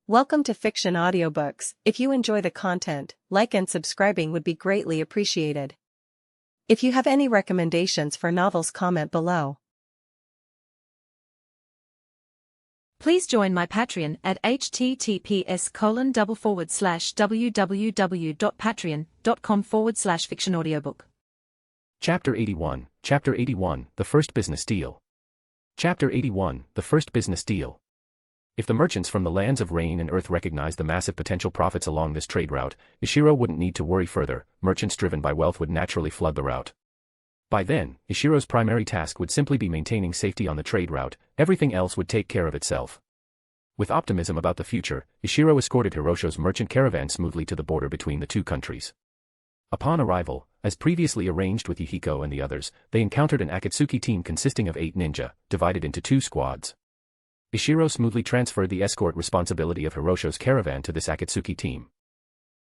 Welcome to Fiction Audiobooks. If you enjoy the content, like and subscribing would be greatly appreciated. If you have any recommendations for novels, comment below. Please join my Patreon at https://www.patreon.com/fictionaudiobook. Chapter 81, The First Business Deal. Chapter 81, The First Business Deal. If the merchants from the lands of rain and earth recognized the massive potential profits along this trade route, Ishiro wouldn't need to worry further. Merchants driven by wealth would naturally flood the route. By then, Ishiro's primary task would simply be maintaining safety on the trade route. Everything else would take care of itself. With optimism about the future, Ishiro escorted Hirosho's merchant caravan smoothly to the border between the two countries. Upon arrival, as previously arranged with Yahiko and the others, they encountered an Akatsuki team consisting of 8 ninja, divided into 2 squads. Ishiro smoothly transferred the escort responsibility of Hirosho's caravan to this Akatsuki team.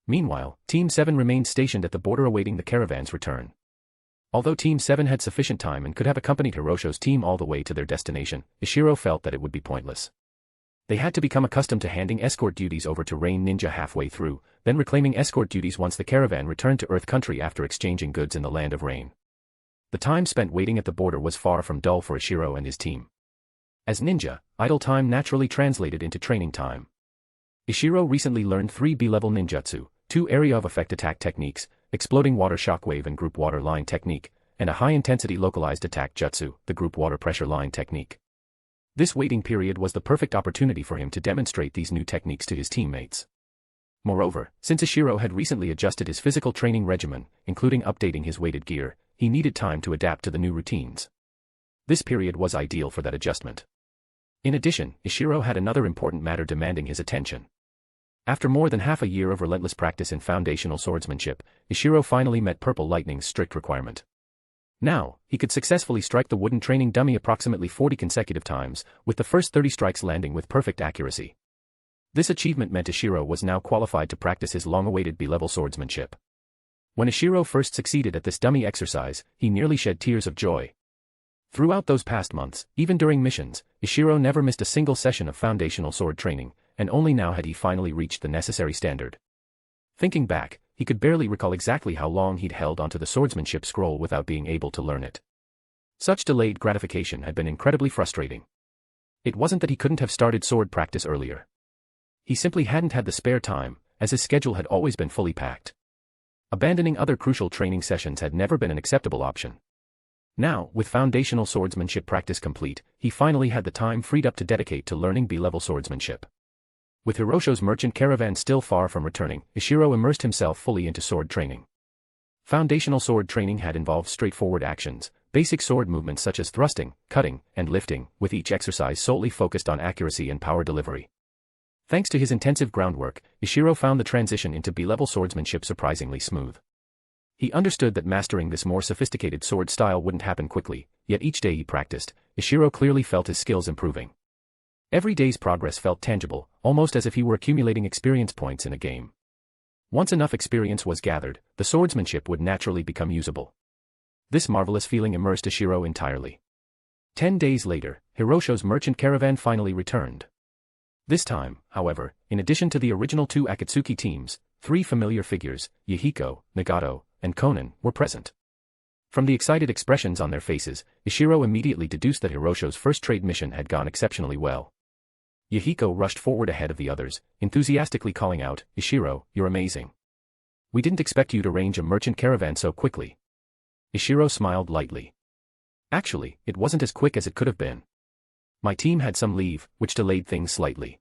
Meanwhile, Team 7 remained stationed at the border awaiting the caravan's return. Although Team 7 had sufficient time and could have accompanied Hirosho's team all the way to their destination, Ishiro felt that it would be pointless. They had to become accustomed to handing escort duties over to Rain Ninja halfway through, then reclaiming escort duties once the caravan returned to Earth Country after exchanging goods in the Land of Rain. The time spent waiting at the border was far from dull for Ishiro and his team. As ninja, idle time naturally translated into training time. Ishiro recently learned 3 B-level ninjutsu, 2 area of effect attack techniques, exploding water shockwave and group water line technique, and a high-intensity localized attack jutsu, the group water pressure line technique. This waiting period was the perfect opportunity for him to demonstrate these new techniques to his teammates. Moreover, since Ishiro had recently adjusted his physical training regimen, including updating his weighted gear, he needed time to adapt to the new routines. This period was ideal for that adjustment. In addition, Ishiro had another important matter demanding his attention. After more than half a year of relentless practice in foundational swordsmanship, Ishiro finally met Purple Lightning's strict requirement. Now, he could successfully strike the wooden training dummy approximately 40 consecutive times, with the first 30 strikes landing with perfect accuracy. This achievement meant Ishiro was now qualified to practice his long-awaited B-level swordsmanship. When Ishiro first succeeded at this dummy exercise, he nearly shed tears of joy. Throughout those past months, even during missions, Ishiro never missed a single session of foundational sword training, and only now had he finally reached the necessary standard. Thinking back, he could barely recall exactly how long he'd held onto the swordsmanship scroll without being able to learn it. Such delayed gratification had been incredibly frustrating. It wasn't that he couldn't have started sword practice earlier. He simply hadn't had the spare time, as his schedule had always been fully packed. Abandoning other crucial training sessions had never been an acceptable option. Now, with foundational swordsmanship practice complete, he finally had the time freed up to dedicate to learning B-level swordsmanship. With Hirosho's merchant caravan still far from returning, Ishiro immersed himself fully into sword training. Foundational sword training had involved straightforward actions, basic sword movements such as thrusting, cutting, and lifting, with each exercise solely focused on accuracy and power delivery. Thanks to his intensive groundwork, Ishiro found the transition into B-level swordsmanship surprisingly smooth. He understood that mastering this more sophisticated sword style wouldn't happen quickly, yet each day he practiced, Ishiro clearly felt his skills improving. Every day's progress felt tangible, almost as if he were accumulating experience points in a game. Once enough experience was gathered, the swordsmanship would naturally become usable. This marvelous feeling immersed Ishiro entirely. 10 days later, Hirosho's merchant caravan finally returned. This time, however, in addition to the original 2 Akatsuki teams, 3 familiar figures, Yahiko, Nagato, and Conan, were present. From the excited expressions on their faces, Ishiro immediately deduced that Hirosho's first trade mission had gone exceptionally well. Yahiko rushed forward ahead of the others, enthusiastically calling out, "Ishiro, you're amazing. We didn't expect you to range a merchant caravan so quickly." Ishiro smiled lightly. "Actually, it wasn't as quick as it could have been. My team had some leave, which delayed things slightly.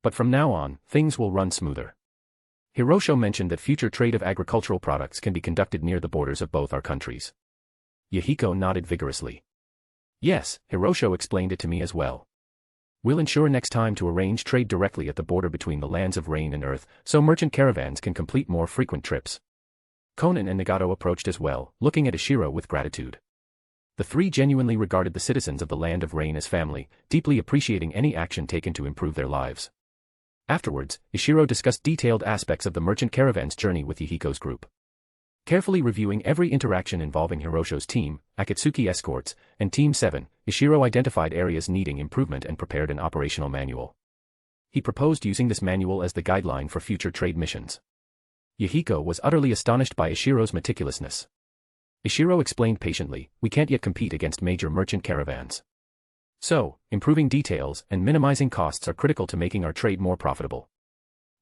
But from now on, things will run smoother." Hirosho mentioned that future trade of agricultural products can be conducted near the borders of both our countries. Yahiko nodded vigorously. "Yes, Hirosho explained it to me as well. We'll ensure next time to arrange trade directly at the border between the lands of rain and earth, so merchant caravans can complete more frequent trips." Conan and Nagato approached as well, looking at Ishiro with gratitude. The 3 genuinely regarded the citizens of the land of rain as family, deeply appreciating any action taken to improve their lives. Afterwards, Ishiro discussed detailed aspects of the merchant caravan's journey with Yahiko's group. Carefully reviewing every interaction involving Hirosho's team, Akatsuki escorts, and Team 7, Ishiro identified areas needing improvement and prepared an operational manual. He proposed using this manual as the guideline for future trade missions. Yahiko was utterly astonished by Ishiro's meticulousness. Ishiro explained patiently, "We can't yet compete against major merchant caravans. So, improving details and minimizing costs are critical to making our trade more profitable.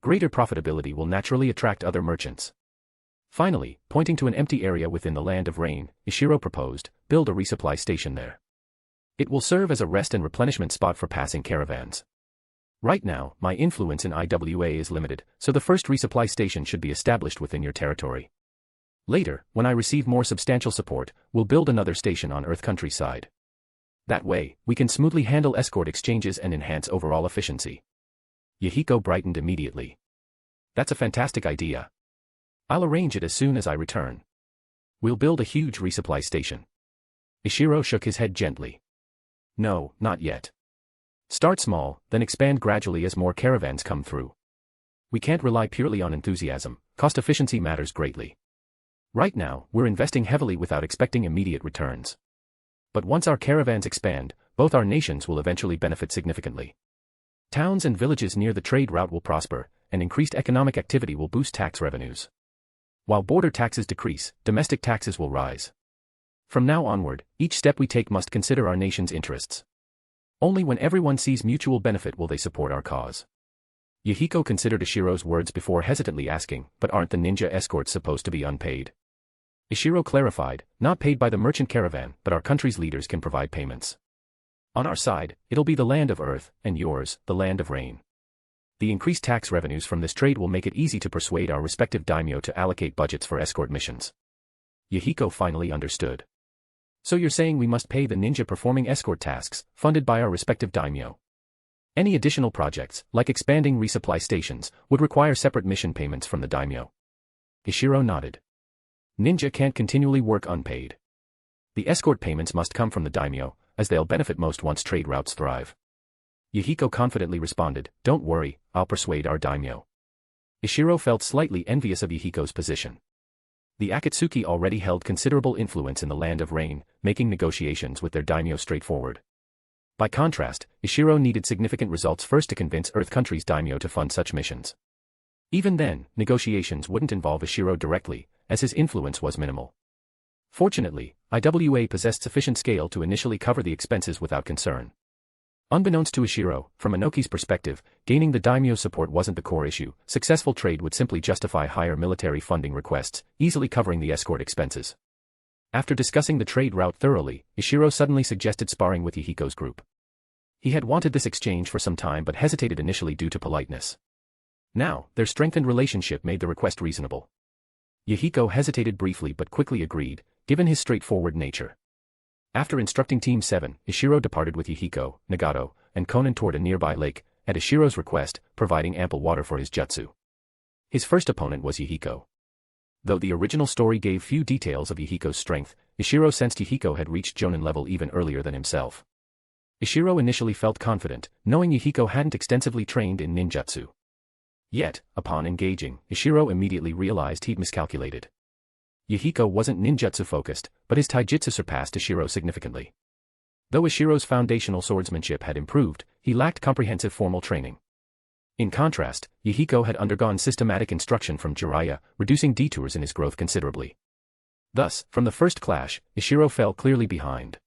Greater profitability will naturally attract other merchants." Finally, pointing to an empty area within the Land of Rain, Ishiro proposed, "Build a resupply station there. It will serve as a rest and replenishment spot for passing caravans. Right now, my influence in IWA is limited, so the first resupply station should be established within your territory. Later, when I receive more substantial support, we'll build another station on Earth countryside. That way, we can smoothly handle escort exchanges and enhance overall efficiency." Yahiko brightened immediately. "That's a fantastic idea. I'll arrange it as soon as I return. We'll build a huge resupply station." Ishiro shook his head gently. "No, not yet. Start small, then expand gradually as more caravans come through. We can't rely purely on enthusiasm, cost efficiency matters greatly. Right now, we're investing heavily without expecting immediate returns. But once our caravans expand, both our nations will eventually benefit significantly. Towns and villages near the trade route will prosper, and increased economic activity will boost tax revenues. While border taxes decrease, domestic taxes will rise. From now onward, each step we take must consider our nation's interests. Only when everyone sees mutual benefit will they support our cause." Yahiko considered Ishiro's words before hesitantly asking, "But aren't the ninja escorts supposed to be unpaid?" Ishiro clarified, "Not paid by the merchant caravan, but our country's leaders can provide payments. On our side, it'll be the Land of Earth, and yours, the Land of Rain. The increased tax revenues from this trade will make it easy to persuade our respective daimyo to allocate budgets for escort missions." Yahiko finally understood. "So you're saying we must pay the ninja performing escort tasks, funded by our respective daimyo? Any additional projects, like expanding resupply stations, would require separate mission payments from the daimyo?" Ishiro nodded. "Ninja can't continually work unpaid. The escort payments must come from the daimyo, as they'll benefit most once trade routes thrive." Yahiko confidently responded, "Don't worry, I'll persuade our daimyo." Ishiro felt slightly envious of Yahiko's position. The Akatsuki already held considerable influence in the Land of Rain, making negotiations with their daimyo straightforward. By contrast, Ishiro needed significant results first to convince Earth countries' daimyo to fund such missions. Even then, negotiations wouldn't involve Ishiro directly, as his influence was minimal. Fortunately, IWA possessed sufficient scale to initially cover the expenses without concern. Unbeknownst to Ishiro, from Inoki's perspective, gaining the daimyo's support wasn't the core issue. Successful trade would simply justify higher military funding requests, easily covering the escort expenses. After discussing the trade route thoroughly, Ishiro suddenly suggested sparring with Yahiko's group. He had wanted this exchange for some time but hesitated initially due to politeness. Now, their strengthened relationship made the request reasonable. Yahiko hesitated briefly but quickly agreed, given his straightforward nature. After instructing Team 7, Ishiro departed with Yahiko, Nagato, and Konan toward a nearby lake, at Ishiro's request, providing ample water for his jutsu. His first opponent was Yahiko. Though the original story gave few details of Yahiko's strength, Ishiro sensed Yahiko had reached Jonan level even earlier than himself. Ishiro initially felt confident, knowing Yahiko hadn't extensively trained in ninjutsu. Yet, upon engaging, Ishiro immediately realized he'd miscalculated. Yahiko wasn't ninjutsu-focused, but his taijutsu surpassed Ishiro significantly. Though Ishiro's foundational swordsmanship had improved, he lacked comprehensive formal training. In contrast, Yahiko had undergone systematic instruction from Jiraiya, reducing detours in his growth considerably. Thus, from the first clash, Ishiro fell clearly behind.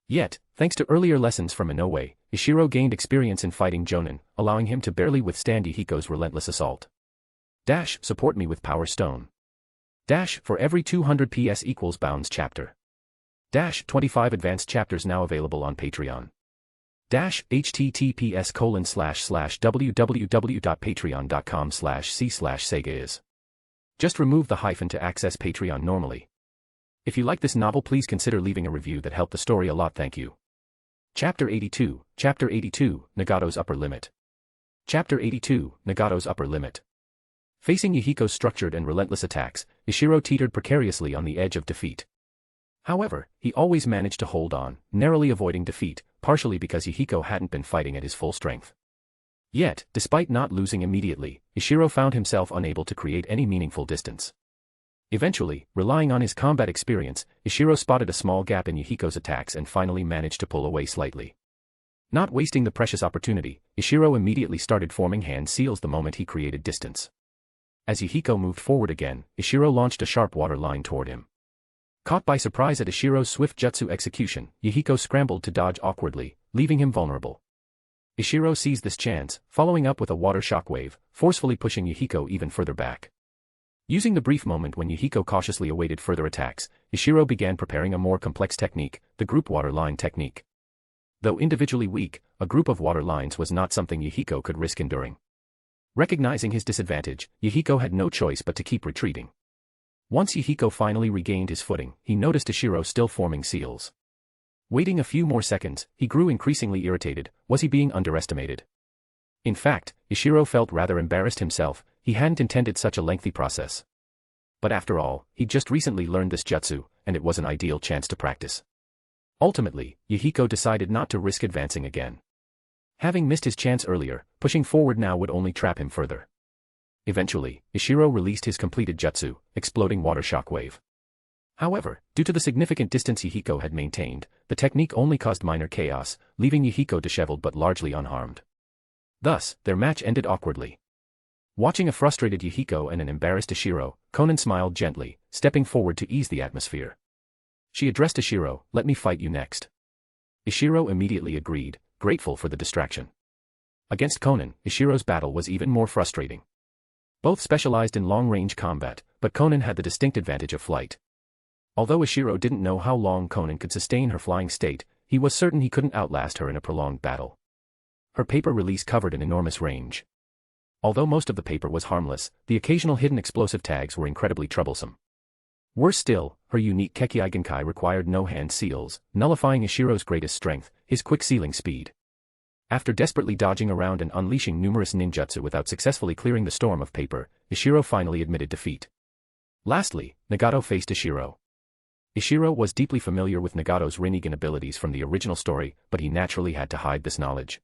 Yet, thanks to earlier lessons from Inoue, Ishiro gained experience in fighting Jonan, allowing him to barely withstand Yahiko's relentless assault. Dash, support me with Power Stone. Dash, for every 200 PS equals Bounds chapter. Dash, 25 advanced chapters now available on Patreon. Dash, https://www.patreon.com/c/Sega is. Just remove the hyphen to access Patreon normally. If you like this novel, please consider leaving a review that helped the story a lot. Thank you. Chapter 82, Nagato's Upper Limit. Chapter 82, Nagato's Upper Limit. Facing Yahiko's structured and relentless attacks, Ishiro teetered precariously on the edge of defeat. However, he always managed to hold on, narrowly avoiding defeat, partially because Yahiko hadn't been fighting at his full strength. Yet, despite not losing immediately, Ishiro found himself unable to create any meaningful distance. Eventually, relying on his combat experience, Ishiro spotted a small gap in Yahiko's attacks and finally managed to pull away slightly. Not wasting the precious opportunity, Ishiro immediately started forming hand seals the moment he created distance. As Yahiko moved forward again, Ishiro launched a sharp water line toward him. Caught by surprise at Ishiro's swift jutsu execution, Yahiko scrambled to dodge awkwardly, leaving him vulnerable. Ishiro seized this chance, following up with a water shockwave, forcefully pushing Yahiko even further back. Using the brief moment when Yahiko cautiously awaited further attacks, Ishiro began preparing a more complex technique, the group water line technique. Though individually weak, a group of water lines was not something Yahiko could risk enduring. Recognizing his disadvantage, Yahiko had no choice but to keep retreating. Once Yahiko finally regained his footing, he noticed Ishiro still forming seals. Waiting a few more seconds, he grew increasingly irritated. Was he being underestimated? In fact, Ishiro felt rather embarrassed himself. He hadn't intended such a lengthy process. But after all, he'd just recently learned this jutsu, and it was an ideal chance to practice. Ultimately, Yahiko decided not to risk advancing again. Having missed his chance earlier, pushing forward now would only trap him further. Eventually, Ishiro released his completed jutsu, exploding water shockwave. However, due to the significant distance Yahiko had maintained, the technique only caused minor chaos, leaving Yahiko disheveled but largely unharmed. Thus, their match ended awkwardly. Watching a frustrated Yahiko and an embarrassed Ishiro, Konan smiled gently, stepping forward to ease the atmosphere. She addressed Ishiro, "Let me fight you next." Ishiro immediately agreed, grateful for the distraction. Against Konan, Ishiro's battle was even more frustrating. Both specialized in long-range combat, but Konan had the distinct advantage of flight. Although Ishiro didn't know how long Konan could sustain her flying state, he was certain he couldn't outlast her in a prolonged battle. Her paper release covered an enormous range. Although most of the paper was harmless, the occasional hidden explosive tags were incredibly troublesome. Worse still, her unique Kekei Genkai required no hand seals, nullifying Ishiro's greatest strength, his quick sealing speed. After desperately dodging around and unleashing numerous ninjutsu without successfully clearing the storm of paper, Ishiro finally admitted defeat. Lastly, Nagato faced Ishiro. Ishiro was deeply familiar with Nagato's Rinnegan abilities from the original story, but he naturally had to hide this knowledge.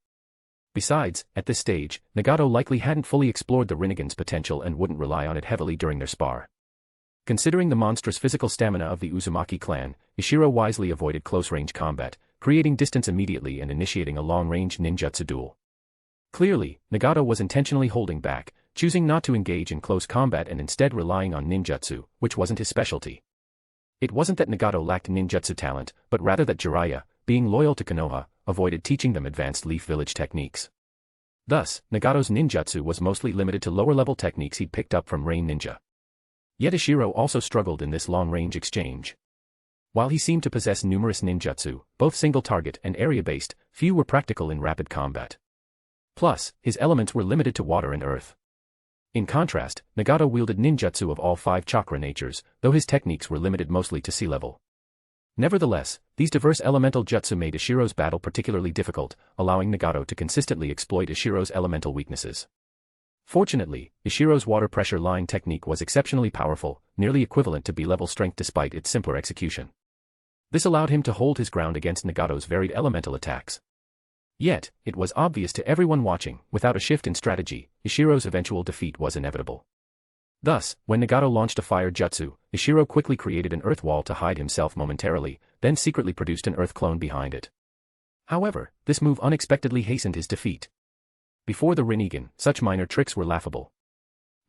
Besides, at this stage, Nagato likely hadn't fully explored the Rinnegan's potential and wouldn't rely on it heavily during their spar. Considering the monstrous physical stamina of the Uzumaki clan, Ishiro wisely avoided close-range combat, creating distance immediately and initiating a long-range ninjutsu duel. Clearly, Nagato was intentionally holding back, choosing not to engage in close combat and instead relying on ninjutsu, which wasn't his specialty. It wasn't that Nagato lacked ninjutsu talent, but rather that Jiraiya, being loyal to Konoha, avoided teaching them advanced Leaf Village techniques. Thus, Nagato's ninjutsu was mostly limited to lower-level techniques he'd picked up from Rain Ninja. Yet Ishiro also struggled in this long-range exchange. While he seemed to possess numerous ninjutsu, both single-target and area-based, few were practical in rapid combat. Plus, his elements were limited to water and earth. In contrast, Nagato wielded ninjutsu of all 5 chakra natures, though his techniques were limited mostly to sea level. Nevertheless, these diverse elemental jutsu made Ishiro's battle particularly difficult, allowing Nagato to consistently exploit Ishiro's elemental weaknesses. Fortunately, Ishiro's water pressure line technique was exceptionally powerful, nearly equivalent to B-level strength despite its simpler execution. This allowed him to hold his ground against Nagato's varied elemental attacks. Yet, it was obvious to everyone watching, without a shift in strategy, Ishiro's eventual defeat was inevitable. Thus, when Nagato launched a fire jutsu, Ishiro quickly created an earth wall to hide himself momentarily, then secretly produced an earth clone behind it. However, this move unexpectedly hastened his defeat. Before the Rinnegan, such minor tricks were laughable.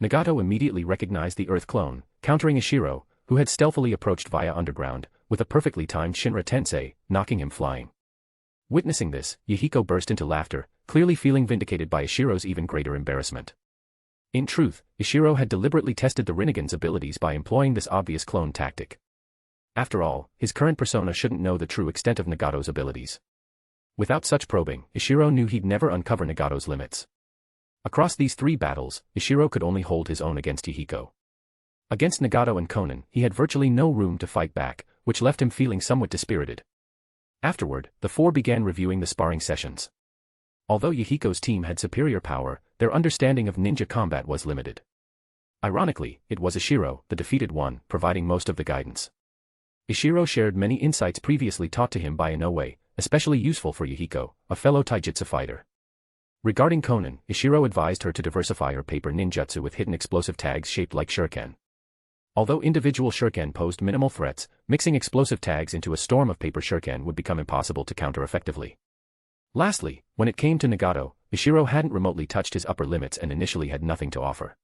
Nagato immediately recognized the earth clone, countering Ishiro, who had stealthily approached via underground, with a perfectly timed Shinra Tensei, knocking him flying. Witnessing this, Yahiko burst into laughter, clearly feeling vindicated by Ishiro's even greater embarrassment. In truth, Ishiro had deliberately tested the Rinnegan's abilities by employing this obvious clone tactic. After all, his current persona shouldn't know the true extent of Nagato's abilities. Without such probing, Ishiro knew he'd never uncover Nagato's limits. Across these 3 battles, Ishiro could only hold his own against Yahiko. Against Nagato and Konan, he had virtually no room to fight back, which left him feeling somewhat dispirited. Afterward, the 4 began reviewing the sparring sessions. Although Yahiko's team had superior power, their understanding of ninja combat was limited. Ironically, it was Ishiro, the defeated one, providing most of the guidance. Ishiro shared many insights previously taught to him by Inoue, especially useful for Yahiko, a fellow taijutsu fighter. Regarding Konan, Ishiro advised her to diversify her paper ninjutsu with hidden explosive tags shaped like shuriken. Although individual shuriken posed minimal threats, mixing explosive tags into a storm of paper shuriken would become impossible to counter effectively. Lastly, when it came to Nagato, Ishiro hadn't remotely touched his upper limits and initially had nothing to offer.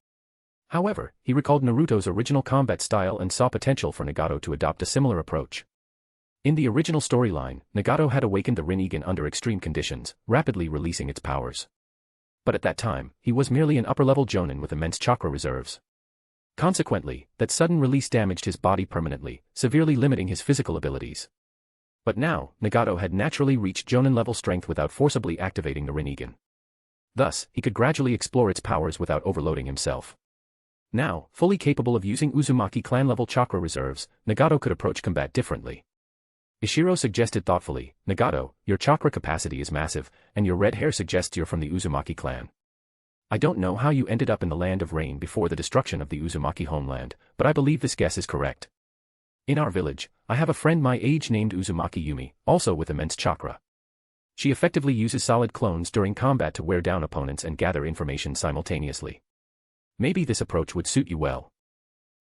However, he recalled Naruto's original combat style and saw potential for Nagato to adopt a similar approach. In the original storyline, Nagato had awakened the Rinnegan under extreme conditions, rapidly releasing its powers. But at that time, he was merely an upper-level Jonan with immense chakra reserves. Consequently, that sudden release damaged his body permanently, severely limiting his physical abilities. But now, Nagato had naturally reached Jonan-level strength without forcibly activating the Rinnegan. Thus, he could gradually explore its powers without overloading himself. Now, fully capable of using Uzumaki clan-level chakra reserves, Nagato could approach combat differently. Ishiro suggested thoughtfully, "Nagato, your chakra capacity is massive, and your red hair suggests you're from the Uzumaki clan. I don't know how you ended up in the Land of Rain before the destruction of the Uzumaki homeland, but I believe this guess is correct. In our village, I have a friend my age named Uzumaki Yumi, also with immense chakra. She effectively uses solid clones during combat to wear down opponents and gather information simultaneously. Maybe this approach would suit you well."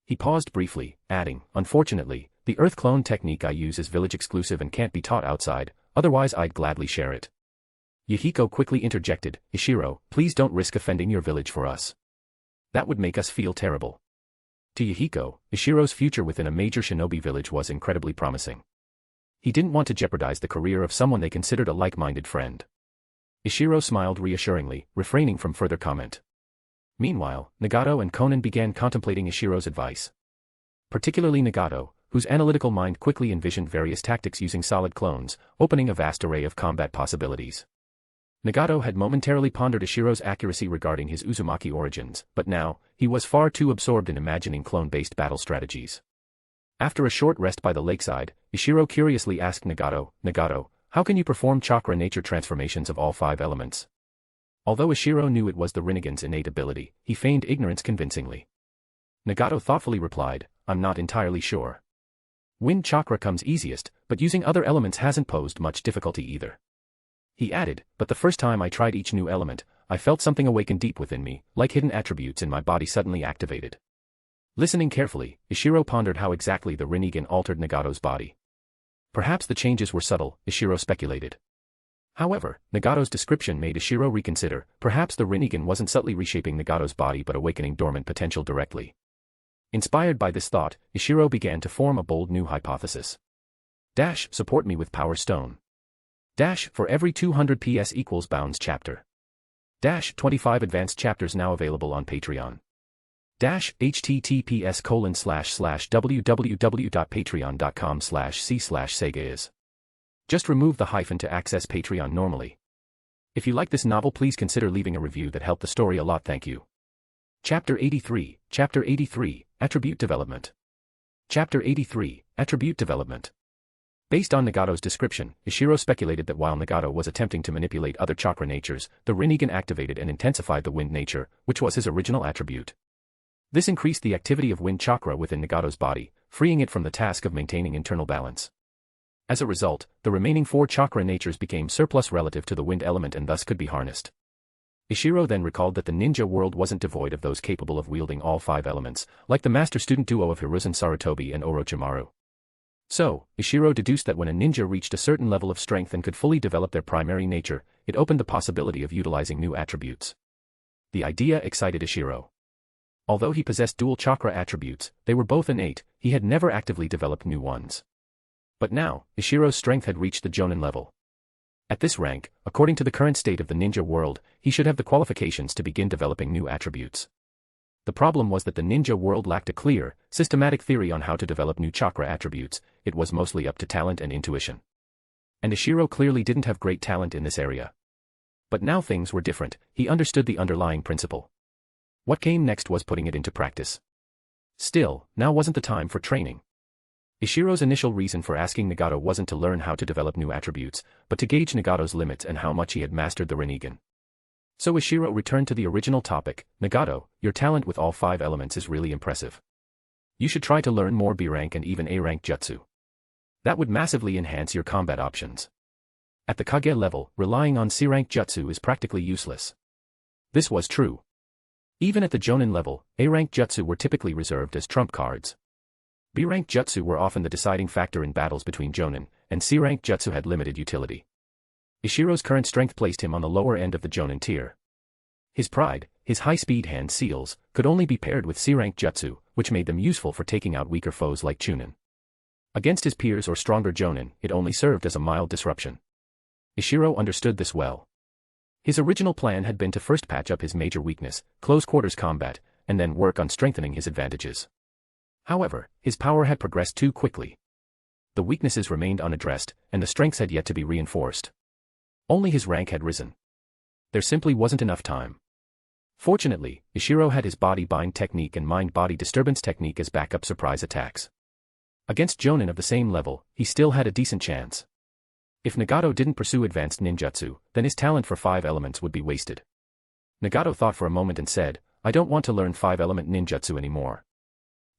He paused briefly, adding, "Unfortunately, the Earth clone technique I use is village exclusive and can't be taught outside, otherwise I'd gladly share it." Yahiko quickly interjected, "Ishiro, please don't risk offending your village for us. That would make us feel terrible." To Yahiko, Ishiro's future within a major shinobi village was incredibly promising. He didn't want to jeopardize the career of someone they considered a like-minded friend. Ishiro smiled reassuringly, refraining from further comment. Meanwhile, Nagato and Konan began contemplating Ishiro's advice. Particularly Nagato, whose analytical mind quickly envisioned various tactics using solid clones, opening a vast array of combat possibilities. Nagato had momentarily pondered Ishiro's accuracy regarding his Uzumaki origins, but now, he was far too absorbed in imagining clone-based battle strategies. After a short rest by the lakeside, Ishiro curiously asked Nagato, "Nagato, how can you perform chakra nature transformations of all 5 elements?" Although Ishiro knew it was the Rinnegan's innate ability, he feigned ignorance convincingly. Nagato thoughtfully replied, "I'm not entirely sure. Wind chakra comes easiest, but using other elements hasn't posed much difficulty either." He added, "But the first time I tried each new element, I felt something awaken deep within me, like hidden attributes in my body suddenly activated." Listening carefully, Ishiro pondered how exactly the Rinnegan altered Nagato's body. Perhaps the changes were subtle, Ishiro speculated. However, Nagato's description made Ishiro reconsider, perhaps the Rinnegan wasn't subtly reshaping Nagato's body but awakening dormant potential directly. Inspired by this thought, Ishiro began to form a bold new hypothesis. Support me with Power Stone. For every 200 PS equals Bounds chapter. 25 advanced chapters now available on Patreon. https://www.patreon.com/c/sega. Just remove the hyphen to access Patreon normally. If you like this novel, please consider leaving a review that helped the story a lot. Thank you. Chapter 83, Attribute Development. Chapter 83, Attribute Development. Based on Nagato's description, Ishiro speculated that while Nagato was attempting to manipulate other chakra natures, the Rinnegan activated and intensified the wind nature, which was his original attribute. This increased the activity of wind chakra within Nagato's body, freeing it from the task of maintaining internal balance. As a result, the remaining 4 chakra natures became surplus relative to the wind element and thus could be harnessed. Ishiro then recalled that the ninja world wasn't devoid of those capable of wielding all 5 elements, like the master-student duo of Hiruzen Sarutobi and Orochimaru. So, Ishiro deduced that when a ninja reached a certain level of strength and could fully develop their primary nature, it opened the possibility of utilizing new attributes. The idea excited Ishiro. Although he possessed dual chakra attributes, they were both innate, he had never actively developed new ones. But now, Ishiro's strength had reached the Jonan level. At this rank, according to the current state of the ninja world, he should have the qualifications to begin developing new attributes. The problem was that the ninja world lacked a clear, systematic theory on how to develop new chakra attributes. It was mostly up to talent and intuition. And Ishiro clearly didn't have great talent in this area. But now things were different, he understood the underlying principle. What came next was putting it into practice. Still, now wasn't the time for training. Ishiro's initial reason for asking Nagato wasn't to learn how to develop new attributes, but to gauge Nagato's limits and how much he had mastered the Rinnegan. So Ishiro returned to the original topic, "Nagato, your talent with all 5 elements is really impressive. You should try to learn more B-rank and even A-rank jutsu. That would massively enhance your combat options. At the Kage level, relying on C-rank jutsu is practically useless." This was true. Even at the Jonan level, A-rank jutsu were typically reserved as trump cards. B-rank jutsu were often the deciding factor in battles between Jonan, and C-rank jutsu had limited utility. Ishiro's current strength placed him on the lower end of the Jonan tier. His pride, his high-speed hand seals, could only be paired with C-rank jutsu, which made them useful for taking out weaker foes like Chunin. Against his peers or stronger Jonan, it only served as a mild disruption. Ishiro understood this well. His original plan had been to first patch up his major weakness, close-quarters combat, and then work on strengthening his advantages. However, his power had progressed too quickly. The weaknesses remained unaddressed, and the strengths had yet to be reinforced. Only his rank had risen. There simply wasn't enough time. Fortunately, Ishiro had his body bind technique and mind-body disturbance technique as backup surprise attacks. Against Jonan of the same level, he still had a decent chance. If Nagato didn't pursue advanced ninjutsu, then his talent for 5 elements would be wasted. Nagato thought for a moment and said, I don't want to learn 5-element ninjutsu anymore.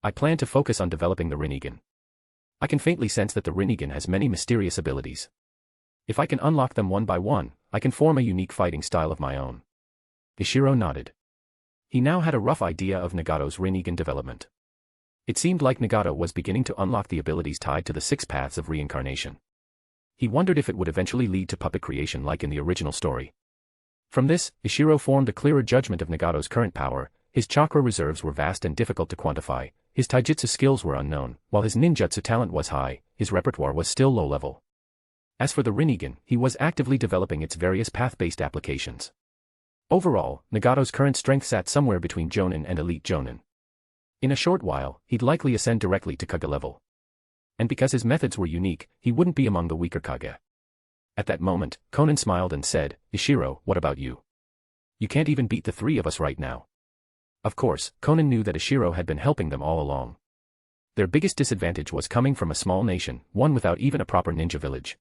I plan to focus on developing the Rinnegan. I can faintly sense that the Rinnegan has many mysterious abilities. If I can unlock them one by one, I can form a unique fighting style of my own. Ishiro nodded. He now had a rough idea of Nagato's Rinnegan development. It seemed like Nagato was beginning to unlock the abilities tied to the 6 paths of reincarnation. He wondered if it would eventually lead to puppet creation like in the original story. From this, Ishiro formed a clearer judgment of Nagato's current power. His chakra reserves were vast and difficult to quantify, his taijutsu skills were unknown, while his ninjutsu talent was high, his repertoire was still low level. As for the Rinnegan, he was actively developing its various path-based applications. Overall, Nagato's current strength sat somewhere between Jonan and Elite Jonan. In a short while, he'd likely ascend directly to Kage level. And because his methods were unique, he wouldn't be among the weaker Kage. At that moment, Conan smiled and said, Ishiro, what about you? You can't even beat the 3 of us right now. Of course, Conan knew that Ishiro had been helping them all along. Their biggest disadvantage was coming from a small nation, one without even a proper ninja village.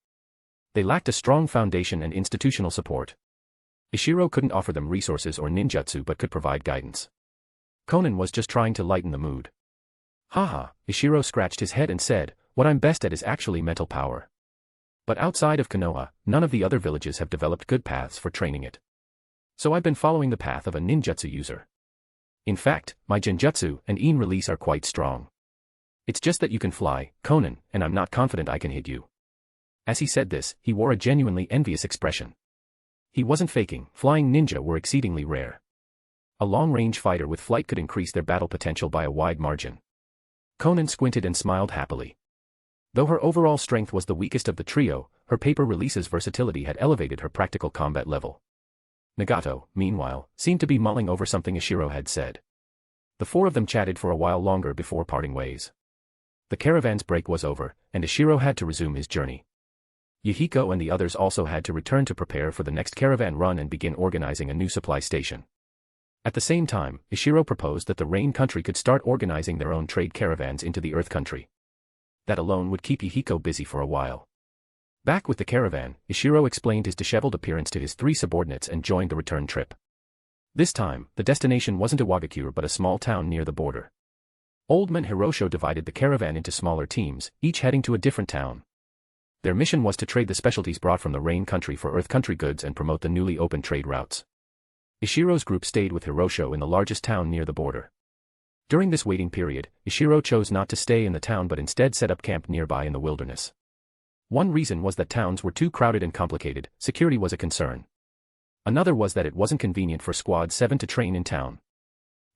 They lacked a strong foundation and institutional support. Ishiro couldn't offer them resources or ninjutsu but could provide guidance. Conan was just trying to lighten the mood. Haha, Ishiro scratched his head and said, what I'm best at is actually mental power. But outside of Konoha, none of the other villages have developed good paths for training it. So I've been following the path of a ninjutsu user. In fact, my genjutsu and in release are quite strong. It's just that you can fly, Conan, and I'm not confident I can hit you. As he said this, he wore a genuinely envious expression. He wasn't faking, flying ninja were exceedingly rare. A long-range fighter with flight could increase their battle potential by a wide margin. Conan squinted and smiled happily. Though her overall strength was the weakest of the trio, her paper release's versatility had elevated her practical combat level. Nagato, meanwhile, seemed to be mulling over something Ishiro had said. The 4 of them chatted for a while longer before parting ways. The caravan's break was over, and Ishiro had to resume his journey. Yahiko and the others also had to return to prepare for the next caravan run and begin organizing a new supply station. At the same time, Ishiro proposed that the Rain Country could start organizing their own trade caravans into the Earth Country. That alone would keep Yahiko busy for a while. Back with the caravan, Ishiro explained his disheveled appearance to his 3 subordinates and joined the return trip. This time, the destination wasn't Iwagakure but a small town near the border. Old Man Hirosho divided the caravan into smaller teams, each heading to a different town. Their mission was to trade the specialties brought from the Rain Country for Earth Country goods and promote the newly opened trade routes. Ishiro's group stayed with Hirosho in the largest town near the border. During this waiting period, Ishiro chose not to stay in the town but instead set up camp nearby in the wilderness. One reason was that towns were too crowded and complicated, security was a concern. Another was that it wasn't convenient for Squad 7 to train in town.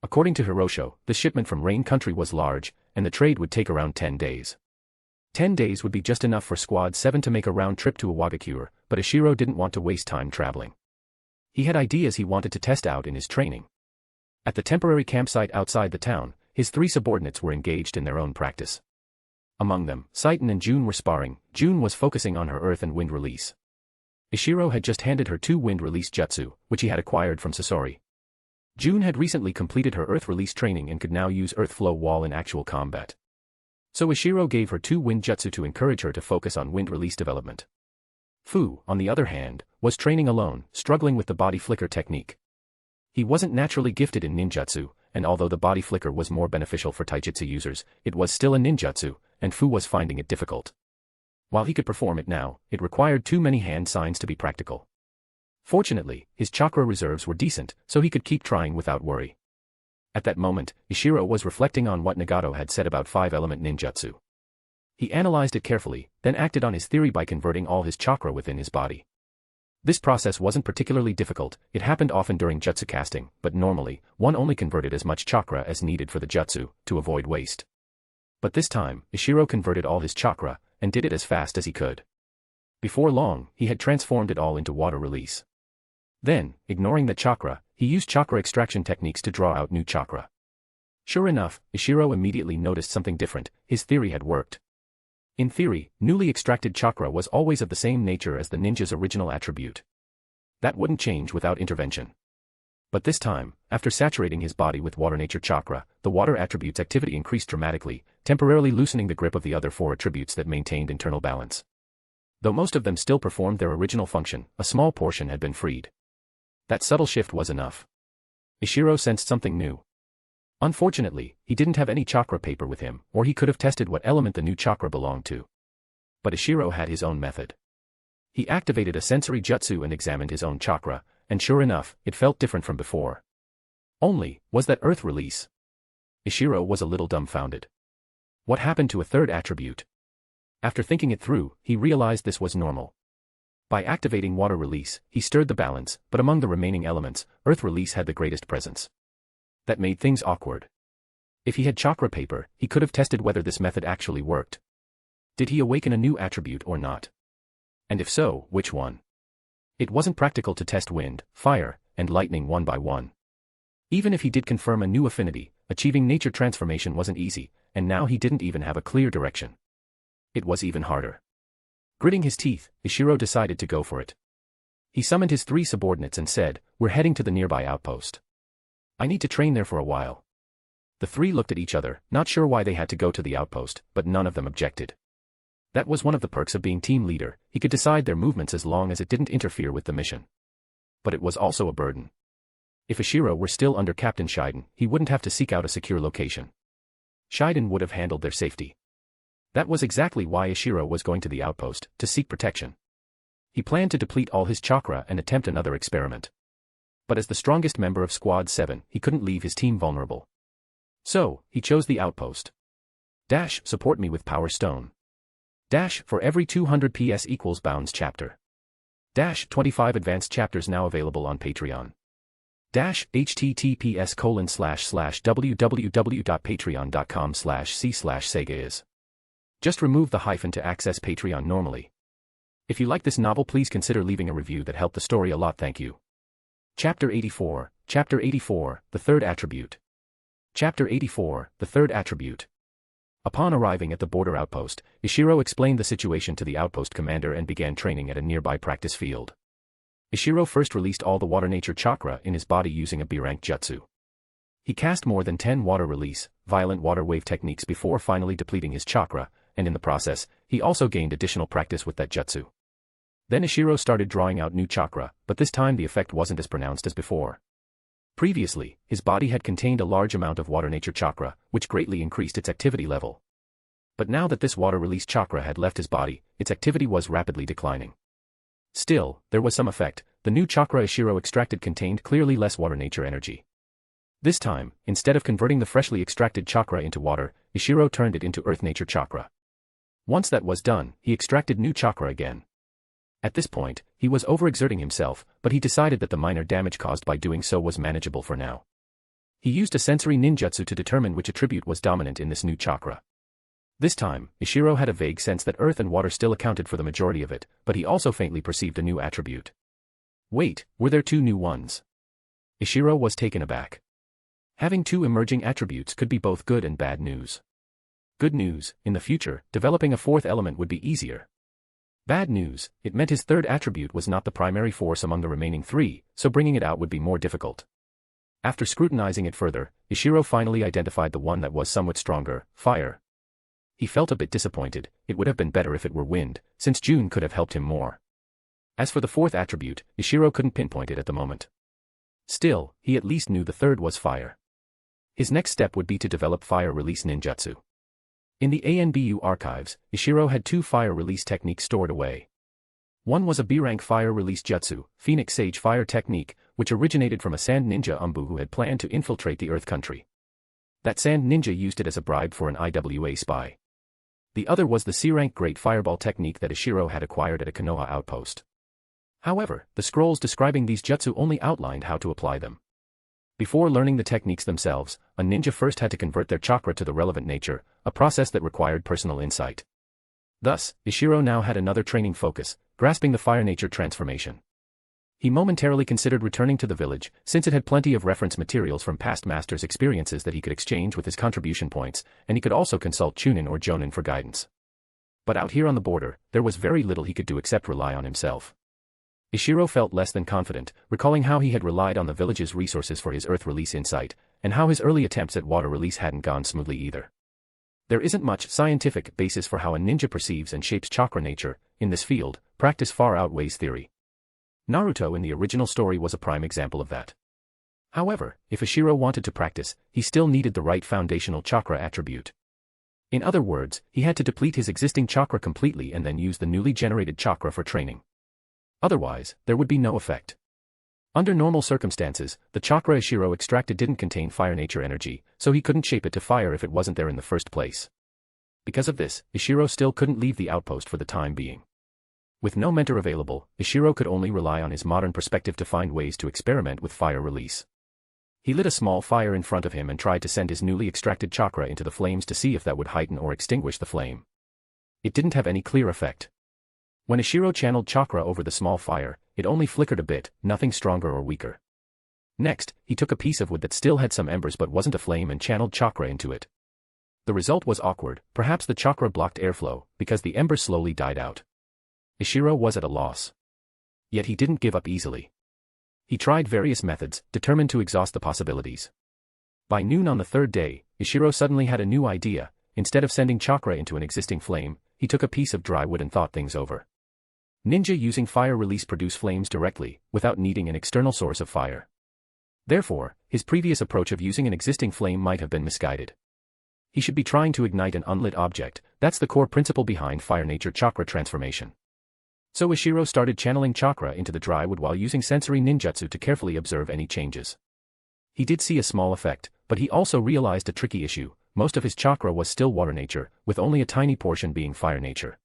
According to Hirosho, the shipment from Rain Country was large, and the trade would take around 10 days. 10 days would be just enough for Squad 7 to make a round trip to Iwagakure, but Ishiro didn't want to waste time traveling. He had ideas he wanted to test out in his training. At the temporary campsite outside the town, his 3 subordinates were engaged in their own practice. Among them, Saiten and June were sparring. June was focusing on her earth and wind release. Ishiro had just handed her 2 wind release jutsu, which he had acquired from Sasori. June had recently completed her earth release training and could now use earth flow wall in actual combat. So Ishiro gave her 2 wind jutsu to encourage her to focus on wind release development. Fu, on the other hand, was training alone, struggling with the body flicker technique. He wasn't naturally gifted in ninjutsu, and although the body flicker was more beneficial for taijutsu users, it was still a ninjutsu, and Fu was finding it difficult. While he could perform it now, it required too many hand signs to be practical. Fortunately, his chakra reserves were decent, so he could keep trying without worry. At that moment, Ishiro was reflecting on what Nagato had said about 5-element ninjutsu. He analyzed it carefully, then acted on his theory by converting all his chakra within his body. This process wasn't particularly difficult, it happened often during jutsu casting, but normally, one only converted as much chakra as needed for the jutsu, to avoid waste. But this time, Ishiro converted all his chakra, and did it as fast as he could. Before long, he had transformed it all into water release. Then, ignoring the chakra, he used chakra extraction techniques to draw out new chakra. Sure enough, Ishiro immediately noticed something different. His theory had worked. In theory, newly extracted chakra was always of the same nature as the ninja's original attribute. That wouldn't change without intervention. But this time, after saturating his body with water nature chakra, the water attribute's activity increased dramatically, temporarily loosening the grip of the other 4 attributes that maintained internal balance. Though most of them still performed their original function, a small portion had been freed. That subtle shift was enough. Ishiro sensed something new. Unfortunately, he didn't have any chakra paper with him, or he could have tested what element the new chakra belonged to. But Ishiro had his own method. He activated a sensory jutsu and examined his own chakra, and sure enough, it felt different from before. Only, was that earth release? Ishiro was a little dumbfounded. What happened to a third attribute? After thinking it through, he realized this was normal. By activating water release, he stirred the balance, but among the remaining elements, earth release had the greatest presence. That made things awkward. If he had chakra paper, he could have tested whether this method actually worked. Did he awaken a new attribute or not? And if so, which one? It wasn't practical to test wind, fire, and lightning one by one. Even if he did confirm a new affinity, achieving nature transformation wasn't easy, and now he didn't even have a clear direction. It was even harder. Gritting his teeth, Ishiro decided to go for it. He summoned his 3 subordinates and said, "We're heading to the nearby outpost. I need to train there for a while." The 3 looked at each other, not sure why they had to go to the outpost, but none of them objected. That was one of the perks of being team leader, he could decide their movements as long as it didn't interfere with the mission. But it was also a burden. If Ishiro were still under Captain Shiden, he wouldn't have to seek out a secure location. Shiden would have handled their safety. That was exactly why Ishiro was going to the outpost, to seek protection. He planned to deplete all his chakra and attempt another experiment. But as the strongest member of Squad 7, he couldn't leave his team vulnerable. So, he chose the outpost. Support me with Power Stone. For every 200 PS equals Bounds chapter. 25 advanced chapters now available on Patreon. https://www.patreon.com/c/sega is. Just remove the hyphen to access Patreon normally. If you like this novel, please consider leaving a review. That helped the story a lot, thank you. Chapter 84, The Third Attribute. Chapter 84, The Third Attribute. Upon arriving at the border outpost, Ishiro explained the situation to the outpost commander and began training at a nearby practice field. Ishiro first released all the water nature chakra in his body using a B-rank jutsu. He cast more than 10 water release, violent water wave techniques before finally depleting his chakra, and in the process, he also gained additional practice with that jutsu. Then Ishiro started drawing out new chakra, but this time the effect wasn't as pronounced as before. Previously, his body had contained a large amount of water nature chakra, which greatly increased its activity level. But now that this water release chakra had left his body, its activity was rapidly declining. Still, there was some effect. The new chakra Ishiro extracted contained clearly less water nature energy. This time, instead of converting the freshly extracted chakra into water, Ishiro turned it into earth nature chakra. Once that was done, he extracted new chakra again. At this point, he was overexerting himself, but he decided that the minor damage caused by doing so was manageable for now. He used a sensory ninjutsu to determine which attribute was dominant in this new chakra. This time, Ishiro had a vague sense that earth and water still accounted for the majority of it, but he also faintly perceived a new attribute. Wait, were there 2 new ones? Ishiro was taken aback. Having 2 emerging attributes could be both good and bad news. Good news, in the future, developing a 4th element would be easier. Bad news, it meant his 3rd attribute was not the primary force among the remaining 3, so bringing it out would be more difficult. After scrutinizing it further, Ishiro finally identified the one that was somewhat stronger, fire. He felt a bit disappointed. It would have been better if it were wind, since June could have helped him more. As for the 4th attribute, Ishiro couldn't pinpoint it at the moment. Still, he at least knew the 3rd was fire. His next step would be to develop fire release ninjutsu. In the ANBU archives, Ishiro had 2 fire release techniques stored away. One was a B-rank fire release jutsu, Phoenix Sage fire technique, which originated from a sand ninja Umbu who had planned to infiltrate the Earth country. That sand ninja used it as a bribe for an IWA spy. The other was the C-rank Great Fireball technique that Ishiro had acquired at a Konoha outpost. However, the scrolls describing these jutsu only outlined how to apply them. Before learning the techniques themselves, a ninja first had to convert their chakra to the relevant nature, a process that required personal insight. Thus, Ishiro now had another training focus, grasping the fire nature transformation. He momentarily considered returning to the village, since it had plenty of reference materials from past masters' experiences that he could exchange with his contribution points, and he could also consult Chunin or Jonan for guidance. But out here on the border, there was very little he could do except rely on himself. Ishiro felt less than confident, recalling how he had relied on the village's resources for his earth release insight, and how his early attempts at water release hadn't gone smoothly either. There isn't much scientific basis for how a ninja perceives and shapes chakra nature. In this field, practice far outweighs theory. Naruto in the original story was a prime example of that. However, if Ishiro wanted to practice, he still needed the right foundational chakra attribute. In other words, he had to deplete his existing chakra completely and then use the newly generated chakra for training. Otherwise, there would be no effect. Under normal circumstances, the chakra Ishiro extracted didn't contain fire nature energy, so he couldn't shape it to fire if it wasn't there in the first place. Because of this, Ishiro still couldn't leave the outpost for the time being. With no mentor available, Ishiro could only rely on his modern perspective to find ways to experiment with fire release. He lit a small fire in front of him and tried to send his newly extracted chakra into the flames to see if that would heighten or extinguish the flame. It didn't have any clear effect. When Ishiro channeled chakra over the small fire, it only flickered a bit, nothing stronger or weaker. Next, he took a piece of wood that still had some embers but wasn't aflame and channeled chakra into it. The result was awkward, perhaps the chakra blocked airflow, because the embers slowly died out. Ishiro was at a loss. Yet he didn't give up easily. He tried various methods, determined to exhaust the possibilities. By noon on the third day, Ishiro suddenly had a new idea. Instead of sending chakra into an existing flame, he took a piece of dry wood and thought things over. Ninja using fire release produce flames directly, without needing an external source of fire. Therefore, his previous approach of using an existing flame might have been misguided. He should be trying to ignite an unlit object. That's the core principle behind fire nature chakra transformation. So Ishiro started channeling chakra into the dry wood while using sensory ninjutsu to carefully observe any changes. He did see a small effect, but he also realized a tricky issue. Most of his chakra was still water nature, with only a tiny portion being fire nature.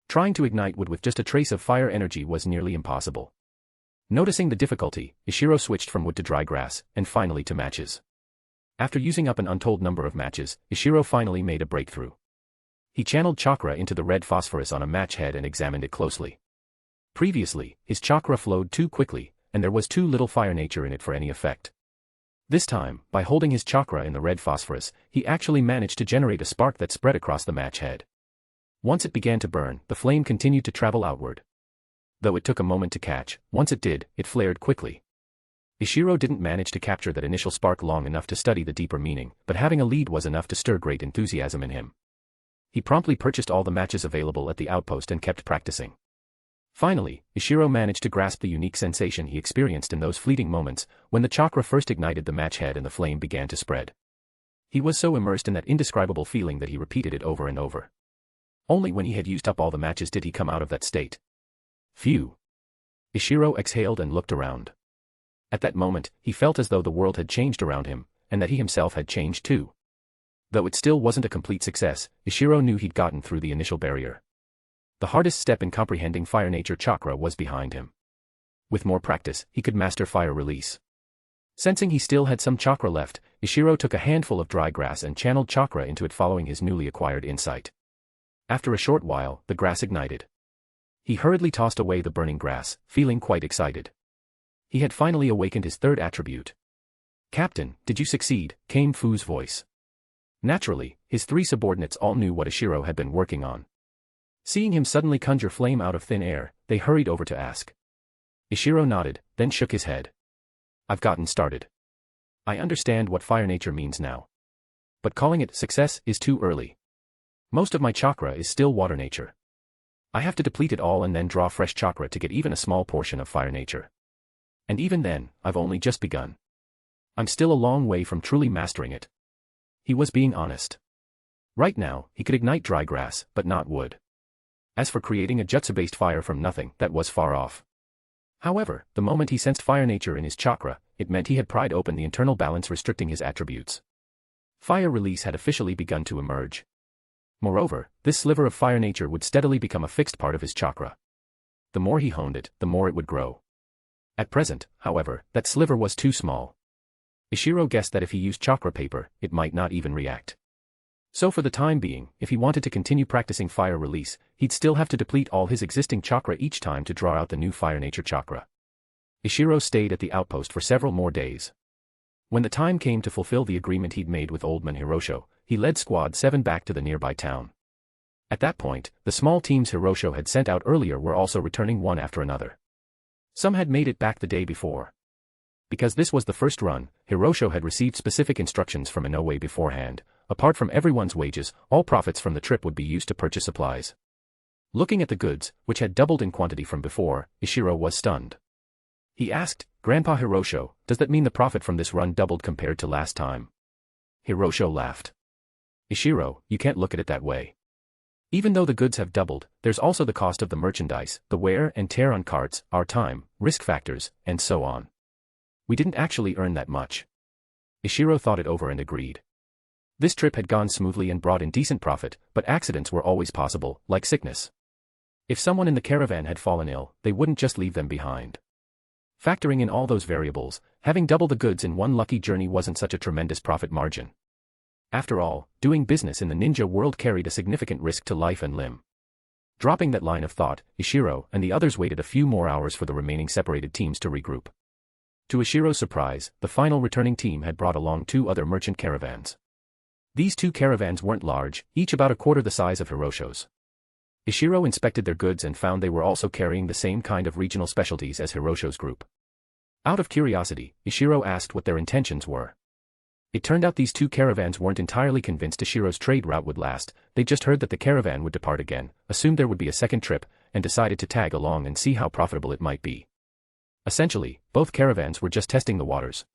Trying to ignite wood with just a trace of fire energy was nearly impossible. Noticing the difficulty, Ishiro switched from wood to dry grass, and finally to matches. After using up an untold number of matches, Ishiro finally made a breakthrough. He channeled chakra into the red phosphorus on a match head and examined it closely. Previously, his chakra flowed too quickly, and there was too little fire nature in it for any effect. This time, by holding his chakra in the red phosphorus, he actually managed to generate a spark that spread across the match head. Once it began to burn, the flame continued to travel outward. Though it took a moment to catch, once it did, it flared quickly. Ishiro didn't manage to capture that initial spark long enough to study the deeper meaning, but having a lead was enough to stir great enthusiasm in him. He promptly purchased all the matches available at the outpost and kept practicing. Finally, Ishiro managed to grasp the unique sensation he experienced in those fleeting moments, when the chakra first ignited the match head and the flame began to spread. He was so immersed in that indescribable feeling that he repeated it over and over. Only when he had used up all the matches did he come out of that state. Phew. Ishiro exhaled and looked around. At that moment, he felt as though the world had changed around him, and that he himself had changed too. Though it still wasn't a complete success, Ishiro knew he'd gotten through the initial barrier. The hardest step in comprehending fire nature chakra was behind him. With more practice, he could master fire release. Sensing he still had some chakra left, Ishiro took a handful of dry grass and channeled chakra into it following his newly acquired insight. After a short while, the grass ignited. He hurriedly tossed away the burning grass, feeling quite excited. He had finally awakened his third attribute. "Captain, did you succeed?" came Fu's voice. Naturally, his three subordinates all knew what Ishiro had been working on. Seeing him suddenly conjure flame out of thin air, they hurried over to ask. Ishiro nodded, then shook his head. "I've gotten started. I understand what fire nature means now. But calling it success is too early. Most of my chakra is still water nature. I have to deplete it all and then draw fresh chakra to get even a small portion of fire nature. And even then, I've only just begun. I'm still a long way from truly mastering it." He was being honest. Right now, he could ignite dry grass, but not wood. As for creating a jutsu-based fire from nothing, that was far off. However, the moment he sensed fire nature in his chakra, it meant he had pried open the internal balance restricting his attributes. Fire release had officially begun to emerge. Moreover, this sliver of fire nature would steadily become a fixed part of his chakra. the more he honed it, the more it would grow. At present, however, that sliver was too small. Ishiro guessed that if he used chakra paper, it might not even react. So for the time being, if he wanted to continue practicing fire release, he'd still have to deplete all his existing chakra each time to draw out the new fire nature chakra. Ishiro stayed at the outpost for several more days. When the time came to fulfill the agreement he'd made with Old Man Hirosho, he led Squad 7 back to the nearby town. At that point, the small teams Hirosho had sent out earlier were also returning one after another. Some had made it back the day before. Because this was the first run, Hirosho had received specific instructions from Inoue beforehand. Apart from everyone's wages, all profits from the trip would be used to purchase supplies. Looking at the goods, which had doubled in quantity from before, Ishiro was stunned. He asked, "Grandpa Hirosho, does that mean the profit from this run doubled compared to last time?" Hirosho laughed. "Ishiro, you can't look at it that way. Even though the goods have doubled, there's also the cost of the merchandise, the wear and tear on carts, our time, risk factors, and so on. We didn't actually earn that much." Ishiro thought it over and agreed. This trip had gone smoothly and brought in decent profit, but accidents were always possible, like sickness. If someone in the caravan had fallen ill, they wouldn't just leave them behind. Factoring in all those variables, having double the goods in one lucky journey wasn't such a tremendous profit margin. After all, doing business in the ninja world carried a significant risk to life and limb. Dropping that line of thought, Ishiro and the others waited a few more hours for the remaining separated teams to regroup. To Ishiro's surprise, the final returning team had brought along 2 other merchant caravans. These 2 caravans weren't large, each about a quarter the size of Hirosho's. Ishiro inspected their goods and found they were also carrying the same kind of regional specialties as Hirosho's group. Out of curiosity, Ishiro asked what their intentions were. It turned out these 2 caravans weren't entirely convinced Ishiro's trade route would last. They just heard that the caravan would depart again, assumed there would be a second trip, and decided to tag along and see how profitable it might be. Essentially, both caravans were just testing the waters.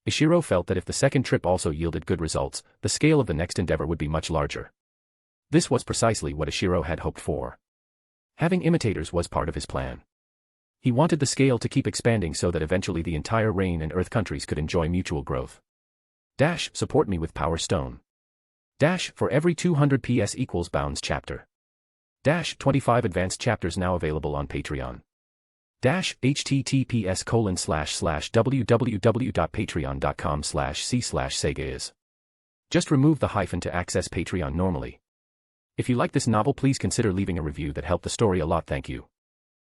Ishiro felt that if the second trip also yielded good results, the scale of the next endeavor would be much larger. This was precisely what Ishiro had hoped for. Having imitators was part of his plan. He wanted the scale to keep expanding so that eventually the entire Rain and Earth countries could enjoy mutual growth. Support me with Power Stone. For every 200 PS equals Bounds chapter. 25 advanced chapters now available on Patreon. https://www.patreon.com/c/sega is. Just remove the hyphen to access Patreon normally. If you like this novel, please consider leaving a review that helped the story a lot. Thank you.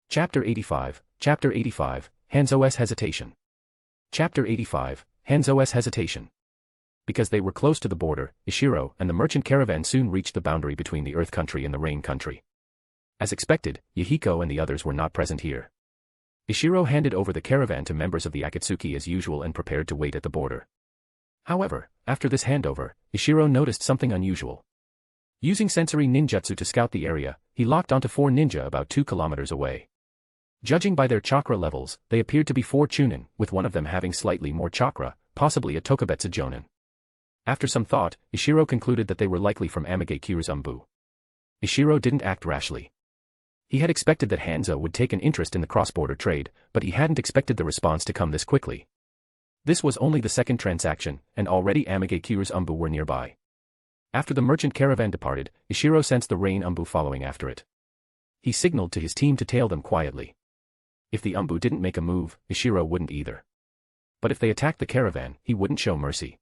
Chapter 85, Hanzo's Hesitation. Chapter 85, Hanzo's Hesitation. Because they were close to the border, Ishiro and the merchant caravan soon reached the boundary between the Earth country and the Rain country. As expected, Yahiko and the others were not present here. Ishiro handed over the caravan to members of the Akatsuki as usual and prepared to wait at the border. However, after this handover, Ishiro noticed something unusual. Using sensory ninjutsu to scout the area, he locked onto 4 ninja about 2 kilometers away. Judging by their chakra levels, they appeared to be 4 chunin, with one of them having slightly more chakra, possibly a Tokubetsu Jonan. After some thought, Ishiro concluded that they were likely from Iwagakure's Umbu. Ishiro didn't act rashly. He had expected that Hanzo would take an interest in the cross-border trade, but he hadn't expected the response to come this quickly. This was only the second transaction, and already Iwagakure's Umbu were nearby. After the merchant caravan departed, Ishiro sensed the Rain Umbu following after it. He signaled to his team to tail them quietly. If the Umbu didn't make a move, Ishiro wouldn't either. But if they attacked the caravan, he wouldn't show mercy.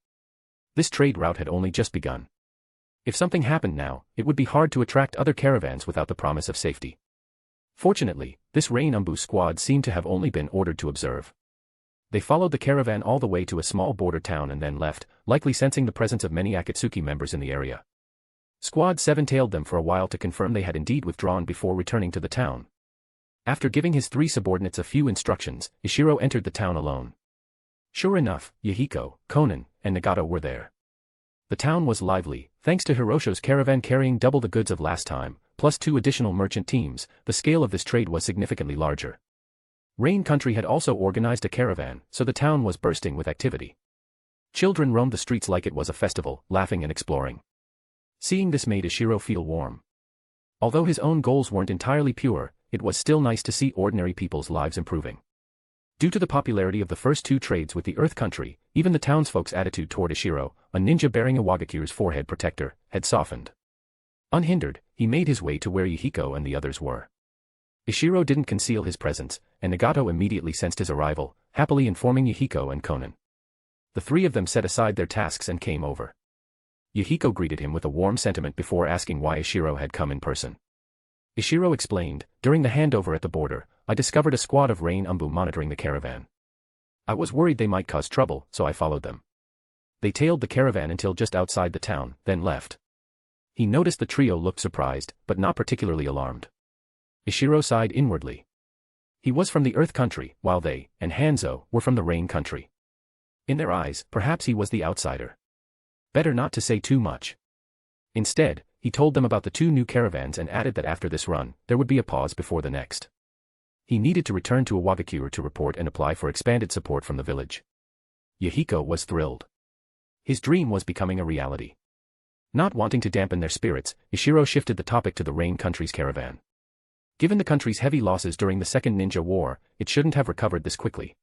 This trade route had only just begun. If something happened now, it would be hard to attract other caravans without the promise of safety. Fortunately, this Rain Umbu squad seemed to have only been ordered to observe. They followed the caravan all the way to a small border town and then left, likely sensing the presence of many Akatsuki members in the area. Squad 7 tailed them for a while to confirm they had indeed withdrawn before returning to the town. After giving his 3 subordinates a few instructions, Ishiro entered the town alone. Sure enough, Yahiko, Konan, and Nagato were there. The town was lively, thanks to Hirosho's caravan carrying double the goods of last time, plus 2 additional merchant teams. The scale of this trade was significantly larger. Rain Country had also organized a caravan, so the town was bursting with activity. Children roamed the streets like it was a festival, laughing and exploring. Seeing this made Ishiro feel warm. Although his own goals weren't entirely pure, it was still nice to see ordinary people's lives improving. Due to the popularity of the first 2 trades with the Earth country, even the townsfolk's attitude toward Ishiro, a ninja bearing Iwagakure's forehead protector, had softened. Unhindered, he made his way to where Yahiko and the others were. Ishiro didn't conceal his presence, and Nagato immediately sensed his arrival, happily informing Yahiko and Konan. The three of them set aside their tasks and came over. Yahiko greeted him with a warm sentiment before asking why Ishiro had come in person. Ishiro explained, during the handover at the border, I discovered a squad of Rain Umbu monitoring the caravan. I was worried they might cause trouble, so I followed them. They tailed the caravan until just outside the town, then left. He noticed the trio looked surprised, but not particularly alarmed. Ishiro sighed inwardly. He was from the Earth Country, while they, and Hanzo, were from the Rain Country. In their eyes, perhaps he was the outsider. Better not to say too much. Instead, he told them about the two new caravans and added that after this run, there would be a pause before the next. He needed to return to Iwagakure to report and apply for expanded support from the village. Yahiko was thrilled. His dream was becoming a reality. Not wanting to dampen their spirits, Ishiro shifted the topic to the Rain Country's caravan. Given the country's heavy losses during the Second Ninja War, it shouldn't have recovered this quickly.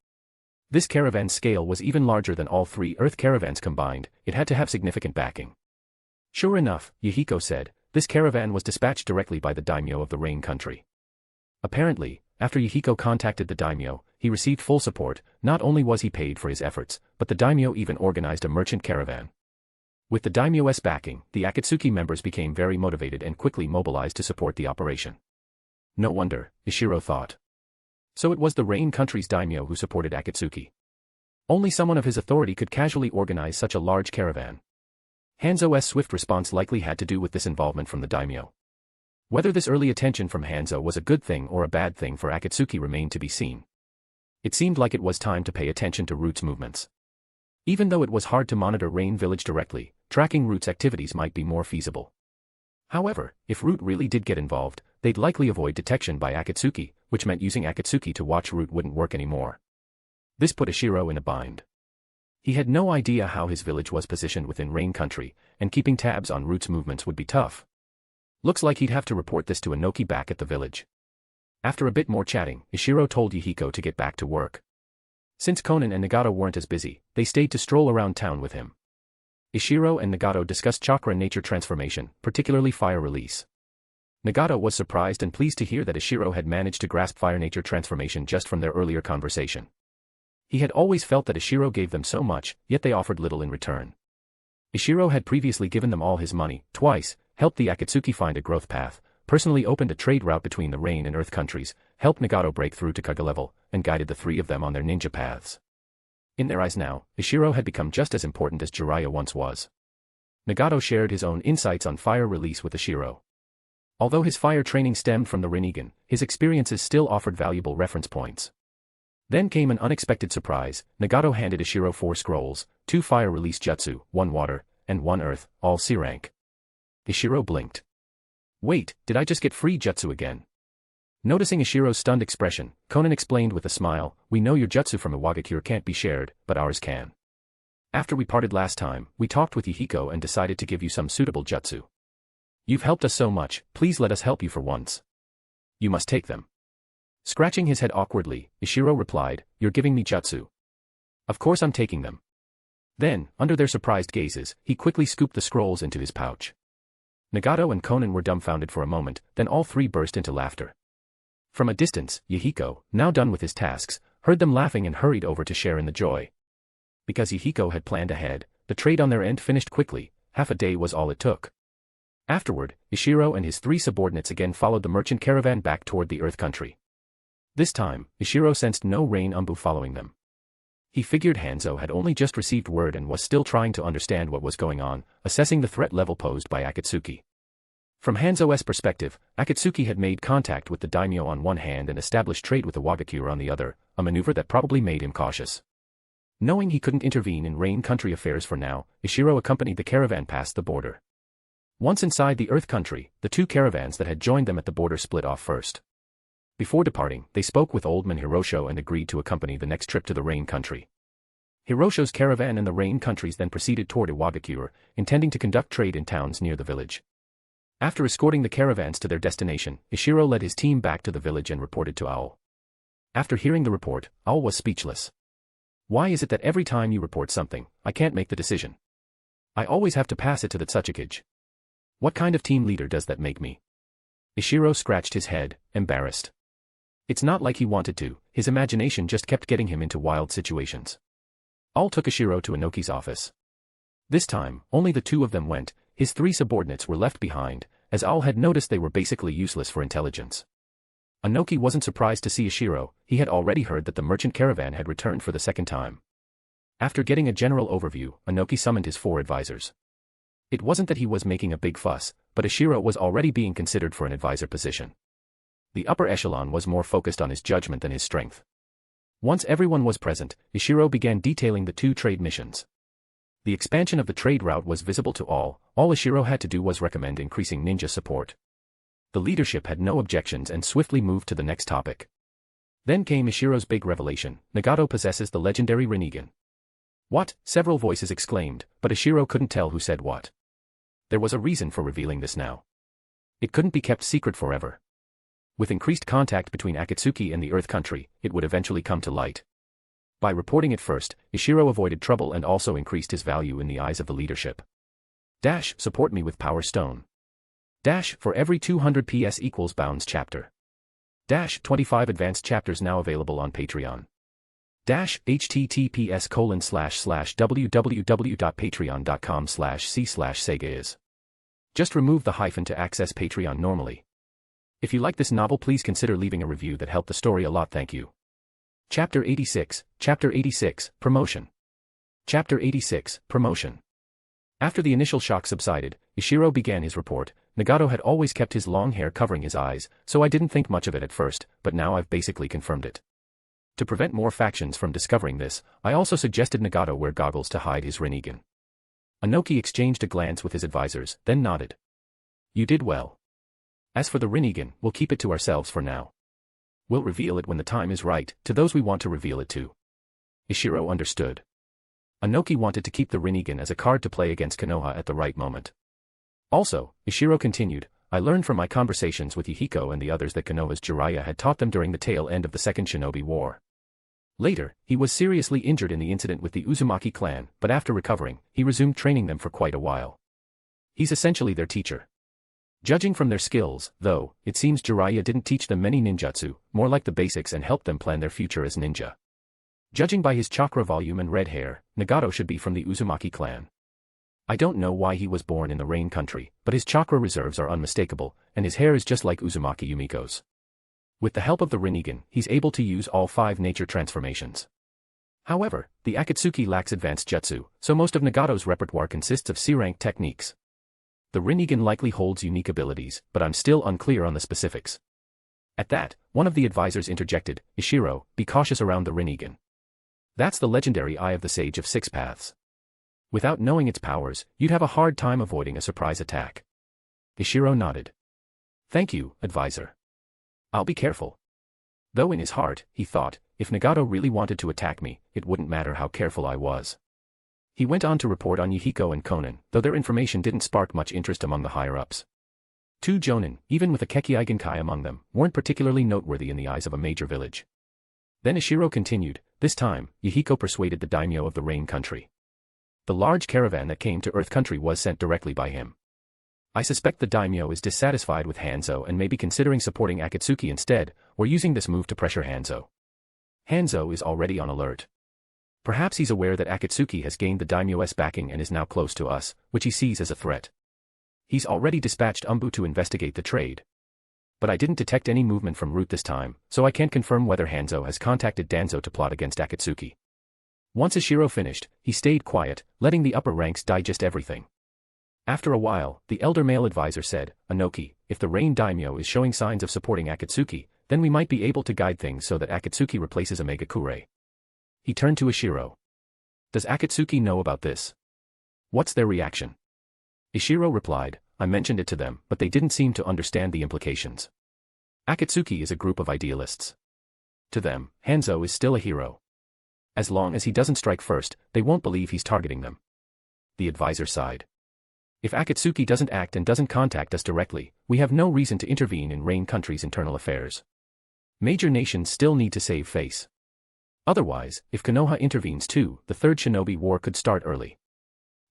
This caravan's scale was even larger than all three Earth caravans combined, it had to have significant backing. Sure enough, Yahiko said, this caravan was dispatched directly by the daimyo of the Rain Country. Apparently, after Yahiko contacted the daimyo, he received full support. Not only was he paid for his efforts, but the daimyo even organized a merchant caravan. With the daimyo's backing, the Akatsuki members became very motivated and quickly mobilized to support the operation. No wonder, Ishiro thought. So it was the Rain Country's daimyo who supported Akatsuki. Only someone of his authority could casually organize such a large caravan. Hanzo's swift response likely had to do with this involvement from the daimyo. Whether this early attention from Hanzo was a good thing or a bad thing for Akatsuki remained to be seen. It seemed like it was time to pay attention to Root's movements. Even though it was hard to monitor Rain Village directly, tracking Root's activities might be more feasible. However, if Root really did get involved, they'd likely avoid detection by Akatsuki, which meant using Akatsuki to watch Root wouldn't work anymore. This put Ishiro in a bind. He had no idea how his village was positioned within Rain Country, and keeping tabs on Root's movements would be tough. Looks like he'd have to report this to Inoki back at the village. After a bit more chatting, Ishiro told Yahiko to get back to work. Since Konan and Nagato weren't as busy, they stayed to stroll around town with him. Ishiro and Nagato discussed chakra nature transformation, particularly fire release. Nagato was surprised and pleased to hear that Ishiro had managed to grasp fire nature transformation just from their earlier conversation. He had always felt that Ishiro gave them so much, yet they offered little in return. Ishiro had previously given them all his money, twice, helped the Akatsuki find a growth path, personally opened a trade route between the Rain and Earth countries, helped Nagato break through to Kage level, and guided the three of them on their ninja paths. In their eyes now, Ishiro had become just as important as Jiraiya once was. Nagato shared his own insights on fire release with Ishiro. Although his fire training stemmed from the Rinnegan, his experiences still offered valuable reference points. Then came an unexpected surprise. Nagato handed Ishiro 4 scrolls, 2 fire release jutsu, 1 water, and 1 earth, all C rank. Ishiro blinked. Wait, did I just get free jutsu again? Noticing Ishiro's stunned expression, Konan explained with a smile, we know your jutsu from Iwagakure can't be shared, but ours can. After we parted last time, we talked with Yahiko and decided to give you some suitable jutsu. You've helped us so much, please let us help you for once. You must take them. Scratching his head awkwardly, Ishiro replied, you're giving me jutsu. Of course I'm taking them. Then, under their surprised gazes, he quickly scooped the scrolls into his pouch. Nagato and Konan were dumbfounded for a moment, then all three burst into laughter. From a distance, Yahiko, now done with his tasks, heard them laughing and hurried over to share in the joy. Because Yahiko had planned ahead, the trade on their end finished quickly, half a day was all it took. Afterward, Ishiro and his 3 subordinates again followed the merchant caravan back toward the Earth country. This time, Ishiro sensed no Rain Umbu following them. He figured Hanzo had only just received word and was still trying to understand what was going on, assessing the threat level posed by Akatsuki. From Hanzo's perspective, Akatsuki had made contact with the daimyo on one hand and established trade with Iwagakure on the other, a maneuver that probably made him cautious. Knowing he couldn't intervene in Rain country affairs for now, Ishiro accompanied the caravan past the border. Once inside the Earth country, the 2 caravans that had joined them at the border split off first. Before departing, they spoke with Old Man Hirosho and agreed to accompany the next trip to the Rain country. Hirosho's caravan and the Rain countries then proceeded toward Iwagakure, intending to conduct trade in towns near the village. After escorting the caravans to their destination, Ishiro led his team back to the village and reported to Owl. After hearing the report, Owl was speechless. Why is it that every time you report something, I can't make the decision? I always have to pass it to the Tsuchikage. What kind of team leader does that make me? Ishiro scratched his head, embarrassed. It's not like he wanted to, his imagination just kept getting him into wild situations. All took Ishiro to Inoki's office. This time, only the two of them went, his three subordinates were left behind, as all had noticed they were basically useless for intelligence. Inoki wasn't surprised to see Ishiro, he had already heard that the merchant caravan had returned for the second time. After getting a general overview, Inoki summoned his four advisors. It wasn't that he was making a big fuss, but Ishiro was already being considered for an advisor position. The upper echelon was more focused on his judgment than his strength. Once everyone was present, Ishiro began detailing the two trade missions. The expansion of the trade route was visible to all Ishiro had to do was recommend increasing ninja support. The leadership had no objections and swiftly moved to the next topic. Then came Ishiro's big revelation: Nagato possesses the legendary Rinnegan. What? Several voices exclaimed, but Ishiro couldn't tell who said what. There was a reason for revealing this now. It couldn't be kept secret forever. With increased contact between Akatsuki and the Earth Country, it would eventually come to light. By reporting it first, Ishiro avoided trouble and also increased his value in the eyes of the leadership. Support me with Power Stone. For every 200 PS equals Bounds chapter. 25 advanced chapters now available on Patreon. https://www.patreon.com/c/Sega is. Just remove the hyphen to access Patreon normally. If you like this novel, please consider leaving a review that helped the story a lot. Thank you. Chapter 86, Promotion. Chapter 86, Promotion. After the initial shock subsided, Ishiro began his report. Nagato had always kept his long hair covering his eyes, so I didn't think much of it at first, but now I've basically confirmed it. To prevent more factions from discovering this, I also suggested Nagato wear goggles to hide his Rinnegan. Inoki exchanged a glance with his advisors, then nodded. You did well. As for the Rinnegan, we'll keep it to ourselves for now. We'll reveal it when the time is right, to those we want to reveal it to. Ishiro understood. Inoki wanted to keep the Rinnegan as a card to play against Konoha at the right moment. Also, Ishiro continued, I learned from my conversations with Yahiko and the others that Konoha's Jiraiya had taught them during the tail end of the Second Shinobi War. Later, he was seriously injured in the incident with the Uzumaki clan, but after recovering, he resumed training them for quite a while. He's essentially their teacher. Judging from their skills, though, it seems Jiraiya didn't teach them many ninjutsu, more like the basics, and helped them plan their future as ninja. Judging by his chakra volume and red hair, Nagato should be from the Uzumaki clan. I don't know why he was born in the Rain Country, but his chakra reserves are unmistakable, and his hair is just like Uzumaki Yumiko's. With the help of the Rinnegan, he's able to use all 5 nature transformations. However, the Akatsuki lacks advanced jutsu, so most of Nagato's repertoire consists of C-rank techniques. The Rinnegan likely holds unique abilities, but I'm still unclear on the specifics. At that, one of the advisors interjected, Ishiro, be cautious around the Rinnegan. That's the legendary Eye of the Sage of Six Paths. Without knowing its powers, you'd have a hard time avoiding a surprise attack. Ishiro nodded. Thank you, advisor. I'll be careful. Though in his heart, he thought, if Nagato really wanted to attack me, it wouldn't matter how careful I was. He went on to report on Yahiko and Konan, though their information didn't spark much interest among the higher-ups. 2 Jonan, even with a Kekkei Genkai among them, weren't particularly noteworthy in the eyes of a major village. Then Ishiro continued, this time, Yahiko persuaded the daimyo of the Rain Country. The large caravan that came to Earth Country was sent directly by him. I suspect the daimyo is dissatisfied with Hanzo and may be considering supporting Akatsuki instead, or using this move to pressure Hanzo. Hanzo is already on alert. Perhaps he's aware that Akatsuki has gained the daimyo's backing and is now close to us, which he sees as a threat. He's already dispatched Umbu to investigate the trade. But I didn't detect any movement from Root this time, so I can't confirm whether Hanzo has contacted Danzo to plot against Akatsuki. Once Ishiro finished, he stayed quiet, letting the upper ranks digest everything. After a while, the elder male advisor said, Inoki, if the Rain Daimyo is showing signs of supporting Akatsuki, then we might be able to guide things so that Akatsuki replaces Iwagakure. He turned to Ishiro. Does Akatsuki know about this? What's their reaction? Ishiro replied, I mentioned it to them, but they didn't seem to understand the implications. Akatsuki is a group of idealists. To them, Hanzo is still a hero. As long as he doesn't strike first, they won't believe he's targeting them. The advisor sighed. If Akatsuki doesn't act and doesn't contact us directly, we have no reason to intervene in Rain Country's internal affairs. Major nations still need to save face. Otherwise, if Konoha intervenes too, the Third Shinobi War could start early.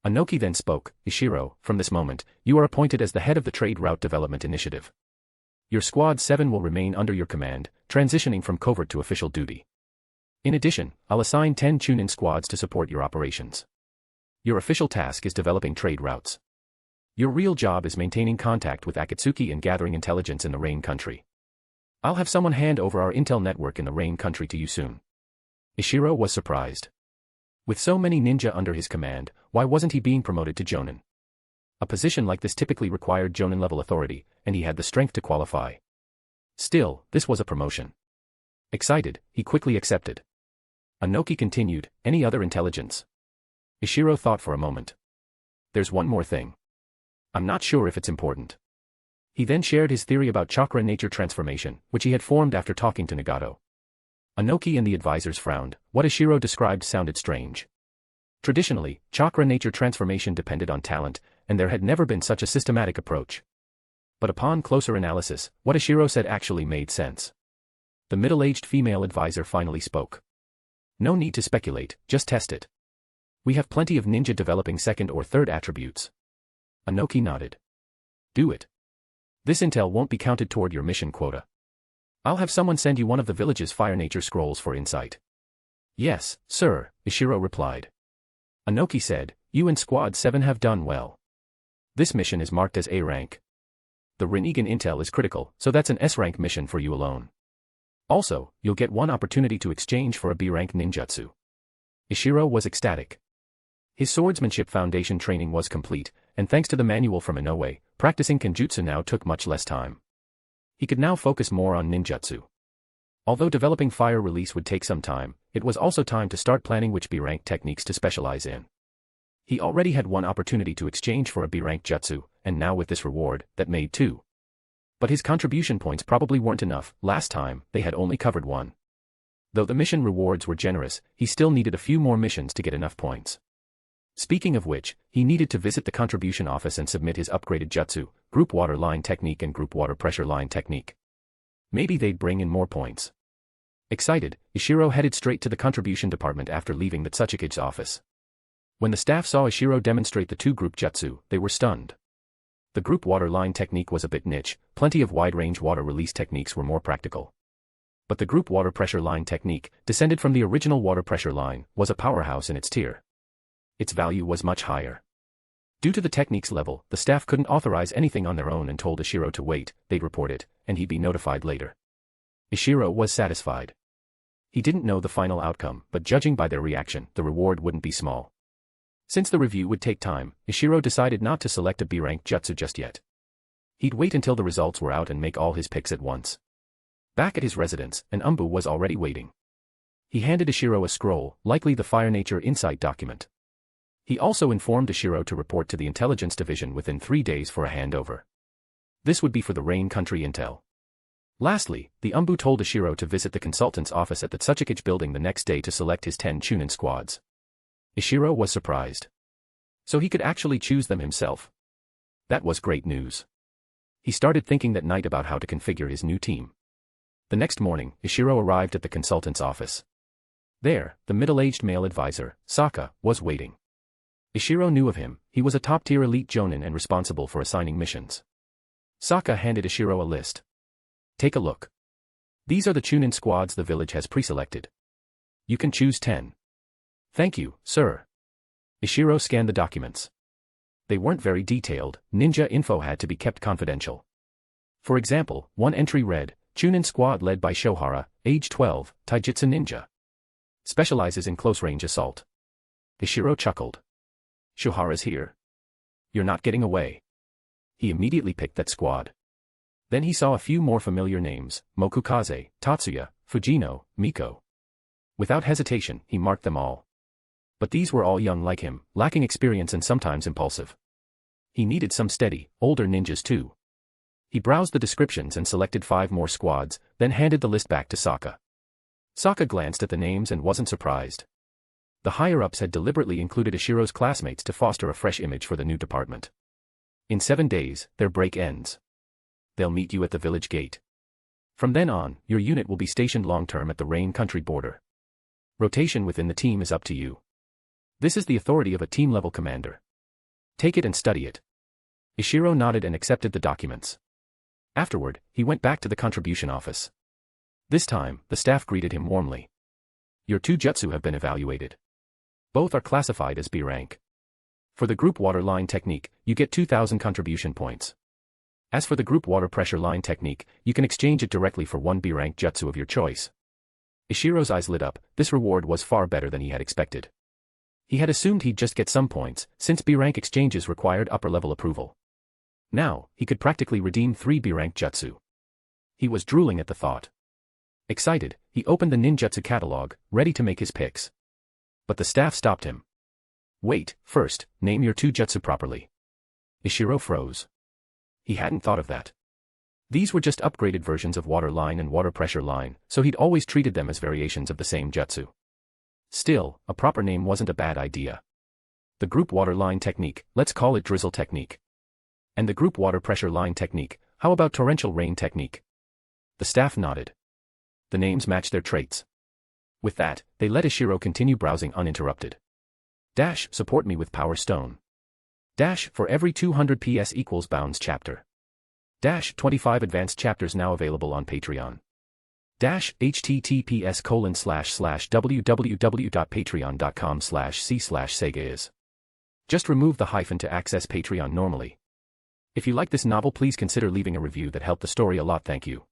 Inoki then spoke, Ishiro, from this moment, you are appointed as the head of the Trade Route Development Initiative. Your Squad 7 will remain under your command, transitioning from covert to official duty. In addition, I'll assign 10 Chunin squads to support your operations. Your official task is developing trade routes. Your real job is maintaining contact with Akatsuki and gathering intelligence in the Rain Country. I'll have someone hand over our intel network in the Rain Country to you soon. Ishiro was surprised. With so many ninja under his command, why wasn't he being promoted to Jonan? A position like this typically required Jonan-level authority, and he had the strength to qualify. Still, this was a promotion. Excited, he quickly accepted. Anoki continued, any other intelligence? Ishiro thought for a moment. There's one more thing. I'm not sure if it's important. He then shared his theory about chakra nature transformation, which he had formed after talking to Nagato. Anoki and the advisors frowned. What Ishiro described sounded strange. Traditionally, chakra nature transformation depended on talent, and there had never been such a systematic approach. But upon closer analysis, what Ishiro said actually made sense. The middle-aged female advisor finally spoke. No need to speculate, just test it. We have plenty of ninja developing second or third attributes. Anoki nodded. Do it. This intel won't be counted toward your mission quota. I'll have someone send you one of the village's fire nature scrolls for insight. Yes, sir, Ishiro replied. Anoki said, you and Squad 7 have done well. This mission is marked as A rank. The Rinnegan intel is critical, so that's an S rank mission for you alone. Also, you'll get one opportunity to exchange for a B rank ninjutsu. Ishiro was ecstatic. His swordsmanship foundation training was complete, and thanks to the manual from Inoue, practicing kenjutsu now took much less time. He could now focus more on ninjutsu. Although developing fire release would take some time, it was also time to start planning which B-rank techniques to specialize in. He already had one opportunity to exchange for a B-rank jutsu, and now with this reward, that made two. But his contribution points probably weren't enough. Last time, they had only covered one. Though the mission rewards were generous, he still needed a few more missions to get enough points. Speaking of which, he needed to visit the contribution office and submit his upgraded jutsu, group water line technique and group water pressure line technique. Maybe they'd bring in more points. Excited, Ishiro headed straight to the contribution department after leaving the Tsuchikage's office. When the staff saw Ishiro demonstrate the two group jutsu, they were stunned. The group water line technique was a bit niche, plenty of wide-range water release techniques were more practical. But the group water pressure line technique, descended from the original water pressure line, was a powerhouse in its tier. Its value was much higher. Due to the technique's level, the staff couldn't authorize anything on their own and told Ishiro to wait, they'd report it, and he'd be notified later. Ishiro was satisfied. He didn't know the final outcome, but judging by their reaction, the reward wouldn't be small. Since the review would take time, Ishiro decided not to select a B-rank jutsu just yet. He'd wait until the results were out and make all his picks at once. Back at his residence, an Umbu was already waiting. He handed Ishiro a scroll, likely the Fire Nature Insight document. He also informed Ishiro to report to the Intelligence Division within 3 days for a handover. This would be for the Rain Country intel. Lastly, the Umbu told Ishiro to visit the consultant's office at the Tsuchikage building the next day to select his 10 Chunin squads. Ishiro was surprised. So he could actually choose them himself. That was great news. He started thinking that night about how to configure his new team. The next morning, Ishiro arrived at the consultant's office. There, the middle-aged male advisor, Saka, was waiting. Ishiro knew of him, he was a top-tier elite Jonan and responsible for assigning missions. Saka handed Ishiro a list. Take a look. These are the Chunin squads the village has pre-selected. You can choose 10. Thank you, sir. Ishiro scanned the documents. They weren't very detailed, ninja info had to be kept confidential. For example, one entry read, Chunin squad led by Shohara, age 12, Taijutsu ninja. Specializes in close-range assault. Ishiro chuckled. Shohara's here. You're not getting away. He immediately picked that squad. Then he saw a few more familiar names, Mokukaze, Tatsuya, Fujino, Miko. Without hesitation, he marked them all. But these were all young like him, lacking experience and sometimes impulsive. He needed some steady, older ninjas too. He browsed the descriptions and selected 5 more squads, then handed the list back to Saka. Saka glanced at the names and wasn't surprised. The higher-ups had deliberately included Ishiro's classmates to foster a fresh image for the new department. In 7 days, their break ends. They'll meet you at the village gate. From then on, your unit will be stationed long-term at the Rain Country border. Rotation within the team is up to you. This is the authority of a team-level commander. Take it and study it. Ishiro nodded and accepted the documents. Afterward, he went back to the contribution office. This time, the staff greeted him warmly. Your two jutsu have been evaluated. Both are classified as B rank. For the group water line technique, you get 2,000 contribution points. As for the group water pressure line technique, you can exchange it directly for one B rank jutsu of your choice. Ishiro's eyes lit up. This reward was far better than he had expected. He had assumed he'd just get some points, since B rank exchanges required upper level approval. Now, he could practically redeem 3 B rank jutsu. He was drooling at the thought. Excited, he opened the ninjutsu catalog, ready to make his picks. But the staff stopped him. Wait, first, name your two jutsu properly. Ishiro froze. He hadn't thought of that. These were just upgraded versions of water line and water pressure line, so he'd always treated them as variations of the same jutsu. Still, a proper name wasn't a bad idea. The group water line technique, let's call it drizzle technique. And the group water pressure line technique, how about torrential rain technique? The staff nodded. The names matched their traits. With that, they let Ishiro continue browsing uninterrupted. Dash, support me with Power Stone. Dash, for every 200 PS equals bounds chapter. Dash, 25 advanced chapters now available on Patreon. Dash, https://www.patreon.com/c/sega is. Just remove the hyphen to access Patreon normally. If you like this novel, please consider leaving a review that helped the story a lot. Thank you.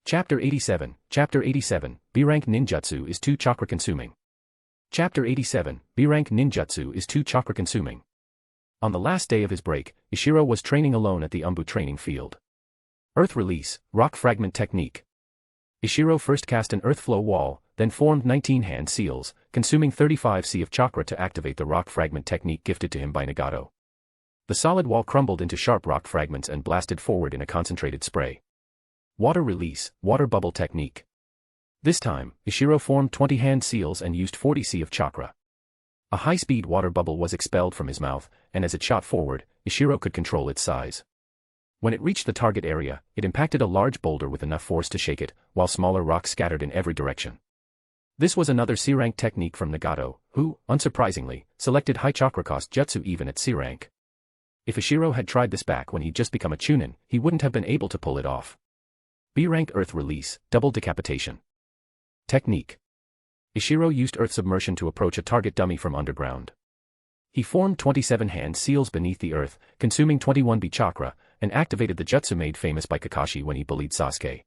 Chapter 87, B-rank ninjutsu is too chakra consuming. Chapter 87, B-rank ninjutsu is too chakra consuming. On the last day of his break, Ishiro was training alone at the Umbu training field. Earth release, rock fragment technique. Ishiro first cast an earth flow wall, then formed 19 hand seals, consuming 35 C of chakra to activate the rock fragment technique gifted to him by Nagato. The solid wall crumbled into sharp rock fragments and blasted forward in a concentrated spray. Water release, water bubble technique. This time, Ishiro formed 20 hand seals and used 40 C of chakra. A high-speed water bubble was expelled from his mouth, and as it shot forward, Ishiro could control its size. When it reached the target area, it impacted a large boulder with enough force to shake it, while smaller rocks scattered in every direction. This was another C-rank technique from Nagato, who, unsurprisingly, selected high chakra cost jutsu even at C-rank. If Ishiro had tried this back when he'd just become a chunin, he wouldn't have been able to pull it off. B-rank earth release, double decapitation. Technique. Ishiro used earth submersion to approach a target dummy from underground. He formed 27 hand seals beneath the earth, consuming 21 B chakra, and activated the jutsu made famous by Kakashi when he bullied Sasuke.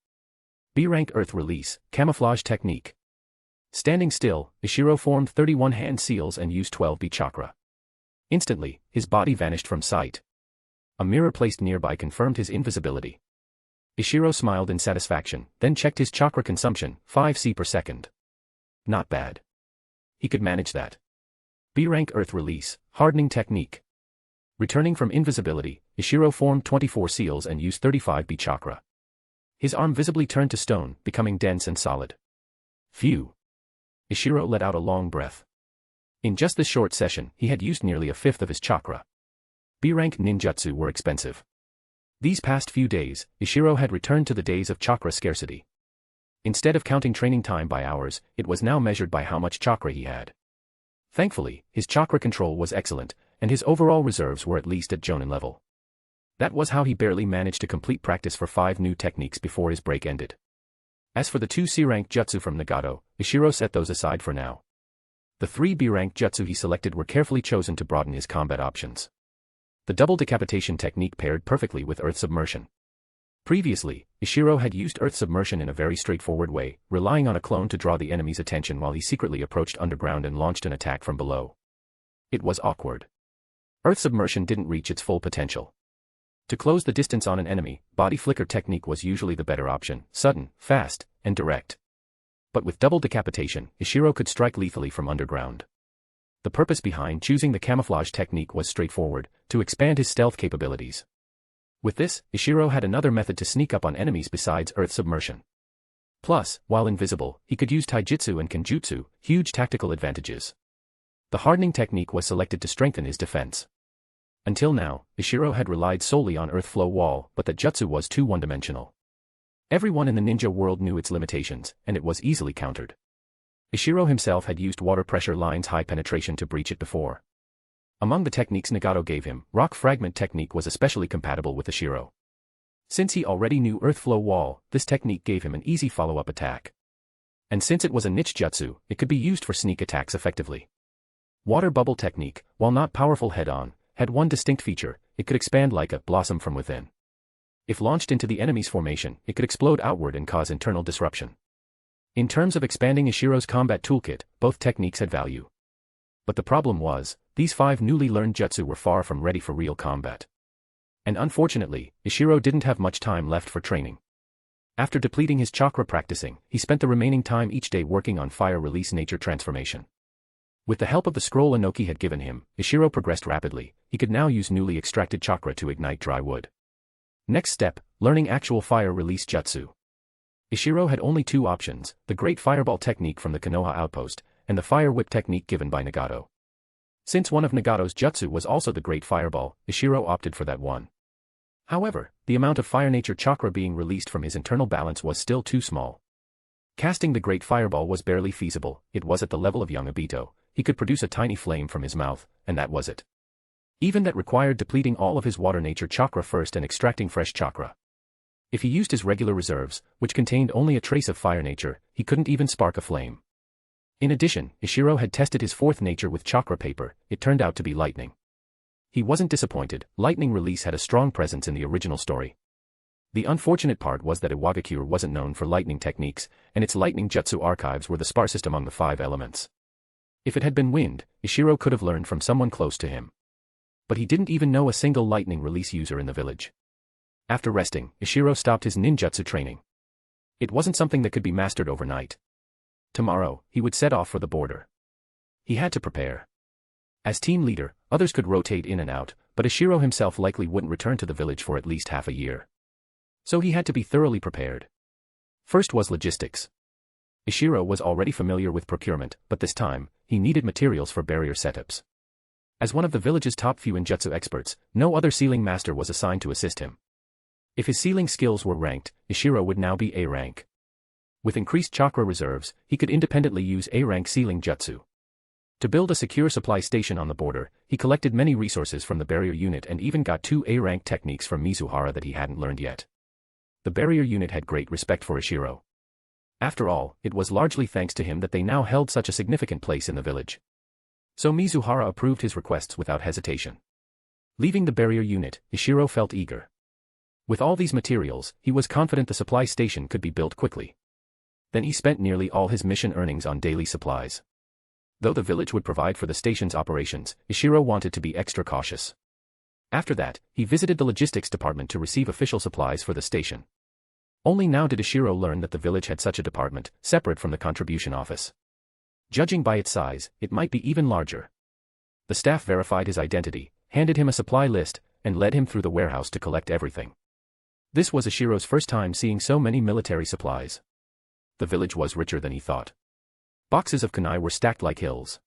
B-rank earth release, camouflage technique. Standing still, Ishiro formed 31 hand seals and used 12 B chakra. Instantly, his body vanished from sight. A mirror placed nearby confirmed his invisibility. Ishiro smiled in satisfaction, then checked his chakra consumption, 5 C per second. Not bad. He could manage that. B-rank earth release, hardening technique. Returning from invisibility, Ishiro formed 24 seals and used 35 B chakra. His arm visibly turned to stone, becoming dense and solid. Phew. Ishiro let out a long breath. In just this short session, he had used nearly a fifth of his chakra. B-rank ninjutsu were expensive. These past few days, Ishiro had returned to the days of chakra scarcity. Instead of counting training time by hours, it was now measured by how much chakra he had. Thankfully, his chakra control was excellent, and his overall reserves were at least at Jonan level. That was how he barely managed to complete practice for 5 new techniques before his break ended. As for the 2 C-rank jutsu from Nagato, Ishiro set those aside for now. The 3 B-rank jutsu he selected were carefully chosen to broaden his combat options. The double decapitation technique paired perfectly with earth submersion. Previously, Ishiro had used earth submersion in a very straightforward way, relying on a clone to draw the enemy's attention while he secretly approached underground and launched an attack from below. It was awkward. Earth submersion didn't reach its full potential. To close the distance on an enemy, body flicker technique was usually the better option, sudden, fast, and direct. But with double decapitation, Ishiro could strike lethally from underground. The purpose behind choosing the camouflage technique was straightforward, to expand his stealth capabilities. With this, Ishiro had another method to sneak up on enemies besides earth submersion. Plus, while invisible, he could use taijutsu and kenjutsu, huge tactical advantages. The hardening technique was selected to strengthen his defense. Until now, Ishiro had relied solely on earth flow wall, but that jutsu was too one-dimensional. Everyone in the ninja world knew its limitations, and it was easily countered. Ishiro himself had used water pressure line's high penetration to breach it before. Among the techniques Nagato gave him, rock fragment technique was especially compatible with Ishiro. Since he already knew Earth Flow Wall, this technique gave him an easy follow-up attack. And since it was a niche jutsu, it could be used for sneak attacks effectively. Water Bubble Technique, while not powerful head-on, had one distinct feature: it could expand like a blossom from within. If launched into the enemy's formation, it could explode outward and cause internal disruption. In terms of expanding Ishiro's combat toolkit, both techniques had value. But the problem was, these 5 newly learned jutsu were far from ready for real combat. And unfortunately, Ishiro didn't have much time left for training. After depleting his chakra practicing, he spent the remaining time each day working on fire release nature transformation. With the help of the scroll Inoki had given him, Ishiro progressed rapidly. He could now use newly extracted chakra to ignite dry wood. Next step, learning actual fire release jutsu. Ishiro had only 2 options: the Great Fireball technique from the Konoha outpost, and the Fire Whip technique given by Nagato. Since one of Nagato's jutsu was also the Great Fireball, Ishiro opted for that one. However, the amount of fire nature chakra being released from his internal balance was still too small. Casting the Great Fireball was barely feasible. It was at the level of young Obito. He could produce a tiny flame from his mouth, and that was it. Even that required depleting all of his water nature chakra first and extracting fresh chakra. If he used his regular reserves, which contained only a trace of fire nature, he couldn't even spark a flame. In addition, Ishiro had tested his 4th nature with chakra paper. It turned out to be lightning. He wasn't disappointed. Lightning release had a strong presence in the original story. The unfortunate part was that Iwagakure wasn't known for lightning techniques, and its lightning jutsu archives were the sparsest among the 5 elements. If it had been wind, Ishiro could have learned from someone close to him. But he didn't even know a single lightning release user in the village. After resting, Ishiro stopped his ninjutsu training. It wasn't something that could be mastered overnight. Tomorrow, he would set off for the border. He had to prepare. As team leader, others could rotate in and out, but Ishiro himself likely wouldn't return to the village for at least half a year. So he had to be thoroughly prepared. First was logistics. Ishiro was already familiar with procurement, but this time, he needed materials for barrier setups. As one of the village's top few ninjutsu experts, no other sealing master was assigned to assist him. If his sealing skills were ranked, Ishiro would now be A rank. With increased chakra reserves, he could independently use A rank sealing jutsu. To build a secure supply station on the border, he collected many resources from the barrier unit and even got 2 A rank techniques from Mizuhara that he hadn't learned yet. The barrier unit had great respect for Ishiro. After all, it was largely thanks to him that they now held such a significant place in the village. So Mizuhara approved his requests without hesitation. Leaving the barrier unit, Ishiro felt eager. With all these materials, he was confident the supply station could be built quickly. Then he spent nearly all his mission earnings on daily supplies. Though the village would provide for the station's operations, Ishiro wanted to be extra cautious. After that, he visited the logistics department to receive official supplies for the station. Only now did Ishiro learn that the village had such a department, separate from the contribution office. Judging by its size, it might be even larger. The staff verified his identity, handed him a supply list, and led him through the warehouse to collect everything. This was Ishiro's first time seeing so many military supplies. The village was richer than he thought. Boxes of kunai were stacked like hills.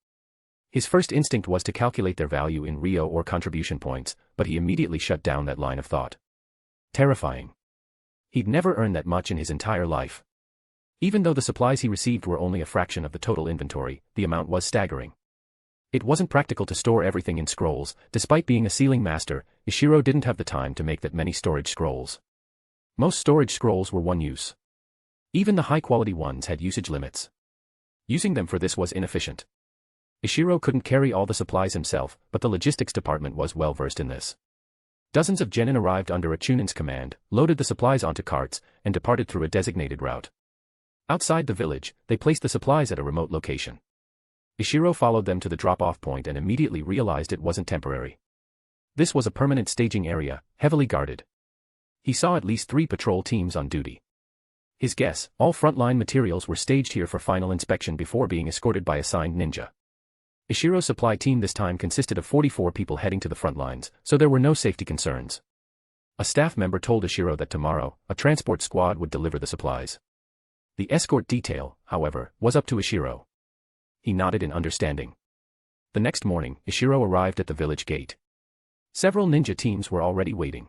His first instinct was to calculate their value in Ryo or contribution points, but he immediately shut down that line of thought. Terrifying. He'd never earned that much in his entire life. Even though the supplies he received were only a fraction of the total inventory, the amount was staggering. It wasn't practical to store everything in scrolls. Despite being a sealing master, Ishiro didn't have the time to make that many storage scrolls. Most storage scrolls were one use. Even the high-quality ones had usage limits. Using them for this was inefficient. Ishiro couldn't carry all the supplies himself, but the logistics department was well versed in this. Dozens of genin arrived under a Chunin's command, loaded the supplies onto carts, and departed through a designated route. Outside the village, they placed the supplies at a remote location. Ishiro followed them to the drop-off point and immediately realized it wasn't temporary. This was a permanent staging area, heavily guarded. He saw at least 3 patrol teams on duty. His guess, all frontline materials were staged here for final inspection before being escorted by assigned ninja. Ishiro's supply team this time consisted of 44 people heading to the front lines, so there were no safety concerns. A staff member told Ishiro that tomorrow, a transport squad would deliver the supplies. The escort detail, however, was up to Ishiro. He nodded in understanding. The next morning, Ishiro arrived at the village gate. Several ninja teams were already waiting.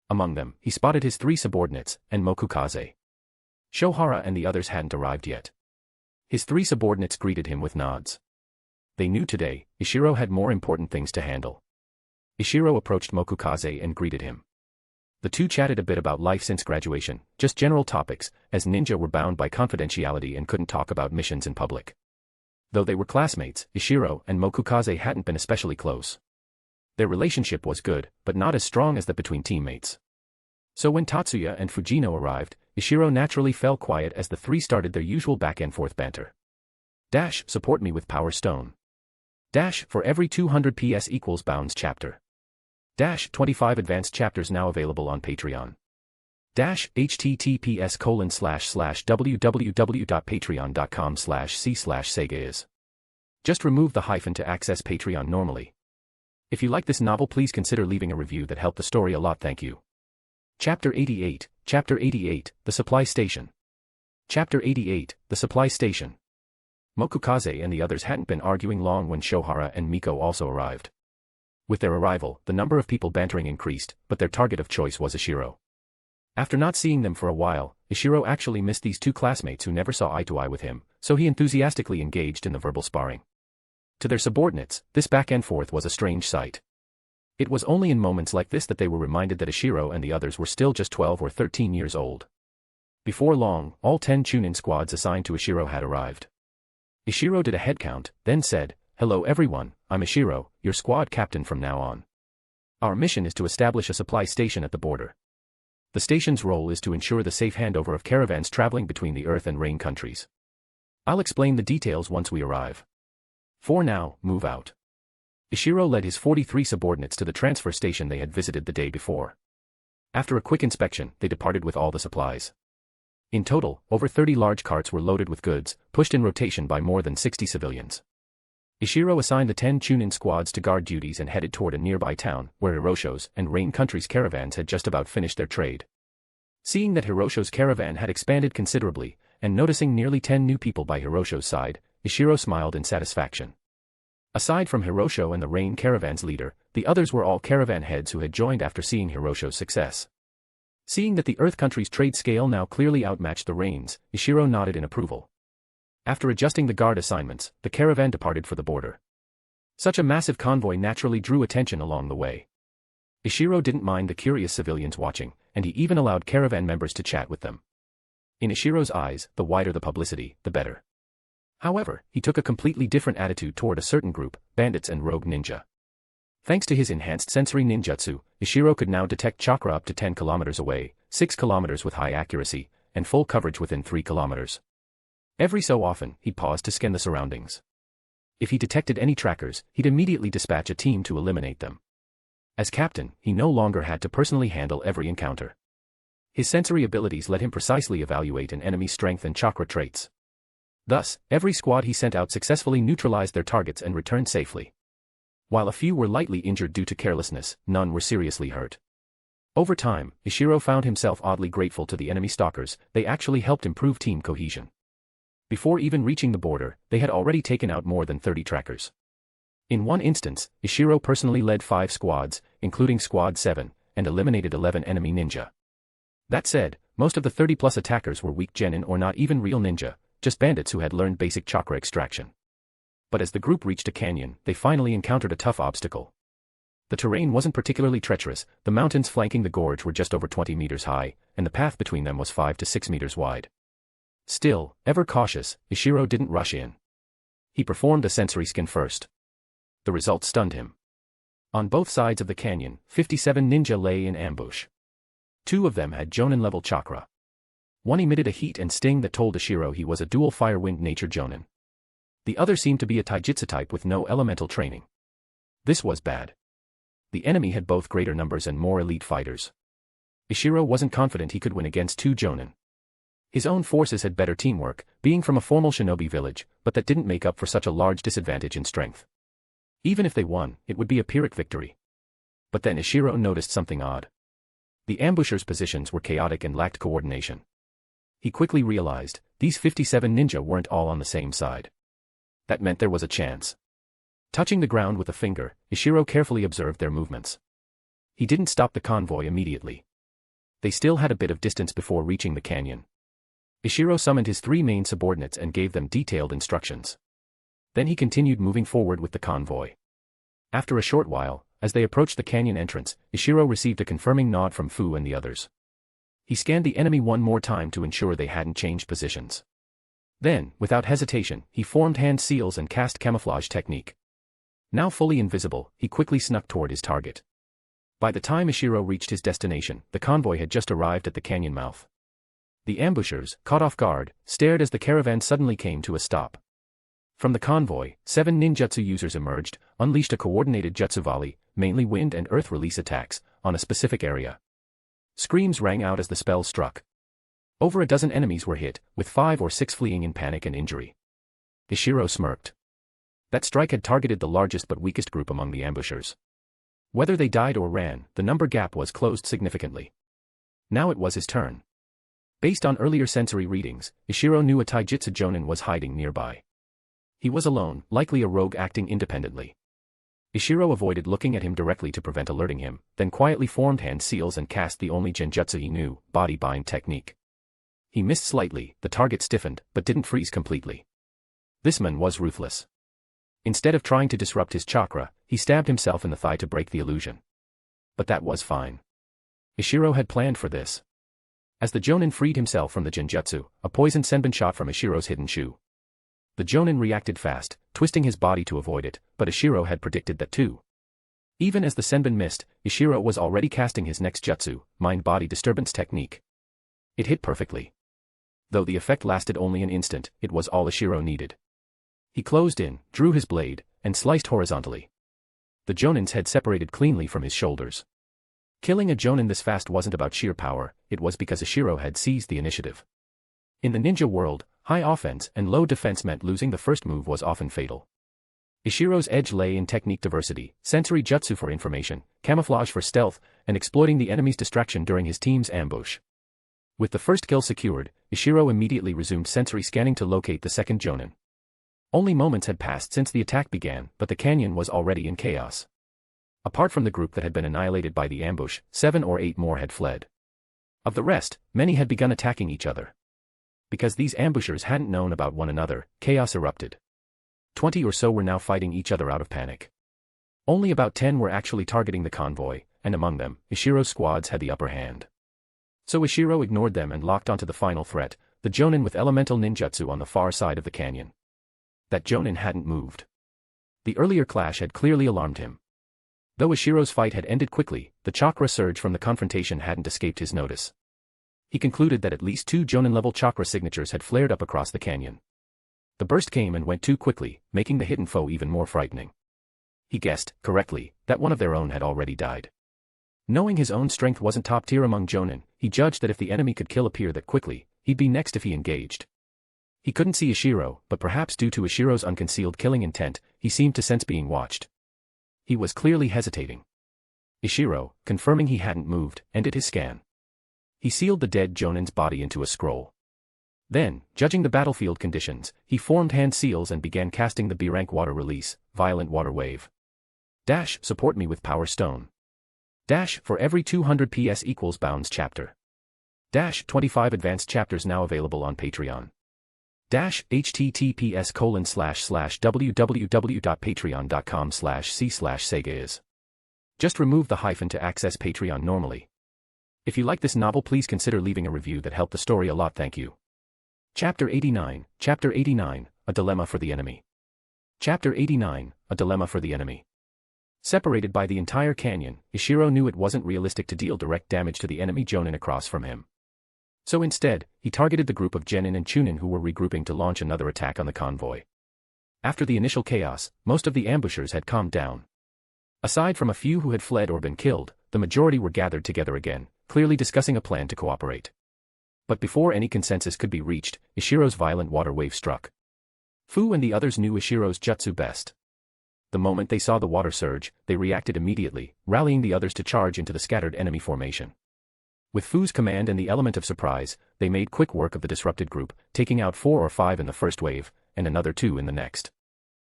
Among them, he spotted his 3 subordinates, and Mokukaze. Shohara and the others hadn't arrived yet. His 3 subordinates greeted him with nods. They knew today, Ishiro had more important things to handle. Ishiro approached Mokukaze and greeted him. The two chatted a bit about life since graduation, just general topics, as ninja were bound by confidentiality and couldn't talk about missions in public. Though they were classmates, Ishiro and Mokukaze hadn't been especially close. Their relationship was good, but not as strong as that between teammates. So when Tatsuya and Fujino arrived, Ishiro naturally fell quiet as the three started their usual back-and-forth banter. Dash, support me with Power Stone. Dash, for every 200 PS equals Bounds chapter. Dash, 25 advanced chapters now available on Patreon. Dash, https://www.patreon.com/c/Sega is. Just remove the hyphen to access Patreon normally. If you like this novel, please consider leaving a review that helped the story a lot. Thank you. Chapter 88, The Supply Station. Chapter 88, The Supply Station. Mokukaze and the others hadn't been arguing long when Shohara and Miko also arrived. With their arrival, the number of people bantering increased, but their target of choice was Ishiro. After not seeing them for a while, Ishiro actually missed these two classmates who never saw eye to eye with him, so he enthusiastically engaged in the verbal sparring. To their subordinates, this back and forth was a strange sight. It was only in moments like this that they were reminded that Ishiro and the others were still just 12 or 13 years old. Before long, all 10 Chunin squads assigned to Ishiro had arrived. Ishiro did a head count, then said, "Hello everyone, I'm Ishiro, your squad captain from now on. Our mission is to establish a supply station at the border. The station's role is to ensure the safe handover of caravans traveling between the Earth and Rain countries. I'll explain the details once we arrive. For now, move out." Ishiro led his 43 subordinates to the transfer station they had visited the day before. After a quick inspection, they departed with all the supplies. In total, over 30 large carts were loaded with goods, pushed in rotation by more than 60 civilians. Ishiro assigned the 10 Chunin squads to guard duties and headed toward a nearby town, where Hirosho's and Rain country's caravans had just about finished their trade. Seeing that Hirosho's caravan had expanded considerably, and noticing nearly 10 new people by Hirosho's side, Ishiro smiled in satisfaction. Aside from Hirosho and the Rain caravan's leader, the others were all caravan heads who had joined after seeing Hirosho's success. Seeing that the Earth country's trade scale now clearly outmatched the Rain's, Ishiro nodded in approval. After adjusting the guard assignments, the caravan departed for the border. Such a massive convoy naturally drew attention along the way. Ishiro didn't mind the curious civilians watching, and he even allowed caravan members to chat with them. In Ishiro's eyes, the wider the publicity, the better. However, he took a completely different attitude toward a certain group, bandits and rogue ninja. Thanks to his enhanced sensory ninjutsu, Ishiro could now detect chakra up to 10 kilometers away, 6 kilometers with high accuracy, and full coverage within 3 kilometers. Every so often, he'd pause to scan the surroundings. If he detected any trackers, he'd immediately dispatch a team to eliminate them. As captain, he no longer had to personally handle every encounter. His sensory abilities let him precisely evaluate an enemy's strength and chakra traits. Thus, every squad he sent out successfully neutralized their targets and returned safely. While a few were lightly injured due to carelessness, none were seriously hurt. Over time, Ishiro found himself oddly grateful to the enemy stalkers. They actually helped improve team cohesion. Before even reaching the border, they had already taken out more than 30 trackers. In one instance, Ishiro personally led 5 squads, including Squad 7, and eliminated 11 enemy ninja. That said, most of the 30-plus attackers were weak genin or not even real ninja, just bandits who had learned basic chakra extraction. But as the group reached a canyon, they finally encountered a tough obstacle. The terrain wasn't particularly treacherous, the mountains flanking the gorge were just over 20 meters high, and the path between them was 5 to 6 meters wide. Still, ever cautious, Ishiro didn't rush in. He performed a sensory scan first. The result stunned him. On both sides of the canyon, 57 ninja lay in ambush. 2 of them had Jonan-level chakra. One emitted a heat and sting that told Ishiro he was a dual fire-wind nature Jonan. The other seemed to be a taijutsu type with no elemental training. This was bad. The enemy had both greater numbers and more elite fighters. Ishiro wasn't confident he could win against 2 Jonan. His own forces had better teamwork, being from a formal shinobi village, but that didn't make up for such a large disadvantage in strength. Even if they won, it would be a Pyrrhic victory. But then Ishiro noticed something odd. The ambushers' positions were chaotic and lacked coordination. He quickly realized, these 57 ninja weren't all on the same side. That meant there was a chance. Touching the ground with a finger, Ishiro carefully observed their movements. He didn't stop the convoy immediately. They still had a bit of distance before reaching the canyon. Ishiro summoned his 3 main subordinates and gave them detailed instructions. Then he continued moving forward with the convoy. After a short while, as they approached the canyon entrance, Ishiro received a confirming nod from Fu and the others. He scanned the enemy one more time to ensure they hadn't changed positions. Then, without hesitation, he formed hand seals and cast camouflage technique. Now fully invisible, he quickly snuck toward his target. By the time Ishiro reached his destination, the convoy had just arrived at the canyon mouth. The ambushers, caught off guard, stared as the caravan suddenly came to a stop. From the convoy, 7 ninjutsu users emerged, unleashed a coordinated jutsu volley, mainly wind and earth release attacks, on a specific area. Screams rang out as the spell struck. Over a dozen enemies were hit, with 5 or 6 fleeing in panic and injury. Ishiro smirked. That strike had targeted the largest but weakest group among the ambushers. Whether they died or ran, the number gap was closed significantly. Now it was his turn. Based on earlier sensory readings, Ishiro knew a taijutsu Jonan was hiding nearby. He was alone, likely a rogue acting independently. Ishiro avoided looking at him directly to prevent alerting him, then quietly formed hand seals and cast the only genjutsu he knew, body bind technique. He missed slightly, the target stiffened, but didn't freeze completely. This man was ruthless. Instead of trying to disrupt his chakra, he stabbed himself in the thigh to break the illusion. But that was fine. Ishiro had planned for this. As the Jonan freed himself from the genjutsu, a poisoned senbon shot from Ishiro's hidden shoe. The Jonan reacted fast, twisting his body to avoid it, but Ishiro had predicted that too. Even as the senbon missed, Ishiro was already casting his next jutsu, mind-body disturbance technique. It hit perfectly. Though the effect lasted only an instant, it was all Ishiro needed. He closed in, drew his blade, and sliced horizontally. The Jonan's head separated cleanly from his shoulders. Killing a Jonan this fast wasn't about sheer power, it was because Ishiro had seized the initiative. In the ninja world, high offense and low defense meant losing the first move was often fatal. Ishiro's edge lay in technique diversity, sensory jutsu for information, camouflage for stealth, and exploiting the enemy's distraction during his team's ambush. With the first kill secured, Ishiro immediately resumed sensory scanning to locate the second Jonan. Only moments had passed since the attack began, but the canyon was already in chaos. Apart from the group that had been annihilated by the ambush, 7 or 8 more had fled. Of the rest, many had begun attacking each other. Because these ambushers hadn't known about one another, chaos erupted. 20 or so were now fighting each other out of panic. Only about 10 were actually targeting the convoy, and among them, Ishiro's squads had the upper hand. So Ishiro ignored them and locked onto the final threat, the Jonan with elemental ninjutsu on the far side of the canyon. That Jonan hadn't moved. The earlier clash had clearly alarmed him. Though Ishiro's fight had ended quickly, the chakra surge from the confrontation hadn't escaped his notice. He concluded that at least 2 Jonan-level chakra signatures had flared up across the canyon. The burst came and went too quickly, making the hidden foe even more frightening. He guessed, correctly, that one of their own had already died. Knowing his own strength wasn't top tier among Jonan, he judged that if the enemy could kill a peer that quickly, he'd be next if he engaged. He couldn't see Ishiro, but perhaps due to Ishiro's unconcealed killing intent, he seemed to sense being watched. He was clearly hesitating. Ishiro, confirming he hadn't moved, ended his scan. He sealed the dead Jonan's body into a scroll. Then, judging the battlefield conditions, he formed hand seals and began casting the B-rank water release, violent water wave. Dash, support me with power stone. Dash, for every 200 PS equals bounds chapter. Dash, 25 advanced chapters now available on Patreon. Dash, https://www.patreon.com/c/sega is. Just remove the hyphen to access Patreon normally. If you like this novel, please consider leaving a review that helped the story a lot. Thank you. Chapter 89, A Dilemma for the Enemy. Chapter 89, A Dilemma for the Enemy. Separated by the entire canyon, Ishiro knew it wasn't realistic to deal direct damage to the enemy Jonan across from him. So instead, he targeted the group of genin and chunin who were regrouping to launch another attack on the convoy. After the initial chaos, most of the ambushers had calmed down. Aside from a few who had fled or been killed, the majority were gathered together again, clearly discussing a plan to cooperate. But before any consensus could be reached, Ishiro's violent water wave struck. Fu and the others knew Ishiro's jutsu best. The moment they saw the water surge, they reacted immediately, rallying the others to charge into the scattered enemy formation. With Fu's command and the element of surprise, they made quick work of the disrupted group, taking out 4 or 5 in the first wave, and another 2 in the next.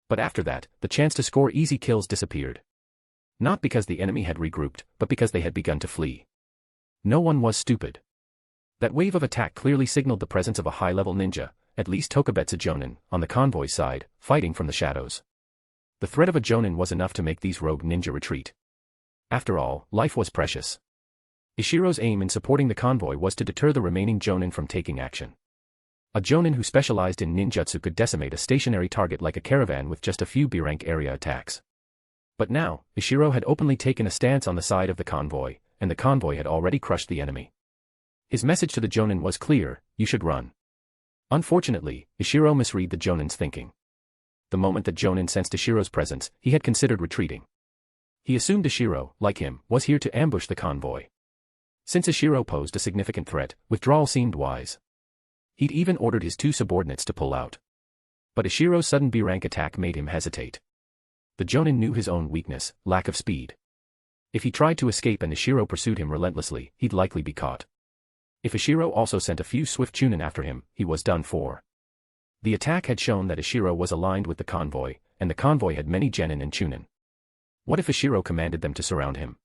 But after that, the chance to score easy kills disappeared. Not because the enemy had regrouped, but because they had begun to flee. No one was stupid. That wave of attack clearly signaled the presence of a high-level ninja, at least Tokubetsu Jonan, on the convoy side, fighting from the shadows. The threat of a Jonan was enough to make these rogue ninja retreat. After all, life was precious. Ishiro's aim in supporting the convoy was to deter the remaining Jonin from taking action. A Jonin who specialized in ninjutsu could decimate a stationary target like a caravan with just a few B-rank area attacks. But now, Ishiro had openly taken a stance on the side of the convoy, and the convoy had already crushed the enemy. His message to the Jonin was clear: you should run. Unfortunately, Ishiro misread the Jonin's thinking. The moment that Jonin sensed Ishiro's presence, he had considered retreating. He assumed Ishiro, like him, was here to ambush the convoy. Since Ishiro posed a significant threat, withdrawal seemed wise. He'd even ordered his two subordinates to pull out. But Ishiro's sudden B-rank attack made him hesitate. The Jonin knew his own weakness: lack of speed. If he tried to escape and Ishiro pursued him relentlessly, he'd likely be caught. If Ishiro also sent a few swift Chunin after him, he was done for. The attack had shown that Ishiro was aligned with the convoy, and the convoy had many genin and Chunin. What if Ishiro commanded them to surround him?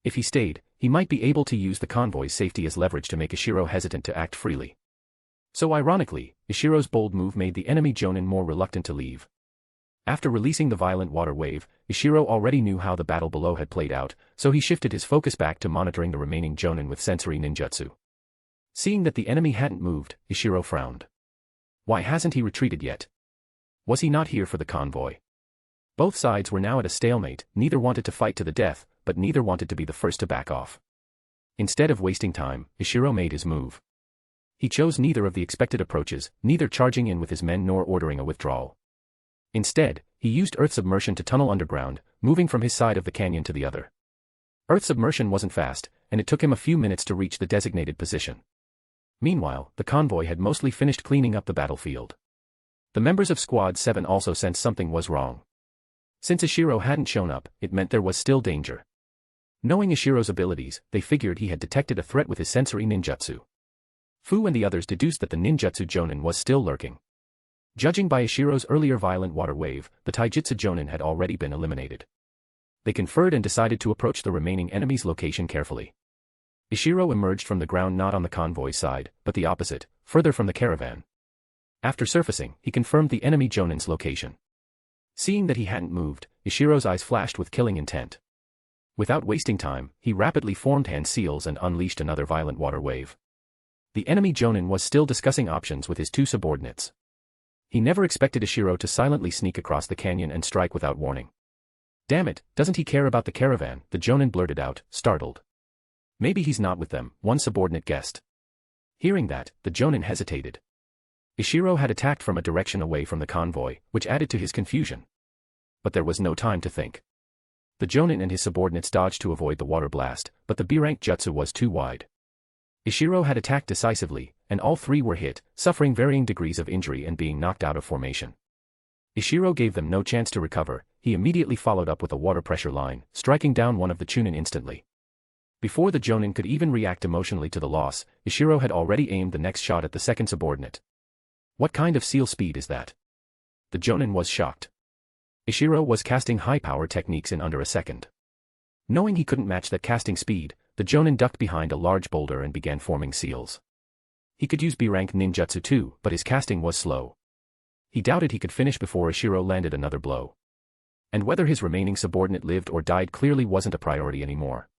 If he stayed, he might be able to use the convoy's safety as leverage to make Ishiro hesitant to act freely. So ironically, Ishiro's bold move made the enemy Jonin more reluctant to leave. After releasing the violent water wave, Ishiro already knew how the battle below had played out, so he shifted his focus back to monitoring the remaining Jonin with sensory ninjutsu. Seeing that the enemy hadn't moved, Ishiro frowned. Why hasn't he retreated yet? Was he not here for the convoy? Both sides were now at a stalemate, neither wanted to fight to the death, but neither wanted to be the first to back off. Instead of wasting time, Ishiro made his move. He chose neither of the expected approaches, neither charging in with his men nor ordering a withdrawal. Instead, he used earth submersion to tunnel underground, moving from his side of the canyon to the other. Earth submersion wasn't fast, and it took him a few minutes to reach the designated position. Meanwhile, the convoy had mostly finished cleaning up the battlefield. The members of Squad 7 also sensed something was wrong. Since Ishiro hadn't shown up, it meant there was still danger. Knowing Ishiro's abilities, they figured he had detected a threat with his sensory ninjutsu. Fu and the others deduced that the ninjutsu Jonin was still lurking. Judging by Ishiro's earlier violent water wave, the taijutsu Jonin had already been eliminated. They conferred and decided to approach the remaining enemy's location carefully. Ishiro emerged from the ground not on the convoy's side, but the opposite, further from the caravan. After surfacing, he confirmed the enemy Jonin's location. Seeing that he hadn't moved, Ishiro's eyes flashed with killing intent. Without wasting time, he rapidly formed hand seals and unleashed another violent water wave. The enemy Jonin was still discussing options with his two subordinates. He never expected Ishiro to silently sneak across the canyon and strike without warning. Damn it, doesn't he care about the caravan? The Jonin blurted out, startled. Maybe he's not with them, one subordinate guessed. Hearing that, the Jonin hesitated. Ishiro had attacked from a direction away from the convoy, which added to his confusion. But there was no time to think. The Jonin and his subordinates dodged to avoid the water blast, but the B-rank jutsu was too wide. Ishiro had attacked decisively, and all three were hit, suffering varying degrees of injury and being knocked out of formation. Ishiro gave them no chance to recover. He immediately followed up with a water pressure line, striking down one of the Chunin instantly. Before the Jonin could even react emotionally to the loss, Ishiro had already aimed the next shot at the second subordinate. What kind of seal speed is that? The Jonin was shocked. Ishiro was casting high-power techniques in under a second. Knowing he couldn't match that casting speed, the Jonin ducked behind a large boulder and began forming seals. He could use B-rank ninjutsu too, but his casting was slow. He doubted he could finish before Ishiro landed another blow. And whether his remaining subordinate lived or died clearly wasn't a priority anymore.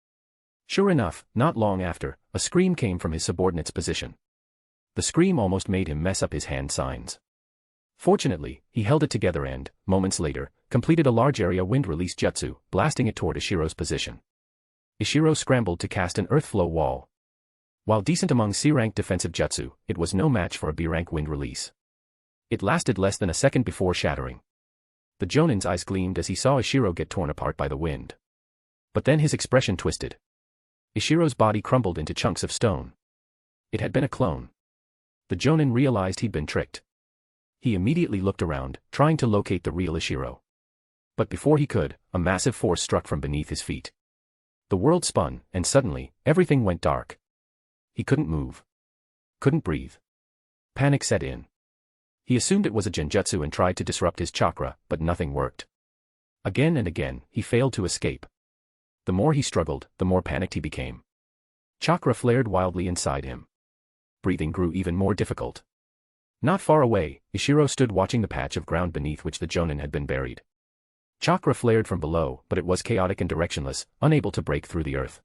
Sure enough, not long after, a scream came from his subordinate's position. The scream almost made him mess up his hand signs. Fortunately, he held it together and, moments later, completed a large area wind release jutsu, blasting it toward Ishiro's position. Ishiro scrambled to cast an earth flow wall. While decent among C-rank defensive jutsu, it was no match for a B-rank wind release. It lasted less than a second before shattering. The Jonin's eyes gleamed as he saw Ishiro get torn apart by the wind. But then his expression twisted. Ishiro's body crumbled into chunks of stone. It had been a clone. The Jonin realized he'd been tricked. He immediately looked around, trying to locate the real Ishiro. But before he could, a massive force struck from beneath his feet. The world spun, and suddenly, everything went dark. He couldn't move. Couldn't breathe. Panic set in. He assumed it was a genjutsu and tried to disrupt his chakra, but nothing worked. Again and again, he failed to escape. The more he struggled, the more panicked he became. Chakra flared wildly inside him. Breathing grew even more difficult. Not far away, Ishiro stood watching the patch of ground beneath which the Jonin had been buried. Chakra flared from below, but it was chaotic and directionless, unable to break through the earth.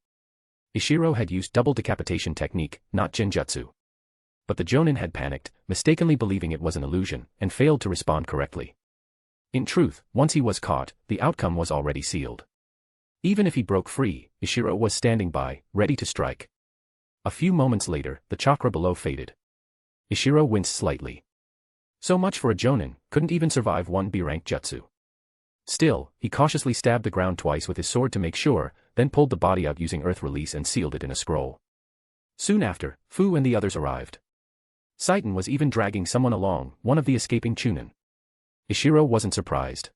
Ishiro had used double decapitation technique, not genjutsu. But the Jonan had panicked, mistakenly believing it was an illusion, and failed to respond correctly. In truth, once he was caught, the outcome was already sealed. Even if he broke free, Ishiro was standing by, ready to strike. A few moments later, the chakra below faded. Ishiro winced slightly. So much for a Jonan, couldn't even survive one B-rank jutsu. Still, he cautiously stabbed the ground twice with his sword to make sure, then pulled the body out using earth release and sealed it in a scroll. Soon after, Fu and the others arrived. Saiten was even dragging someone along, one of the escaping Chunin. Ishiro wasn't surprised.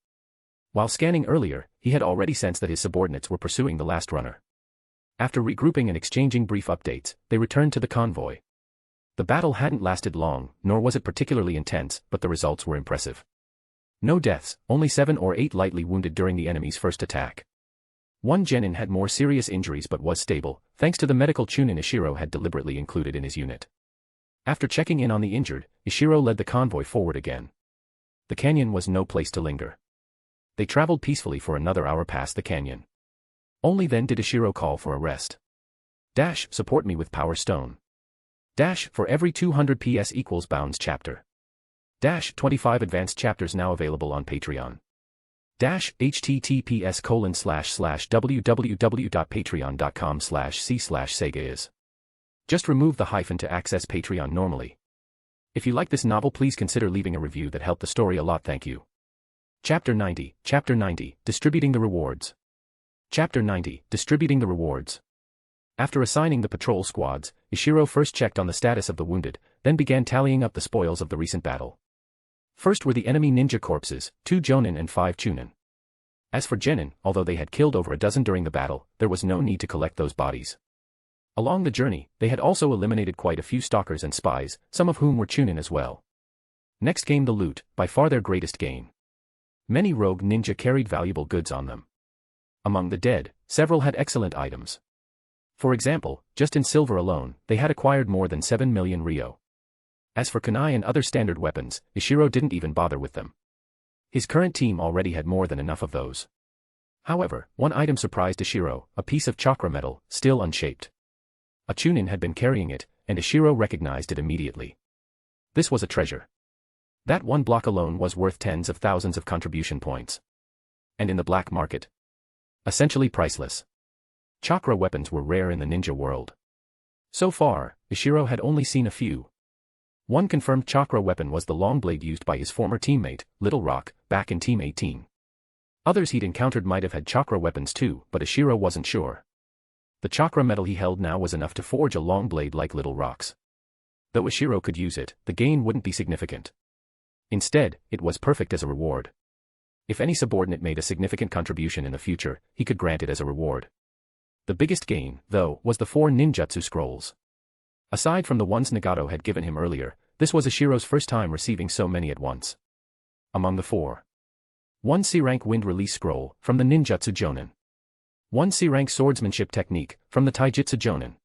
While scanning earlier, he had already sensed that his subordinates were pursuing the last runner. After regrouping and exchanging brief updates, they returned to the convoy. The battle hadn't lasted long, nor was it particularly intense, but the results were impressive. No deaths, only 7 or 8 lightly wounded during the enemy's first attack. One genin had more serious injuries but was stable, thanks to the medical Chunin Ishiro had deliberately included in his unit. After checking in on the injured, Ishiro led the convoy forward again. The canyon was no place to linger. They traveled peacefully for another hour past the canyon. Only then did Ishiro call for a rest. Dash, support me with Power Stone. Dash, for every 200 PS equals Bounds chapter. Dash, 25 advanced chapters now available on Patreon. Dash, https://www.patreon.com/c/sega is. Just remove the hyphen to access Patreon normally. If you like this novel, please consider leaving a review that helped the story a lot, thank you. Chapter 90, Distributing the Rewards. Chapter 90, Distributing the Rewards. After assigning the patrol squads, Ishiro first checked on the status of the wounded, then began tallying up the spoils of the recent battle. First were the enemy ninja corpses, 2 Jonin and 5 Chunin. As for genin, although they had killed over a dozen during the battle, there was no need to collect those bodies. Along the journey, they had also eliminated quite a few stalkers and spies, some of whom were Chunin as well. Next came the loot, by far their greatest gain. Many rogue ninja carried valuable goods on them. Among the dead, several had excellent items. For example, just in silver alone, they had acquired more than 7 million ryo. As for kunai and other standard weapons, Ishiro didn't even bother with them. His current team already had more than enough of those. However, one item surprised Ishiro, a piece of chakra metal, still unshaped. A Chunin had been carrying it, and Ishiro recognized it immediately. This was a treasure. That one block alone was worth tens of thousands of contribution points. And in the black market, essentially priceless. Chakra weapons were rare in the ninja world. So far, Ishiro had only seen a few. One confirmed chakra weapon was the long blade used by his former teammate, Little Rock, back in Team 18. Others he'd encountered might have had chakra weapons too, but Ishiro wasn't sure. The chakra metal he held now was enough to forge a long blade like Little Rock's. Though Ishiro could use it, the gain wouldn't be significant. Instead, it was perfect as a reward. If any subordinate made a significant contribution in the future, he could grant it as a reward. The biggest gain, though, was the 4 ninjutsu scrolls. Aside from the ones Nagato had given him earlier, this was Ishiro's first time receiving so many at once. Among the 4. 1 C-rank wind release scroll, from the ninjutsu Jonan. 1 C-rank swordsmanship technique, from the taijutsu Jonan.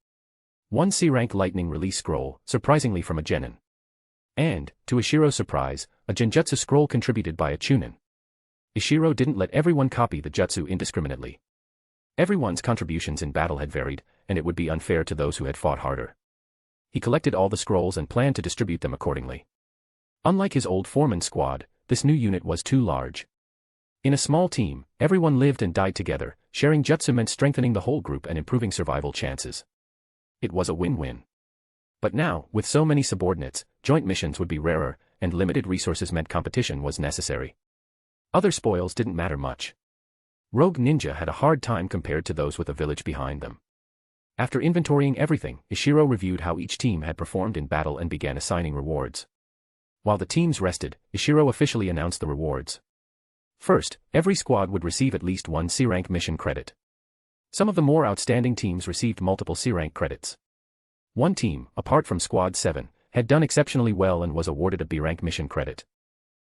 1 C-rank lightning release scroll, surprisingly from a genin. And, to Ishiro's surprise, a genjutsu scroll contributed by a Chunin. Ishiro didn't let everyone copy the jutsu indiscriminately. Everyone's contributions in battle had varied, and it would be unfair to those who had fought harder. He collected all the scrolls and planned to distribute them accordingly. Unlike his old foreman squad, this new unit was too large. In a small team, everyone lived and died together, sharing jutsu meant strengthening the whole group and improving survival chances. It was a win-win. But now, with so many subordinates, joint missions would be rarer, and limited resources meant competition was necessary. Other spoils didn't matter much. Rogue ninja had a hard time compared to those with a village behind them. After inventorying everything, Ishiro reviewed how each team had performed in battle and began assigning rewards. While the teams rested, Ishiro officially announced the rewards. First, every squad would receive at least 1 C-rank mission credit. Some of the more outstanding teams received multiple C-rank credits. One team, apart from Squad 7, had done exceptionally well and was awarded a B-rank mission credit.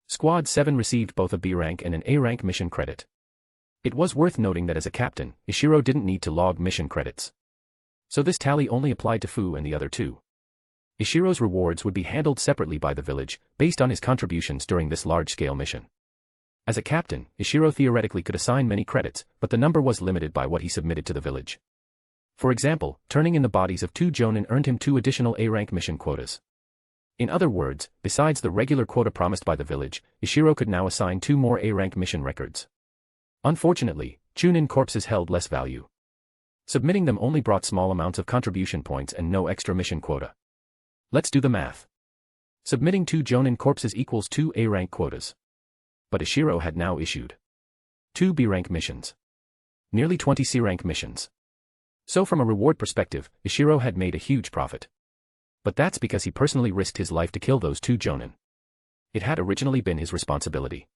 Squad 7 received both a B-rank and an A-rank mission credit. It was worth noting that as a captain, Ishiro didn't need to log mission credits. So this tally only applied to Fu and the other 2. Ishiro's rewards would be handled separately by the village, based on his contributions during this large-scale mission. As a captain, Ishiro theoretically could assign many credits, but the number was limited by what he submitted to the village. For example, turning in the bodies of 2 Jonin earned him 2 additional A-rank mission quotas. In other words, besides the regular quota promised by the village, Ishiro could now assign 2 more A-rank mission records. Unfortunately, Chunin corpses held less value. Submitting them only brought small amounts of contribution points and no extra mission quota. Let's do the math. Submitting 2 Jonin corpses equals 2 A-rank quotas. But Ishiro had now issued 2 B-rank missions. Nearly 20 C-rank missions. So from a reward perspective, Ishiro had made a huge profit. But that's because he personally risked his life to kill those 2 Jonin. It had originally been his responsibility.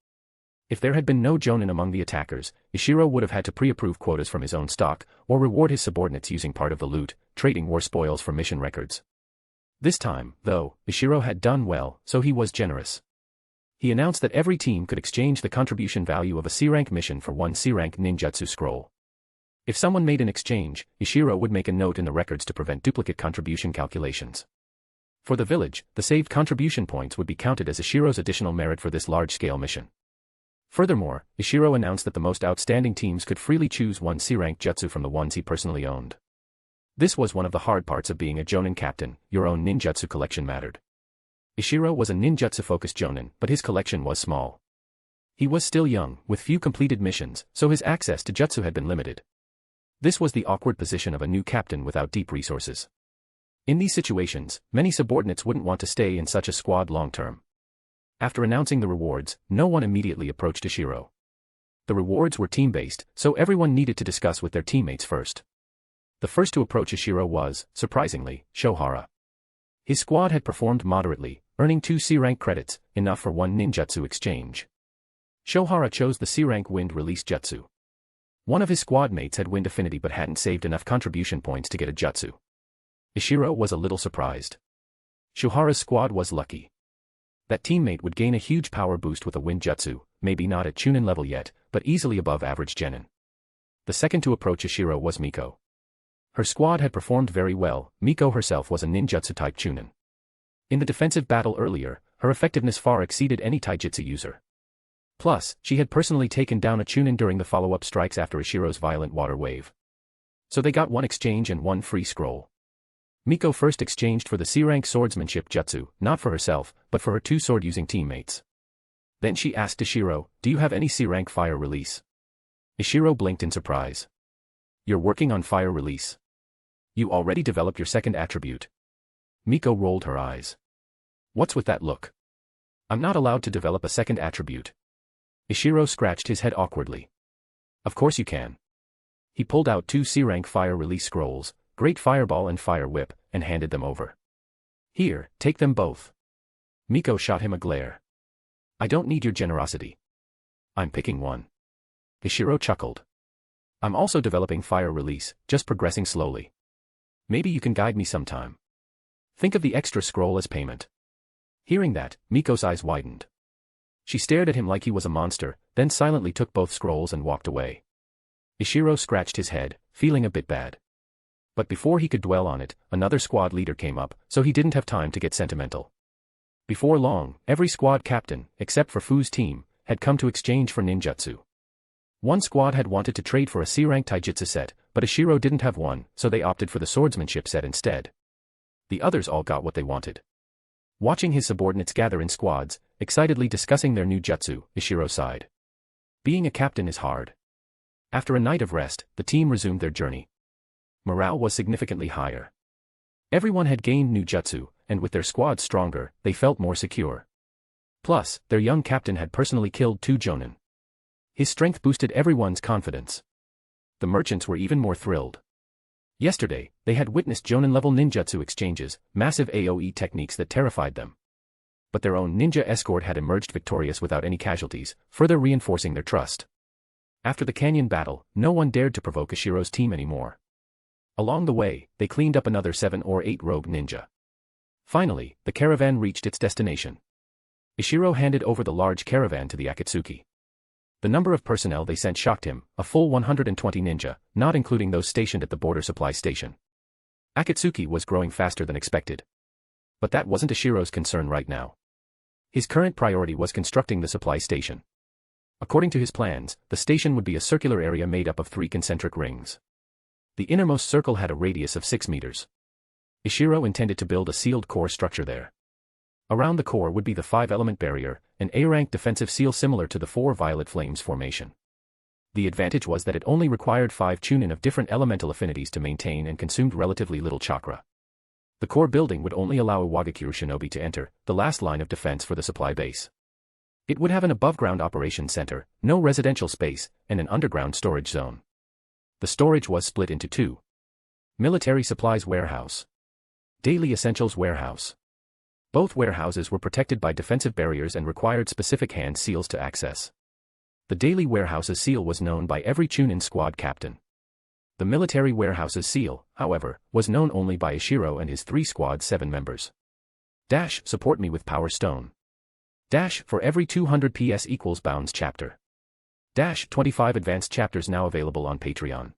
If there had been no Jonin among the attackers, Ishiro would have had to pre-approve quotas from his own stock, or reward his subordinates using part of the loot, trading war spoils for mission records. This time, though, Ishiro had done well, so he was generous. He announced that every team could exchange the contribution value of a C-rank mission for 1 C-rank ninjutsu scroll. If someone made an exchange, Ishiro would make a note in the records to prevent duplicate contribution calculations. For the village, the saved contribution points would be counted as Ishiro's additional merit for this large-scale mission. Furthermore, Ishiro announced that the most outstanding teams could freely choose 1 C-rank jutsu from the ones he personally owned. This was one of the hard parts of being a Jonin captain. Your own ninjutsu collection mattered. Ishiro was a ninjutsu-focused Jonin, but his collection was small. He was still young, with few completed missions, so his access to jutsu had been limited. This was the awkward position of a new captain without deep resources. In these situations, many subordinates wouldn't want to stay in such a squad long-term. After announcing the rewards, no one immediately approached Ishiro. The rewards were team-based, so everyone needed to discuss with their teammates first. The first to approach Ishiro was, surprisingly, Shohara. His squad had performed moderately, earning 2 C-rank credits, enough for 1 ninjutsu exchange. Shohara chose the C-rank wind release jutsu. One of his squad mates had wind affinity but hadn't saved enough contribution points to get a jutsu. Ishiro was a little surprised. Shohara's squad was lucky. That teammate would gain a huge power boost with a wind jutsu, maybe not at Chunin level yet, but easily above average genin. The second to approach Ishiro was Miko. Her squad had performed very well. Miko herself was a ninjutsu-type Chunin. In the defensive battle earlier, her effectiveness far exceeded any taijutsu user. Plus, she had personally taken down a Chunin during the follow-up strikes after Ishiro's violent water wave. So they got 1 exchange and 1 free scroll. Miko first exchanged for the C-rank swordsmanship jutsu, not for herself, but for her 2 sword-using teammates. Then she asked Ishiro, "Do you have any C-rank fire release?" Ishiro blinked in surprise. "You're working on fire release? You already developed your second attribute." Miko rolled her eyes. "What's with that look? I'm not allowed to develop a second attribute." Ishiro scratched his head awkwardly. "Of course you can." He pulled out 2 C-rank fire release scrolls, Great Fireball and Fire Whip, and handed them over. "Here, take them both." Miko shot him a glare. "I don't need your generosity. I'm picking one." Ishiro chuckled. "I'm also developing fire release, just progressing slowly. Maybe you can guide me sometime. Think of the extra scroll as payment." Hearing that, Miko's eyes widened. She stared at him like he was a monster, then silently took both scrolls and walked away. Ishiro scratched his head, feeling a bit bad. But before he could dwell on it, another squad leader came up, so he didn't have time to get sentimental. Before long, every squad captain, except for Fu's team, had come to exchange for ninjutsu. One squad had wanted to trade for a C-rank taijutsu set, but Ishiro didn't have one, so they opted for the swordsmanship set instead. The others all got what they wanted. Watching his subordinates gather in squads, excitedly discussing their new jutsu, Ishiro sighed. Being a captain is hard. After a night of rest, the team resumed their journey. Morale was significantly higher. Everyone had gained new jutsu, and with their squads stronger, they felt more secure. Plus, their young captain had personally killed 2 Jonin. His strength boosted everyone's confidence. The merchants were even more thrilled. Yesterday, they had witnessed Jonin-level ninjutsu exchanges, massive AoE techniques that terrified them. But their own ninja escort had emerged victorious without any casualties, further reinforcing their trust. After the canyon battle, no one dared to provoke Ishiro's team anymore. Along the way, they cleaned up another 7 or 8 rogue ninja. Finally, the caravan reached its destination. Ishiro handed over the large caravan to the Akatsuki. The number of personnel they sent shocked him, a full 120 ninja, not including those stationed at the border supply station. Akatsuki was growing faster than expected. But that wasn't Ishiro's concern right now. His current priority was constructing the supply station. According to his plans, the station would be a circular area made up of 3 concentric rings. The innermost circle had a radius of 6 meters. Ishiro intended to build a sealed core structure there. Around the core would be the 5-element barrier, an A-rank defensive seal similar to the 4 Violet Flames formation. The advantage was that it only required 5 chunin of different elemental affinities to maintain and consumed relatively little chakra. The core building would only allow Iwagakure shinobi to enter, the last line of defense for the supply base. It would have an above-ground operations center, no residential space, and an underground storage zone. The storage was split into 2. Military supplies warehouse. Daily essentials warehouse. Both warehouses were protected by defensive barriers and required specific hand seals to access. The daily warehouse's seal was known by every chunin squad captain. The military warehouse's seal, however, was known only by Ishiro and his 3 squad 7 members. Dash, support me with Power Stone. Dash, for every 200 PS equals Bounds chapter. Dash, 25 advanced chapters now available on Patreon.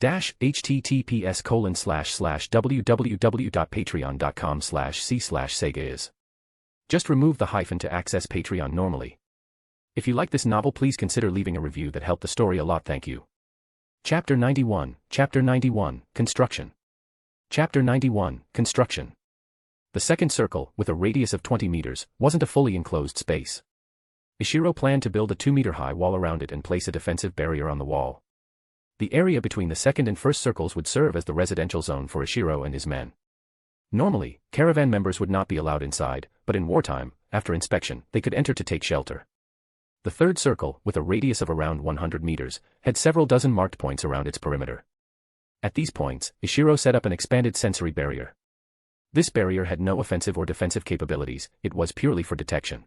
Dash, https://www.patreon.com/c/Sega is. Just remove the hyphen to access Patreon normally. If you like this novel, please consider leaving a review. That helped the story a lot, thank you. Chapter 91, Construction. Chapter 91, Construction. The second circle, with a radius of 20 meters, wasn't a fully enclosed space. Ishiro planned to build a 2-meter-high wall around it and place a defensive barrier on the wall. The area between the second and first circles would serve as the residential zone for Ishiro and his men. Normally, caravan members would not be allowed inside, but in wartime, after inspection, they could enter to take shelter. The third circle, with a radius of around 100 meters, had several dozen marked points around its perimeter. At these points, Ishiro set up an expanded sensory barrier. This barrier had no offensive or defensive capabilities, it was purely for detection.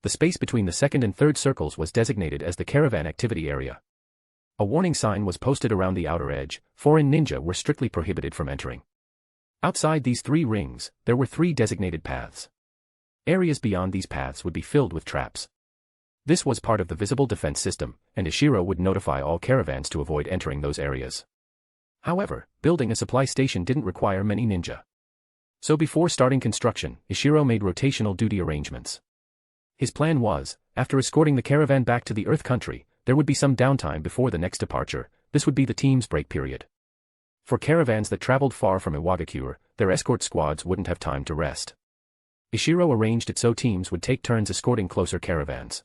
The space between the second and third circles was designated as the caravan activity area. A warning sign was posted around the outer edge: foreign ninja were strictly prohibited from entering. Outside these 3 rings, there were 3 designated paths. Areas beyond these paths would be filled with traps. This was part of the visible defense system, and Ishiro would notify all caravans to avoid entering those areas. However, building a supply station didn't require many ninja. So before starting construction, Ishiro made rotational duty arrangements. His plan was, after escorting the caravan back to the Earth country, there would be some downtime before the next departure. This would be the team's break period. For caravans that traveled far from Iwagakure, their escort squads wouldn't have time to rest. Ishiro arranged it so teams would take turns escorting closer caravans.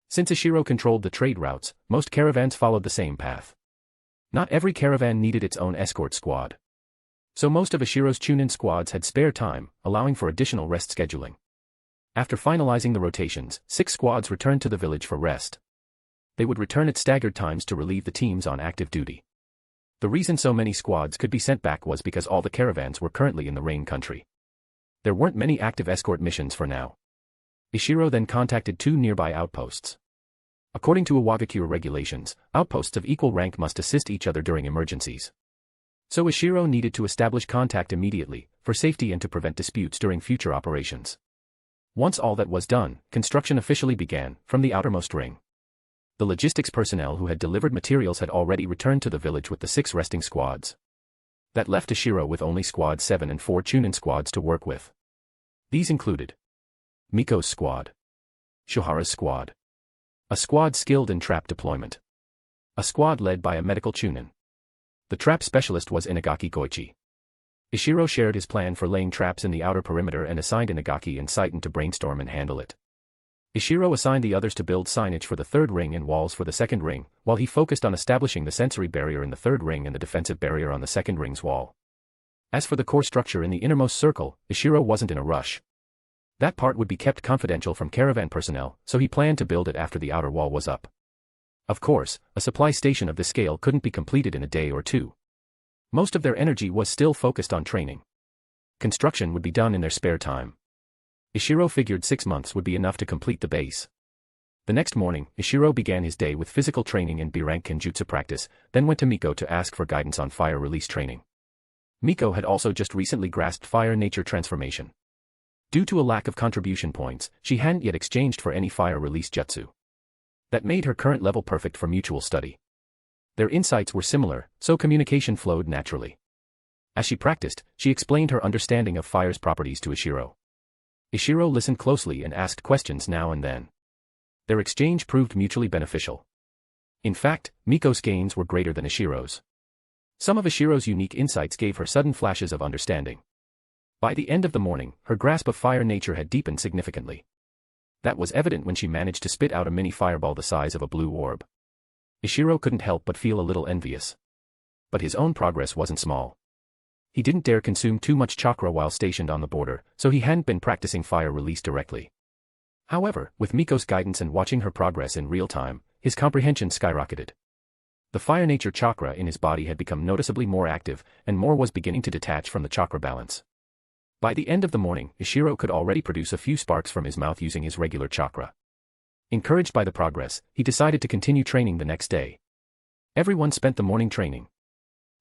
Since Ishiro controlled the trade routes, most caravans followed the same path. Not every caravan needed its own escort squad. So most of Ishiro's chunin squads had spare time, allowing for additional rest scheduling. After finalizing the rotations, 6 squads returned to the village for rest. They would return at staggered times to relieve the teams on active duty. The reason so many squads could be sent back was because all the caravans were currently in the Rain country. There weren't many active escort missions for now. Ishiro then contacted 2 nearby outposts. According to Iwagakure regulations, outposts of equal rank must assist each other during emergencies. So Ishiro needed to establish contact immediately, for safety and to prevent disputes during future operations. Once all that was done, construction officially began, from the outermost ring. The logistics personnel who had delivered materials had already returned to the village with the 6 resting squads. That left Ishiro with only Squad 7 and 4 chunin squads to work with. These included Miko's squad, Shohara's squad, a squad skilled in trap deployment, a squad led by a medical chunin. The trap specialist was Inagaki Koichi. Ishiro shared his plan for laying traps in the outer perimeter and assigned Inagaki and Saiten to brainstorm and handle it. Ishiro assigned the others to build signage for the third ring and walls for the second ring, while he focused on establishing the sensory barrier in the third ring and the defensive barrier on the second ring's wall. As for the core structure in the innermost circle, Ishiro wasn't in a rush. That part would be kept confidential from caravan personnel, so he planned to build it after the outer wall was up. Of course, a supply station of this scale couldn't be completed in a day or 2. Most of their energy was still focused on training. Construction would be done in their spare time. Ishiro figured 6 months would be enough to complete the base. The next morning, Ishiro began his day with physical training and B-rank Kenjutsu practice, then went to Miko to ask for guidance on fire release training. Miko had also just recently grasped fire nature transformation. Due to a lack of contribution points, she hadn't yet exchanged for any fire release jutsu. That made her current level perfect for mutual study. Their insights were similar, so communication flowed naturally. As she practiced, she explained her understanding of fire's properties to Ishiro. Ishiro listened closely and asked questions now and then. Their exchange proved mutually beneficial. In fact, Miko's gains were greater than Ishiro's. Some of Ishiro's unique insights gave her sudden flashes of understanding. By the end of the morning, her grasp of fire nature had deepened significantly. That was evident when she managed to spit out a mini fireball the size of a blue orb. Ishiro couldn't help but feel a little envious. But his own progress wasn't small. He didn't dare consume too much chakra while stationed on the border, so he hadn't been practicing fire release directly. However, with Miko's guidance and watching her progress in real time, his comprehension skyrocketed. The fire nature chakra in his body had become noticeably more active, and more was beginning to detach from the chakra balance. By the end of the morning, Ishiro could already produce a few sparks from his mouth using his regular chakra. Encouraged by the progress, he decided to continue training the next day. Everyone spent the morning training.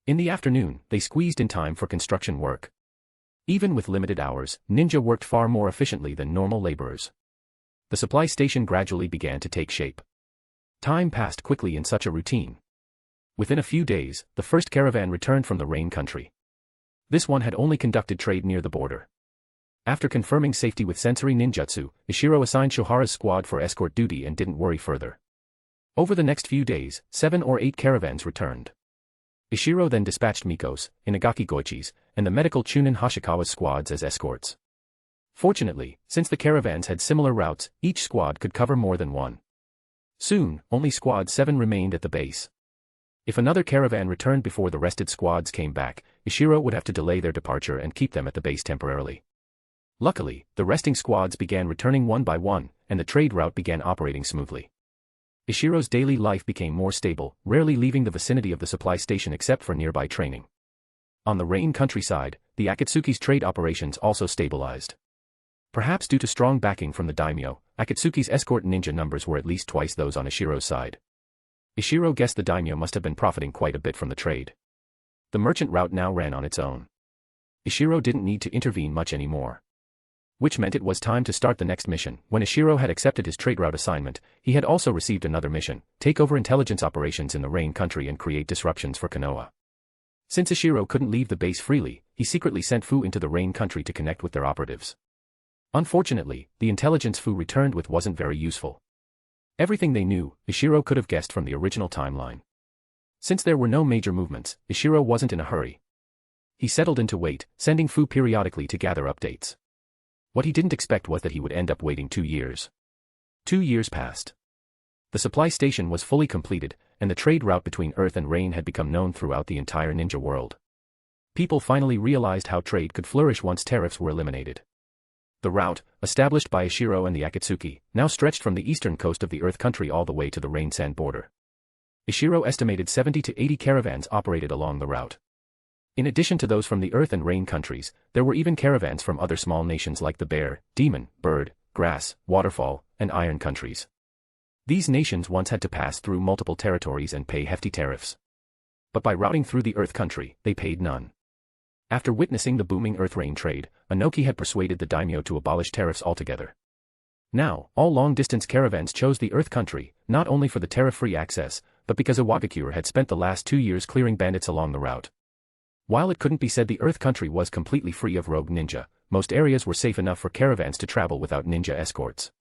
In the afternoon, they squeezed in time for construction work. Even with limited hours, ninja worked far more efficiently than normal laborers. The supply station gradually began to take shape. Time passed quickly in such a routine. Within a few days, the first caravan returned from the Rain country. This one had only conducted trade near the border. After confirming safety with sensory ninjutsu, Ishiro assigned Shohara's squad for escort duty and didn't worry further. Over the next few days, 7 or 8 caravans returned. Ishiro then dispatched Miko's, Inagaki Goichi's, and the medical Chunin Hashikawa's squads as escorts. Fortunately, since the caravans had similar routes, each squad could cover more than one. Soon, only Squad 7 remained at the base. If another caravan returned before the rested squads came back, Ishiro would have to delay their departure and keep them at the base temporarily. Luckily, the resting squads began returning one by one, and the trade route began operating smoothly. Ishiro's daily life became more stable, rarely leaving the vicinity of the supply station except for nearby training. On the Rain countryside, the Akatsuki's trade operations also stabilized. Perhaps due to strong backing from the daimyo, Akatsuki's escort ninja numbers were at least twice those on Ishiro's side. Ishiro guessed the daimyo must have been profiting quite a bit from the trade. The merchant route now ran on its own. Ishiro didn't need to intervene much anymore. Which meant it was time to start the next mission. When Ishiro had accepted his trade route assignment, he had also received another mission: take over intelligence operations in the Rain country and create disruptions for Konoha. Since Ishiro couldn't leave the base freely, he secretly sent Fu into the Rain country to connect with their operatives. Unfortunately, the intelligence Fu returned with wasn't very useful. Everything they knew, Ishiro could have guessed from the original timeline. Since there were no major movements, Ishiro wasn't in a hurry. He settled in to wait, sending Fu periodically to gather updates. What he didn't expect was that he would end up waiting 2 years. 2 years passed. The supply station was fully completed, and the trade route between Earth and Rain had become known throughout the entire ninja world. People finally realized how trade could flourish once tariffs were eliminated. The route, established by Ishiro and the Akatsuki, now stretched from the eastern coast of the Earth country all the way to the Rain-Sand border. Ishiro estimated 70 to 80 caravans operated along the route. In addition to those from the Earth and Rain countries, there were even caravans from other small nations like the Bear, Demon, Bird, Grass, Waterfall, and Iron countries. These nations once had to pass through multiple territories and pay hefty tariffs. But by routing through the Earth country, they paid none. After witnessing the booming Earth-Rain trade, Inoki had persuaded the daimyo to abolish tariffs altogether. Now, all long-distance caravans chose the Earth country, not only for the tariff-free access, but because Iwagakure had spent the last 2 years clearing bandits along the route. While it couldn't be said the Earth country was completely free of rogue ninja, most areas were safe enough for caravans to travel without ninja escorts.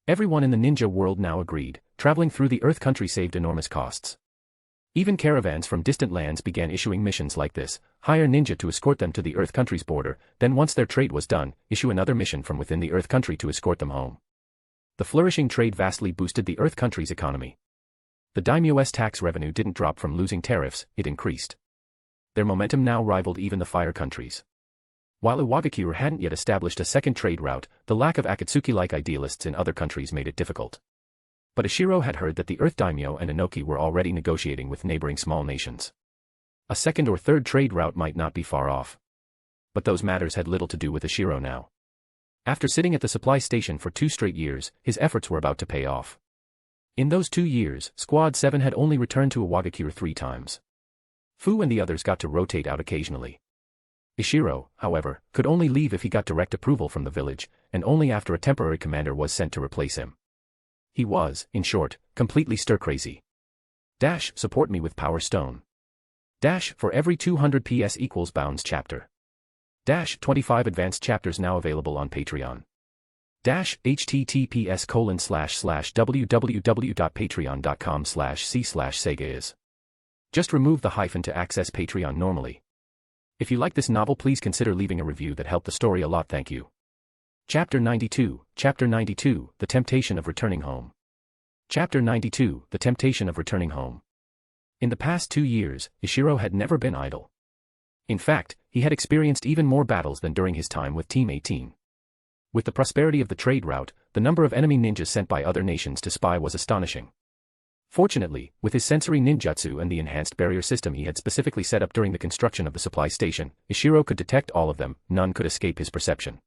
Everyone in the ninja world now agreed, traveling through the Earth country saved enormous costs. Even caravans from distant lands began issuing missions like this: hire ninja to escort them to the Earth country's border, then once their trade was done, issue another mission from within the Earth country to escort them home. The flourishing trade vastly boosted the Earth country's economy. The daimyo's tax revenue didn't drop from losing tariffs, it increased. Their momentum now rivaled even the fire countries. While Iwagakure hadn't yet established a second trade route, the lack of Akatsuki-like idealists in other countries made it difficult. But Ishiro had heard that the Earth daimyo and Inoki were already negotiating with neighboring small nations. A second or third trade route might not be far off. But those matters had little to do with Ishiro now. After sitting at the supply station for 2 straight years, his efforts were about to pay off. In those 2 years, Squad 7 had only returned to Iwagakure 3 times. Fu and the others got to rotate out occasionally. Ishiro, however, could only leave if he got direct approval from the village, and only after a temporary commander was sent to replace him. He was, in short, completely stir-crazy. Support me with Power Stone. For every 200 PS equals Bounds chapter. 25 advanced chapters now available on Patreon. https://www.patreon.com/c/sega is. Just remove the hyphen to access Patreon normally. If you like this novel, please consider leaving a review. That helped the story a lot, thank you. Chapter 92, The Temptation of Returning Home. Chapter 92, The Temptation of Returning Home. In the past 2 years, Ishiro had never been idle. In fact, he had experienced even more battles than during his time with Team 18. With the prosperity of the trade route, the number of enemy ninjas sent by other nations to spy was astonishing. Fortunately, with his sensory ninjutsu and the enhanced barrier system he had specifically set up during the construction of the supply station, Ishiro could detect all of them, none could escape his perception.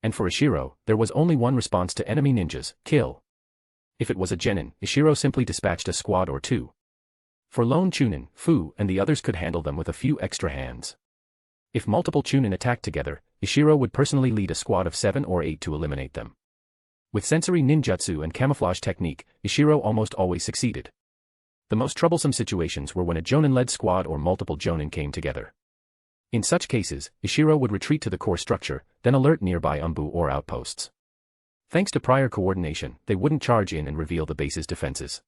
And for Ishiro, there was only one response to enemy ninjas: kill. If it was a genin, Ishiro simply dispatched a squad or two. For lone chunin, Fu and the others could handle them with a few extra hands. If multiple chunin attacked together, Ishiro would personally lead a squad of 7 or 8 to eliminate them. With sensory ninjutsu and camouflage technique, Ishiro almost always succeeded. The most troublesome situations were when a jonin-led squad or multiple jonin came together. In such cases, Ishiro would retreat to the core structure, then alert nearby umbu or outposts. Thanks to prior coordination, they wouldn't charge in and reveal the base's defenses.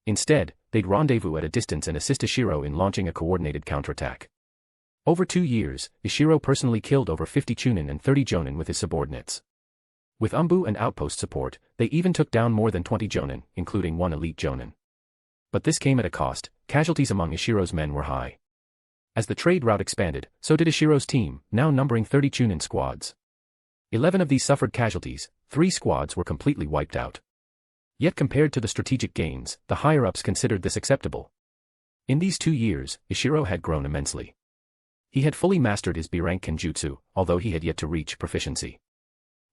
Instead, they'd rendezvous at a distance and assist Ishiro in launching a coordinated counterattack. Over 2 years, Ishiro personally killed over 50 chunin and 30 jonin with his subordinates. With umbu and outpost support, they even took down more than 20 jonin, including 1 elite jonin. But this came at a cost. Casualties among Ishiro's men were high. As the trade route expanded, so did Ishiro's team, now numbering 30 chunin squads. 11 of these suffered casualties, 3 squads were completely wiped out. Yet compared to the strategic gains, the higher-ups considered this acceptable. In these 2 years, Ishiro had grown immensely. He had fully mastered his B-rank kenjutsu, although he had yet to reach proficiency.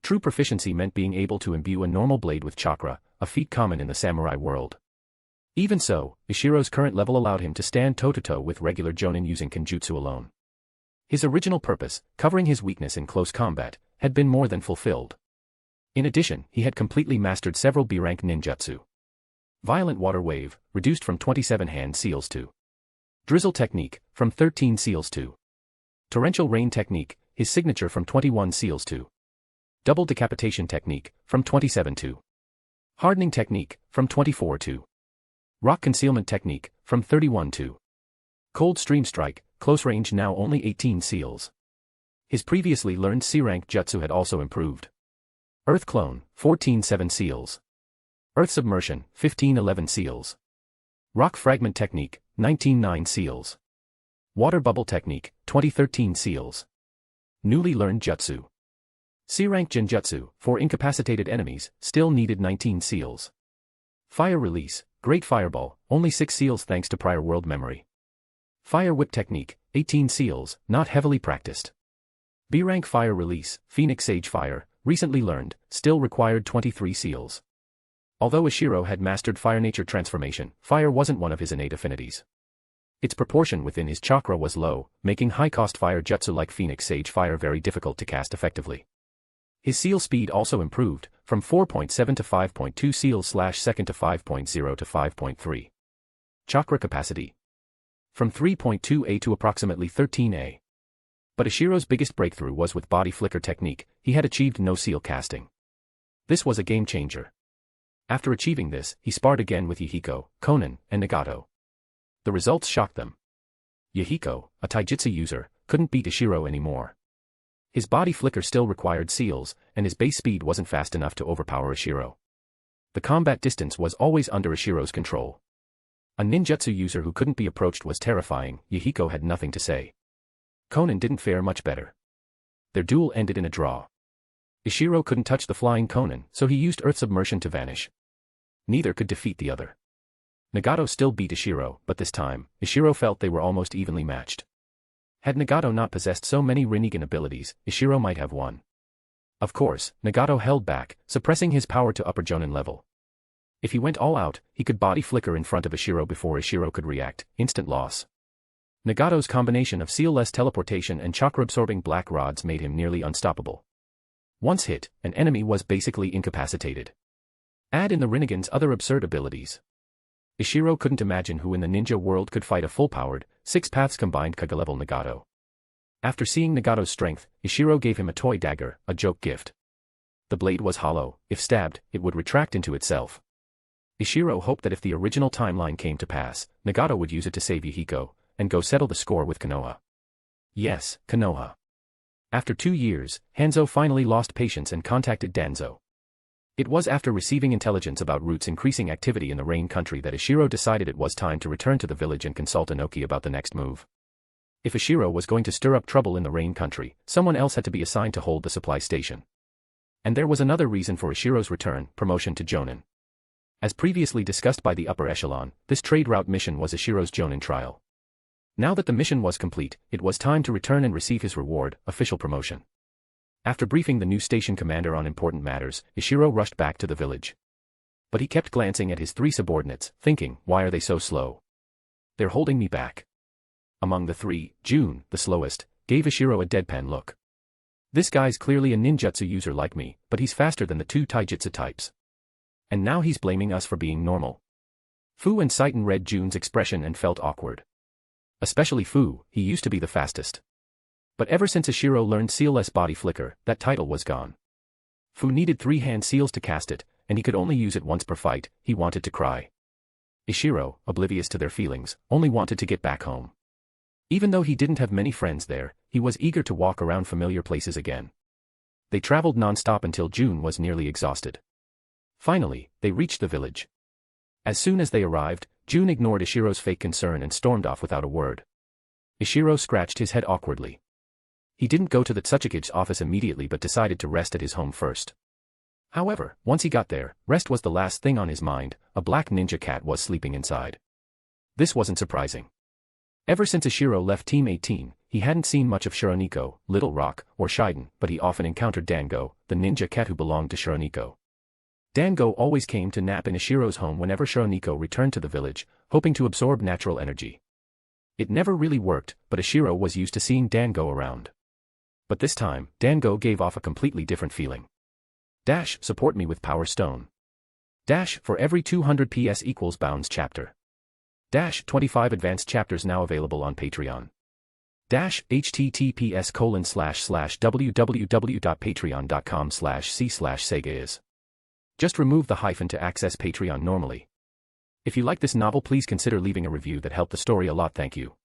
True proficiency meant being able to imbue a normal blade with chakra, a feat common in the samurai world. Even so, Ishiro's current level allowed him to stand toe-to-toe with regular jonin using kenjutsu alone. His original purpose, covering his weakness in close combat, had been more than fulfilled. In addition, he had completely mastered several B-rank ninjutsu. Violent Water Wave, reduced from 27 hand seals to Drizzle Technique, from 13 seals to Torrential Rain Technique, his signature from 21 seals to Double Decapitation Technique, from 27 to Hardening Technique, from 24 to Rock Concealment Technique, from 31 to Cold Stream Strike, close range now only 18 seals. His previously learned C-rank jutsu had also improved. Earth Clone, 14-7 seals. Earth Submersion, 15-11 seals. Rock Fragment Technique, 19-9 seals. Water Bubble Technique, 20-13 seals. Newly learned jutsu. C-rank Genjutsu, for incapacitated enemies, still needed 19 seals. Fire Release, Great Fireball, only 6 seals thanks to prior world memory. Fire Whip Technique, 18 seals, not heavily practiced. B-rank Fire Release, Phoenix Sage Fire, recently learned, still required 23 seals. Although Ishiro had mastered Fire Nature Transformation, fire wasn't one of his innate affinities. Its proportion within his chakra was low, making high-cost fire jutsu like Phoenix Sage Fire very difficult to cast effectively. His seal speed also improved, from 4.7 to 5.2 seals/second to 5.0 to 5.3. Chakra capacity. From 3.2A to approximately 13A. But Ishiro's biggest breakthrough was with Body Flicker Technique. He had achieved no seal casting. This was a game changer. After achieving this, he sparred again with Yahiko, Konan, and Nagato. The results shocked them. Yahiko, a taijutsu user, couldn't beat Ishiro anymore. His body flicker still required seals, and his base speed wasn't fast enough to overpower Ishiro. The combat distance was always under Ishiro's control. A ninjutsu user who couldn't be approached was terrifying. Yahiko had nothing to say. Konan didn't fare much better. Their duel ended in a draw. Ishiro couldn't touch the flying Konan, so he used Earth Submersion to vanish. Neither could defeat the other. Nagato still beat Ishiro, but this time, Ishiro felt they were almost evenly matched. Had Nagato not possessed so many Rinnegan abilities, Ishiro might have won. Of course, Nagato held back, suppressing his power to upper Jonin level. If he went all out, he could body flicker in front of Ishiro before Ishiro could react, instant loss. Nagato's combination of seal-less teleportation and chakra-absorbing black rods made him nearly unstoppable. Once hit, an enemy was basically incapacitated. Add in the Rinnegan's other absurd abilities. Ishiro couldn't imagine who in the ninja world could fight a full-powered, 6-paths combined Kage-level Nagato. After seeing Nagato's strength, Ishiro gave him a toy dagger, a joke gift. The blade was hollow. If stabbed, it would retract into itself. Ishiro hoped that if the original timeline came to pass, Nagato would use it to save Yuhiko, and go settle the score with Konoha. Yes, Konoha. After 2 years, Hanzo finally lost patience and contacted Danzo. It was after receiving intelligence about Root's increasing activity in the Rain country that Ishiro decided it was time to return to the village and consult Inoki about the next move. If Ishiro was going to stir up trouble in the Rain country, someone else had to be assigned to hold the supply station. And there was another reason for Ishiro's return: promotion to Jonan. As previously discussed by the upper echelon, this trade route mission was Ishiro's Jonan trial. Now that the mission was complete, it was time to return and receive his reward, official promotion. After briefing the new station commander on important matters, Ishiro rushed back to the village. But he kept glancing at his 3 subordinates, thinking, why are they so slow? They're holding me back. Among the 3, Jun, the slowest, gave Ishiro a deadpan look. This guy's clearly a ninjutsu user like me, but he's faster than the 2 taijutsu types. And now he's blaming us for being normal. Fu and Saiten read Jun's expression and felt awkward. Especially Fu, he used to be the fastest. But ever since Ishiro learned Sealless Body Flicker, that title was gone. Fu needed 3 hand seals to cast it, and he could only use it once per fight. He wanted to cry. Ishiro, oblivious to their feelings, only wanted to get back home. Even though he didn't have many friends there, he was eager to walk around familiar places again. They traveled non-stop until Jun was nearly exhausted. Finally, they reached the village. As soon as they arrived, Jun ignored Ishiro's fake concern and stormed off without a word. Ishiro scratched his head awkwardly. He didn't go to the Tsuchikage's office immediately but decided to rest at his home first. However, once he got there, rest was the last thing on his mind. A black ninja cat was sleeping inside. This wasn't surprising. Ever since Ishiro left Team 18, he hadn't seen much of Shironiko, Little Rock, or Shiden, but he often encountered Dango, the ninja cat who belonged to Shironiko. Dango always came to nap in Ishiro's home whenever Shironiko returned to the village, hoping to absorb natural energy. It never really worked, but Ishiro was used to seeing Dango around. But this time, Dango gave off a completely different feeling. Dash, support me with Power Stone. Dash, for every 200 PS equals Bounds chapter. Dash, 25 advanced chapters now available on Patreon. Dash, https://www.patreon.com/c/sega is. Just remove the hyphen to access Patreon normally. If you like this novel, please consider leaving a review. That helped the story a lot, thank you.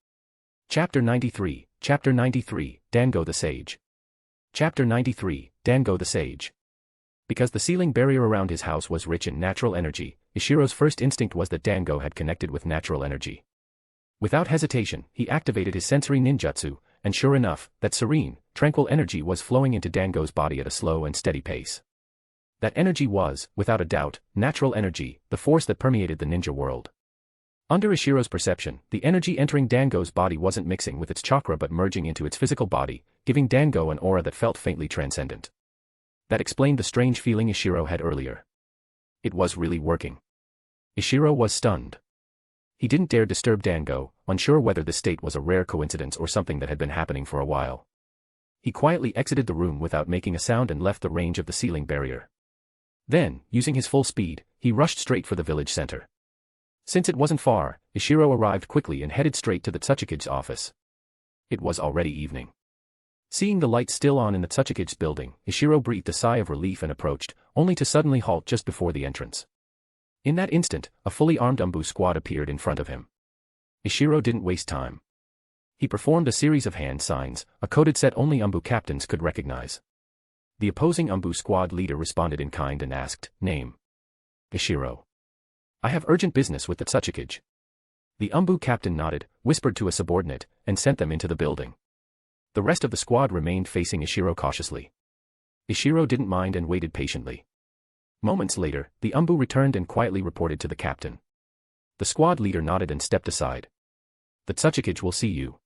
Chapter 93, Dango the Sage. Chapter 93, Dango the Sage. Because the ceiling barrier around his house was rich in natural energy, Ishiro's first instinct was that Dango had connected with natural energy. Without hesitation, he activated his sensory ninjutsu, and sure enough, that serene, tranquil energy was flowing into Dango's body at a slow and steady pace. That energy was, without a doubt, natural energy, the force that permeated the ninja world. Under Ishiro's perception, the energy entering Dango's body wasn't mixing with its chakra but merging into its physical body, giving Dango an aura that felt faintly transcendent. That explained the strange feeling Ishiro had earlier. It was really working. Ishiro was stunned. He didn't dare disturb Dango, unsure whether this state was a rare coincidence or something that had been happening for a while. He quietly exited the room without making a sound and left the range of the ceiling barrier. Then, using his full speed, he rushed straight for the village center. Since it wasn't far, Ishiro arrived quickly and headed straight to the Tsuchikage's office. It was already evening. Seeing the lights still on in the Tsuchikage's building, Ishiro breathed a sigh of relief and approached, only to suddenly halt just before the entrance. In that instant, a fully armed Umbu squad appeared in front of him. Ishiro didn't waste time. He performed a series of hand signs, a coded set only Umbu captains could recognize. The opposing Umbu squad leader responded in kind and asked, "Name?" "Ishiro." "I have urgent business with the Tsuchikage." The Umbu captain nodded, whispered to a subordinate, and sent them into the building. The rest of the squad remained facing Ishiro cautiously. Ishiro didn't mind and waited patiently. Moments later, the Umbu returned and quietly reported to the captain. The squad leader nodded and stepped aside. "The Tsuchikage will see you."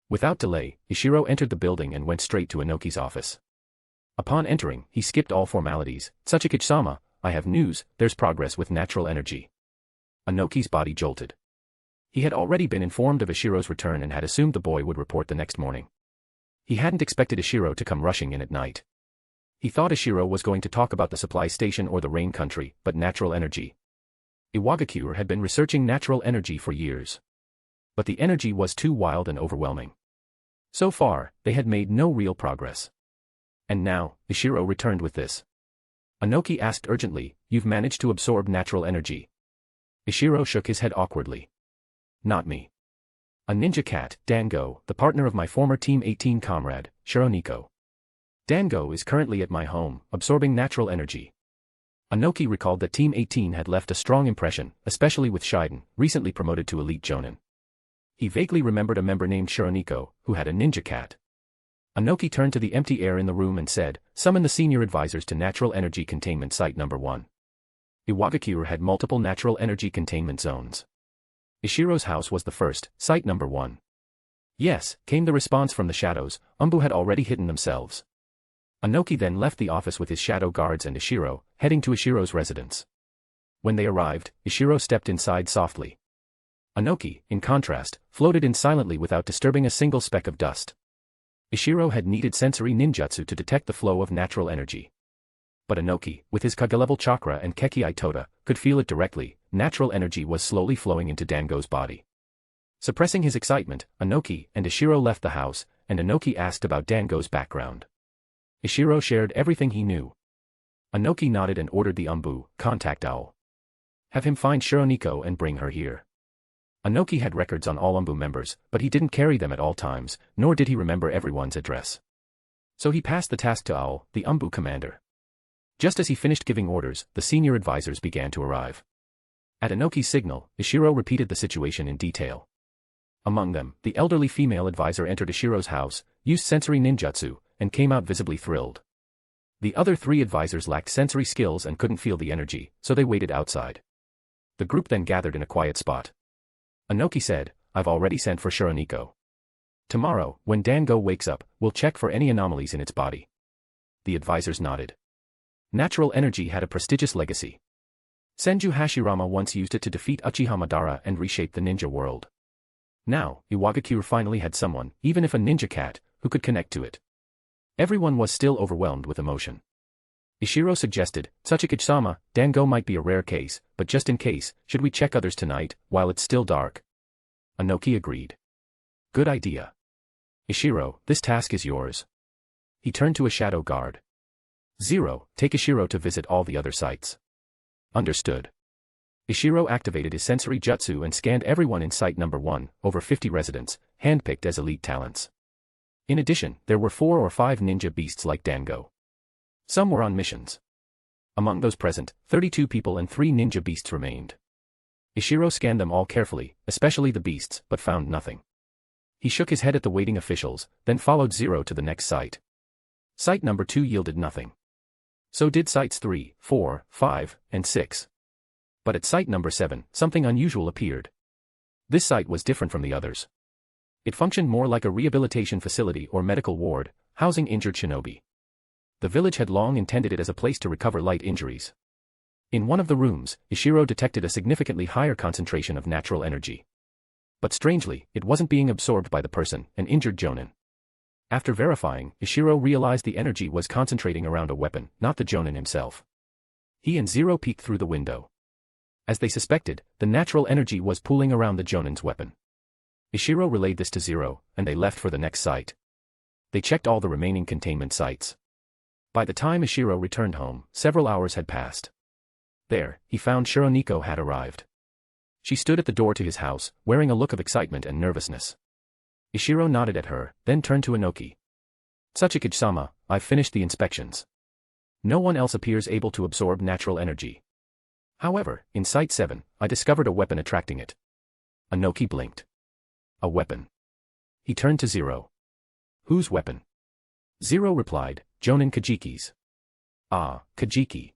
Without delay, Ishiro entered the building and went straight to Inoki's office. Upon entering, he skipped all formalities. "Tsuchikage-sama, I have news, there's progress with natural energy." Inoki's body jolted. He had already been informed of Ishiro's return and had assumed the boy would report the next morning. He hadn't expected Ishiro to come rushing in at night. He thought Ishiro was going to talk about the supply station or the rain country, but natural energy. Iwagakure had been researching natural energy for years. But the energy was too wild and overwhelming. So far, they had made no real progress. And now, Ishiro returned with this. Anoki asked urgently, "You've managed to absorb natural energy?" Ishiro shook his head awkwardly. "Not me. A ninja cat, Dango, the partner of my former Team 18 comrade, Shironiko. Dango is currently at my home, absorbing natural energy." Anoki recalled that Team 18 had left a strong impression, especially with Shiden, recently promoted to elite Jonan. He vaguely remembered a member named Shironiko, who had a ninja cat. Anoki turned to the empty air in the room and said, "Summon the senior advisors to Natural Energy Containment Site Number 1. Iwagakure had multiple natural energy containment zones. Ishiro's house was the first, Site Number 1. "Yes," came the response from the shadows. Umbu had already hidden themselves. Anoki then left the office with his shadow guards and Ishiro, heading to Ishiro's residence. When they arrived, Ishiro stepped inside softly. Anoki, in contrast, floated in silently without disturbing a single speck of dust. Ishiro had needed sensory ninjutsu to detect the flow of natural energy. But Anoki, with his Kage-level chakra and Keki Itoda, could feel it directly. Natural energy was slowly flowing into Dango's body. Suppressing his excitement, Anoki and Ishiro left the house, and Anoki asked about Dango's background. Ishiro shared everything he knew. Anoki nodded and ordered the Umbu, "Contact Owl. Have him find Shironiko and bring her here." Anoki had records on all Umbu members, but he didn't carry them at all times, nor did he remember everyone's address. So he passed the task to Owl, the Umbu commander. Just as he finished giving orders, the senior advisors began to arrive. At Anoki's signal, Ishiro repeated the situation in detail. Among them, the elderly female advisor entered Ishiro's house, used sensory ninjutsu, and came out visibly thrilled. The other 3 advisors lacked sensory skills and couldn't feel the energy, so they waited outside. The group then gathered in a quiet spot. Anoki said, "I've already sent for Shironiko. Tomorrow, when Dango wakes up, we'll check for any anomalies in its body." The advisors nodded. Natural energy had a prestigious legacy. Senju Hashirama once used it to defeat Uchiha Madara and reshape the ninja world. Now, Iwagakure finally had someone, even if a ninja cat, who could connect to it. Everyone was still overwhelmed with emotion. Ishiro suggested, "Tsuchikage-sama, Dango might be a rare case, but just in case, should we check others tonight, while it's still dark?" Anoki agreed. "Good idea. Ishiro, this task is yours." He turned to a shadow guard. "Zero, take Ishiro to visit all the other sites." "Understood." Ishiro activated his sensory jutsu and scanned everyone in Site Number 1, over 50 residents, handpicked as elite talents. In addition, there were 4 or 5 ninja beasts like Dango. Some were on missions. Among those present, 32 people and 3 ninja beasts remained. Ishiro scanned them all carefully, especially the beasts, but found nothing. He shook his head at the waiting officials, then followed Zero to the next site. Site Number 2 yielded nothing. So did Sites 3, 4, 5, and 6. But at Site Number 7, something unusual appeared. This site was different from the others. It functioned more like a rehabilitation facility or medical ward, housing injured shinobi. The village had long intended it as a place to recover light injuries. In one of the rooms, Ishiro detected a significantly higher concentration of natural energy. But strangely, it wasn't being absorbed by the person, an injured Jonan. After verifying, Ishiro realized the energy was concentrating around a weapon, not the Jonan himself. He and Zero peeked through the window. As they suspected, the natural energy was pooling around the Jonan's weapon. Ishiro relayed this to Zero, and they left for the next site. They checked all the remaining containment sites. By the time Ishiro returned home, several hours had passed. There, he found Shironiko had arrived. She stood at the door to his house, wearing a look of excitement and nervousness. Ishiro nodded at her, then turned to Anoki. "Tsuchikage-sama, I've finished the inspections. No one else appears able to absorb natural energy. However, in Site 7, I discovered a weapon attracting it." Anoki blinked. "A weapon?" He turned to Zero. "Whose weapon?" Zero replied, "Jonan Kajiki's." "Ah, Kajiki.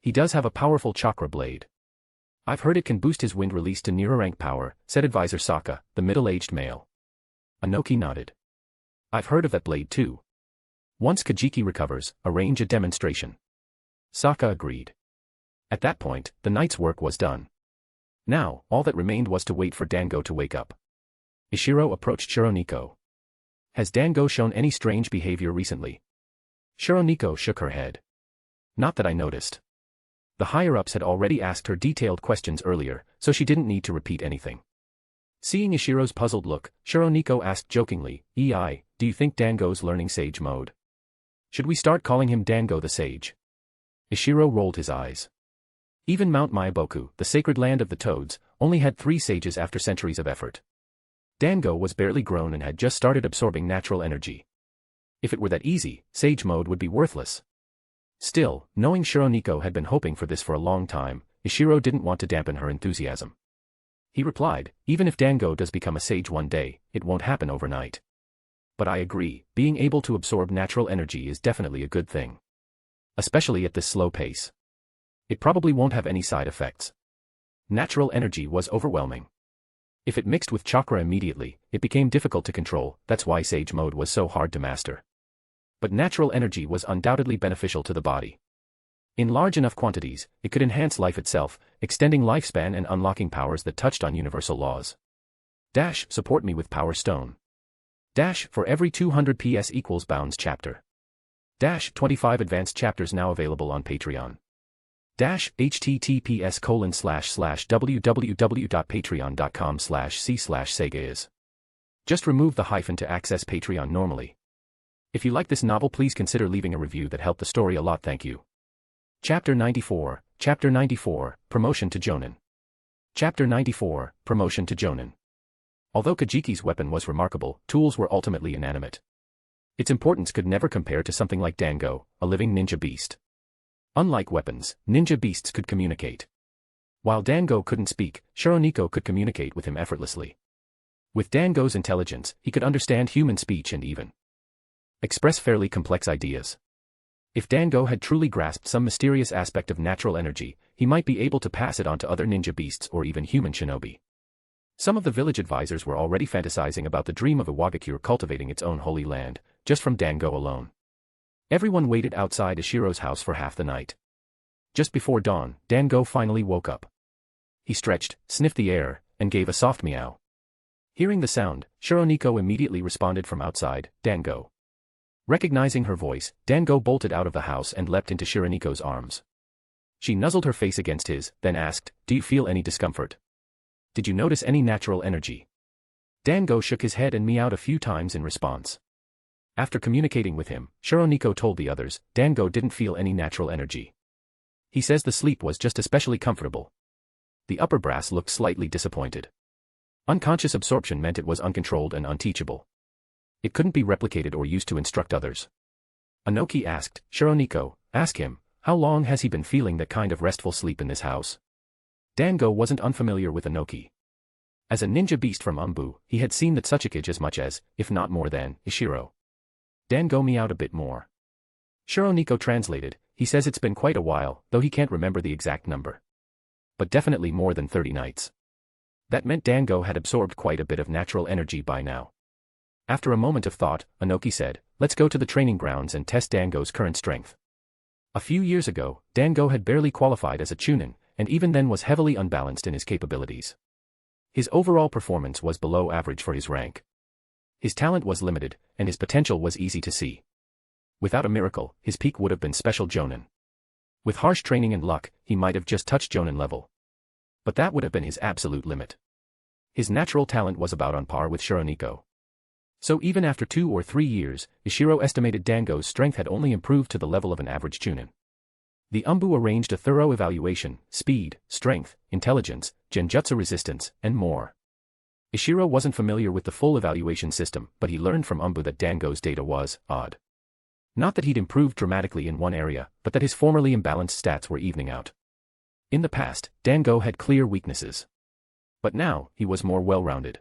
He does have a powerful chakra blade. I've heard it can boost his wind release to nearer rank power," said Advisor Saka, the middle-aged male. Anoki nodded. "I've heard of that blade too. Once Kajiki recovers, arrange a demonstration." Saka agreed. At that point, the night's work was done. Now, all that remained was to wait for Dango to wake up. Ishiro approached Shironiko. "Has Dango shown any strange behavior recently?" Shironiko shook her head. "Not that I noticed." The higher-ups had already asked her detailed questions earlier, so she didn't need to repeat anything. Seeing Ishiro's puzzled look, Shironiko asked jokingly, "Do you think Dango's learning Sage mode? Should we start calling him Dango the Sage?" Ishiro rolled his eyes. Even Mount Maiboku, the sacred land of the toads, only had 3 sages after centuries of effort. Dango was barely grown and had just started absorbing natural energy. If it were that easy, sage mode would be worthless. Still, knowing Shironeko had been hoping for this for a long time, Ishiro didn't want to dampen her enthusiasm. He replied, even if Dango does become a sage one day, it won't happen overnight. But I agree, being able to absorb natural energy is definitely a good thing. Especially at this slow pace. It probably won't have any side effects. Natural energy was overwhelming. If it mixed with chakra immediately, it became difficult to control, that's why sage mode was so hard to master. But natural energy was undoubtedly beneficial to the body. In large enough quantities, it could enhance life itself, extending lifespan and unlocking powers that touched on universal laws. Dash, support me with Power Stone. Dash, for every 200 PS equals Bounds chapter. Dash, 25 advanced chapters now available on Patreon. Dash, https://www.patreon.com/c/sega is. Just remove the hyphen to access Patreon normally. If you like this novel, please consider leaving a review that helped the story a lot, thank you. Chapter 94, Promotion to Jonan. Chapter 94, Promotion to Jonan. Although Kajiki's weapon was remarkable, tools were ultimately inanimate. Its importance could never compare to something like Dango, a living ninja beast. Unlike weapons, ninja beasts could communicate. While Dango couldn't speak, Shironeko could communicate with him effortlessly. With Dango's intelligence, he could understand human speech and even express fairly complex ideas. If Dango had truly grasped some mysterious aspect of natural energy, he might be able to pass it on to other ninja beasts or even human shinobi. Some of the village advisors were already fantasizing about the dream of Iwagakure cultivating its own holy land, just from Dango alone. Everyone waited outside Ishiro's house for half the night. Just before dawn, Dango finally woke up. He stretched, sniffed the air, and gave a soft meow. Hearing the sound, Shironeko immediately responded from outside, Dango. Recognizing her voice, Dango bolted out of the house and leapt into Shiraneko's arms. She nuzzled her face against his, then asked, "Do you feel any discomfort? Did you notice any natural energy?" Dango shook his head and meowed a few times in response. After communicating with him, Shironeko told the others, Dango didn't feel any natural energy. He says the sleep was just especially comfortable. The upper brass looked slightly disappointed. Unconscious absorption meant it was uncontrolled and unteachable. It couldn't be replicated or used to instruct others. Anoki asked, Shironeko, ask him, how long has he been feeling that kind of restful sleep in this house? Dango wasn't unfamiliar with Anoki. As a ninja beast from Umbu, he had seen the Tsuchikage as much as, if not more than, Ishiro. Dango meowed a bit more. Shironeko translated, he says it's been quite a while, though he can't remember the exact number. But definitely more than 30 nights. That meant Dango had absorbed quite a bit of natural energy by now. After a moment of thought, Anoki said, let's go to the training grounds and test Dango's current strength. A few years ago, Dango had barely qualified as a Chunin, and even then was heavily unbalanced in his capabilities. His overall performance was below average for his rank. His talent was limited, and his potential was easy to see. Without a miracle, his peak would have been special Jonan. With harsh training and luck, he might have just touched Jonan level. But that would have been his absolute limit. His natural talent was about on par with Shironeko. So even after 2 or 3 years, Ishiro estimated Dango's strength had only improved to the level of an average Chunin. The Umbu arranged a thorough evaluation, speed, strength, intelligence, genjutsu resistance, and more. Ishiro wasn't familiar with the full evaluation system, but he learned from Umbu that Dango's data was odd. Not that he'd improved dramatically in one area, but that his formerly imbalanced stats were evening out. In the past, Dango had clear weaknesses. But now, he was more well-rounded.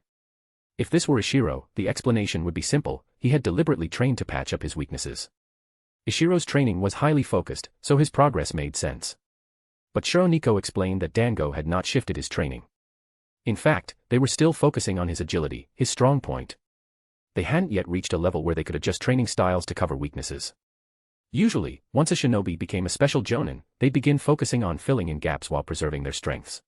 If this were Ishiro, the explanation would be simple, he had deliberately trained to patch up his weaknesses. Ishiro's training was highly focused, so his progress made sense. But Shironeko explained that Dango had not shifted his training. In fact, they were still focusing on his agility, his strong point. They hadn't yet reached a level where they could adjust training styles to cover weaknesses. Usually, once a shinobi became a special Jonin, they'd begin focusing on filling in gaps while preserving their strengths.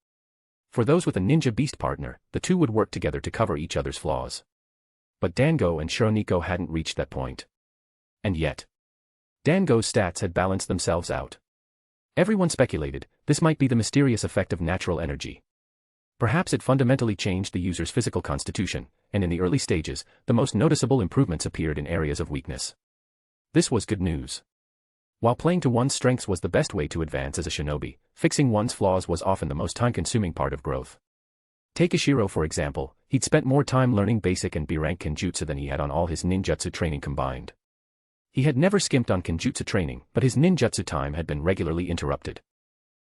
For those with a ninja beast partner, the two would work together to cover each other's flaws. But Dango and Shironeko hadn't reached that point. And yet, Dango's stats had balanced themselves out. Everyone speculated, this might be the mysterious effect of natural energy. Perhaps it fundamentally changed the user's physical constitution, and in the early stages, the most noticeable improvements appeared in areas of weakness. This was good news. While playing to one's strengths was the best way to advance as a shinobi, fixing one's flaws was often the most time-consuming part of growth. Take Ishiro for example, he'd spent more time learning basic and B-rank kenjutsu than he had on all his ninjutsu training combined. He had never skimped on kenjutsu training, but his ninjutsu time had been regularly interrupted.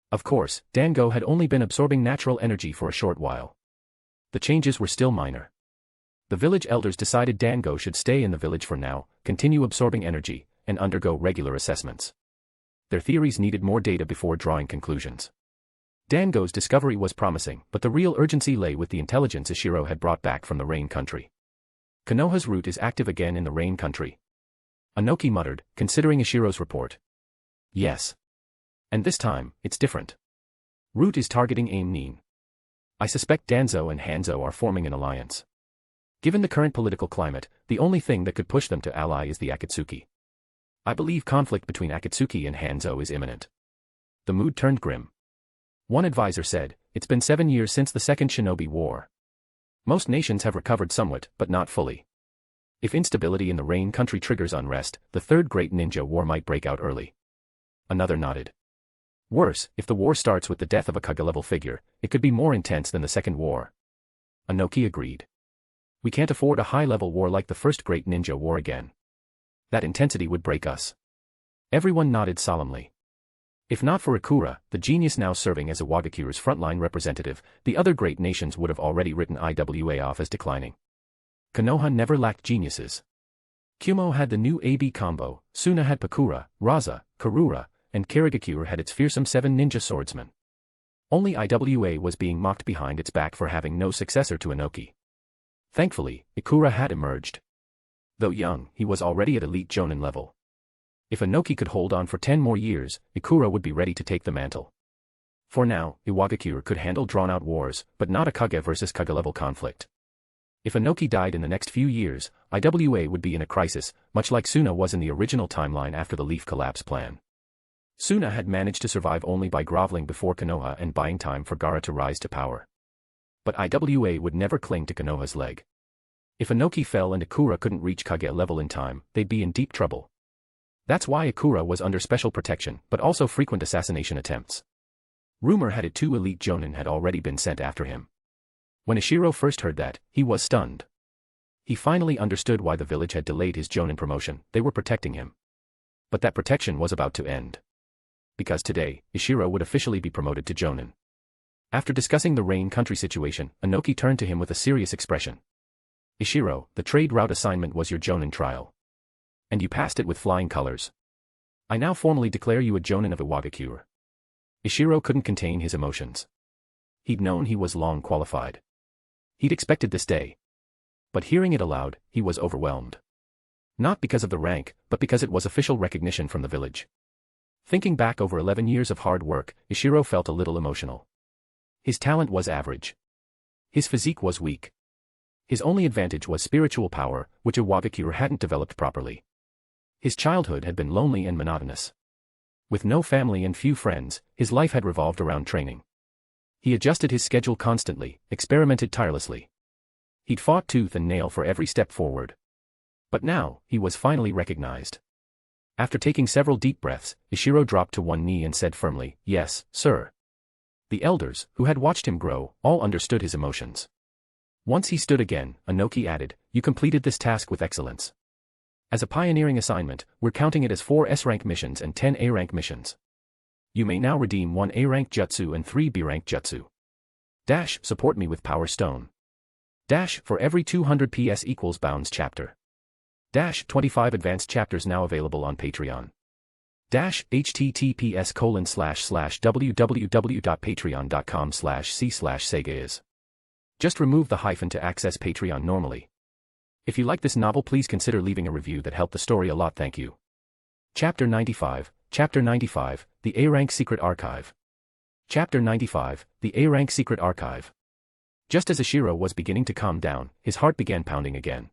Of course, Dango had only been absorbing natural energy for a short while. The changes were still minor. The village elders decided Dango should stay in the village for now, continue absorbing energy, and undergo regular assessments. Their theories needed more data before drawing conclusions. Dango's discovery was promising, but the real urgency lay with the intelligence Ishiro had brought back from the Rain Country. Konoha's root is active again in the Rain Country. Inoki muttered, considering Ishiro's report. Yes. And this time, it's different. Root is targeting Aim Nin. I suspect Danzo and Hanzo are forming an alliance. Given the current political climate, the only thing that could push them to ally is the Akatsuki. I believe conflict between Akatsuki and Hanzo is imminent. The mood turned grim. One advisor said, it's been 7 years since the Second Shinobi War. Most nations have recovered somewhat, but not fully. If instability in the Rain Country triggers unrest, the Third Great Ninja War might break out early. Another nodded. Worse, if the war starts with the death of a Kage-level figure, it could be more intense than the Second War. Inoki agreed. We can't afford a high-level war like the First Great Ninja War again. That intensity would break us. Everyone nodded solemnly. If not for Ikura, the genius now serving as Iwagakure's frontline representative, the other great nations would have already written Iwa off as declining. Konoha never lacked geniuses. Kumo had the new AB combo, Suna had Pakura, Raza, Karura, and Karigakure had its fearsome 7 ninja swordsmen. Only Iwa was being mocked behind its back for having no successor to Inoki. Thankfully, Ikura had emerged. Though young, he was already at elite Jonan level. If Inoki could hold on for 10 more years, Ikura would be ready to take the mantle. For now, Iwagakure could handle drawn-out wars, but not a Kage versus Kage level conflict. If Inoki died in the next few years, Iwa would be in a crisis, much like Suna was in the original timeline after the Leaf Collapse plan. Suna had managed to survive only by groveling before Konoha and buying time for Gaara to rise to power. But Iwa would never cling to Konoha's leg. If Inoki fell and Ikura couldn't reach Kage level in time, they'd be in deep trouble. That's why Ikura was under special protection, but also frequent assassination attempts. Rumor had it 2 elite Jonin had already been sent after him. When Ishiro first heard that, he was stunned. He finally understood why the village had delayed his Jonin promotion, they were protecting him. But that protection was about to end. Because today, Ishiro would officially be promoted to Jonin. After discussing the Rain Country situation, Inoki turned to him with a serious expression. Ishiro, the trade route assignment was your Jonin trial. And you passed it with flying colors. I now formally declare you a Jonin of Iwagakure. Ishiro couldn't contain his emotions. He'd known he was long qualified. He'd expected this day. But hearing it aloud, he was overwhelmed. Not because of the rank, but because it was official recognition from the village. Thinking back over 11 years of hard work, Ishiro felt a little emotional. His talent was average. His physique was weak. His only advantage was spiritual power, which Iwagakure hadn't developed properly. His childhood had been lonely and monotonous. With no family and few friends, his life had revolved around training. He adjusted his schedule constantly, experimented tirelessly. He'd fought tooth and nail for every step forward. But now, he was finally recognized. After taking several deep breaths, Ishiro dropped to one knee and said firmly, "Yes, sir." The elders, who had watched him grow, all understood his emotions. Once he stood again, Inoki added, "You completed this task with excellence. As a pioneering assignment, we're counting it as 4 S-rank missions and 10 A-rank missions. You may now redeem 1 A-rank jutsu and 3 B-rank jutsu. Dash, support me with Power Stone. Dash, for every 200 PS equals Bounds chapter. Dash, 25 advanced chapters now available on Patreon. Dash, https://www.patreon.com/c/Sega is. Just remove the hyphen to access Patreon normally. If you like this novel, please consider leaving a review that helped the story a lot. Thank you. Chapter 95, The A-Rank Secret Archive. Chapter 95, The A-Rank Secret Archive. Just as Ishiro was beginning to calm down, his heart began pounding again.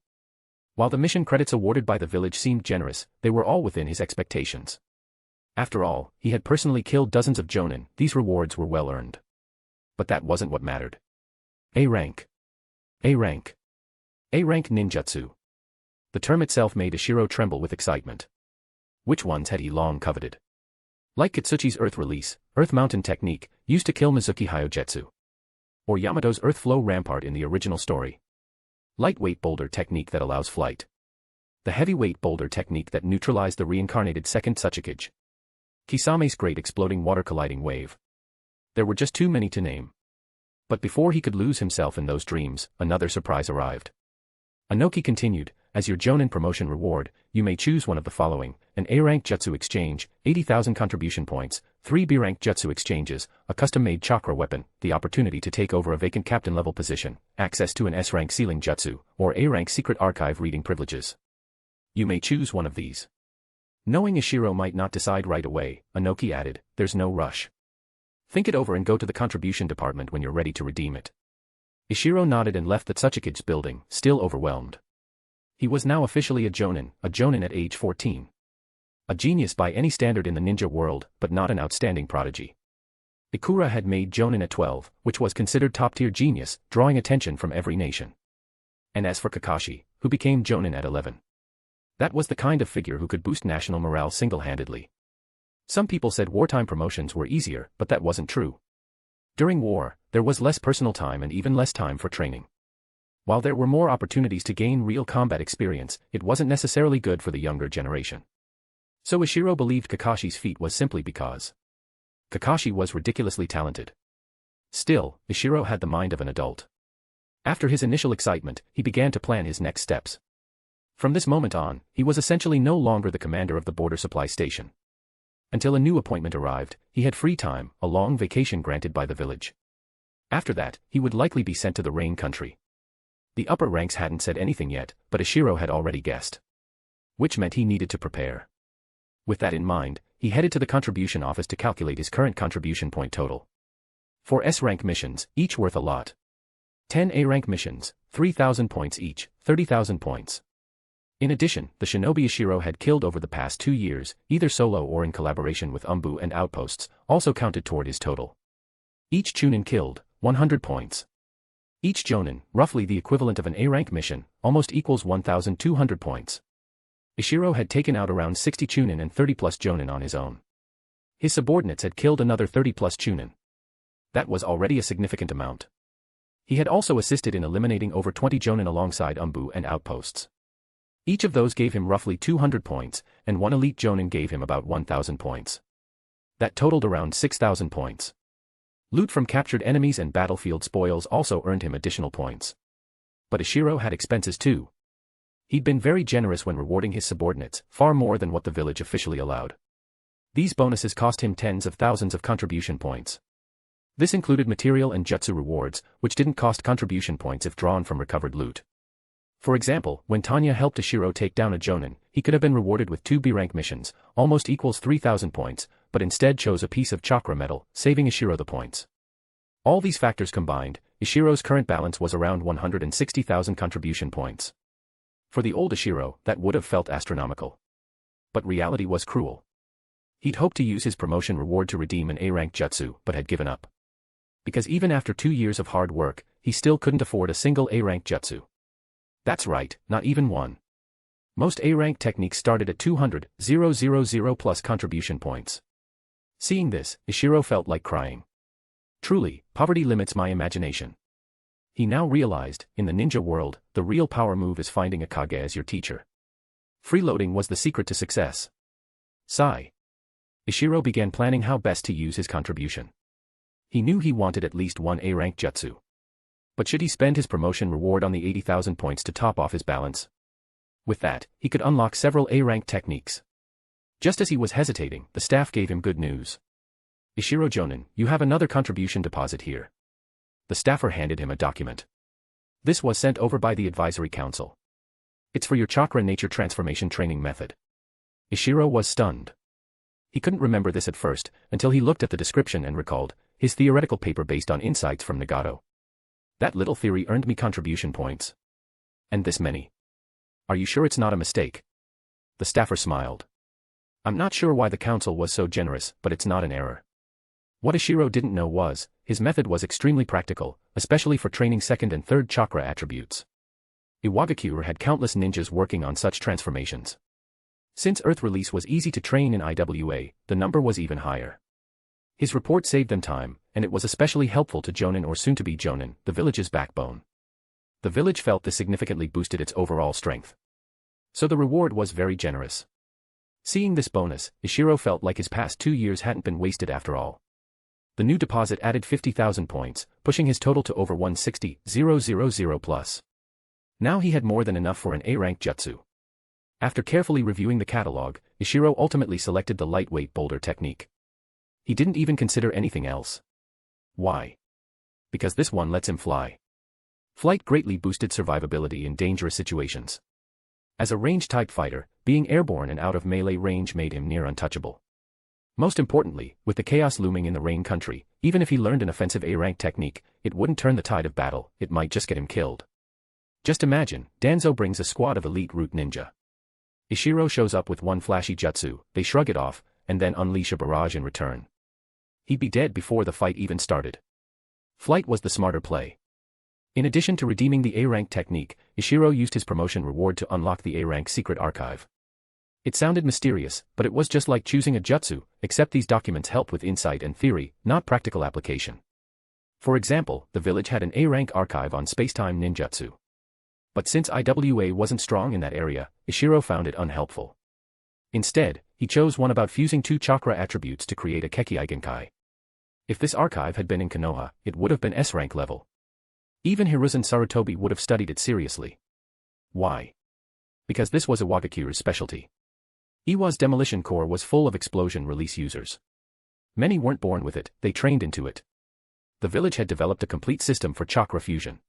While the mission credits awarded by the village seemed generous, they were all within his expectations. After all, he had personally killed dozens of Jonin, these rewards were well earned. But that wasn't what mattered. A-Rank. A-Rank. A-Rank ninjutsu. The term itself made Ishiro tremble with excitement. Which ones had he long coveted? Like Katsuchi's Earth Release, Earth Mountain technique, used to kill Mizuki Hyojutsu. Or Yamato's Earth Flow Rampart in the original story. Lightweight boulder technique that allows flight. The heavyweight boulder technique that neutralized the reincarnated second Tsuchikage. Kisame's great exploding water colliding wave. There were just too many to name. But before he could lose himself in those dreams, another surprise arrived. Inoki continued, as your Jonan promotion reward, you may choose one of the following: an A-rank jutsu exchange, 80,000 contribution points, 3 B-rank jutsu exchanges, a custom-made chakra weapon, the opportunity to take over a vacant captain-level position, access to an S-rank sealing jutsu, or A-rank secret archive reading privileges. You may choose one of these. Knowing Ishiro might not decide right away, Inoki added, there's no rush. Think it over and go to the contribution department when you're ready to redeem it. Ishiro nodded and left the Tsuchikage's building, still overwhelmed. He was now officially a Jonan at age 14. A genius by any standard in the ninja world, but not an outstanding prodigy. Ikura had made Jonan at 12, which was considered top-tier genius, drawing attention from every nation. And as for Kakashi, who became Jonan at 11. That was the kind of figure who could boost national morale single-handedly. Some people said wartime promotions were easier, but that wasn't true. During war, there was less personal time and even less time for training. While there were more opportunities to gain real combat experience, it wasn't necessarily good for the younger generation. So Ishiro believed Kakashi's feat was simply because Kakashi was ridiculously talented. Still, Ishiro had the mind of an adult. After his initial excitement, he began to plan his next steps. From this moment on, he was essentially no longer the commander of the border supply station. Until a new appointment arrived, he had free time, a long vacation granted by the village. After that, he would likely be sent to the Rain country. The upper ranks hadn't said anything yet, but Ishiro had already guessed. Which meant he needed to prepare. With that in mind, he headed to the contribution office to calculate his current contribution point total. 4 S-rank missions, each worth a lot. 10 A-rank missions, 3,000 points each, 30,000 points. In addition, the shinobi Ishiro had killed over the past 2 years, either solo or in collaboration with Umbu and outposts, also counted toward his total. Each Chunin killed, 100 points. Each Jonan, roughly the equivalent of an A-rank mission, almost equals 1,200 points. Ishiro had taken out around 60 Chunin and 30-plus Jonan on his own. His subordinates had killed another 30-plus Chunin. That was already a significant amount. He had also assisted in eliminating over 20 Jonan alongside Umbu and outposts. Each of those gave him roughly 200 points, and one elite Jonan gave him about 1,000 points. That totaled around 6,000 points. Loot from captured enemies and battlefield spoils also earned him additional points. But Ishiro had expenses too. He'd been very generous when rewarding his subordinates, far more than what the village officially allowed. These bonuses cost him tens of thousands of contribution points. This included material and jutsu rewards, which didn't cost contribution points if drawn from recovered loot. For example, when Tanya helped Ishiro take down a Jonan, he could have been rewarded with 2 B-rank missions, almost equals 3,000 points, but instead chose a piece of chakra metal, saving Ishiro the points. All these factors combined, Ishiro's current balance was around 160,000 contribution points. For the old Ishiro, that would have felt astronomical. But reality was cruel. He'd hoped to use his promotion reward to redeem an A-rank jutsu, but had given up. Because even after 2 years of hard work, he still couldn't afford a single A-rank jutsu. That's right, not even one. Most A-rank techniques started at 200,000 plus contribution points. Seeing this, Ishiro felt like crying. Truly, poverty limits my imagination. He now realized, in the ninja world, the real power move is finding a Kage as your teacher. Freeloading was the secret to success. Sigh. Ishiro began planning how best to use his contribution. He knew he wanted at least one A-rank jutsu. But should he spend his promotion reward on the 80,000 points to top off his balance? With that, he could unlock several A-rank techniques. Just as he was hesitating, the staff gave him good news. Ishiro Jonan, you have another contribution deposit here. The staffer handed him a document. This was sent over by the advisory council. It's for your chakra nature transformation training method. Ishiro was stunned. He couldn't remember this at first, until he looked at the description and recalled his theoretical paper based on insights from Nagato. That little theory earned me contribution points. And this many. Are you sure it's not a mistake? The staffer smiled. I'm not sure why the council was so generous, but it's not an error. What Ishiro didn't know was, his method was extremely practical, especially for training second and third chakra attributes. Iwagakure had countless ninjas working on such transformations. Since Earth release was easy to train in IWA, the number was even higher. His report saved them time, and it was especially helpful to Jonan, or soon-to-be Jonan, the village's backbone. The village felt this significantly boosted its overall strength. So the reward was very generous. Seeing this bonus, Ishiro felt like his past 2 years hadn't been wasted after all. The new deposit added 50,000 points, pushing his total to over 160,000 plus. Now he had more than enough for an A-rank jutsu. After carefully reviewing the catalog, Ishiro ultimately selected the lightweight boulder technique. He didn't even consider anything else. Why? Because this one lets him fly. Flight greatly boosted survivability in dangerous situations. As a range-type fighter, being airborne and out of melee range made him near untouchable. Most importantly, with the chaos looming in the Rain country, even if he learned an offensive A-rank technique, it wouldn't turn the tide of battle, it might just get him killed. Just imagine, Danzo brings a squad of elite root ninja. Ishiro shows up with one flashy jutsu, they shrug it off, and then unleash a barrage in return. He'd be dead before the fight even started. Flight was the smarter play. In addition to redeeming the A-rank technique, Ishiro used his promotion reward to unlock the A-rank secret archive. It sounded mysterious, but it was just like choosing a jutsu, except these documents help with insight and theory, not practical application. For example, the village had an A-rank archive on spacetime ninjutsu. But since IWA wasn't strong in that area, Ishiro found it unhelpful. Instead, he chose one about fusing 2 chakra attributes to create a Kekkei. If this archive had been in Konoha, it would have been S-rank level. Even Hiruzen Sarutobi would have studied it seriously. Why? Because this was Iwagakure's specialty. Iwa's demolition core was full of explosion release users. Many weren't born with it, they trained into it. The village had developed a complete system for chakra fusion.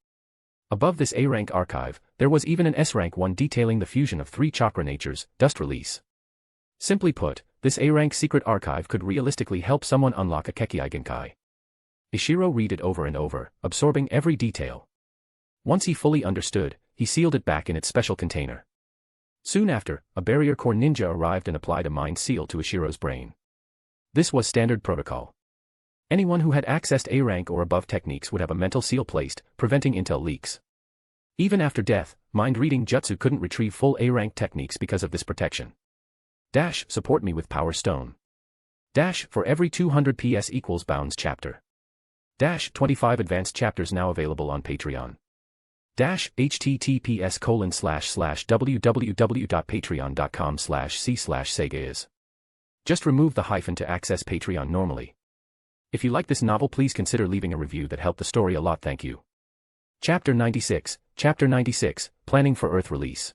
Above this A-rank archive, there was even an S-rank one detailing the fusion of 3 chakra natures, dust release. Simply put, this A-rank secret archive could realistically help someone unlock a Kekkei. Ishiro read it over and over, absorbing every detail. Once he fully understood, he sealed it back in its special container. Soon after, a barrier core ninja arrived and applied a mind seal to Ishiro's brain. This was standard protocol. Anyone who had accessed A-rank or above techniques would have a mental seal placed, preventing intel leaks. Even after death, mind-reading jutsu couldn't retrieve full A-rank techniques because of this protection. Dash, support me with Power Stone. Dash, for every 200 PS equals Bounds chapter. Dash, 25 advanced chapters now available on Patreon. Dash, https://www.patreon.com/c/sega is. Just remove the hyphen to access Patreon normally. If you like this novel, please consider leaving a review that helped the story a lot, thank you. Chapter 96, Planning for Earth Release.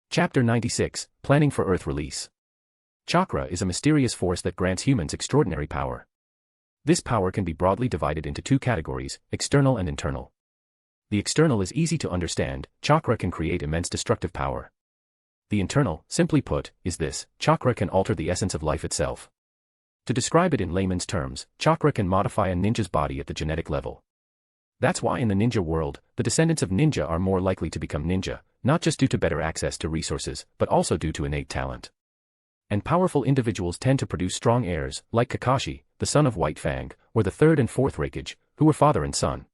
Chapter 96, Planning for Earth Release. Chakra is a mysterious force that grants humans extraordinary power. This power can be broadly divided into 2 categories, external and internal. The external is easy to understand, chakra can create immense destructive power. The internal, simply put, is this: chakra can alter the essence of life itself. To describe it in layman's terms, chakra can modify a ninja's body at the genetic level. That's why in the ninja world, the descendants of ninja are more likely to become ninja, not just due to better access to resources, but also due to innate talent. And powerful individuals tend to produce strong heirs, like Kakashi, the son of White Fang, or the 3rd and 4th Raikage, who were father and son.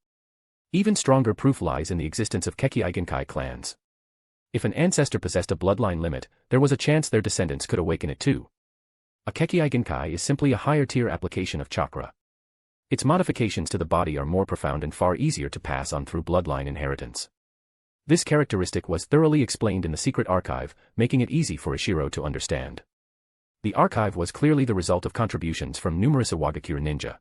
Even stronger proof lies in the existence of Kekkei clans. If an ancestor possessed a bloodline limit, there was a chance their descendants could awaken it too. A Kekkei is simply a higher-tier application of chakra. Its modifications to the body are more profound and far easier to pass on through bloodline inheritance. This characteristic was thoroughly explained in the secret archive, making it easy for Ishiro to understand. The archive was clearly the result of contributions from numerous Iwagakure ninja.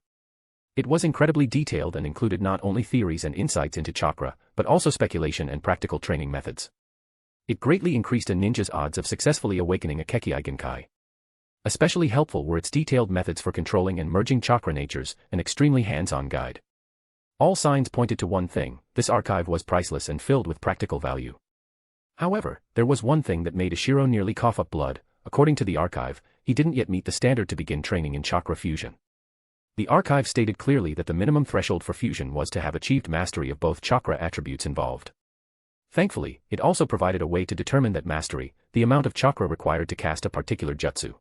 It was incredibly detailed and included not only theories and insights into chakra, but also speculation and practical training methods. It greatly increased a ninja's odds of successfully awakening a Kekkei. Especially helpful were its detailed methods for controlling and merging chakra natures, an extremely hands-on guide. All signs pointed to one thing: this archive was priceless and filled with practical value. However, there was one thing that made Ishiro nearly cough up blood. According to the archive, he didn't yet meet the standard to begin training in chakra fusion. The archive stated clearly that the minimum threshold for fusion was to have achieved mastery of both chakra attributes involved. Thankfully, it also provided a way to determine that mastery, the amount of chakra required to cast a particular jutsu.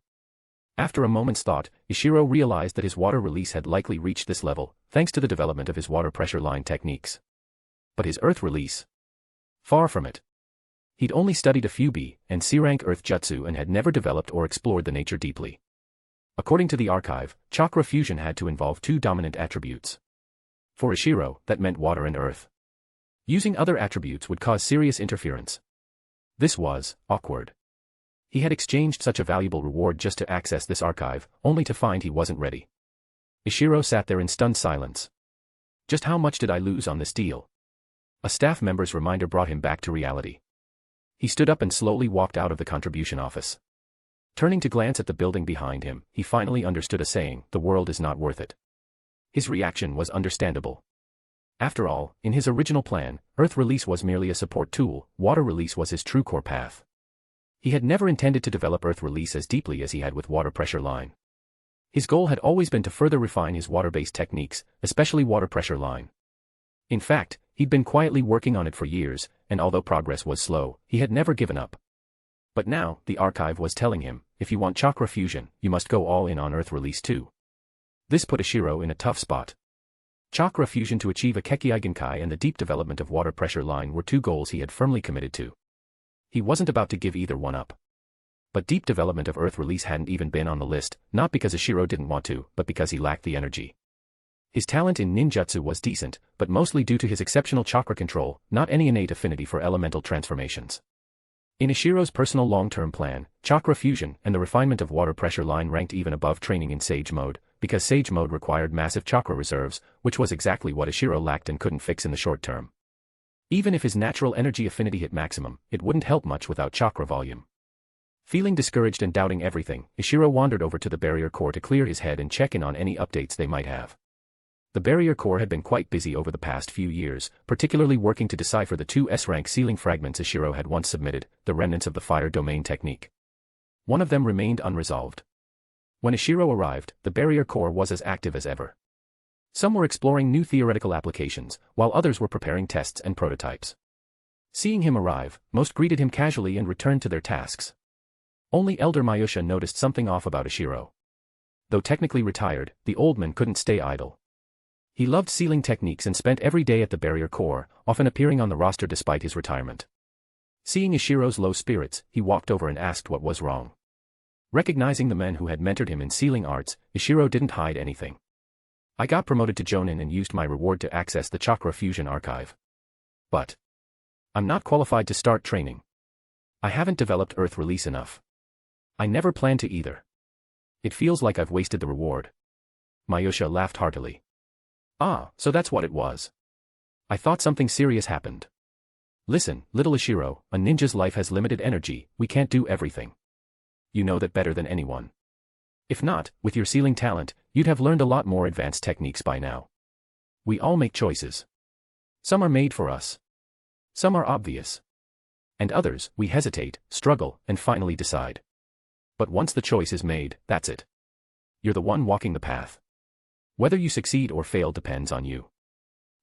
After a moment's thought, Ishiro realized that his water release had likely reached this level, thanks to the development of his water pressure line techniques. But his earth release? Far from it. He'd only studied a few B and C-rank earth jutsu and had never developed or explored the nature deeply. According to the archive, chakra fusion had to involve two dominant attributes. For Ishiro, that meant water and earth. Using other attributes would cause serious interference. This was awkward. He had exchanged such a valuable reward just to access this archive, only to find he wasn't ready. Ishiro sat there in stunned silence. Just how much did I lose on this deal? A staff member's reminder brought him back to reality. He stood up and slowly walked out of the contribution office. Turning to glance at the building behind him, he finally understood a saying, "The world is not worth it." His reaction was understandable. After all, in his original plan, earth release was merely a support tool, water release was his true core path. He had never intended to develop earth release as deeply as he had with water pressure line. His goal had always been to further refine his water-based techniques, especially water pressure line. In fact, he'd been quietly working on it for years, and although progress was slow, he had never given up. But now, the archive was telling him, if you want chakra fusion, you must go all in on earth release too. This put Ishiro in a tough spot. Chakra fusion to achieve a Kekkei Genkai and the deep development of water pressure line were two goals he had firmly committed to. He wasn't about to give either one up. But deep development of earth release hadn't even been on the list, not because Ishiro didn't want to, but because he lacked the energy. His talent in ninjutsu was decent, but mostly due to his exceptional chakra control, not any innate affinity for elemental transformations. In Ishiro's personal long-term plan, chakra fusion and the refinement of water pressure line ranked even above training in Sage mode, because Sage mode required massive chakra reserves, which was exactly what Ishiro lacked and couldn't fix in the short term. Even if his natural energy affinity hit maximum, it wouldn't help much without chakra volume. Feeling discouraged and doubting everything, Ishiro wandered over to the barrier core to clear his head and check in on any updates they might have. The barrier core had been quite busy over the past few years, particularly working to decipher the two S-rank sealing fragments Ishiro had once submitted, the remnants of the fire domain technique. One of them remained unresolved. When Ishiro arrived, the barrier core was as active as ever. Some were exploring new theoretical applications, while others were preparing tests and prototypes. Seeing him arrive, most greeted him casually and returned to their tasks. Only Elder Mayusha noticed something off about Ishiro. Though technically retired, the old man couldn't stay idle. He loved sealing techniques and spent every day at the barrier core, often appearing on the roster despite his retirement. Seeing Ishiro's low spirits, he walked over and asked what was wrong. Recognizing the men who had mentored him in sealing arts, Ishiro didn't hide anything. I got promoted to Jonan and used my reward to access the chakra fusion archive. But I'm not qualified to start training. I haven't developed earth release enough. I never plan to either. It feels like I've wasted the reward. Mayusha laughed heartily. Ah, so that's what it was. I thought something serious happened. Listen, little Ishiro, a ninja's life has limited energy, we can't do everything. You know that better than anyone. If not, with your sealing talent, you'd have learned a lot more advanced techniques by now. We all make choices. Some are made for us. Some are obvious. And others, we hesitate, struggle, and finally decide. But once the choice is made, that's it. You're the one walking the path. Whether you succeed or fail depends on you.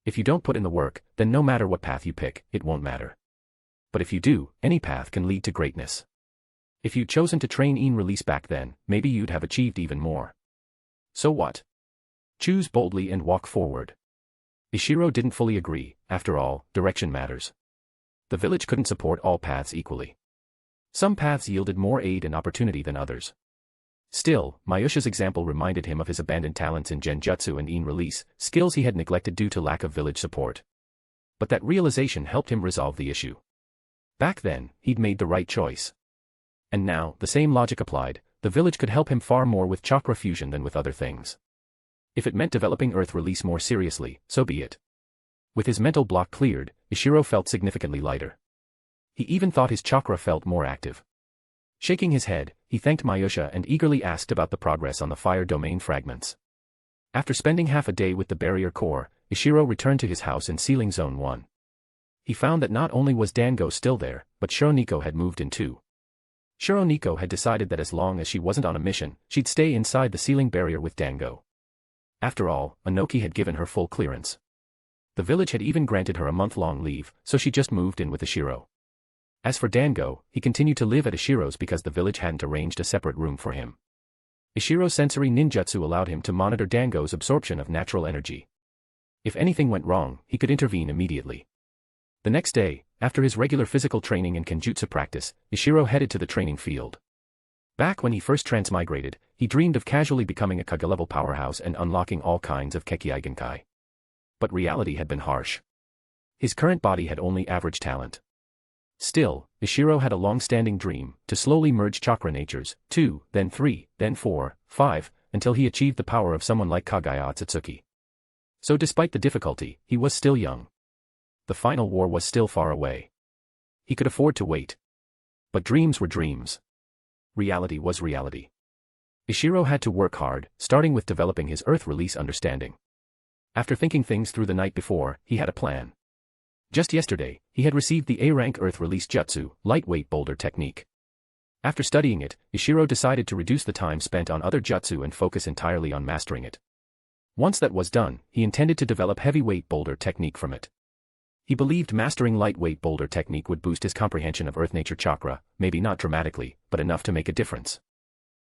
If you don't put in the work, then no matter what path you pick, it won't matter. But if you do, any path can lead to greatness. If you'd chosen to train in release back then, maybe you'd have achieved even more. So what? Choose boldly and walk forward. Ishiro didn't fully agree, after all, direction matters. The village couldn't support all paths equally. Some paths yielded more aid and opportunity than others. Still, Mayusha's example reminded him of his abandoned talents in genjutsu and in release, skills he had neglected due to lack of village support. But that realization helped him resolve the issue. Back then, he'd made the right choice. And now, the same logic applied, the village could help him far more with chakra fusion than with other things. If it meant developing earth release more seriously, so be it. With his mental block cleared, Ishiro felt significantly lighter. He even thought his chakra felt more active. Shaking his head, he thanked Mayusha and eagerly asked about the progress on the fire domain fragments. After spending half a day with the barrier core, Ishiro returned to his house in Sealing Zone 1. He found that not only was Dango still there, but Shironiko had moved in too. Shironiko had decided that as long as she wasn't on a mission, she'd stay inside the sealing barrier with Dango. After all, Inoki had given her full clearance. The village had even granted her a month-long leave, so she just moved in with Ishiro. As for Dango, he continued to live at Ishiro's because the village hadn't arranged a separate room for him. Ishiro's sensory ninjutsu allowed him to monitor Dango's absorption of natural energy. If anything went wrong, he could intervene immediately. The next day, after his regular physical training and kenjutsu practice, Ishiro headed to the training field. Back when he first transmigrated, he dreamed of casually becoming a Kage-level powerhouse and unlocking all kinds of Kekkei Genkai. But reality had been harsh. His current body had only average talent. Still, Ishiro had a long-standing dream, to slowly merge chakra natures, 2, then 3, then 4, 5, until he achieved the power of someone like Kagaya Otsutsuki. So despite the difficulty, he was still young. The final war was still far away. He could afford to wait. But dreams were dreams. Reality was reality. Ishiro had to work hard, starting with developing his earth release understanding. After thinking things through the night before, he had a plan. Just yesterday, he had received the A-rank earth release jutsu, lightweight boulder technique. After studying it, Ishiro decided to reduce the time spent on other jutsu and focus entirely on mastering it. Once that was done, he intended to develop heavyweight boulder technique from it. He believed mastering lightweight boulder technique would boost his comprehension of earth nature chakra, maybe not dramatically, but enough to make a difference.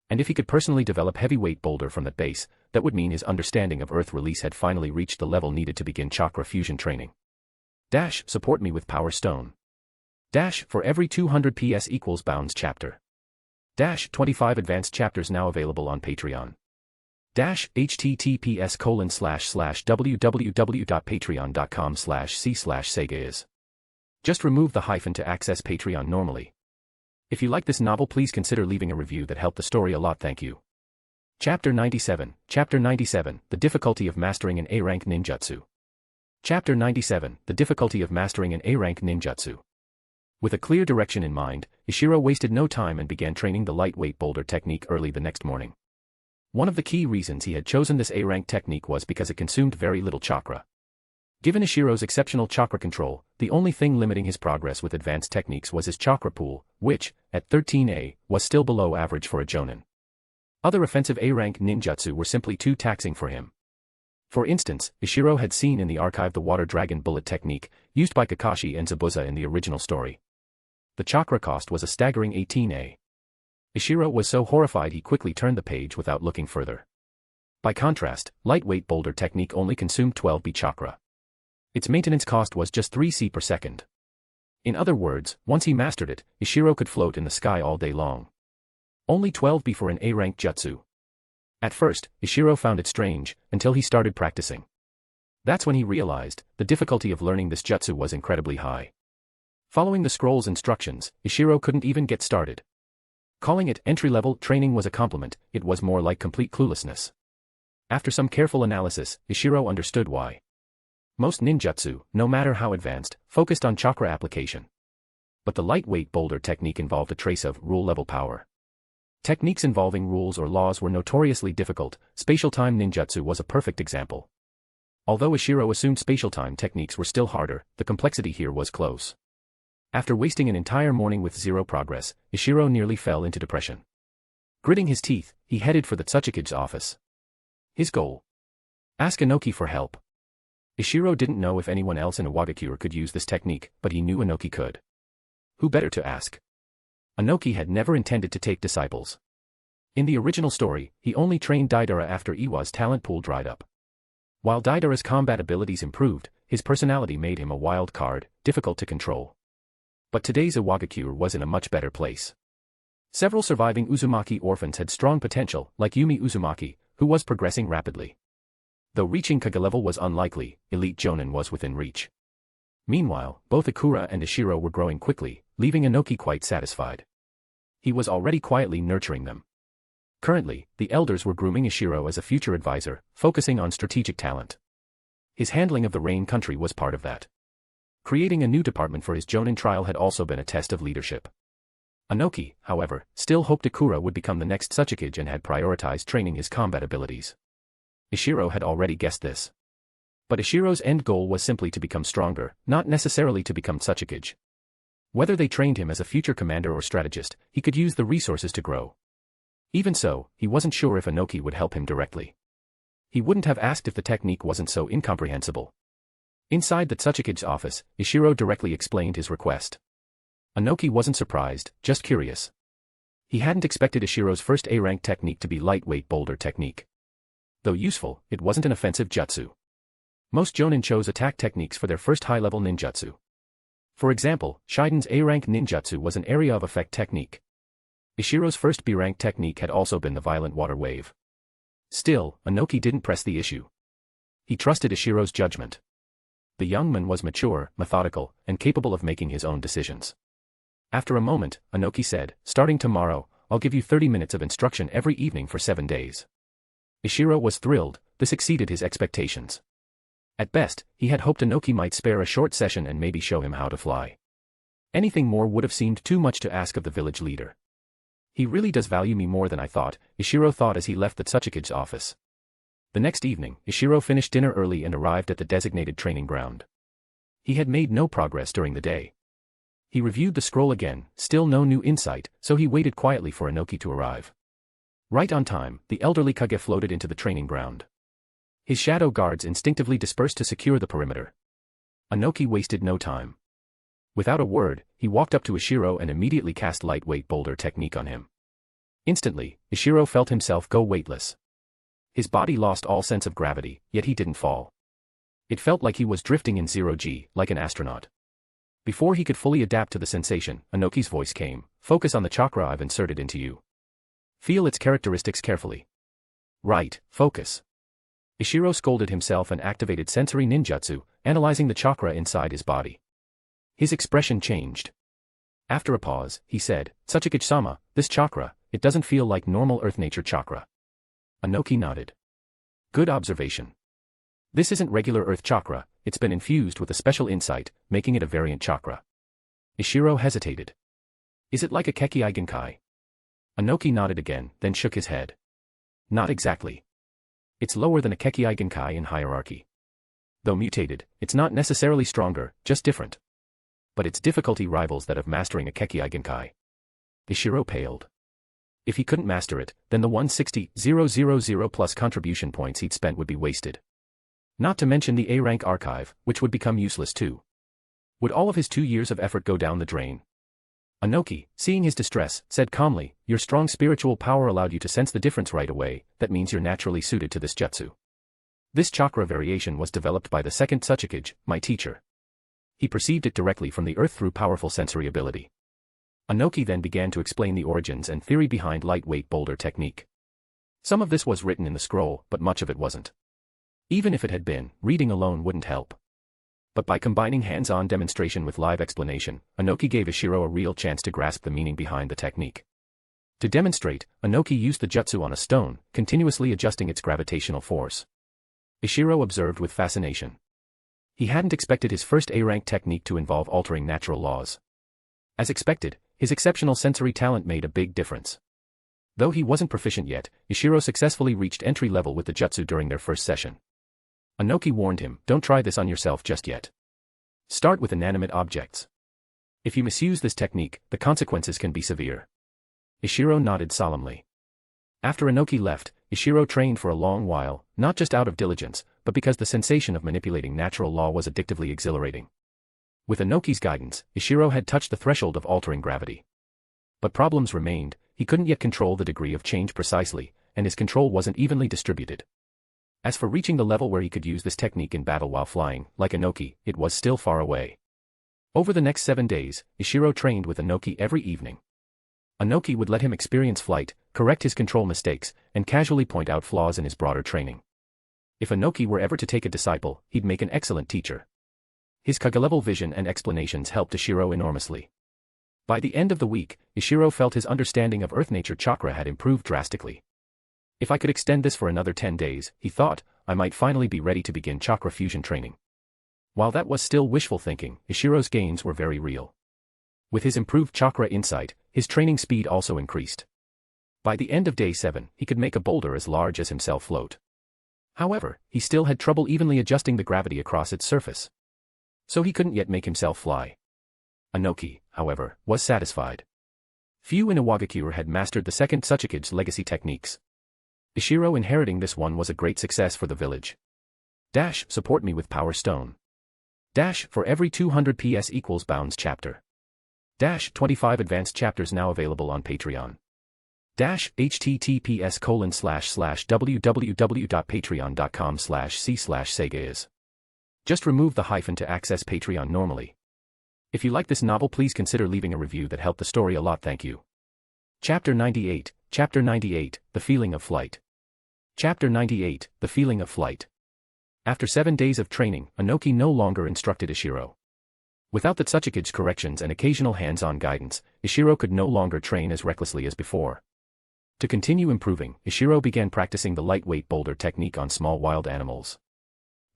And if he could personally develop heavyweight boulder from that base, that would mean his understanding of earth release had finally reached the level needed to begin chakra fusion training. Dash, support me with Power Stone. Dash, for every 200 PS equals bounds chapter. Dash, 25 advanced chapters now available on Patreon. Dash, https://www.patreon.com/c/sega is. Just remove the hyphen to access Patreon normally. If you like this novel, please consider leaving a review that helped the story a lot. Thank you. Chapter 97, The Difficulty of Mastering an A-rank Ninjutsu. Chapter 97, The Difficulty of Mastering an A-rank Ninjutsu. With a clear direction in mind, Ishiro wasted no time and began training the lightweight boulder technique early the next morning. One of the key reasons he had chosen this A-rank technique was because it consumed very little chakra. Given Ishiro's exceptional chakra control, the only thing limiting his progress with advanced techniques was his chakra pool, which, at 13A, was still below average for a Jonan. Other offensive A-rank ninjutsu were simply too taxing for him. For instance, Ishiro had seen in the archive the water dragon bullet technique, used by Kakashi and Zabuza in the original story. The chakra cost was a staggering 18A. Ishiro was so horrified he quickly turned the page without looking further. By contrast, lightweight boulder technique only consumed 12B chakra. Its maintenance cost was just 3C per second. In other words, once he mastered it, Ishiro could float in the sky all day long. Only 12B for an A-rank jutsu. At first, Ishiro found it strange, until he started practicing. That's when he realized, the difficulty of learning this jutsu was incredibly high. Following the scroll's instructions, Ishiro couldn't even get started. Calling it entry-level training was a compliment, it was more like complete cluelessness. After some careful analysis, Ishiro understood why. Most ninjutsu, no matter how advanced, focused on chakra application. But the lightweight boulder technique involved a trace of rule-level power. Techniques involving rules or laws were notoriously difficult. Spatial time ninjutsu was a perfect example. Although Ishiro assumed spatial time techniques were still harder, the complexity here was close. After wasting an entire morning with zero progress, Ishiro nearly fell into depression. Gritting his teeth, he headed for the Tsuchikage's office. His goal? Ask Inoki for help. Ishiro didn't know if anyone else in Iwagakure could use this technique, but he knew Inoki could. Who better to ask? Inoki had never intended to take disciples. In the original story, he only trained Deidara after Iwa's talent pool dried up. While Deidara's combat abilities improved, his personality made him a wild card, difficult to control. But today's Iwagakure was in a much better place. Several surviving Uzumaki orphans had strong potential, like Yumi Uzumaki, who was progressing rapidly. Though reaching Kage level was unlikely, elite Jonan was within reach. Meanwhile, both Ikura and Ishiro were growing quickly, leaving Inoki quite satisfied. He was already quietly nurturing them. Currently, the elders were grooming Ishiro as a future advisor, focusing on strategic talent. His handling of the Rain country was part of that. Creating a new department for his Jonin trial had also been a test of leadership. Inoki, however, still hoped Ikura would become the next Tsuchikage and had prioritized training his combat abilities. Ishiro had already guessed this. But Ishiro's end goal was simply to become stronger, not necessarily to become Tsuchikage. Whether they trained him as a future commander or strategist, he could use the resources to grow. Even so, he wasn't sure if Inoki would help him directly. He wouldn't have asked if the technique wasn't so incomprehensible. Inside the Tsuchikage's office, Ishiro directly explained his request. Inoki wasn't surprised, just curious. He hadn't expected Ishiro's first A-rank technique to be lightweight boulder technique. Though useful, it wasn't an offensive jutsu. Most Jonin chose attack techniques for their first high-level ninjutsu. For example, Shiden's A-rank ninjutsu was an area of effect technique. Ishiro's first B-rank technique had also been the violent water wave. Still, Inoki didn't press the issue. He trusted Ishiro's judgment. The young man was mature, methodical, and capable of making his own decisions. After a moment, Inoki said, "Starting tomorrow, I'll give you 30 minutes of instruction every evening for 7 days." Ishiro was thrilled. This exceeded his expectations. At best, he had hoped Inoki might spare a short session and maybe show him how to fly. Anything more would have seemed too much to ask of the village leader. He really does value me more than I thought, Ishiro thought as he left the Tsuchikage's office. The next evening, Ishiro finished dinner early and arrived at the designated training ground. He had made no progress during the day. He reviewed the scroll again, still no new insight, so he waited quietly for Inoki to arrive. Right on time, the elderly Kage floated into the training ground. His shadow guards instinctively dispersed to secure the perimeter. Inoki wasted no time. Without a word, he walked up to Ishiro and immediately cast lightweight boulder technique on him. Instantly, Ishiro felt himself go weightless. His body lost all sense of gravity, yet he didn't fall. It felt like he was drifting in 0G, like an astronaut. Before he could fully adapt to the sensation, Inoki's voice came, "Focus on the chakra I've inserted into you. Feel its characteristics carefully." "Right, focus." Ishiro scolded himself and activated sensory ninjutsu, analyzing the chakra inside his body. His expression changed. After a pause, he said, "Tsuchikage-sama, this chakra, it doesn't feel like normal earth nature chakra." Inoki nodded. "Good observation. This isn't regular earth chakra, it's been infused with a special insight, making it a variant chakra." Ishiro hesitated. "Is it like a Kekkai Genkai?" Inoki nodded again, then shook his head. "Not exactly. It's lower than a Kekkai Genkai in hierarchy. Though mutated, it's not necessarily stronger, just different. But its difficulty rivals that of mastering a Kekkai Genkai." Ishiro paled. If he couldn't master it, then the 160,000 plus contribution points he'd spent would be wasted. Not to mention the A-rank archive, which would become useless too. Would all of his 2 years of effort go down the drain? Inoki, seeing his distress, said calmly, "Your strong spiritual power allowed you to sense the difference right away, that means you're naturally suited to this jutsu. This chakra variation was developed by the second Tsuchikage, my teacher. He perceived it directly from the earth through powerful sensory ability." Inoki then began to explain the origins and theory behind lightweight boulder technique. Some of this was written in the scroll, but much of it wasn't. Even if it had been, reading alone wouldn't help. But by combining hands-on demonstration with live explanation, Inoki gave Ishiro a real chance to grasp the meaning behind the technique. To demonstrate, Inoki used the jutsu on a stone, continuously adjusting its gravitational force. Ishiro observed with fascination. He hadn't expected his first A-rank technique to involve altering natural laws. As expected, his exceptional sensory talent made a big difference. Though he wasn't proficient yet, Ishiro successfully reached entry level with the jutsu during their first session. Inoki warned him, "Don't try this on yourself just yet. Start with inanimate objects. If you misuse this technique, the consequences can be severe." Ishiro nodded solemnly. After Inoki left, Ishiro trained for a long while, not just out of diligence, but because the sensation of manipulating natural law was addictively exhilarating. With Inoki's guidance, Ishiro had touched the threshold of altering gravity. But problems remained, he couldn't yet control the degree of change precisely, and his control wasn't evenly distributed. As for reaching the level where he could use this technique in battle while flying, like Inoki, it was still far away. Over the next 7 days, Ishiro trained with Inoki every evening. Inoki would let him experience flight, correct his control mistakes, and casually point out flaws in his broader training. If Inoki were ever to take a disciple, he'd make an excellent teacher. His Kage-level vision and explanations helped Ishiro enormously. By the end of the week, Ishiro felt his understanding of earth nature chakra had improved drastically. If I could extend this for another 10 days, he thought, I might finally be ready to begin chakra fusion training. While that was still wishful thinking, Ishiro's gains were very real. With his improved chakra insight, his training speed also increased. By the end of day 7, he could make a boulder as large as himself float. However, he still had trouble evenly adjusting the gravity across its surface. So he couldn't yet make himself fly. Inoki, however, was satisfied. Few in Iwagakure had mastered the second Tsuchikage's legacy techniques. Ishiro inheriting this one was a great success for the village. Support me with Power Stone. For every 200 PS equals Bounds chapter. 25 advanced chapters now available on Patreon. https://www.patreon.com/c/Sega is. Just remove the hyphen to access Patreon normally. If you like this novel, please consider leaving a review. That helped the story a lot, thank you. Chapter 98, The Feeling of Flight. Chapter 98, The Feeling of Flight. After 7 days of training, Inoki no longer instructed Ishiro. Without the Tsuchikage corrections and occasional hands-on guidance, Ishiro could no longer train as recklessly as before. To continue improving, Ishiro began practicing the lightweight boulder technique on small wild animals.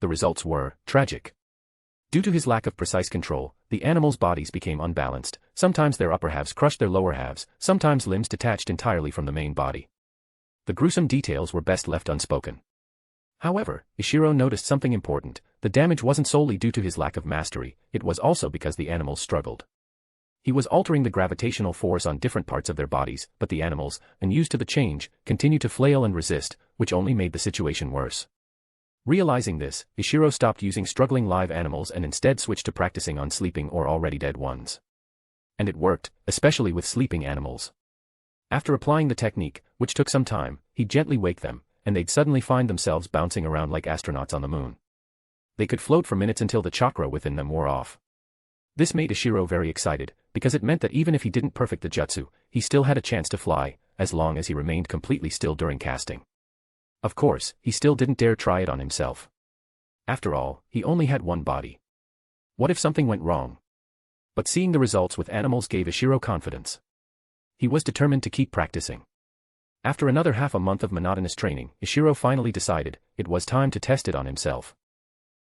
The results were tragic. Due to his lack of precise control, the animals' bodies became unbalanced, sometimes their upper halves crushed their lower halves, sometimes limbs detached entirely from the main body. The gruesome details were best left unspoken. However, Ishiro noticed something important: the damage wasn't solely due to his lack of mastery, it was also because the animals struggled. He was altering the gravitational force on different parts of their bodies, but the animals, unused to the change, continued to flail and resist, which only made the situation worse. Realizing this, Ishiro stopped using struggling live animals and instead switched to practicing on sleeping or already dead ones. And it worked, especially with sleeping animals. After applying the technique, which took some time, he'd gently wake them, and they'd suddenly find themselves bouncing around like astronauts on the moon. They could float for minutes until the chakra within them wore off. This made Ishiro very excited, because it meant that even if he didn't perfect the jutsu, he still had a chance to fly, as long as he remained completely still during casting. Of course, he still didn't dare try it on himself. After all, he only had one body. What if something went wrong? But seeing the results with animals gave Ishiro confidence. He was determined to keep practicing. After another half a month of monotonous training, Ishiro finally decided it was time to test it on himself.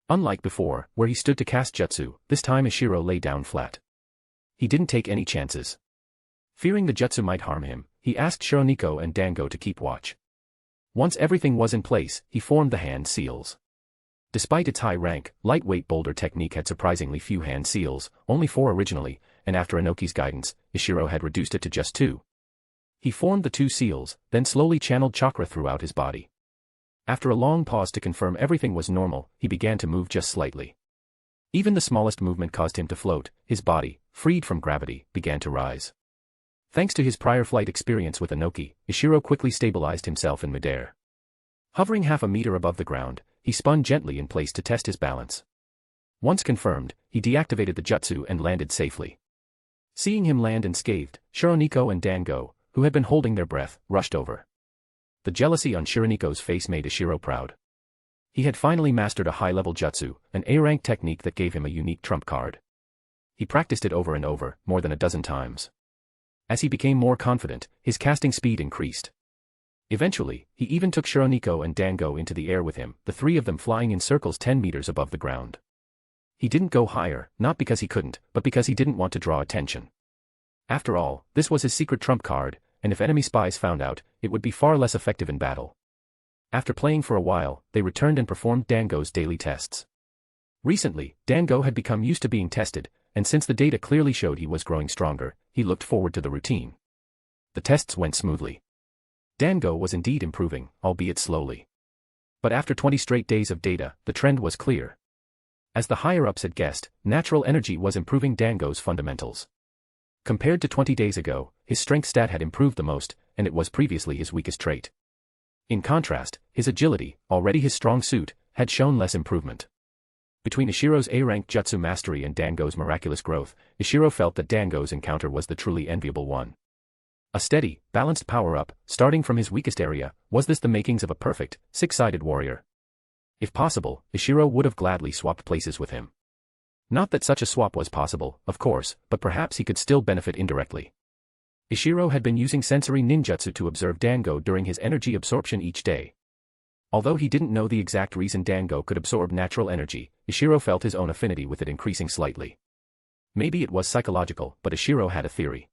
Unlike before, where he stood to cast jutsu, this time Ishiro lay down flat. He didn't take any chances. Fearing the jutsu might harm him, he asked Shironiko and Dango to keep watch. Once everything was in place, he formed the hand seals. Despite its high rank, lightweight boulder technique had surprisingly few hand seals, only 4 originally, and after Inoki's guidance, Ishiro had reduced it to just 2. He formed the 2 seals, then slowly channeled chakra throughout his body. After a long pause to confirm everything was normal, he began to move just slightly. Even the smallest movement caused him to float. His body, freed from gravity, began to rise. Thanks to his prior flight experience with Inoki, Ishiro quickly stabilized himself in midair. Hovering half a meter above the ground, he spun gently in place to test his balance. Once confirmed, he deactivated the jutsu and landed safely. Seeing him land unscathed, Shironiko and Dango, who had been holding their breath, rushed over. The jealousy on Shironiko's face made Ishiro proud. He had finally mastered a high-level jutsu, an A-rank technique that gave him a unique trump card. He practiced it over and over, more than a dozen times. As he became more confident, his casting speed increased. Eventually, he even took Shironiko and Dango into the air with him, the 3 of them flying in circles 10 meters above the ground. He didn't go higher, not because he couldn't, but because he didn't want to draw attention. After all, this was his secret trump card, and if enemy spies found out, it would be far less effective in battle. After playing for a while, they returned and performed Dango's daily tests. Recently, Dango had become used to being tested, and since the data clearly showed he was growing stronger, he looked forward to the routine. The tests went smoothly. Dango was indeed improving, albeit slowly. But after 20 straight days of data, the trend was clear. As the higher-ups had guessed, natural energy was improving Dango's fundamentals. Compared to 20 days ago, his strength stat had improved the most, and it was previously his weakest trait. In contrast, his agility, already his strong suit, had shown less improvement. Between Ishiro's A-rank jutsu mastery and Dango's miraculous growth, Ishiro felt that Dango's encounter was the truly enviable one. A steady, balanced power-up, starting from his weakest area, was this the makings of a perfect, 6-sided warrior? If possible, Ishiro would have gladly swapped places with him. Not that such a swap was possible, of course, but perhaps he could still benefit indirectly. Ishiro had been using sensory ninjutsu to observe Dango during his energy absorption each day. Although he didn't know the exact reason Dango could absorb natural energy, Ishiro felt his own affinity with it increasing slightly. Maybe it was psychological, but Ishiro had a theory.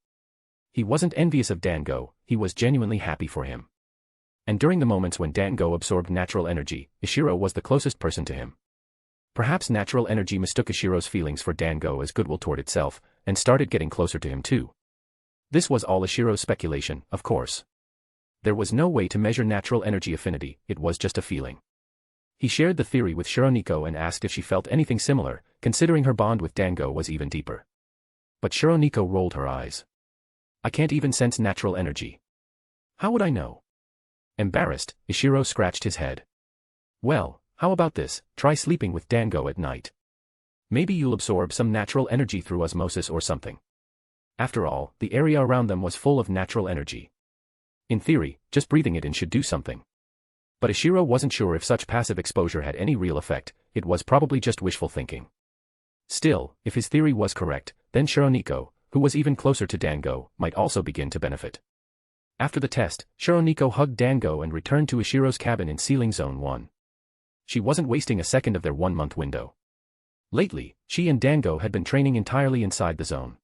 He wasn't envious of Dango, he was genuinely happy for him. And during the moments when Dango absorbed natural energy, Ishiro was the closest person to him. Perhaps natural energy mistook Ishiro's feelings for Dango as goodwill toward itself, and started getting closer to him too. This was all Ishiro's speculation, of course. There was no way to measure natural energy affinity, it was just a feeling. He shared the theory with Shironiko and asked if she felt anything similar, considering her bond with Dango was even deeper. But Shironiko rolled her eyes. I can't even sense natural energy. How would I know? Embarrassed, Ishiro scratched his head. Well, how about this, try sleeping with Dango at night. Maybe you'll absorb some natural energy through osmosis or something. After all, the area around them was full of natural energy. In theory, just breathing it in should do something. But Ishiro wasn't sure if such passive exposure had any real effect. It was probably just wishful thinking. Still, if his theory was correct, then Shironiko, who was even closer to Dango, might also begin to benefit. After the test, Shironiko hugged Dango and returned to Ishiro's cabin in Sealing Zone 1. She wasn't wasting a second of their 1-month window. Lately, she and Dango had been training entirely inside the zone.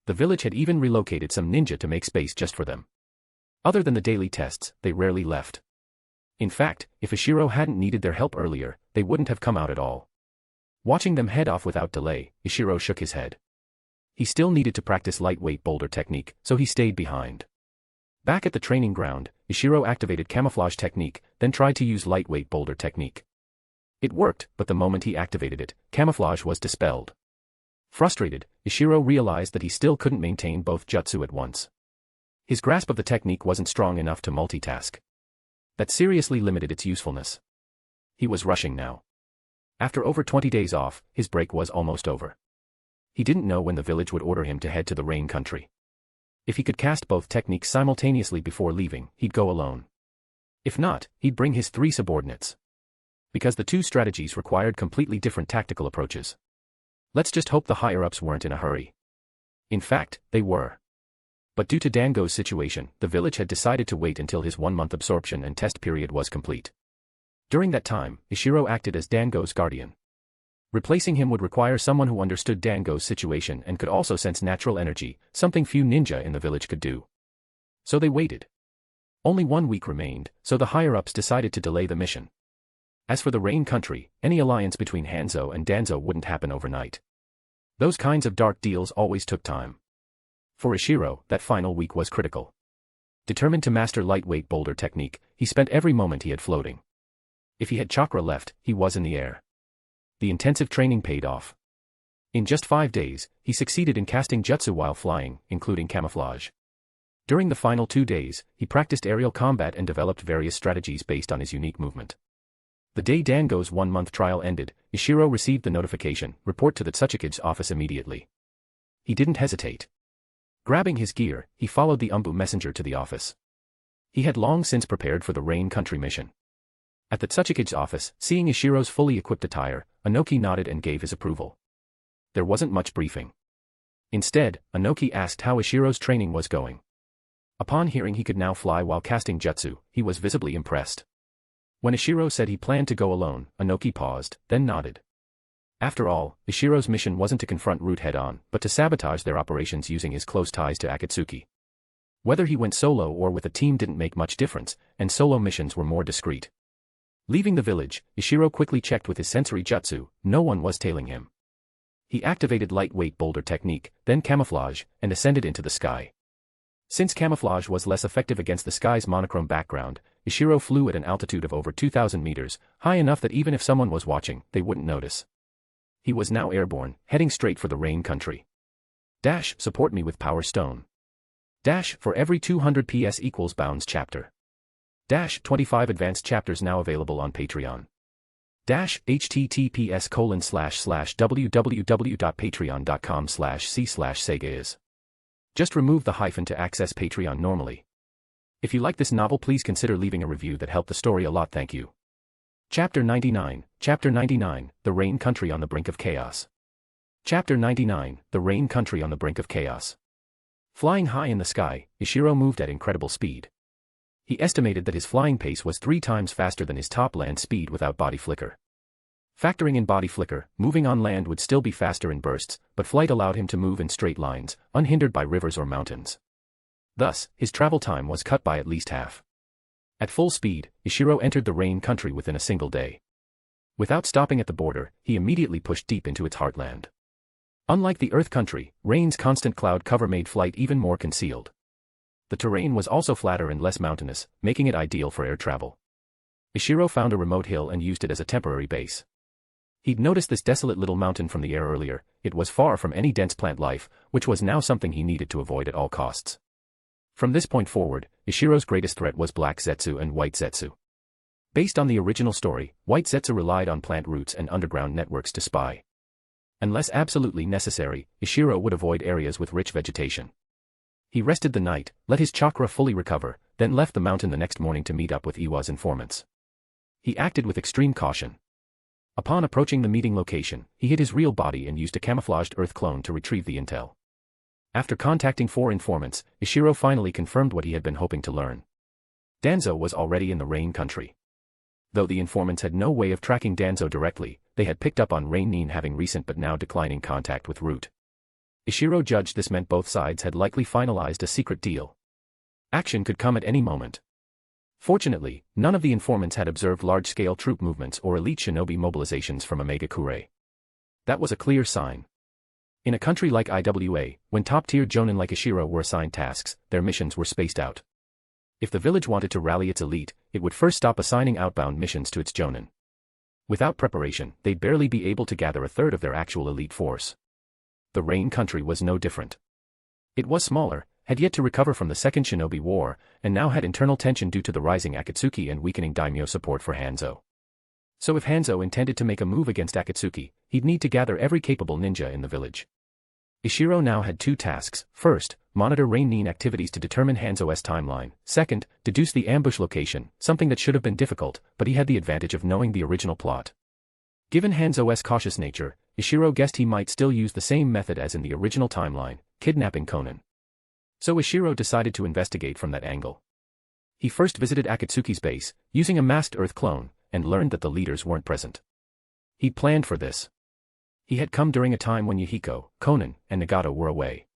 The village had even relocated some ninja to make space just for them. Other than the daily tests, they rarely left. In fact, if Ishiro hadn't needed their help earlier, they wouldn't have come out at all. Watching them head off without delay, Ishiro shook his head. He still needed to practice lightweight boulder technique, so he stayed behind. Back at the training ground, Ishiro activated camouflage technique, then tried to use lightweight boulder technique. It worked, but the moment he activated it, camouflage was dispelled. Frustrated, Ishiro realized that he still couldn't maintain both jutsu at once. His grasp of the technique wasn't strong enough to multitask. That seriously limited its usefulness. He was rushing now. After over 20 days off, his break was almost over. He didn't know when the village would order him to head to the rain country. If he could cast both techniques simultaneously before leaving, he'd go alone. If not, he'd bring his 3 subordinates. Because the 2 strategies required completely different tactical approaches. Let's just hope the higher-ups weren't in a hurry. In fact, they were. But due to Dango's situation, the village had decided to wait until his 1-month absorption and test period was complete. During that time, Ishiro acted as Dango's guardian. Replacing him would require someone who understood Dango's situation and could also sense natural energy, something few ninja in the village could do. So they waited. Only 1 week remained, so the higher-ups decided to delay the mission. As for the rain country, any alliance between Hanzo and Danzo wouldn't happen overnight. Those kinds of dark deals always took time. For Ishiro, that final week was critical. Determined to master lightweight boulder technique, he spent every moment he had floating. If he had chakra left, he was in the air. The intensive training paid off. In just 5 days, he succeeded in casting jutsu while flying, including camouflage. During the final 2 days, he practiced aerial combat and developed various strategies based on his unique movement. The day Dango's 1-month trial ended, Ishiro received the notification, report to the Tsuchikage's office immediately. He didn't hesitate. Grabbing his gear, he followed the Umbu messenger to the office. He had long since prepared for the rain country mission. At the Tsuchikage's office, seeing Ishiro's fully equipped attire, Inoki nodded and gave his approval. There wasn't much briefing. Instead, Inoki asked how Ishiro's training was going. Upon hearing he could now fly while casting jutsu, he was visibly impressed. When Ishiro said he planned to go alone, Inoki paused, then nodded. After all, Ishiro's mission wasn't to confront Root head-on, but to sabotage their operations using his close ties to Akatsuki. Whether he went solo or with a team didn't make much difference, and solo missions were more discreet. Leaving the village, Ishiro quickly checked with his sensory jutsu, no one was tailing him. He activated lightweight boulder technique, then camouflage, and ascended into the sky. Since camouflage was less effective against the sky's monochrome background, Ishiro flew at an altitude of over 2,000 meters, high enough that even if someone was watching, they wouldn't notice. He was now airborne, heading straight for the rain country. Dash, support me with Power Stone. Dash, for every 200 PS equals Bounds chapter. Dash, 25 advanced chapters now available on Patreon. Dash, https://www.patreon.com/c/Sega is. Just remove the hyphen to access Patreon normally. If you like this novel, please consider leaving a review. That helped the story a lot, thank you. Chapter 99, The Rain Country on the Brink of Chaos. Chapter 99, The Rain Country on the Brink of Chaos. Flying high in the sky, Ishiro moved at incredible speed. He estimated that his flying pace was 3 times faster than his top land speed without body flicker. Factoring in body flicker, moving on land would still be faster in bursts, but flight allowed him to move in straight lines, unhindered by rivers or mountains. Thus, his travel time was cut by at least half. At full speed, Ishiro entered the rain country within a single day. Without stopping at the border, he immediately pushed deep into its heartland. Unlike the Earth country, rain's constant cloud cover made flight even more concealed. The terrain was also flatter and less mountainous, making it ideal for air travel. Ishiro found a remote hill and used it as a temporary base. He'd noticed this desolate little mountain from the air earlier. It was far from any dense plant life, which was now something he needed to avoid at all costs. From this point forward, Ishiro's greatest threat was Black Zetsu and White Zetsu. Based on the original story, White Zetsu relied on plant roots and underground networks to spy. Unless absolutely necessary, Ishiro would avoid areas with rich vegetation. He rested the night, let his chakra fully recover, then left the mountain the next morning to meet up with Iwa's informants. He acted with extreme caution. Upon approaching the meeting location, he hid his real body and used a camouflaged Earth clone to retrieve the intel. After contacting 4 informants, Ishiro finally confirmed what he had been hoping to learn. Danzo was already in the Rain country. Though the informants had no way of tracking Danzo directly, they had picked up on Rain having recent but now declining contact with Root. Ishiro judged this meant both sides had likely finalized a secret deal. Action could come at any moment. Fortunately, none of the informants had observed large-scale troop movements or elite shinobi mobilizations from Iwagakure. That was a clear sign. In a country like Iwa, when top-tier Jonan like Ishiro were assigned tasks, their missions were spaced out. If the village wanted to rally its elite, it would first stop assigning outbound missions to its Jonan. Without preparation, they'd barely be able to gather a third of their actual elite force. The Rain country was no different. It was smaller, had yet to recover from the Second Shinobi War, and now had internal tension due to the rising Akatsuki and weakening daimyo support for Hanzo. So if Hanzo intended to make a move against Akatsuki, he'd need to gather every capable ninja in the village. Ishiro now had 2 tasks: first, monitor Rain activities to determine Hanzo's timeline; second, deduce the ambush location, something that should have been difficult, but he had the advantage of knowing the original plot. Given Hanzo's cautious nature, Ishiro guessed he might still use the same method as in the original timeline, kidnapping Conan. So Ishiro decided to investigate from that angle. He first visited Akatsuki's base, using a masked Earth clone, and learned that the leaders weren't present. He'd planned for this. He had come during a time when Yahiko, Conan, and Nagato were away.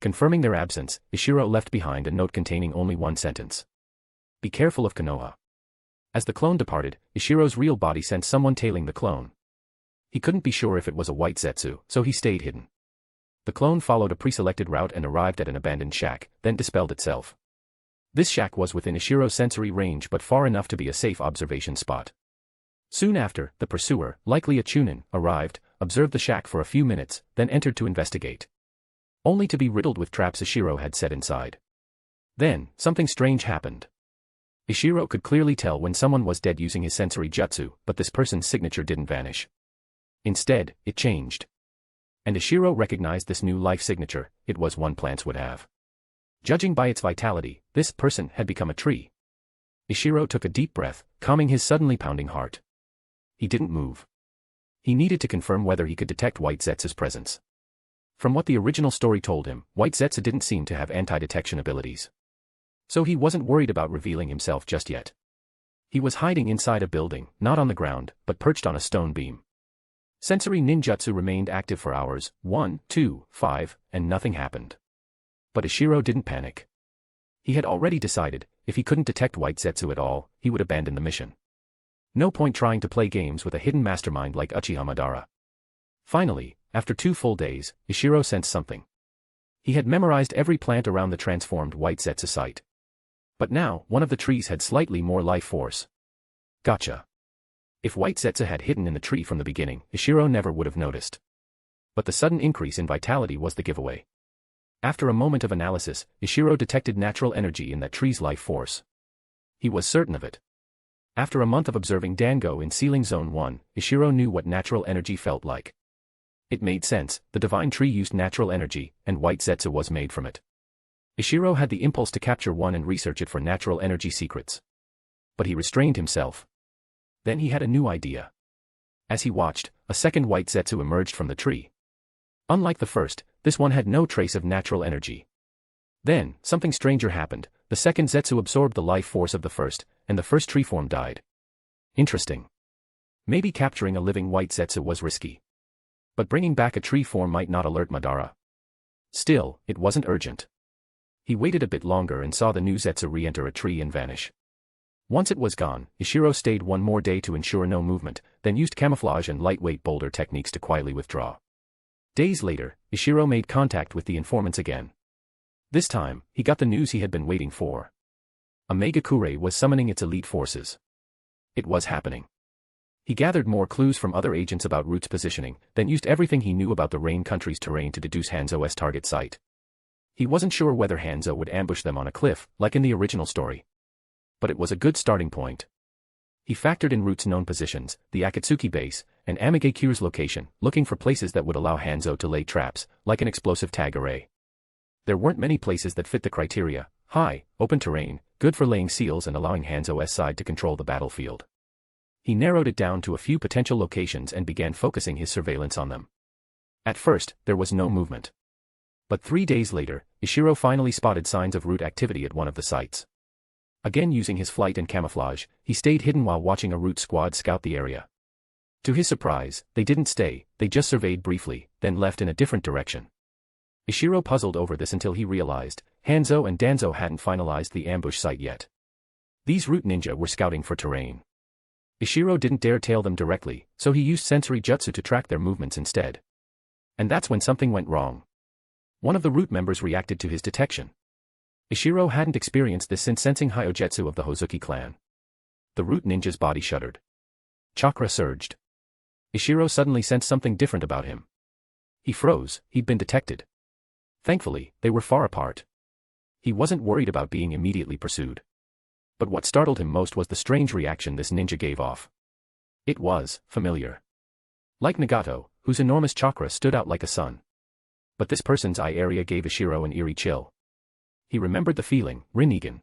Confirming their absence, Ishiro left behind a note containing only 1 sentence. "Be careful of Konoha." As the clone departed, Ishiro's real body sensed someone tailing the clone. He couldn't be sure if it was a white Zetsu, so he stayed hidden. The clone followed a pre-selected route and arrived at an abandoned shack, then dispelled itself. This shack was within Ishiro's sensory range but far enough to be a safe observation spot. Soon after, the pursuer, likely a Chunin, arrived, observed the shack for a few minutes, then entered to investigate. Only to be riddled with traps Ishiro had set inside. Then, something strange happened. Ishiro could clearly tell when someone was dead using his sensory jutsu, but this person's signature didn't vanish. Instead, it changed. And Ishiro recognized this new life signature. It was one plants would have. Judging by its vitality, this person had become a tree. Ishiro took a deep breath, calming his suddenly pounding heart. He didn't move. He needed to confirm whether he could detect White Zetsu's presence. From what the original story told him, White Zetsu didn't seem to have anti-detection abilities. So he wasn't worried about revealing himself just yet. He was hiding inside a building, not on the ground, but perched on a stone beam. Sensory ninjutsu remained active for hours, 1, 2, 5, and nothing happened. But Ishiro didn't panic. He had already decided, if he couldn't detect White Zetsu at all, he would abandon the mission. No point trying to play games with a hidden mastermind like Uchiha Madara. Finally, after 2 full days, Ishiro sensed something. He had memorized every plant around the transformed White Zetsu site. But now, one of the trees had slightly more life force. Gotcha. If White Zetsu had hidden in the tree from the beginning, Ishiro never would have noticed. But the sudden increase in vitality was the giveaway. After a moment of analysis, Ishiro detected natural energy in that tree's life force. He was certain of it. After a month of observing Dango in Sealing Zone 1, Ishiro knew what natural energy felt like. It made sense, the divine tree used natural energy, and White Zetsu was made from it. Ishiro had the impulse to capture one and research it for natural energy secrets. But he restrained himself. Then he had a new idea. As he watched, a second White Zetsu emerged from the tree. Unlike the first, this one had no trace of natural energy. Then, something stranger happened. The second Zetsu absorbed the life force of the first, and the first tree form died. Interesting. Maybe capturing a living White Zetsu was risky. But bringing back a tree form might not alert Madara. Still, it wasn't urgent. He waited a bit longer and saw the new Zetsu re-enter a tree and vanish. Once it was gone, Ishiro stayed one more day to ensure no movement, then used camouflage and lightweight boulder techniques to quietly withdraw. Days later, Ishiro made contact with the informants again. This time, he got the news he had been waiting for. Iwagakure was summoning its elite forces. It was happening. He gathered more clues from other agents about Root's positioning, then used everything he knew about the Rain country's terrain to deduce Hanzo's target site. He wasn't sure whether Hanzo would ambush them on a cliff, like in the original story. But it was a good starting point. He factored in Root's known positions, the Akatsuki base, and Iwagakure's location, looking for places that would allow Hanzo to lay traps, like an explosive tag array. There weren't many places that fit the criteria: high, open terrain, good for laying seals and allowing Hanzo's side to control the battlefield. He narrowed it down to a few potential locations and began focusing his surveillance on them. At first, there was no movement. But 3 days later, Ishiro finally spotted signs of Root activity at one of the sites. Again using his flight and camouflage, he stayed hidden while watching a Root squad scout the area. To his surprise, they didn't stay, they just surveyed briefly, then left in a different direction. Ishiro puzzled over this until he realized Hanzo and Dango hadn't finalized the ambush site yet. These Root ninja were scouting for terrain. Ishiro didn't dare tail them directly, so he used sensory jutsu to track their movements instead. And that's when something went wrong. One of the Root members reacted to his detection. Ishiro hadn't experienced this since sensing Hyojutsu of the Hozuki clan. The Root ninja's body shuddered. Chakra surged. Ishiro suddenly sensed something different about him. He froze, he'd been detected. Thankfully, they were far apart. He wasn't worried about being immediately pursued. But what startled him most was the strange reaction this ninja gave off. It was familiar. Like Nagato, whose enormous chakra stood out like a sun. But this person's eye area gave Ishiro an eerie chill. He remembered the feeling, Rinnegan.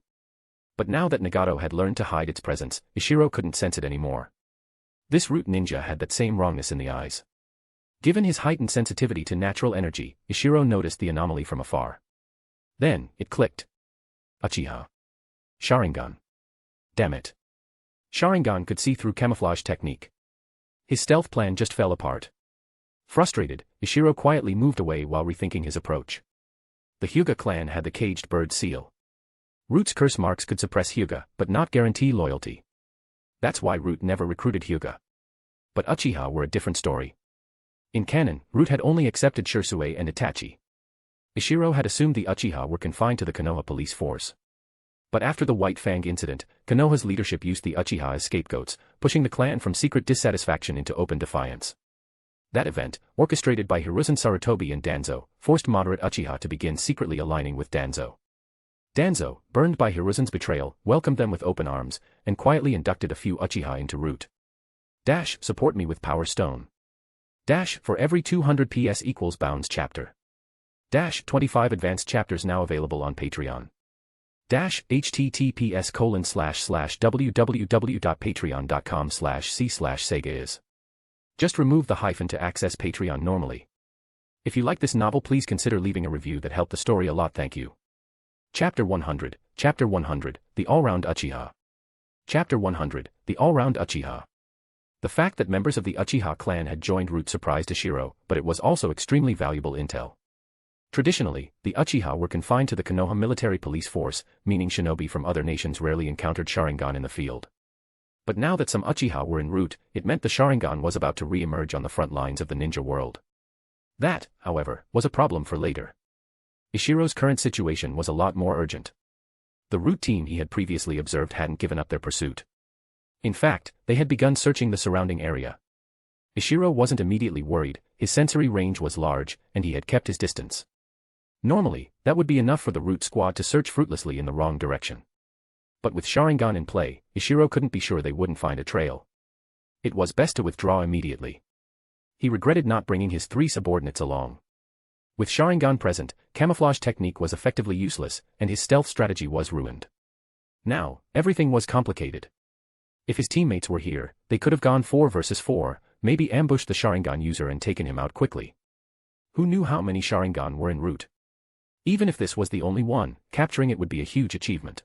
But now that Nagato had learned to hide its presence, Ishiro couldn't sense it anymore. This Root ninja had that same wrongness in the eyes. Given his heightened sensitivity to natural energy, Ishiro noticed the anomaly from afar. Then, it clicked. Uchiha. Sharingan. Damn it. Sharingan could see through camouflage technique. His stealth plan just fell apart. Frustrated, Ishiro quietly moved away while rethinking his approach. The Hyuga clan had the caged bird seal. Root's curse marks could suppress Hyuga, but not guarantee loyalty. That's why Root never recruited Hyuga. But Uchiha were a different story. In canon, Root had only accepted Shisui and Itachi. Ishiro had assumed the Uchiha were confined to the Konoha police force. But after the White Fang incident, Konoha's leadership used the Uchiha as scapegoats, pushing the clan from secret dissatisfaction into open defiance. That event, orchestrated by Hiruzen Sarutobi and Danzo, forced moderate Uchiha to begin secretly aligning with Danzo. Danzo, burned by Hiruzen's betrayal, welcomed them with open arms, and quietly inducted a few Uchiha into Root. Dash, support me with Power Stone. Dash, for every 200 PS equals Bounds chapter. Dash, 25 advanced chapters now available on Patreon. Dash, https://www.patreon.com/c/Sega is. Just remove the hyphen to access Patreon normally. If you like this novel, please consider leaving a review that helped the story a lot. Thank you. Chapter 100, The All-Round Uchiha. Chapter 100, The All-Round Uchiha. The fact that members of the Uchiha clan had joined Root surprised Ishiro, but it was also extremely valuable intel. Traditionally, the Uchiha were confined to the Konoha military police force, meaning shinobi from other nations rarely encountered Sharingan in the field. But now that some Uchiha were en route, it meant the Sharingan was about to re-emerge on the front lines of the ninja world. That, however, was a problem for later. Ishiro's current situation was a lot more urgent. The Root team he had previously observed hadn't given up their pursuit. In fact, they had begun searching the surrounding area. Ishiro wasn't immediately worried, his sensory range was large, and he had kept his distance. Normally, that would be enough for the Root squad to search fruitlessly in the wrong direction. But with Sharingan in play, Ishiro couldn't be sure they wouldn't find a trail. It was best to withdraw immediately. He regretted not bringing his 3 subordinates along. With Sharingan present, camouflage technique was effectively useless, and his stealth strategy was ruined. Now, everything was complicated. If his teammates were here, they could have gone 4 versus 4, maybe ambushed the Sharingan user and taken him out quickly. Who knew how many Sharingan were en route? Even if this was the only one, capturing it would be a huge achievement.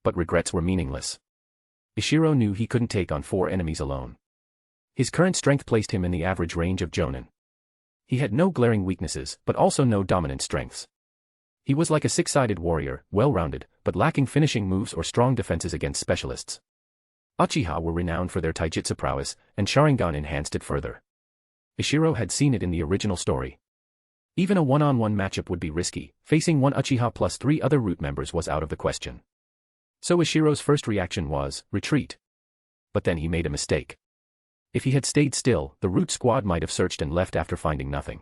But regrets were meaningless. Ishiro knew he couldn't take on 4 enemies alone. His current strength placed him in the average range of Jonan. He had no glaring weaknesses, but also no dominant strengths. He was like a 6-sided warrior, well-rounded, but lacking finishing moves or strong defenses against specialists. Uchiha were renowned for their taijutsu prowess, and Sharingan enhanced it further. Ishiro had seen it in the original story. Even a one-on-one matchup would be risky, facing one Uchiha plus 3 other Root members was out of the question. So Ishiro's first reaction was, retreat. But then he made a mistake. If he had stayed still, the Root squad might have searched and left after finding nothing.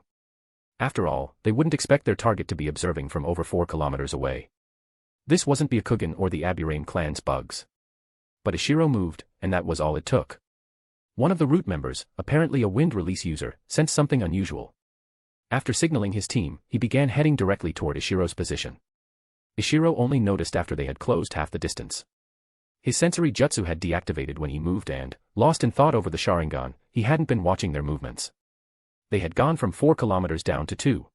After all, they wouldn't expect their target to be observing from over 4 kilometers away. This wasn't Byakugan or the Aburame clan's bugs. But Ishiro moved, and that was all it took. One of the Root members, apparently a wind release user, sensed something unusual. After signaling his team, he began heading directly toward Ishiro's position. Ishiro only noticed after they had closed half the distance. His sensory jutsu had deactivated when he moved and, lost in thought over the Sharingan, he hadn't been watching their movements. They had gone from 4 kilometers down to 2.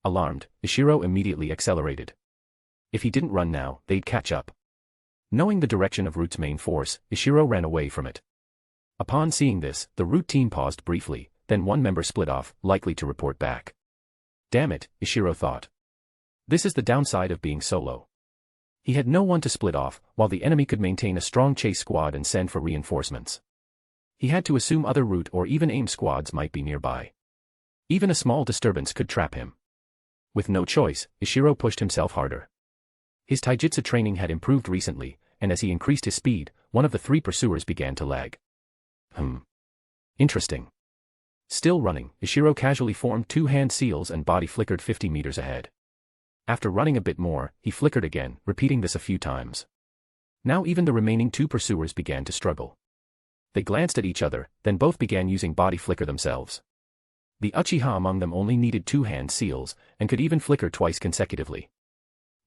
Alarmed, Ishiro immediately accelerated. If he didn't run now, they'd catch up. Knowing the direction of Root's main force, Ishiro ran away from it. Upon seeing this, the Root team paused briefly, then one member split off, likely to report back. Damn it, Ishiro thought. This is the downside of being solo. He had no one to split off, while the enemy could maintain a strong chase squad and send for reinforcements. He had to assume other Root or even AIM squads might be nearby. Even a small disturbance could trap him. With no choice, Ishiro pushed himself harder. His taijutsu training had improved recently, and as he increased his speed, one of the 3 pursuers began to lag. Interesting. Still running, Ishiro casually formed 2 hand seals and body flickered 50 meters ahead. After running a bit more, he flickered again, repeating this a few times. Now even the remaining 2 pursuers began to struggle. They glanced at each other, then both began using body flicker themselves. The Uchiha among them only needed 2 hand seals, and could even flicker twice consecutively.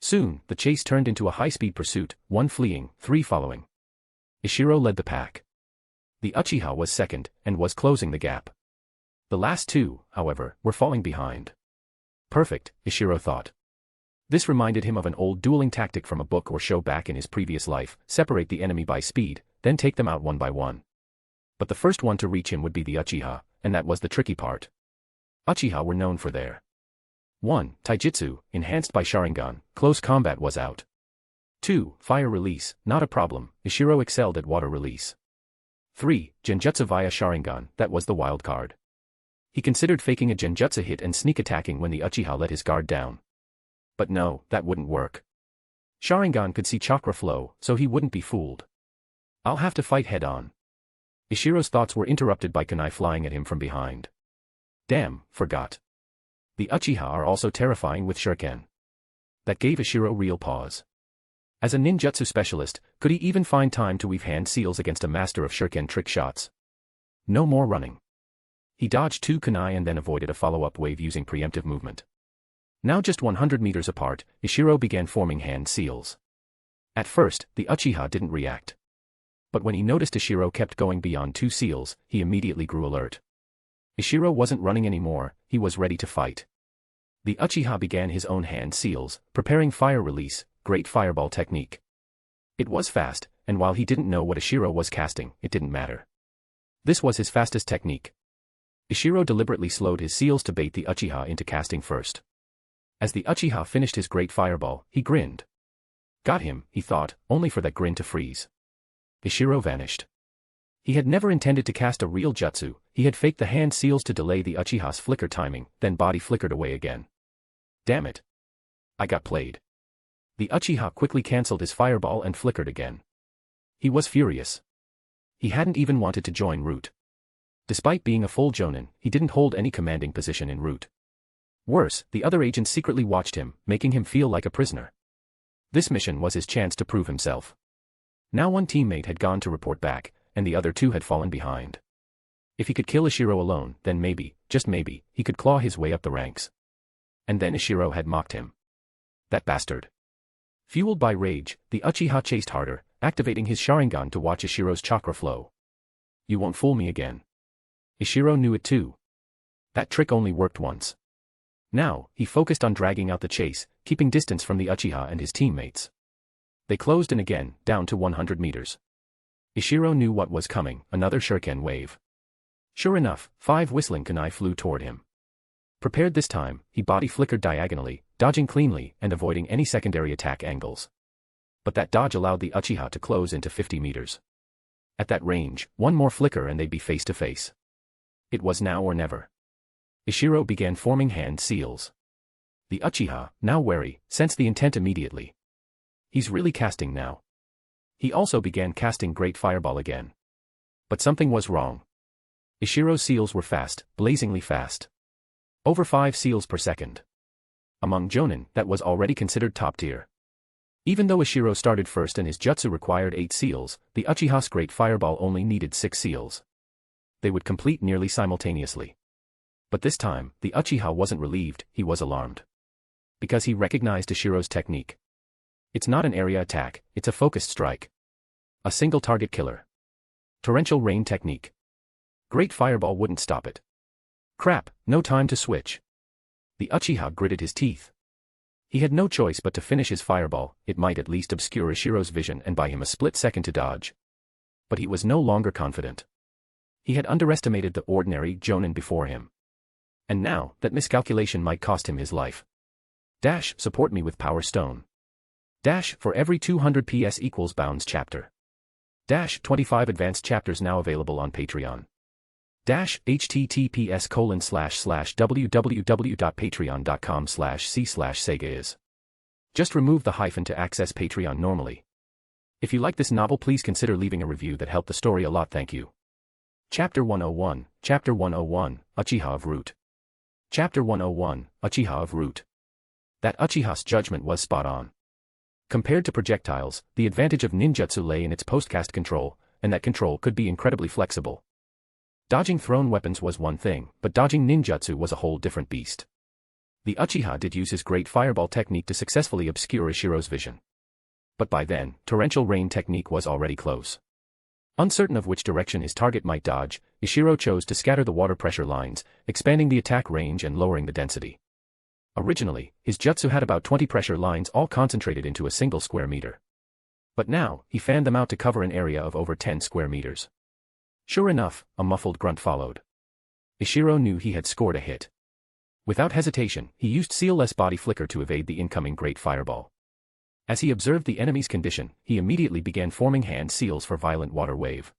Soon, the chase turned into a high-speed pursuit, 1 fleeing, 3 following. Ishiro led the pack. The Uchiha was second, and was closing the gap. The last 2, however, were falling behind. Perfect, Ishiro thought. This reminded him of an old dueling tactic from a book or show back in his previous life: separate the enemy by speed, then take them out one by one. But the first one to reach him would be the Uchiha, and that was the tricky part. Uchiha were known for their 1. Taijutsu, enhanced by Sharingan, close combat was out. 2. Fire release, not a problem, Ishiro excelled at water release. 3. Genjutsu via Sharingan, that was the wild card. He considered faking a genjutsu hit and sneak attacking when the Uchiha let his guard down. But no, that wouldn't work. Sharingan could see chakra flow, so he wouldn't be fooled. I'll have to fight head-on. Ishiro's thoughts were interrupted by kunai flying at him from behind. Damn, forgot. The Uchiha are also terrifying with shuriken. That gave Ishiro real pause. As a ninjutsu specialist, could he even find time to weave hand seals against a master of shuriken trick shots? No more running. He dodged 2 kunai and then avoided a follow-up wave using preemptive movement. Now just 100 meters apart, Ishiro began forming hand seals. At first, the Uchiha didn't react. But when he noticed Ishiro kept going beyond 2 seals, he immediately grew alert. Ishiro wasn't running anymore, he was ready to fight. The Uchiha began his own hand seals, preparing fire release, great fireball technique. It was fast, and while he didn't know what Ishiro was casting, it didn't matter. This was his fastest technique. Ishiro deliberately slowed his seals to bait the Uchiha into casting first. As the Uchiha finished his great fireball, he grinned. Got him, he thought, only for that grin to freeze. Ishiro vanished. He had never intended to cast a real jutsu, he had faked the hand seals to delay the Uchiha's flicker timing, then body flickered away again. Damn it. I got played. The Uchiha quickly cancelled his fireball and flickered again. He was furious. He hadn't even wanted to join Root. Despite being a full Jonan, he didn't hold any commanding position in Root. Worse, the other agents secretly watched him, making him feel like a prisoner. This mission was his chance to prove himself. Now one teammate had gone to report back, and the other 2 had fallen behind. If he could kill Ishiro alone, then maybe, just maybe, he could claw his way up the ranks. And then Ishiro had mocked him. That bastard. Fueled by rage, the Uchiha chased harder, activating his Sharingan to watch Ishiro's chakra flow. You won't fool me again. Ishiro knew it too. That trick only worked once. Now, he focused on dragging out the chase, keeping distance from the Uchiha and his teammates. They closed in again, down to 100 meters. Ishiro knew what was coming, another shuriken wave. Sure enough, 5 whistling kunai flew toward him. Prepared this time, he body flickered diagonally, dodging cleanly and avoiding any secondary attack angles. But that dodge allowed the Uchiha to close into 50 meters. At that range, one more flicker and they'd be face to face. It was now or never. Ishiro began forming hand seals. The Uchiha, now wary, sensed the intent immediately. He's really casting now. He also began casting Great Fireball again. But something was wrong. Ishiro's seals were fast, blazingly fast. Over 5 seals per second. Among Jonan, that was already considered top tier. Even though Ishiro started first and his jutsu required 8 seals, the Uchiha's Great Fireball only needed 6 seals. They would complete nearly simultaneously. But this time, the Uchiha wasn't relieved, he was alarmed. Because he recognized Ishiro's technique. It's not an area attack, it's a focused strike. A single target killer. Torrential rain technique. Great Fireball wouldn't stop it. Crap, no time to switch. The Uchiha gritted his teeth. He had no choice but to finish his fireball, it might at least obscure Ishiro's vision and buy him a split second to dodge. But he was no longer confident. He had underestimated the ordinary Jonan before him. And now, that miscalculation might cost him his life. Dash, support me with Power Stone. Dash, for every 200 PS equals Bounds chapter. Dash, 25 advanced chapters now available on Patreon. Dash, https://www.patreon.com/c/Sega. Just remove the hyphen to access Patreon normally. If you like this novel, please consider leaving a review that helped the story a lot, thank you. Chapter 101, Chapter 101, Uchiha of Root. Chapter 101, Uchiha of Root. That Uchiha's judgment was spot on. Compared to projectiles, the advantage of ninjutsu lay in its postcast control, and that control could be incredibly flexible. Dodging thrown weapons was one thing, but dodging ninjutsu was a whole different beast. The Uchiha did use his Great Fireball technique to successfully obscure Ishiro's vision. But by then, Torrential Rain technique was already close. Uncertain of which direction his target might dodge, Ishiro chose to scatter the water pressure lines, expanding the attack range and lowering the density. Originally, his jutsu had about 20 pressure lines all concentrated into a single square meter. But now, he fanned them out to cover an area of over 10 square meters. Sure enough, a muffled grunt followed. Ishiro knew he had scored a hit. Without hesitation, he used Sealless Body Flicker to evade the incoming Great Fireball. As he observed the enemy's condition, he immediately began forming hand seals for violent water wave.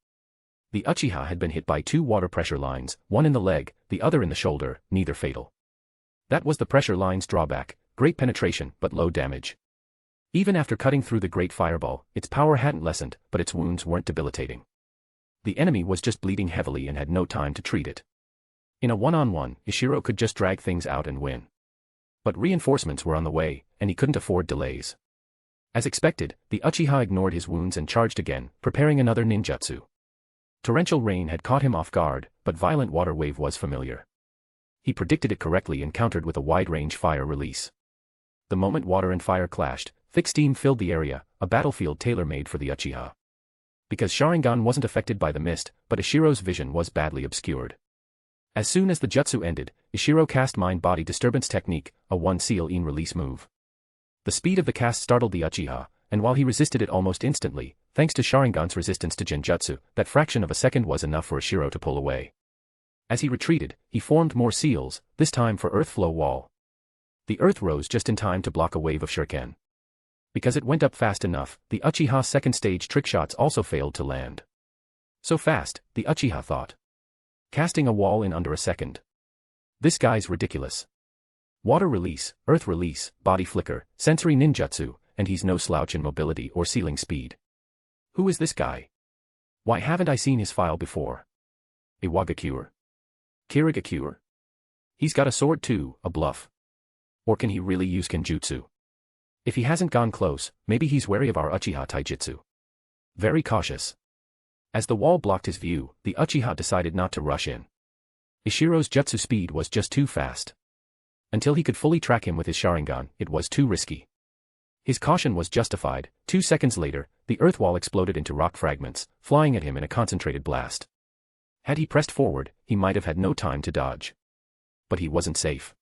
The Uchiha had been hit by 2 water pressure lines, one in the leg, the other in the shoulder, neither fatal. That was the pressure line's drawback, great penetration but low damage. Even after cutting through the Great Fireball, its power hadn't lessened, but its wounds weren't debilitating. The enemy was just bleeding heavily and had no time to treat it. In a one-on-one, Ishiro could just drag things out and win. But reinforcements were on the way, and he couldn't afford delays. As expected, the Uchiha ignored his wounds and charged again, preparing another ninjutsu. Torrential Rain had caught him off guard, but Violent Water Wave was familiar. He predicted it correctly and countered with a wide-range fire release. The moment water and fire clashed, thick steam filled the area, a battlefield tailor-made for the Uchiha. Because Sharingan wasn't affected by the mist, but Ishiro's vision was badly obscured. As soon as the jutsu ended, Ishiro cast Mind-Body Disturbance Technique, a 1-seal-in release move. The speed of the cast startled the Uchiha, and while he resisted it almost instantly, thanks to Sharingan's resistance to Genjutsu, that fraction of a second was enough for Ishiro to pull away. As he retreated, he formed more seals, this time for Earth Flow Wall. The earth rose just in time to block a wave of shuriken. Because it went up fast enough, the Uchiha's second stage trick shots also failed to land. So fast, the Uchiha thought. Casting a wall in under a second. This guy's ridiculous. Water release, earth release, body flicker, sensory ninjutsu, and he's no slouch in mobility or ceiling speed. Who is this guy? Why haven't I seen his file before? Iwagakure? Kirigakure? He's got a sword too, a bluff. Or can he really use Kenjutsu? If he hasn't gone close, maybe he's wary of our Uchiha Taijutsu. Very cautious. As the wall blocked his view, the Uchiha decided not to rush in. Ishiro's jutsu speed was just too fast. Until he could fully track him with his Sharingan, it was too risky. His caution was justified. 2 seconds later, the earth wall exploded into rock fragments, flying at him in a concentrated blast. Had he pressed forward, he might have had no time to dodge. But he wasn't safe.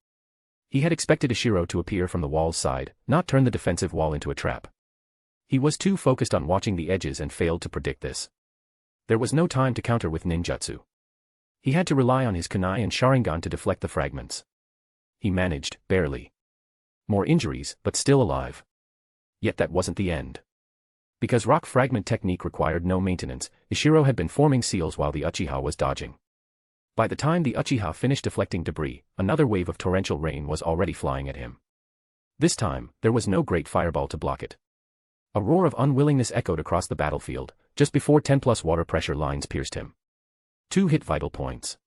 He had expected Ishiro to appear from the wall's side, not turn the defensive wall into a trap. He was too focused on watching the edges and failed to predict this. There was no time to counter with ninjutsu. He had to rely on his kunai and Sharingan to deflect the fragments. He managed, barely. More injuries, but still alive. Yet that wasn't the end. Because rock fragment technique required no maintenance, Ishiro had been forming seals while the Uchiha was dodging. By the time the Uchiha finished deflecting debris, another wave of torrential rain was already flying at him. This time, there was no Great Fireball to block it. A roar of unwillingness echoed across the battlefield, just before 10+ water pressure lines pierced him. 2 hit vital points.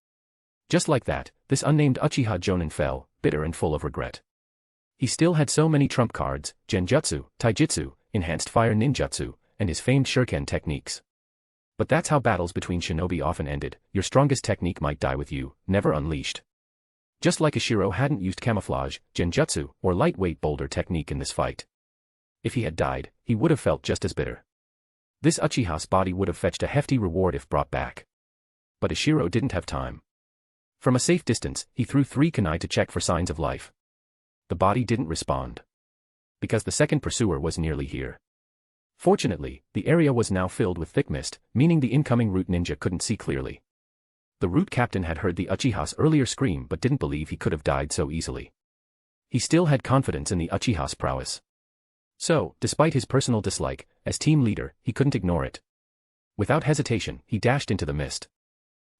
Just like that, this unnamed Uchiha Jonan fell, bitter and full of regret. He still had so many trump cards, Genjutsu, Taijutsu, enhanced fire ninjutsu, and his famed shuriken techniques. But that's how battles between shinobi often ended. Your strongest technique might die with you, never unleashed. Just like Ishiro hadn't used camouflage, genjutsu, or lightweight boulder technique in this fight. If he had died, he would have felt just as bitter. This Uchiha's body would have fetched a hefty reward if brought back. But Ishiro didn't have time. From a safe distance, he threw 3 kunai to check for signs of life. The body didn't respond. Because the second pursuer was nearly here. Fortunately, the area was now filled with thick mist, meaning the incoming root ninja couldn't see clearly. The root captain had heard the Uchiha's earlier scream but didn't believe he could have died so easily. He still had confidence in the Uchiha's prowess. So, despite his personal dislike, as team leader, he couldn't ignore it. Without hesitation, he dashed into the mist.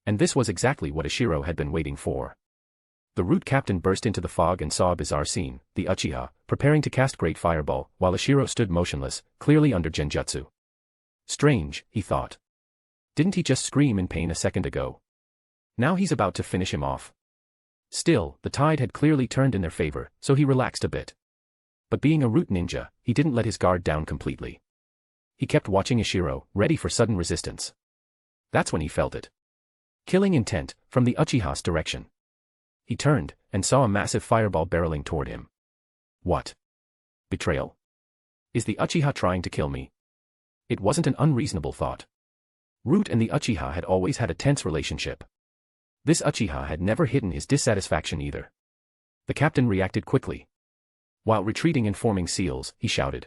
And this was exactly what Ishiro had been waiting for. The root captain burst into the fog and saw a bizarre scene, the Uchiha, preparing to cast Great Fireball, while Ishiro stood motionless, clearly under genjutsu. Strange, he thought. Didn't he just scream in pain a second ago? Now he's about to finish him off. Still, the tide had clearly turned in their favor, so he relaxed a bit. But being a root ninja, he didn't let his guard down completely. He kept watching Ishiro, ready for sudden resistance. That's when he felt it. Killing intent, from the Uchiha's direction. He turned, and saw a massive fireball barreling toward him. What? Betrayal? Is the Uchiha trying to kill me? It wasn't an unreasonable thought. Root and the Uchiha had always had a tense relationship. This Uchiha had never hidden his dissatisfaction either. The captain reacted quickly. While retreating and forming seals, he shouted.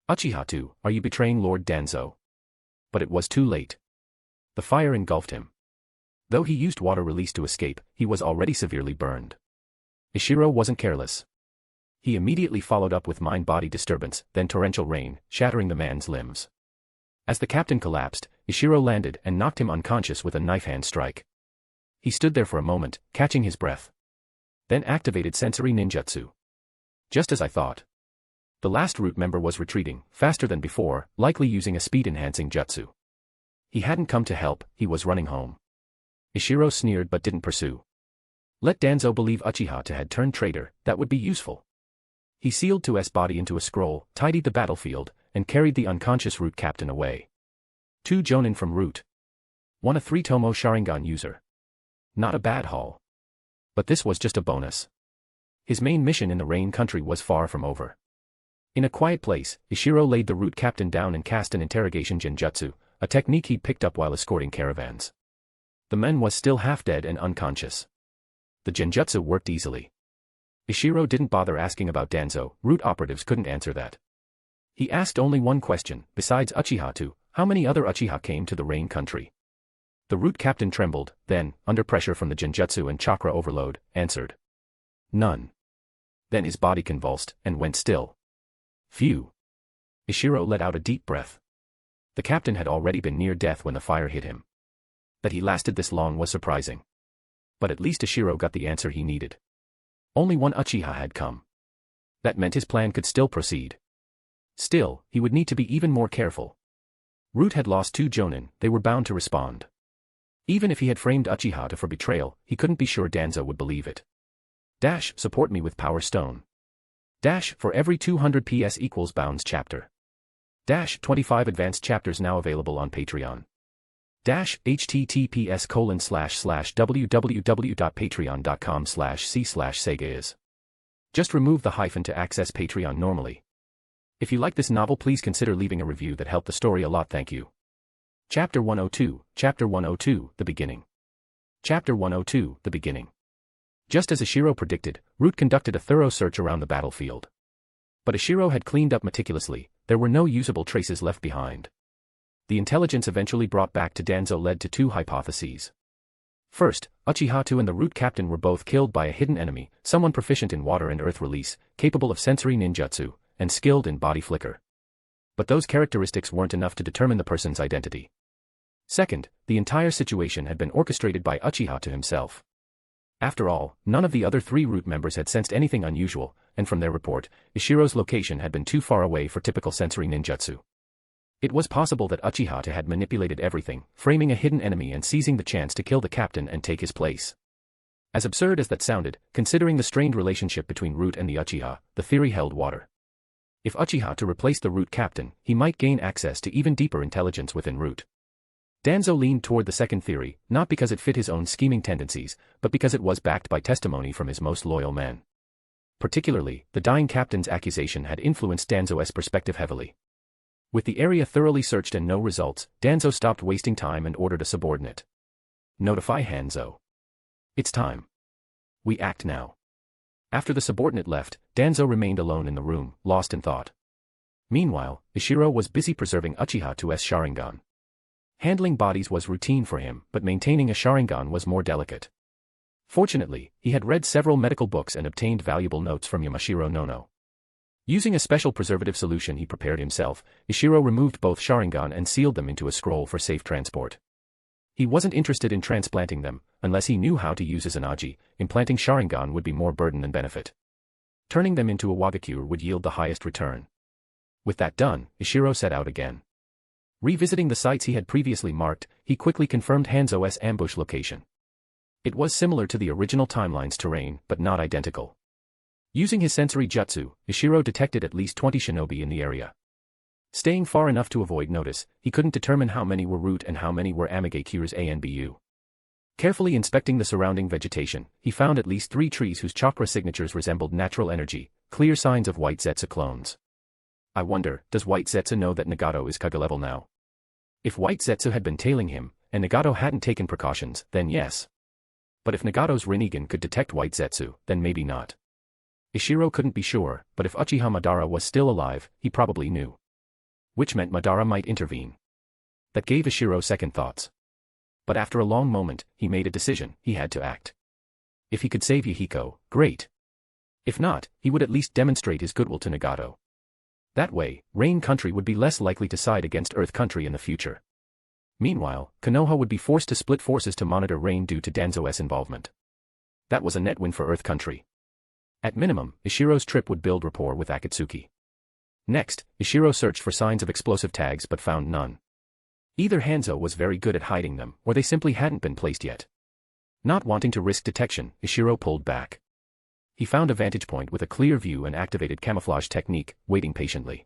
Uchiha-2, are you betraying Lord Danzo? But it was too late. The fire engulfed him. Though he used water release to escape, he was already severely burned. Ishiro wasn't careless. He immediately followed up with mind-body disturbance, then torrential rain, shattering the man's limbs. As the captain collapsed, Ishiro landed and knocked him unconscious with a knife-hand strike. He stood there for a moment, catching his breath. Then activated sensory ninjutsu. Just as I thought. The last root member was retreating, faster than before, likely using a speed-enhancing jutsu. He hadn't come to help, he was running home. Ishiro sneered but didn't pursue. Let Danzo believe Uchiha had turned traitor, that would be useful. He sealed 2's body into a scroll, tidied the battlefield, and carried the unconscious root captain away. 2 Jonan from root. 1 a 3-tomo Sharingan user. Not a bad haul. But this was just a bonus. His main mission in the Rain country was far from over. In a quiet place, Ishiro laid the root captain down and cast an interrogation genjutsu, a technique he'd picked up while escorting caravans. The man was still half dead and unconscious. The genjutsu worked easily. Ishiro didn't bother asking about Danzo, root operatives couldn't answer that. He asked only one question, besides Uchiha-2, how many other Uchiha came to the Rain country? The root captain trembled, then, under pressure from the genjutsu and chakra overload, answered. None. Then his body convulsed, and went still. Phew. Ishiro let out a deep breath. The captain had already been near death when the fire hit him. That he lasted this long was surprising. But at least Ishiro got the answer he needed. Only 1 Uchiha had come. That meant his plan could still proceed. Still, he would need to be even more careful. Root had lost 2 Jonin, they were bound to respond. Even if he had framed Uchiha for betrayal, he couldn't be sure Danzo would believe it. Dash, support me with Power Stone. Dash, for every 200 PS equals Bounds chapter. Dash, 25 advanced chapters now available on Patreon. Dash, https://www.patreon.com/c/Sega is. Just remove the hyphen to access Patreon normally. If you like this novel, please consider leaving a review that helped the story a lot, thank you. Chapter 102, Chapter 102, The Beginning. Chapter 102, The Beginning. Just as Ishiro predicted, Root conducted a thorough search around the battlefield. But Ishiro had cleaned up meticulously, there were no usable traces left behind. The intelligence eventually brought back to Danzo led to 2 hypotheses. First, Uchiha and the Root captain were both killed by a hidden enemy, someone proficient in water and earth release, capable of sensory ninjutsu, and skilled in body flicker. But those characteristics weren't enough to determine the person's identity. Second, the entire situation had been orchestrated by Uchiha himself. After all, none of the other 3 root members had sensed anything unusual, and from their report, Ishiro's location had been too far away for typical sensory ninjutsu. It was possible that Uchiha had manipulated everything, framing a hidden enemy and seizing the chance to kill the captain and take his place. As absurd as that sounded, considering the strained relationship between Root and the Uchiha, the theory held water. If Uchiha to replace the Root captain, he might gain access to even deeper intelligence within Root. Danzo leaned toward the second theory, not because it fit his own scheming tendencies, but because it was backed by testimony from his most loyal men. Particularly, the dying captain's accusation had influenced Danzo's perspective heavily. With the area thoroughly searched and no results, Danzo stopped wasting time and ordered a subordinate. Notify Hanzo. It's time. We act now. After the subordinate left, Danzo remained alone in the room, lost in thought. Meanwhile, Ishiro was busy preserving Uchiha to's Sharingan. Handling bodies was routine for him, but maintaining a Sharingan was more delicate. Fortunately, he had read several medical books and obtained valuable notes from Yamashiro Nono. Using a special preservative solution he prepared himself, Ishiro removed both Sharingan and sealed them into a scroll for safe transport. He wasn't interested in transplanting them, unless he knew how to use Izanagi. Implanting Sharingan would be more burden than benefit. Turning them into Iwagakure would yield the highest return. With that done, Ishiro set out again. Revisiting the sites he had previously marked, he quickly confirmed Hanzo's ambush location. It was similar to the original timeline's terrain, but not identical. Using his sensory jutsu, Ishiro detected at least 20 shinobi in the area. Staying far enough to avoid notice, he couldn't determine how many were Root and how many were Amagekyure's ANBU. Carefully inspecting the surrounding vegetation, he found at least 3 trees whose chakra signatures resembled natural energy, clear signs of White Zetsu clones. I wonder, does White Zetsu know that Nagato is Kage level now? If White Zetsu had been tailing him, and Nagato hadn't taken precautions, then yes. But if Nagato's Rinnegan could detect White Zetsu, then maybe not. Ishiro couldn't be sure, but if Uchiha Madara was still alive, he probably knew. Which meant Madara might intervene. That gave Ishiro second thoughts. But after a long moment, he made a decision. He had to act. If he could save Yahiko, great. If not, he would at least demonstrate his goodwill to Nagato. That way, Rain Country would be less likely to side against Earth Country in the future. Meanwhile, Konoha would be forced to split forces to monitor Rain due to Danzo's involvement. That was a net win for Earth Country. At minimum, Ishiro's trip would build rapport with Akatsuki. Next, Ishiro searched for signs of explosive tags but found none. Either Hanzo was very good at hiding them, or they simply hadn't been placed yet. Not wanting to risk detection, Ishiro pulled back. He found a vantage point with a clear view and activated camouflage technique, waiting patiently.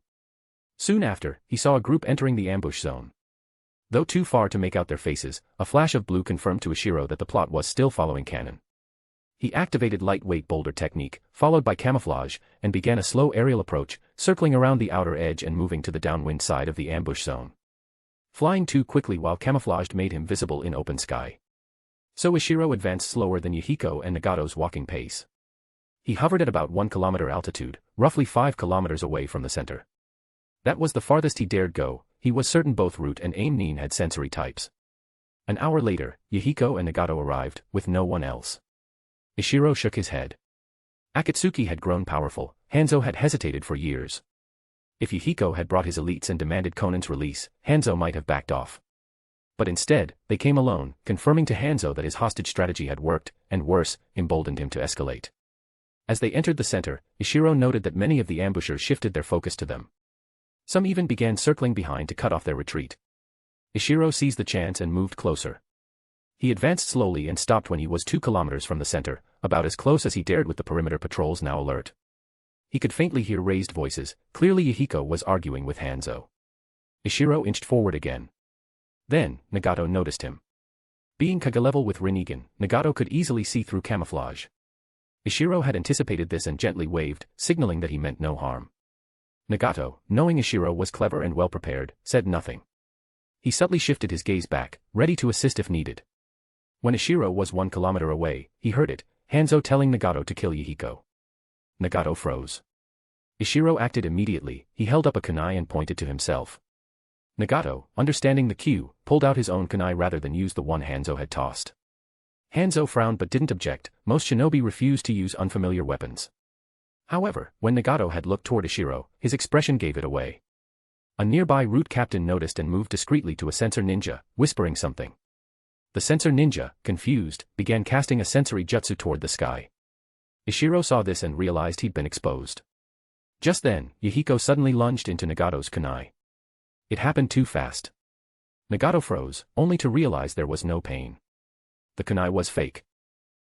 Soon after, he saw a group entering the ambush zone. Though too far to make out their faces, a flash of blue confirmed to Ishiro that the plot was still following canon. He activated lightweight boulder technique, followed by camouflage, and began a slow aerial approach, circling around the outer edge and moving to the downwind side of the ambush zone. Flying too quickly while camouflaged made him visible in open sky. So Ishiro advanced slower than Yahiko and Nagato's walking pace. He hovered at about 1 kilometer altitude, roughly 5 kilometers away from the center. That was the farthest he dared go. He was certain both Root and Aim had sensory types. An hour later, Yahiko and Nagato arrived, with no one else. Ishiro shook his head. Akatsuki had grown powerful. Hanzo had hesitated for years. If Yahiko had brought his elites and demanded Conan's release, Hanzo might have backed off. But instead, they came alone, confirming to Hanzo that his hostage strategy had worked, and worse, emboldened him to escalate. As they entered the center, Ishiro noted that many of the ambushers shifted their focus to them. Some even began circling behind to cut off their retreat. Ishiro seized the chance and moved closer. He advanced slowly and stopped when he was 2 kilometers from the center, about as close as he dared with the perimeter patrols now alert. He could faintly hear raised voices. Clearly Yahiko was arguing with Hanzo. Ishiro inched forward again. Then, Nagato noticed him. Being Kage level with Rinnegan, Nagato could easily see through camouflage. Ishiro had anticipated this and gently waved, signaling that he meant no harm. Nagato, knowing Ishiro was clever and well-prepared, said nothing. He subtly shifted his gaze back, ready to assist if needed. When Ishiro was 1 kilometer away, he heard it, Hanzo telling Nagato to kill Yahiko. Nagato froze. Ishiro acted immediately. He held up a kunai and pointed to himself. Nagato, understanding the cue, pulled out his own kunai rather than use the one Hanzo had tossed. Hanzo frowned but didn't object. Most shinobi refused to use unfamiliar weapons. However, when Nagato had looked toward Ishiro, his expression gave it away. A nearby Root captain noticed and moved discreetly to a sensor ninja, whispering something. The sensor ninja, confused, began casting a sensory jutsu toward the sky. Ishiro saw this and realized he'd been exposed. Just then, Yahiko suddenly lunged into Nagato's kunai. It happened too fast. Nagato froze, only to realize there was no pain. The kunai was fake.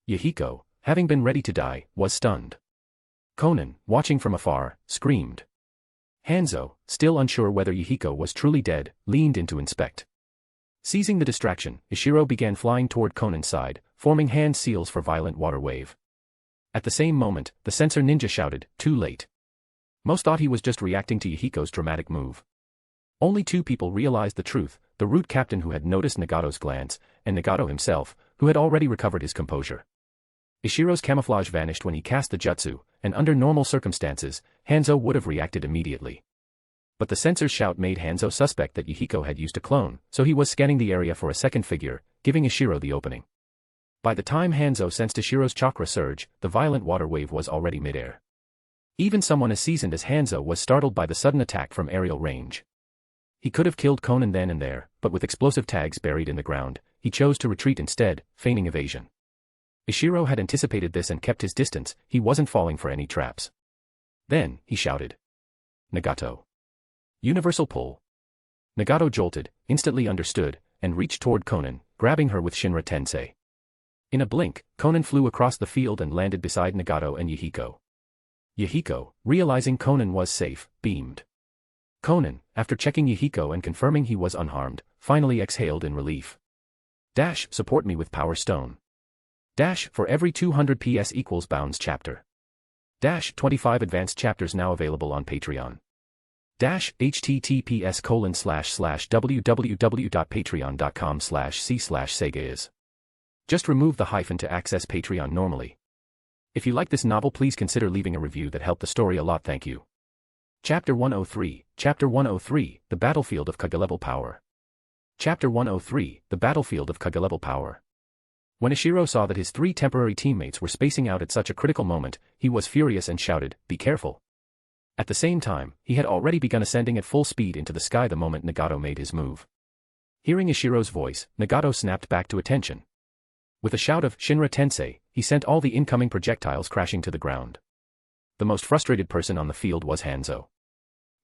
Yahiko, having been ready to die, was stunned. Conan, watching from afar, screamed. Hanzo, still unsure whether Yahiko was truly dead, leaned in to inspect. Seizing the distraction, Ishiro began flying toward Conan's side, forming hand seals for violent water wave. At the same moment, the sensor ninja shouted, "Too late." Most thought he was just reacting to Yahiko's dramatic move. Only two people realized the truth, the Root captain who had noticed Nagato's glance, and Nagato himself, who had already recovered his composure. Ishiro's camouflage vanished when he cast the jutsu, and under normal circumstances, Hanzo would have reacted immediately. But the sensor's shout made Hanzo suspect that Yahiko had used a clone, so he was scanning the area for a second figure, giving Ishiro the opening. By the time Hanzo sensed Ishiro's chakra surge, the violent water wave was already midair. Even someone as seasoned as Hanzo was startled by the sudden attack from aerial range. He could have killed Conan then and there, but with explosive tags buried in the ground, he chose to retreat instead, feigning evasion. Ishiro had anticipated this and kept his distance, he wasn't falling for any traps. Then, he shouted. "Nagato. Universal pull." Nagato jolted, instantly understood, and reached toward Conan, grabbing her with Shinra Tensei. In a blink, Conan flew across the field and landed beside Nagato and Yahiko. Yahiko, realizing Conan was safe, beamed. Conan, after checking Yahiko and confirming he was unharmed, finally exhaled in relief. Dash, support me with Power Stone. Dash, for every 200 PS equals Bounds chapter. Dash, 25 advanced chapters now available on Patreon. Dash, https://www.patreon.com/c/Sega. Just remove the hyphen to access Patreon normally. If you like this novel, please consider leaving a review that helped the story a lot. Thank you. Chapter 103, Chapter 103, The Battlefield of Kage-level Power. Chapter 103, The Battlefield of Kage-level Power. When Ishiro saw that his three temporary teammates were spacing out at such a critical moment, he was furious and shouted, "Be careful." At the same time, he had already begun ascending at full speed into the sky the moment Nagato made his move. Hearing Ishiro's voice, Nagato snapped back to attention. With a shout of Shinra Tensei, he sent all the incoming projectiles crashing to the ground. The most frustrated person on the field was Hanzo.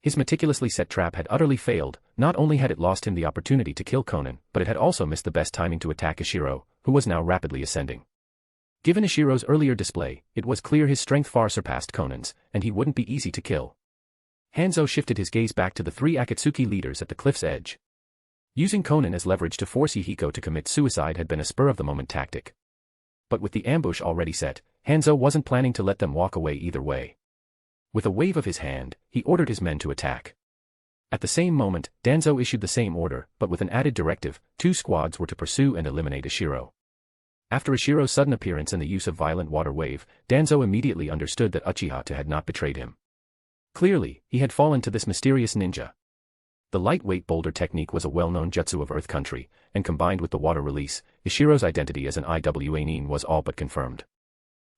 His meticulously set trap had utterly failed, not only had it lost him the opportunity to kill Conan, but it had also missed the best timing to attack Ishiro, who was now rapidly ascending. Given Ishiro's earlier display, it was clear his strength far surpassed Conan's, and he wouldn't be easy to kill. Hanzo shifted his gaze back to the three Akatsuki leaders at the cliff's edge. Using Conan as leverage to force Yahiko to commit suicide had been a spur-of-the-moment tactic. But with the ambush already set, Hanzo wasn't planning to let them walk away either way. With a wave of his hand, he ordered his men to attack. At the same moment, Danzo issued the same order, but with an added directive: 2 squads were to pursue and eliminate Ishiro. After Ishiro's sudden appearance and the use of violent water wave, Danzo immediately understood that Uchiha had not betrayed him. Clearly, he had fallen to this mysterious ninja. The lightweight boulder technique was a well-known jutsu of Earth Country, and combined with the water release, Ishiro's identity as an Iwa Nin was all but confirmed.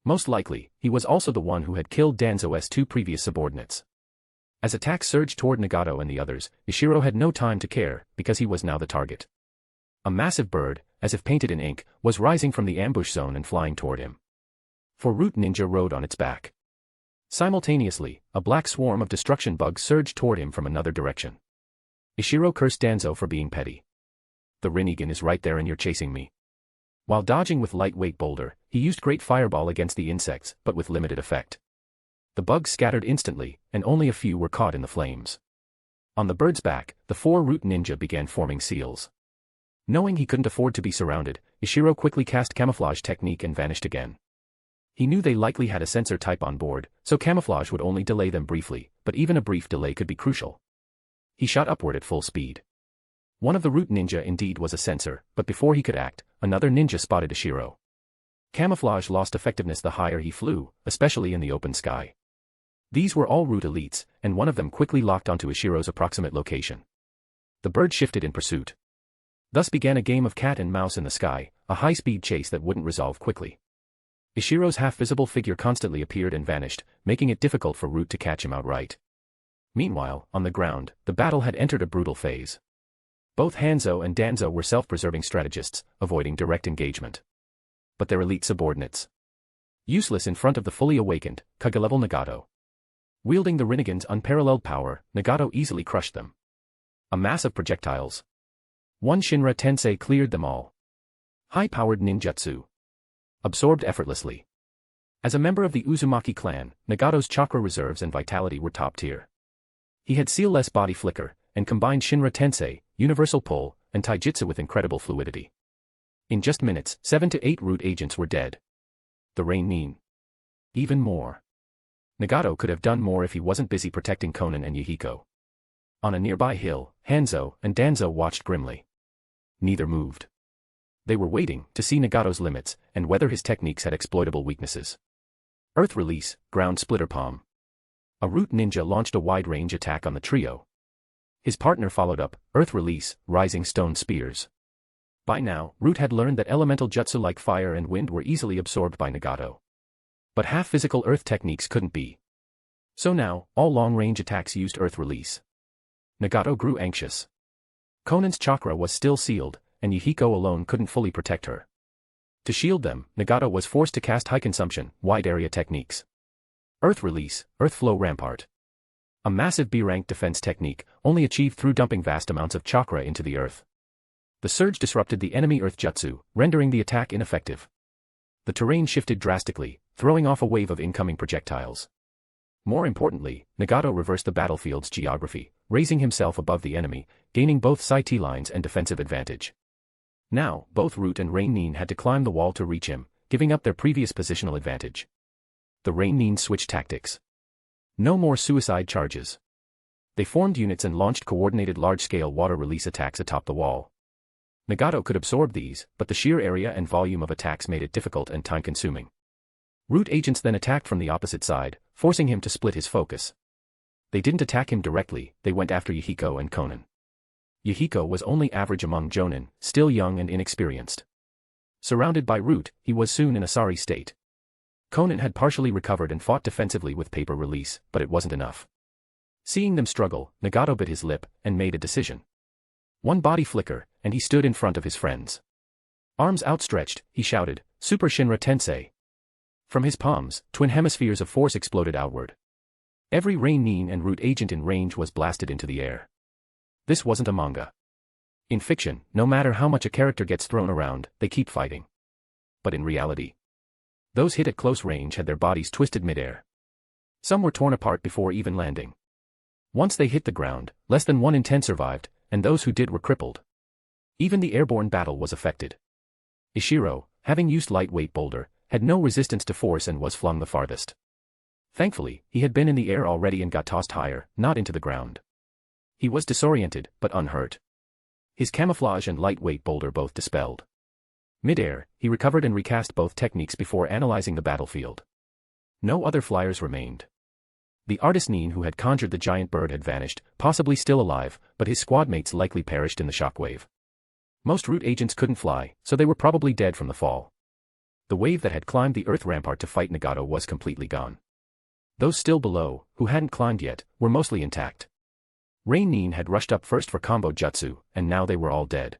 Most likely, he was also the one who had killed Danzo's 2 previous subordinates. As attacks surged toward Nagato and the others, Ishiro had no time to care, because he was now the target. A massive bird, as if painted in ink, was rising from the ambush zone and flying toward him. 4 Root ninja rode on its back. Simultaneously, a black swarm of destruction bugs surged toward him from another direction. Ishiro cursed Danzo for being petty. "The Rinnegan is right there and you're chasing me." While dodging with lightweight boulder, he used Great Fireball against the insects, but with limited effect. The bugs scattered instantly, and only a few were caught in the flames. On the bird's back, the 4 Root ninja began forming seals. Knowing he couldn't afford to be surrounded, Ishiro quickly cast camouflage technique and vanished again. He knew they likely had a sensor type on board, so camouflage would only delay them briefly, but even a brief delay could be crucial. He shot upward at full speed. One of the Root ninja indeed was a sensor, but before he could act, another ninja spotted Ishiro. Camouflage lost effectiveness the higher he flew, especially in the open sky. These were all Root elites, and one of them quickly locked onto Ishiro's approximate location. The bird shifted in pursuit. Thus began a game of cat and mouse in the sky, a high-speed chase that wouldn't resolve quickly. Ishiro's half-visible figure constantly appeared and vanished, making it difficult for Root to catch him outright. Meanwhile, on the ground, the battle had entered a brutal phase. Both Hanzo and Danzo were self-preserving strategists, avoiding direct engagement. But their elite subordinates. Useless in front of the fully awakened, Kage-level Nagato. Wielding the Rinnegan's unparalleled power, Nagato easily crushed them. A mass of projectiles. One Shinra Tensei cleared them all. High-powered ninjutsu. Absorbed effortlessly. As a member of the Uzumaki clan, Nagato's chakra reserves and vitality were top tier. He had seal-less body flicker, and combined Shinra Tensei, universal pull, and taijutsu with incredible fluidity. In just minutes, 7 to 8 root agents were dead. The Rain Nin. Even more. Nagato could have done more if he wasn't busy protecting Konan and Yahiko. On a nearby hill, Hanzo and Danzo watched grimly. Neither moved. They were waiting to see Nagato's limits and whether his techniques had exploitable weaknesses. Earth Release, Ground Splitter Palm. A root ninja launched a wide-range attack on the trio. His partner followed up, Earth Release, Rising Stone Spears. By now, Root had learned that elemental jutsu like fire and wind were easily absorbed by Nagato. But half-physical earth techniques couldn't be. So now, all long-range attacks used Earth Release. Nagato grew anxious. Konan's chakra was still sealed, and Yahiko alone couldn't fully protect her. To shield them, Nagato was forced to cast high-consumption, wide-area techniques. Earth Release, Earth Flow Rampart. A massive B-rank defense technique, only achieved through dumping vast amounts of chakra into the earth. The surge disrupted the enemy earth jutsu, rendering the attack ineffective. The terrain shifted drastically, throwing off a wave of incoming projectiles. More importantly, Nagato reversed the battlefield's geography, raising himself above the enemy, gaining both sight lines and defensive advantage. Now, both Root and Rain Nin had to climb the wall to reach him, giving up their previous positional advantage. The Rain Nin switched tactics. No more suicide charges. They formed units and launched coordinated large-scale water release attacks atop the wall. Nagato could absorb these, but the sheer area and volume of attacks made it difficult and time-consuming. Root agents then attacked from the opposite side, forcing him to split his focus. They didn't attack him directly, they went after Yahiko and Konan. Yahiko was only average among Jonan, still young and inexperienced. Surrounded by Root, he was soon in a sorry state. Konan had partially recovered and fought defensively with paper release, but it wasn't enough. Seeing them struggle, Nagato bit his lip and made a decision. One body flicker, and he stood in front of his friends. Arms outstretched, he shouted, Super Shinra Tensei. From his palms, twin hemispheres of force exploded outward. Every Rain Nin and Root agent in range was blasted into the air. This wasn't a manga. In fiction, no matter how much a character gets thrown around, they keep fighting. But in reality, those hit at close range had their bodies twisted midair. Some were torn apart before even landing. Once they hit the ground, less than 1 in 10 survived, and those who did were crippled. Even the airborne battle was affected. Ishiro, having used lightweight boulder, had no resistance to force and was flung the farthest. Thankfully, he had been in the air already and got tossed higher, not into the ground. He was disoriented, but unhurt. His camouflage and lightweight boulder both dispelled. Mid-air, he recovered and recast both techniques before analyzing the battlefield. No other flyers remained. The artist Nin who had conjured the giant bird had vanished, possibly still alive, but his squadmates likely perished in the shockwave. Most Root agents couldn't fly, so they were probably dead from the fall. The wave that had climbed the earth rampart to fight Nagato was completely gone. Those still below, who hadn't climbed yet, were mostly intact. Rain Nin had rushed up first for combo jutsu, and now they were all dead.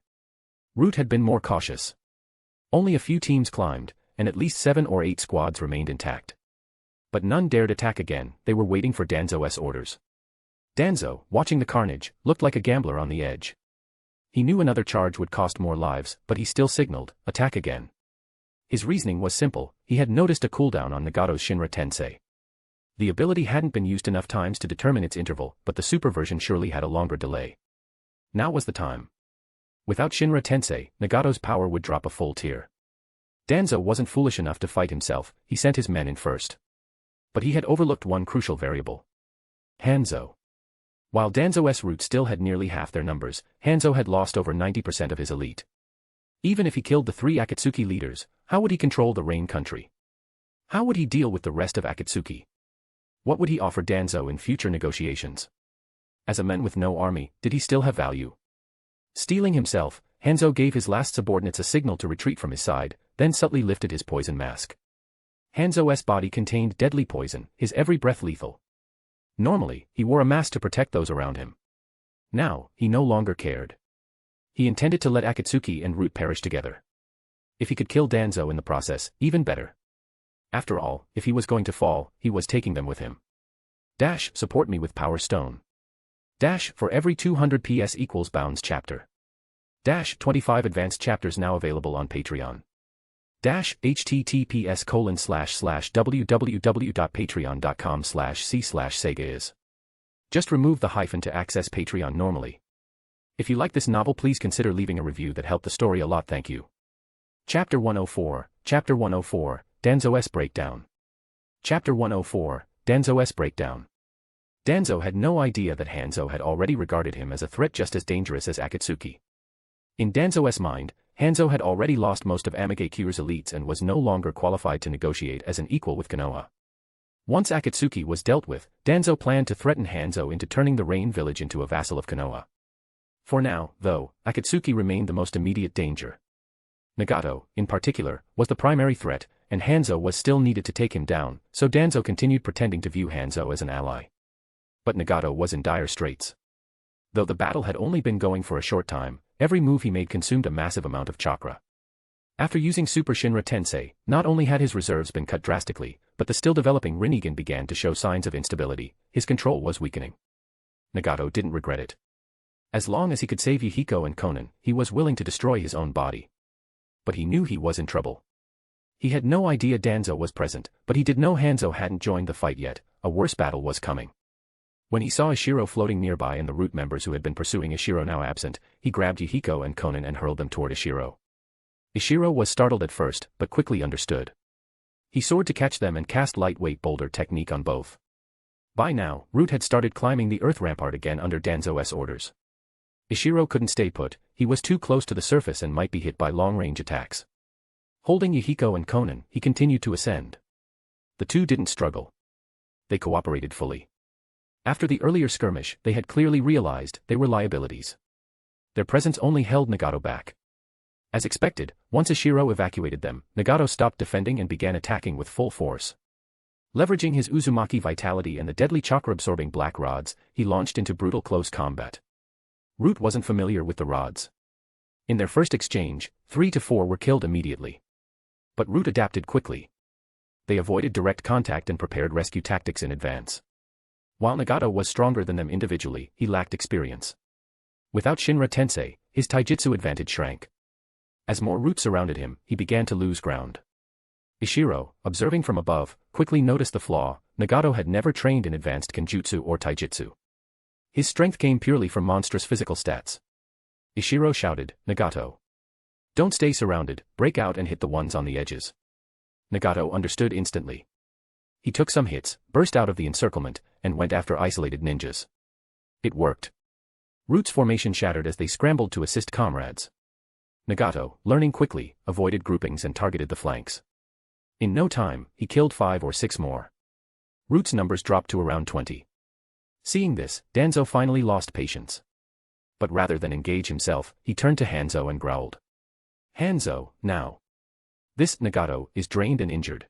Root had been more cautious. Only a few teams climbed, and at least 7 or 8 squads remained intact. But none dared attack again, they were waiting for Danzo's orders. Danzo, watching the carnage, looked like a gambler on the edge. He knew another charge would cost more lives, but he still signaled, attack again. His reasoning was simple, he had noticed a cooldown on Nagato's Shinra Tensei. The ability hadn't been used enough times to determine its interval, but the super version surely had a longer delay. Now was the time. Without Shinra Tensei, Nagato's power would drop a full tier. Danzo wasn't foolish enough to fight himself, he sent his men in first. But he had overlooked one crucial variable. Hanzo. While Danzo's Root still had nearly half their numbers, Hanzo had lost over 90% of his elite. Even if he killed the 3 Akatsuki leaders, how would he control the Rain country? How would he deal with the rest of Akatsuki? What would he offer Danzo in future negotiations? As a man with no army, did he still have value? Steeling himself, Hanzo gave his last subordinates a signal to retreat from his side, then subtly lifted his poison mask. Hanzo's body contained deadly poison, his every breath lethal. Normally, he wore a mask to protect those around him. Now, he no longer cared. He intended to let Akatsuki and Root perish together. If he could kill Danzo in the process, even better. After all, if he was going to fall, he was taking them with him. Dash, support me with Power Stone. Dash, for every 200 PS equals Bounds chapter. Dash, 25 advanced chapters now available on Patreon. Dash, https://www.patreon.com/c/sega is. Just remove the hyphen to access Patreon normally. If you like this novel, please consider leaving a review that helped the story a lot, thank you. Chapter 104, Danzo's Breakdown. Chapter 104, Danzo's Breakdown. Danzo had no idea that Hanzo had already regarded him as a threat just as dangerous as Akatsuki. In Danzo's mind, Hanzo had already lost most of Amagakure's elites and was no longer qualified to negotiate as an equal with Konoha. Once Akatsuki was dealt with, Danzo planned to threaten Hanzo into turning the Rain village into a vassal of Konoha. For now, though, Akatsuki remained the most immediate danger. Nagato, in particular, was the primary threat, and Hanzo was still needed to take him down, so Danzo continued pretending to view Hanzo as an ally. But Nagato was in dire straits. Though the battle had only been going for a short time, every move he made consumed a massive amount of chakra. After using Super Shinra Tensei, not only had his reserves been cut drastically, but the still developing Rinnegan began to show signs of instability. His control was weakening. Nagato didn't regret it. As long as he could save Yuhiko and Konan, he was willing to destroy his own body. But he knew he was in trouble. He had no idea Danzo was present, but he did know Hanzo hadn't joined the fight yet. A worse battle was coming. When he saw Ishiro floating nearby and the Root members who had been pursuing Ishiro now absent, he grabbed Yuhiko and Konan and hurled them toward Ishiro. Ishiro was startled at first, but quickly understood. He soared to catch them and cast lightweight boulder technique on both. By now, Root had started climbing the earth rampart again under Danzo's orders. Ishiro couldn't stay put, he was too close to the surface and might be hit by long-range attacks. Holding Yuhiko and Konan, he continued to ascend. The two didn't struggle. They cooperated fully. After the earlier skirmish, they had clearly realized they were liabilities. Their presence only held Nagato back. As expected, once Ishiro evacuated them, Nagato stopped defending and began attacking with full force. Leveraging his Uzumaki vitality and the deadly chakra-absorbing black rods, he launched into brutal close combat. Root wasn't familiar with the rods. In their first exchange, 3 to 4 were killed immediately. But Root adapted quickly. They avoided direct contact and prepared rescue tactics in advance. While Nagato was stronger than them individually, he lacked experience. Without Shinra Tensei, his taijutsu advantage shrank. As more Root surrounded him, he began to lose ground. Ishiro, observing from above, quickly noticed the flaw. Nagato had never trained in advanced kenjutsu or taijutsu. His strength came purely from monstrous physical stats. Ishiro shouted, "Nagato! Don't stay surrounded, break out and hit the ones on the edges." Nagato understood instantly. He took some hits, burst out of the encirclement, and went after isolated ninjas. It worked. Root's formation shattered as they scrambled to assist comrades. Nagato, learning quickly, avoided groupings and targeted the flanks. In no time, he killed 5 or 6 more. Root's numbers dropped to around 20. Seeing this, Danzo finally lost patience. But rather than engage himself, he turned to Hanzo and growled. "Hanzo, now. This Nagato is drained and injured.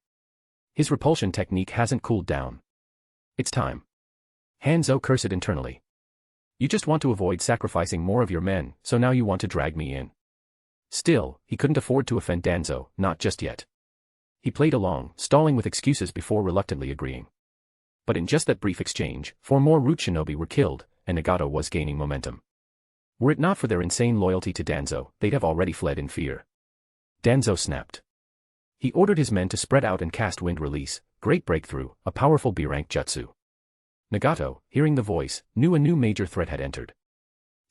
His repulsion technique hasn't cooled down. It's time." Hanzo cursed internally. "You just want to avoid sacrificing more of your men, so now you want to drag me in." Still, he couldn't afford to offend Danzo, not just yet. He played along, stalling with excuses before reluctantly agreeing. But in just that brief exchange, 4 more Root shinobi were killed, and Nagato was gaining momentum. Were it not for their insane loyalty to Danzo, they'd have already fled in fear. Danzo snapped. He ordered his men to spread out and cast Wind Release, Great Breakthrough, a powerful B-rank jutsu. Nagato, hearing the voice, knew a new major threat had entered.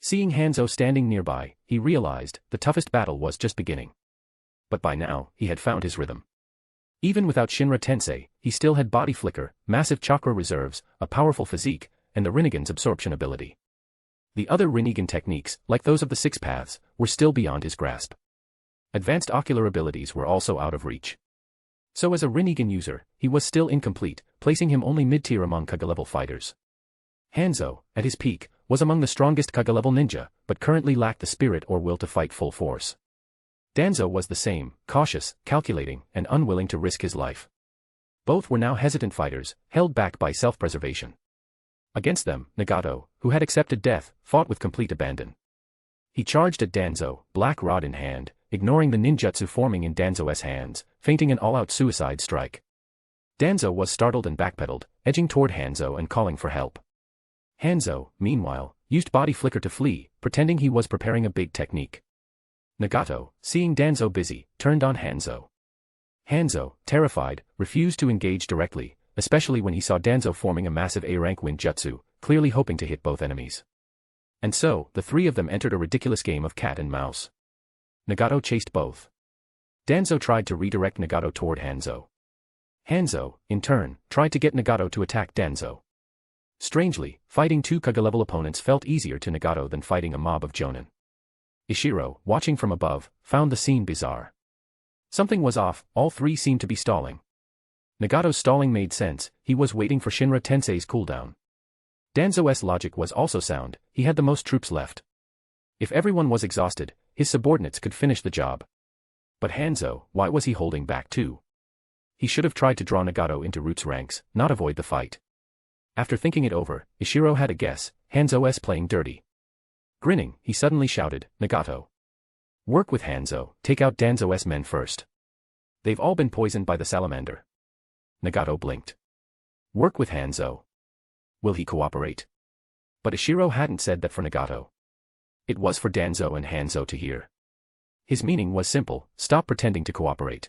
Seeing Hanzo standing nearby, he realized the toughest battle was just beginning. But by now, he had found his rhythm. Even without Shinra Tensei, he still had body flicker, massive chakra reserves, a powerful physique, and the Rinnegan's absorption ability. The other Rinnegan techniques, like those of the 6 paths, were still beyond his grasp. Advanced ocular abilities were also out of reach. So as a Rinnegan user, he was still incomplete, placing him only mid-tier among Kage-level fighters. Hanzo, at his peak, was among the strongest Kage-level ninja, but currently lacked the spirit or will to fight full force. Danzo was the same, cautious, calculating, and unwilling to risk his life. Both were now hesitant fighters, held back by self-preservation. Against them, Nagato, who had accepted death, fought with complete abandon. He charged at Danzo, black rod in hand, ignoring the ninjutsu forming in Danzo's hands, feinting an all-out suicide strike. Danzo was startled and backpedaled, edging toward Hanzo and calling for help. Hanzo, meanwhile, used body flicker to flee, pretending he was preparing a big technique. Nagato, seeing Danzo busy, turned on Hanzo. Hanzo, terrified, refused to engage directly, especially when he saw Danzo forming a massive A-rank wind jutsu, clearly hoping to hit both enemies. And so, the three of them entered a ridiculous game of cat and mouse. Nagato chased both. Danzo tried to redirect Nagato toward Hanzo. Hanzo, in turn, tried to get Nagato to attack Danzo. Strangely, fighting two Kage-level opponents felt easier to Nagato than fighting a mob of Jonan. Ishiro, watching from above, found the scene bizarre. Something was off, all three seemed to be stalling. Nagato's stalling made sense, he was waiting for Shinra Tensei's cooldown. Danzo's logic was also sound, he had the most troops left. If everyone was exhausted, his subordinates could finish the job. But Hanzo, why was he holding back too? He should have tried to draw Nagato into Root's ranks, not avoid the fight. After thinking it over, Ishiro had a guess, Hanzo's playing dirty. Grinning, he suddenly shouted, Nagato. Work with Hanzo, take out Danzo's men first. They've all been poisoned by the salamander. Nagato blinked. Work with Hanzo. Will he cooperate? But Ishiro hadn't said that for Nagato. It was for Danzo and Hanzo to hear. His meaning was simple, stop pretending to cooperate.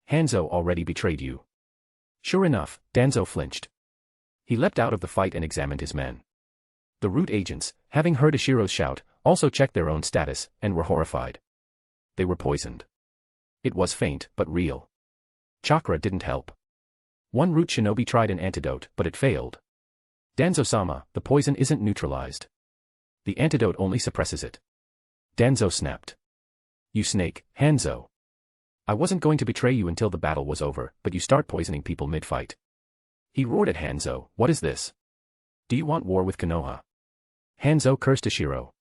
Hanzo already betrayed you. Sure enough, Danzo flinched. He leapt out of the fight and examined his men. The Root agents, having heard Ishiro's shout, also checked their own status, and were horrified. They were poisoned. It was faint, but real. Chakra didn't help. One Root shinobi tried an antidote, but it failed. Danzo-sama, the poison isn't neutralized. The antidote only suppresses it. Danzo snapped. You snake, Hanzo. I wasn't going to betray you until the battle was over, but you start poisoning people mid-fight. He roared at Hanzo, what is this? Do you want war with Konoha? Hanzo cursed Ishiro.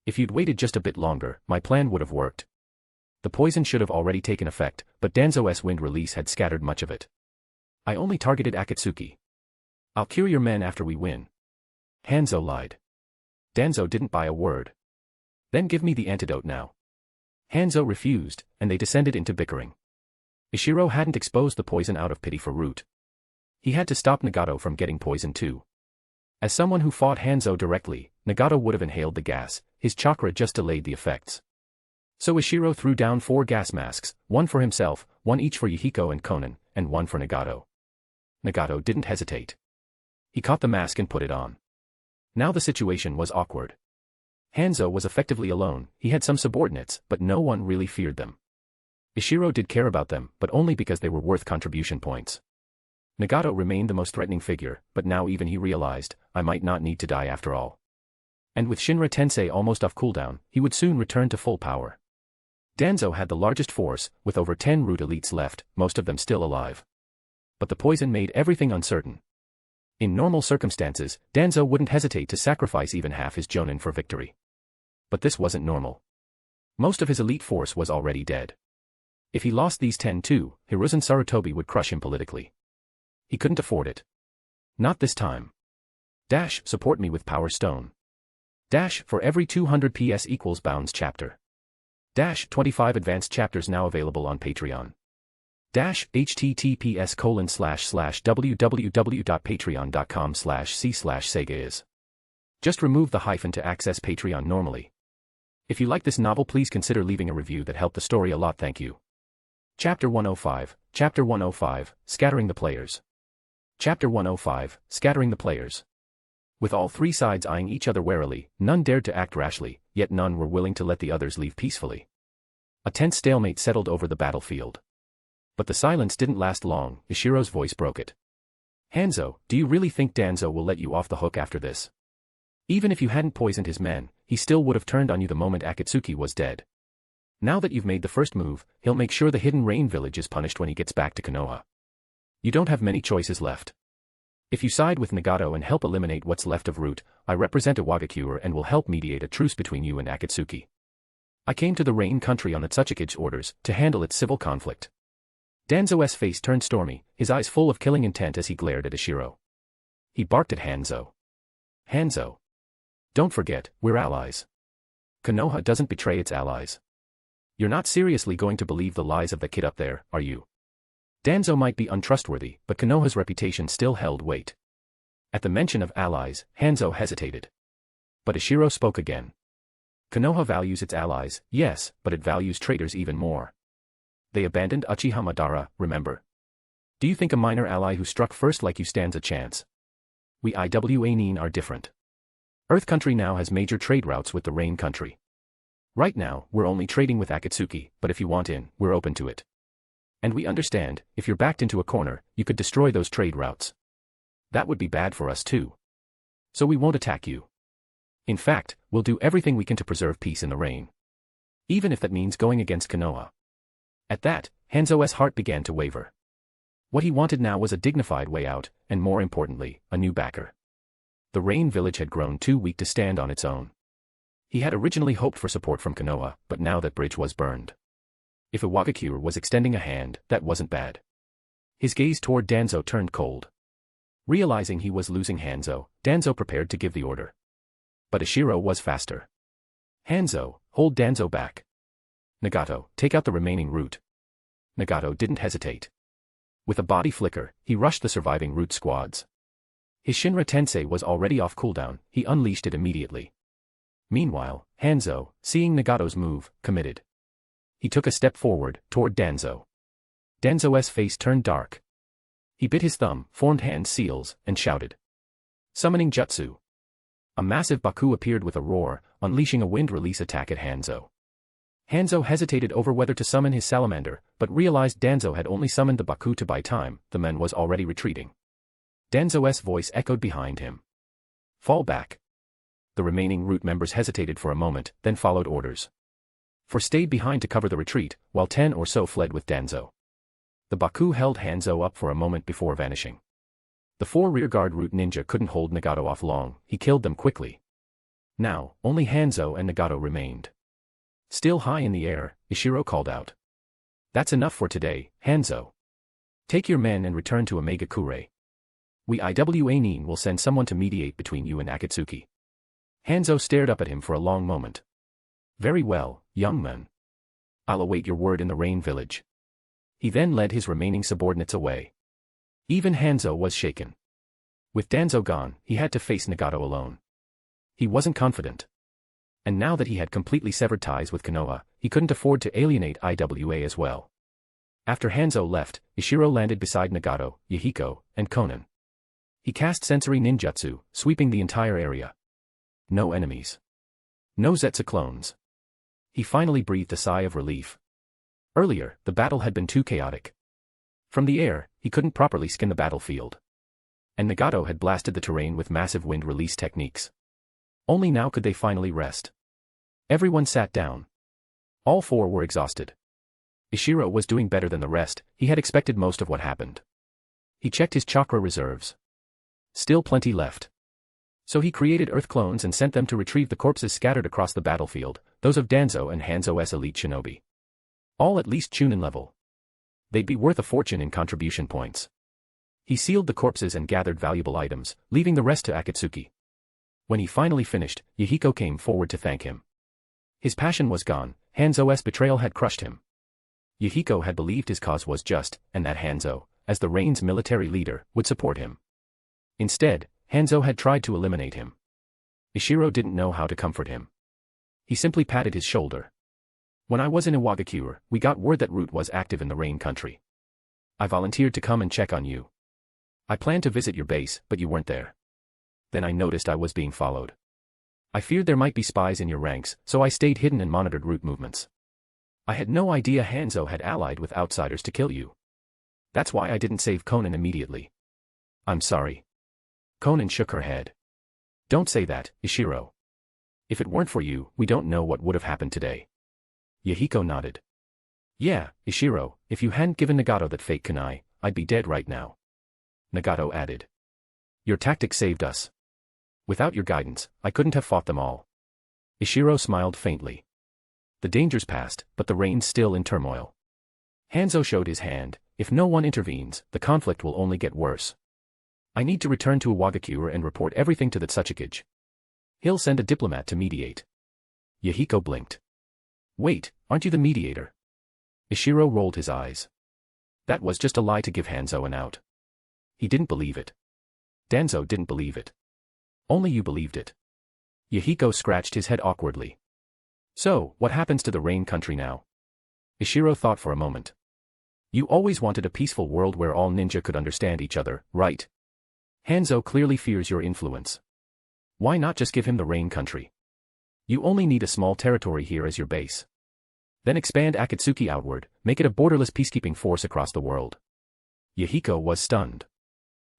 If you'd waited just a bit longer, my plan would have worked. The poison should have already taken effect, but Danzo's wind release had scattered much of it. I only targeted Akatsuki. I'll cure your men after we win. Hanzo lied. Danzo didn't buy a word. Then give me the antidote now. Hanzo refused, and they descended into bickering. Ishiro hadn't exposed the poison out of pity for Root. He had to stop Nagato from getting poisoned too. As someone who fought Hanzo directly, Nagato would have inhaled the gas, his chakra just delayed the effects. So Ishiro threw down 4 gas masks, one for himself, one each for Yahiko and Konan, and one for Nagato. Nagato didn't hesitate. He caught the mask and put it on. Now the situation was awkward. Hanzo was effectively alone, he had some subordinates, but no one really feared them. Ishiro did care about them, but only because they were worth contribution points. Nagato remained the most threatening figure, but now even he realized, I might not need to die after all. And with Shinra Tensei almost off cooldown, he would soon return to full power. Danzo had the largest force, with over 10 Root elites left, most of them still alive. But the poison made everything uncertain. In normal circumstances, Danzo wouldn't hesitate to sacrifice even half his Jonan for victory. But this wasn't normal. Most of his elite force was already dead. If he lost these 10 too, Hiruzen Sarutobi would crush him politically. He couldn't afford it. Not this time. Dash, support me with Power Stone. Dash, for every 200 PS equals Bounds chapter. Dash, 25 advanced chapters now available on Patreon. Dash, https://www.patreon.com/c/sega is. Just remove the hyphen to access Patreon normally. If you like this novel, please consider leaving a review that helped the story a lot, thank you. Chapter 105, Chapter 105, Scattering the Players. Chapter 105, Scattering the Players. With all three sides eyeing each other warily, none dared to act rashly, yet none were willing to let the others leave peacefully. A tense stalemate settled over the battlefield. But the silence didn't last long, Ishiro's voice broke it. Hanzo, do you really think Danzo will let you off the hook after this? Even if you hadn't poisoned his men, he still would have turned on you the moment Akatsuki was dead. Now that you've made the first move, he'll make sure the Hidden Rain village is punished when he gets back to Konoha. You don't have many choices left. If you side with Nagato and help eliminate what's left of Root, I represent Iwagakure and will help mediate a truce between you and Akatsuki. I came to the Rain country on the Tsuchikage orders, to handle its civil conflict. Danzo's face turned stormy, his eyes full of killing intent as he glared at Ishiro. He barked at Hanzo. Hanzo. Don't forget, we're allies. Konoha doesn't betray its allies. You're not seriously going to believe the lies of the kid up there, are you? Danzo might be untrustworthy, but Konoha's reputation still held weight. At the mention of allies, Hanzo hesitated. But Ishiro spoke again. Konoha values its allies, yes, but it values traitors even more. They abandoned Uchiha Madara, remember? Do you think a minor ally who struck first like you stands a chance? We Iwagakure are different. Earth Country now has major trade routes with the Rain Country. Right now, we're only trading with Akatsuki, but if you want in, we're open to it. And we understand, if you're backed into a corner, you could destroy those trade routes. That would be bad for us too. So we won't attack you. In fact, we'll do everything we can to preserve peace in the Rain. Even if that means going against Konoha. At that, Hanzo's heart began to waver. What he wanted now was a dignified way out, and more importantly, a new backer. The Rain village had grown too weak to stand on its own. He had originally hoped for support from Konoha, but now that bridge was burned. If Iwagakure was extending a hand, that wasn't bad. His gaze toward Danzo turned cold. Realizing he was losing Hanzo, Danzo prepared to give the order. But Ishiro was faster. Hanzo, hold Danzo back. Nagato, take out the remaining root. Nagato didn't hesitate. With a body flicker, he rushed the surviving root squads. His Shinra Tensei was already off cooldown, he unleashed it immediately. Meanwhile, Hanzo, seeing Nagato's move, committed. He took a step forward, toward Danzo. Danzo's face turned dark. He bit his thumb, formed hand seals, and shouted. Summoning Jutsu. A massive Baku appeared with a roar, unleashing a wind-release attack at Hanzo. Hanzo hesitated over whether to summon his salamander, but realized Danzo had only summoned the Baku to buy time, the man was already retreating. Danzo's voice echoed behind him. Fall back. The remaining root members hesitated for a moment, then followed orders. 4 stayed behind to cover the retreat, while 10 or so fled with Danzo. The Baku held Hanzo up for a moment before vanishing. The 4 rearguard root ninja couldn't hold Nagato off long, he killed them quickly. Now, only Hanzo and Nagato remained. Still high in the air, Ishiro called out. That's enough for today, Hanzo. Take your men and return to Iwagakure. We Iwagakure will send someone to mediate between you and Akatsuki. Hanzo stared up at him for a long moment. Very well, young man. I'll await your word in the Rain village. He then led his remaining subordinates away. Even Hanzo was shaken. With Danzo gone, he had to face Nagato alone. He wasn't confident. And now that he had completely severed ties with Konoha, he couldn't afford to alienate Iwa as well. After Hanzo left, Ishiro landed beside Nagato, Yahiko, and Konan. He cast sensory ninjutsu, sweeping the entire area. No enemies. No Zetsu clones. He finally breathed a sigh of relief. Earlier, the battle had been too chaotic. From the air, he couldn't properly skin the battlefield. And Nagato had blasted the terrain with massive wind release techniques. Only now could they finally rest. Everyone sat down. All 4 were exhausted. Ishiro was doing better than the rest, he had expected most of what happened. He checked his chakra reserves. Still plenty left. So he created earth clones and sent them to retrieve the corpses scattered across the battlefield, those of Danzo and Hanzo's elite shinobi. All at least Chunin level. They'd be worth a fortune in contribution points. He sealed the corpses and gathered valuable items, leaving the rest to Akatsuki. When he finally finished, Yahiko came forward to thank him. His passion was gone, Hanzo's betrayal had crushed him. Yahiko had believed his cause was just, and that Hanzo, as the Rain's military leader, would support him. Instead, Hanzo had tried to eliminate him. Ishiro didn't know how to comfort him. He simply patted his shoulder. When I was in Iwagakure, we got word that Root was active in the Rain country. I volunteered to come and check on you. I planned to visit your base, but you weren't there. Then I noticed I was being followed. I feared there might be spies in your ranks, so I stayed hidden and monitored Root movements. I had no idea Hanzo had allied with outsiders to kill you. That's why I didn't save Konan immediately. I'm sorry. Konan shook her head. Don't say that, Ishiro. If it weren't for you, we don't know what would have happened today. Yahiko nodded. Yeah, Ishiro, if you hadn't given Nagato that fake kunai, I'd be dead right now. Nagato added. Your tactic saved us. Without your guidance, I couldn't have fought them all. Ishiro smiled faintly. The dangers passed, but the Rain's still in turmoil. Hanzo showed his hand. If no one intervenes, the conflict will only get worse. I need to return to Iwagakure and report everything to the Tsuchikage. He'll send a diplomat to mediate. Yahiko blinked. Wait, aren't you the mediator? Ishiro rolled his eyes. That was just a lie to give Hanzo an out. He didn't believe it. Danzo didn't believe it. Only you believed it. Yahiko scratched his head awkwardly. So, what happens to the Rain country now? Ishiro thought for a moment. You always wanted a peaceful world where all ninja could understand each other, right? Hanzo clearly fears your influence. Why not just give him the Rain Country? You only need a small territory here as your base. Then expand Akatsuki outward, make it a borderless peacekeeping force across the world. Yahiko was stunned.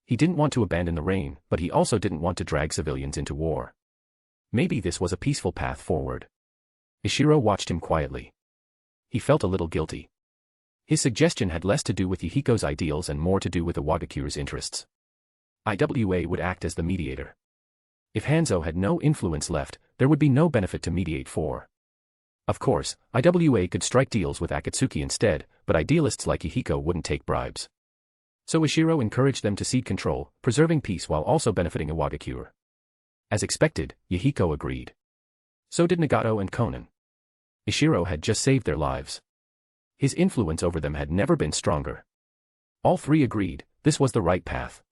He didn't want to abandon the Rain, but he also didn't want to drag civilians into war. Maybe this was a peaceful path forward. Ishiro watched him quietly. He felt a little guilty. His suggestion had less to do with Yahiko's ideals and more to do with Iwagakure's interests. Iwa would act as the mediator. If Hanzo had no influence left, there would be no benefit to mediate for. Of course, Iwa could strike deals with Akatsuki instead, but idealists like Yahiko wouldn't take bribes. So Ishiro encouraged them to cede control, preserving peace while also benefiting Iwagakure. As expected, Yahiko agreed. So did Nagato and Konan. Ishiro had just saved their lives. His influence over them had never been stronger. All three agreed, this was the right path.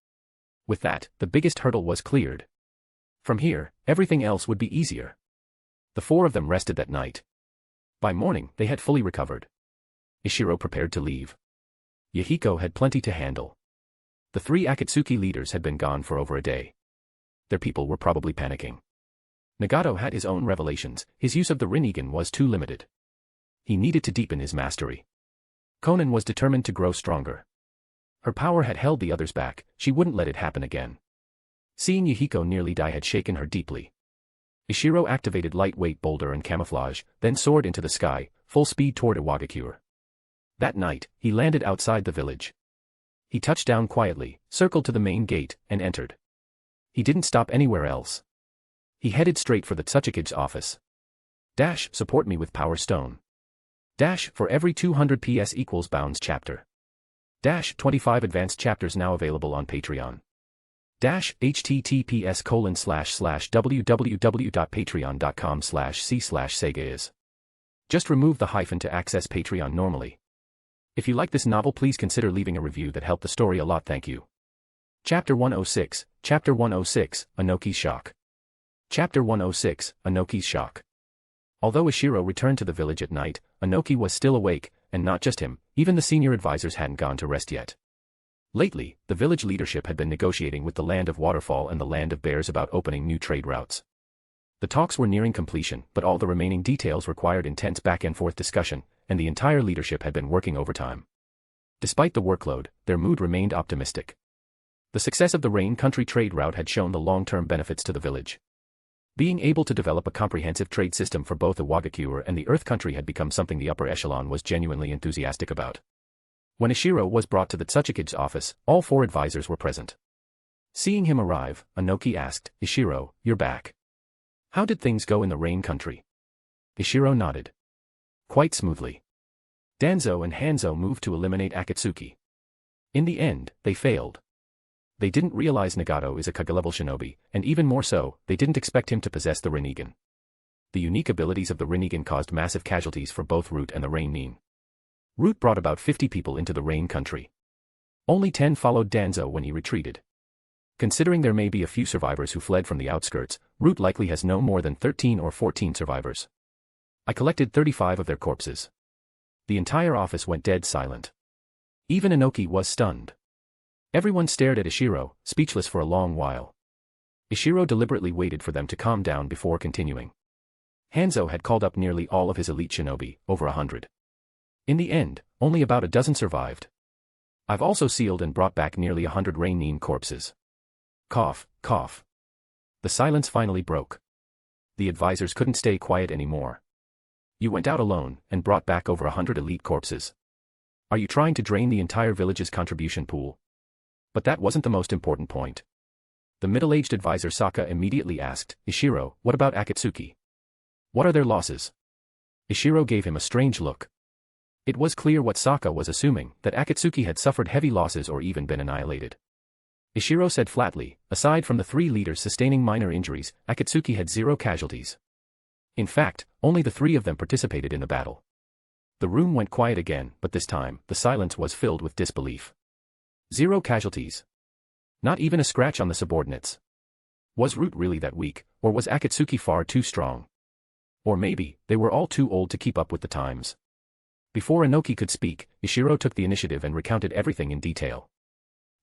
With that, the biggest hurdle was cleared. From here, everything else would be easier. The four of them rested that night. By morning, they had fully recovered. Ishiro prepared to leave. Yahiko had plenty to handle. The three Akatsuki leaders had been gone for over a day. Their people were probably panicking. Nagato had his own revelations, his use of the Rinnegan was too limited. He needed to deepen his mastery. Konan was determined to grow stronger. Her power had held the others back, she wouldn't let it happen again. Seeing Yahiko nearly die had shaken her deeply. Ishiro activated lightweight boulder and camouflage, then soared into the sky, full speed toward Iwagakure. That night, he landed outside the village. He touched down quietly, circled to the main gate, and entered. He didn't stop anywhere else. He headed straight for the Tsuchikage's office. Support me with Power Stone. For every 200 PS equals Bounds chapter. 25 advanced chapters now available on Patreon. https://www.patreon.com/c/Sega. Just remove the hyphen to access Patreon normally. If you like this novel, please consider leaving a review that helped the story a lot. Thank you. Chapter 106, Anoki's Shock. Chapter 106, Anoki's Shock. Although Ishiro returned to the village at night, Anoki was still awake, and not just him, even the senior advisors hadn't gone to rest yet. Lately, the village leadership had been negotiating with the Land of Waterfall and the Land of Bears about opening new trade routes. The talks were nearing completion, but all the remaining details required intense back-and-forth discussion, and the entire leadership had been working overtime. Despite the workload, their mood remained optimistic. The success of the Rain Country trade route had shown the long-term benefits to the village. Being able to develop a comprehensive trade system for both Iwagakure and the Earth Country had become something the upper echelon was genuinely enthusiastic about. When Ishiro was brought to the Tsuchikage's office, all four advisors were present. Seeing him arrive, Anoki asked, "Ishiro, you're back. How did things go in the Rain Country?" Ishiro nodded. Quite smoothly. Danzo and Hanzo moved to eliminate Akatsuki. In the end, they failed. They didn't realize Nagato is a Kage-level shinobi, and even more so, they didn't expect him to possess the Rinnegan. The unique abilities of the Rinnegan caused massive casualties for both Root and the Rain Nin. Root brought about 50 people into the Rain Country. Only 10 followed Danzo when he retreated. Considering there may be a few survivors who fled from the outskirts, Root likely has no more than 13 or 14 survivors. I collected 35 of their corpses. The entire office went dead silent. Even Anoki was stunned. Everyone stared at Ishiro, speechless for a long while. Ishiro deliberately waited for them to calm down before continuing. Hanzo had called up nearly all of his elite shinobi, over 100. In the end, only about a dozen survived. I've also sealed and brought back nearly 100 Rain Nin corpses. Cough, cough. The silence finally broke. The advisors couldn't stay quiet anymore. You went out alone, and brought back over 100 elite corpses. Are you trying to drain the entire village's contribution pool? But that wasn't the most important point. The middle-aged advisor Saka immediately asked, "Ishiro, what about Akatsuki? What are their losses?" Ishiro gave him a strange look. It was clear what Saka was assuming, that Akatsuki had suffered heavy losses or even been annihilated. Ishiro said flatly, aside from the three leaders sustaining minor injuries, Akatsuki had 0 casualties. In fact, only the 3 of them participated in the battle. The room went quiet again, but this time, the silence was filled with disbelief. 0 casualties. Not even a scratch on the subordinates. Was Root really that weak, or was Akatsuki far too strong? Or maybe, they were all too old to keep up with the times. Before Anoki could speak, Ishiro took the initiative and recounted everything in detail.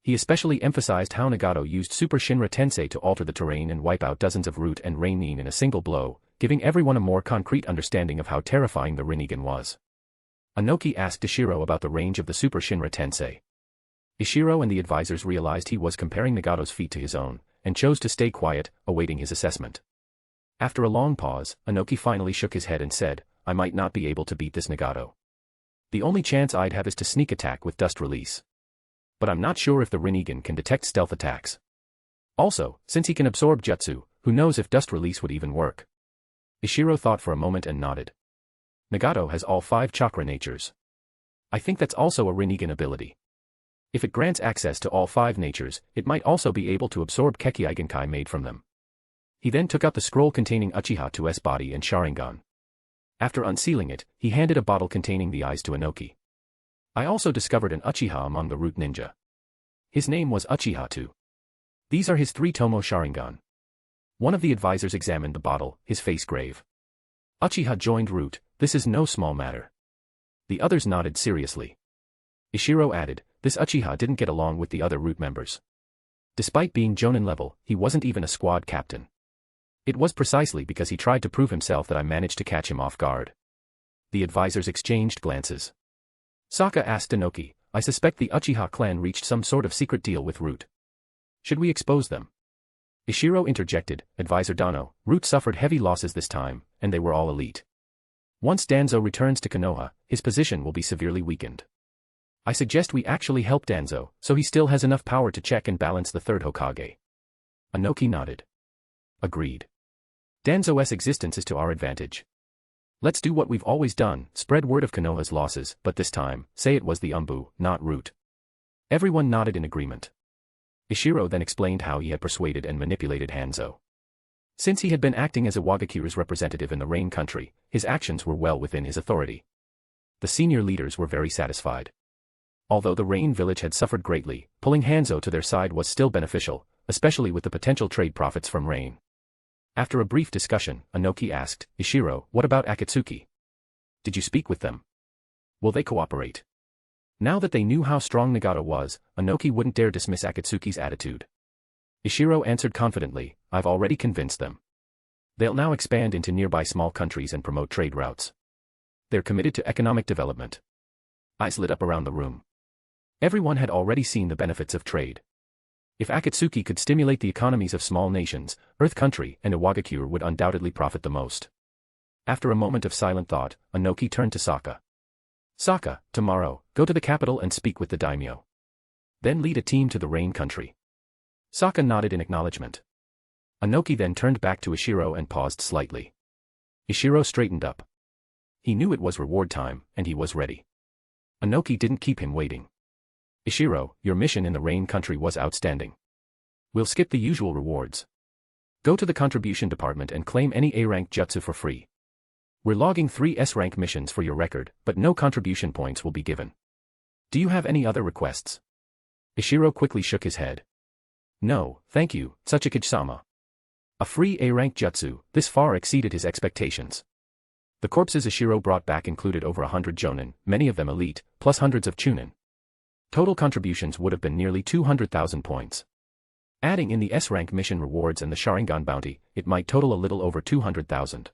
He especially emphasized how Nagato used Super Shinra Tensei to alter the terrain and wipe out dozens of Root and Rain Nin in a single blow, giving everyone a more concrete understanding of how terrifying the Rinnegan was. Inoki asked Ishiro about the range of the Super Shinra Tensei. Ishiro and the advisors realized he was comparing Nagato's feat to his own, and chose to stay quiet, awaiting his assessment. After a long pause, Inoki finally shook his head and said, I might not be able to beat this Nagato. The only chance I'd have is to sneak attack with Dust Release. But I'm not sure if the Rinnegan can detect stealth attacks. Also, since he can absorb jutsu, who knows if Dust Release would even work. Ishiro thought for a moment and nodded. Nagato has all 5 chakra natures. I think that's also a Rinnegan ability. If it grants access to all 5 natures, it might also be able to absorb Kekkei Genkai made from them. He then took out the scroll containing Uchiha to S body and Sharingan. After unsealing it, he handed a bottle containing the eyes to Inoki. I also discovered an Uchiha among the Root Ninja. His name was Uchiha too. These are his 3 Tomo Sharingan. One of the advisors examined the bottle, his face grave. Uchiha joined Root, this is no small matter. The others nodded seriously. Ishiro added, this Uchiha didn't get along with the other Root members. Despite being Jonan level, he wasn't even a squad captain. It was precisely because he tried to prove himself that I managed to catch him off guard. The advisors exchanged glances. Sokka asked Inoki, I suspect the Uchiha clan reached some sort of secret deal with Root. Should we expose them? Ishiro interjected, Advisor Dano, Root suffered heavy losses this time, and they were all elite. Once Danzo returns to Konoha, his position will be severely weakened. I suggest we actually help Danzo, so he still has enough power to check and balance the 3rd Hokage. Inoki nodded. Agreed. Danzo's existence is to our advantage. Let's do what we've always done, spread word of Konoha's losses, but this time, say it was the Umbu, not Root. Everyone nodded in agreement. Ishiro then explained how he had persuaded and manipulated Hanzo. Since he had been acting as Iwagakure's representative in the Rain country, his actions were well within his authority. The senior leaders were very satisfied. Although the Rain village had suffered greatly, pulling Hanzo to their side was still beneficial, especially with the potential trade profits from Rain. After a brief discussion, Inoki asked, Ishiro, what about Akatsuki? Did you speak with them? Will they cooperate? Now that they knew how strong Nagato was, Inoki wouldn't dare dismiss Akatsuki's attitude. Ishiro answered confidently, I've already convinced them. They'll now expand into nearby small countries and promote trade routes. They're committed to economic development. Eyes lit up around the room. Everyone had already seen the benefits of trade. If Akatsuki could stimulate the economies of small nations, Earth Country and Iwagakure would undoubtedly profit the most. After a moment of silent thought, Inoki turned to Sokka. Sokka, tomorrow, go to the capital and speak with the daimyo. Then lead a team to the Rain country. Sokka nodded in acknowledgement. Inoki then turned back to Ishiro and paused slightly. Ishiro straightened up. He knew it was reward time, and he was ready. Inoki didn't keep him waiting. Ishiro, your mission in the Rain country was outstanding. We'll skip the usual rewards. Go to the contribution department and claim any A-rank jutsu for free. We're logging 3 S-rank missions for your record, but no contribution points will be given. Do you have any other requests? Ishiro quickly shook his head. No, thank you, Tsuchikage-sama. A free A-rank jutsu, this far exceeded his expectations. The corpses Ishiro brought back included over 100 Jonan, many of them elite, plus hundreds of Chunin. Total contributions would have been nearly 200,000 points. Adding in the S-rank mission rewards and the Sharingan bounty, it might total a little over 200,000.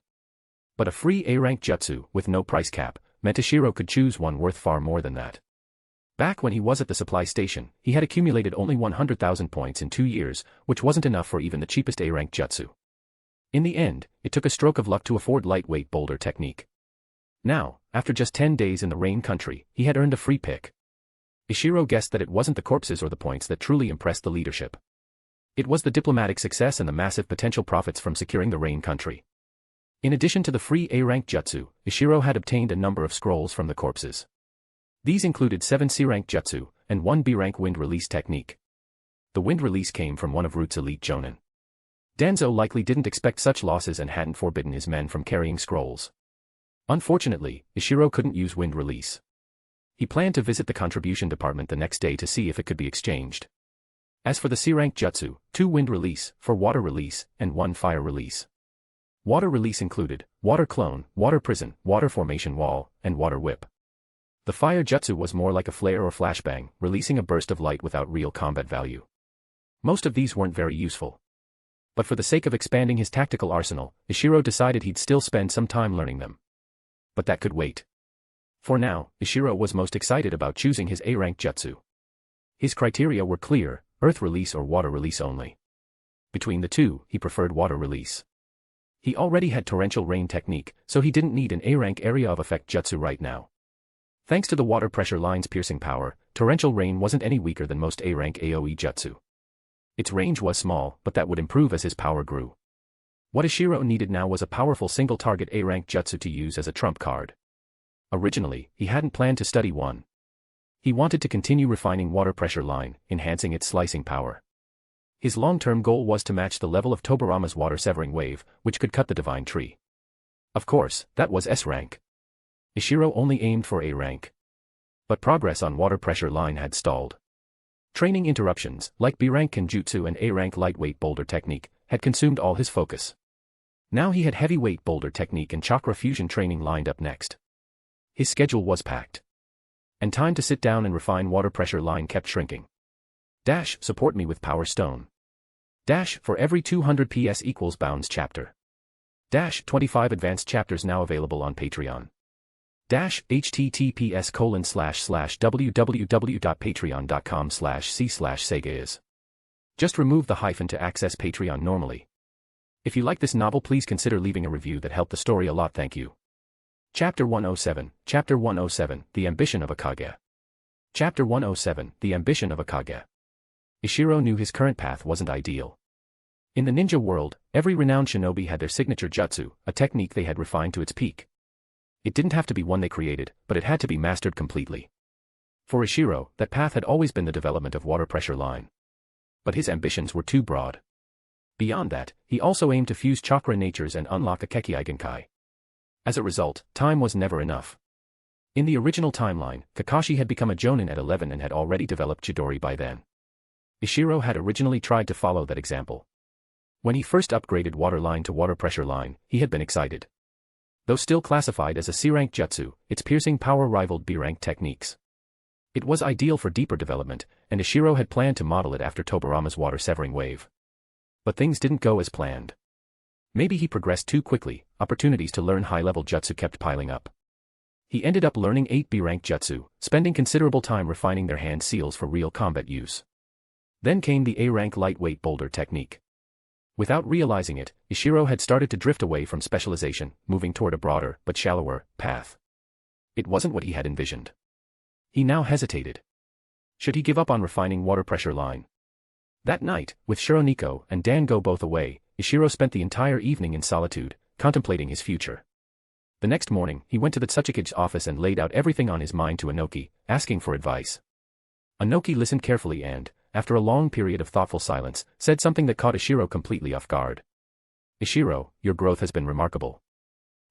But a free A-rank jutsu, with no price cap, meant Ishiro could choose one worth far more than that. Back when he was at the supply station, he had accumulated only 100,000 points in 2 years, which wasn't enough for even the cheapest A-rank jutsu. In the end, it took a stroke of luck to afford lightweight boulder technique. Now, after just 10 days in the Rain country, he had earned a free pick. Ishiro guessed that it wasn't the corpses or the points that truly impressed the leadership. It was the diplomatic success and the massive potential profits from securing the Rain country. In addition to the free A-rank jutsu, Ishiro had obtained a number of scrolls from the corpses. These included 7 C-rank jutsu, and 1 B-rank wind release technique. The wind release came from one of Root's elite Jonan. Danzo likely didn't expect such losses and hadn't forbidden his men from carrying scrolls. Unfortunately, Ishiro couldn't use wind release. He planned to visit the contribution department the next day to see if it could be exchanged. As for the C-rank jutsu, 2 wind release, for water release, and 1 fire release. Water release included water clone, water prison, water formation wall, and water whip. The fire jutsu was more like a flare or flashbang, releasing a burst of light without real combat value. Most of these weren't very useful. But for the sake of expanding his tactical arsenal, Ishiro decided he'd still spend some time learning them. But that could wait. For now, Ishiro was most excited about choosing his A-rank jutsu. His criteria were clear: earth release or water release only. Between the two, he preferred water release. He already had torrential rain technique, so he didn't need an A-rank area of effect jutsu right now. Thanks to the water pressure line's piercing power, torrential rain wasn't any weaker than most A-rank AoE jutsu. Its range was small, but that would improve as his power grew. What Ishiro needed now was a powerful single-target A-rank jutsu to use as a trump card. Originally, he hadn't planned to study one. He wanted to continue refining water pressure line, enhancing its slicing power. His long-term goal was to match the level of Tobarama's water-severing wave, which could cut the divine tree. Of course, that was S-rank. Ishiro only aimed for A-rank. But progress on water pressure line had stalled. Training interruptions, like B-rank Kenjutsu and A-rank lightweight boulder technique, had consumed all his focus. Now he had heavyweight boulder technique and chakra fusion training lined up next. His schedule was packed. And time to sit down and refine water pressure line kept shrinking. Dash, support me with Power Stone. Dash, for every 200 PS equals Bounds chapter. Dash, 25 advanced chapters now available on Patreon. Dash, https://www.patreon.com/c/Sega is. Just remove the hyphen to access Patreon normally. If you like this novel, please consider leaving a review. That helped the story a lot, thank you. Chapter 107, Chapter 107, The Ambition of a Kage. Chapter 107, The Ambition of a Kage. Ishiro knew his current path wasn't ideal. In the ninja world, every renowned shinobi had their signature jutsu, a technique they had refined to its peak. It didn't have to be one they created, but it had to be mastered completely. For Ishiro, that path had always been the development of water pressure line. But his ambitions were too broad. Beyond that, he also aimed to fuse chakra natures and unlock a Kekkei Genkai. As a result, time was never enough. In the original timeline, Kakashi had become a Jonan at 11 and had already developed Chidori by then. Ishiro had originally tried to follow that example. When he first upgraded water line to water pressure line, he had been excited. Though still classified as a C-rank jutsu, its piercing power rivaled B-rank techniques. It was ideal for deeper development, and Ishiro had planned to model it after Tobarama's water-severing wave. But things didn't go as planned. Maybe he progressed too quickly, opportunities to learn high-level jutsu kept piling up. He ended up learning 8 B-rank jutsu, spending considerable time refining their hand seals for real combat use. Then came the A-rank lightweight boulder technique. Without realizing it, Ishiro had started to drift away from specialization, moving toward a broader, but shallower, path. It wasn't what he had envisioned. He now hesitated. Should he give up on refining water pressure line? That night, with Shironiko and Dango both away, Ishiro spent the entire evening in solitude, contemplating his future. The next morning, he went to the Tsuchikage's office and laid out everything on his mind to Inoki, asking for advice. Inoki listened carefully and, after a long period of thoughtful silence, said something that caught Ishiro completely off guard. Ishiro, your growth has been remarkable.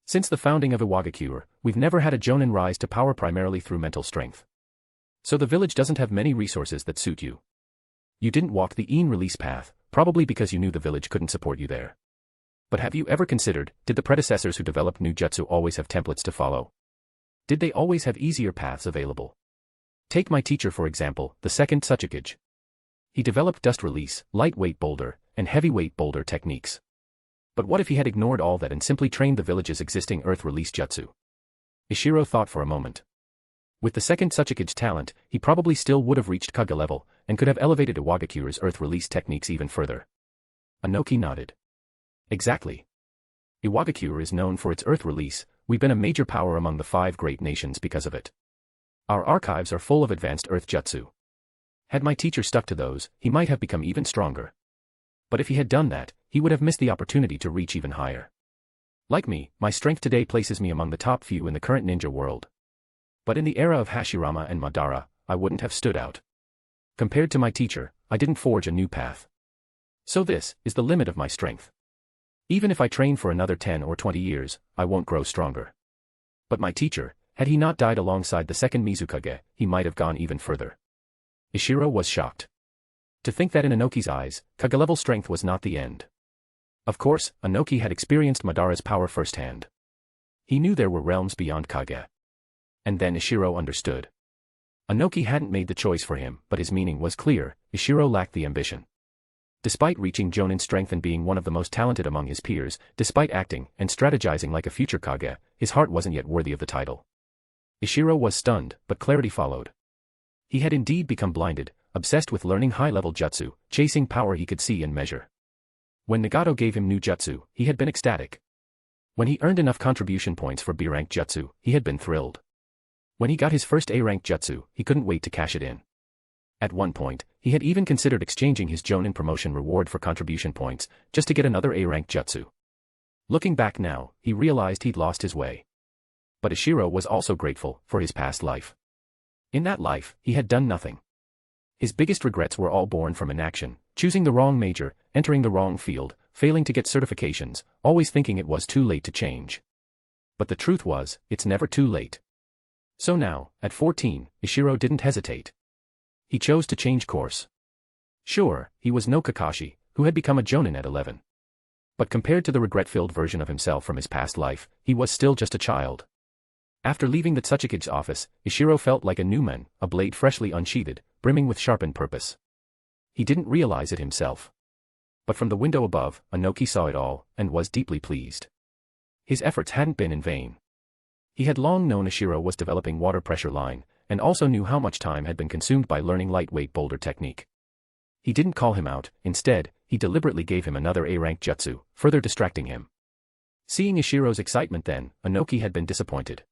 Since the founding of Iwagakure, we've never had a Jonan rise to power primarily through mental strength. So the village doesn't have many resources that suit you. You didn't walk the Een release path, probably because you knew the village couldn't support you there. But have you ever considered, did the predecessors who developed new jutsu always have templates to follow? Did they always have easier paths available? Take my teacher for example, the second Tsuchikage. He developed dust release, lightweight boulder, and heavyweight boulder techniques. But what if he had ignored all that and simply trained the village's existing earth release jutsu? Ishiro thought for a moment. With the second Tsuchikage's talent, he probably still would have reached Kage level, and could have elevated Iwagakure's earth release techniques even further. Inoki nodded. Exactly. Iwagakure is known for its earth release, we've been a major power among the 5 great nations because of it. Our archives are full of advanced earth jutsu. Had my teacher stuck to those, he might have become even stronger. But if he had done that, he would have missed the opportunity to reach even higher. Like me, my strength today places me among the top few in the current ninja world. But in the era of Hashirama and Madara, I wouldn't have stood out. Compared to my teacher, I didn't forge a new path. So this is the limit of my strength. Even if I train for another 10 or 20 years, I won't grow stronger. But my teacher, had he not died alongside the second Mizukage, he might have gone even further. Ishiro was shocked. To think that in Inoki's eyes, Kage-level strength was not the end. Of course, Inoki had experienced Madara's power firsthand. He knew there were realms beyond Kage. And then Ishiro understood. Inoki hadn't made the choice for him, but his meaning was clear: Ishiro lacked the ambition. Despite reaching Jonin strength and being one of the most talented among his peers, despite acting and strategizing like a future Kage, his heart wasn't yet worthy of the title. Ishiro was stunned, but clarity followed. He had indeed become blinded, obsessed with learning high-level jutsu, chasing power he could see and measure. When Nagato gave him new jutsu, he had been ecstatic. When he earned enough contribution points for B-rank jutsu, he had been thrilled. When he got his first A-rank jutsu, he couldn't wait to cash it in. At one point, he had even considered exchanging his Jonin promotion reward for contribution points, just to get another A-rank jutsu. Looking back now, he realized he'd lost his way. But Ishiro was also grateful for his past life. In that life, he had done nothing. His biggest regrets were all born from inaction: choosing the wrong major, entering the wrong field, failing to get certifications, always thinking it was too late to change. But the truth was, it's never too late. So now, at 14, Ishiro didn't hesitate. He chose to change course. Sure, he was no Kakashi, who had become a Jonin at 11. But compared to the regret-filled version of himself from his past life, he was still just a child. After leaving the Tsuchikage's office, Ishiro felt like a new man, a blade freshly unsheathed, brimming with sharpened purpose. He didn't realize it himself. But from the window above, Inoki saw it all, and was deeply pleased. His efforts hadn't been in vain. He had long known Ishiro was developing water pressure line, and also knew how much time had been consumed by learning lightweight boulder technique. He didn't call him out; instead, he deliberately gave him another A-rank jutsu, further distracting him. Seeing Ishiro's excitement then, Inoki had been disappointed.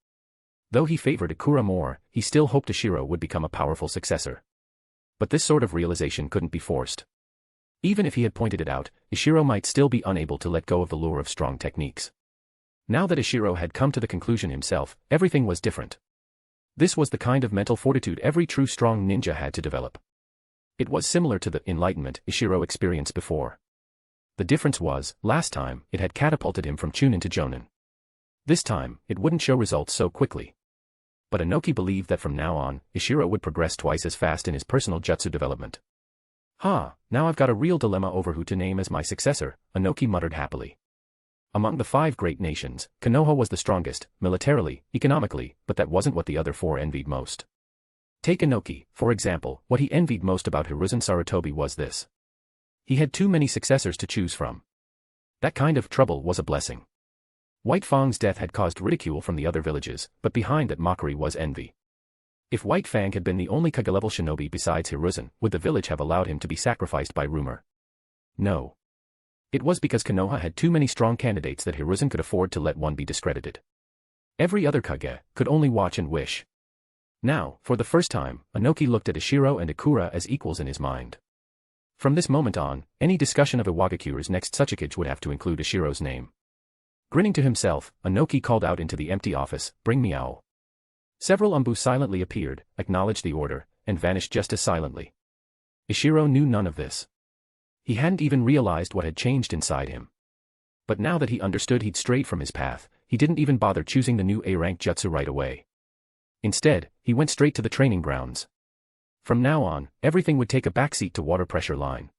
Though he favored Ikura more, he still hoped Ishiro would become a powerful successor. But this sort of realization couldn't be forced. Even if he had pointed it out, Ishiro might still be unable to let go of the lure of strong techniques. Now that Ishiro had come to the conclusion himself, everything was different. This was the kind of mental fortitude every true strong ninja had to develop. It was similar to the enlightenment Ishiro experienced before. The difference was, last time, it had catapulted him from Chunin to Jonin. This time, it wouldn't show results so quickly. But Inoki believed that from now on, Ishiro would progress twice as fast in his personal jutsu development. Now I've got a real dilemma over who to name as my successor, Inoki muttered happily. Among the 5 great nations, Konoha was the strongest, militarily, economically, but that wasn't what the other 4 envied most. Take Inoki, for example. What he envied most about Hiruzen Sarutobi was this: he had too many successors to choose from. That kind of trouble was a blessing. White Fang's death had caused ridicule from the other villages, but behind that mockery was envy. If White Fang had been the only Kage-level shinobi besides Hiruzen, would the village have allowed him to be sacrificed by rumor? No. It was because Konoha had too many strong candidates that Hiruzen could afford to let one be discredited. Every other Kage could only watch and wish. Now, for the first time, Inoki looked at Ishiro and Ikura as equals in his mind. From this moment on, any discussion of Iwagakure's next Tsuchikage would have to include Ishiro's name. Grinning to himself, Inoki called out into the empty office, "Bring me owl." Several umbu silently appeared, acknowledged the order, and vanished just as silently. Ishiro knew none of this. He hadn't even realized what had changed inside him. But now that he understood he'd strayed from his path, he didn't even bother choosing the new A-rank jutsu right away. Instead, he went straight to the training grounds. From now on, everything would take a backseat to water pressure line.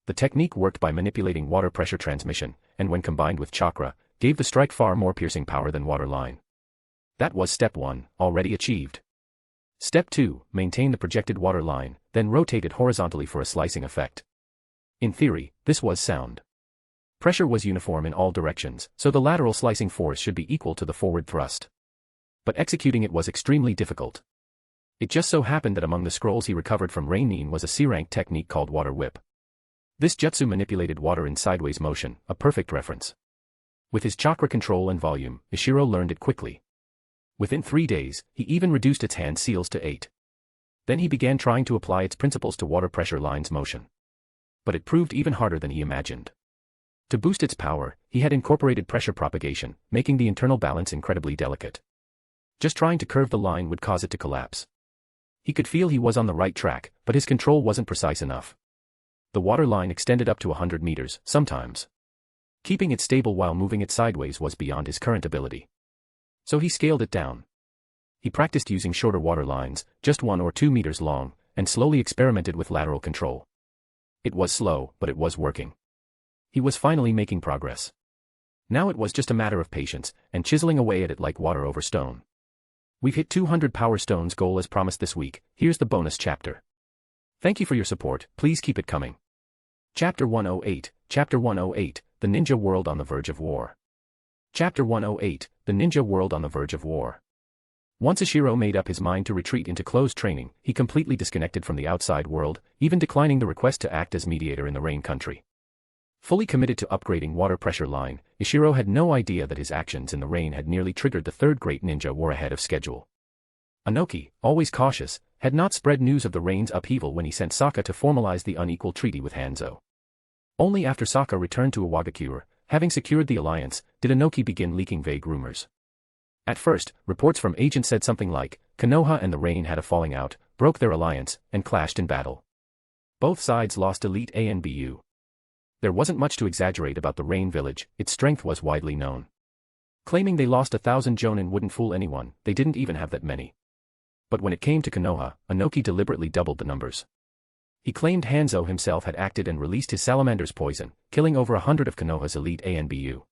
The technique worked by manipulating water pressure transmission, and when combined with chakra, gave the strike far more piercing power than water line. That was step 1, already achieved. Step 2, maintain the projected water line, then rotate it horizontally for a slicing effect. In theory, this was sound. Pressure was uniform in all directions, so the lateral slicing force should be equal to the forward thrust. But executing it was extremely difficult. It just so happened that among the scrolls he recovered from Reinin was a C-rank technique called water whip. This jutsu manipulated water in sideways motion, a perfect reference. With his chakra control and volume, Ishiro learned it quickly. Within 3 days, he even reduced its hand seals to 8. Then he began trying to apply its principles to water pressure lines motion. But it proved even harder than he imagined. To boost its power, he had incorporated pressure propagation, making the internal balance incredibly delicate. Just trying to curve the line would cause it to collapse. He could feel he was on the right track, but his control wasn't precise enough. The water line extended up to 100 meters, sometimes. Keeping it stable while moving it sideways was beyond his current ability. So he scaled it down. He practiced using shorter water lines, just 1 or 2 meters long, and slowly experimented with lateral control. It was slow, but it was working. He was finally making progress. Now it was just a matter of patience, and chiseling away at it like water over stone. We've hit 200 Power Stones goal as promised this week. Here's the bonus chapter. Thank you for your support, please keep it coming. Chapter 108, Chapter 108, The Ninja World on the Verge of War. Chapter 108, The Ninja World on the Verge of War. Once Ishiro made up his mind to retreat into closed training, he completely disconnected from the outside world, even declining the request to act as mediator in the Rain Country. Fully committed to upgrading water pressure line, Ishiro had no idea that his actions in the rain had nearly triggered the Third Great Ninja War ahead of schedule. Inoki, always cautious, had not spread news of the rain's upheaval when he sent Sokka to formalize the unequal treaty with Hanzo. Only after Sokka returned to Iwagakure, having secured the alliance, did Inoki begin leaking vague rumors. At first, reports from agents said something like, Konoha and the Rain had a falling out, broke their alliance, and clashed in battle. Both sides lost elite A and BU. There wasn't much to exaggerate about the Rain village, its strength was widely known. Claiming they lost 1,000 Jonan wouldn't fool anyone, they didn't even have that many. But when it came to Konoha, Inoki deliberately doubled the numbers. He claimed Hanzo himself had acted and released his salamander's poison, killing over 100 of Konoha's elite A and BU.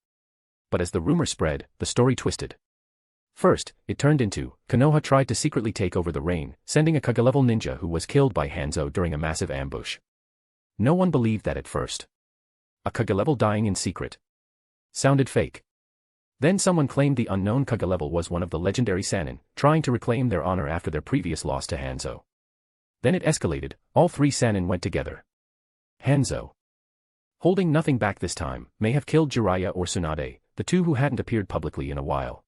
But as the rumor spread, the story twisted. First, it turned into, Konoha tried to secretly take over the Rain, sending a Kage-level ninja who was killed by Hanzo during a massive ambush. No one believed that at first. A Kage-level dying in secret. Sounded fake. Then someone claimed the unknown Kage-level was one of the legendary Sannin, trying to reclaim their honor after their previous loss to Hanzo. Then it escalated, all three Sannin went together. Hanzo, holding nothing back this time, may have killed Jiraiya or Tsunade, the two who hadn't appeared publicly in a while.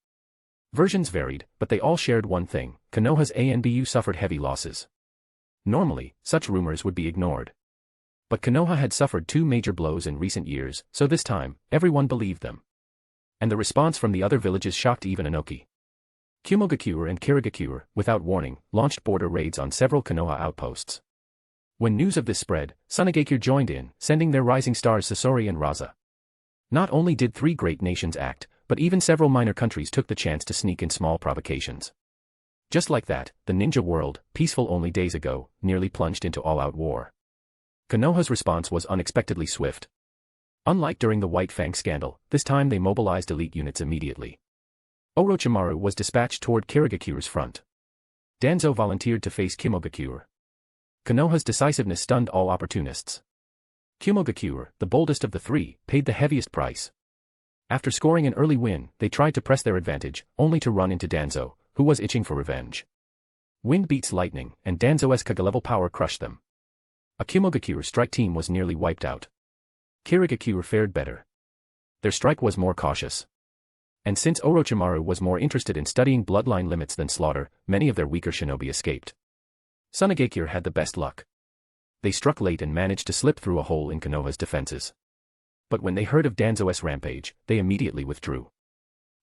Versions varied, but they all shared one thing, Konoha's A and BU suffered heavy losses. Normally, such rumors would be ignored. But Konoha had suffered two major blows in recent years, so this time, everyone believed them. And the response from the other villages shocked even Inoki. Kumogakure and Kirigakure, without warning, launched border raids on several Konoha outposts. When news of this spread, Tsunagakure joined in, sending their rising stars Sasori and Raza. Not only did three great nations act, but even several minor countries took the chance to sneak in small provocations. Just like that, the ninja world, peaceful only days ago, nearly plunged into all-out war. Konoha's response was unexpectedly swift. Unlike during the White Fang scandal, this time they mobilized elite units immediately. Orochimaru was dispatched toward Kirigakure's front. Danzo volunteered to face Kumogakure. Konoha's decisiveness stunned all opportunists. Kumogakure, the boldest of the three, paid the heaviest price. After scoring an early win, they tried to press their advantage, only to run into Danzo, who was itching for revenge. Wind beats lightning, and Danzo's Kage-level power crushed them. A Kumogakure strike team was nearly wiped out. Kirigakure fared better. Their strike was more cautious. And since Orochimaru was more interested in studying bloodline limits than slaughter, many of their weaker shinobi escaped. Tsunagakure had the best luck. They struck late and managed to slip through a hole in Konoha's defenses. But when they heard of Danzo's rampage, they immediately withdrew.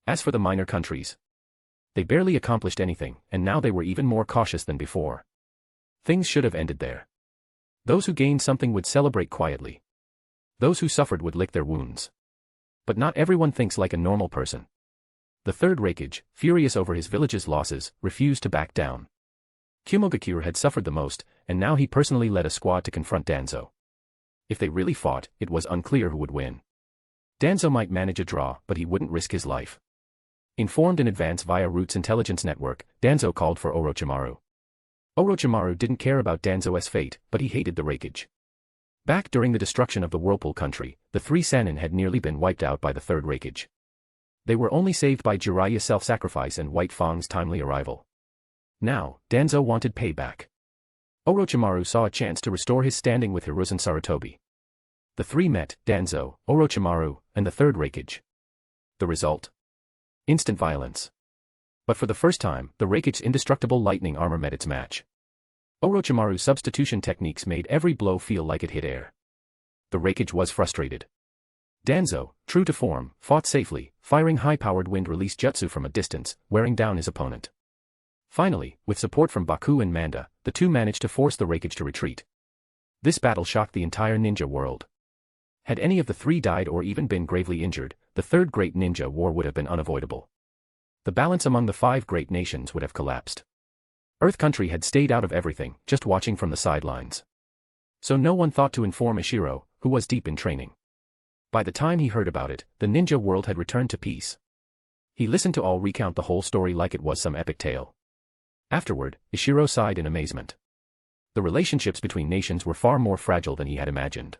As for the minor countries, they barely accomplished anything, and now they were even more cautious than before. Things should have ended there. Those who gained something would celebrate quietly. Those who suffered would lick their wounds. But not everyone thinks like a normal person. The third Raikage, furious over his village's losses, refused to back down. Kumogakure had suffered the most, and now he personally led a squad to confront Danzo. If they really fought, it was unclear who would win. Danzo might manage a draw, but he wouldn't risk his life. Informed in advance via Root's intelligence network, Danzo called for Orochimaru. Orochimaru didn't care about Danzo's fate, but he hated the Raikage. Back during the destruction of the Whirlpool country, the three Sannin had nearly been wiped out by the third Raikage. They were only saved by Jiraiya's self-sacrifice and White Fang's timely arrival. Now, Danzo wanted payback. Orochimaru saw a chance to restore his standing with Hiruzen Sarutobi. The three met, Danzo, Orochimaru, and the third Raikage. The result? Instant violence. But for the first time, the Raikage's indestructible lightning armor met its match. Orochimaru's substitution techniques made every blow feel like it hit air. The Raikage was frustrated. Danzo, true to form, fought safely, firing high-powered wind-release jutsu from a distance, wearing down his opponent. Finally, with support from Baku and Manda, the two managed to force the Raikage to retreat. This battle shocked the entire ninja world. Had any of the three died or even been gravely injured, the third great ninja war would have been unavoidable. The balance among the five great nations would have collapsed. Earth Country had stayed out of everything, just watching from the sidelines. So no one thought to inform Ishiro, who was deep in training. By the time he heard about it, the ninja world had returned to peace. He listened to all recount the whole story like it was some epic tale. Afterward, Ishiro sighed in amazement. The relationships between nations were far more fragile than he had imagined.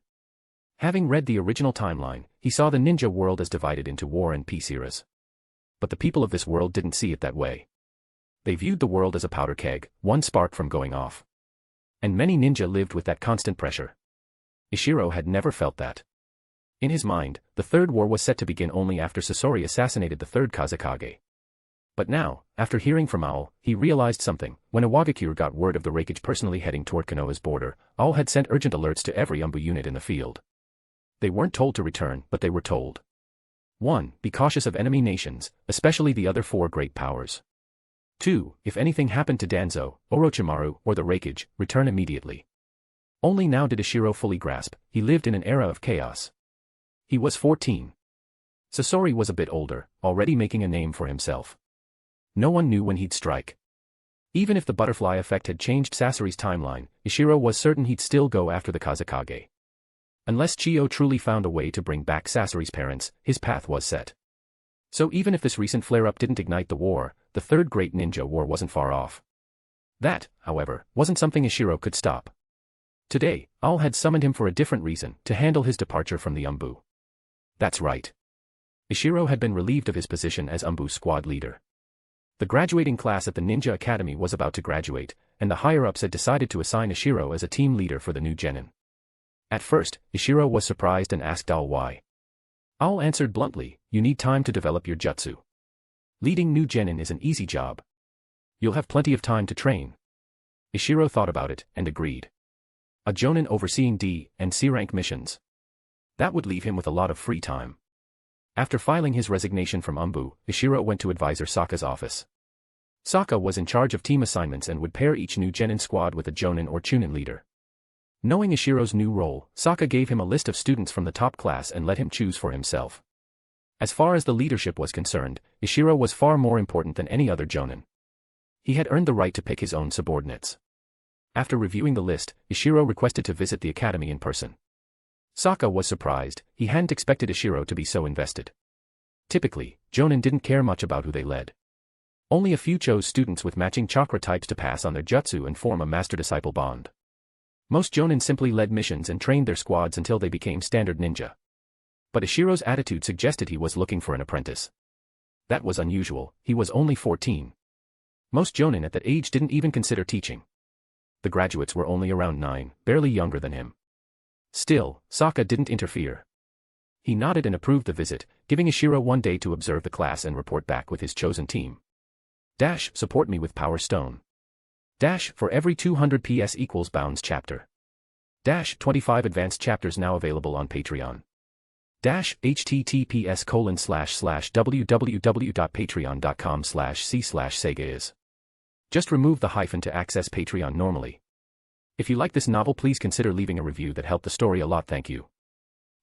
Having read the original timeline, he saw the ninja world as divided into war and peace eras. But the people of this world didn't see it that way. They viewed the world as a powder keg, one spark from going off. And many ninja lived with that constant pressure. Ishiro had never felt that. In his mind, the Third War was set to begin only after Sasori assassinated the third Tsuchikage. But now, after hearing from Owl, he realized something. When Iwagakure got word of the Raikage personally heading toward Konoha's border, Owl had sent urgent alerts to every Umbu unit in the field. They weren't told to return, but they were told. 1. Be cautious of enemy nations, especially the other four great powers. 2. If anything happened to Danzo, Orochimaru, or the Raikage, return immediately. Only now did Ishiro fully grasp, he lived in an era of chaos. He was 14. Sasori was a bit older, already making a name for himself. No one knew when he'd strike. Even if the butterfly effect had changed Sasori's timeline, Ishiro was certain he'd still go after the Tsuchikage. Unless Chiyo truly found a way to bring back Sasori's parents, his path was set. So even if this recent flare-up didn't ignite the war, the Third Great Ninja War wasn't far off. That, however, wasn't something Ishiro could stop. Today, Owl had summoned him for a different reason, to handle his departure from the Umbu. That's right. Ishiro had been relieved of his position as Umbu's squad leader. The graduating class at the Ninja Academy was about to graduate, and the higher-ups had decided to assign Ishiro as a team leader for the new genin. At first, Ishiro was surprised and asked Owl why. Owl answered bluntly, you need time to develop your jutsu. Leading new genin is an easy job. You'll have plenty of time to train. Ishiro thought about it, and agreed. A jonin overseeing D and C rank missions. That would leave him with a lot of free time. After filing his resignation from Umbu, Ishiro went to advisor Sokka's office. Sokka was in charge of team assignments and would pair each new genin squad with a jonin or chunin leader. Knowing Ishiro's new role, Sokka gave him a list of students from the top class and let him choose for himself. As far as the leadership was concerned, Ishiro was far more important than any other jonin. He had earned the right to pick his own subordinates. After reviewing the list, Ishiro requested to visit the academy in person. Sokka was surprised, he hadn't expected Ishiro to be so invested. Typically, jonin didn't care much about who they led. Only a few chose students with matching chakra types to pass on their jutsu and form a master-disciple bond. Most jonin simply led missions and trained their squads until they became standard ninja. But Ishiro's attitude suggested he was looking for an apprentice. That was unusual, he was only 14. Most jonin at that age didn't even consider teaching. The graduates were only around 9, barely younger than him. Still, Sokka didn't interfere. He nodded and approved the visit, giving Ishiro 1 day to observe the class and report back with his chosen team. Dash, support me with Power Stone. Dash, for every 200 PS equals Bounds chapter. Dash, 25 advanced chapters now available on Patreon. Dash, https://www.patreon.com/c/Sega is. Just remove the hyphen to access Patreon normally. If you like this novel, please consider leaving a review that helped the story a lot. Thank you.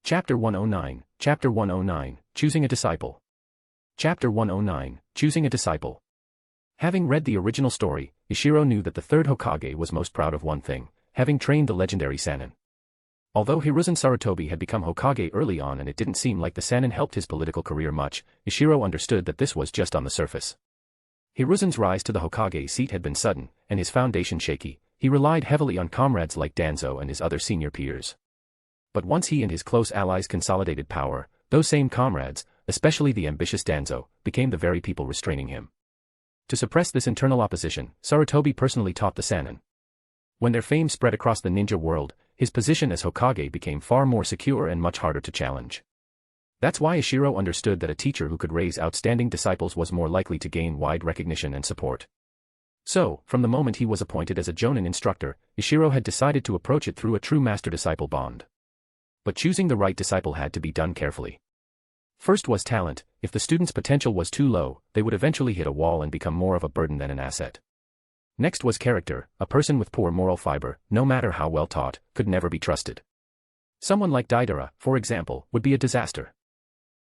Chapter 109, Chapter 109, Choosing a Disciple. Chapter 109, Choosing a Disciple. Having read the original story, Ishiro knew that the third Hokage was most proud of one thing, having trained the legendary Sannin. Although Hiruzen Sarutobi had become Hokage early on and it didn't seem like the Sannin helped his political career much, Ishiro understood that this was just on the surface. Hiruzen's rise to the Hokage seat had been sudden, and his foundation shaky. He relied heavily on comrades like Danzo and his other senior peers. But once he and his close allies consolidated power, those same comrades, especially the ambitious Danzo, became the very people restraining him. To suppress this internal opposition, Sarutobi personally taught the Sannin. When their fame spread across the ninja world, his position as Hokage became far more secure and much harder to challenge. That's why Ishiro understood that a teacher who could raise outstanding disciples was more likely to gain wide recognition and support. So, from the moment he was appointed as a jonin instructor, Ishiro had decided to approach it through a true master-disciple bond. But choosing the right disciple had to be done carefully. First was talent. If the student's potential was too low, they would eventually hit a wall and become more of a burden than an asset. Next was character. A person with poor moral fiber, no matter how well taught, could never be trusted. Someone like Deidara, for example, would be a disaster.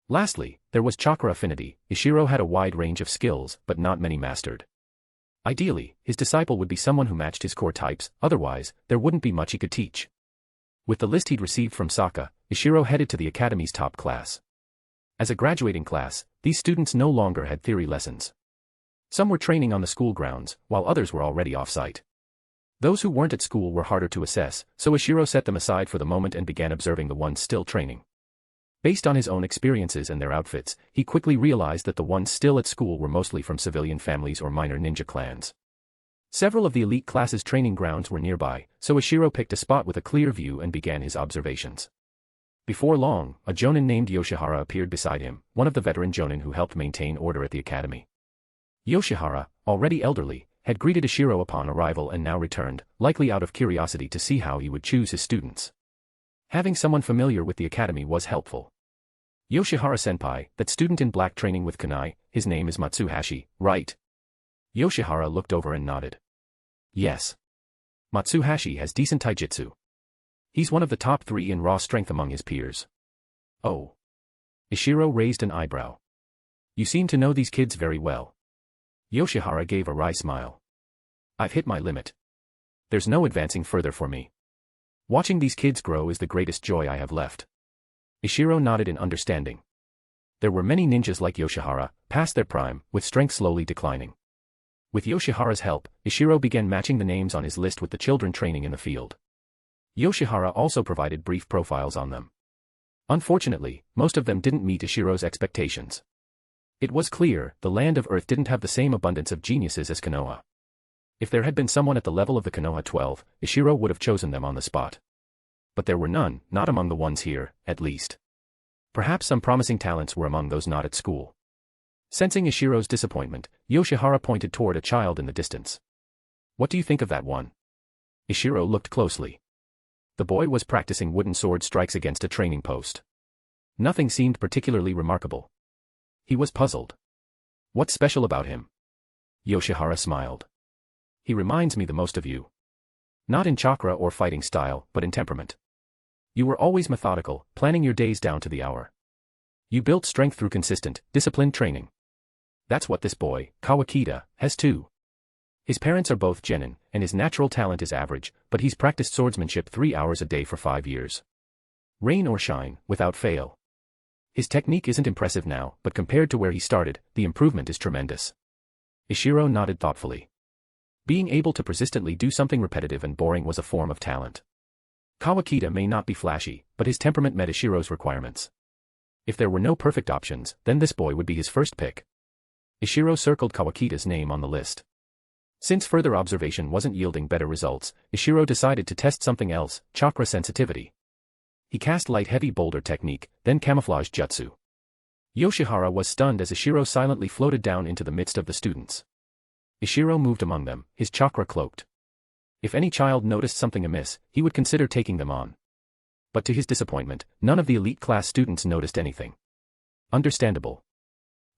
Lastly, there was chakra affinity. Ishiro had a wide range of skills, but not many mastered. Ideally, his disciple would be someone who matched his core types, otherwise, there wouldn't be much he could teach. With the list he'd received from Sokka, Ishiro headed to the academy's top class. As a graduating class, these students no longer had theory lessons. Some were training on the school grounds, while others were already off-site. Those who weren't at school were harder to assess, so Ishiro set them aside for the moment and began observing the ones still training. Based on his own experiences and their outfits, he quickly realized that the ones still at school were mostly from civilian families or minor ninja clans. Several of the elite classes' training grounds were nearby, so Ishiro picked a spot with a clear view and began his observations. Before long, a Jonan named Yoshihara appeared beside him, one of the veteran Jonan who helped maintain order at the academy. Yoshihara, already elderly, had greeted Ishiro upon arrival and now returned, likely out of curiosity to see how he would choose his students. Having someone familiar with the academy was helpful. Yoshihara-senpai, that student in black training with kunai, his name is Matsuhashi, right? Yoshihara looked over and nodded. Yes. Matsuhashi has decent taijutsu. He's one of the top 3 in raw strength among his peers. Oh. Ishiro raised an eyebrow. You seem to know these kids very well. Yoshihara gave a wry smile. I've hit my limit. There's no advancing further for me. Watching these kids grow is the greatest joy I have left. Ishiro nodded in understanding. There were many ninjas like Yoshihara, past their prime, with strength slowly declining. With Yoshihara's help, Ishiro began matching the names on his list with the children training in the field. Yoshihara also provided brief profiles on them. Unfortunately, most of them didn't meet Ishiro's expectations. It was clear, the land of Earth didn't have the same abundance of geniuses as Konoha. If there had been someone at the level of the Konoha 12, Ishiro would have chosen them on the spot. But there were none, not among the ones here, at least. Perhaps some promising talents were among those not at school. Sensing Ishiro's disappointment, Yoshihara pointed toward a child in the distance. What do you think of that one? Ishiro looked closely. The boy was practicing wooden sword strikes against a training post. Nothing seemed particularly remarkable. He was puzzled. What's special about him? Yoshihara smiled. He reminds me the most of you. Not in chakra or fighting style, but in temperament. You were always methodical, planning your days down to the hour. You built strength through consistent, disciplined training. That's what this boy, Kawakita, has too. His parents are both genin, and his natural talent is average, but he's practiced swordsmanship 3 hours a day for 5 years. Rain or shine, without fail. His technique isn't impressive now, but compared to where he started, the improvement is tremendous. Ishiro nodded thoughtfully. Being able to persistently do something repetitive and boring was a form of talent. Kawakita may not be flashy, but his temperament met Ishiro's requirements. If there were no perfect options, then this boy would be his first pick. Ishiro circled Kawakita's name on the list. Since further observation wasn't yielding better results, Ishiro decided to test something else, chakra sensitivity. He cast light-heavy boulder technique, then camouflage jutsu. Yoshihara was stunned as Ishiro silently floated down into the midst of the students. Ishiro moved among them, his chakra cloaked. If any child noticed something amiss, he would consider taking them on. But to his disappointment, none of the elite class students noticed anything. Understandable.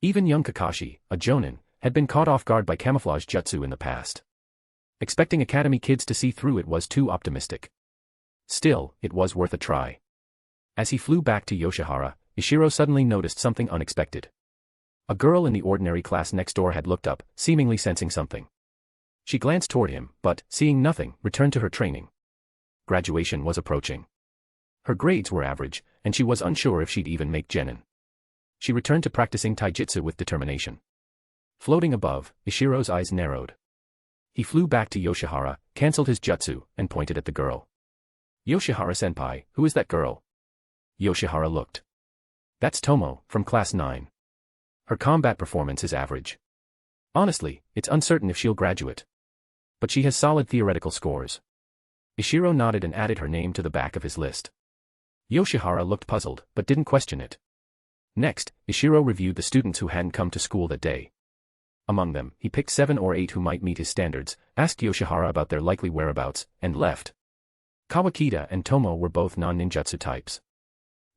Even young Kakashi, a Jonin, had been caught off guard by camouflage jutsu in the past. Expecting academy kids to see through it was too optimistic. Still, it was worth a try. As he flew back to Yoshihara, Ishiro suddenly noticed something unexpected. A girl in the ordinary class next door had looked up, seemingly sensing something. She glanced toward him, but, seeing nothing, returned to her training. Graduation was approaching. Her grades were average, and she was unsure if she'd even make genin. She returned to practicing taijutsu with determination. Floating above, Ishiro's eyes narrowed. He flew back to Yoshihara, cancelled his jutsu, and pointed at the girl. Yoshihara-senpai, who is that girl? Yoshihara looked. That's Tomo, from class 9. Her combat performance is average. Honestly, it's uncertain if she'll graduate. But she has solid theoretical scores. Ishiro nodded and added her name to the back of his list. Yoshihara looked puzzled, but didn't question it. Next, Ishiro reviewed the students who hadn't come to school that day. Among them, he picked 7 or 8 who might meet his standards, asked Yoshihara about their likely whereabouts, and left. Kawakita and Tomo were both non-ninjutsu types.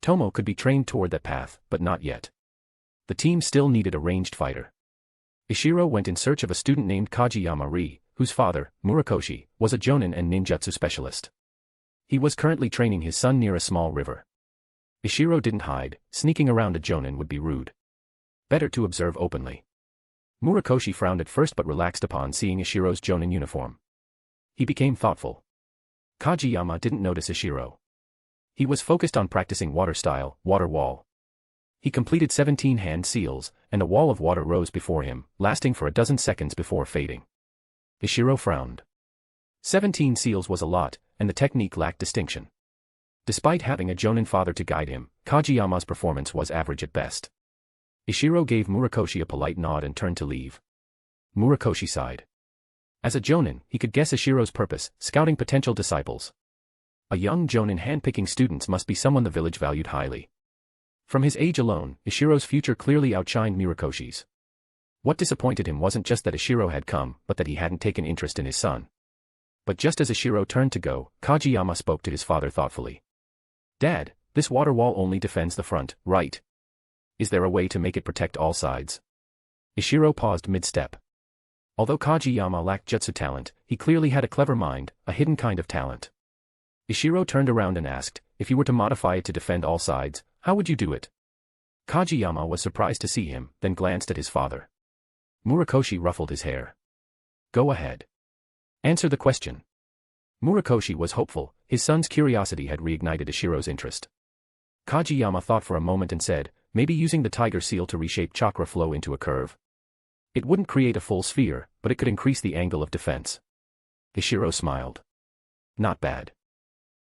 Tomo could be trained toward that path, but not yet. The team still needed a ranged fighter. Ishiro went in search of a student named Kageyama Ri, whose father, Murakoshi, was a jonin and ninjutsu specialist. He was currently training his son near a small river. Ishiro didn't hide, sneaking around a jonin would be rude. Better to observe openly. Murakoshi frowned at first but relaxed upon seeing Ishiro's jonin uniform. He became thoughtful. Kageyama didn't notice Ishiro. He was focused on practicing water style, water wall. He completed 17 hand seals, and a wall of water rose before him, lasting for a dozen seconds before fading. Ishiro frowned. 17 seals was a lot, and the technique lacked distinction. Despite having a Jonan father to guide him, Kageyama's performance was average at best. Ishiro gave Murakoshi a polite nod and turned to leave. Murakoshi sighed. As a Jonan, he could guess Ishiro's purpose, scouting potential disciples. A young Jonan handpicking students must be someone the village valued highly. From his age alone, Ishiro's future clearly outshined Murakoshi's. What disappointed him wasn't just that Ishiro had come, but that he hadn't taken interest in his son. But just as Ishiro turned to go, Kageyama spoke to his father thoughtfully. "Dad, this water wall only defends the front, right? Is there a way to make it protect all sides?" Ishiro paused mid-step. Although Kageyama lacked jutsu talent, he clearly had a clever mind, a hidden kind of talent. Ishiro turned around and asked, "If you were to modify it to defend all sides, how would you do it?" Kageyama was surprised to see him, then glanced at his father. Murakoshi ruffled his hair. "Go ahead. Answer the question." Murakoshi was hopeful, his son's curiosity had reignited Ishiro's interest. Kageyama thought for a moment and said, "Maybe using the tiger seal to reshape chakra flow into a curve. It wouldn't create a full sphere, but it could increase the angle of defense." Ishiro smiled. "Not bad."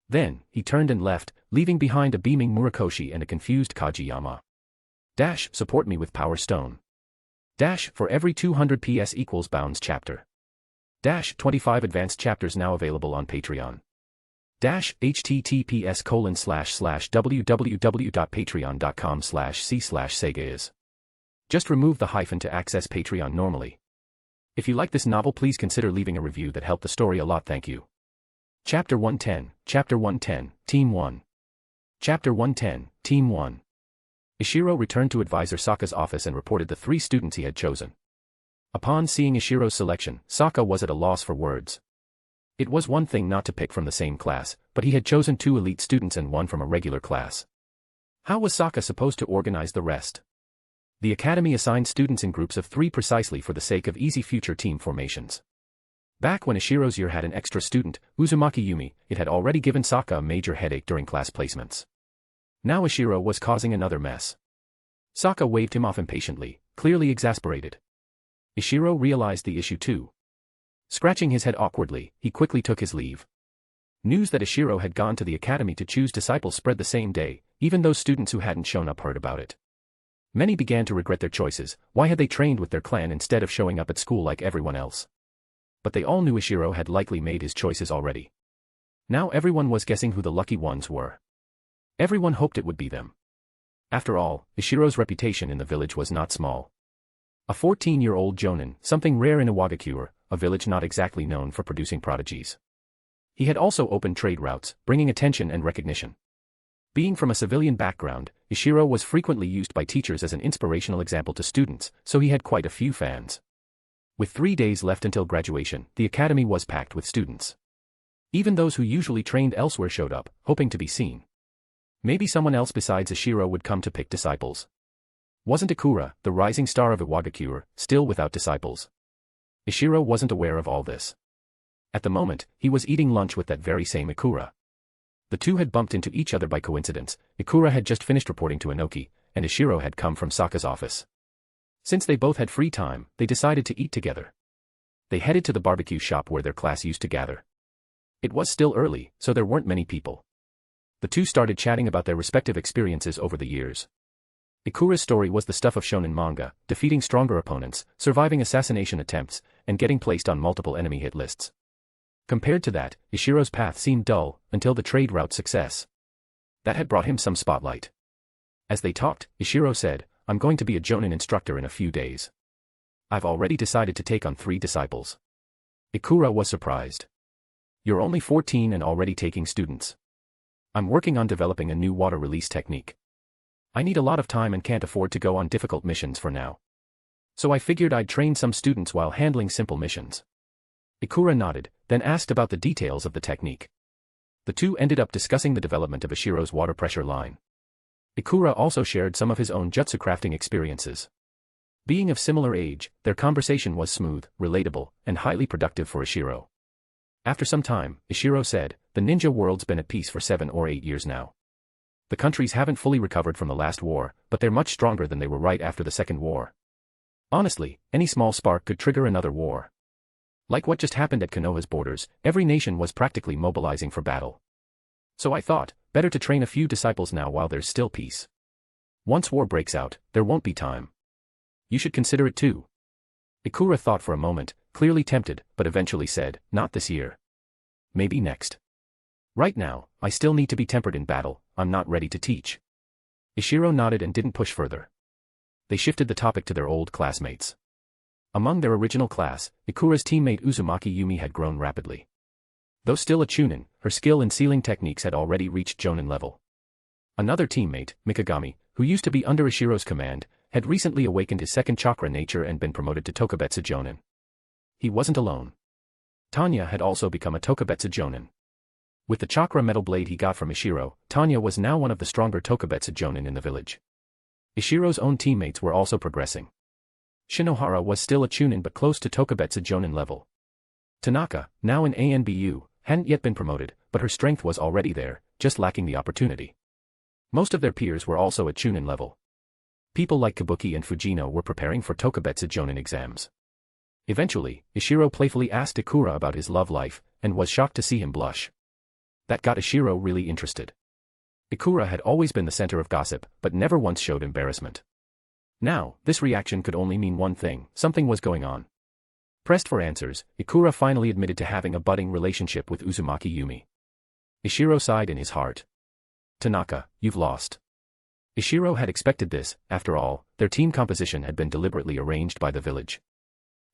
Then, he turned and left, leaving behind a beaming Murakoshi and a confused Kageyama. Dash, support me with Power Stone. Dash, for every 200 PS equals Bounds chapter. Dash, 25 advanced chapters now available on Patreon. Dash, https://www.patreon.com/c/Sega is. Just remove the hyphen to access Patreon normally. If you like this novel, please consider leaving a review that helped the story a lot. Thank you. Chapter 110, Team 1. Chapter 110, Team 1. Ishiro returned to Advisor Saka's office and reported the 3 students he had chosen. Upon seeing Ishiro's selection, Saka was at a loss for words. It was one thing not to pick from the same class, but he had chosen 2 elite students and 1 from a regular class. How was Saka supposed to organize the rest? The academy assigned students in groups of 3 precisely for the sake of easy future team formations. Back when Ishiro's year had an extra student, Uzumaki Yumi, it had already given Saka a major headache during class placements. Now Ishiro was causing another mess. Saka waved him off impatiently, clearly exasperated. Ishiro realized the issue too. Scratching his head awkwardly, he quickly took his leave. News that Ishiro had gone to the academy to choose disciples spread the same day, even those students who hadn't shown up heard about it. Many began to regret their choices. Why had they trained with their clan instead of showing up at school like everyone else? But they all knew Ishiro had likely made his choices already. Now everyone was guessing who the lucky ones were. Everyone hoped it would be them. After all, Ishiro's reputation in the village was not small. A 14-year-old Jonan, something rare in Iwagakure, a village not exactly known for producing prodigies. He had also opened trade routes, bringing attention and recognition. Being from a civilian background, Ishiro was frequently used by teachers as an inspirational example to students, so he had quite a few fans. With 3 days left until graduation, the academy was packed with students. Even those who usually trained elsewhere showed up, hoping to be seen. Maybe someone else besides Ishiro would come to pick disciples. Wasn't Ikura, the rising star of Iwagakure, still without disciples? Ishiro wasn't aware of all this. At the moment, he was eating lunch with that very same Ikura. The two had bumped into each other by coincidence. Ikura had just finished reporting to Inoki, and Ishiro had come from Saka's office. Since they both had free time, they decided to eat together. They headed to the barbecue shop where their class used to gather. It was still early, so there weren't many people. The two started chatting about their respective experiences over the years. Ikura's story was the stuff of shonen manga, defeating stronger opponents, surviving assassination attempts, and getting placed on multiple enemy hit lists. Compared to that, Ishiro's path seemed dull, until the trade route success. That had brought him some spotlight. As they talked, Ishiro said, "I'm going to be a Jonan instructor in a few days. I've already decided to take on 3 disciples." Ikura was surprised. "You're only 14 and already taking students." "I'm working on developing a new water release technique. I need a lot of time and can't afford to go on difficult missions for now. So I figured I'd train some students while handling simple missions." Ikura nodded, then asked about the details of the technique. The two ended up discussing the development of Ishiro's water pressure line. Ikura also shared some of his own jutsu crafting experiences. Being of similar age, their conversation was smooth, relatable, and highly productive for Ishiro. After some time, Ishiro said, "The ninja world's been at peace for 7 or 8 years now. The countries haven't fully recovered from the last war, but they're much stronger than they were right after the Second War. Honestly, any small spark could trigger another war. Like what just happened at Konoha's borders, every nation was practically mobilizing for battle. So I thought, better to train a few disciples now while there's still peace. Once war breaks out, there won't be time. You should consider it too. Ikura thought for a moment, clearly tempted, but eventually said, not this year. Maybe next. Right now, I still need to be tempered in battle, I'm not ready to teach. Ishiro nodded and didn't push further. They shifted the topic to their old classmates. Among their original class, Ikura's teammate Uzumaki Yumi had grown rapidly. Though still a chunin, her skill in sealing techniques had already reached Jonan level. Another teammate, Mikagami, who used to be under Ishiro's command, had recently awakened his second chakra nature and been promoted to Tokubetsu Jonan. He wasn't alone. Tanya had also become a Tokubetsu Jonan. With the chakra metal blade he got from Ishiro, Tanya was now one of the stronger Tokubetsu Jonin in the village. Ishiro's own teammates were also progressing. Shinohara was still a chunin but close to Tokubetsu Jonin level. Tanaka, now in ANBU, hadn't yet been promoted, but her strength was already there, just lacking the opportunity. Most of their peers were also at chunin level. People like Kabuki and Fujino were preparing for Tokubetsu Jonin exams. Eventually, Ishiro playfully asked Ikura about his love life, and was shocked to see him blush. That got Ishiro really interested. Ikura had always been the center of gossip, but never once showed embarrassment. Now, this reaction could only mean one thing, something was going on. Pressed for answers, Ikura finally admitted to having a budding relationship with Uzumaki Yumi. Ishiro sighed in his heart. Tanaka, you've lost. Ishiro had expected this, after all, their team composition had been deliberately arranged by the village.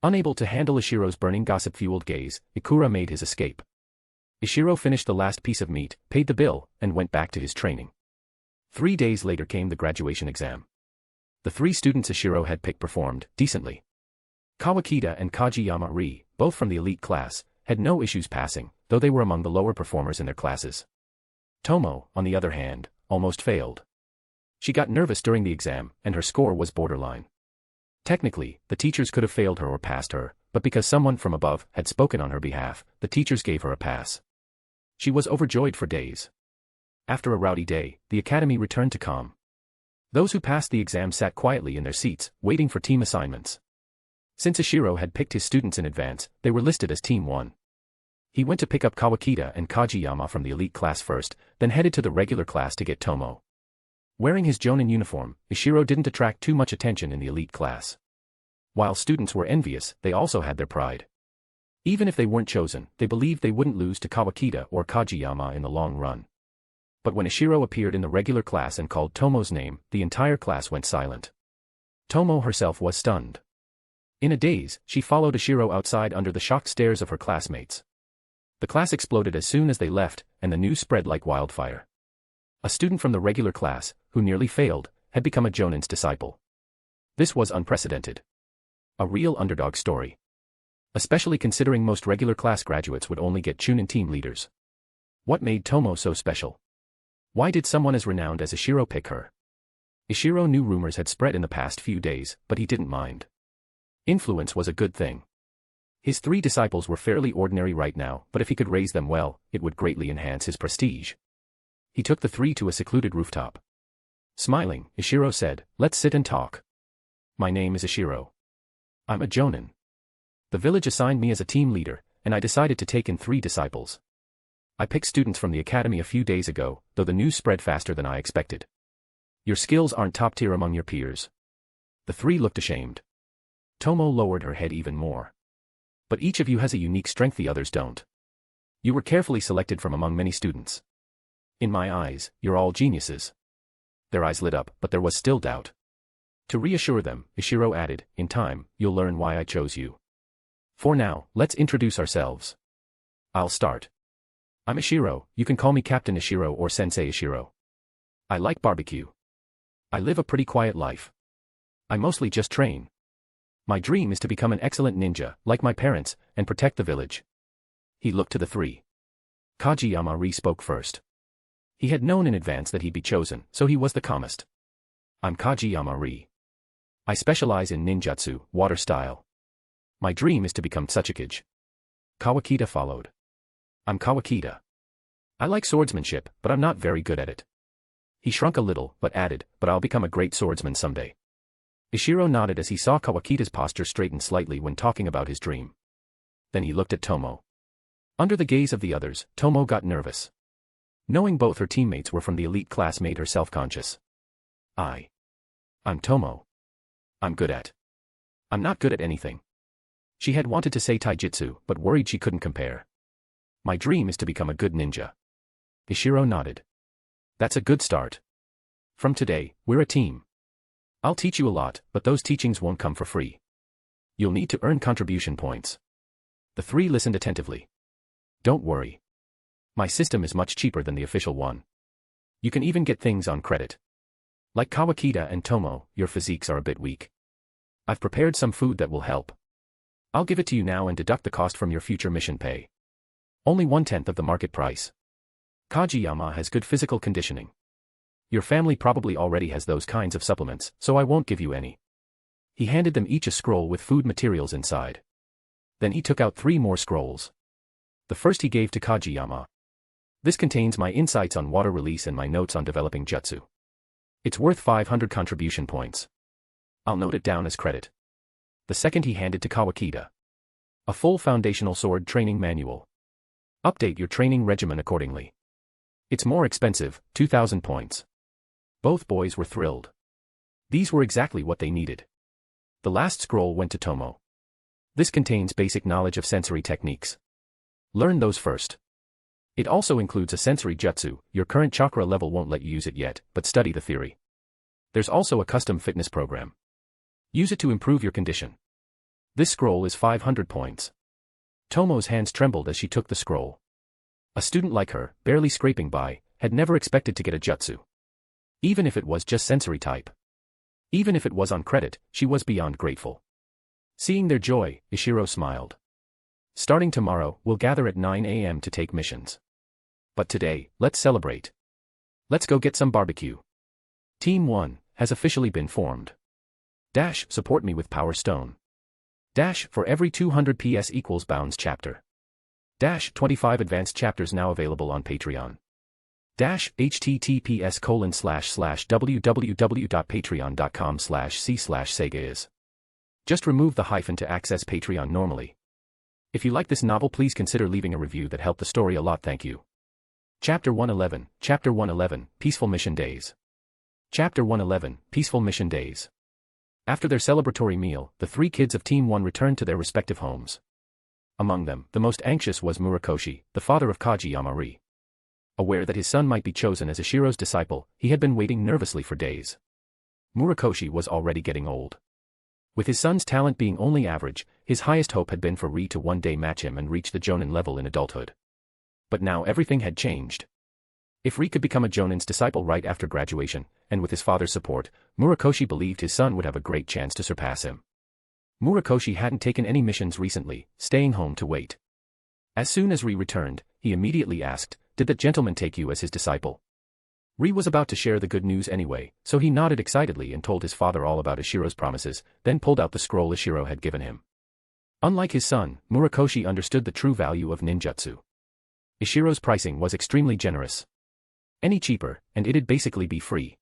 Unable to handle Ishiro's burning gossip-fueled gaze, Ikura made his escape. Ishiro finished the last piece of meat, paid the bill, and went back to his training. 3 days later came the graduation exam. The 3 students Ishiro had picked performed decently. Kawakita and Kajiyama Ri, both from the elite class, had no issues passing, though they were among the lower performers in their classes. Tomo, on the other hand, almost failed. She got nervous during the exam, and her score was borderline. Technically, the teachers could have failed her or passed her, but because someone from above had spoken on her behalf, the teachers gave her a pass. She was overjoyed for days. After a rowdy day, the academy returned to calm. Those who passed the exam sat quietly in their seats, waiting for team assignments. Since Ishiro had picked his students in advance, they were listed as Team 1. He went to pick up Kawakita and Kajiyama from the elite class first, then headed to the regular class to get Tomo. Wearing his Jonin uniform, Ishiro didn't attract too much attention in the elite class. While students were envious, they also had their pride. Even if they weren't chosen, they believed they wouldn't lose to Kawakita or Kajiyama in the long run. But when Ishiro appeared in the regular class and called Tomo's name, the entire class went silent. Tomo herself was stunned. In a daze, she followed Ishiro outside under the shocked stares of her classmates. The class exploded as soon as they left, and the news spread like wildfire. A student from the regular class, who nearly failed, had become a Jonin's disciple. This was unprecedented. A real underdog story. Especially considering most regular class graduates would only get Chunin team leaders. What made Tomo so special? Why did someone as renowned as Ishiro pick her? Ishiro knew rumors had spread in the past few days, but he didn't mind. Influence was a good thing. His 3 disciples were fairly ordinary right now, but if he could raise them well, it would greatly enhance his prestige. He took the 3 to a secluded rooftop. Smiling, Ishiro said, "Let's sit and talk. My name is Ishiro. I'm a Jonin. The village assigned me as a team leader, and I decided to take in 3 disciples. I picked students from the academy a few days ago, though the news spread faster than I expected. Your skills aren't top tier among your peers." The 3 looked ashamed. Tomo lowered her head even more. "But each of you has a unique strength the others don't. You were carefully selected from among many students. In my eyes, you're all geniuses." Their eyes lit up, but there was still doubt. To reassure them, Ishiro added, "In time, you'll learn why I chose you. For now, let's introduce ourselves. I'll start. I'm Ishiro, you can call me Captain Ishiro or Sensei Ishiro. I like barbecue. I live a pretty quiet life. I mostly just train. My dream is to become an excellent ninja, like my parents, and protect the village." He looked to the 3. Kajiyama Ri spoke first. He had known in advance that he'd be chosen, so he was the calmest. "I'm Kajiyama Ri. I specialize in ninjutsu, water style. My dream is to become Tsuchikage." Kawakita followed. "I'm Kawakita. I like swordsmanship, but I'm not very good at it. He shrunk a little, but added, "But I'll become a great swordsman someday." Ishiro nodded as he saw Kawakida's posture straighten slightly when talking about his dream. Then he looked at Tomo. Under the gaze of the others, Tomo got nervous. Knowing both her teammates were from the elite class made her self-conscious. I'm Tomo. I'm not good at anything. She had wanted to say taijutsu, but worried she couldn't compare. My dream is to become a good ninja. Ishiro nodded. That's a good start. From today, we're a team. I'll teach you a lot, but those teachings won't come for free. You'll need to earn contribution points. The three listened attentively. Don't worry. My system is much cheaper than the official one. You can even get things on credit. Like Kawakida and Tomo, your physiques are a bit weak. I've prepared some food that will help. I'll give it to you now and deduct the cost from your future mission pay. Only 1/10 of the market price. Kageyama has good physical conditioning. Your family probably already has those kinds of supplements, so I won't give you any. He handed them each a scroll with food materials inside. Then he took out 3 more scrolls. The first he gave to Kageyama. This contains my insights on water release and my notes on developing jutsu. It's worth 500 contribution points. I'll note it down as credit. The second he handed to Kawakida. A full foundational sword training manual. Update your training regimen accordingly. It's more expensive, 2,000 points. Both boys were thrilled. These were exactly what they needed. The last scroll went to Tomo. This contains basic knowledge of sensory techniques. Learn those first. It also includes a sensory jutsu. Your current chakra level won't let you use it yet, but study the theory. There's also a custom fitness program. Use it to improve your condition. This scroll is 500 points. Tomo's hands trembled as she took the scroll. A student like her, barely scraping by, had never expected to get a jutsu. Even if it was just sensory type. Even if it was on credit, she was beyond grateful. Seeing their joy, Ishiro smiled. Starting tomorrow, we'll gather at 9 a.m. to take missions. But today, let's celebrate. Let's go get some barbecue. Team 1 has officially been formed. Dash, support me with Power Stone. Dash, for every 200 PS equals Bounds chapter. Dash, 25 advanced chapters now available on Patreon. Dash, https://www.patreon.com/c/Sega is. Just remove the hyphen to access Patreon normally. If you like this novel, please consider leaving a review that helped the story a lot. Thank you. Chapter 111, Peaceful Mission Days. Chapter 111, Peaceful Mission Days. After their celebratory meal, the 3 kids of Team 1 returned to their respective homes. Among them, the most anxious was Murakoshi, the father of Kageyama. Aware that his son might be chosen as Ishiro's disciple, he had been waiting nervously for days. Murakoshi was already getting old. With his son's talent being only average, his highest hope had been for Ri to one day match him and reach the Jonan level in adulthood. But now everything had changed. If Ri could become a Jonan's disciple right after graduation, and with his father's support, Murakoshi believed his son would have a great chance to surpass him. Murakoshi hadn't taken any missions recently, staying home to wait. As soon as Ri returned, he immediately asked, "Did that gentleman take you as his disciple?" Ri was about to share the good news anyway, so he nodded excitedly and told his father all about Ishiro's promises, then pulled out the scroll Ishiro had given him. Unlike his son, Murakoshi understood the true value of ninjutsu. Ishiro's pricing was extremely generous. Any cheaper, and it'd basically be free.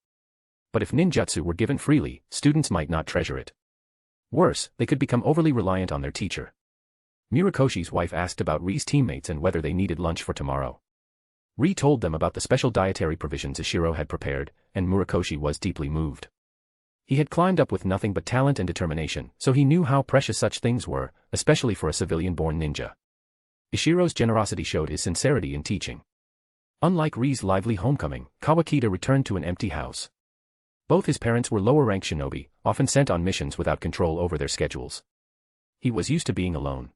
But if ninjutsu were given freely, students might not treasure it. Worse, they could become overly reliant on their teacher. Murakoshi's wife asked about Ri's teammates and whether they needed lunch for tomorrow. Ri told them about the special dietary provisions Ishiro had prepared, and Murakoshi was deeply moved. He had climbed up with nothing but talent and determination, so he knew how precious such things were, especially for a civilian-born ninja. Ishiro's generosity showed his sincerity in teaching. Unlike Ri's lively homecoming, Kawakida returned to an empty house. Both his parents were lower-rank shinobi, often sent on missions without control over their schedules. He was used to being alone.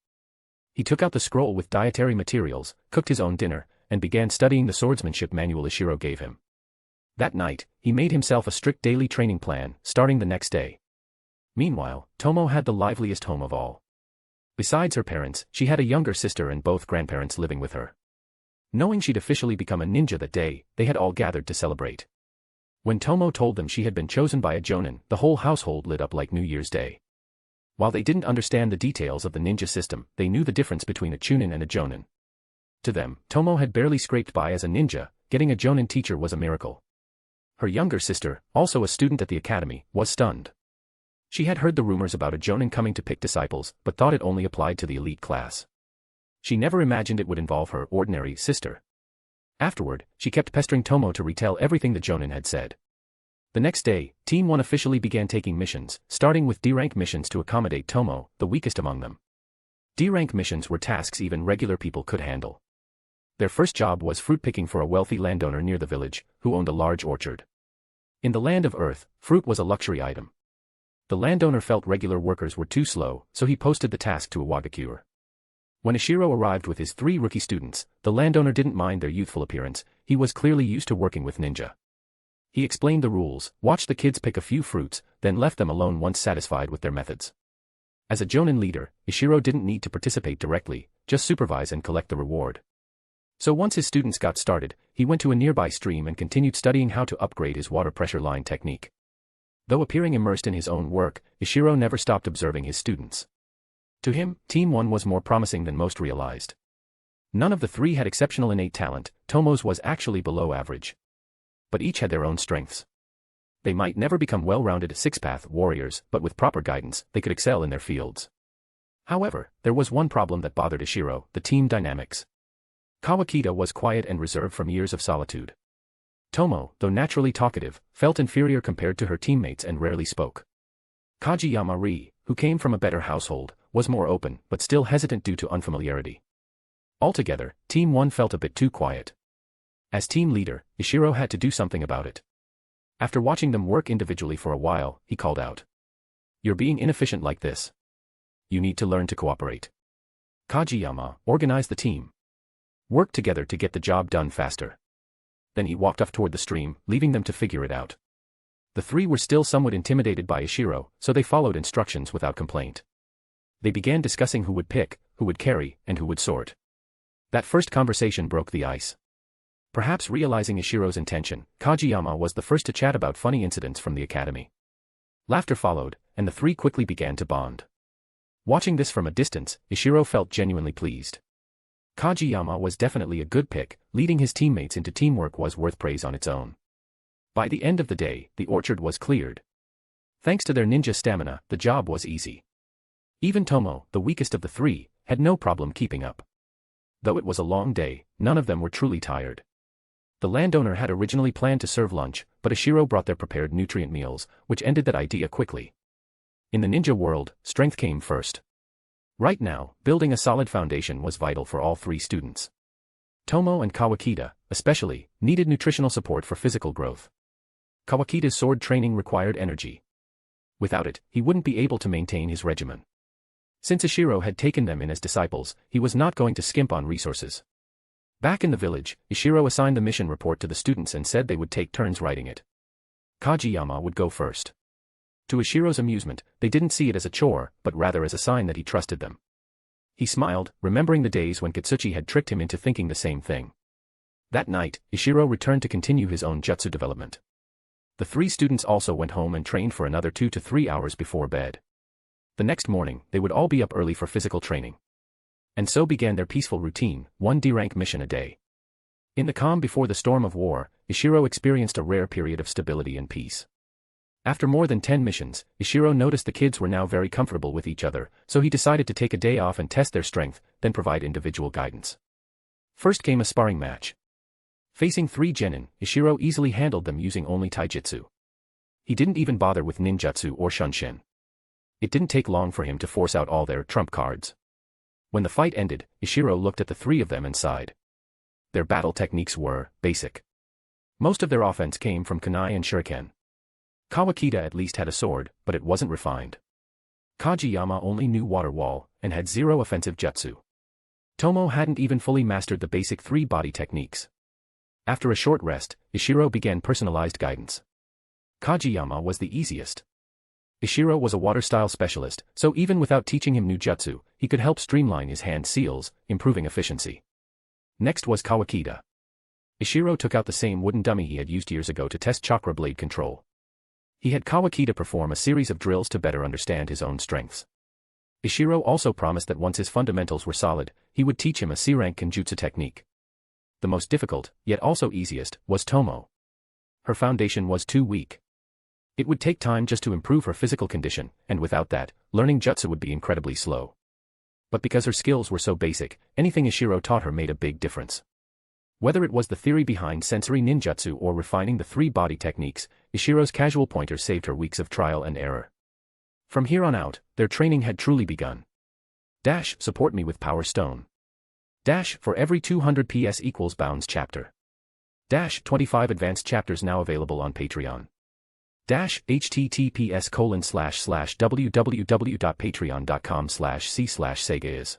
He took out the scroll with dietary materials, cooked his own dinner, and began studying the swordsmanship manual Ishiro gave him. That night, he made himself a strict daily training plan, starting the next day. Meanwhile, Tomo had the liveliest home of all. Besides her parents, she had a younger sister and both grandparents living with her. Knowing she'd officially become a ninja that day, they had all gathered to celebrate. When Tomo told them she had been chosen by a Jonan, the whole household lit up like New Year's Day. While they didn't understand the details of the ninja system, they knew the difference between a Chunin and a Jonan. To them, Tomo had barely scraped by as a ninja, getting a Jonan teacher was a miracle. Her younger sister, also a student at the academy, was stunned. She had heard the rumors about a Jonan coming to pick disciples, but thought it only applied to the elite class. She never imagined it would involve her ordinary sister. Afterward, she kept pestering Tomo to retell everything the Jonan had said. The next day, Team 1 officially began taking missions, starting with D-rank missions to accommodate Tomo, the weakest among them. D-rank missions were tasks even regular people could handle. Their first job was fruit picking for a wealthy landowner near the village, who owned a large orchard. In the land of Earth, fruit was a luxury item. The landowner felt regular workers were too slow, so he posted the task to Iwagakure. When Ishiro arrived with his 3 rookie students, the landowner didn't mind their youthful appearance. He was clearly used to working with ninja. He explained the rules, watched the kids pick a few fruits, then left them alone once satisfied with their methods. As a Jonan leader, Ishiro didn't need to participate directly, just supervise and collect the reward. So once his students got started, he went to a nearby stream and continued studying how to upgrade his water pressure line technique. Though appearing immersed in his own work, Ishiro never stopped observing his students. To him, Team 1 was more promising than most realized. None of the 3 had exceptional innate talent. Tomo's was actually below average. But each had their own strengths. They might never become well-rounded six-path warriors, but with proper guidance, they could excel in their fields. However, there was one problem that bothered Ishiro: the team dynamics. Kawakita was quiet and reserved from years of solitude. Tomo, though naturally talkative, felt inferior compared to her teammates and rarely spoke. Kageyama Ri, who came from a better household, was more open, but still hesitant due to unfamiliarity. Altogether, Team 1 felt a bit too quiet. As team leader, Ishiro had to do something about it. After watching them work individually for a while, he called out, "You're being inefficient like this. You need to learn to cooperate. Kageyama, organize the team. Work together to get the job done faster." Then he walked off toward the stream, leaving them to figure it out. The 3 were still somewhat intimidated by Ishiro, so they followed instructions without complaint. They began discussing who would pick, who would carry, and who would sort. That first conversation broke the ice. Perhaps realizing Ishiro's intention, Kageyama was the first to chat about funny incidents from the academy. Laughter followed, and the 3 quickly began to bond. Watching this from a distance, Ishiro felt genuinely pleased. Kageyama was definitely a good pick. Leading his teammates into teamwork was worth praise on its own. By the end of the day, the orchard was cleared. Thanks to their ninja stamina, the job was easy. Even Tomo, the weakest of the 3, had no problem keeping up. Though it was a long day, none of them were truly tired. The landowner had originally planned to serve lunch, but Ishiro brought their prepared nutrient meals, which ended that idea quickly. In the ninja world, strength came first. Right now, building a solid foundation was vital for all 3 students. Tomo and Kawakita, especially, needed nutritional support for physical growth. Kawakita's sword training required energy. Without it, he wouldn't be able to maintain his regimen. Since Ishiro had taken them in as disciples, he was not going to skimp on resources. Back in the village, Ishiro assigned the mission report to the students and said they would take turns writing it. Kageyama would go first. To Ishiro's amusement, they didn't see it as a chore, but rather as a sign that he trusted them. He smiled, remembering the days when Katsuchi had tricked him into thinking the same thing. That night, Ishiro returned to continue his own jutsu development. The 3 students also went home and trained for another 2 to 3 hours before bed. The next morning, they would all be up early for physical training. And so began their peaceful routine, 1 D-rank mission a day. In the calm before the storm of war, Ishiro experienced a rare period of stability and peace. After more than 10 missions, Ishiro noticed the kids were now very comfortable with each other, so he decided to take a day off and test their strength, then provide individual guidance. First came a sparring match. Facing 3 genin, Ishiro easily handled them using only taijutsu. He didn't even bother with ninjutsu or shunshin. It didn't take long for him to force out all their trump cards. When the fight ended, Ishiro looked at the 3 of them and sighed. Their battle techniques were basic. Most of their offense came from kunai and shuriken. Kawakita at least had a sword, but it wasn't refined. Kageyama only knew water wall, and had 0 offensive jutsu. Tomo hadn't even fully mastered the basic 3 body techniques. After a short rest, Ishiro began personalized guidance. Kageyama was the easiest. Ishiro was a water-style specialist, so even without teaching him new jutsu, he could help streamline his hand seals, improving efficiency. Next was Kawakita. Ishiro took out the same wooden dummy he had used years ago to test chakra blade control. He had Kawakita perform a series of drills to better understand his own strengths. Ishiro also promised that once his fundamentals were solid, he would teach him a C-rank kenjutsu technique. The most difficult, yet also easiest, was Tomo. Her foundation was too weak. It would take time just to improve her physical condition, and without that, learning jutsu would be incredibly slow. But because her skills were so basic, anything Ishiro taught her made a big difference. Whether it was the theory behind sensory ninjutsu or refining the three body techniques, Ishiro's casual pointers saved her weeks of trial and error. From here on out, their training had truly begun. Dash, support me with Power Stone. Dash, for every 200 PS equals Bounds chapter. Dash, 25 advanced chapters now available on Patreon. Dash, https://www.patreon.com/c/sega is.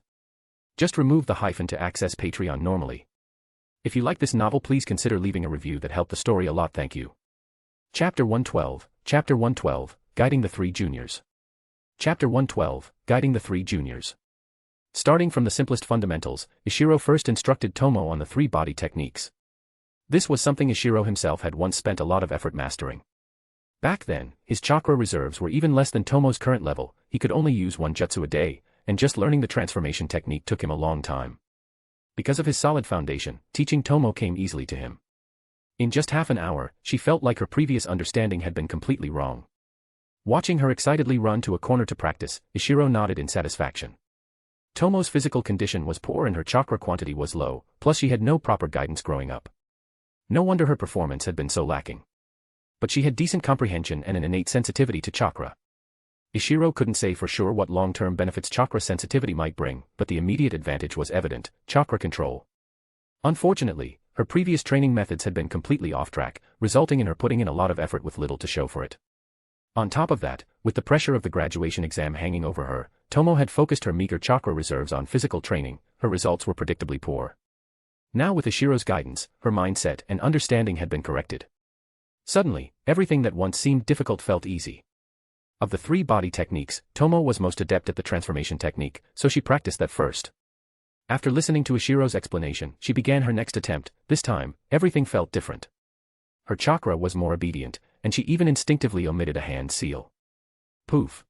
Just remove the hyphen to access Patreon normally. If you like this novel, please consider leaving a review that helped the story a lot. Thank you. Chapter 112, Guiding the Three Juniors. Chapter 112, Guiding the Three Juniors. Starting from the simplest fundamentals, Ishiro first instructed Tomo on the three body techniques. This was something Ishiro himself had once spent a lot of effort mastering. Back then, his chakra reserves were even less than Tomo's current level, he could only use one jutsu a day, and just learning the transformation technique took him a long time. Because of his solid foundation, teaching Tomo came easily to him. In just half an hour, she felt like her previous understanding had been completely wrong. Watching her excitedly run to a corner to practice, Ishiro nodded in satisfaction. Tomo's physical condition was poor and her chakra quantity was low, plus she had no proper guidance growing up. No wonder her performance had been so lacking. But she had decent comprehension and an innate sensitivity to chakra. Ishiro couldn't say for sure what long-term benefits chakra sensitivity might bring, but the immediate advantage was evident: chakra control. Unfortunately, her previous training methods had been completely off track, resulting in her putting in a lot of effort with little to show for it. On top of that, with the pressure of the graduation exam hanging over her, Tomo had focused her meager chakra reserves on physical training. Her results were predictably poor. Now with Ishiro's guidance, her mindset and understanding had been corrected. Suddenly, everything that once seemed difficult felt easy. Of the three body techniques, Tomo was most adept at the transformation technique, so she practiced that first. After listening to Ishiro's explanation, she began her next attempt. This time, everything felt different. Her chakra was more obedient, and she even instinctively omitted a hand seal. Poof.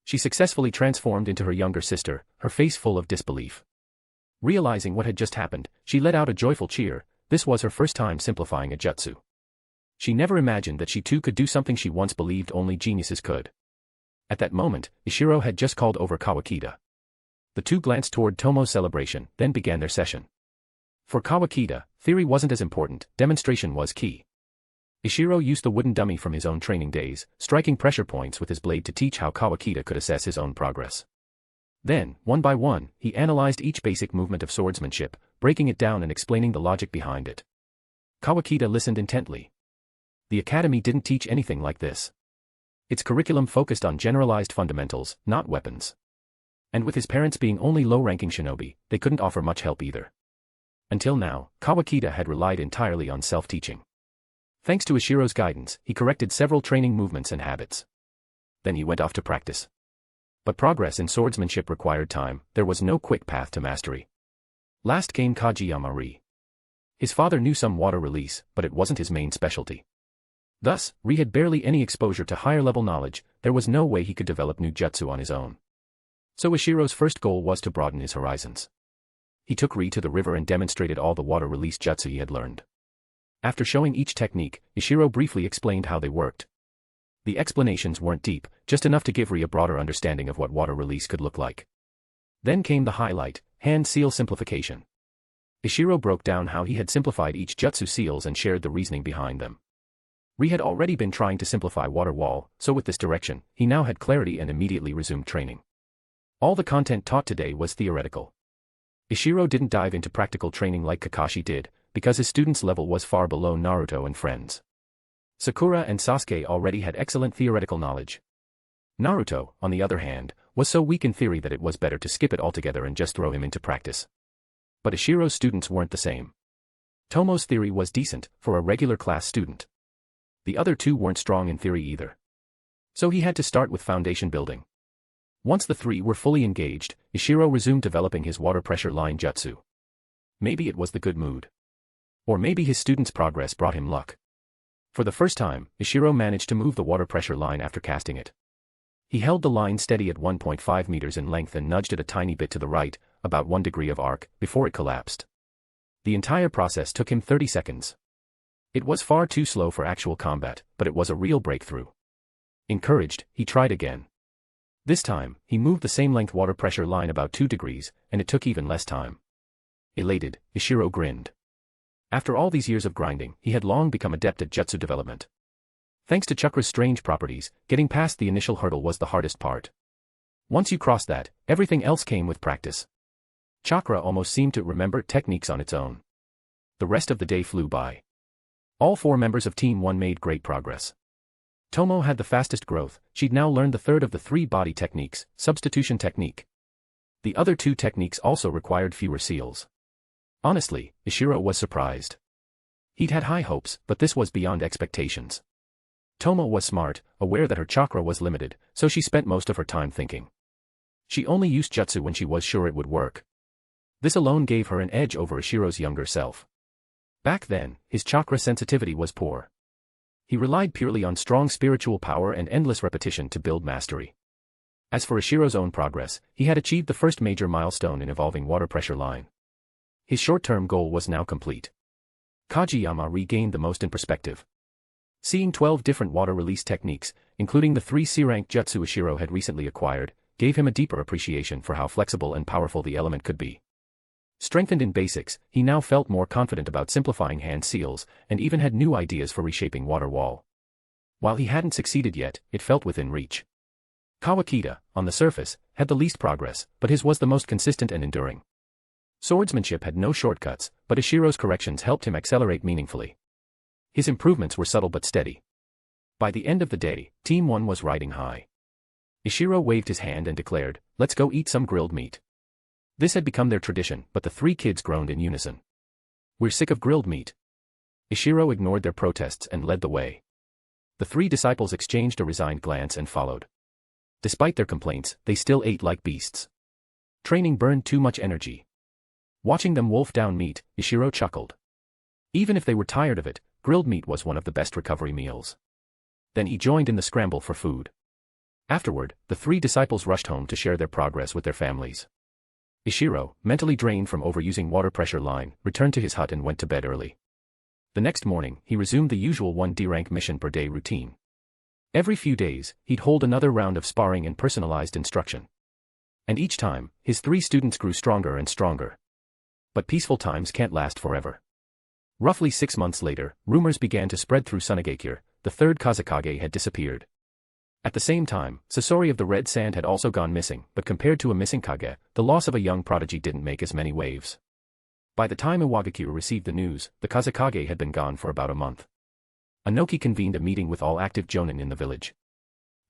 She successfully transformed into her younger sister, her face full of disbelief. Realizing what had just happened, she let out a joyful cheer. This was her first time simplifying a jutsu. She never imagined that she too could do something she once believed only geniuses could. At that moment, Ishiro had just called over Kawakita. The two glanced toward Tomo's celebration, then began their session. For Kawakita, theory wasn't as important, demonstration was key. Ishiro used the wooden dummy from his own training days, striking pressure points with his blade to teach how Kawakita could assess his own progress. Then, one by one, he analyzed each basic movement of swordsmanship, breaking it down and explaining the logic behind it. Kawakita listened intently. The academy didn't teach anything like this. Its curriculum focused on generalized fundamentals, not weapons. And with his parents being only low-ranking shinobi, they couldn't offer much help either. Until now, Kawakita had relied entirely on self-teaching. Thanks to Ishiro's guidance, he corrected several training movements and habits. Then he went off to practice. But progress in swordsmanship required time, there was no quick path to mastery. Last came Kageyama-ri. His father knew some water release, but it wasn't his main specialty. Thus, Ri had barely any exposure to higher-level knowledge. There was no way he could develop new jutsu on his own. So Ishiro's first goal was to broaden his horizons. He took Ri to the river and demonstrated all the water release jutsu he had learned. After showing each technique, Ishiro briefly explained how they worked. The explanations weren't deep, just enough to give Ri a broader understanding of what water release could look like. Then came the highlight: hand seal simplification. Ishiro broke down how he had simplified each jutsu seals and shared the reasoning behind them. Ri had already been trying to simplify water wall, so with this direction, he now had clarity and immediately resumed training. All the content taught today was theoretical. Ishiro didn't dive into practical training like Kakashi did, because his students' level was far below Naruto and friends. Sakura and Sasuke already had excellent theoretical knowledge. Naruto, on the other hand, was so weak in theory that it was better to skip it altogether and just throw him into practice. But Ishiro's students weren't the same. Tomo's theory was decent, for a regular class student. The other two weren't strong in theory either. So he had to start with foundation building. Once the three were fully engaged, Ishiro resumed developing his water pressure line jutsu. Maybe it was the good mood. Or maybe his students' progress brought him luck. For the first time, Ishiro managed to move the water pressure line after casting it. He held the line steady at 1.5 meters in length and nudged it a tiny bit to the right, about 1 degree of arc, before it collapsed. The entire process took him 30 seconds. It was far too slow for actual combat, but it was a real breakthrough. Encouraged, he tried again. This time, he moved the same length water pressure line about 2 degrees, and it took even less time. Elated, Ishiro grinned. After all these years of grinding, he had long become adept at jutsu development. Thanks to chakra's strange properties, getting past the initial hurdle was the hardest part. Once you crossed that, everything else came with practice. Chakra almost seemed to remember techniques on its own. The rest of the day flew by. All 4 members of Team 1 made great progress. Tomo had the fastest growth. She'd now learned the third of the 3 body techniques, substitution technique. The other 2 techniques also required fewer seals. Honestly, Ishiro was surprised. He'd had high hopes, but this was beyond expectations. Tomo was smart, aware that her chakra was limited, so she spent most of her time thinking. She only used jutsu when she was sure it would work. This alone gave her an edge over Ishiro's younger self. Back then, his chakra sensitivity was poor. He relied purely on strong spiritual power and endless repetition to build mastery. As for Ishiro's own progress, he had achieved the first major milestone in evolving water pressure line. His short-term goal was now complete. Kageyama regained the most in perspective. Seeing 12 different water release techniques, including the 3 C-rank jutsu Ishiro had recently acquired, gave him a deeper appreciation for how flexible and powerful the element could be. Strengthened in basics, he now felt more confident about simplifying hand seals, and even had new ideas for reshaping water wall. While he hadn't succeeded yet, it felt within reach. Kawakita, on the surface, had the least progress, but his was the most consistent and enduring. Swordsmanship had no shortcuts, but Ishiro's corrections helped him accelerate meaningfully. His improvements were subtle but steady. By the end of the day, Team 1 was riding high. Ishiro waved his hand and declared, "Let's go eat some grilled meat." This had become their tradition, but the 3 kids groaned in unison. "We're sick of grilled meat." Ishiro ignored their protests and led the way. The 3 disciples exchanged a resigned glance and followed. Despite their complaints, they still ate like beasts. Training burned too much energy. Watching them wolf down meat, Ishiro chuckled. Even if they were tired of it, grilled meat was one of the best recovery meals. Then he joined in the scramble for food. Afterward, the 3 disciples rushed home to share their progress with their families. Ishiro, mentally drained from overusing water pressure line, returned to his hut and went to bed early. The next morning, he resumed the usual 1 D-rank mission per day routine. Every few days, he'd hold another round of sparring and personalized instruction. And each time, his 3 students grew stronger and stronger. But peaceful times can't last forever. Roughly 6 months later, rumors began to spread through Tsuchikage. The 3rd Kazekage had disappeared. At the same time, Sasori of the Red Sand had also gone missing, but compared to a missing Kage, the loss of a young prodigy didn't make as many waves. By the time Iwagakure received the news, the Kazekage had been gone for about a month. Inoki convened a meeting with all active Jonan in the village.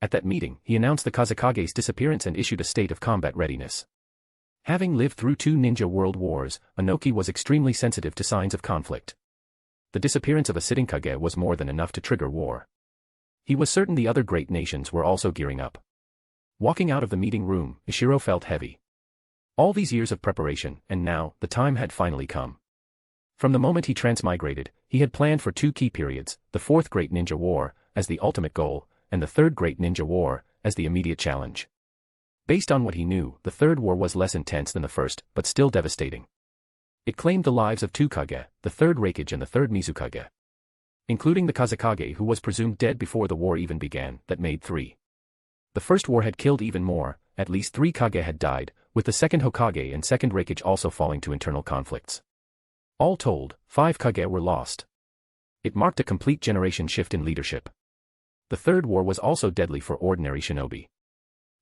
At that meeting, he announced the Kazekage's disappearance and issued a state of combat readiness. Having lived through 2 ninja world wars, Inoki was extremely sensitive to signs of conflict. The disappearance of a sitting Kage was more than enough to trigger war. He was certain the other great nations were also gearing up. Walking out of the meeting room, Ishiro felt heavy. All these years of preparation, and now, the time had finally come. From the moment he transmigrated, he had planned for 2 key periods, the 4th Great Ninja War, as the ultimate goal, and the 3rd Great Ninja War, as the immediate challenge. Based on what he knew, the 3rd war was less intense than the 1st, but still devastating. It claimed the lives of 2 Kage, the 3rd Reikage and the 3rd Mizukage. Including the Kazekage who was presumed dead before the war even began, that made 3. The first war had killed even more, at least 3 Kage had died, with the 2nd Hokage and 2nd Reikage also falling to internal conflicts. All told, 5 Kage were lost. It marked a complete generation shift in leadership. The 3rd war was also deadly for ordinary shinobi.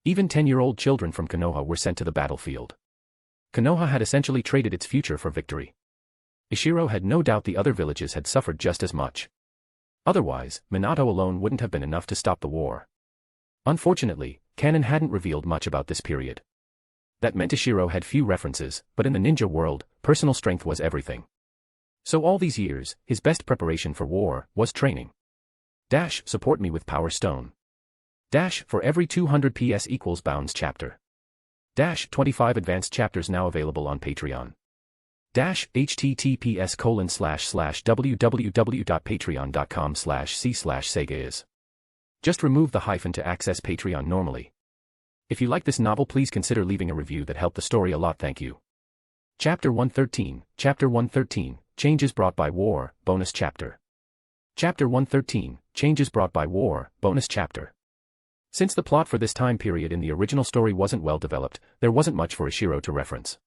Even 10-year-old children from Konoha were sent to the battlefield. Konoha had essentially traded its future for victory. Ishiro had no doubt the other villages had suffered just as much. Otherwise, Minato alone wouldn't have been enough to stop the war. Unfortunately, canon hadn't revealed much about this period. That meant Ishiro had few references, but in the ninja world, personal strength was everything. So all these years, his best preparation for war was training. Support me with Power Stone. For every 200 PS equals Bounds chapter. 25 advanced chapters now available on Patreon. https://www.patreon.com/c/Sega is. Just remove the hyphen to access Patreon normally. If you like this novel, please consider leaving a review that helped the story a lot. Thank you. Chapter 113, Changes Brought by War, Bonus Chapter. Chapter 113, Changes Brought by War, Bonus Chapter. Since the plot for this time period in the original story wasn't well developed, there wasn't much for Ishiro to reference.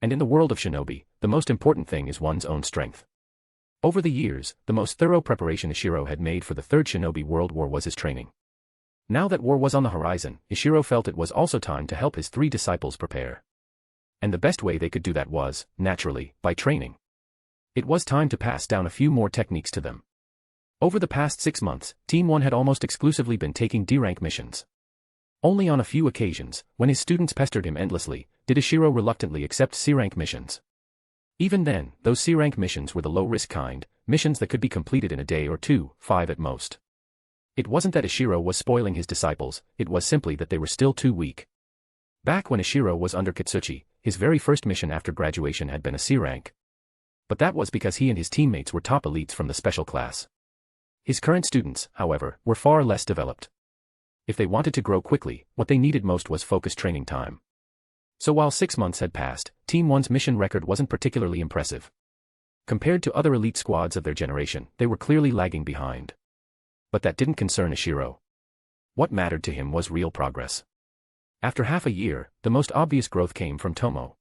And in the world of shinobi, the most important thing is one's own strength. Over the years, the most thorough preparation Ishiro had made for the Third Shinobi World War was his training. Now that war was on the horizon, Ishiro felt it was also time to help his 3 disciples prepare. And the best way they could do that was, naturally, by training. It was time to pass down a few more techniques to them. Over the past 6 months, Team 1 had almost exclusively been taking D-rank missions. Only on a few occasions, when his students pestered him endlessly, did Ishiro reluctantly accept C-rank missions. Even then, those C-rank missions were the low-risk kind, missions that could be completed in a day or 2, 5 at most. It wasn't that Ishiro was spoiling his disciples, it was simply that they were still too weak. Back when Ishiro was under Katsuchi, his very first mission after graduation had been a C-rank. But that was because he and his teammates were top elites from the special class. His current students, however, were far less developed. If they wanted to grow quickly, what they needed most was focused training time. So while 6 months had passed, Team 1's mission record wasn't particularly impressive. Compared to other elite squads of their generation, they were clearly lagging behind. But that didn't concern Ishiro. What mattered to him was real progress. After half a year, the most obvious growth came from Tomo.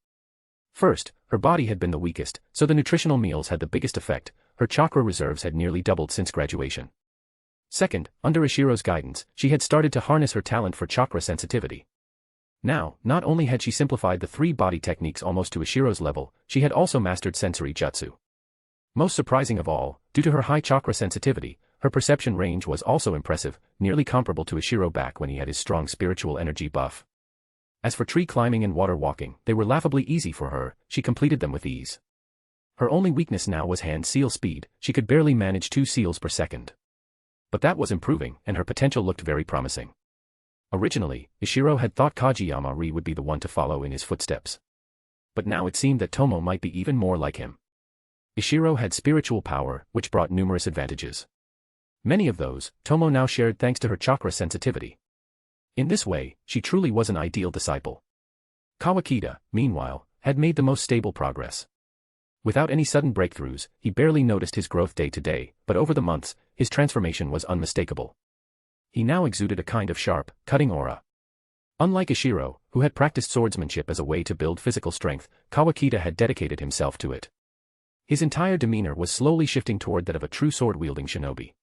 First, her body had been the weakest, so the nutritional meals had the biggest effect. Her chakra reserves had nearly doubled since graduation. Second, under Ishiro's guidance, she had started to harness her talent for chakra sensitivity. Now, not only had she simplified the 3 body techniques almost to Ishiro's level, she had also mastered sensory jutsu. Most surprising of all, due to her high chakra sensitivity, her perception range was also impressive, nearly comparable to Ishiro back when he had his strong spiritual energy buff. As for tree climbing and water walking, they were laughably easy for her, she completed them with ease. Her only weakness now was hand seal speed, she could barely manage 2 seals per second. But that was improving, and her potential looked very promising. Originally, Ishiro had thought Kageyama-ri would be the one to follow in his footsteps. But now it seemed that Tomo might be even more like him. Ishiro had spiritual power, which brought numerous advantages. Many of those, Tomo now shared thanks to her chakra sensitivity. In this way, she truly was an ideal disciple. Kawakita, meanwhile, had made the most stable progress. Without any sudden breakthroughs, he barely noticed his growth day to day, but over the months, his transformation was unmistakable. He now exuded a kind of sharp, cutting aura. Unlike Ishiro, who had practiced swordsmanship as a way to build physical strength, Kawakita had dedicated himself to it. His entire demeanor was slowly shifting toward that of a true sword-wielding shinobi.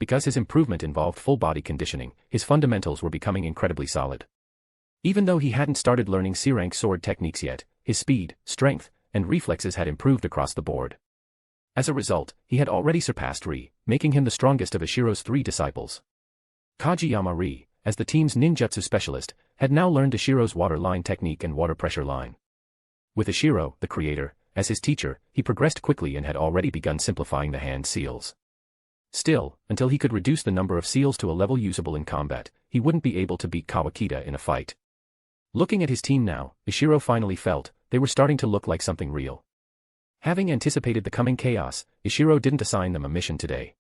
Because his improvement involved full-body conditioning, his fundamentals were becoming incredibly solid. Even though he hadn't started learning C-rank sword techniques yet, his speed, strength, and reflexes had improved across the board. As a result, he had already surpassed Ri, making him the strongest of Ishiro's 3 disciples. Kageyama-ri, as the team's ninjutsu specialist, had now learned Ishiro's water line technique and water pressure line. With Ishiro, the creator, as his teacher, he progressed quickly and had already begun simplifying the hand seals. Still, until he could reduce the number of seals to a level usable in combat, he wouldn't be able to beat Kawakita in a fight. Looking at his team now, Ishiro finally felt they were starting to look like something real. Having anticipated the coming chaos, Ishiro didn't assign them a mission today.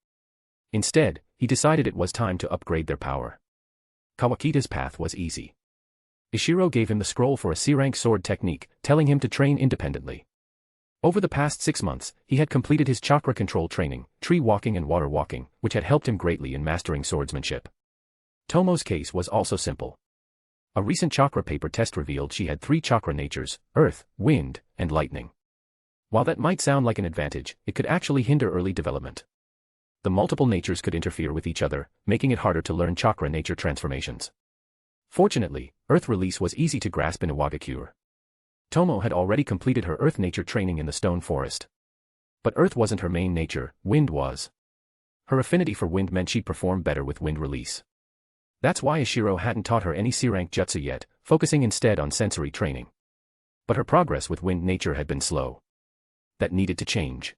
Instead, he decided it was time to upgrade their power. Kawakita's path was easy. Ishiro gave him the scroll for a C-rank sword technique, telling him to train independently. Over the past 6 months, he had completed his chakra control training, tree walking and water walking, which had helped him greatly in mastering swordsmanship. Tomo's case was also simple. A recent chakra paper test revealed she had 3 chakra natures, earth, wind, and lightning. While that might sound like an advantage, it could actually hinder early development. The multiple natures could interfere with each other, making it harder to learn chakra nature transformations. Fortunately, earth release was easy to grasp in Iwagakure. Tomo had already completed her earth nature training in the stone forest. But earth wasn't her main nature, wind was. Her affinity for wind meant she'd perform better with wind release. That's why Ishiro hadn't taught her any C-rank jutsu yet, focusing instead on sensory training. But her progress with wind nature had been slow. That needed to change.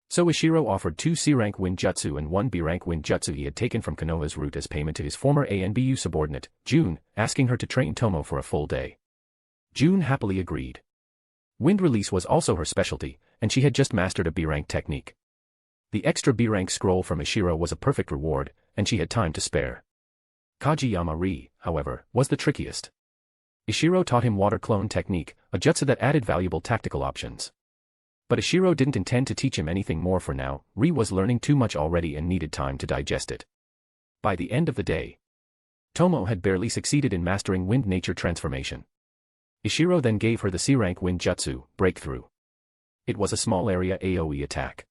So Ishiro offered 2 C-rank wind jutsu and 1 B-rank wind jutsu he had taken from Konoha's root as payment to his former ANBU subordinate, June, asking her to train Tomo for a full day. June happily agreed. Wind release was also her specialty, and she had just mastered a B-rank technique. The extra B-rank scroll from Ishiro was a perfect reward, and she had time to spare. Kageyama-ri, however, was the trickiest. Ishiro taught him water clone technique, a jutsu that added valuable tactical options. But Ishiro didn't intend to teach him anything more for now. Ri was learning too much already and needed time to digest it. By the end of the day, Tomo had barely succeeded in mastering wind nature transformation. Ishiro then gave her the C-rank wind jutsu, breakthrough. It was a small area AoE attack.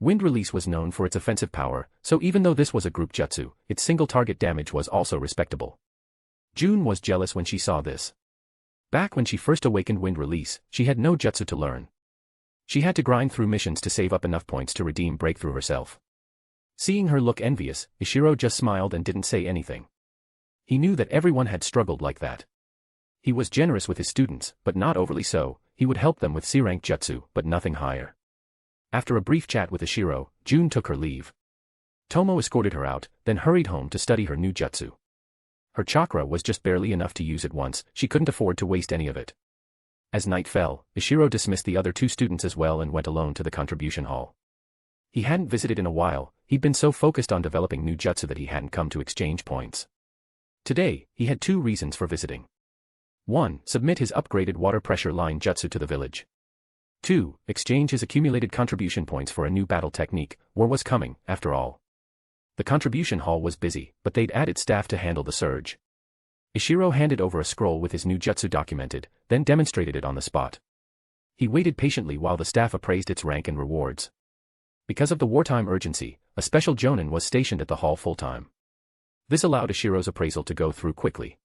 Wind release was known for its offensive power, so even though this was a group jutsu, its single target damage was also respectable. June was jealous when she saw this. Back when she first awakened wind release, she had no jutsu to learn. She had to grind through missions to save up enough points to redeem breakthrough herself. Seeing her look envious, Ishiro just smiled and didn't say anything. He knew that everyone had struggled like that. He was generous with his students, but not overly so. He would help them with C-rank jutsu, but nothing higher. After a brief chat with Ishiro, June took her leave. Tomo escorted her out, then hurried home to study her new jutsu. Her chakra was just barely enough to use it once, she couldn't afford to waste any of it. As night fell, Ishiro dismissed the other two students as well and went alone to the contribution hall. He hadn't visited in a while, he'd been so focused on developing new jutsu that he hadn't come to exchange points. Today, he had two reasons for visiting. 1. Submit his upgraded water pressure line jutsu to the village. 2. Exchange his accumulated contribution points for a new battle technique. War was coming, after all. The contribution hall was busy, but they'd added staff to handle the surge. Ishiro handed over a scroll with his new jutsu documented, then demonstrated it on the spot. He waited patiently while the staff appraised its rank and rewards. Because of the wartime urgency, a special Jonan was stationed at the hall full-time. This allowed Ishiro's appraisal to go through quickly.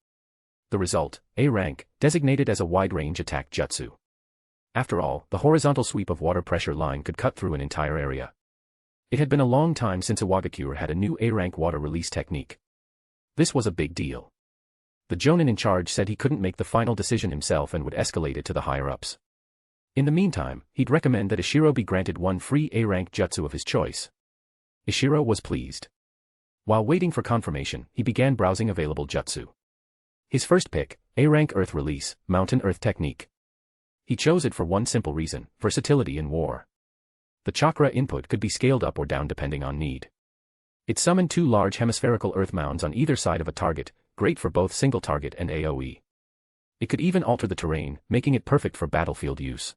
The result, A rank, designated as a wide-range attack jutsu. After all, the horizontal sweep of water pressure line could cut through an entire area. It had been a long time since Iwagakure had a new A-rank water release technique. This was a big deal. The Jonan in charge said he couldn't make the final decision himself and would escalate it to the higher-ups. In the meantime, he'd recommend that Ishiro be granted one free A-rank jutsu of his choice. Ishiro was pleased. While waiting for confirmation, he began browsing available jutsu. His first pick, A-rank Earth Release, Mountain Earth Technique. He chose it for one simple reason, versatility in war. The chakra input could be scaled up or down depending on need. It summoned two large hemispherical earth mounds on either side of a target, great for both single target and AoE. It could even alter the terrain, making it perfect for battlefield use.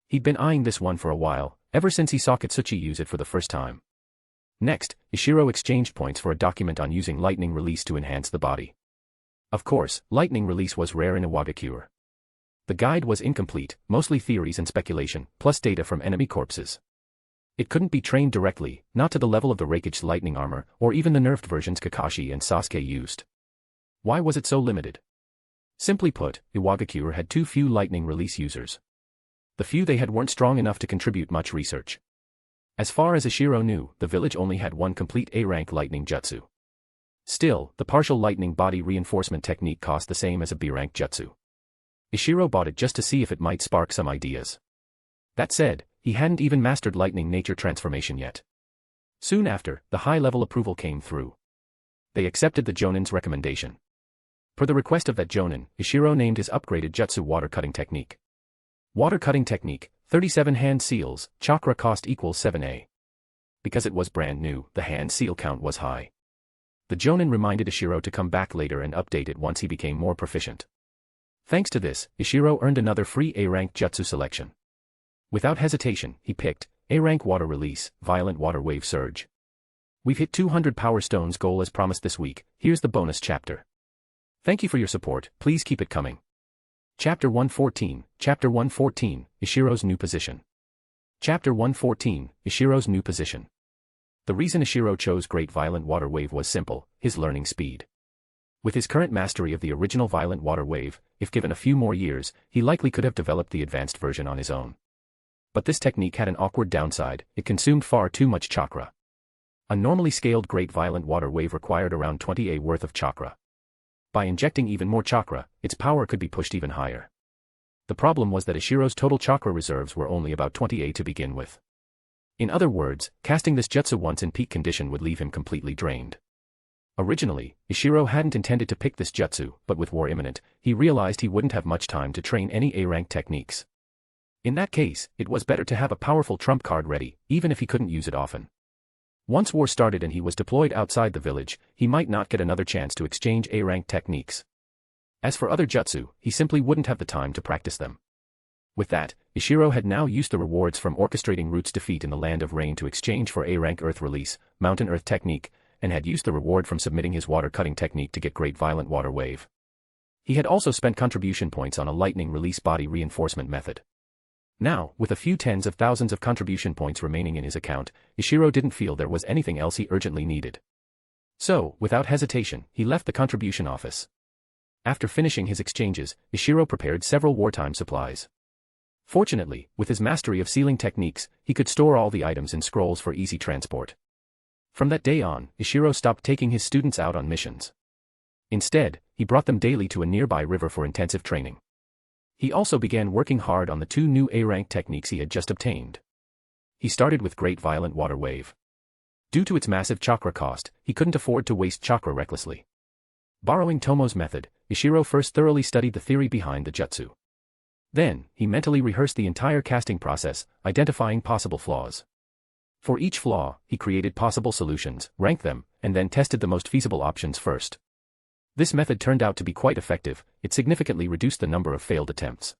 He'd been eyeing this one for a while, ever since he saw Katsuchi use it for the first time. Next, Ishiro exchanged points for a document on using lightning release to enhance the body. Of course, lightning release was rare in Iwagakure. The guide was incomplete, mostly theories and speculation, plus data from enemy corpses. It couldn't be trained directly, not to the level of the Raikage lightning armor, or even the nerfed versions Kakashi and Sasuke used. Why was it so limited? Simply put, Iwagakure had too few lightning release users. The few they had weren't strong enough to contribute much research. As far as Ishiro knew, the village only had one complete A-rank lightning jutsu. Still, the partial lightning body reinforcement technique cost the same as a B-rank jutsu. Ishiro bought it just to see if it might spark some ideas. That said, he hadn't even mastered lightning nature transformation yet. Soon after, the high-level approval came through. They accepted the Jonan's recommendation. Per the request of that Jonan, Ishiro named his upgraded jutsu water cutting technique. Water cutting technique, 37 hand seals, chakra cost equals 7A. Because it was brand new, the hand seal count was high. The Jonan reminded Ishiro to come back later and update it once he became more proficient. Thanks to this, Ishiro earned another free A-rank jutsu selection. Without hesitation, he picked A-rank water release, violent water wave surge. We've hit 200 power stones goal as promised this week. Here's the bonus chapter. Thank you for your support, please keep it coming. Chapter 114, Ishiro's new position. Chapter 114, Ishiro's new position. The reason Ishiro chose Great Violent Water Wave was simple, his learning speed. With his current mastery of the original Violent Water Wave, if given a few more years, he likely could have developed the advanced version on his own. But this technique had an awkward downside, it consumed far too much chakra. A normally scaled Great Violent Water Wave required around 20A worth of chakra. By injecting even more chakra, its power could be pushed even higher. The problem was that Ishiro's total chakra reserves were only about 20A to begin with. In other words, casting this jutsu once in peak condition would leave him completely drained. Originally, Ishiro hadn't intended to pick this jutsu, but with war imminent, he realized he wouldn't have much time to train any A-rank techniques. In that case, it was better to have a powerful trump card ready, even if he couldn't use it often. Once war started and he was deployed outside the village, he might not get another chance to exchange A-rank techniques. As for other jutsu, he simply wouldn't have the time to practice them. With that, Ishiro had now used the rewards from orchestrating Root's defeat in the Land of Rain to exchange for A-rank Earth release, Mountain Earth technique, and had used the reward from submitting his water-cutting technique to get Great Violent Water Wave. He had also spent contribution points on a lightning release body reinforcement method. Now, with a few tens of thousands of contribution points remaining in his account, Ishiro didn't feel there was anything else he urgently needed. So, without hesitation, he left the contribution office. After finishing his exchanges, Ishiro prepared several wartime supplies. Fortunately, with his mastery of sealing techniques, he could store all the items in scrolls for easy transport. From that day on, Ishiro stopped taking his students out on missions. Instead, he brought them daily to a nearby river for intensive training. He also began working hard on the 2 new A-rank techniques he had just obtained. He started with Great Violent Water Wave. Due to its massive chakra cost, he couldn't afford to waste chakra recklessly. Borrowing Tomo's method, Ishiro first thoroughly studied the theory behind the jutsu. Then, he mentally rehearsed the entire casting process, identifying possible flaws. For each flaw, he created possible solutions, ranked them, and then tested the most feasible options first. This method turned out to be quite effective. It significantly reduced the number of failed attempts.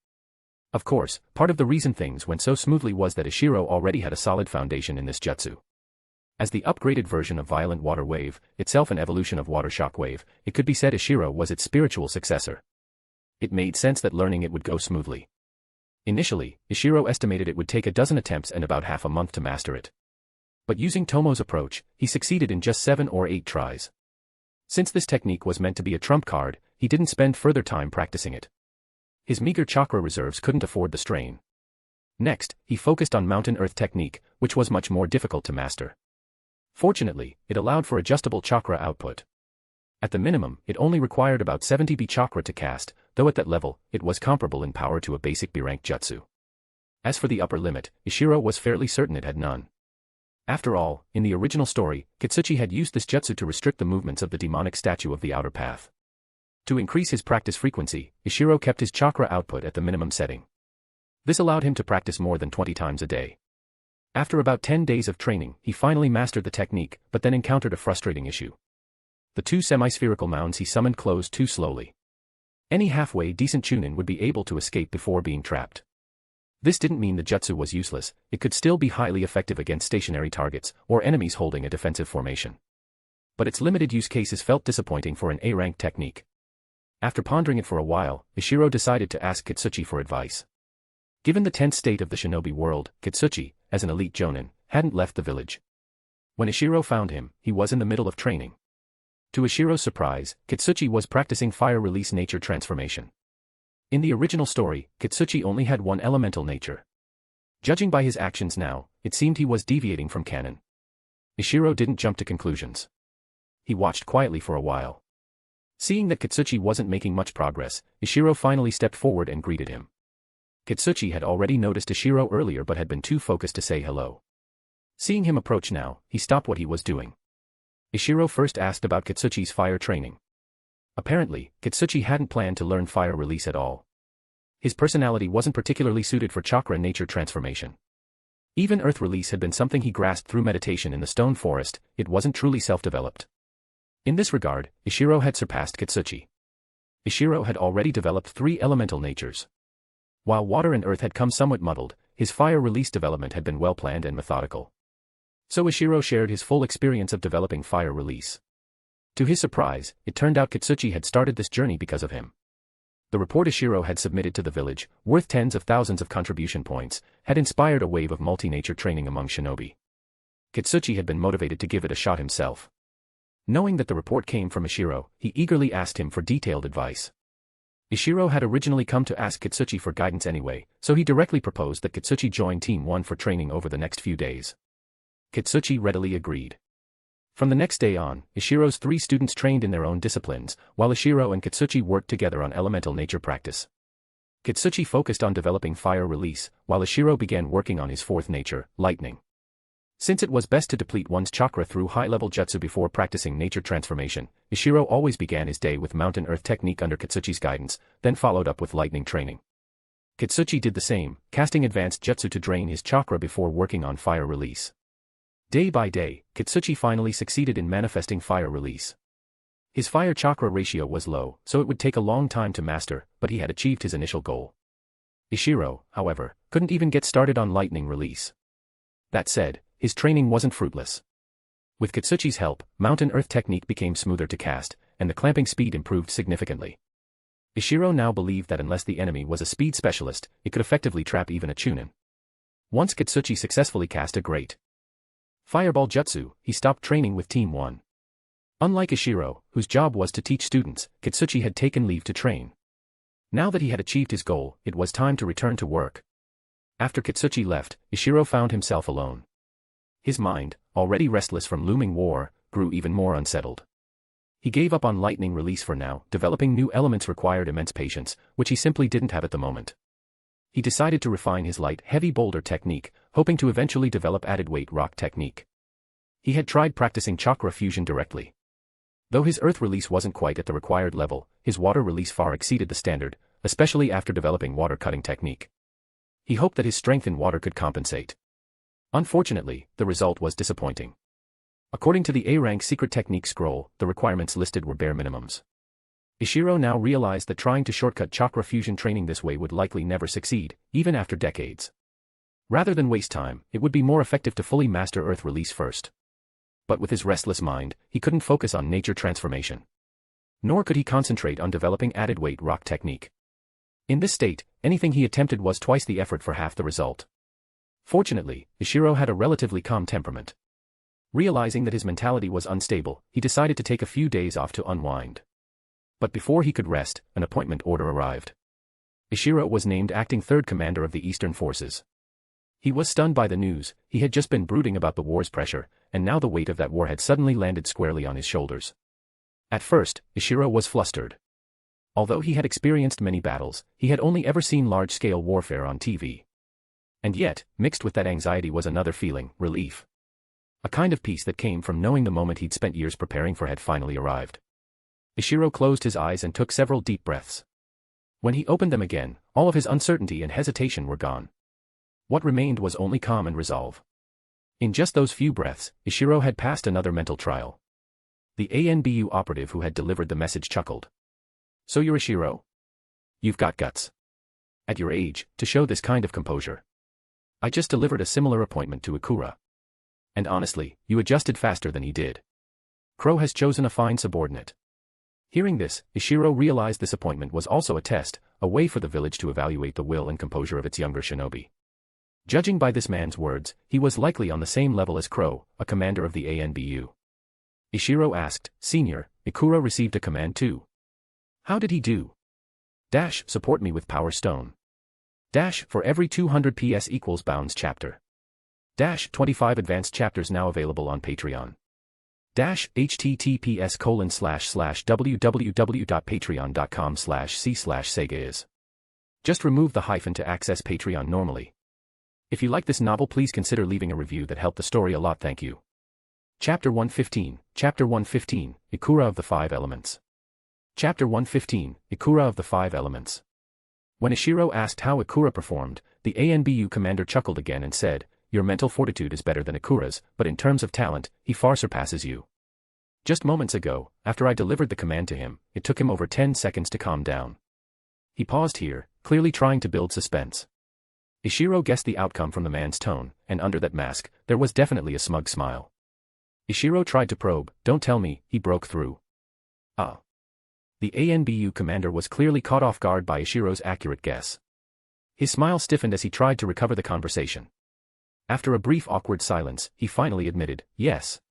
Of course, part of the reason things went so smoothly was that Ishiro already had a solid foundation in this jutsu. As the upgraded version of Violent Water Wave, itself an evolution of Water Shock Wave, it could be said Ishiro was its spiritual successor. It made sense that learning it would go smoothly. Initially, Ishiro estimated it would take a dozen attempts and about half a month to master it. But using Tomo's approach, he succeeded in just 7 or 8 tries. Since this technique was meant to be a trump card, he didn't spend further time practicing it. His meager chakra reserves couldn't afford the strain. Next, he focused on Mountain Earth technique, which was much more difficult to master. Fortunately, it allowed for adjustable chakra output. At the minimum, it only required about 70 B chakra to cast, though at that level, it was comparable in power to a basic B-rank jutsu. As for the upper limit, Ishiro was fairly certain it had none. After all, in the original story, Katsuchi had used this jutsu to restrict the movements of the demonic statue of the outer path. To increase his practice frequency, Ishiro kept his chakra output at the minimum setting. This allowed him to practice more than 20 times a day. After about 10 days of training, he finally mastered the technique, but then encountered a frustrating issue. The 2 semi-spherical mounds he summoned closed too slowly. Any halfway decent chunin would be able to escape before being trapped. This didn't mean the jutsu was useless, it could still be highly effective against stationary targets, or enemies holding a defensive formation. But its limited use cases felt disappointing for an A-rank technique. After pondering it for a while, Ishiro decided to ask Katsuchi for advice. Given the tense state of the shinobi world, Katsuchi, as an elite Jonan, hadn't left the village. When Ishiro found him, he was in the middle of training. To Ishiro's surprise, Katsuchi was practicing fire release nature transformation. In the original story, Katsuchi only had 1 elemental nature. Judging by his actions now, it seemed he was deviating from canon. Ishiro didn't jump to conclusions. He watched quietly for a while. Seeing that Katsuchi wasn't making much progress, Ishiro finally stepped forward and greeted him. Katsuchi had already noticed Ishiro earlier but had been too focused to say hello. Seeing him approach now, he stopped what he was doing. Ishiro first asked about Katsuchi's fire training. Apparently, Katsuchi hadn't planned to learn fire release at all. His personality wasn't particularly suited for chakra nature transformation. Even earth release had been something he grasped through meditation in the stone forest, it wasn't truly self-developed. In this regard, Ishiro had surpassed Katsuchi. Ishiro had already developed 3 elemental natures. While water and earth had come somewhat muddled, his fire release development had been well-planned and methodical. So Ishiro shared his full experience of developing fire release. To his surprise, it turned out Katsuchi had started this journey because of him. The report Ishiro had submitted to the village, worth tens of thousands of contribution points, had inspired a wave of multi-nature training among shinobi. Katsuchi had been motivated to give it a shot himself. Knowing that the report came from Ishiro, he eagerly asked him for detailed advice. Ishiro had originally come to ask Katsuchi for guidance anyway, so he directly proposed that Katsuchi join Team 1 for training over the next few days. Katsuchi readily agreed. From the next day on, Ishiro's 3 students trained in their own disciplines, while Ishiro and Katsuchi worked together on elemental nature practice. Katsuchi focused on developing fire release, while Ishiro began working on his 4th nature, lightning. Since it was best to deplete one's chakra through high-level jutsu before practicing nature transformation, Ishiro always began his day with Mountain Earth technique under Katsuchi's guidance, then followed up with lightning training. Katsuchi did the same, casting advanced jutsu to drain his chakra before working on fire release. Day by day, Katsuchi finally succeeded in manifesting fire release. His fire chakra ratio was low, so it would take a long time to master, but he had achieved his initial goal. Ishiro, however, couldn't even get started on lightning release. That said, his training wasn't fruitless. With Katsuchi's help, Mountain Earth technique became smoother to cast, and the clamping speed improved significantly. Ishiro now believed that unless the enemy was a speed specialist, it could effectively trap even a Chunin. Once Katsuchi successfully cast a great fireball jutsu, he stopped training with Team 1. Unlike Ishiro, whose job was to teach students, Katsuchi had taken leave to train. Now that he had achieved his goal, it was time to return to work. After Katsuchi left, Ishiro found himself alone. His mind, already restless from looming war, grew even more unsettled. He gave up on lightning release for now. Developing new elements required immense patience, which he simply didn't have at the moment. He decided to refine his light, heavy boulder technique, hoping to eventually develop added weight rock technique. He had tried practicing chakra fusion directly. Though his earth release wasn't quite at the required level, his water release far exceeded the standard, especially after developing water cutting technique. He hoped that his strength in water could compensate. Unfortunately, the result was disappointing. According to the A-rank secret technique scroll, the requirements listed were bare minimums. Ishiro now realized that trying to shortcut chakra fusion training this way would likely never succeed, even after decades. Rather than waste time, it would be more effective to fully master earth release first. But with his restless mind, he couldn't focus on nature transformation. Nor could he concentrate on developing added weight rock technique. In this state, anything he attempted was twice the effort for half the result. Fortunately, Ishiro had a relatively calm temperament. Realizing that his mentality was unstable, he decided to take a few days off to unwind. But before he could rest, an appointment order arrived. Ishiro was named acting third commander of the Eastern Forces. He was stunned by the news. He had just been brooding about the war's pressure, and now the weight of that war had suddenly landed squarely on his shoulders. At first, Ishiro was flustered. Although he had experienced many battles, he had only ever seen large-scale warfare on TV. And yet, mixed with that anxiety was another feeling, relief. A kind of peace that came from knowing the moment he'd spent years preparing for had finally arrived. Ishiro closed his eyes and took several deep breaths. When he opened them again, all of his uncertainty and hesitation were gone. What remained was only calm and resolve. In just those few breaths, Ishiro had passed another mental trial. The ANBU operative who had delivered the message chuckled. "So you're Ishiro? You've got guts. At your age, to show this kind of composure. I just delivered a similar appointment to Ikura. And honestly, you adjusted faster than he did. Crow has chosen a fine subordinate." Hearing this, Ishiro realized this appointment was also a test, a way for the village to evaluate the will and composure of its younger shinobi. Judging by this man's words, he was likely on the same level as Crow, a commander of the ANBU. Ishiro asked, "Senior, Ikura received a command too. How did he do?" "Support me with Power Stone. For every 200 PS equals Bounds chapter. 25 advanced chapters now available on Patreon. https://www.patreon.com/c/Sega. Just remove the hyphen to access Patreon normally. If you like this novel, please consider leaving a review. That helped the story a lot. Thank you. Chapter 115, Ikura of the Five Elements. Chapter 115, Ikura of the Five Elements. When Ishiro asked how Ikura performed, the ANBU commander chuckled again and said, "Your mental fortitude is better than Ikura's, but in terms of talent, he far surpasses you. Just moments ago, after I delivered the command to him, it took him over 10 seconds to calm down." He paused here, clearly trying to build suspense. Ishiro guessed the outcome from the man's tone, and under that mask, there was definitely a smug smile. Ishiro tried to probe. "Don't tell me," he broke through. "Ah." The ANBU commander was clearly caught off guard by Ishiro's accurate guess. His smile stiffened as he tried to recover the conversation. After a brief awkward silence, he finally admitted, "Yes.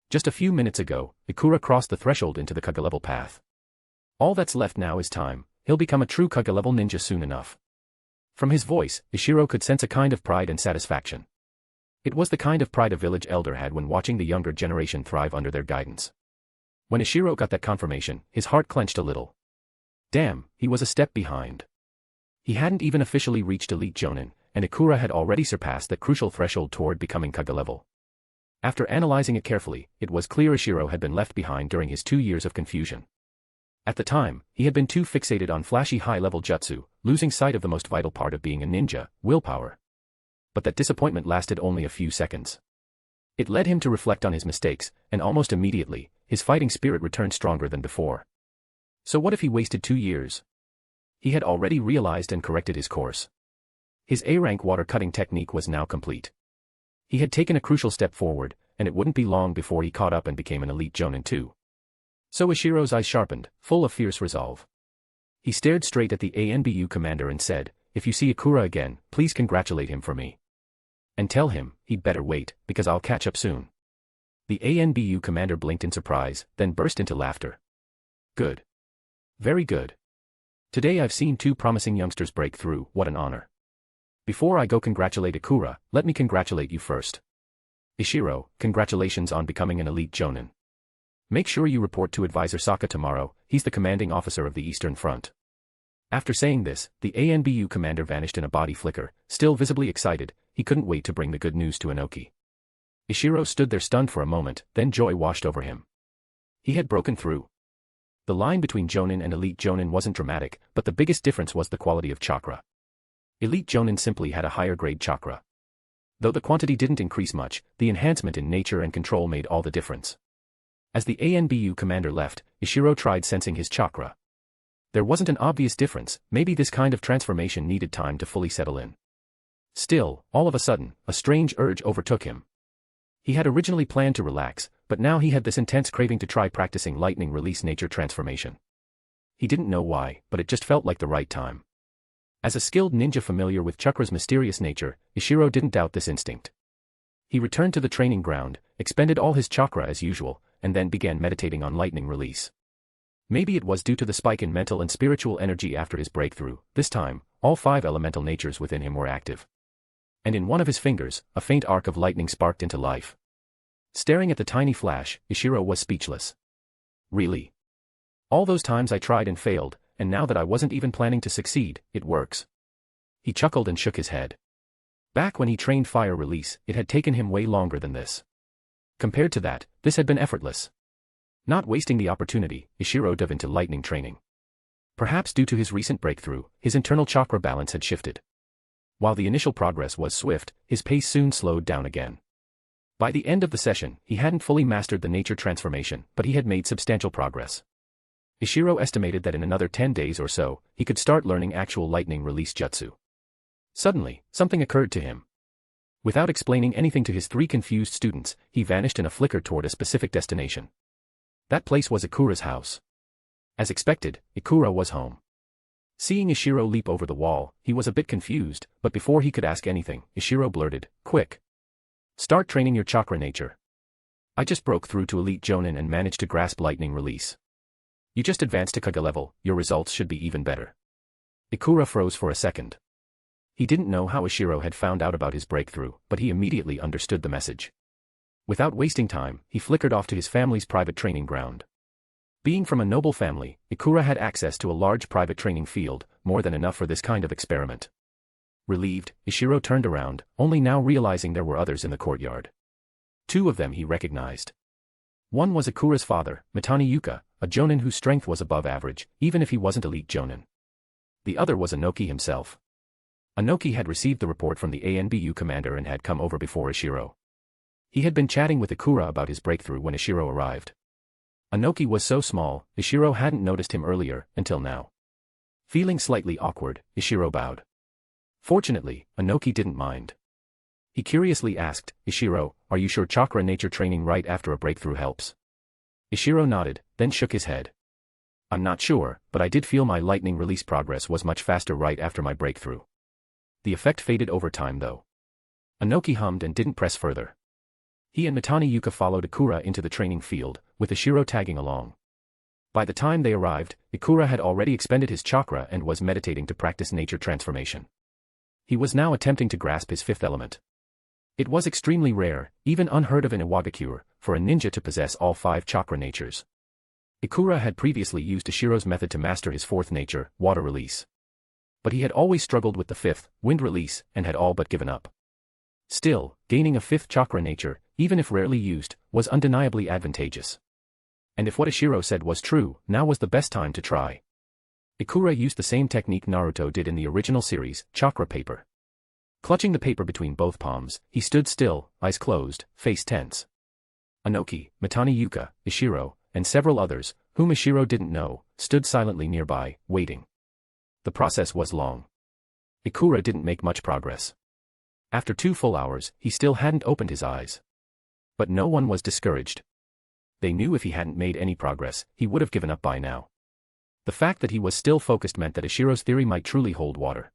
Just a few minutes ago, Ikura crossed the threshold into the Kage-level path. All that's left now is time. He'll become a true Kage-level ninja soon enough." From his voice, Ishiro could sense a kind of pride and satisfaction. It was the kind of pride a village elder had when watching the younger generation thrive under their guidance. When Ishiro got that confirmation, his heart clenched a little. Damn, he was a step behind. He hadn't even officially reached Elite Jonan, and Ikura had already surpassed that crucial threshold toward becoming Kage-level. After analyzing it carefully, it was clear Ishiro had been left behind during his 2 years of confusion. At the time, he had been too fixated on flashy high-level jutsu, losing sight of the most vital part of being a ninja, willpower. But that disappointment lasted only a few seconds. It led him to reflect on his mistakes, and almost immediately, his fighting spirit returned stronger than before. So what if he wasted 2 years? He had already realized and corrected his course. His A-rank water-cutting technique was now complete. He had taken a crucial step forward, and it wouldn't be long before he caught up and became an elite Jonan too. So Ishiro's eyes sharpened, full of fierce resolve. He stared straight at the ANBU commander and said, "If you see Ikura again, please congratulate him for me. And tell him, he'd better wait, because I'll catch up soon." The ANBU commander blinked in surprise, then burst into laughter. "Good. Very good. Today I've seen two promising youngsters break through, what an honor. Before I go congratulate Ikura, let me congratulate you first. Ishiro, congratulations on becoming an elite Jonan. Make sure you report to Advisor Saka tomorrow, he's the commanding officer of the Eastern Front." After saying this, the ANBU commander vanished in a body flicker, still visibly excited. He couldn't wait to bring the good news to Inoki. Ishiro stood there stunned for a moment, then joy washed over him. He had broken through. The line between Jonan and elite Jonan wasn't dramatic, but the biggest difference was the quality of chakra. Elite Jonan simply had a higher grade chakra. Though the quantity didn't increase much, the enhancement in nature and control made all the difference. As the ANBU commander left, Ishiro tried sensing his chakra. There wasn't an obvious difference, maybe this kind of transformation needed time to fully settle in. Still, all of a sudden, a strange urge overtook him. He had originally planned to relax, but now he had this intense craving to try practicing lightning release nature transformation. He didn't know why, but it just felt like the right time. As a skilled ninja familiar with chakra's mysterious nature, Ishiro didn't doubt this instinct. He returned to the training ground, expended all his chakra as usual, and then began meditating on lightning release. Maybe it was due to the spike in mental and spiritual energy after his breakthrough. This time, all 5 elemental natures within him were active. And in one of his fingers, a faint arc of lightning sparked into life. Staring at the tiny flash, Ishiro was speechless. Really? All those times I tried and failed, and now that I wasn't even planning to succeed, it works. He chuckled and shook his head. Back when he trained fire release, it had taken him way longer than this. Compared to that, this had been effortless. Not wasting the opportunity, Ishiro dove into lightning training. Perhaps due to his recent breakthrough, his internal chakra balance had shifted. While the initial progress was swift, his pace soon slowed down again. By the end of the session, he hadn't fully mastered the nature transformation, but he had made substantial progress. Ishiro estimated that in another 10 days or so, he could start learning actual lightning release jutsu. Suddenly, something occurred to him. Without explaining anything to his 3 confused students, he vanished in a flicker toward a specific destination. That place was Ikura's house. As expected, Ikura was home. Seeing Ishiro leap over the wall, he was a bit confused, but before he could ask anything, Ishiro blurted, "Quick! Start training your chakra nature. I just broke through to elite Jonan and managed to grasp lightning release. You just advanced to Kage level, your results should be even better." Ikura froze for a second. He didn't know how Ishiro had found out about his breakthrough, but he immediately understood the message. Without wasting time, he flickered off to his family's private training ground. Being from a noble family, Ikura had access to a large private training field, more than enough for this kind of experiment. Relieved, Ishiro turned around, only now realizing there were others in the courtyard. 2 of them he recognized. One was Ikura's father, Mitani Yuka, a Jonan whose strength was above average, even if he wasn't elite Jonan. The other was Inoki himself. Inoki had received the report from the ANBU commander and had come over before Ishiro. He had been chatting with Ikura about his breakthrough when Ishiro arrived. Inoki was so small, Ishiro hadn't noticed him earlier, until now. Feeling slightly awkward, Ishiro bowed. Fortunately, Inoki didn't mind. He curiously asked, "Ishiro, are you sure chakra nature training right after a breakthrough helps?" Ishiro nodded, then shook his head. "I'm not sure, but I did feel my lightning release progress was much faster right after my breakthrough. The effect faded over time though." Inoki hummed and didn't press further. He and Mitani Yuka followed Ikura into the training field, with Ishiro tagging along. By the time they arrived, Ikura had already expended his chakra and was meditating to practice nature transformation. He was now attempting to grasp his 5th element. It was extremely rare, even unheard of in Iwagakure, for a ninja to possess all 5 chakra natures. Ikura had previously used Ishiro's method to master his 4th nature, water release. But he had always struggled with the 5th, wind release, and had all but given up. Still, gaining a 5th chakra nature, even if rarely used, was undeniably advantageous. And if what Ishiro said was true, now was the best time to try. Ikura used the same technique Naruto did in the original series, chakra paper. Clutching the paper between both palms, he stood still, eyes closed, face tense. Inoki, Mitani Yuka, Ishiro, and several others, whom Ishiro didn't know, stood silently nearby, waiting. The process was long. Ikura didn't make much progress. After 2 full hours, he still hadn't opened his eyes. But no one was discouraged. They knew if he hadn't made any progress, he would have given up by now. The fact that he was still focused meant that Ishiro's theory might truly hold water.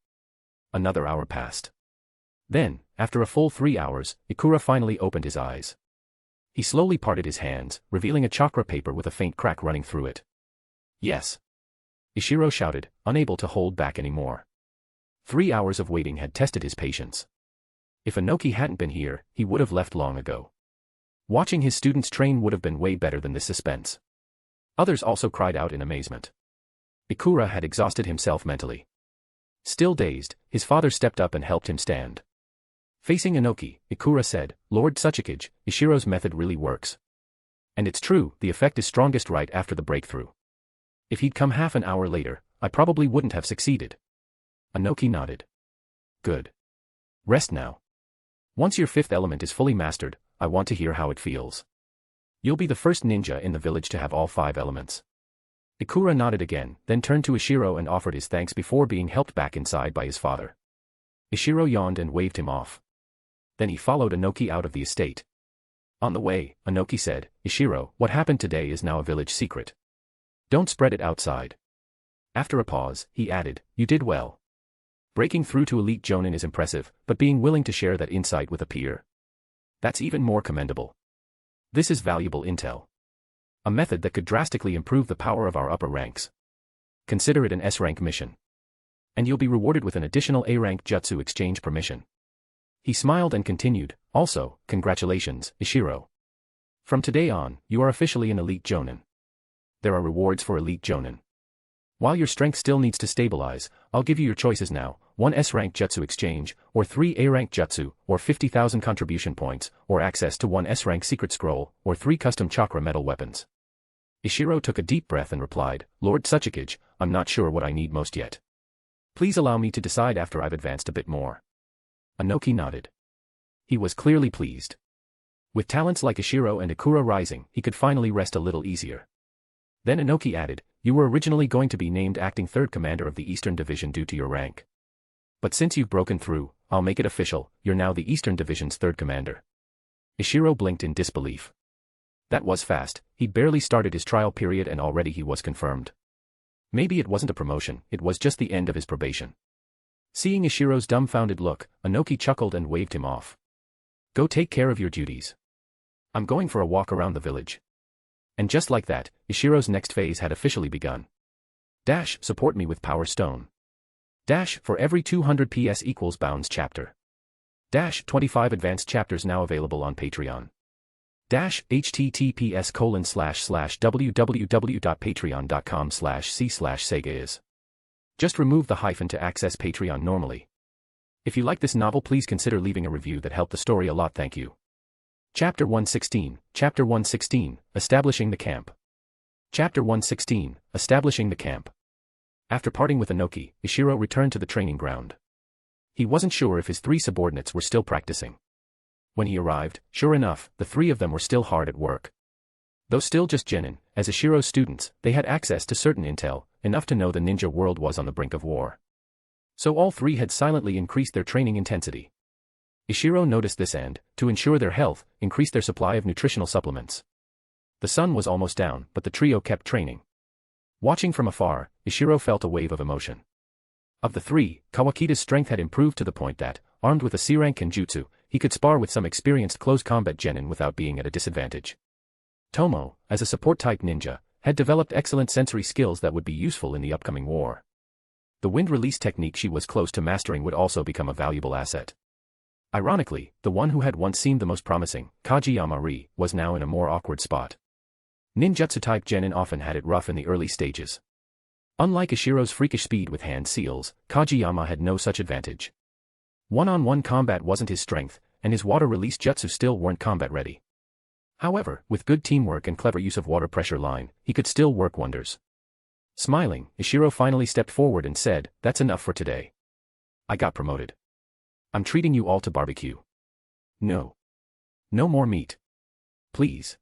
Another hour passed. Then, after a full 3 hours, Ikura finally opened his eyes. He slowly parted his hands, revealing a chakra paper with a faint crack running through it. Yes. Ishiro shouted, unable to hold back anymore. 3 hours of waiting had tested his patience. If Inoki hadn't been here, he would have left long ago. Watching his students train would have been way better than this suspense. Others also cried out in amazement. Ikura had exhausted himself mentally. Still dazed, his father stepped up and helped him stand. Facing Inoki, Ikura said, "Lord Tsuchikage, Ishiro's method really works. And it's true, the effect is strongest right after the breakthrough. If he'd come half an hour later, I probably wouldn't have succeeded." Inoki nodded. "Good. Rest now. Once your 5th element is fully mastered, I want to hear how it feels. You'll be the first ninja in the village to have all 5 elements." Ikura nodded again, then turned to Ishiro and offered his thanks before being helped back inside by his father. Ishiro yawned and waved him off. Then he followed Inoki out of the estate. On the way, Inoki said, "Ishiro, what happened today is now a village secret. Don't spread it outside." After a pause, he added, "You did well. Breaking through to elite Jonan is impressive, but being willing to share that insight with a peer, that's even more commendable. This is valuable intel. A method that could drastically improve the power of our upper ranks. Consider it an S-rank mission. And you'll be rewarded with an additional A-rank jutsu exchange permission." He smiled and continued, "Also, congratulations, Ishiro. From today on, you are officially an elite Jonan. There are rewards for elite Jonan. While your strength still needs to stabilize, I'll give you your choices now: 1 S-rank jutsu exchange, or 3 A-rank jutsu, or 50,000 contribution points, or access to 1 S-rank secret scroll, or 3 custom chakra metal weapons." Ishiro took a deep breath and replied, "Lord Tsuchikage, I'm not sure what I need most yet. Please allow me to decide after I've advanced a bit more." Inoki nodded. He was clearly pleased. With talents like Ishiro and Ikura rising, he could finally rest a little easier. Then Inoki added, "You were originally going to be named acting 3rd commander of the Eastern Division due to your rank. But since you've broken through, I'll make it official, you're now the Eastern Division's 3rd commander." Ishiro blinked in disbelief. That was fast, he'd barely started his trial period and already he was confirmed. Maybe it wasn't a promotion, it was just the end of his probation. Seeing Ishiro's dumbfounded look, Inoki chuckled and waved him off. "Go take care of your duties. I'm going for a walk around the village." And just like that, Ishiro's next phase had officially begun. Dash, support me with Power Stone. Dash, for every 200 PS equals Bounds chapter. Dash, 25 advanced chapters now available on Patreon. Dash, https://www.patreon.com/c/Sega is. Just remove the hyphen to access Patreon normally. If you like this novel, please consider leaving a review that helped the story a lot, thank you. Chapter 116, Chapter 116, Establishing the Camp. Chapter 116, Establishing the Camp. After parting with Inoki, Ishiro returned to the training ground. He wasn't sure if his 3 subordinates were still practicing. When he arrived, sure enough, the 3 of them were still hard at work. Though still just genin, as Ishiro's students, they had access to certain intel, enough to know the ninja world was on the brink of war. So all 3 had silently increased their training intensity. Ishiro noticed this and, to ensure their health, increased their supply of nutritional supplements. The sun was almost down, but the trio kept training. Watching from afar, Ishiro felt a wave of emotion. Of the 3, Kawakita's strength had improved to the point that, armed with a C-rank kenjutsu, he could spar with some experienced close combat genin without being at a disadvantage. Tomo, as a support-type ninja, had developed excellent sensory skills that would be useful in the upcoming war. The wind release technique she was close to mastering would also become a valuable asset. Ironically, the one who had once seemed the most promising, Kageyama-ri, was now in a more awkward spot. Ninjutsu-type genin often had it rough in the early stages. Unlike Ishiro's freakish speed with hand seals, Kageyama had no such advantage. One-on-one combat wasn't his strength, and his water release jutsu still weren't combat-ready. However, with good teamwork and clever use of water pressure line, he could still work wonders. Smiling, Ishiro finally stepped forward and said, "That's enough for today. I got promoted. I'm treating you all to barbecue. No. No more meat. Please.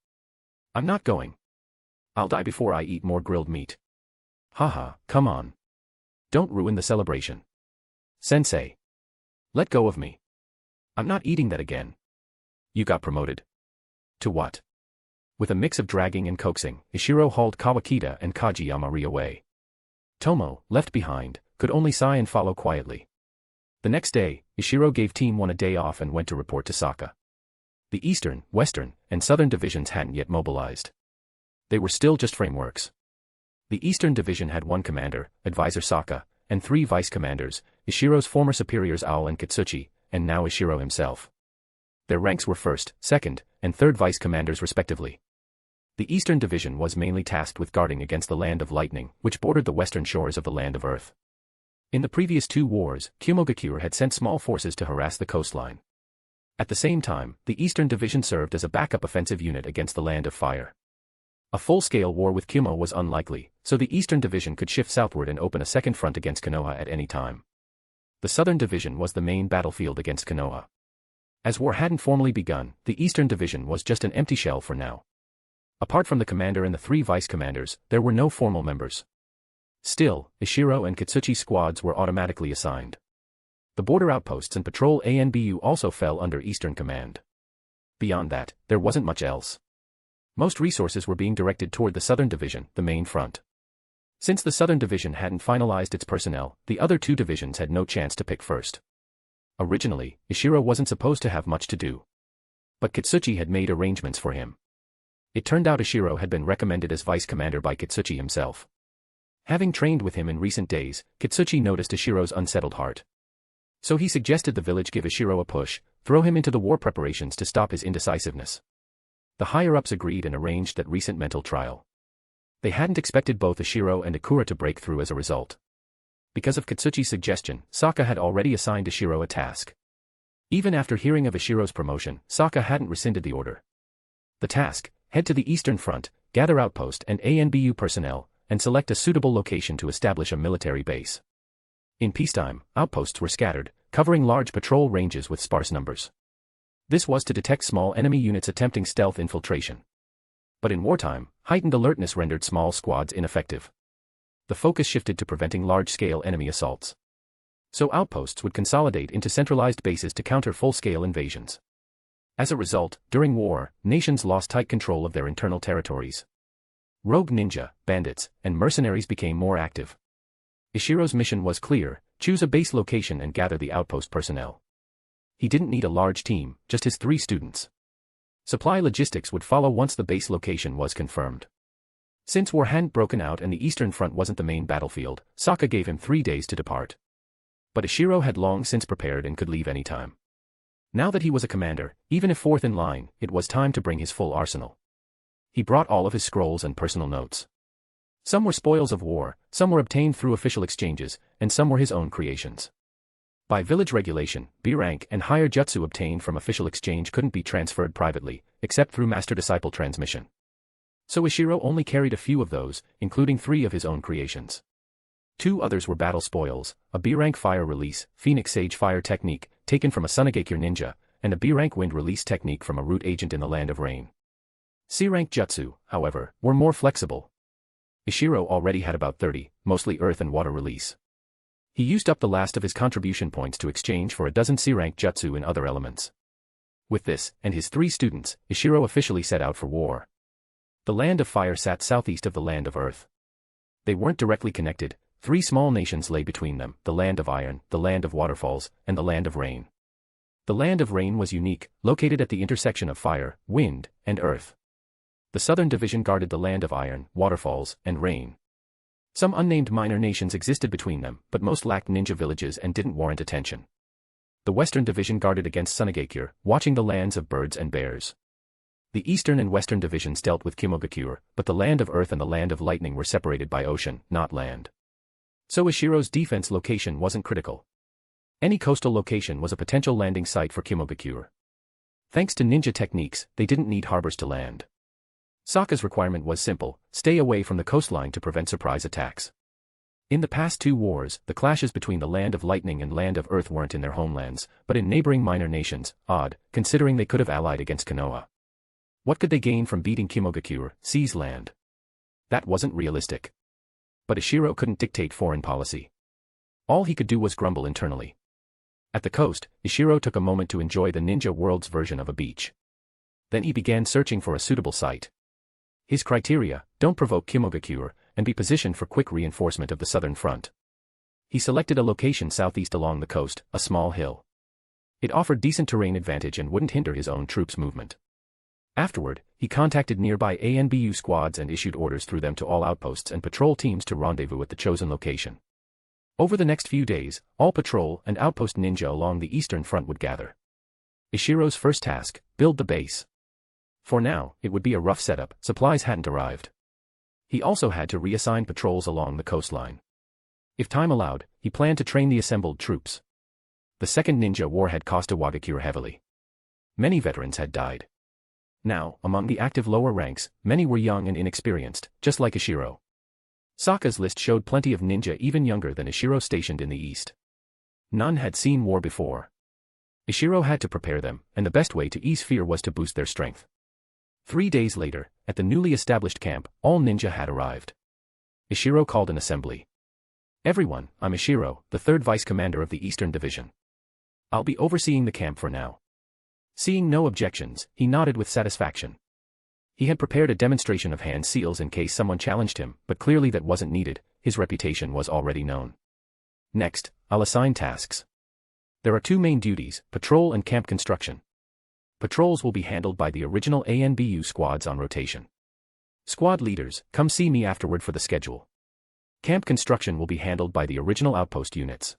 I'm not going. I'll die before I eat more grilled meat." "Haha, come on. Don't ruin the celebration." Sensei. Let go of me. I'm not eating that again. You got promoted. To what? With a mix of dragging and coaxing, Ishiro hauled Kawakita and Kaji Yamari away. Tomo, left behind, could only sigh and follow quietly. The next day, Ishiro gave Team 1 a day off and went to report to Sokka. The Eastern, Western, and Southern divisions hadn't yet mobilized. They were still just frameworks. The Eastern Division had one commander, Advisor Sokka, and 3 vice commanders, Ishiro's former superiors Owl and Katsuchi, and now Ishiro himself. Their ranks were 1st, 2nd, and 3rd vice commanders respectively. The Eastern Division was mainly tasked with guarding against the Land of Lightning, which bordered the western shores of the Land of Earth. In the previous 2 wars, Iwagakure had sent small forces to harass the coastline. At the same time, the Eastern Division served as a backup offensive unit against the Land of Fire. A full-scale war with Kumo was unlikely, so the Eastern Division could shift southward and open a second front against Konoha at any time. The Southern Division was the main battlefield against Konoha. As war hadn't formally begun, the Eastern Division was just an empty shell for now. Apart from the commander and the 3 vice commanders, there were no formal members. Still, Ishiro and Katsuchi squads were automatically assigned. The border outposts and patrol ANBU also fell under Eastern Command. Beyond that, there wasn't much else. Most resources were being directed toward the Southern Division, the main front. Since the Southern Division hadn't finalized its personnel, the other 2 divisions had no chance to pick first. Originally, Ishiro wasn't supposed to have much to do. But Katsuchi had made arrangements for him. It turned out Ishiro had been recommended as vice commander by Katsuchi himself. Having trained with him in recent days, Katsuchi noticed Ishiro's unsettled heart. So he suggested the village give Ishiro a push, throw him into the war preparations to stop his indecisiveness. The higher-ups agreed and arranged that recent mental trial. They hadn't expected both Ishiro and Ikura to break through as a result. Because of Katsuchi's suggestion, Sokka had already assigned Ishiro a task. Even after hearing of Ishiro's promotion, Sokka hadn't rescinded the order. The task: head to the Eastern Front, gather outpost and ANBU personnel, and select a suitable location to establish a military base. In peacetime, outposts were scattered, covering large patrol ranges with sparse numbers. This was to detect small enemy units attempting stealth infiltration. But in wartime, heightened alertness rendered small squads ineffective. The focus shifted to preventing large-scale enemy assaults. So outposts would consolidate into centralized bases to counter full-scale invasions. As a result, during war, nations lost tight control of their internal territories. Rogue ninja, bandits, and mercenaries became more active. Ishiro's mission was clear: choose a base location and gather the outpost personnel. He didn't need a large team, just his 3 students. Supply logistics would follow once the base location was confirmed. Since war hadn't broken out and the Eastern Front wasn't the main battlefield, Sokka gave him 3 days to depart. But Ishiro had long since prepared and could leave any time. Now that he was a commander, even if 4th in line, it was time to bring his full arsenal. He brought all of his scrolls and personal notes. Some were spoils of war, some were obtained through official exchanges, and some were his own creations. By village regulation, B rank and higher jutsu obtained from official exchange couldn't be transferred privately, except through master-disciple transmission. So Ishiro only carried a few of those, including 3 of his own creations. 2 others were battle spoils: a B-rank fire release, Phoenix Sage fire technique, taken from a Tsuchikage ninja, and a B-rank wind release technique from a root agent in the Land of Rain. C-rank jutsu, however, were more flexible. Ishiro already had about 30, mostly earth and water release. He used up the last of his contribution points to exchange for a dozen C-rank jutsu in other elements. With this, and his 3 students, Ishiro officially set out for war. The Land of Fire sat southeast of the Land of Earth. They weren't directly connected. 3 small nations lay between them: the Land of Iron, the Land of Waterfalls, and the Land of Rain. The Land of Rain was unique, located at the intersection of fire, wind, and earth. The Southern Division guarded the Land of Iron, Waterfalls, and Rain. Some unnamed minor nations existed between them, but most lacked ninja villages and didn't warrant attention. The Western Division guarded against Tsuchikage, watching the lands of birds and bears. The Eastern and Western Divisions dealt with Iwagakure, but the Land of Earth and the Land of Lightning were separated by ocean, not land. So Ishiro's defense location wasn't critical. Any coastal location was a potential landing site for Iwagakure. Thanks to ninja techniques, they didn't need harbors to land. Sokka's requirement was simple: stay away from the coastline to prevent surprise attacks. In the past 2 wars, the clashes between the Land of Lightning and Land of Earth weren't in their homelands, but in neighboring minor nations. Odd, considering they could have allied against Konoha. What could they gain from beating Iwagakure, Sea's land? That wasn't realistic. But Ishiro couldn't dictate foreign policy. All he could do was grumble internally. At the coast, Ishiro took a moment to enjoy the ninja world's version of a beach. Then he began searching for a suitable site. His criteria: don't provoke Iwagakure, and be positioned for quick reinforcement of the southern front. He selected a location southeast along the coast, a small hill. It offered decent terrain advantage and wouldn't hinder his own troops' movement. Afterward, he contacted nearby ANBU squads and issued orders through them to all outposts and patrol teams to rendezvous at the chosen location. Over the next few days, all patrol and outpost ninja along the eastern front would gather. Ishiro's first task: build the base. For now, it would be a rough setup, supplies hadn't arrived. He also had to reassign patrols along the coastline. If time allowed, he planned to train the assembled troops. The Second Ninja War had cost Iwagakure heavily. Many veterans had died. Now, among the active lower ranks, many were young and inexperienced, just like Ishiro. Sokka's list showed plenty of ninja even younger than Ishiro stationed in the east. None had seen war before. Ishiro had to prepare them, and the best way to ease fear was to boost their strength. 3 days later, at the newly established camp, all ninja had arrived. Ishiro called an assembly. "Everyone, I'm Ishiro, the 3rd Vice Commander of the Eastern Division. I'll be overseeing the camp for now." Seeing no objections, he nodded with satisfaction. He had prepared a demonstration of hand seals in case someone challenged him, but clearly that wasn't needed, his reputation was already known. "Next, I'll assign tasks. There are 2 main duties: patrol and camp construction. Patrols will be handled by the original ANBU squads on rotation. Squad leaders, come see me afterward for the schedule. Camp construction will be handled by the original outpost units.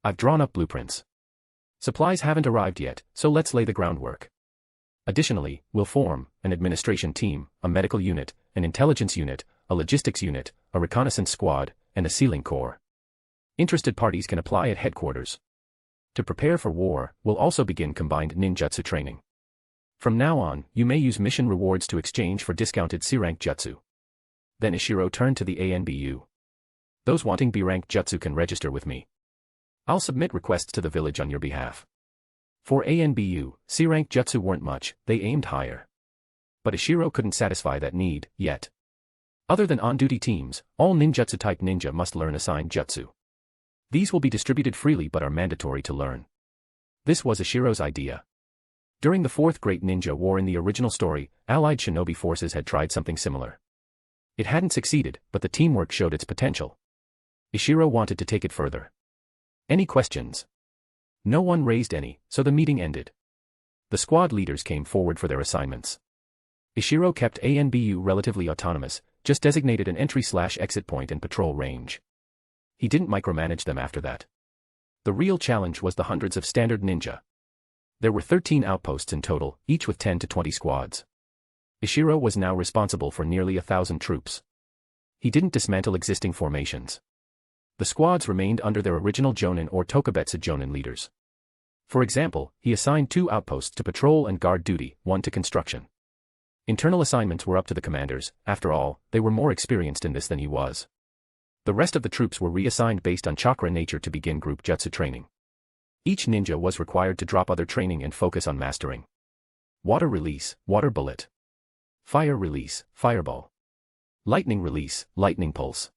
I've drawn up blueprints. Supplies haven't arrived yet, so let's lay the groundwork. Additionally, we'll form an administration team, a medical unit, an intelligence unit, a logistics unit, a reconnaissance squad, and a sealing corps. Interested parties can apply at headquarters. To prepare for war, we'll also begin combined ninjutsu training. From now on, you may use mission rewards to exchange for discounted C-rank jutsu." Then Ishiro turned to the ANBU. "Those wanting B-rank jutsu can register with me. I'll submit requests to the village on your behalf." For ANBU, C-rank jutsu weren't much, they aimed higher. But Ishiro couldn't satisfy that need, yet. Other than on-duty teams, all ninjutsu-type ninja must learn assigned jutsu. These will be distributed freely but are mandatory to learn. This was Ishiro's idea. During the 4th Great Ninja War in the original story, allied shinobi forces had tried something similar. It hadn't succeeded, but the teamwork showed its potential. Ishiro wanted to take it further. Any questions? No one raised any, so the meeting ended. The squad leaders came forward for their assignments. Ishiro kept ANBU relatively autonomous, just designated an entry/exit point and patrol range. He didn't micromanage them after that. The real challenge was the hundreds of standard ninja. There were 13 outposts in total, each with 10 to 20 squads. Ishiro was now responsible for nearly 1,000 troops. He didn't dismantle existing formations. The squads remained under their original Jonan or Tokubetsu Jonan leaders. For example, he assigned 2 outposts to patrol and guard duty, 1 to construction. Internal assignments were up to the commanders, after all, they were more experienced in this than he was. The rest of the troops were reassigned based on chakra nature to begin group jutsu training. Each ninja was required to drop other training and focus on mastering. Water release, water bullet. Fire release, fireball. Lightning release, lightning pulse.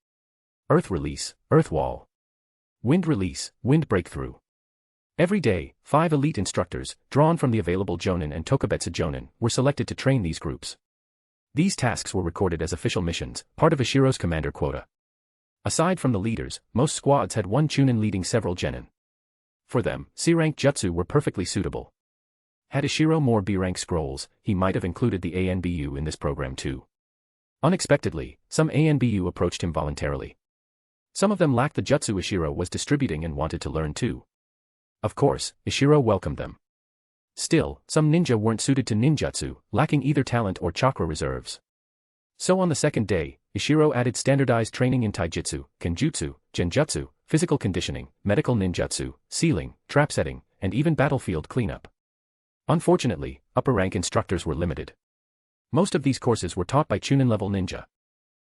Earth release, earth wall. Wind release, wind breakthrough. Every day, 5 elite instructors, drawn from the available Jonan and Tokubetsu Jonan, were selected to train these groups. These tasks were recorded as official missions, part of Ishiro's commander quota. Aside from the leaders, most squads had 1 Chunin leading several genin. For them, C-rank jutsu were perfectly suitable. Had Ishiro more B-rank scrolls, he might have included the ANBU in this program too. Unexpectedly, some ANBU approached him voluntarily. Some of them lacked the jutsu Ishiro was distributing and wanted to learn too. Of course, Ishiro welcomed them. Still, some ninja weren't suited to ninjutsu, lacking either talent or chakra reserves. So on the 2nd day, Ishiro added standardized training in taijutsu, kenjutsu, genjutsu, physical conditioning, medical ninjutsu, sealing, trap setting, and even battlefield cleanup. Unfortunately, upper-rank instructors were limited. Most of these courses were taught by Chunin-level ninja.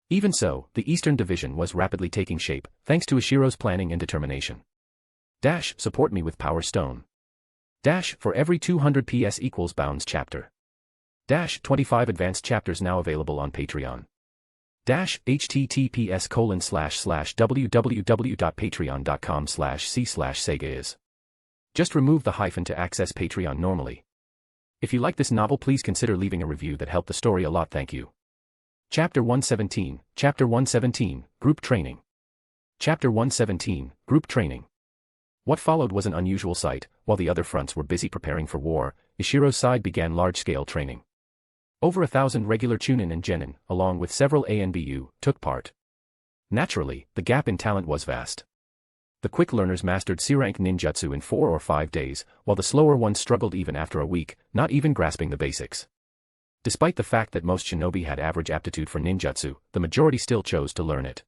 Even so, the Eastern Division was rapidly taking shape, thanks to Ishiro's planning and determination. Support me with Power Stone. For every 200 PS equals Bounds chapter. 25 advanced chapters now available on Patreon. https://www.patreon.com/c/sega is. Just remove the hyphen to access Patreon normally. If you like this novel, please consider leaving a review. That helped the story a lot. Thank you. Chapter 117, Group Training. Chapter 117, Group Training. What followed was an unusual sight. While the other fronts were busy preparing for war, Ishiro's side began large-scale training. Over 1,000 regular Chunin and Genin, along with several ANBU, took part. Naturally, the gap in talent was vast. The quick learners mastered C-rank ninjutsu in 4 or 5 days, while the slower ones struggled even after a week, not even grasping the basics. Despite the fact that most shinobi had average aptitude for ninjutsu, the majority still chose to learn it.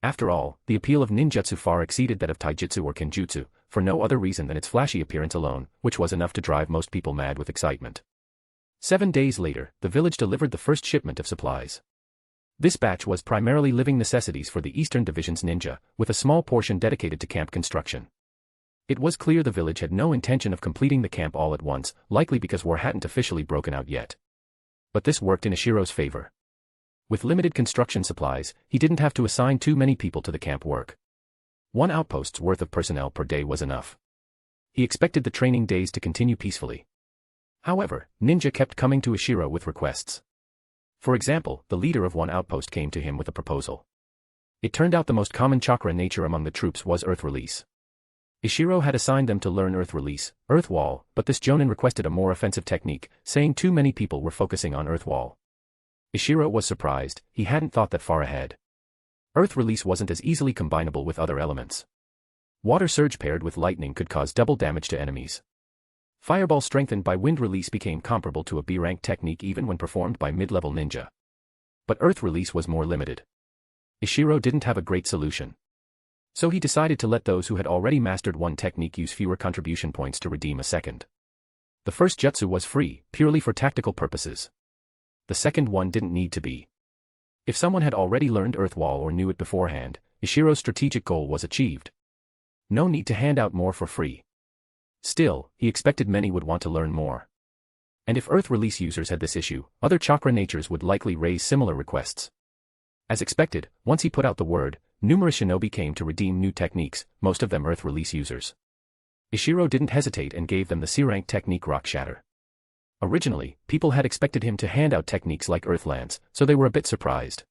After all, the appeal of ninjutsu far exceeded that of taijutsu or kenjutsu, for no other reason than its flashy appearance alone, which was enough to drive most people mad with excitement. 7 days later, the village delivered the first shipment of supplies. This batch was primarily living necessities for the Eastern Division's ninja, with a small portion dedicated to camp construction. It was clear the village had no intention of completing the camp all at once, likely because war hadn't officially broken out yet. But this worked in Ishiro's favor. With limited construction supplies, he didn't have to assign too many people to the camp work. 1 outpost's worth of personnel per day was enough. He expected the training days to continue peacefully. However, ninja kept coming to Ishiro with requests. For example, the leader of 1 outpost came to him with a proposal. It turned out the most common chakra nature among the troops was Earth Release. Ishiro had assigned them to learn Earth Release, Earth Wall, but this Jonan requested a more offensive technique, saying too many people were focusing on Earth Wall. Ishiro was surprised. He hadn't thought that far ahead. Earth Release wasn't as easily combinable with other elements. Water Surge paired with lightning could cause double damage to enemies. Fireball strengthened by Wind Release became comparable to a B-rank technique even when performed by mid-level ninja. But Earth Release was more limited. Ishiro didn't have a great solution. So he decided to let those who had already mastered 1 technique use fewer contribution points to redeem a second. The first jutsu was free, purely for tactical purposes. The second one didn't need to be. If someone had already learned Earth Wall or knew it beforehand, Ishiro's strategic goal was achieved. No need to hand out more for free. Still, he expected many would want to learn more. And if Earth Release users had this issue, other chakra natures would likely raise similar requests. As expected, once he put out the word, numerous shinobi came to redeem new techniques, most of them Earth Release users. Ishiro didn't hesitate and gave them the C-rank technique Rock Shatter. Originally, people had expected him to hand out techniques like Earth Lance, so they were a bit surprised.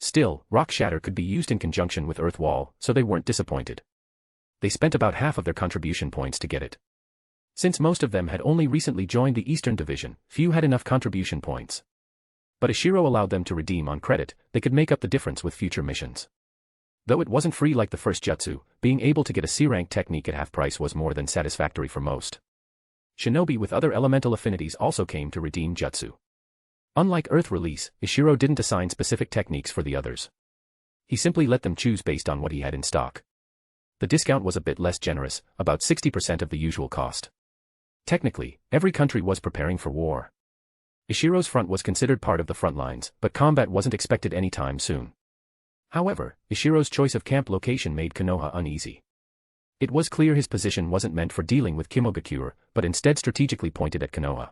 Still, Rock Shatter could be used in conjunction with Earth Wall, so they weren't disappointed. They spent about half of their contribution points to get it. Since most of them had only recently joined the Eastern Division, few had enough contribution points. But Ishiro allowed them to redeem on credit. They could make up the difference with future missions. Though it wasn't free like the first jutsu, being able to get a C-rank technique at half price was more than satisfactory for most. Shinobi with other elemental affinities also came to redeem jutsu. Unlike Earth Release, Ishiro didn't assign specific techniques for the others. He simply let them choose based on what he had in stock. The discount was a bit less generous, about 60% of the usual cost. Technically, every country was preparing for war. Ishiro's front was considered part of the front lines, but combat wasn't expected anytime soon. However, Ishiro's choice of camp location made Konoha uneasy. It was clear his position wasn't meant for dealing with Iwagakure, but instead strategically pointed at Konoha.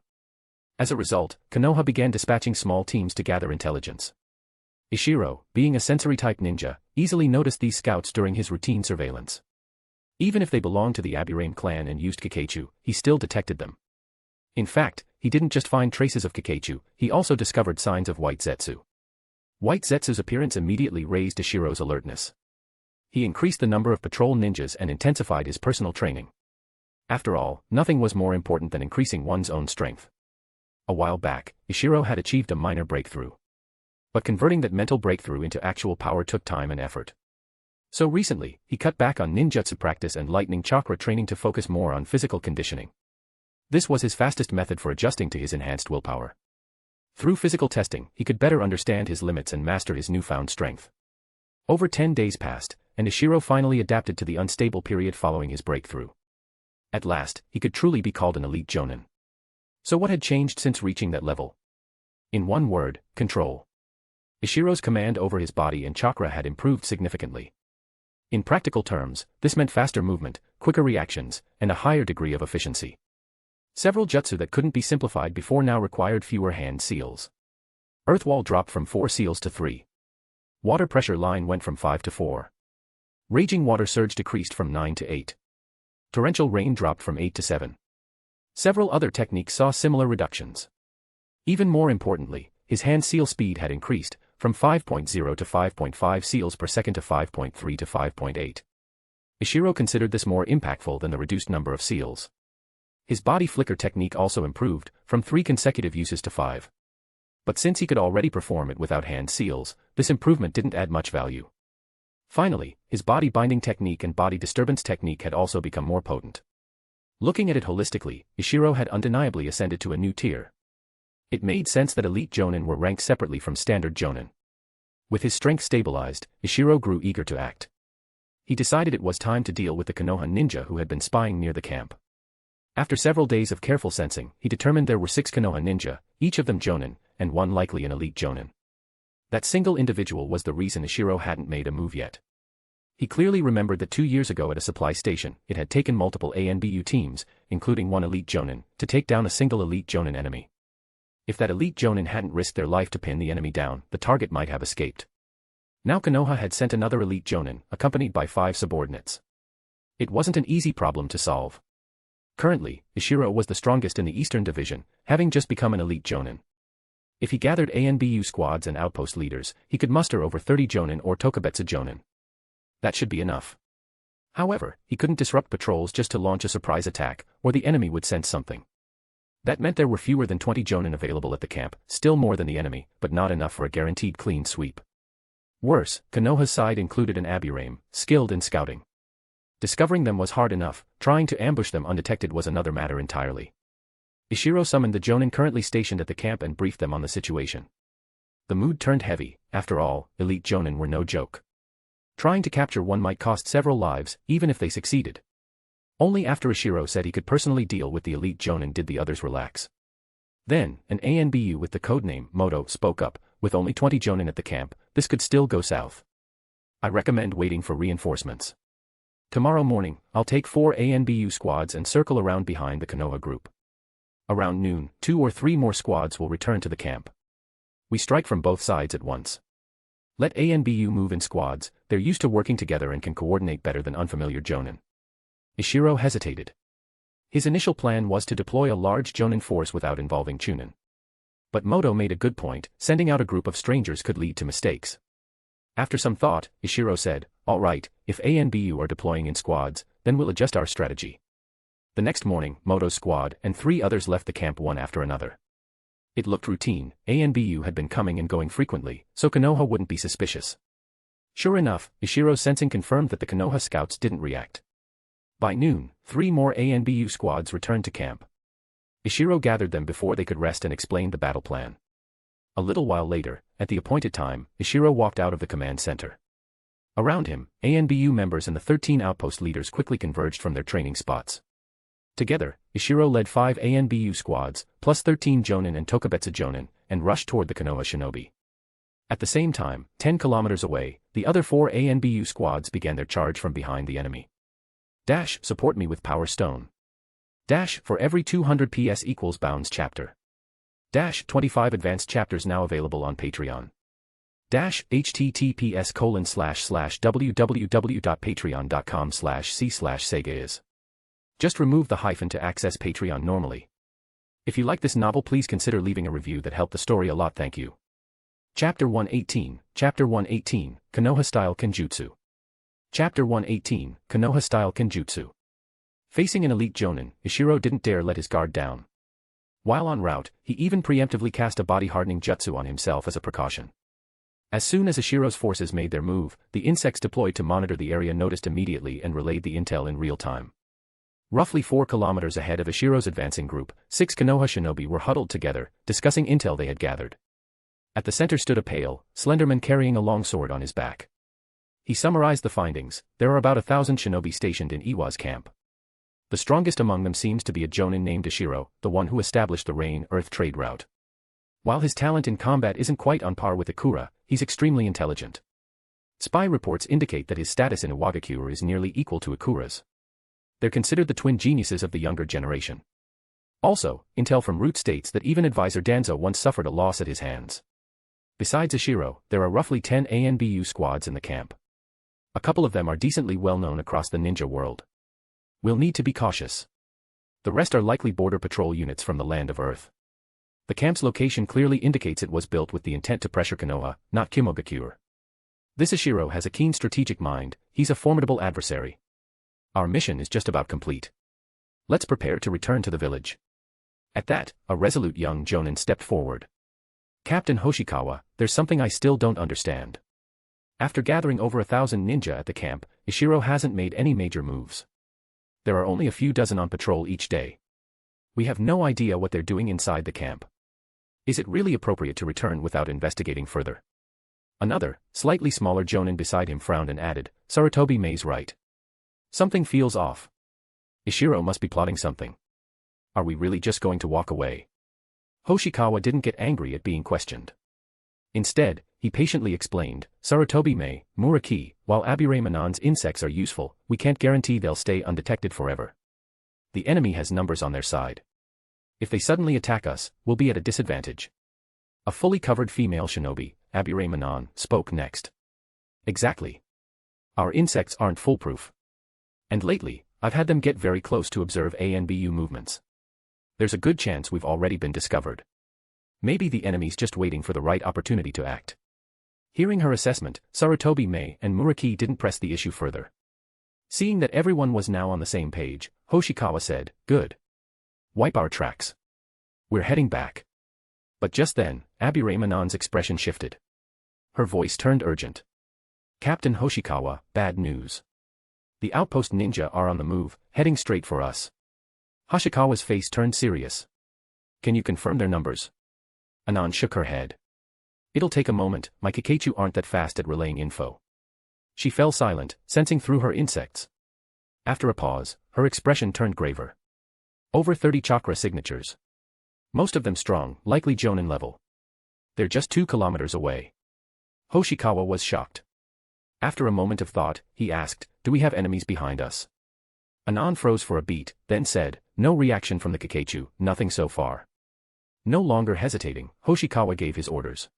As a result, Konoha began dispatching small teams to gather intelligence. Ishiro, being a sensory-type ninja, easily noticed these scouts during his routine surveillance. Even if they belonged to the Aburame clan and used Kakechu, he still detected them. In fact, he didn't just find traces of Kakechu, he also discovered signs of White Zetsu. White Zetsu's appearance immediately raised Ishiro's alertness. He increased the number of patrol ninjas and intensified his personal training. After all, nothing was more important than increasing one's own strength. A while back, Ishiro had achieved a minor breakthrough. But converting that mental breakthrough into actual power took time and effort. So recently, he cut back on ninjutsu practice and lightning chakra training to focus more on physical conditioning. This was his fastest method for adjusting to his enhanced willpower. Through physical testing, he could better understand his limits and master his newfound strength. Over 10 days passed, and Ishiro finally adapted to the unstable period following his breakthrough. At last, he could truly be called an elite Jonan. So what had changed since reaching that level? In one word, control. Ishiro's command over his body and chakra had improved significantly. In practical terms, this meant faster movement, quicker reactions, and a higher degree of efficiency. Several jutsu that couldn't be simplified before now required fewer hand seals. Earth Wall dropped from 4 seals to 3. Water pressure line went from 5 to 4. Raging water surge decreased from 9 to 8. Torrential rain dropped from 8 to 7. Several other techniques saw similar reductions. Even more importantly, his hand seal speed had increased, from 5.0 to 5.5 seals per second to 5.3 to 5.8. Ishiro considered this more impactful than the reduced number of seals. His body flicker technique also improved, from 3 consecutive uses to 5. But since he could already perform it without hand seals, this improvement didn't add much value. Finally, his body binding technique and body disturbance technique had also become more potent. Looking at it holistically, Ishiro had undeniably ascended to a new tier. It made sense that elite Jonin were ranked separately from standard Jonin. With his strength stabilized, Ishiro grew eager to act. He decided it was time to deal with the Konoha ninja who had been spying near the camp. After several days of careful sensing, he determined there were 6 Konoha ninja, each of them Jonin, and one likely an elite Jonin. That single individual was the reason Ishiro hadn't made a move yet. He clearly remembered that 2 years ago at a supply station, it had taken multiple ANBU teams, including one elite Jonin, to take down a single elite Jonin enemy. If that elite Jonin hadn't risked their life to pin the enemy down, the target might have escaped. Now Konoha had sent another elite Jonin, accompanied by 5 subordinates. It wasn't an easy problem to solve. Currently, Ishiro was the strongest in the Eastern Division, having just become an elite Jonin. If he gathered ANBU squads and outpost leaders, he could muster over 30 Jonin or Tokubetsu Jonin. That should be enough. However, he couldn't disrupt patrols just to launch a surprise attack, or the enemy would sense something. That meant there were fewer than 20 Jonin available at the camp, still more than the enemy, but not enough for a guaranteed clean sweep. Worse, Konoha's side included an Aburaim, skilled in scouting. Discovering them was hard enough, trying to ambush them undetected was another matter entirely. Ishiro summoned the Jonin currently stationed at the camp and briefed them on the situation. The mood turned heavy. After all, elite Jonin were no joke. Trying to capture one might cost several lives, even if they succeeded. Only after Ishiro said he could personally deal with the elite Jonin did the others relax. Then, an ANBU with the codename Moto spoke up, with only 20 Jonin at the camp, this could still go south. I recommend waiting for reinforcements. Tomorrow morning, I'll take 4 ANBU squads and circle around behind the Konoha group. Around noon, 2 or 3 more squads will return to the camp. We strike from both sides at once. Let ANBU move in squads, they're used to working together and can coordinate better than unfamiliar Jonin. Ishiro hesitated. His initial plan was to deploy a large Jonin force without involving Chunin. But Moto made a good point, sending out a group of strangers could lead to mistakes. After some thought, Ishiro said, "All right, if ANBU are deploying in squads, then we'll adjust our strategy." The next morning, Moto's squad and 3 others left the camp one after another. It looked routine, ANBU had been coming and going frequently, so Konoha wouldn't be suspicious. Sure enough, Ishiro's sensing confirmed that the Konoha scouts didn't react. By noon, 3 more ANBU squads returned to camp. Ishiro gathered them before they could rest and explained the battle plan. A little while later, at the appointed time, Ishiro walked out of the command center. Around him, ANBU members and the 13 outpost leaders quickly converged from their training spots. Together, Ishiro led 5 ANBU squads, plus 13 Jonin and Tokubetsu Jonin, and rushed toward the Konoha shinobi. At the same time, 10 kilometers away, the other 4 ANBU squads began their charge from behind the enemy. Dash, support me with Power Stone. Dash, for every 200 PS equals Bounds chapter. Dash, 25 advanced chapters now available on Patreon. Dash, https://www.patreon.com/c/Sega. Just remove the hyphen to access Patreon normally. If you like this novel, please consider leaving a review that helped the story a lot. Thank you. Chapter 118, Konoha-style Kenjutsu. Chapter 118, Konoha-style Kenjutsu. Facing an elite Jonin, Ishiro didn't dare let his guard down. While en route, he even preemptively cast a body-hardening jutsu on himself as a precaution. As soon as Ishiro's forces made their move, the insects deployed to monitor the area noticed immediately and relayed the intel in real time. Roughly 4 kilometers ahead of Ishiro's advancing group, 6 Konoha shinobi were huddled together, discussing intel they had gathered. At the center stood a pale, slender man carrying a long sword on his back. He summarized the findings: there are about 1,000 shinobi stationed in Iwa's camp. The strongest among them seems to be a Jonin named Ishiro, the one who established the Rain-Earth trade route. While his talent in combat isn't quite on par with Ikura, he's extremely intelligent. Spy reports indicate that his status in Iwagakure is nearly equal to Ikura's. They're considered the twin geniuses of the younger generation. Also, intel from Root states that even advisor Danzo once suffered a loss at his hands. Besides Ishiro, there are roughly 10 ANBU squads in the camp. A couple of them are decently well known across the ninja world. We'll need to be cautious. The rest are likely border patrol units from the land of Earth. The camp's location clearly indicates it was built with the intent to pressure Konoha, not Iwagakure. This Ishiro has a keen strategic mind, he's a formidable adversary. Our mission is just about complete. Let's prepare to return to the village. At that, a resolute young Jonan stepped forward. Captain Hoshikawa, there's something I still don't understand. After gathering over 1,000 ninja at the camp, Ishiro hasn't made any major moves. There are only a few dozen on patrol each day. We have no idea what they're doing inside the camp. Is it really appropriate to return without investigating further? Another, slightly smaller Jonan beside him frowned and added, Sarutobi Mei's right. Something feels off. Ishiro must be plotting something. Are we really just going to walk away? Hoshikawa didn't get angry at being questioned. Instead, he patiently explained, Sarutobi Mei, Muraki, while Abure Manon's insects are useful, we can't guarantee they'll stay undetected forever. The enemy has numbers on their side. If they suddenly attack us, we'll be at a disadvantage. A fully covered female shinobi, Abure Manon, spoke next. Exactly. Our insects aren't foolproof. And lately, I've had them get very close to observe ANBU movements. There's a good chance we've already been discovered. Maybe the enemy's just waiting for the right opportunity to act. Hearing her assessment, Sarutobi Mei and Muraki didn't press the issue further. Seeing that everyone was now on the same page, Hoshikawa said, good. Wipe our tracks. We're heading back. But just then, Abure Manon's expression shifted. Her voice turned urgent. Captain Hoshikawa, bad news. The outpost ninja are on the move, heading straight for us. Hoshikawa's face turned serious. Can you confirm their numbers? Anon shook her head. It'll take a moment, my Kikeichu aren't that fast at relaying info. She fell silent, sensing through her insects. After a pause, her expression turned graver. Over 30 chakra signatures. Most of them strong, likely Jonan level. They're just 2 kilometers away. Hoshikawa was shocked. After a moment of thought, he asked, do we have enemies behind us? Anon froze for a beat, then said, no reaction from the Kikeichu, nothing so far. No longer hesitating, Hoshikawa gave his orders.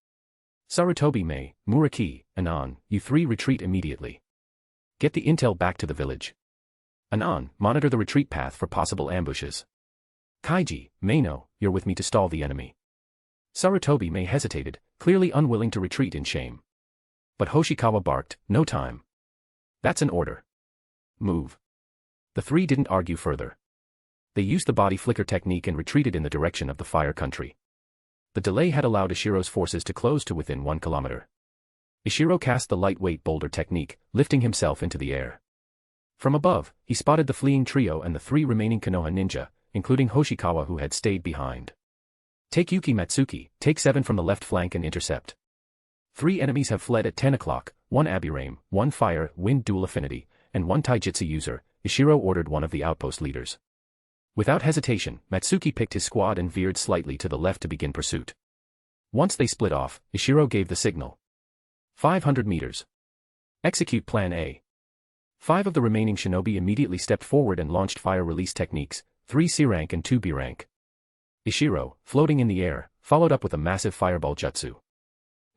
Sarutobi Mei, Muraki, Anon, you three retreat immediately. Get the intel back to the village. Anon, monitor the retreat path for possible ambushes. Kaiji, Meino, you're with me to stall the enemy. Sarutobi Mei hesitated, clearly unwilling to retreat in shame. But Hoshikawa barked, no time. That's an order. Move. The three didn't argue further. They used the body flicker technique and retreated in the direction of the fire country. The delay had allowed Ishiro's forces to close to within 1 kilometer. Ishiro cast the lightweight boulder technique, lifting himself into the air. From above, he spotted the fleeing trio and the 3 remaining Konoha ninja, including Hoshikawa who had stayed behind. Take Yuki Matsuki, take 7 from the left flank and intercept. 3 enemies have fled at 10 o'clock, 1 Aburame, 1 fire, wind dual affinity, and 1 taijutsu user, Ishiro ordered one of the outpost leaders. Without hesitation, Matsuki picked his squad and veered slightly to the left to begin pursuit. Once they split off, Ishiro gave the signal. 500 meters. Execute Plan A. 5 of the remaining shinobi immediately stepped forward and launched fire release techniques, 3 C rank and 2 B rank. Ishiro, floating in the air, followed up with a massive fireball jutsu.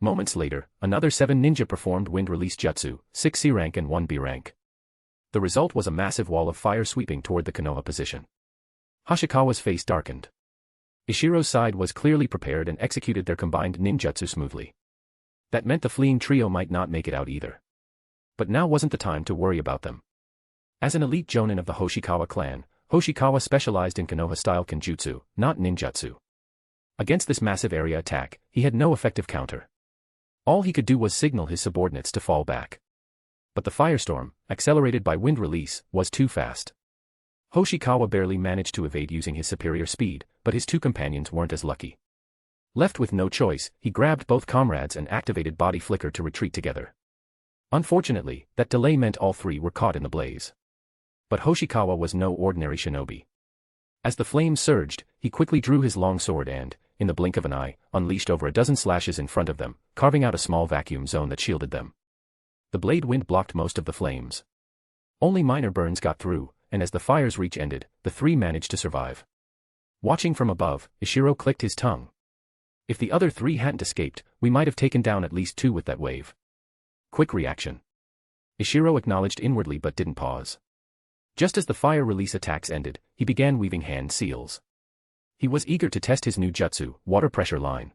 Moments later, another 7 ninja performed wind release jutsu, 6 C rank and 1 B rank. The result was a massive wall of fire sweeping toward the Konoha position. Hoshikawa's face darkened. Ishiro's side was clearly prepared and executed their combined ninjutsu smoothly. That meant the fleeing trio might not make it out either. But now wasn't the time to worry about them. As an elite jonin of the Hoshikawa clan, Hoshikawa specialized in Konoha-style kenjutsu, not ninjutsu. Against this massive area attack, he had no effective counter. All he could do was signal his subordinates to fall back. But the firestorm, accelerated by wind release, was too fast. Hoshikawa barely managed to evade using his superior speed, but his 2 companions weren't as lucky. Left with no choice, he grabbed both comrades and activated body flicker to retreat together. Unfortunately, that delay meant all 3 were caught in the blaze. But Hoshikawa was no ordinary shinobi. As the flames surged, he quickly drew his long sword and, in the blink of an eye, unleashed over a dozen slashes in front of them, carving out a small vacuum zone that shielded them. The blade wind blocked most of the flames. Only minor burns got through, and as the fire's reach ended, the 3 managed to survive. Watching from above, Ishiro clicked his tongue. If the other three hadn't escaped, we might have taken down at least two with that wave. Quick reaction. Ishiro acknowledged inwardly but didn't pause. Just as the fire release attacks ended, he began weaving hand seals. He was eager to test his new jutsu, water pressure line.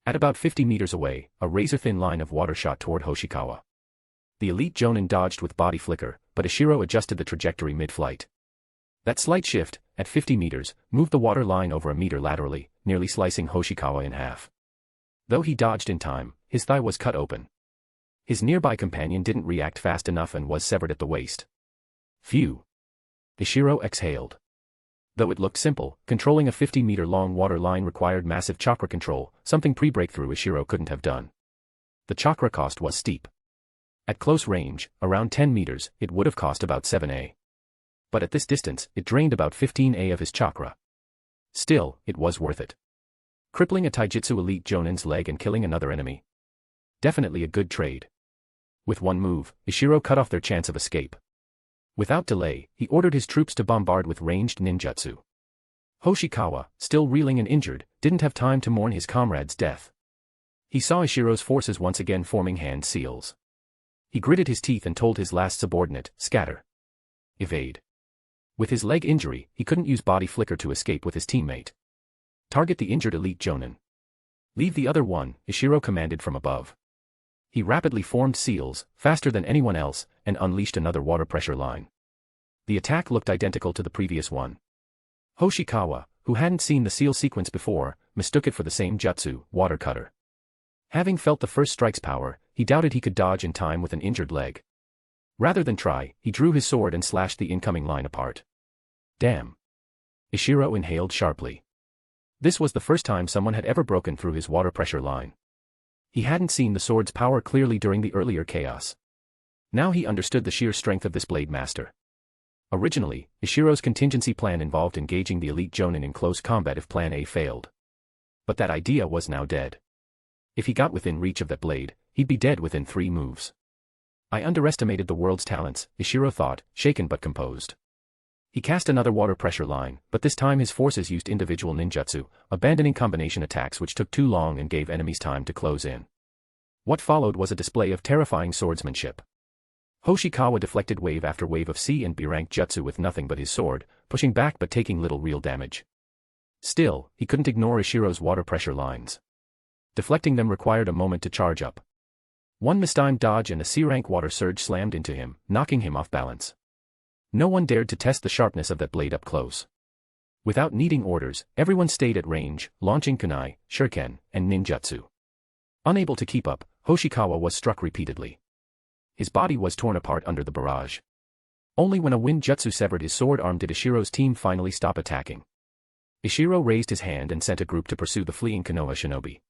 At about 50 meters away, a razor-thin line of water shot toward Hoshikawa. The elite Jonan dodged with body flicker, but Ishiro adjusted the trajectory mid-flight. That slight shift, at 50 meters, moved the water line over a meter laterally, nearly slicing Hoshikawa in half. Though he dodged in time, his thigh was cut open. His nearby companion didn't react fast enough and was severed at the waist. Phew. Ishiro exhaled. Though it looked simple, controlling a 50-meter-long water line required massive chakra control, something pre-breakthrough Ishiro couldn't have done. The chakra cost was steep. At close range, around 10 meters, it would have cost about 7A. But at this distance, it drained about 15A of his chakra. Still, it was worth it. Crippling a taijutsu elite Jonan's leg and killing another enemy. Definitely a good trade. With one move, Ishiro cut off their chance of escape. Without delay, he ordered his troops to bombard with ranged ninjutsu. Hoshikawa, still reeling and injured, didn't have time to mourn his comrade's death. He saw Ishiro's forces once again forming hand seals. He gritted his teeth and told his last subordinate, scatter. Evade. With his leg injury, he couldn't use body flicker to escape with his teammate. Target the injured elite Jonan. Leave the other one, Ishiro commanded from above. He rapidly formed seals, faster than anyone else, and unleashed another water pressure line. The attack looked identical to the previous one. Hoshikawa, who hadn't seen the seal sequence before, mistook it for the same jutsu, water cutter. Having felt the first strike's power, he doubted he could dodge in time with an injured leg. Rather than try, he drew his sword and slashed the incoming line apart. Damn. Ishiro inhaled sharply. This was the first time someone had ever broken through his water pressure line. He hadn't seen the sword's power clearly during the earlier chaos. Now he understood the sheer strength of this blade master. Originally, Ishiro's contingency plan involved engaging the elite Jonan in close combat if Plan A failed. But that idea was now dead. If he got within reach of that blade, he'd be dead within 3 moves. I underestimated the world's talents, Ishiro thought, shaken but composed. He cast another water pressure line, but this time his forces used individual ninjutsu, abandoning combination attacks which took too long and gave enemies time to close in. What followed was a display of terrifying swordsmanship. Hoshikawa deflected wave after wave of C and B rank jutsu with nothing but his sword, pushing back but taking little real damage. Still, he couldn't ignore Ishiro's water pressure lines. Deflecting them required a moment to charge up. One mistimed dodge and a C-rank water surge slammed into him, knocking him off balance. No one dared to test the sharpness of that blade up close. Without needing orders, everyone stayed at range, launching kunai, shuriken, and ninjutsu. Unable to keep up, Hoshikawa was struck repeatedly. His body was torn apart under the barrage. Only when a wind jutsu severed his sword arm did Ishiro's team finally stop attacking. Ishiro raised his hand and sent a group to pursue the fleeing Konoha shinobi.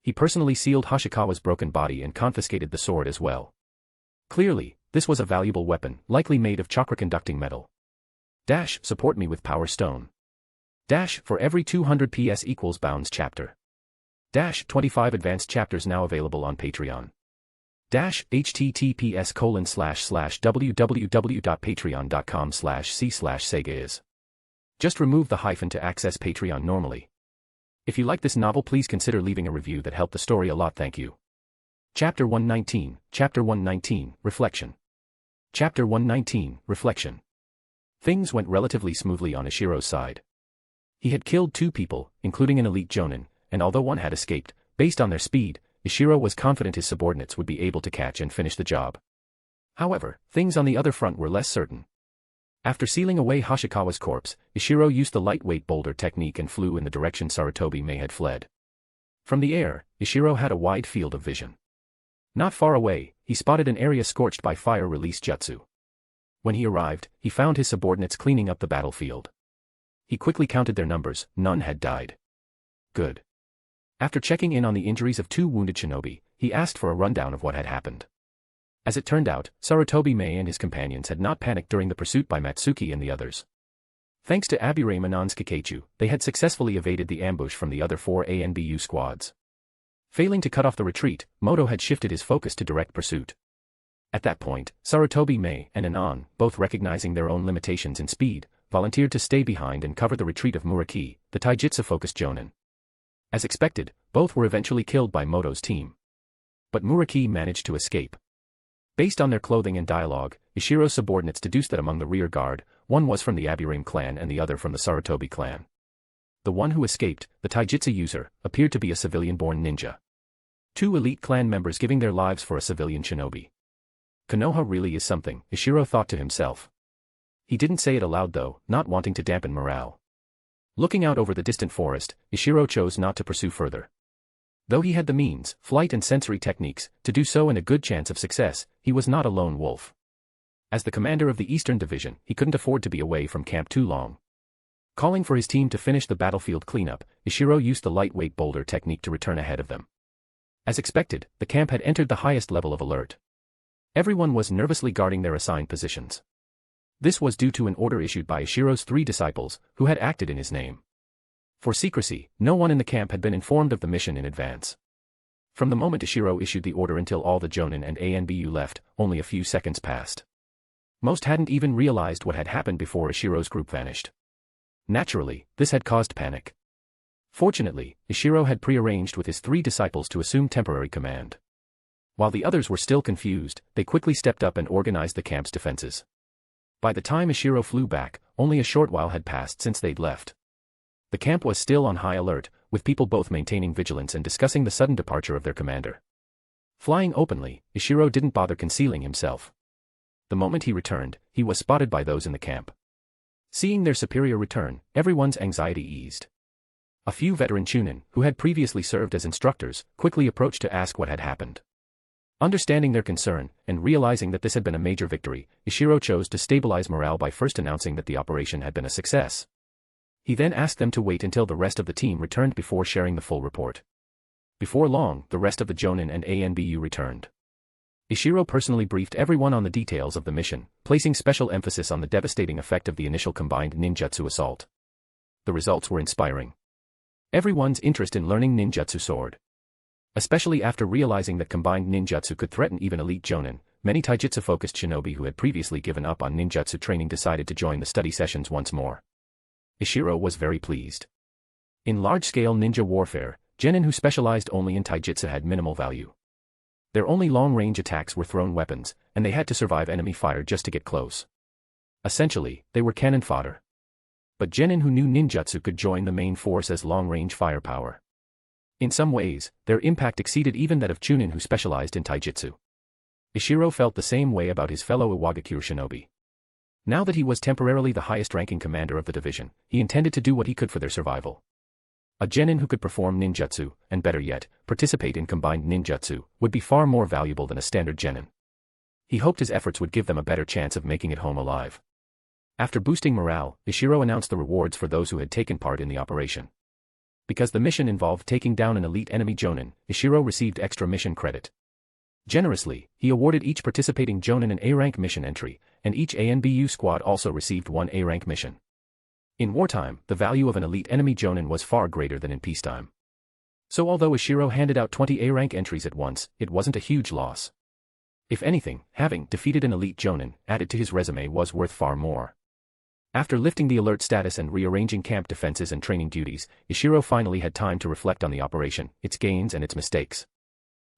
He personally sealed Hoshikawa's broken body and confiscated the sword as well. Clearly, this was a valuable weapon, likely made of chakra-conducting metal. Dash, support me with Power Stone. Dash, for every 200 PS equals Bounds chapter. Dash, 25 advanced chapters now available on Patreon. Dash, https://www.patreon.com/c/Sega is. Just remove the hyphen to access Patreon normally. If you like this novel, please consider leaving a review. That helped the story a lot, thank you. Chapter 119, Chapter 119, Reflection. Chapter 119, Reflection. Things went relatively smoothly on Ishiro's side. He had killed 2 people, including an elite Jonan, and although one had escaped, based on their speed, Ishiro was confident his subordinates would be able to catch and finish the job. However, things on the other front were less certain. After sealing away Hoshikawa's corpse, Ishiro used the lightweight boulder technique and flew in the direction Sarutobi May had fled. From the air, Ishiro had a wide field of vision. Not far away, he spotted an area scorched by fire release jutsu. When he arrived, he found his subordinates cleaning up the battlefield. He quickly counted their numbers, none had died. Good. After checking in on the injuries of 2 wounded shinobi, he asked for a rundown of what had happened. As it turned out, Sarutobi May and his companions had not panicked during the pursuit by Matsuki and the others. Thanks to Abure Manon's Kikeichu, they had successfully evaded the ambush from the other 4 ANBU squads. Failing to cut off the retreat, Moto had shifted his focus to direct pursuit. At that point, Sarutobi May and Anon, both recognizing their own limitations in speed, volunteered to stay behind and cover the retreat of Muraki, the taijutsu-focused Jonan. As expected, both were eventually killed by Moto's team. But Muraki managed to escape. Based on their clothing and dialogue, Ishiro's subordinates deduced that among the rear guard, one was from the Aburame clan and the other from the Sarutobi clan. The one who escaped, the taijutsu user, appeared to be a civilian-born ninja. 2 elite clan members giving their lives for a civilian shinobi. Konoha really is something, Ishiro thought to himself. He didn't say it aloud though, not wanting to dampen morale. Looking out over the distant forest, Ishiro chose not to pursue further. Though he had the means, flight and sensory techniques, to do so and a good chance of success, he was not a lone wolf. As the commander of the Eastern Division, he couldn't afford to be away from camp too long. Calling for his team to finish the battlefield cleanup, Ishiro used the lightweight boulder technique to return ahead of them. As expected, the camp had entered the highest level of alert. Everyone was nervously guarding their assigned positions. This was due to an order issued by Ishiro's 3 disciples, who had acted in his name. For secrecy, no one in the camp had been informed of the mission in advance. From the moment Ishiro issued the order until all the Jonan and ANBU left, only a few seconds passed. Most hadn't even realized what had happened before Ishiro's group vanished. Naturally, this had caused panic. Fortunately, Ishiro had prearranged with his 3 disciples to assume temporary command. While the others were still confused, they quickly stepped up and organized the camp's defenses. By the time Ishiro flew back, only a short while had passed since they'd left. The camp was still on high alert, with people both maintaining vigilance and discussing the sudden departure of their commander. Flying openly, Ishiro didn't bother concealing himself. The moment he returned, he was spotted by those in the camp. Seeing their superior return, everyone's anxiety eased. A few veteran Chunin, who had previously served as instructors, quickly approached to ask what had happened. Understanding their concern, and realizing that this had been a major victory, Ishiro chose to stabilize morale by first announcing that the operation had been a success. He then asked them to wait until the rest of the team returned before sharing the full report. Before long, the rest of the Jonan and ANBU returned. Ishiro personally briefed everyone on the details of the mission, placing special emphasis on the devastating effect of the initial combined ninjutsu assault. The results were inspiring. Everyone's interest in learning ninjutsu soared. Especially after realizing that combined ninjutsu could threaten even elite Jonan, many taijutsu-focused shinobi who had previously given up on ninjutsu training decided to join the study sessions once more. Ishiro was very pleased. In large-scale ninja warfare, genin who specialized only in taijutsu had minimal value. Their only long-range attacks were thrown weapons, and they had to survive enemy fire just to get close. Essentially, they were cannon fodder. But genin who knew ninjutsu could join the main force as long-range firepower. In some ways, their impact exceeded even that of Chunin who specialized in taijutsu. Ishiro felt the same way about his fellow Iwagakure shinobi. Now that he was temporarily the highest-ranking commander of the division, he intended to do what he could for their survival. A genin who could perform ninjutsu, and better yet, participate in combined ninjutsu, would be far more valuable than a standard genin. He hoped his efforts would give them a better chance of making it home alive. After boosting morale, Ishiro announced the rewards for those who had taken part in the operation. Because the mission involved taking down an elite enemy Jonan, Ishiro received extra mission credit. Generously, he awarded each participating Jonan an A-rank mission entry, and each ANBU squad also received 1 A-rank mission. In wartime, the value of an elite enemy Jonan was far greater than in peacetime. So although Ishiro handed out 20 A-rank entries at once, it wasn't a huge loss. If anything, having defeated an elite Jonan added to his resume was worth far more. After lifting the alert status and rearranging camp defenses and training duties, Ishiro finally had time to reflect on the operation, its gains and its mistakes.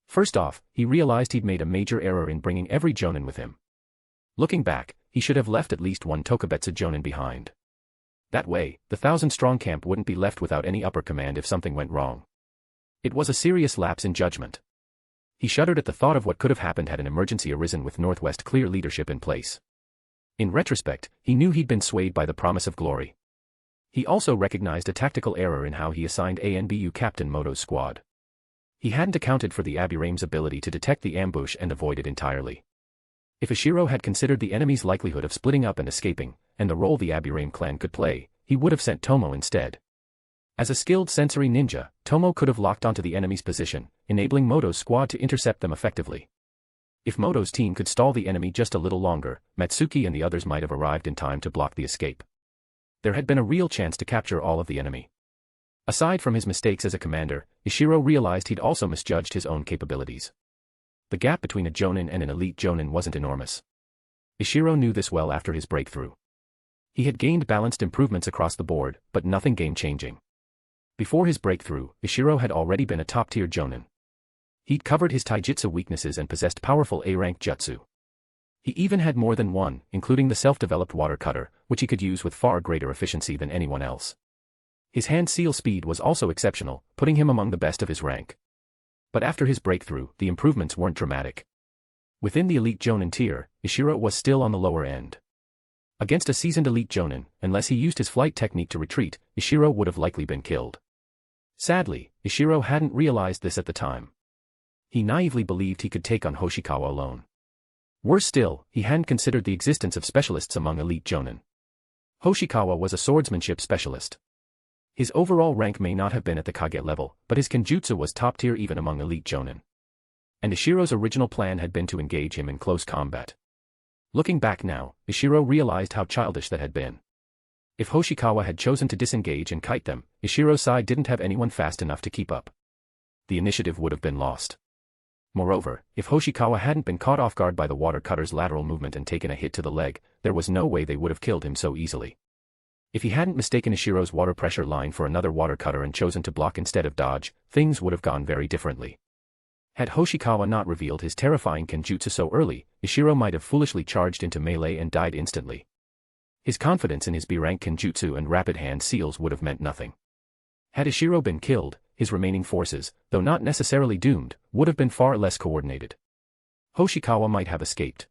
First off, he realized he'd made a major error in bringing every Jonan with him. Looking back, he should have left at least 1 Tokubetsu Jonan behind. That way, the 1,000-strong camp wouldn't be left without any upper command if something went wrong. It was a serious lapse in judgment. He shuddered at the thought of what could have happened had an emergency arisen with Northwest clear leadership in place. In retrospect, he knew he'd been swayed by the promise of glory. He also recognized a tactical error in how he assigned ANBU Captain Moto's squad. He hadn't accounted for the Aburame's ability to detect the ambush and avoid it entirely. If Ishiro had considered the enemy's likelihood of splitting up and escaping, and the role the Aburame clan could play, he would have sent Tomo instead. As a skilled sensory ninja, Tomo could have locked onto the enemy's position, enabling Moto's squad to intercept them effectively. If Moto's team could stall the enemy just a little longer, Matsuki and the others might have arrived in time to block the escape. There had been a real chance to capture all of the enemy. Aside from his mistakes as a commander, Ishiro realized he'd also misjudged his own capabilities. The gap between a Jonin and an elite Jonin wasn't enormous. Ishiro knew this well after his breakthrough. He had gained balanced improvements across the board, but nothing game-changing. Before his breakthrough, Ishiro had already been a top-tier Jonin. He'd covered his taijutsu weaknesses and possessed powerful A-rank jutsu. He even had more than one, including the self-developed water cutter, which he could use with far greater efficiency than anyone else. His hand seal speed was also exceptional, putting him among the best of his rank. But after his breakthrough, the improvements weren't dramatic. Within the elite Jonin tier, Ishiro was still on the lower end. Against a seasoned elite Jonin, unless he used his flight technique to retreat, Ishiro would have likely been killed. Sadly, Ishiro hadn't realized this at the time. He naively believed he could take on Hoshikawa alone. Worse still, he hadn't considered the existence of specialists among elite Jonin. Hoshikawa was a swordsmanship specialist. His overall rank may not have been at the Kage level, but his kenjutsu was top tier even among elite Jonin. And Ishiro's original plan had been to engage him in close combat. Looking back now, Ishiro realized how childish that had been. If Hoshikawa had chosen to disengage and kite them, Ishiro's side didn't have anyone fast enough to keep up. The initiative would have been lost. Moreover, if Hoshikawa hadn't been caught off guard by the water cutter's lateral movement and taken a hit to the leg, there was no way they would have killed him so easily. If he hadn't mistaken Ishiro's water pressure line for another water cutter and chosen to block instead of dodge, things would have gone very differently. Had Hoshikawa not revealed his terrifying kenjutsu so early, Ishiro might have foolishly charged into melee and died instantly. His confidence in his B-rank kenjutsu and rapid hand seals would have meant nothing. Had Ishiro been killed, his remaining forces, though not necessarily doomed, would have been far less coordinated. Hoshikawa might have escaped.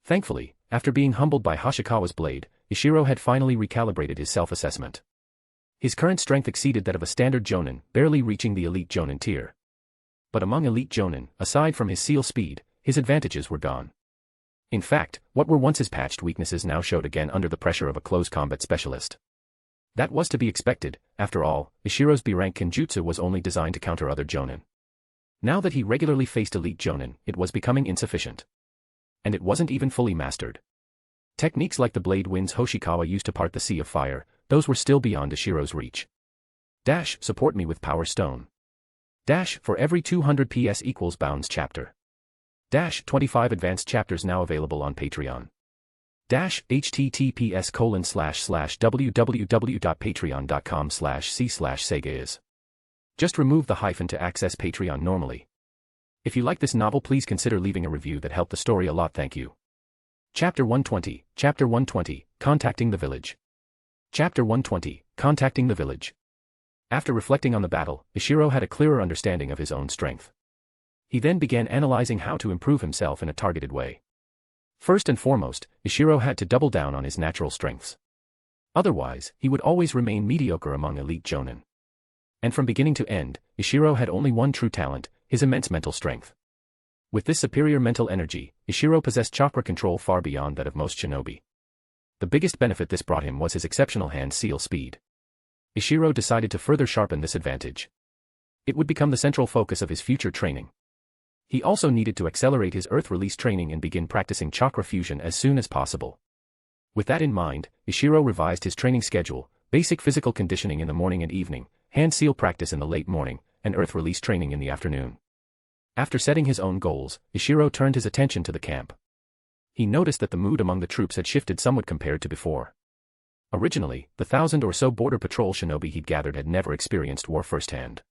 Thankfully, after being humbled by Hoshikawa's blade, Ishiro had finally recalibrated his self-assessment. His current strength exceeded that of a standard Jonin, barely reaching the elite Jonin tier. But among elite Jonin, aside from his seal speed, his advantages were gone. In fact, what were once his patched weaknesses now showed again under the pressure of a close combat specialist. That was to be expected. After all, Ishiro's B-rank kenjutsu was only designed to counter other Jonin. Now that he regularly faced elite Jonin, it was becoming insufficient. And it wasn't even fully mastered. Techniques like the blade winds Hoshikawa used to part the sea of fire, those were still beyond Ishiro's reach. Dash, support me with Power Stone. Dash, for every 200 PS equals Bounds chapter. Dash, 25 advanced chapters now available on Patreon. Dash, https://www.patreon.com/c/Sega. Just remove the hyphen to access Patreon normally. If you like this novel, please consider leaving a review. That helped the story a lot. Thank you. Chapter 120, Chapter 120, Contacting the Village. Chapter 120, Contacting the Village. After reflecting on the battle, Ishiro had a clearer understanding of his own strength. He then began analyzing how to improve himself in a targeted way. First and foremost, Ishiro had to double down on his natural strengths. Otherwise, he would always remain mediocre among elite Jonin. And from beginning to end, Ishiro had only one true talent, his immense mental strength. With this superior mental energy, Ishiro possessed chakra control far beyond that of most shinobi. The biggest benefit this brought him was his exceptional hand seal speed. Ishiro decided to further sharpen this advantage. It would become the central focus of his future training. He also needed to accelerate his earth release training and begin practicing chakra fusion as soon as possible. With that in mind, Ishiro revised his training schedule: basic physical conditioning in the morning and evening, hand seal practice in the late morning, and earth release training in the afternoon. After setting his own goals, Ishiro turned his attention to the camp. He noticed that the mood among the troops had shifted somewhat compared to before. Originally, the 1,000 or so border patrol shinobi he'd gathered had never experienced war firsthand.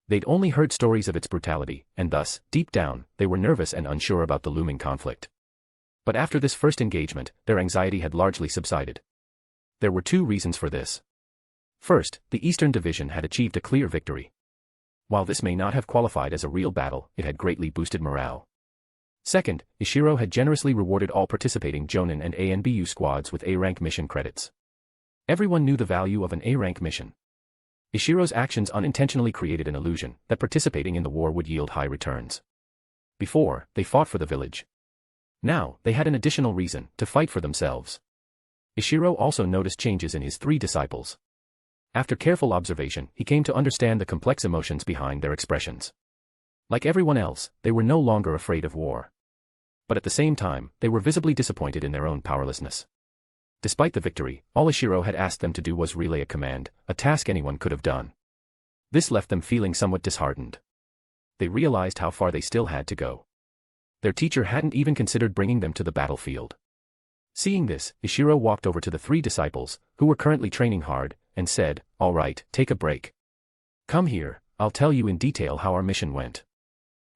They'd only heard stories of its brutality, and thus, deep down, they were nervous and unsure about the looming conflict. But after this first engagement, their anxiety had largely subsided. There were two reasons for this. First, the Eastern Division had achieved a clear victory. While this may not have qualified as a real battle, it had greatly boosted morale. Second, Ishiro had generously rewarded all participating Jonin and ANBU squads with A-rank mission credits. Everyone knew the value of an A-rank mission. Ishiro's actions unintentionally created an illusion that participating in the war would yield high returns. Before, they fought for the village. Now, they had an additional reason to fight for themselves. Ishiro also noticed changes in his three disciples. After careful observation, he came to understand the complex emotions behind their expressions. Like everyone else, they were no longer afraid of war. But at the same time, they were visibly disappointed in their own powerlessness. Despite the victory, all Ishiro had asked them to do was relay a command, a task anyone could have done. This left them feeling somewhat disheartened. They realized how far they still had to go. Their teacher hadn't even considered bringing them to the battlefield. Seeing this, Ishiro walked over to the three disciples, who were currently training hard, and said, "All right, take a break. Come here, I'll tell you in detail how our mission went.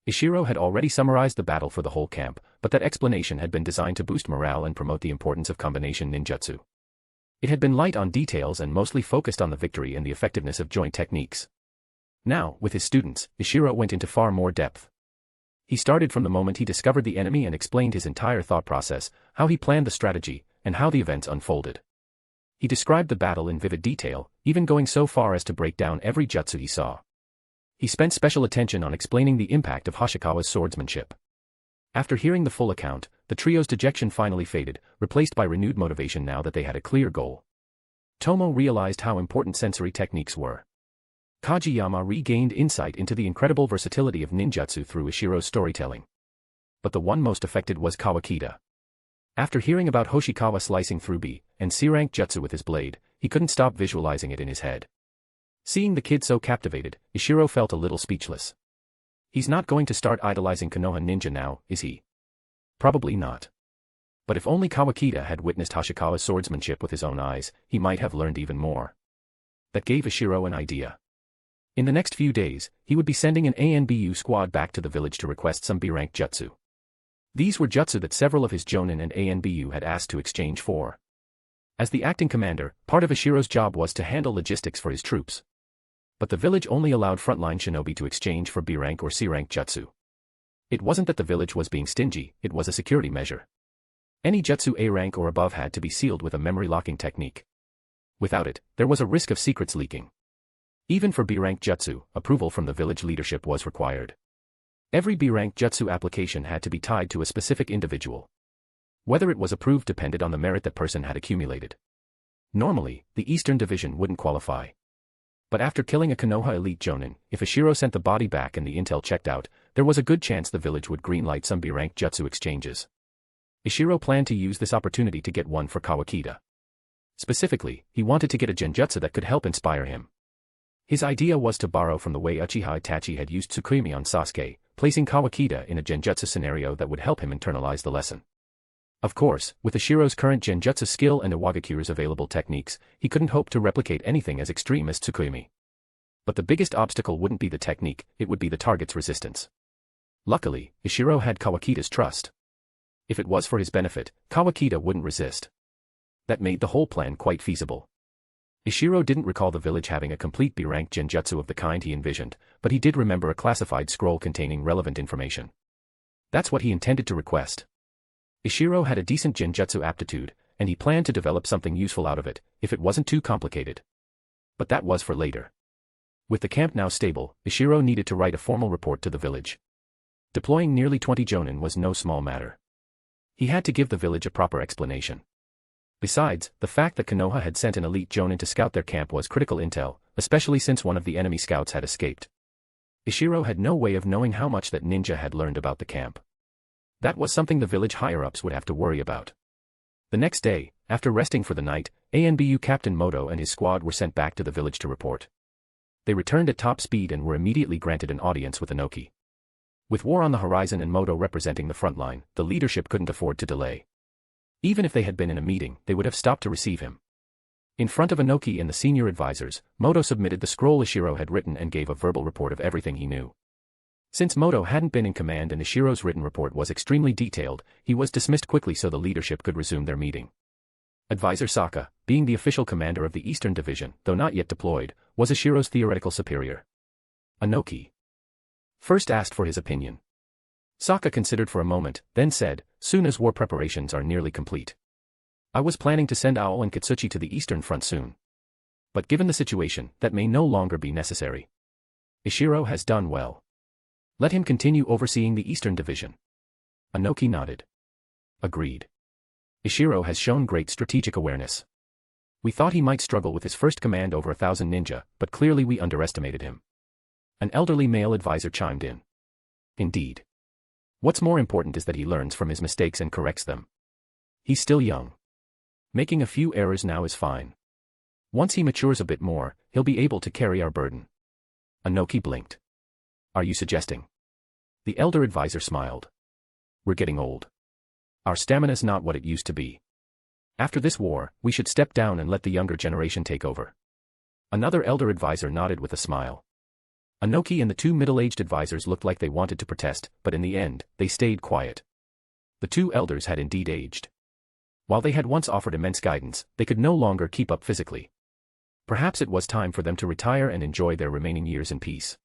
Ishiro had already summarized the battle for the whole camp, but that explanation had been designed to boost morale and promote the importance of combination ninjutsu. It had been light on details and mostly focused on the victory and the effectiveness of joint techniques. Now, with his students, Ishiro went into far more depth. He started from the moment he discovered the enemy and explained his entire thought process, how he planned the strategy, and how the events unfolded. He described the battle in vivid detail, even going so far as to break down every jutsu he saw. He spent special attention on explaining the impact of Hoshikawa's swordsmanship. After hearing the full account, the trio's dejection finally faded, replaced by renewed motivation now that they had a clear goal. Tomo realized how important sensory techniques were. Kageyama regained insight into the incredible versatility of ninjutsu through Ishiro's storytelling. But the one most affected was Kawakita. After hearing about Hoshikawa slicing through B and C-rank jutsu with his blade, he couldn't stop visualizing it in his head. Seeing the kid so captivated, Ishiro felt a little speechless. He's not going to start idolizing Konoha ninja now, is he? Probably not. But if only Kawakita had witnessed Hoshikawa's swordsmanship with his own eyes, he might have learned even more. That gave Ishiro an idea. In the next few days, he would be sending an ANBU squad back to the village to request some B-rank jutsu. These were jutsu that several of his Jonan and ANBU had asked to exchange for. As the acting commander, part of Ishiro's job was to handle logistics for his troops. But the village only allowed frontline shinobi to exchange for B-rank or C-rank jutsu. It wasn't that the village was being stingy, it was a security measure. Any jutsu A-rank or above had to be sealed with a memory locking technique. Without it, there was a risk of secrets leaking. Even for B-rank jutsu, approval from the village leadership was required. Every B-rank jutsu application had to be tied to a specific individual. Whether it was approved depended on the merit that person had accumulated. Normally, the Eastern Division wouldn't qualify. But after killing a Konoha elite Jonin, if Ishiro sent the body back and the intel checked out, there was a good chance the village would greenlight some B-rank jutsu exchanges. Ishiro planned to use this opportunity to get one for Kawakita. Specifically, he wanted to get a genjutsu that could help inspire him. His idea was to borrow from the way Uchiha Itachi had used Tsukuyomi on Sasuke, placing Kawakita in a genjutsu scenario that would help him internalize the lesson. Of course, with Ishiro's current genjutsu skill and Iwagakure's available techniques, he couldn't hope to replicate anything as extreme as Tsukuyomi. But the biggest obstacle wouldn't be the technique, it would be the target's resistance. Luckily, Ishiro had Kawakita's trust. If it was for his benefit, Kawakita wouldn't resist. That made the whole plan quite feasible. Ishiro didn't recall the village having a complete B-rank genjutsu of the kind he envisioned, but he did remember a classified scroll containing relevant information. That's what he intended to request. Ishiro had a decent genjutsu aptitude, and he planned to develop something useful out of it, if it wasn't too complicated. But that was for later. With the camp now stable, Ishiro needed to write a formal report to the village. Deploying nearly 20 Jonin was no small matter. He had to give the village a proper explanation. Besides, the fact that Konoha had sent an elite Jonin to scout their camp was critical intel, especially since one of the enemy scouts had escaped. Ishiro had no way of knowing how much that ninja had learned about the camp. That was something the village higher-ups would have to worry about. The next day, after resting for the night, ANBU Captain Moto and his squad were sent back to the village to report. They returned at top speed and were immediately granted an audience with Inoki. With war on the horizon and Moto representing the front line, the leadership couldn't afford to delay. Even if they had been in a meeting, they would have stopped to receive him. In front of Inoki and the senior advisors, Moto submitted the scroll Ishiro had written and gave a verbal report of everything he knew. Since Moto hadn't been in command and Ishiro's written report was extremely detailed, he was dismissed quickly so the leadership could resume their meeting. Advisor Saka, being the official commander of the Eastern Division, though not yet deployed, was Ishiro's theoretical superior. Inoki first asked for his opinion. Saka considered for a moment, then said, soon as war preparations are nearly complete. I was planning to send Owl and Katsuchi to the Eastern Front soon. But given the situation, that may no longer be necessary. Ishiro has done well. Let him continue overseeing the Eastern Division. Inoki nodded. Agreed. Ishiro has shown great strategic awareness. We thought he might struggle with his first command over 1,000 ninja, but clearly we underestimated him. An elderly male advisor chimed in. Indeed. What's more important is that he learns from his mistakes and corrects them. He's still young. Making a few errors now is fine. Once he matures a bit more, he'll be able to carry our burden. Inoki blinked. Are you suggesting? The elder advisor smiled. We're getting old. Our stamina's not what it used to be. After this war, we should step down and let the younger generation take over. Another elder advisor nodded with a smile. Anoki and the two middle-aged advisors looked like they wanted to protest, but in the end, they stayed quiet. The two elders had indeed aged. While they had once offered immense guidance, they could no longer keep up physically. Perhaps it was time for them to retire and enjoy their remaining years in peace.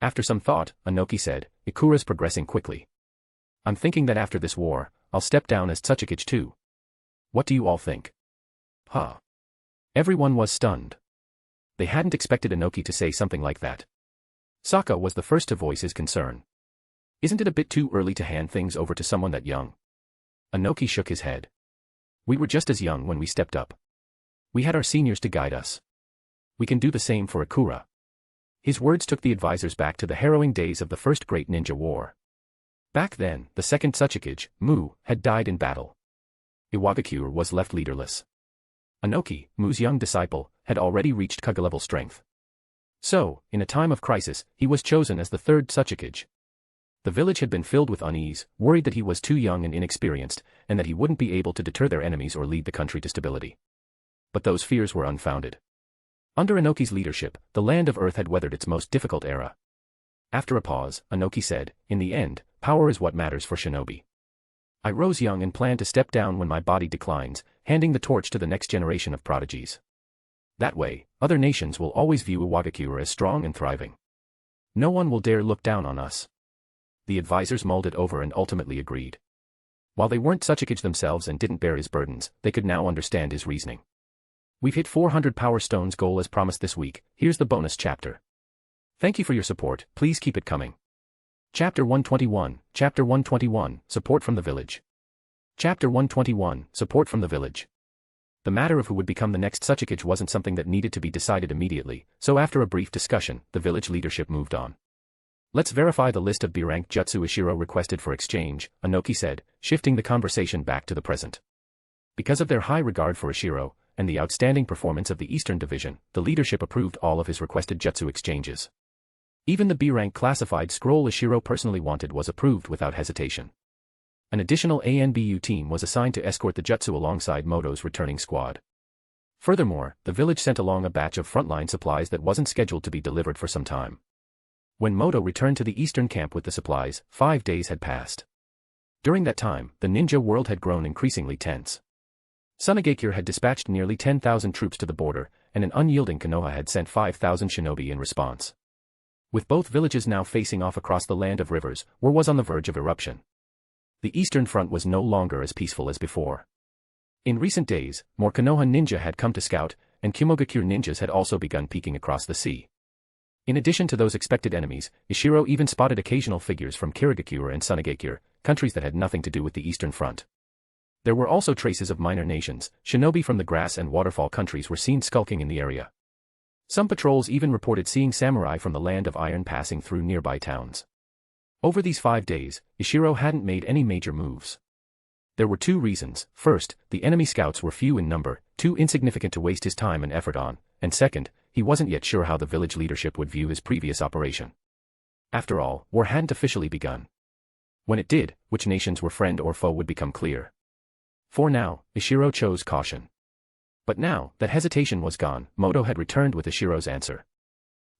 After some thought, Anoki said, "Ikura's progressing quickly. I'm thinking that after this war, I'll step down as Tsuchikage too. What do you all think?" Huh. Everyone was stunned. They hadn't expected Anoki to say something like that. Sokka was the first to voice his concern. "Isn't it a bit too early to hand things over to someone that young?" Anoki shook his head. "We were just as young when we stepped up. We had our seniors to guide us. We can do the same for Ikura." His words took the advisors back to the harrowing days of the first great ninja war. Back then, the second Tsuchikage, Mu, had died in battle. Iwagakure was left leaderless. Anoki, Mu's young disciple, had already reached Kage-level strength. So, in a time of crisis, he was chosen as the third Tsuchikage. The village had been filled with unease, worried that he was too young and inexperienced, and that he wouldn't be able to deter their enemies or lead the country to stability. But those fears were unfounded. Under Anoki's leadership, the land of Earth had weathered its most difficult era. After a pause, Anoki said, "In the end, power is what matters for shinobi. I rose young and plan to step down when my body declines, handing the torch to the next generation of prodigies. That way, other nations will always view Iwagakure as strong and thriving. No one will dare look down on us." The advisors mulled it over and ultimately agreed. While they weren't Tsuchikage themselves and didn't bear his burdens, they could now understand his reasoning. "We've hit 400 Power Stones goal as promised this week. Here's the bonus chapter. Thank you for your support, please keep it coming." Chapter 121, Support from the Village. Chapter 121, Support from the Village. The matter of who would become the next Tsuchikage wasn't something that needed to be decided immediately, so after a brief discussion, the village leadership moved on. "Let's verify the list of B-rank jutsu Ishiro requested for exchange," Anoki said, shifting the conversation back to the present. Because of their high regard for Ishiro, and the outstanding performance of the Eastern Division, the leadership approved all of his requested jutsu exchanges. Even the B-rank classified scroll Ishiro personally wanted was approved without hesitation. An additional ANBU team was assigned to escort the jutsu alongside Moto's returning squad. Furthermore, the village sent along a batch of frontline supplies that wasn't scheduled to be delivered for some time. When Moto returned to the eastern camp with the supplies, 5 days had passed. During that time, the ninja world had grown increasingly tense. Sunagakure had dispatched nearly 10,000 troops to the border, and an unyielding Konoha had sent 5,000 shinobi in response. With both villages now facing off across the land of rivers, war was on the verge of eruption. The Eastern Front was no longer as peaceful as before. In recent days, more Konoha ninja had come to scout, and Kimogakure ninjas had also begun peeking across the sea. In addition to those expected enemies, Ishiro even spotted occasional figures from Kirigakure and Sunagakure, countries that had nothing to do with the Eastern Front. There were also traces of minor nations. Shinobi from the grass and waterfall countries were seen skulking in the area. Some patrols even reported seeing samurai from the land of iron passing through nearby towns. Over these 5 days, Ishiro hadn't made any major moves. There were 2 reasons. First, the enemy scouts were few in number, too insignificant to waste his time and effort on, and second, he wasn't yet sure how the village leadership would view his previous operation. After all, war hadn't officially begun. When it did, which nations were friend or foe would become clear. For now, Ishiro chose caution. But now that hesitation was gone, Moto had returned with Ishiro's answer.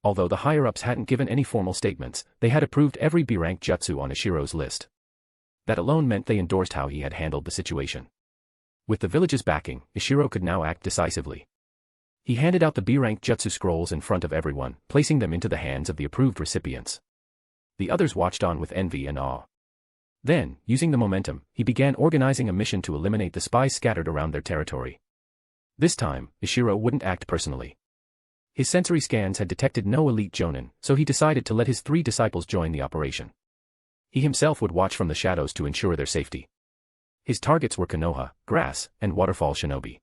Although the higher-ups hadn't given any formal statements, they had approved every B-rank jutsu on Ishiro's list. That alone meant they endorsed how he had handled the situation. With the village's backing, Ishiro could now act decisively. He handed out the B-rank jutsu scrolls in front of everyone, placing them into the hands of the approved recipients. The others watched on with envy and awe. Then, using the momentum, he began organizing a mission to eliminate the spies scattered around their territory. This time, Ishiro wouldn't act personally. His sensory scans had detected no elite Jonan, so he decided to let his 3 disciples join the operation. He himself would watch from the shadows to ensure their safety. His targets were Konoha, grass, and waterfall shinobi.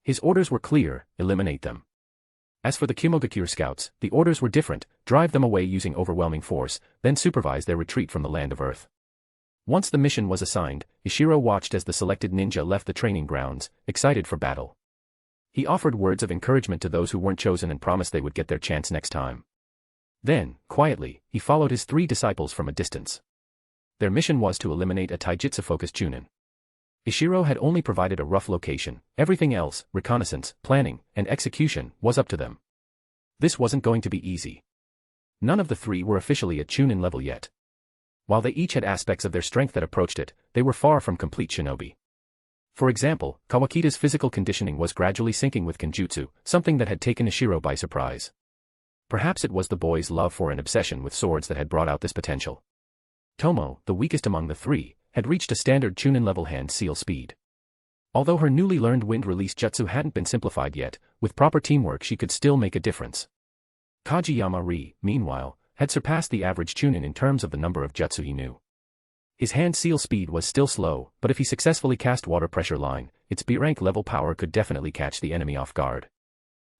His orders were clear: eliminate them. As for the Kimogakure scouts, the orders were different: drive them away using overwhelming force, then supervise their retreat from the land of Earth. Once the mission was assigned, Ishiro watched as the selected ninja left the training grounds, excited for battle. He offered words of encouragement to those who weren't chosen and promised they would get their chance next time. Then, quietly, he followed his 3 disciples from a distance. Their mission was to eliminate a taijutsu-focused Junin. Ishiro had only provided a rough location; everything else, reconnaissance, planning, and execution, was up to them. This wasn't going to be easy. None of the three were officially at Chunin level yet. While they each had aspects of their strength that approached it, they were far from complete shinobi. For example, Kawakita's physical conditioning was gradually sinking with Kenjutsu, something that had taken Ishiro by surprise. Perhaps it was the boy's love for an obsession with swords that had brought out this potential. Tomo, the weakest among the three, had reached a standard Chunin level hand seal speed. Although her newly learned wind release jutsu hadn't been simplified yet, with proper teamwork she could still make a difference. Kageyama Ri, meanwhile, had surpassed the average Chunin in terms of the number of jutsu he knew. His hand seal speed was still slow, but if he successfully cast water pressure line, its B-rank level power could definitely catch the enemy off guard.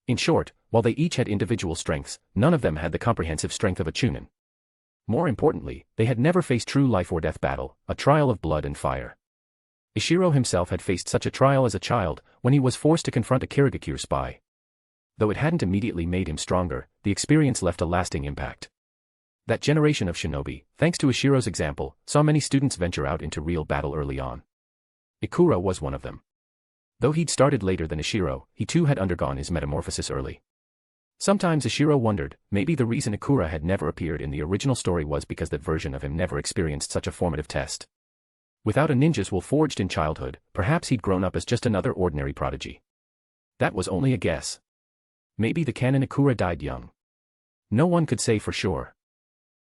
In short, while they each had individual strengths, none of them had the comprehensive strength of a Chunin. More importantly, they had never faced true life-or-death battle, a trial of blood and fire. Ishiro himself had faced such a trial as a child, when he was forced to confront a Kirigakure spy. Though it hadn't immediately made him stronger, the experience left a lasting impact. That generation of shinobi, thanks to Ishiro's example, saw many students venture out into real battle early on. Ikura was one of them. Though he'd started later than Ishiro, he too had undergone his metamorphosis early. Sometimes Ishiro wondered, maybe the reason Ikura had never appeared in the original story was because that version of him never experienced such a formative test. Without a ninja's will forged in childhood, perhaps he'd grown up as just another ordinary prodigy. That was only a guess. Maybe the canon Ikura died young. No one could say for sure.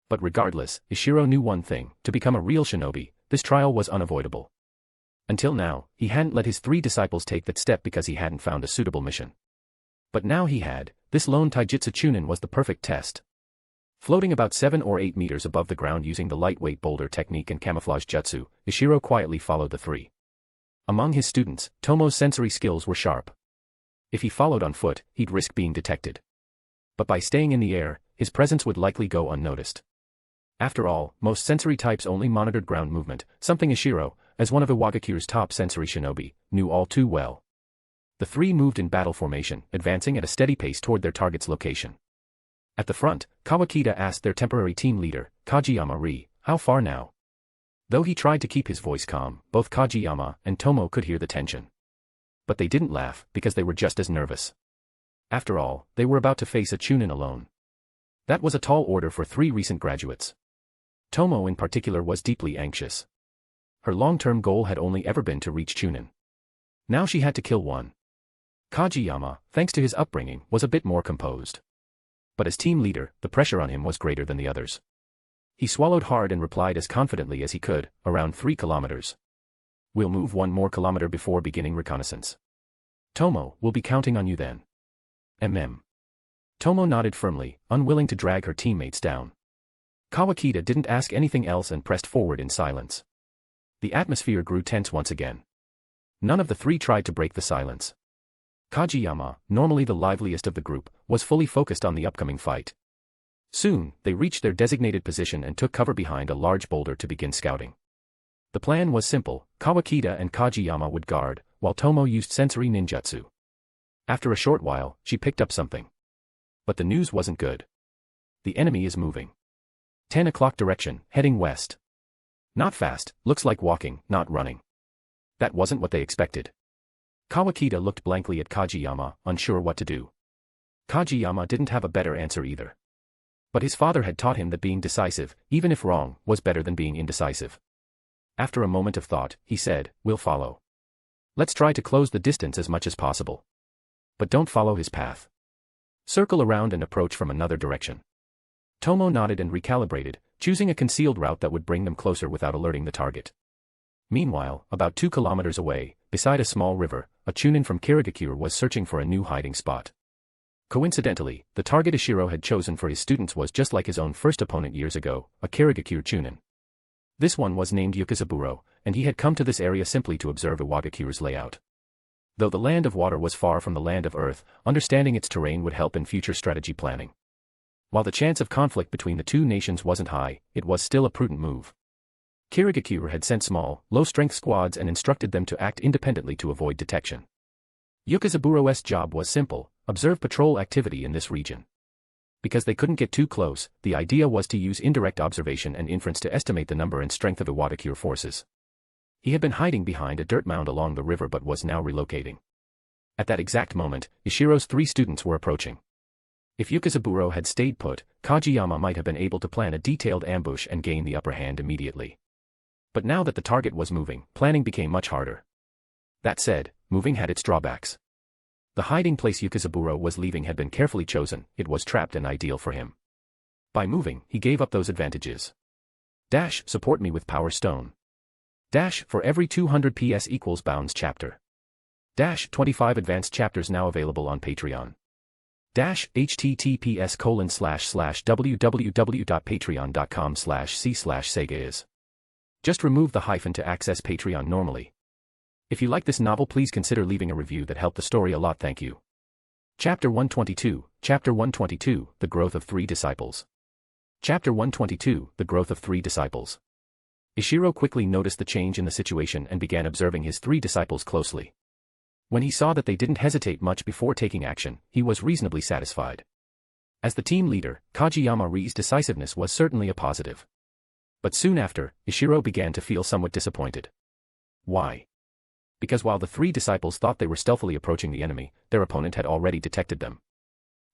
But regardless, Ishiro knew one thing: to become a real shinobi, this trial was unavoidable. Until now, he hadn't let his three disciples take that step because he hadn't found a suitable mission. But now he had. This lone taijutsu Chunin was the perfect test. Floating about 7 or 8 meters above the ground using the lightweight boulder technique and camouflage jutsu, Ishiro quietly followed the three. Among his students, Tomo's sensory skills were sharp. If he followed on foot, he'd risk being detected. But by staying in the air, his presence would likely go unnoticed. After all, most sensory types only monitored ground movement, something Ishiro, as one of Iwagakure's top sensory shinobi, knew all too well. The three moved in battle formation, advancing at a steady pace toward their target's location. At the front, Kawakita asked their temporary team leader, Kageyama Ri, "How far now?" Though he tried to keep his voice calm, both Kageyama and Tomo could hear the tension. But they didn't laugh, because they were just as nervous. After all, they were about to face a Chunin alone. That was a tall order for three recent graduates. Tomo in particular was deeply anxious. Her long-term goal had only ever been to reach Chunin. Now she had to kill one. Kageyama, thanks to his upbringing, was a bit more composed. But as team leader, the pressure on him was greater than the others. He swallowed hard and replied as confidently as he could, "Around 3 kilometers. We'll move 1 more kilometer before beginning reconnaissance. Tomo, we'll be counting on you then." Tomo nodded firmly, unwilling to drag her teammates down. Kawakita didn't ask anything else and pressed forward in silence. The atmosphere grew tense once again. None of the three tried to break the silence. Kageyama, normally the liveliest of the group, was fully focused on the upcoming fight. Soon, they reached their designated position and took cover behind a large boulder to begin scouting. The plan was simple: Kawakita and Kageyama would guard, while Tomo used sensory ninjutsu. After a short while, she picked up something. But the news wasn't good. The enemy is moving. 10 o'clock direction, heading west. Not fast, looks like walking, not running. That wasn't what they expected. Kawakita looked blankly at Kageyama, unsure what to do. Kageyama didn't have a better answer either. But his father had taught him that being decisive, even if wrong, was better than being indecisive. After a moment of thought, he said, "We'll follow. Let's try to close the distance as much as possible. But don't follow his path. Circle around and approach from another direction." Tomo nodded and recalibrated, choosing a concealed route that would bring them closer without alerting the target. Meanwhile, about 2 kilometers away, beside a small river, a Chunin from Kirigakure was searching for a new hiding spot. Coincidentally, the target Ishiro had chosen for his students was just like his own first opponent years ago, a Kirigakure Chunin. This one was named Yukizaburo, and he had come to this area simply to observe Iwagakure's layout. Though the land of water was far from the land of earth, understanding its terrain would help in future strategy planning. While the chance of conflict between the two nations wasn't high, it was still a prudent move. Kirigakure had sent small, low-strength squads and instructed them to act independently to avoid detection. Yukizaburo's job was simple: observe patrol activity in this region. Because they couldn't get too close, the idea was to use indirect observation and inference to estimate the number and strength of Iwagakure forces. He had been hiding behind a dirt mound along the river but was now relocating. At that exact moment, Ishiro's 3 students were approaching. If Yukazaburo had stayed put, Kageyama might have been able to plan a detailed ambush and gain the upper hand immediately. But now that the target was moving, planning became much harder. That said, moving had its drawbacks. The hiding place Yukazaburo was leaving had been carefully chosen, it was trapped and ideal for him. By moving, he gave up those advantages. Dash, support me with Power Stone. Dash, for every 200 PS equals bounds chapter. Dash, 25 advanced chapters now available on Patreon. Dash, https://www.patreon.com/c/Sega is. Just remove the hyphen to access Patreon normally. If you like this novel, please consider leaving a review that helped the story a lot, thank you. Chapter 122, Chapter 122, The Growth of Three Disciples. Chapter 122, The Growth of Three Disciples. Ishiro quickly noticed the change in the situation and began observing his three disciples closely. When he saw that they didn't hesitate much before taking action, he was reasonably satisfied. As the team leader, Kageyama-ri's decisiveness was certainly a positive. But soon after, Ishiro began to feel somewhat disappointed. Why? Because while the three disciples thought they were stealthily approaching the enemy, their opponent had already detected them.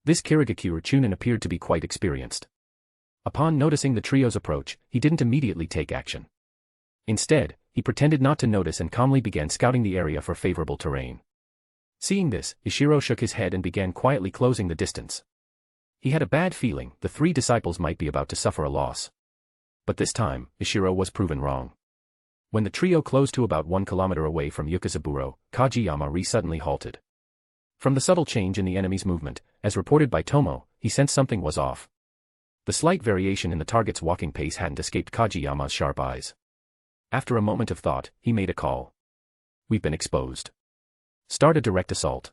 This Kirigakure Chunin appeared to be quite experienced. Upon noticing the trio's approach, he didn't immediately take action. Instead, he pretended not to notice and calmly began scouting the area for favorable terrain. Seeing this, Ishiro shook his head and began quietly closing the distance. He had a bad feeling the three disciples might be about to suffer a loss. But this time, Ishiro was proven wrong. When the trio closed to about 1 kilometer away from Yukazaburo, Kageyama-ri suddenly halted. From the subtle change in the enemy's movement, as reported by Tomo, he sensed something was off. The slight variation in the target's walking pace hadn't escaped Kageyama's sharp eyes. After a moment of thought, he made a call. We've been exposed. Start a direct assault.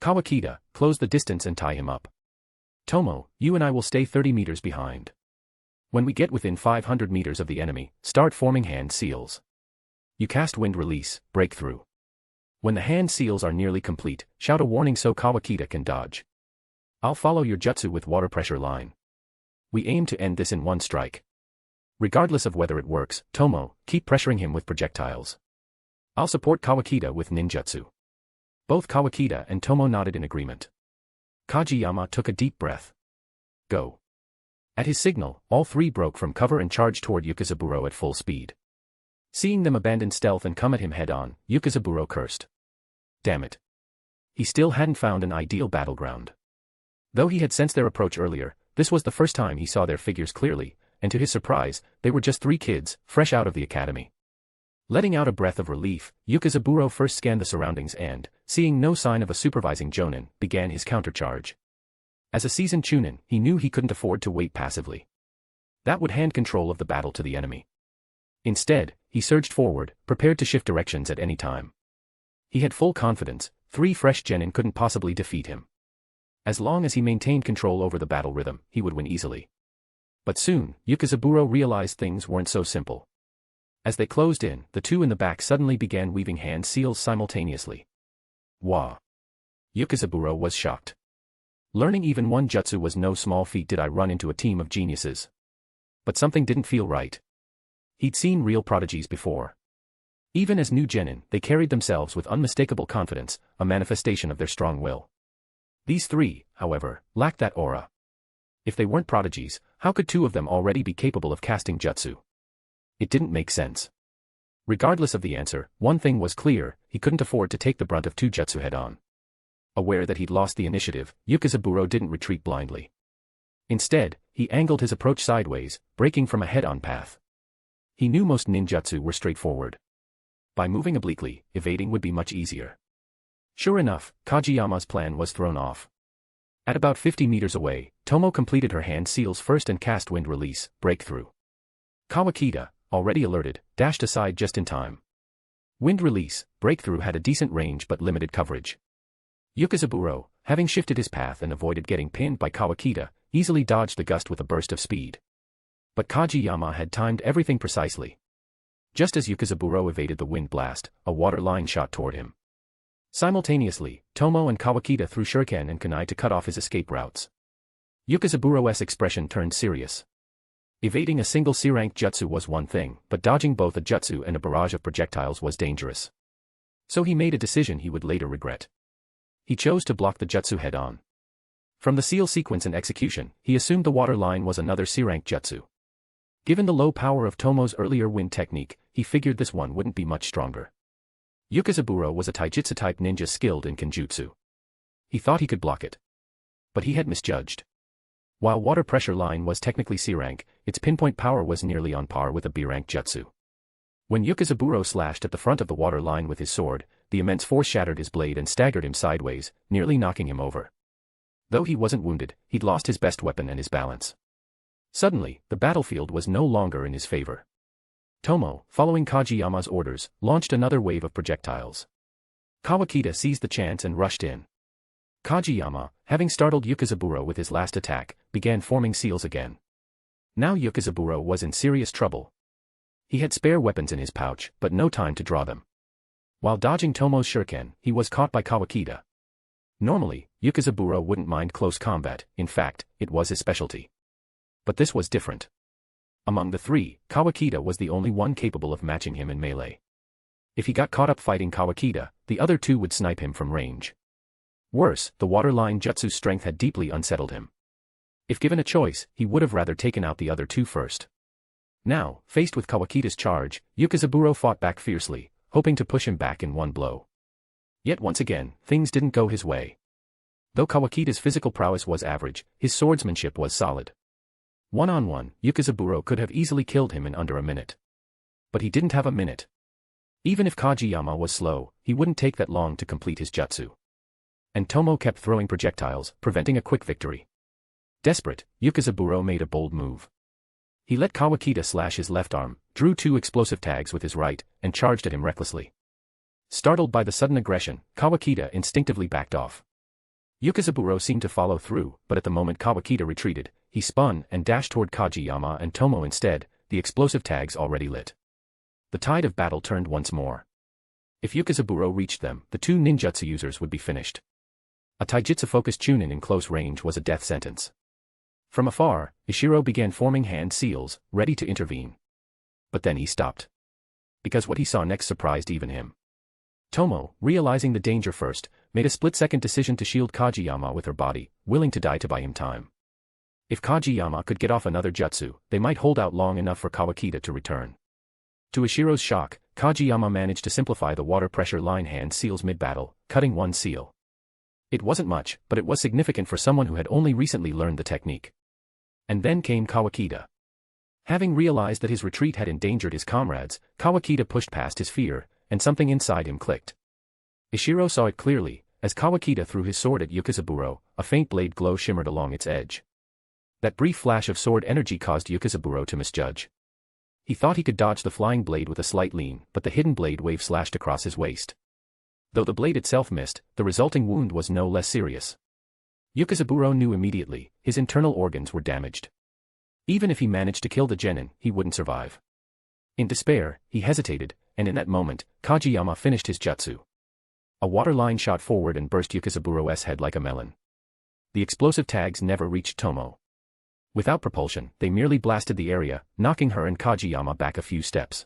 Kawakita, close the distance and tie him up. Tomo, you and I will stay 30 meters behind. When we get within 500 meters of the enemy, start forming hand seals. You cast wind release, breakthrough. When the hand seals are nearly complete, shout a warning so Kawakita can dodge. I'll follow your jutsu with water pressure line. We aim to end this in one strike. Regardless of whether it works, Tomo, keep pressuring him with projectiles. I'll support Kawakita with ninjutsu. Both Kawakita and Tomo nodded in agreement. Kageyama took a deep breath. Go. At his signal, all three broke from cover and charged toward Yukazaburo at full speed. Seeing them abandon stealth and come at him head-on, Yukazaburo cursed. Damn it. He still hadn't found an ideal battleground. Though he had sensed their approach earlier, this was the first time he saw their figures clearly, and to his surprise, they were just three kids, fresh out of the academy. Letting out a breath of relief, Yukazaburo first scanned the surroundings and, seeing no sign of a supervising Jonan, began his countercharge. As a seasoned Chunin, he knew he couldn't afford to wait passively. That would hand control of the battle to the enemy. Instead, he surged forward, prepared to shift directions at any time. He had full confidence, three fresh genin couldn't possibly defeat him. As long as he maintained control over the battle rhythm, he would win easily. But soon, Yukazaburo realized things weren't so simple. As they closed in, the two in the back suddenly began weaving hand seals simultaneously. Wah! Yukazaburo was shocked. Learning even one jutsu was no small feat. Did I run into a team of geniuses? But something didn't feel right. He'd seen real prodigies before. Even as new genin, they carried themselves with unmistakable confidence, a manifestation of their strong will. These three, however, lacked that aura. If they weren't prodigies, how could two of them already be capable of casting jutsu? It didn't make sense. Regardless of the answer, one thing was clear, he couldn't afford to take the brunt of two jutsu head-on. Aware that he'd lost the initiative, Yukazaburo didn't retreat blindly. Instead, he angled his approach sideways, breaking from a head-on path. He knew most ninjutsu were straightforward. By moving obliquely, evading would be much easier. Sure enough, Kageyama's plan was thrown off. At about 50 meters away, Tomo completed her hand seals first and cast wind release, breakthrough. Kawakita, already alerted, dashed aside just in time. Wind release, breakthrough had a decent range but limited coverage. Yukazaburo, having shifted his path and avoided getting pinned by Kawakita, easily dodged the gust with a burst of speed. But Kageyama had timed everything precisely. Just as Yukazaburo evaded the wind blast, a water line shot toward him. Simultaneously, Tomo and Kawakita threw shuriken and kunai to cut off his escape routes. Yukazaburo's expression turned serious. Evading a single C-rank jutsu was one thing, but dodging both a jutsu and a barrage of projectiles was dangerous. So he made a decision he would later regret. He chose to block the jutsu head-on. From the seal sequence and execution, he assumed the water line was another C-rank jutsu. Given the low power of Tomo's earlier wind technique, he figured this one wouldn't be much stronger. Yukazaburo was a taijutsu-type ninja skilled in kenjutsu. He thought he could block it. But he had misjudged. While water pressure line was technically C-rank, its pinpoint power was nearly on par with a B-rank jutsu. When Yukazaburo slashed at the front of the water line with his sword, the immense force shattered his blade and staggered him sideways, nearly knocking him over. Though he wasn't wounded, he'd lost his best weapon and his balance. Suddenly, the battlefield was no longer in his favor. Tomo, following Kageyama's orders, launched another wave of projectiles. Kawakita seized the chance and rushed in. Kageyama, having startled Yukazaburo with his last attack, began forming seals again. Now Yukazaburo was in serious trouble. He had spare weapons in his pouch, but no time to draw them. While dodging Tomo's shuriken, he was caught by Kawakita. Normally, Yukazaburo wouldn't mind close combat, in fact, it was his specialty. But this was different. Among the three, Kawakita was the only one capable of matching him in melee. If he got caught up fighting Kawakita, the other two would snipe him from range. Worse, the waterline jutsu's strength had deeply unsettled him. If given a choice, he would have rather taken out the other two first. Now, faced with Kawakita's charge, Yukazaburo fought back fiercely, hoping to push him back in one blow. Yet once again, things didn't go his way. Though Kawakita's physical prowess was average, his swordsmanship was solid. One-on-one, Yukazaburo could have easily killed him in under a minute. But he didn't have a minute. Even if Kageyama was slow, he wouldn't take that long to complete his jutsu. And Tomo kept throwing projectiles, preventing a quick victory. Desperate, Yukazaburo made a bold move. He let Kawakita slash his left arm, drew two explosive tags with his right, and charged at him recklessly. Startled by the sudden aggression, Kawakita instinctively backed off. Yukazaburo seemed to follow through, but at the moment Kawakita retreated, he spun and dashed toward Kageyama and Tomo instead, the explosive tags already lit. The tide of battle turned once more. If Yukazaburo reached them, the two ninjutsu users would be finished. A taijutsu-focused chunin in close range was a death sentence. From afar, Ishiro began forming hand seals, ready to intervene. But then he stopped. Because what he saw next surprised even him. Tomo, realizing the danger first, made a split-second decision to shield Kageyama with her body, willing to die to buy him time. If Kageyama could get off another jutsu, they might hold out long enough for Kawakita to return. To Ishiro's shock, Kageyama managed to simplify the water pressure line hand seals mid-battle, cutting one seal. It wasn't much, but it was significant for someone who had only recently learned the technique. And then came Kawakita. Having realized that his retreat had endangered his comrades, Kawakita pushed past his fear, and something inside him clicked. Ishiro saw it clearly, as Kawakita threw his sword at Yukazaburo, a faint blade glow shimmered along its edge. That brief flash of sword energy caused Yukazaburo to misjudge. He thought he could dodge the flying blade with a slight lean, but the hidden blade wave slashed across his waist. Though the blade itself missed, the resulting wound was no less serious. Yukazaburo knew immediately, his internal organs were damaged. Even if he managed to kill the genin, he wouldn't survive. In despair, he hesitated, and in that moment, Kageyama finished his jutsu. A water line shot forward and burst Yukazaburo's head like a melon. The explosive tags never reached Tomo. Without propulsion, they merely blasted the area, knocking her and Kageyama back a few steps.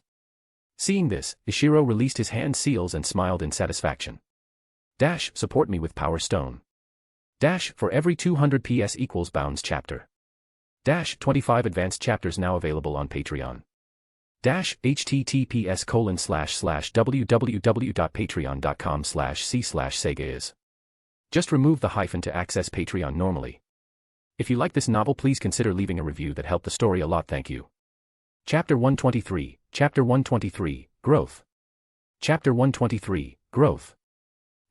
Seeing this, Ishiro released his hand seals and smiled in satisfaction. Dash, support me with Power Stone. Dash, for every 200 PS equals Bounds chapter. Dash, 25 advanced chapters now available on Patreon. Dash, https://www.patreon.com/c/Sega is. Just remove the hyphen to access Patreon normally. If you like this novel, please consider leaving a review that helped the story a lot. Thank you. Chapter 123, Chapter 123, Growth. Chapter 123, Growth.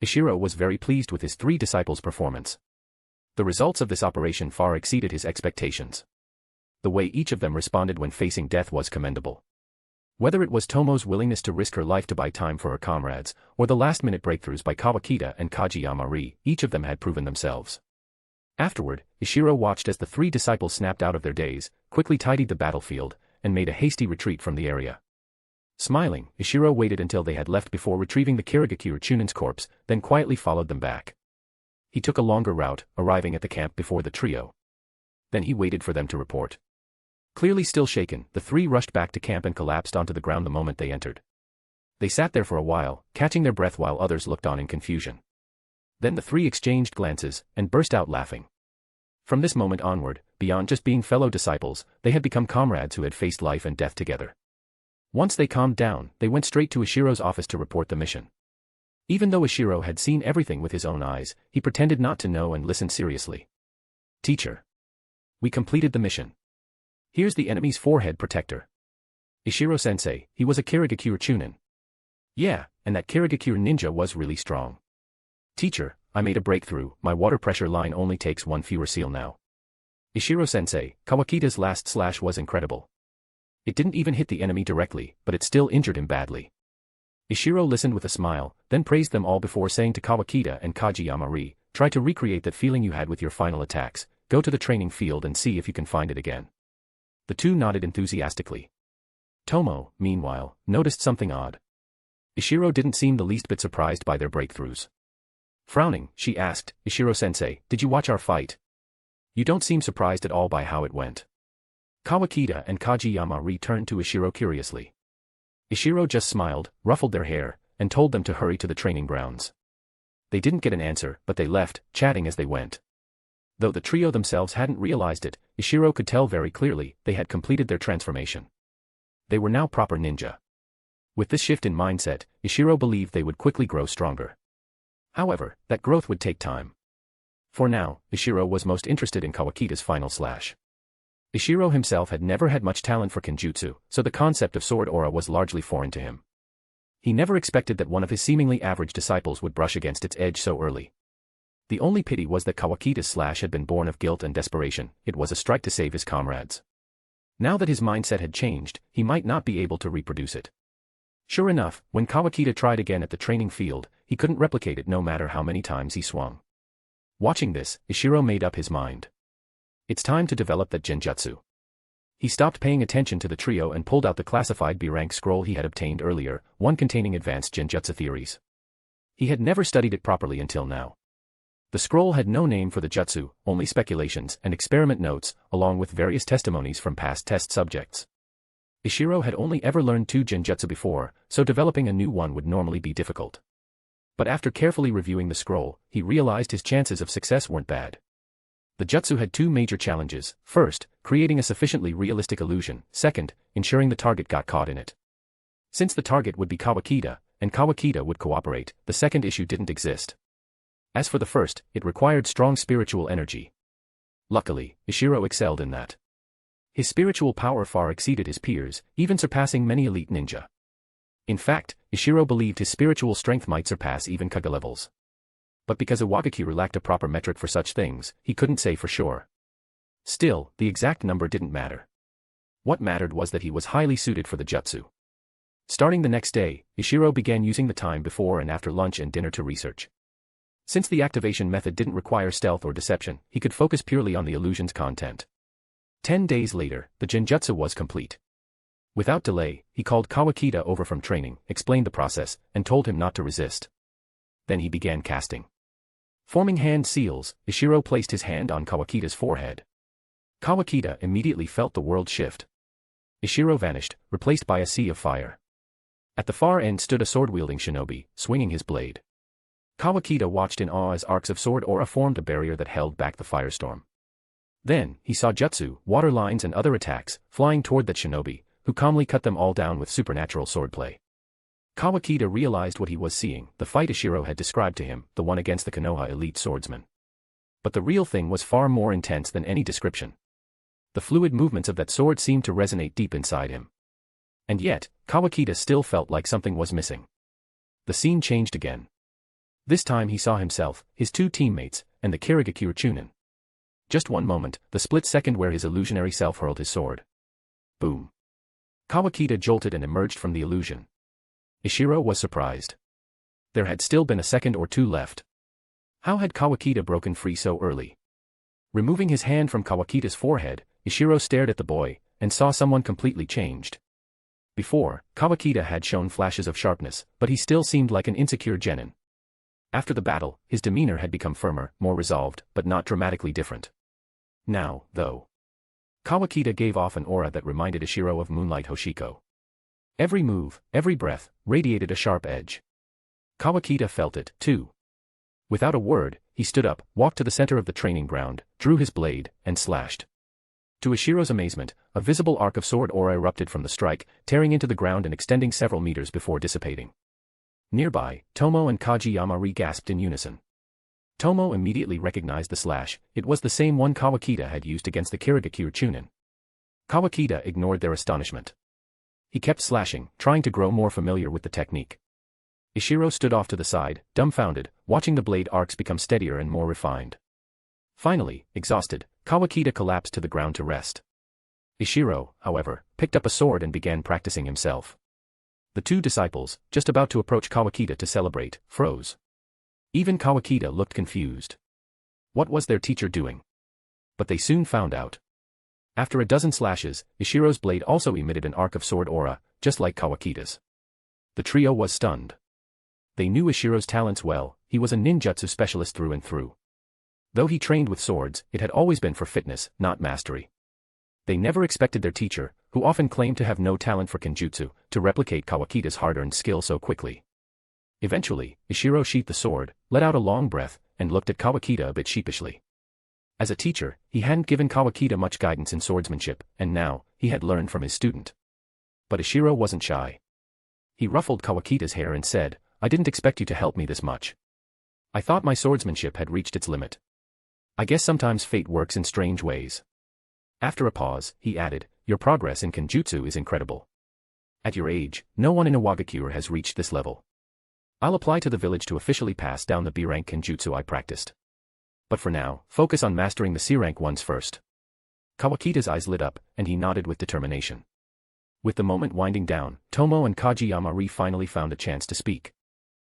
Ishiro was very pleased with his three disciples' performance. The results of this operation far exceeded his expectations. The way each of them responded when facing death was commendable. Whether it was Tomo's willingness to risk her life to buy time for her comrades, or the last-minute breakthroughs by Kawakita and Kageyama, each of them had proven themselves. Afterward, Ishiro watched as the three disciples snapped out of their daze, quickly tidied the battlefield, and made a hasty retreat from the area. Smiling, Ishiro waited until they had left before retrieving the Iwagakure Chunin's corpse, then quietly followed them back. He took a longer route, arriving at the camp before the trio. Then he waited for them to report. Clearly still shaken, the three rushed back to camp and collapsed onto the ground the moment they entered. They sat there for a while, catching their breath while others looked on in confusion. Then the three exchanged glances, and burst out laughing. From this moment onward, beyond just being fellow disciples, they had become comrades who had faced life and death together. Once they calmed down, they went straight to Ishiro's office to report the mission. Even though Ishiro had seen everything with his own eyes, he pretended not to know and listened seriously. Teacher. We completed the mission. Here's the enemy's forehead protector. Ishiro-sensei, he was a Kirigakure Chunin. Yeah, and that Kirigakure ninja was really strong. Teacher, I made a breakthrough, my water pressure line only takes one fewer seal now. Ishiro-sensei, Kawakita's last slash was incredible. It didn't even hit the enemy directly, but it still injured him badly. Ishiro listened with a smile, then praised them all before saying to Kawakita and Kageyama, try to recreate that feeling you had with your final attacks, go to the training field and see if you can find it again. The two nodded enthusiastically. Tomo, meanwhile, noticed something odd. Ishiro didn't seem the least bit surprised by their breakthroughs. Frowning, she asked, Ishiro-sensei, did you watch our fight? You don't seem surprised at all by how it went. Kawakita and Kageyama turned to Ishiro curiously. Ishiro just smiled, ruffled their hair, and told them to hurry to the training grounds. They didn't get an answer, but they left, chatting as they went. Though the trio themselves hadn't realized it, Ishiro could tell very clearly they had completed their transformation. They were now proper ninja. With this shift in mindset, Ishiro believed they would quickly grow stronger. However, that growth would take time. For now, Ishiro was most interested in Kawakita's final slash. Ishiro himself had never had much talent for kenjutsu, so the concept of sword aura was largely foreign to him. He never expected that one of his seemingly average disciples would brush against its edge so early. The only pity was that Kawakita's slash had been born of guilt and desperation, it was a strike to save his comrades. Now that his mindset had changed, he might not be able to reproduce it. Sure enough, when Kawakita tried again at the training field, he couldn't replicate it no matter how many times he swung. Watching this, Ishiro made up his mind. It's time to develop that genjutsu. He stopped paying attention to the trio and pulled out the classified B-rank scroll he had obtained earlier, one containing advanced genjutsu theories. He had never studied it properly until now. The scroll had no name for the jutsu, only speculations and experiment notes, along with various testimonies from past test subjects. Ishiro had only ever learned 2 genjutsu before, so developing a new one would normally be difficult. But after carefully reviewing the scroll, he realized his chances of success weren't bad. The jutsu had 2 major challenges: first, creating a sufficiently realistic illusion; second, ensuring the target got caught in it. Since the target would be Kawakita, and Kawakita would cooperate, the second issue didn't exist. As for the first, it required strong spiritual energy. Luckily, Ishiro excelled in that. His spiritual power far exceeded his peers, even surpassing many elite ninja. In fact, Ishiro believed his spiritual strength might surpass even Kage levels. But because Iwagakure lacked a proper metric for such things, he couldn't say for sure. Still, the exact number didn't matter. What mattered was that he was highly suited for the jutsu. Starting the next day, Ishiro began using the time before and after lunch and dinner to research. Since the activation method didn't require stealth or deception, he could focus purely on the illusion's content. 10 days later, the genjutsu was complete. Without delay, he called Kawakita over from training, explained the process, and told him not to resist. Then he began casting. Forming hand seals, Ishiro placed his hand on Kawakita's forehead. Kawakita immediately felt the world shift. Ishiro vanished, replaced by a sea of fire. At the far end stood a sword-wielding shinobi, swinging his blade. Kawakita watched in awe as arcs of sword aura formed a barrier that held back the firestorm. Then, he saw jutsu, water lines and other attacks, flying toward that shinobi, who calmly cut them all down with supernatural swordplay. Kawakita realized what he was seeing, the fight Ishiro had described to him, the one against the Konoha elite swordsman. But the real thing was far more intense than any description. The fluid movements of that sword seemed to resonate deep inside him. And yet, Kawakita still felt like something was missing. The scene changed again. This time he saw himself, his 2 teammates, and the Kirigakure Chunin. Just one moment, the split second where his illusionary self hurled his sword. Boom. Kawakita jolted and emerged from the illusion. Ishiro was surprised. There had still been a second or 2 left. How had Kawakita broken free so early? Removing his hand from Kawakita's forehead, Ishiro stared at the boy, and saw someone completely changed. Before, Kawakita had shown flashes of sharpness, but he still seemed like an insecure genin. After the battle, his demeanor had become firmer, more resolved, but not dramatically different. Now, though, Kawakita gave off an aura that reminded Ishiro of Moonlight Hoshiko. Every move, every breath, radiated a sharp edge. Kawakita felt it, too. Without a word, he stood up, walked to the center of the training ground, drew his blade, and slashed. To Ishiro's amazement, a visible arc of sword aura erupted from the strike, tearing into the ground and extending several meters before dissipating. Nearby, Tomo and Kageyama gasped in unison. Tomo immediately recognized the slash. It was the same one Kawakita had used against the Kirigakure Chunin. Kawakita ignored their astonishment. He kept slashing, trying to grow more familiar with the technique. Ishiro stood off to the side, dumbfounded, watching the blade arcs become steadier and more refined. Finally, exhausted, Kawakita collapsed to the ground to rest. Ishiro, however, picked up a sword and began practicing himself. The two disciples, just about to approach Kawakita to celebrate, froze. Even Kawakita looked confused. What was their teacher doing? But they soon found out. After a dozen slashes, Ishiro's blade also emitted an arc of sword aura, just like Kawakita's. The trio was stunned. They knew Ishiro's talents well. He was a ninjutsu specialist through and through. Though he trained with swords, it had always been for fitness, not mastery. They never expected their teacher, who often claimed to have no talent for kenjutsu, to replicate Kawakita's hard-earned skill so quickly. Eventually, Ishiro sheathed the sword, let out a long breath, and looked at Kawakita a bit sheepishly. As a teacher, he hadn't given Kawakita much guidance in swordsmanship, and now, he had learned from his student. But Ishiro wasn't shy. He ruffled Kawakita's hair and said, "I didn't expect you to help me this much. I thought my swordsmanship had reached its limit. I guess sometimes fate works in strange ways." After a pause, he added, "Your progress in kenjutsu is incredible. At your age, no one in Iwagakure has reached this level. I'll apply to the village to officially pass down the B-rank kenjutsu I practiced. But for now, focus on mastering the C-rank ones first." Kawakita's eyes lit up, and he nodded with determination. With the moment winding down, Tomo and Kageyama finally found a chance to speak.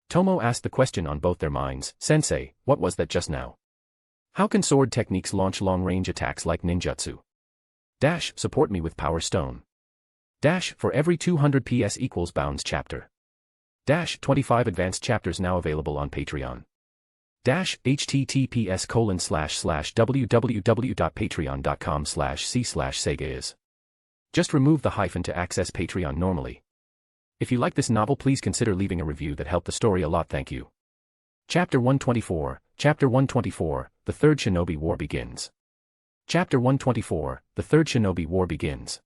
Tomo asked the question on both their minds, "Sensei, what was that just now? How can sword techniques launch long-range attacks like ninjutsu? Dash, support me with Power Stone. Dash, for every 200 PS equals Bounds chapter. Dash, 25 advanced chapters now available on Patreon. Dash, https://www.patreon.com/c/Sega is. Just remove the hyphen to access Patreon normally. If you like this novel, please consider leaving a review that helped the story a lot. Thank you. Chapter 124, Chapter 124, The Third Shinobi War Begins. Chapter 124, The Third Shinobi War Begins.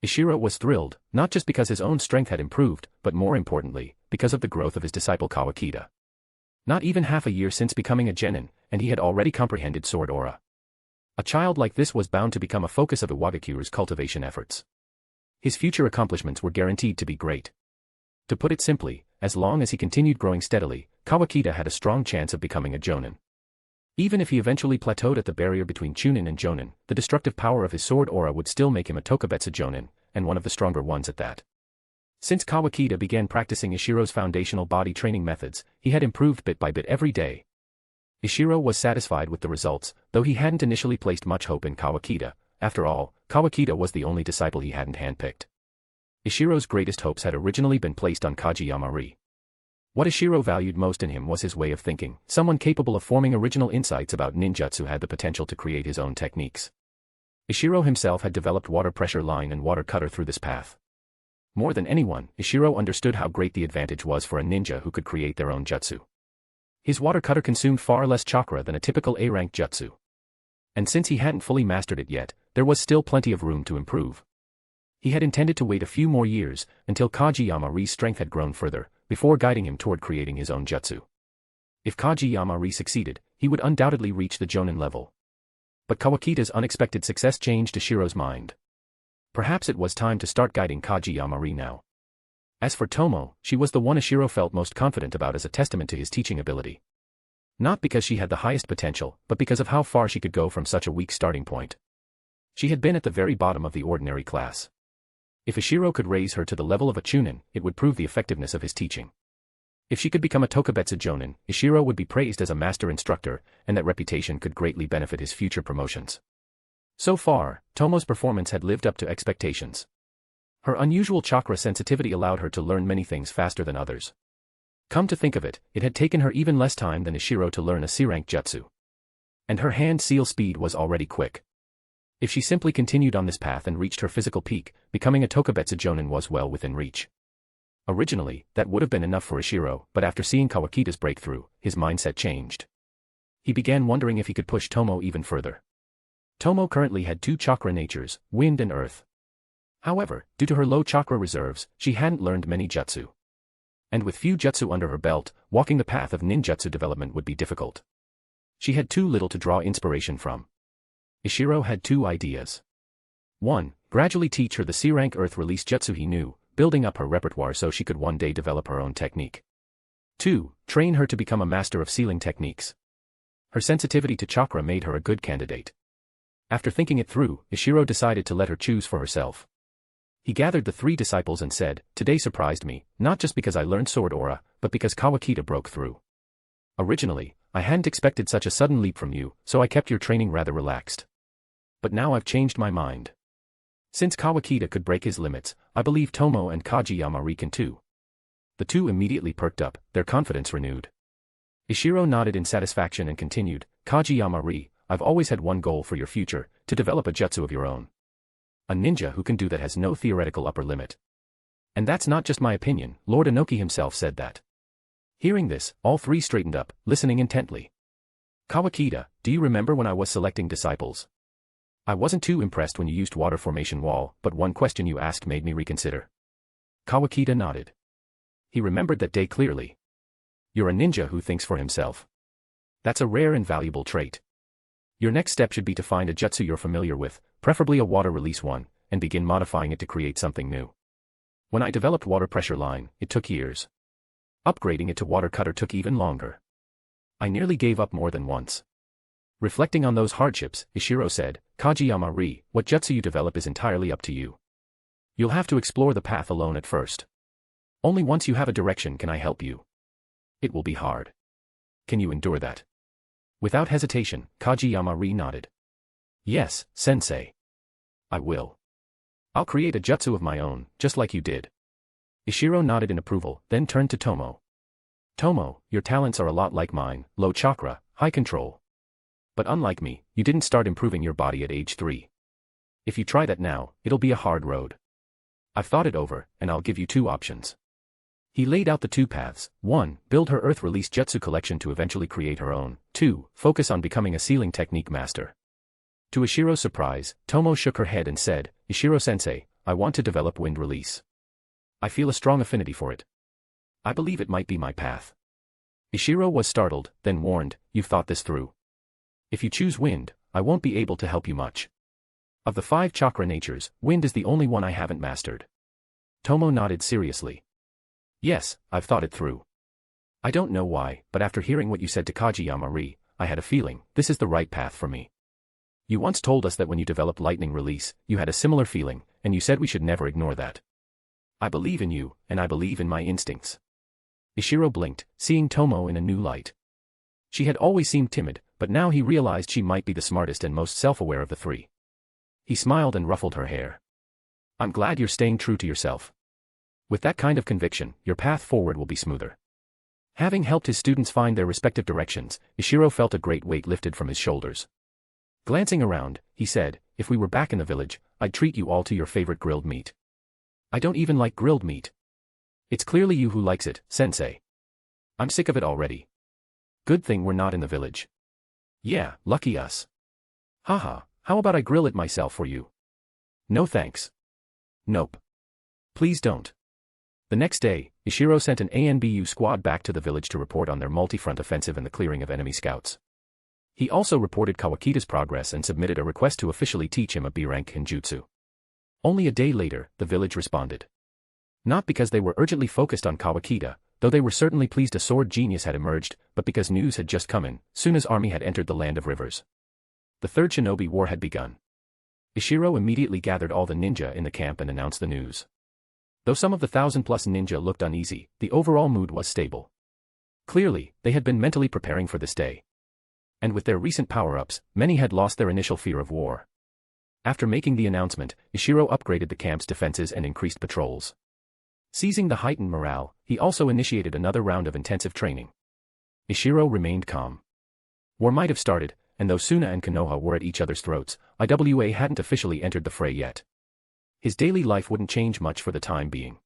Ishiro was thrilled, not just because his own strength had improved, but more importantly, because of the growth of his disciple Kawakita. Not even half a year since becoming a genin, and he had already comprehended sword aura. A child like this was bound to become a focus of Iwagakure's cultivation efforts. His future accomplishments were guaranteed to be great. To put it simply, as long as he continued growing steadily, Kawakita had a strong chance of becoming a Jonan. Even if he eventually plateaued at the barrier between Chunin and Jonan, the destructive power of his sword aura would still make him a Tokubetsu Jonan, and one of the stronger ones at that. Since Kawakita began practicing Ishiro's foundational body training methods, he had improved bit by bit every day. Ishiro was satisfied with the results, though he hadn't initially placed much hope in Kawakita. After all, Kawakita was the only disciple he hadn't handpicked. Ishiro's greatest hopes had originally been placed on Kageyama. What Ishiro valued most in him was his way of thinking. Someone capable of forming original insights about ninjutsu had the potential to create his own techniques. Ishiro himself had developed water pressure line and water cutter through this path. More than anyone, Ishiro understood how great the advantage was for a ninja who could create their own jutsu. His water cutter consumed far less chakra than a typical A-rank jutsu. And since he hadn't fully mastered it yet, there was still plenty of room to improve. He had intended to wait a few more years, until Kageyama's strength had grown further, before guiding him toward creating his own jutsu. If Kageyama succeeded, he would undoubtedly reach the Jonin level. But Kawakita's unexpected success changed Ishiro's mind. Perhaps it was time to start guiding Kageyama now. As for Tomo, she was the one Ishiro felt most confident about as a testament to his teaching ability. Not because she had the highest potential, but because of how far she could go from such a weak starting point. She had been at the very bottom of the ordinary class. If Ishiro could raise her to the level of a Chunin, it would prove the effectiveness of his teaching. If she could become a Tokubetsu Jonin, Ishiro would be praised as a master instructor, and that reputation could greatly benefit his future promotions. So far, Tomo's performance had lived up to expectations. Her unusual chakra sensitivity allowed her to learn many things faster than others. Come to think of it, it had taken her even less time than Ishiro to learn a C-rank jutsu. And her hand seal speed was already quick. If she simply continued on this path and reached her physical peak, becoming a Tokubetsu Jonin was well within reach. Originally, that would have been enough for Ishiro, but after seeing Kawakita's breakthrough, his mindset changed. He began wondering if he could push Tomo even further. Tomo currently had 2 chakra natures, wind and earth. However, due to her low chakra reserves, she hadn't learned many jutsu. And with few jutsu under her belt, walking the path of ninjutsu development would be difficult. She had too little to draw inspiration from. Ishiro had 2 ideas. 1. Gradually teach her the C-rank earth release jutsu he knew, building up her repertoire so she could one day develop her own technique. 2. Train her to become a master of sealing techniques. Her sensitivity to chakra made her a good candidate. After thinking it through, Ishiro decided to let her choose for herself. He gathered the 3 disciples and said, "Today surprised me, not just because I learned sword aura, but because Kawakita broke through. Originally, I hadn't expected such a sudden leap from you, so I kept your training rather relaxed. But now I've changed my mind. Since Kawakita could break his limits, I believe Tomo and Kageyama can too." The 2 immediately perked up, their confidence renewed. Ishiro nodded in satisfaction and continued, "Kageyama, I've always had one goal for your future, to develop a jutsu of your own. A ninja who can do that has no theoretical upper limit. And that's not just my opinion, Lord Inoki himself said that." Hearing this, all 3 straightened up, listening intently. "Kawakita, do you remember when I was selecting disciples? I wasn't too impressed when you used water formation wall, but one question you asked made me reconsider." Kawakita nodded. He remembered that day clearly. "You're a ninja who thinks for himself. That's a rare and valuable trait. Your next step should be to find a jutsu you're familiar with, preferably a water release one, and begin modifying it to create something new. When I developed water pressure line, it took years. Upgrading it to water cutter took even longer. I nearly gave up more than once." Reflecting on those hardships, Ishiro said, "Kageyama, what jutsu you develop is entirely up to you. You'll have to explore the path alone at first. Only once you have a direction can I help you. It will be hard. Can you endure that?" Without hesitation, Kageyama nodded. "Yes, sensei. I will. I'll create a jutsu of my own, just like you did." Ishiro nodded in approval, then turned to Tomo. "Tomo, your talents are a lot like mine, low chakra, high control. But unlike me, you didn't start improving your body at age 3. If you try that now, it'll be a hard road. I've thought it over, and I'll give you 2 options." He laid out the 2 paths. 1. Build her earth release jutsu collection to eventually create her own. 2. Focus on becoming a sealing technique master. To Ishiro's surprise, Tomo shook her head and said, "Ishiro-sensei, I want to develop wind release. I feel a strong affinity for it. I believe it might be my path." Ishiro was startled, then warned, "You've thought this through. If you choose wind, I won't be able to help you much. Of the 5 chakra natures, wind is the only one I haven't mastered." Tomo nodded seriously. "Yes, I've thought it through. I don't know why, but after hearing what you said to Kageyama, I had a feeling, this is the right path for me. You once told us that when you developed lightning release, you had a similar feeling, and you said we should never ignore that. I believe in you, and I believe in my instincts." Ishiro blinked, seeing Tomo in a new light. She had always seemed timid, but now he realized she might be the smartest and most self-aware of the 3. He smiled and ruffled her hair. "I'm glad you're staying true to yourself. With that kind of conviction, your path forward will be smoother." Having helped his students find their respective directions, Ishiro felt a great weight lifted from his shoulders. Glancing around, he said, "If we were back in the village, I'd treat you all to your favorite grilled meat." "I don't even like grilled meat." "It's clearly you who likes it, sensei. I'm sick of it already. Good thing we're not in the village." "Yeah, lucky us." "Haha, how about I grill it myself for you?" "No thanks." "Nope. Please don't." The next day, Ishiro sent an ANBU squad back to the village to report on their multi-front offensive and the clearing of enemy scouts. He also reported Kawakita's progress and submitted a request to officially teach him a B-rank ninjutsu. Only a day later, the village responded. Not because they were urgently focused on Kawakita, though they were certainly pleased a sword genius had emerged, but because news had just come in, soon as army had entered the land of rivers. The Third Shinobi War had begun. Ishiro immediately gathered all the ninja in the camp and announced the news. Though some of the 1,000+ ninja looked uneasy, the overall mood was stable. Clearly, they had been mentally preparing for this day. And with their recent power-ups, many had lost their initial fear of war. After making the announcement, Ishiro upgraded the camp's defenses and increased patrols. Seizing the heightened morale, he also initiated another round of intensive training. Ishiro remained calm. War might have started, and though Suna and Konoha were at each other's throats, Iwa hadn't officially entered the fray yet. His daily life wouldn't change much for the time being.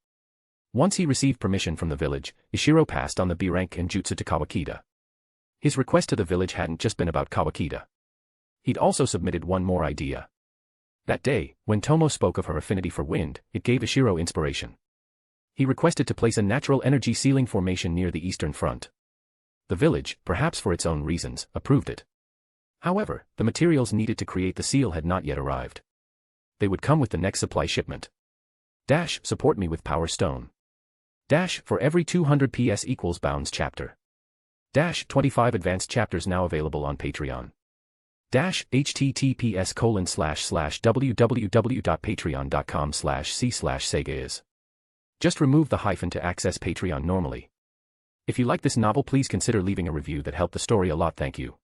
Once he received permission from the village, Ishiro passed on the B-rank ninjutsu to Kawakita. His request to the village hadn't just been about Kawakita. He'd also submitted one more idea. That day, when Tomo spoke of her affinity for wind, it gave Ishiro inspiration. He requested to place a natural energy sealing formation near the eastern front. The village, perhaps for its own reasons, approved it. However, the materials needed to create the seal had not yet arrived. They would come with the next supply shipment. Dash, support me with Power Stone. Dash, for every 200 PS equals Bounds chapter. Dash, 25 advanced chapters now available on Patreon. Dash, https://www.patreon.com/c/Sega is. Just remove the hyphen to access Patreon normally. If you like this novel, please consider leaving a review that helped the story a lot. Thank you.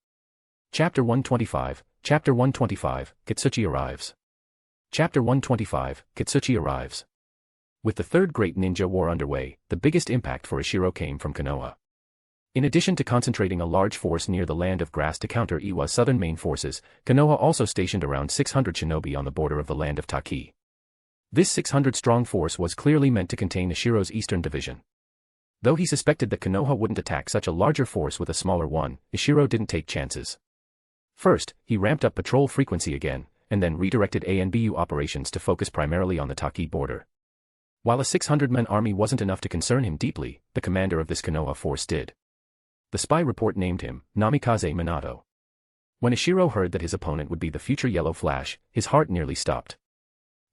Chapter 125, Chapter 125, Katsuchi arrives. Chapter 125, Katsuchi arrives. With the Third Great Ninja War underway, the biggest impact for Ishiro came from Konoha. In addition to concentrating a large force near the Land of Grass to counter Iwa's southern main forces, Konoha also stationed around 600 shinobi on the border of the Land of Taki. This 600-strong force was clearly meant to contain Ishiro's eastern division. Though he suspected that Konoha wouldn't attack such a larger force with a smaller one, Ishiro didn't take chances. First, he ramped up patrol frequency again, and then redirected ANBU operations to focus primarily on the Taki border. While a 600-man army wasn't enough to concern him deeply, the commander of this Konoha force did. The spy report named him Namikaze Minato. When Ishiro heard that his opponent would be the future Yellow Flash, his heart nearly stopped.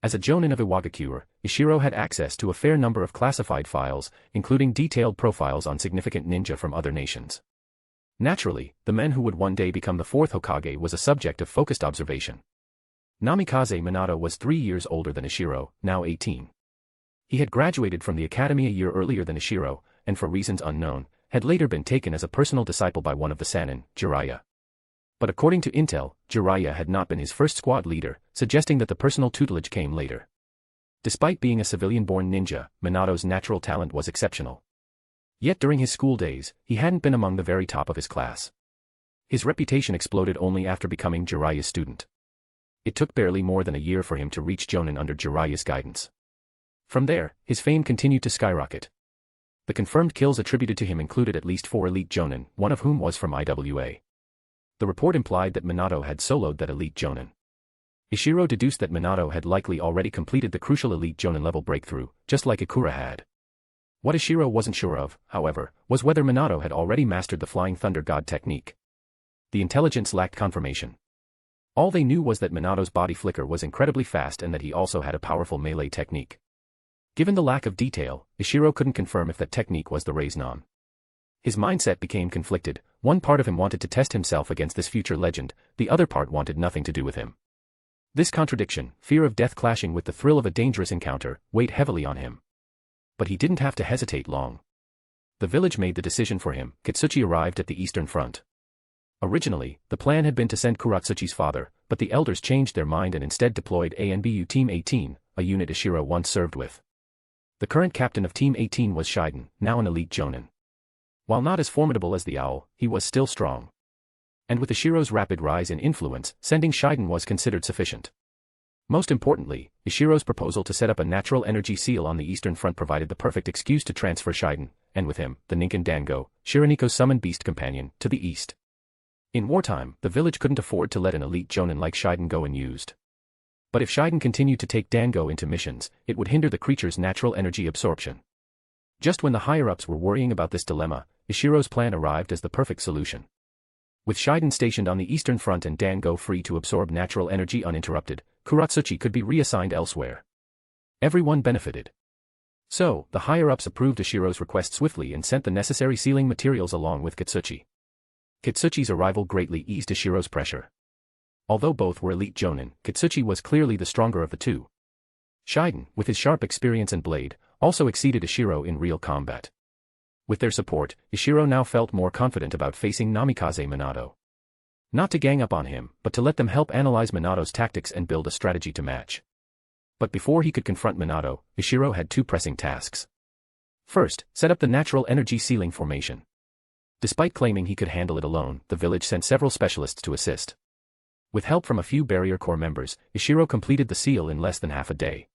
As a Jonan of Iwagakure, Ishiro had access to a fair number of classified files, including detailed profiles on significant ninja from other nations. Naturally, the men who would one day become the fourth Hokage was a subject of focused observation. Namikaze Minato was 3 years older than Ishiro, now 18. He had graduated from the academy a year earlier than Ishiro, and for reasons unknown, had later been taken as a personal disciple by one of the Sannin, Jiraiya. But according to intel, Jiraiya had not been his first squad leader, suggesting that the personal tutelage came later. Despite being a civilian-born ninja, Minato's natural talent was exceptional. Yet during his school days, he hadn't been among the very top of his class. His reputation exploded only after becoming Jiraiya's student. It took barely more than a year for him to reach Jonan under Jiraiya's guidance. From there, his fame continued to skyrocket. The confirmed kills attributed to him included at least 4 elite Jonan, one of whom was from Iwa. The report implied that Minato had soloed that elite Jonan. Ishiro deduced that Minato had likely already completed the crucial elite Jonan level breakthrough, just like Ikura had. What Ishiro wasn't sure of, however, was whether Minato had already mastered the Flying Thunder God technique. The intelligence lacked confirmation. All they knew was that Minato's body flicker was incredibly fast and that he also had a powerful melee technique. Given the lack of detail, Ishiro couldn't confirm if that technique was the Raise-Non. His mindset became conflicted. One part of him wanted to test himself against this future legend, the other part wanted nothing to do with him. This contradiction, fear of death clashing with the thrill of a dangerous encounter, weighed heavily on him. But he didn't have to hesitate long. The village made the decision for him. Katsuchi arrived at the eastern front. Originally, the plan had been to send Kuratsuchi's father, but the elders changed their mind and instead deployed ANBU Team 18, a unit Ishiro once served with. The current captain of Team 18 was Shiden, now an elite Jonan. While not as formidable as the Owl, he was still strong. And with Ishiro's rapid rise in influence, sending Shiden was considered sufficient. Most importantly, Ishiro's proposal to set up a natural energy seal on the eastern front provided the perfect excuse to transfer Shiden, and with him, the Ninken Dango, Shiraniko's summoned beast companion, to the east. In wartime, the village couldn't afford to let an elite Jonan like Shiden go unused. But if Shiden continued to take Dango into missions, it would hinder the creature's natural energy absorption. Just when the higher-ups were worrying about this dilemma, Ishiro's plan arrived as the perfect solution. With Shiden stationed on the eastern front and Dango free to absorb natural energy uninterrupted, Kuratsuchi could be reassigned elsewhere. Everyone benefited. So, the higher-ups approved Ishiro's request swiftly and sent the necessary sealing materials along with Katsuchi. Katsuchi's arrival greatly eased Ishiro's pressure. Although both were elite Jonin, Katsuchi was clearly the stronger of the two. Shiden, with his sharp experience and blade, also exceeded Ishiro in real combat. With their support, Ishiro now felt more confident about facing Namikaze Minato. Not to gang up on him, but to let them help analyze Minato's tactics and build a strategy to match. But before he could confront Minato, Ishiro had 2 pressing tasks. First, set up the natural energy sealing formation. Despite claiming he could handle it alone, the village sent several specialists to assist. With help from a few Barrier Corps members, Ishiro completed the seal in less than half a day.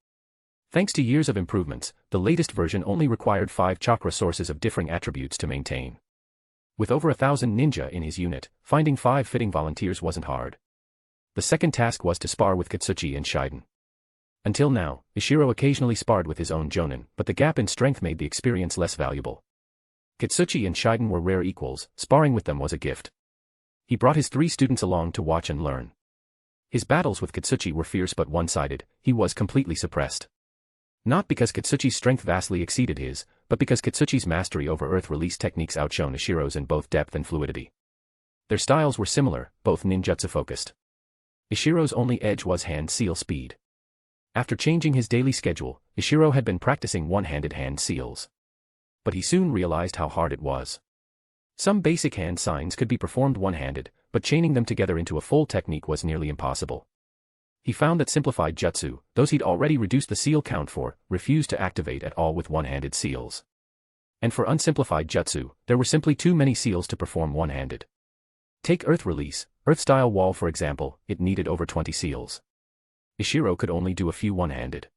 Thanks to years of improvements, the latest version only required 5 chakra sources of differing attributes to maintain. With over 1,000 ninja in his unit, finding 5 fitting volunteers wasn't hard. The second task was to spar with Katsuchi and Shiden. Until now, Ishiro occasionally sparred with his own Jonan, but the gap in strength made the experience less valuable. Katsuchi and Shiden were rare equals, sparring with them was a gift. He brought his 3 students along to watch and learn. His battles with Katsuchi were fierce but one-sided, he was completely suppressed. Not because Katsuchi's strength vastly exceeded his, but because Katsuchi's mastery over earth release techniques outshone Ishiro's in both depth and fluidity. Their styles were similar, both ninjutsu-focused. Ishiro's only edge was hand seal speed. After changing his daily schedule, Ishiro had been practicing one-handed hand seals. But he soon realized how hard it was. Some basic hand signs could be performed one-handed, but chaining them together into a full technique was nearly impossible. He found that simplified jutsu, those he'd already reduced the seal count for, refused to activate at all with one-handed seals. And for unsimplified jutsu, there were simply too many seals to perform one-handed. Take Earth Release, Earth-style wall for example, it needed over 20 seals. Ishiro could only do a few one-handed.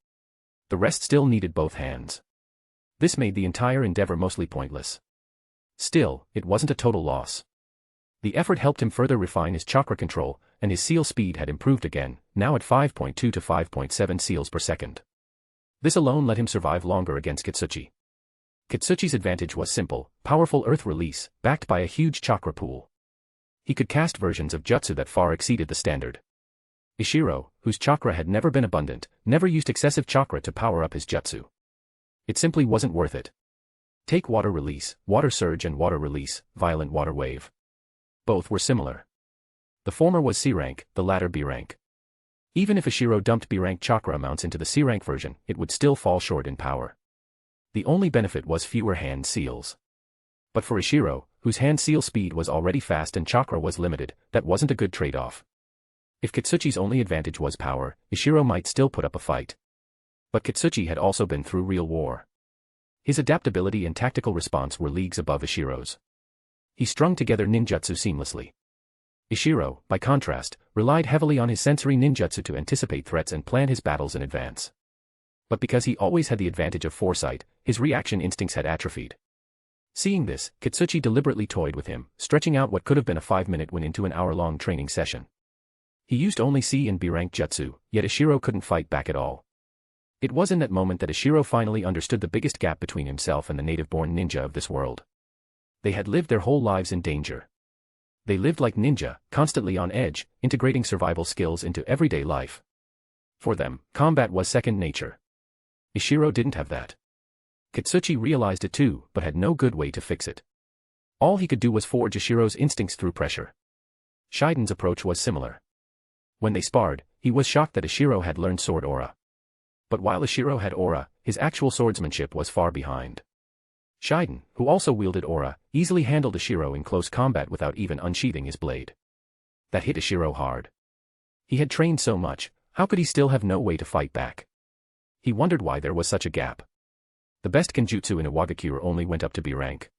The rest still needed both hands. This made the entire endeavor mostly pointless. Still, it wasn't a total loss. The effort helped him further refine his chakra control, and his seal speed had improved again, now at 5.2 to 5.7 seals per second. This alone let him survive longer against Katsuchi. Katsuchi's advantage was simple, powerful earth release, backed by a huge chakra pool. He could cast versions of jutsu that far exceeded the standard. Ishiro, whose chakra had never been abundant, never used excessive chakra to power up his jutsu. It simply wasn't worth it. Take water release, water surge and water release, violent water wave. Both were similar. The former was C rank, the latter B rank. Even if Ishiro dumped B rank chakra amounts into the C rank version, it would still fall short in power. The only benefit was fewer hand seals. But for Ishiro, whose hand seal speed was already fast and chakra was limited, that wasn't a good trade-off. If Katsuchi's only advantage was power, Ishiro might still put up a fight. But Katsuchi had also been through real war. His adaptability and tactical response were leagues above Ishiro's. He strung together ninjutsu seamlessly. Ishiro, by contrast, relied heavily on his sensory ninjutsu to anticipate threats and plan his battles in advance. But because he always had the advantage of foresight, his reaction instincts had atrophied. Seeing this, Katsuchi deliberately toyed with him, stretching out what could have been a 5-minute win into an hour-long training session. He used only C and B rank jutsu, yet Ishiro couldn't fight back at all. It was in that moment that Ishiro finally understood the biggest gap between himself and the native-born ninja of this world. They had lived their whole lives in danger. They lived like ninja, constantly on edge, integrating survival skills into everyday life. For them, combat was second nature. Ishiro didn't have that. Katsuchi realized it too, but had no good way to fix it. All he could do was forge Ishiro's instincts through pressure. Shiden's approach was similar. When they sparred, he was shocked that Ishiro had learned sword aura. But while Ishiro had aura, his actual swordsmanship was far behind. Shiden, who also wielded aura, easily handled Ishiro in close combat without even unsheathing his blade. That hit Ishiro hard. He had trained so much, how could he still have no way to fight back? He wondered why there was such a gap. The best genjutsu in Iwagakure only went up to B rank.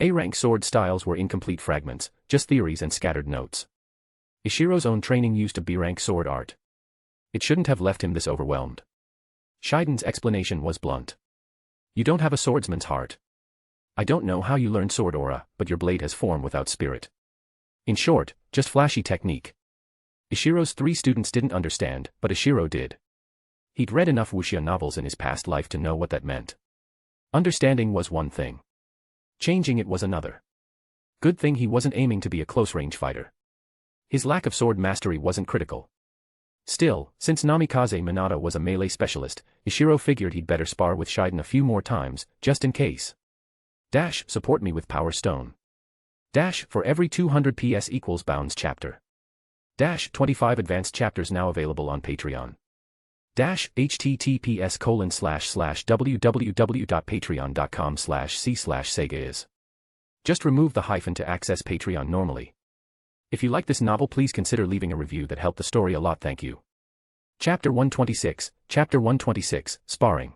A rank sword styles were incomplete fragments, just theories and scattered notes. Ishiro's own training used a B rank sword art. It shouldn't have left him this overwhelmed. Shiden's explanation was blunt. You don't have a swordsman's heart. I don't know how you learned sword aura, but your blade has form without spirit. In short, just flashy technique. Ishiro's 3 students didn't understand, but Ishiro did. He'd read enough wuxia novels in his past life to know what that meant. Understanding was one thing. Changing it was another. Good thing he wasn't aiming to be a close-range fighter. His lack of sword mastery wasn't critical. Still, since Namikaze Minato was a melee specialist, Ishiro figured he'd better spar with Shiden a few more times, just in case. Dash, support me with Power Stone. Dash, for every 200 PS equals Bounds chapter. Dash, 25 advanced chapters now available on Patreon. Dash, https://www.patreon.com/c/sega is. Just remove the hyphen to access Patreon normally. If you like this novel, please consider leaving a review that helped the story a lot. Thank you. Chapter 126, Chapter 126, Sparring.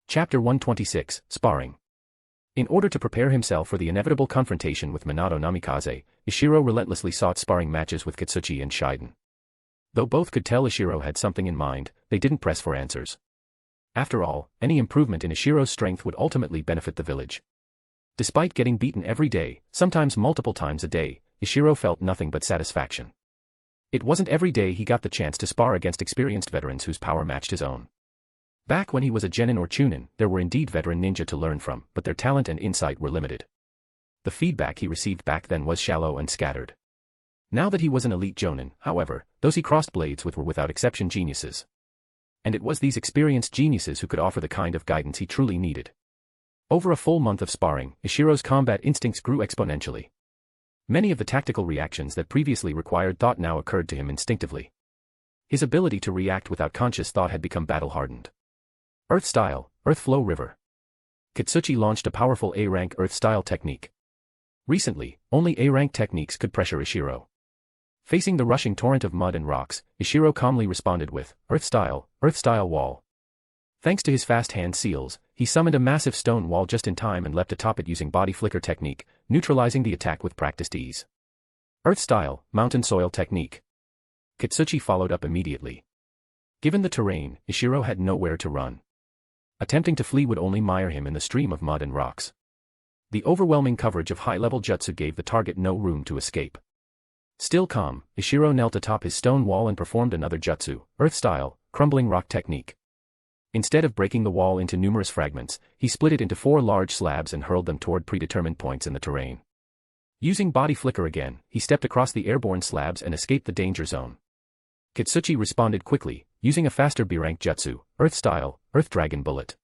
Chapter 126, Sparring. In order to prepare himself for the inevitable confrontation with Minato Namikaze, Ishiro relentlessly sought sparring matches with Katsuchi and Shiden. Though both could tell Ishiro had something in mind, they didn't press for answers. After all, any improvement in Ishiro's strength would ultimately benefit the village. Despite getting beaten every day, sometimes multiple times a day, Ishiro felt nothing but satisfaction. It wasn't every day he got the chance to spar against experienced veterans whose power matched his own. Back when he was a genin or chunin, there were indeed veteran ninja to learn from, but their talent and insight were limited. The feedback he received back then was shallow and scattered. Now that he was an elite jonin, however, those he crossed blades with were without exception geniuses. And it was these experienced geniuses who could offer the kind of guidance he truly needed. Over a full month of sparring, Ishiro's combat instincts grew exponentially. Many of the tactical reactions that previously required thought now occurred to him instinctively. His ability to react without conscious thought had become battle-hardened. Earth Style, Earth Flow River. Katsuchi launched a powerful A-rank Earth Style technique. Recently, only A-rank techniques could pressure Ishiro. Facing the rushing torrent of mud and rocks, Ishiro calmly responded with, Earth Style Wall. Thanks to his fast hand seals, he summoned a massive stone wall just in time and leapt atop it using body flicker technique, neutralizing the attack with practiced ease. Earth Style, Mountain Soil Technique. Katsuchi followed up immediately. Given the terrain, Ishiro had nowhere to run. Attempting to flee would only mire him in the stream of mud and rocks. The overwhelming coverage of high-level jutsu gave the target no room to escape. Still calm, Ishiro knelt atop his stone wall and performed another jutsu, Earth Style, Crumbling Rock Technique. Instead of breaking the wall into numerous fragments, he split it into 4 large slabs and hurled them toward predetermined points in the terrain. Using body flicker again, he stepped across the airborne slabs and escaped the danger zone. Katsuchi responded quickly, using a faster B-rank jutsu, Earth Style, Earth Dragon Bullet.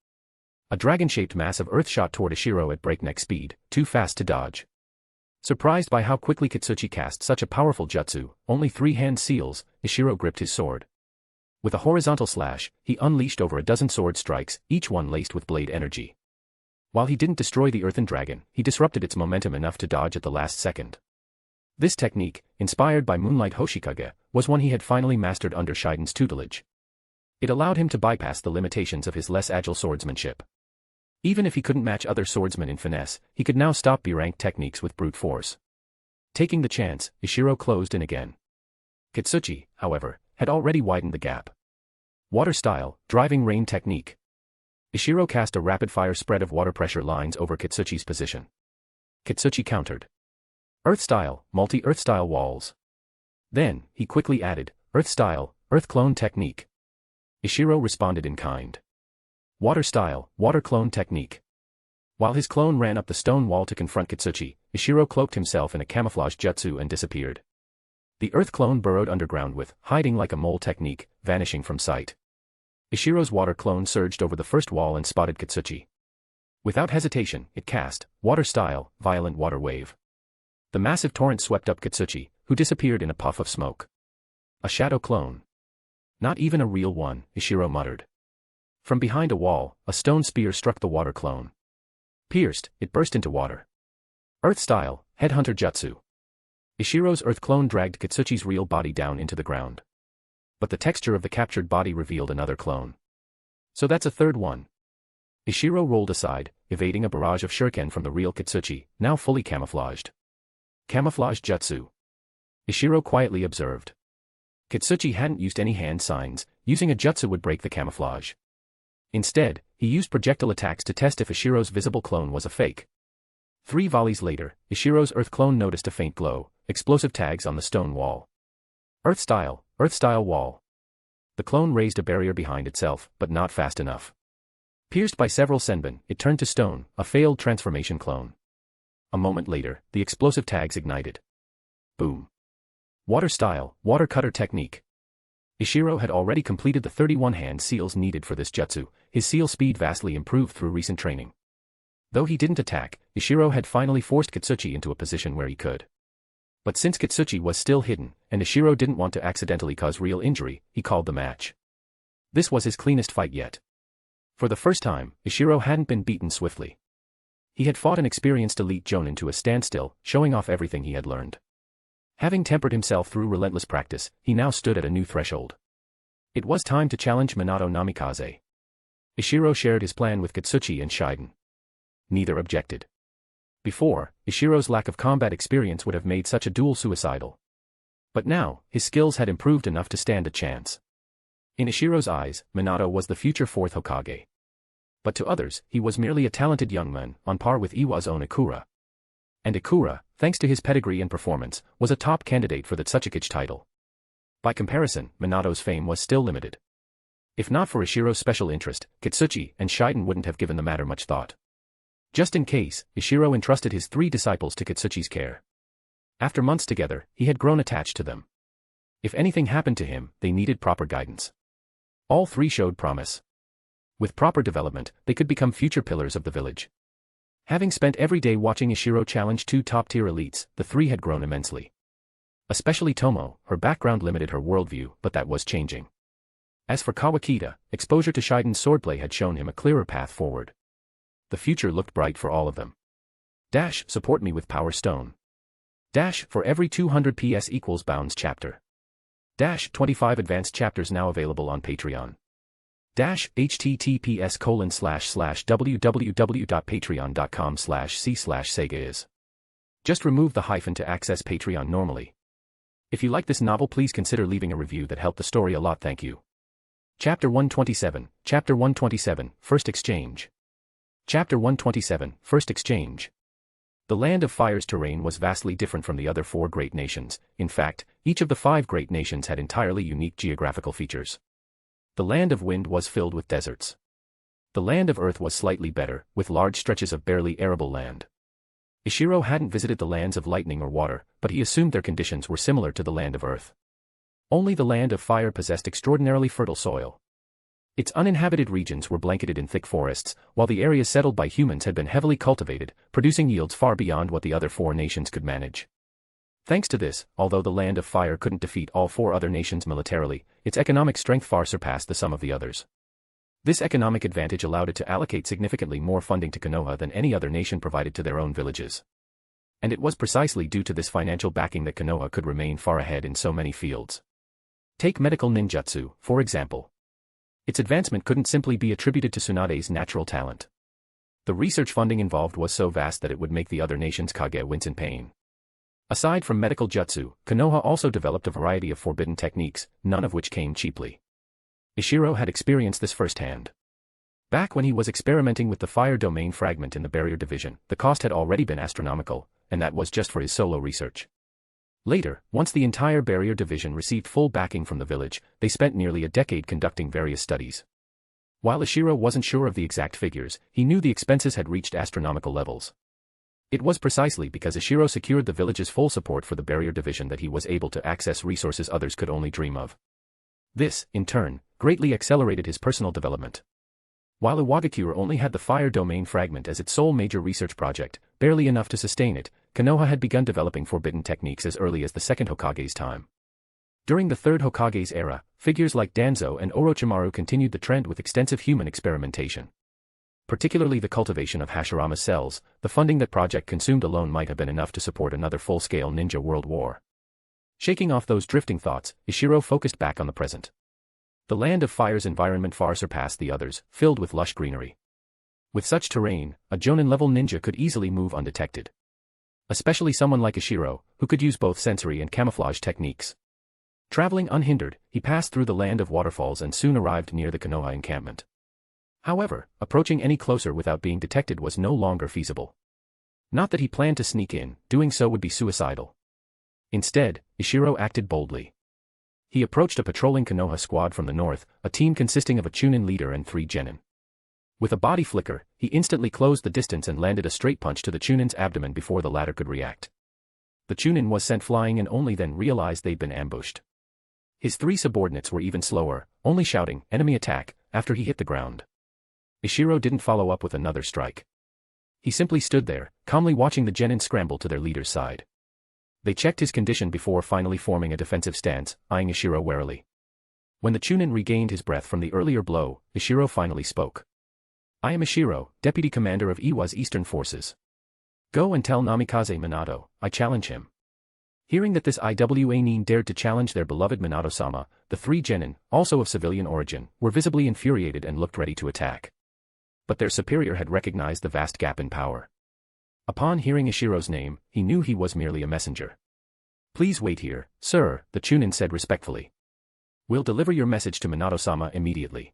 A dragon-shaped mass of earth shot toward Ishiro at breakneck speed, too fast to dodge. Surprised by how quickly Katsuchi cast such a powerful jutsu, only 3 hand seals, Ishiro gripped his sword. With a horizontal slash, he unleashed over a dozen sword strikes, each one laced with blade energy. While he didn't destroy the earthen dragon, he disrupted its momentum enough to dodge at the last second. This technique, inspired by Moonlight Hoshikage, was one he had finally mastered under Shiden's tutelage. It allowed him to bypass the limitations of his less agile swordsmanship. Even if he couldn't match other swordsmen in finesse, he could now stop B-rank techniques with brute force. Taking the chance, Ishiro closed in again. Katsuchi, however, had already widened the gap. Water Style, Driving Rain Technique. Ishiro cast a rapid-fire spread of water pressure lines over Katsuchi's position. Katsuchi countered. Earth Style, Multi-Earth Style Walls. Then, he quickly added, Earth Style, Earth Clone Technique. Ishiro responded in kind. Water Style, Water Clone Technique. While his clone ran up the stone wall to confront Katsuchi, Ishiro cloaked himself in a camouflage jutsu and disappeared. The earth clone burrowed underground with hiding like a mole technique, vanishing from sight. Ishiro's water clone surged over the first wall and spotted Katsuchi. Without hesitation, it cast, Water Style, Violent Water Wave. The massive torrent swept up Katsuchi, who disappeared in a puff of smoke. A shadow clone. Not even a real one, Ishiro muttered. From behind a wall, a stone spear struck the water clone. Pierced, it burst into water. Earth Style, Headhunter Jutsu. Ishiro's earth clone dragged Katsuchi's real body down into the ground. But the texture of the captured body revealed another clone. So that's a third one. Ishiro rolled aside, evading a barrage of shuriken from the real Katsuchi, now fully camouflaged. Camouflage Jutsu. Ishiro quietly observed. Katsuchi hadn't used any hand signs, using a jutsu would break the camouflage. Instead, he used projectile attacks to test if Ishiro's visible clone was a fake. 3 volleys later, Ishiro's earth clone noticed a faint glow, explosive tags on the stone wall. Earth Style Wall. The clone raised a barrier behind itself, but not fast enough. Pierced by several senbon, it turned to stone, a failed transformation clone. A moment later, the explosive tags ignited. Boom. Water Style, Water Cutter Technique. Ishiro had already completed the 31 hand seals needed for this jutsu, his seal speed vastly improved through recent training. Though he didn't attack, Ishiro had finally forced Katsuchi into a position where he could. But since Katsuchi was still hidden, and Ishiro didn't want to accidentally cause real injury, he called the match. This was his cleanest fight yet. For the first time, Ishiro hadn't been beaten swiftly. He had fought an experienced elite jonin to a standstill, showing off everything he had learned. Having tempered himself through relentless practice, he now stood at a new threshold. It was time to challenge Minato Namikaze. Ishiro shared his plan with Katsuchi and Shiden. Neither objected. Before, Ishiro's lack of combat experience would have made such a duel suicidal. But now, his skills had improved enough to stand a chance. In Ishiro's eyes, Minato was the future 4th Hokage. But to others, he was merely a talented young man, on par with Iwa's own Ikura. And Ikura, thanks to his pedigree and performance, was a top candidate for the Tsuchikage title. By comparison, Minato's fame was still limited. If not for Ishiro's special interest, Katsuchi and Shiden wouldn't have given the matter much thought. Just in case, Ishiro entrusted his 3 disciples to Katsuchi's care. After months together, he had grown attached to them. If anything happened to him, they needed proper guidance. All 3 showed promise. With proper development, they could become future pillars of the village. Having spent every day watching Ishiro challenge 2 top-tier elites, the 3 had grown immensely. Especially Tomo, her background limited her worldview, but that was changing. As for Kawakita, exposure to Shiden's swordplay had shown him a clearer path forward. The future looked bright for all of them. Support me with Power Stone. For every 200 PS equals Bounds chapter. 25 advanced chapters now available on Patreon. https://www.patreon.com/c/Sega is. Just remove the hyphen to access Patreon normally. If you like this novel, please consider leaving a review. That helped the story a lot. Thank you. Chapter 127, Chapter 127, First Exchange. Chapter 127, First Exchange. The Land of Fire's terrain was vastly different from the other 4 great nations. In fact, each of the 5 great nations had entirely unique geographical features. The Land of Wind was filled with deserts. The Land of Earth was slightly better, with large stretches of barely arable land. Ishiro hadn't visited the lands of lightning or water, but he assumed their conditions were similar to the Land of Earth. Only the Land of Fire possessed extraordinarily fertile soil. Its uninhabited regions were blanketed in thick forests, while the areas settled by humans had been heavily cultivated, producing yields far beyond what the other 4 nations could manage. Thanks to this, although the Land of Fire couldn't defeat all 4 other nations militarily, its economic strength far surpassed the sum of the others. This economic advantage allowed it to allocate significantly more funding to Konoha than any other nation provided to their own villages. And it was precisely due to this financial backing that Konoha could remain far ahead in so many fields. Take medical ninjutsu, for example. Its advancement couldn't simply be attributed to Tsunade's natural talent. The research funding involved was so vast that it would make the other nations' Kage wince in pain. Aside from medical jutsu, Konoha also developed a variety of forbidden techniques, none of which came cheaply. Ishiro had experienced this firsthand. Back when he was experimenting with the fire domain fragment in the barrier division, the cost had already been astronomical, and that was just for his solo research. Later, once the entire barrier division received full backing from the village, they spent nearly a decade conducting various studies. While Ishiro wasn't sure of the exact figures, he knew the expenses had reached astronomical levels. It was precisely because Ishiro secured the village's full support for the barrier division that he was able to access resources others could only dream of. This, in turn, greatly accelerated his personal development. While Iwagakure only had the fire domain fragment as its sole major research project, barely enough to sustain it, Konoha had begun developing forbidden techniques as early as the second Hokage's time. During the third Hokage's era, figures like Danzo and Orochimaru continued the trend with extensive human experimentation. Particularly the cultivation of Hashirama cells, the funding that project consumed alone might have been enough to support another full-scale ninja world war. Shaking off those drifting thoughts, Ishiro focused back on the present. The Land of Fire's environment far surpassed the others, filled with lush greenery. With such terrain, a Jonan-level ninja could easily move undetected. Especially someone like Ishiro, who could use both sensory and camouflage techniques. Traveling unhindered, he passed through the Land of Waterfalls and soon arrived near the Konoha encampment. However, approaching any closer without being detected was no longer feasible. Not that he planned to sneak in, doing so would be suicidal. Instead, Ishiro acted boldly. He approached a patrolling Konoha squad from the north, a team consisting of a Chunin leader and 3 genin. With a body flicker, he instantly closed the distance and landed a straight punch to the Chunin's abdomen before the latter could react. The Chunin was sent flying and only then realized they'd been ambushed. His 3 subordinates were even slower, only shouting, "Enemy attack," after he hit the ground. Ishiro didn't follow up with another strike. He simply stood there, calmly watching the genin scramble to their leader's side. They checked his condition before finally forming a defensive stance, eyeing Ishiro warily. When the Chunin regained his breath from the earlier blow, Ishiro finally spoke. "I am Ishiro, deputy commander of Iwa's eastern forces. Go and tell Namikaze Minato, I challenge him." Hearing that this Iwa nin dared to challenge their beloved Minato-sama, the 3 genin, also of civilian origin, were visibly infuriated and looked ready to attack. But their superior had recognized the vast gap in power. Upon hearing Ishiro's name, he knew he was merely a messenger. "Please wait here, sir," the Chunin said respectfully. "We'll deliver your message to Minato-sama immediately."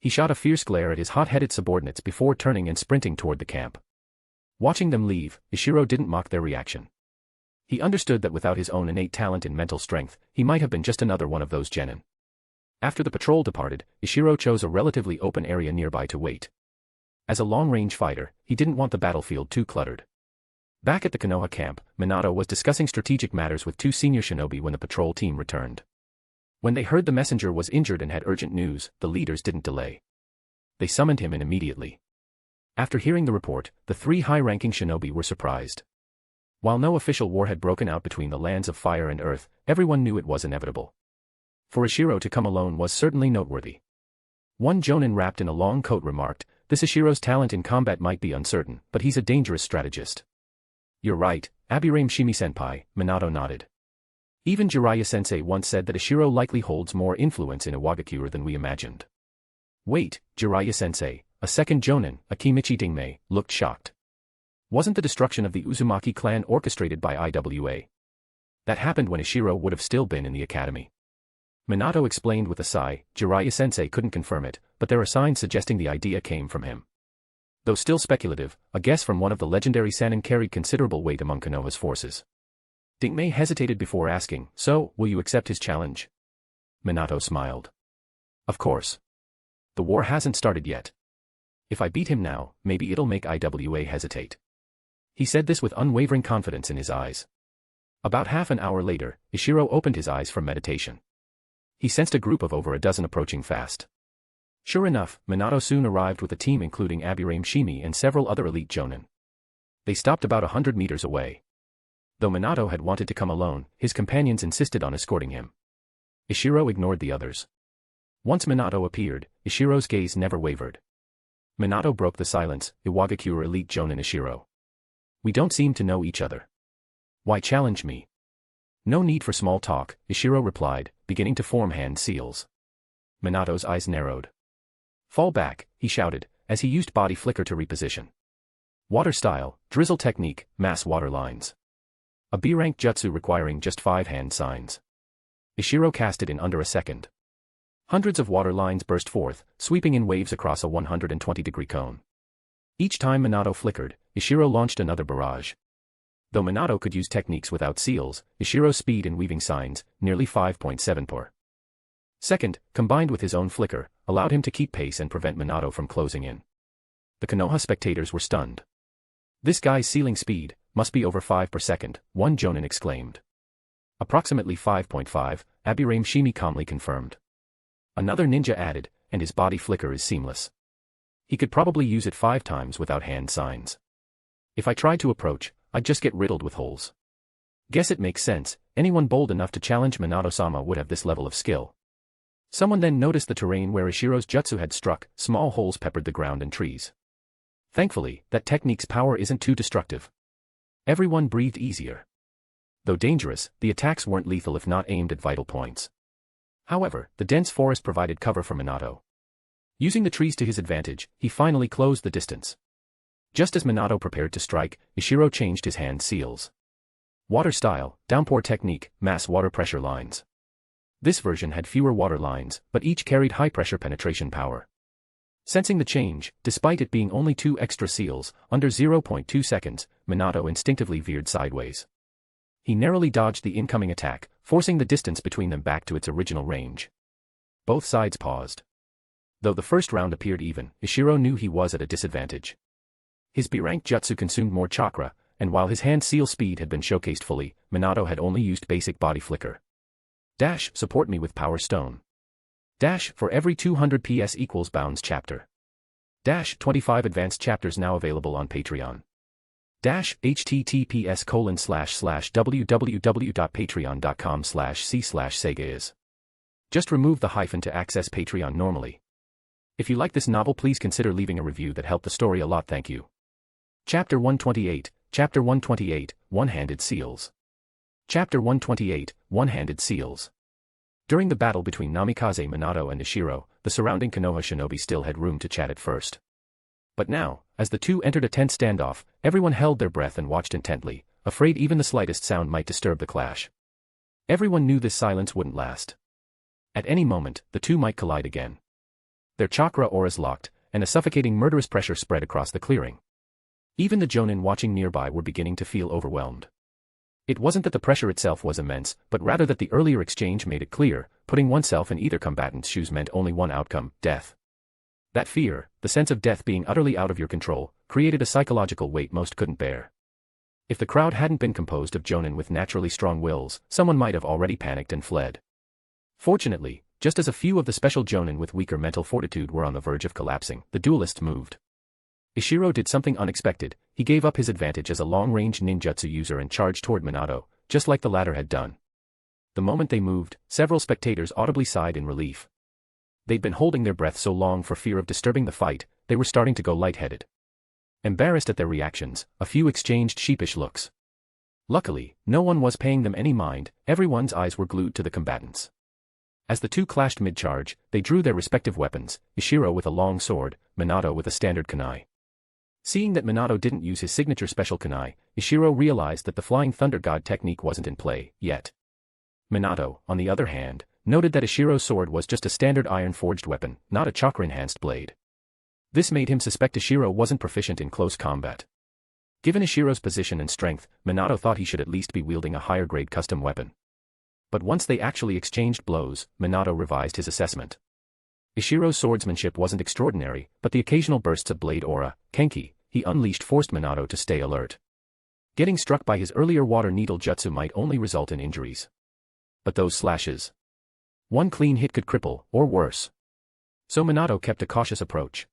He shot a fierce glare at his hot-headed subordinates before turning and sprinting toward the camp. Watching them leave, Ishiro didn't mock their reaction. He understood that without his own innate talent and mental strength, he might have been just another one of those genin. After the patrol departed, Ishiro chose a relatively open area nearby to wait. As a long-range fighter, he didn't want the battlefield too cluttered. Back at the Konoha camp, Minato was discussing strategic matters with two senior shinobi when the patrol team returned. When they heard the messenger was injured and had urgent news, the leaders didn't delay. They summoned him in immediately. After hearing the report, the three high-ranking shinobi were surprised. While no official war had broken out between the lands of fire and earth, everyone knew it was inevitable. For Ishiro to come alone was certainly noteworthy. One Jonan wrapped in a long coat remarked, "This Ishiro's talent in combat might be uncertain, but he's a dangerous strategist." "You're right, Abirame Shimi-senpai," Minato nodded. "Even Jiraiya-sensei once said that Ishiro likely holds more influence in Iwagakure than we imagined." "Wait, Jiraiya-sensei," a second Jonan, Akimichi Dingmei, looked shocked. "Wasn't the destruction of the Uzumaki clan orchestrated by Iwa? That happened when Ishiro would have still been in the academy." Minato explained with a sigh. Jiraiya-sensei couldn't confirm it, but there are signs suggesting the idea came from him. Though still speculative, a guess from one of the legendary Sannin carried considerable weight among Konoha's forces. Dingmei hesitated before asking, "So, will you accept his challenge?" Minato smiled. "Of course. The war hasn't started yet. If I beat him now, maybe it'll make Iwa hesitate." He said this with unwavering confidence in his eyes. About half an hour later, Ishiro opened his eyes from meditation. He sensed a group of over a dozen approaching fast. Sure enough, Minato soon arrived with a team including Abirame Shimi and several other elite jonin. They stopped about 100 meters away. Though Minato had wanted to come alone, his companions insisted on escorting him. Ishiro ignored the others. Once Minato appeared, Ishiro's gaze never wavered. Minato broke the silence. "Iwagakure elite jonin Ishiro. We don't seem to know each other. Why challenge me?" "No need for small talk," Ishiro replied, beginning to form hand seals. Minato's eyes narrowed. "Fall back," he shouted, as he used body flicker to reposition. Water style, drizzle technique, mass water lines. A B-rank jutsu requiring just 5 hand signs. Ishiro cast it in under a second. Hundreds of water lines burst forth, sweeping in waves across a 120-degree cone. Each time Minato flickered, Ishiro launched another barrage. Though Minato could use techniques without seals, Ishiro's speed in weaving signs, nearly 5.7 per second, combined with his own flicker, allowed him to keep pace and prevent Minato from closing in. The Konoha spectators were stunned. "This guy's ceiling speed must be over 5 per second, one jonin exclaimed. "Approximately 5.5, Abirame Shimi calmly confirmed. Another ninja added, "And his body flicker is seamless. He could probably use it 5 times without hand signs. If I tried to approach, I'd just get riddled with holes." Guess it makes sense, anyone bold enough to challenge Minato-sama would have this level of skill. Someone then noticed the terrain where Ishiro's jutsu had struck, small holes peppered the ground and trees. Thankfully, that technique's power isn't too destructive. Everyone breathed easier. Though dangerous, the attacks weren't lethal if not aimed at vital points. However, the dense forest provided cover for Minato. Using the trees to his advantage, he finally closed the distance. Just as Minato prepared to strike, Ishiro changed his hand seals. Water style, downpour technique, mass water pressure lines. This version had fewer water lines, but each carried high-pressure penetration power. Sensing the change, despite it being only 2 extra seals, under 0.2 seconds, Minato instinctively veered sideways. He narrowly dodged the incoming attack, forcing the distance between them back to its original range. Both sides paused. Though the first round appeared even, Ishiro knew he was at a disadvantage. His B-rank jutsu consumed more chakra, and while his hand seal speed had been showcased fully, Minato had only used basic body flicker. Dash, support me with Power Stone. Dash, for every 200 PS equals Bounds chapter. Dash, 25 advanced chapters now available on Patreon. Dash, https://www.patreon.com/c/sega is. Just remove the hyphen to access Patreon normally. If you like this novel, please consider leaving a review that helped the story a lot. Thank you. Chapter 128, One-Handed Seals. Chapter 128, One-Handed Seals. During the battle between Namikaze Minato and Ishiro, the surrounding Konoha shinobi still had room to chat at first. But now, as the two entered a tense standoff, everyone held their breath and watched intently, afraid even the slightest sound might disturb the clash. Everyone knew this silence wouldn't last. At any moment, the two might collide again. Their chakra auras locked, and a suffocating murderous pressure spread across the clearing. Even the Jonin watching nearby were beginning to feel overwhelmed. It wasn't that the pressure itself was immense, but rather that the earlier exchange made it clear, putting oneself in either combatant's shoes meant only one outcome, death. That fear, the sense of death being utterly out of your control, created a psychological weight most couldn't bear. If the crowd hadn't been composed of Jonin with naturally strong wills, someone might have already panicked and fled. Fortunately, just as a few of the special Jonin with weaker mental fortitude were on the verge of collapsing, the duelists moved. Ishiro did something unexpected. He gave up his advantage as a long-range ninjutsu user and charged toward Minato, just like the latter had done. The moment they moved, several spectators audibly sighed in relief. They'd been holding their breath so long for fear of disturbing the fight, they were starting to go lightheaded. Embarrassed at their reactions, a few exchanged sheepish looks. Luckily, no one was paying them any mind, everyone's eyes were glued to the combatants. As the two clashed mid-charge, they drew their respective weapons, Ishiro with a long sword, Minato with a standard kunai. Seeing that Minato didn't use his signature special kunai, Ishiro realized that the Flying Thunder God technique wasn't in play, yet. Minato, on the other hand, noted that Ishiro's sword was just a standard iron-forged weapon, not a chakra-enhanced blade. This made him suspect Ishiro wasn't proficient in close combat. Given Ishiro's position and strength, Minato thought he should at least be wielding a higher-grade custom weapon. But once they actually exchanged blows, Minato revised his assessment. Ishiro's swordsmanship wasn't extraordinary, but the occasional bursts of blade aura, kenki, he unleashed forced Minato to stay alert. Getting struck by his earlier water needle jutsu might only result in injuries. But those slashes. One clean hit could cripple, or worse. So Minato kept a cautious approach.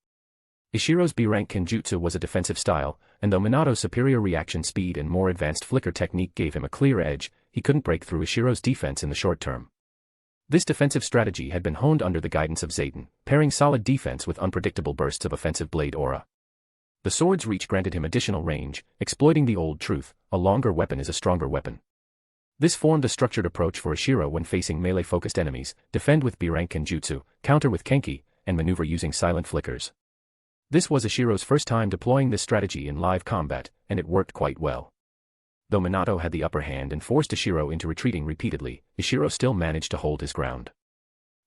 Ishiro's B-rank kenjutsu was a defensive style, and though Minato's superior reaction speed and more advanced flicker technique gave him a clear edge, he couldn't break through Ishiro's defense in the short term. This defensive strategy had been honed under the guidance of Zayden, pairing solid defense with unpredictable bursts of offensive blade aura. The sword's reach granted him additional range, exploiting the old truth, a longer weapon is a stronger weapon. This formed a structured approach for Ishiro when facing melee-focused enemies, defend with B-rank kenjutsu, counter with kenki, and maneuver using silent flickers. This was Ishiro's first time deploying this strategy in live combat, and it worked quite well. Though Minato had the upper hand and forced Ishiro into retreating repeatedly, Ishiro still managed to hold his ground.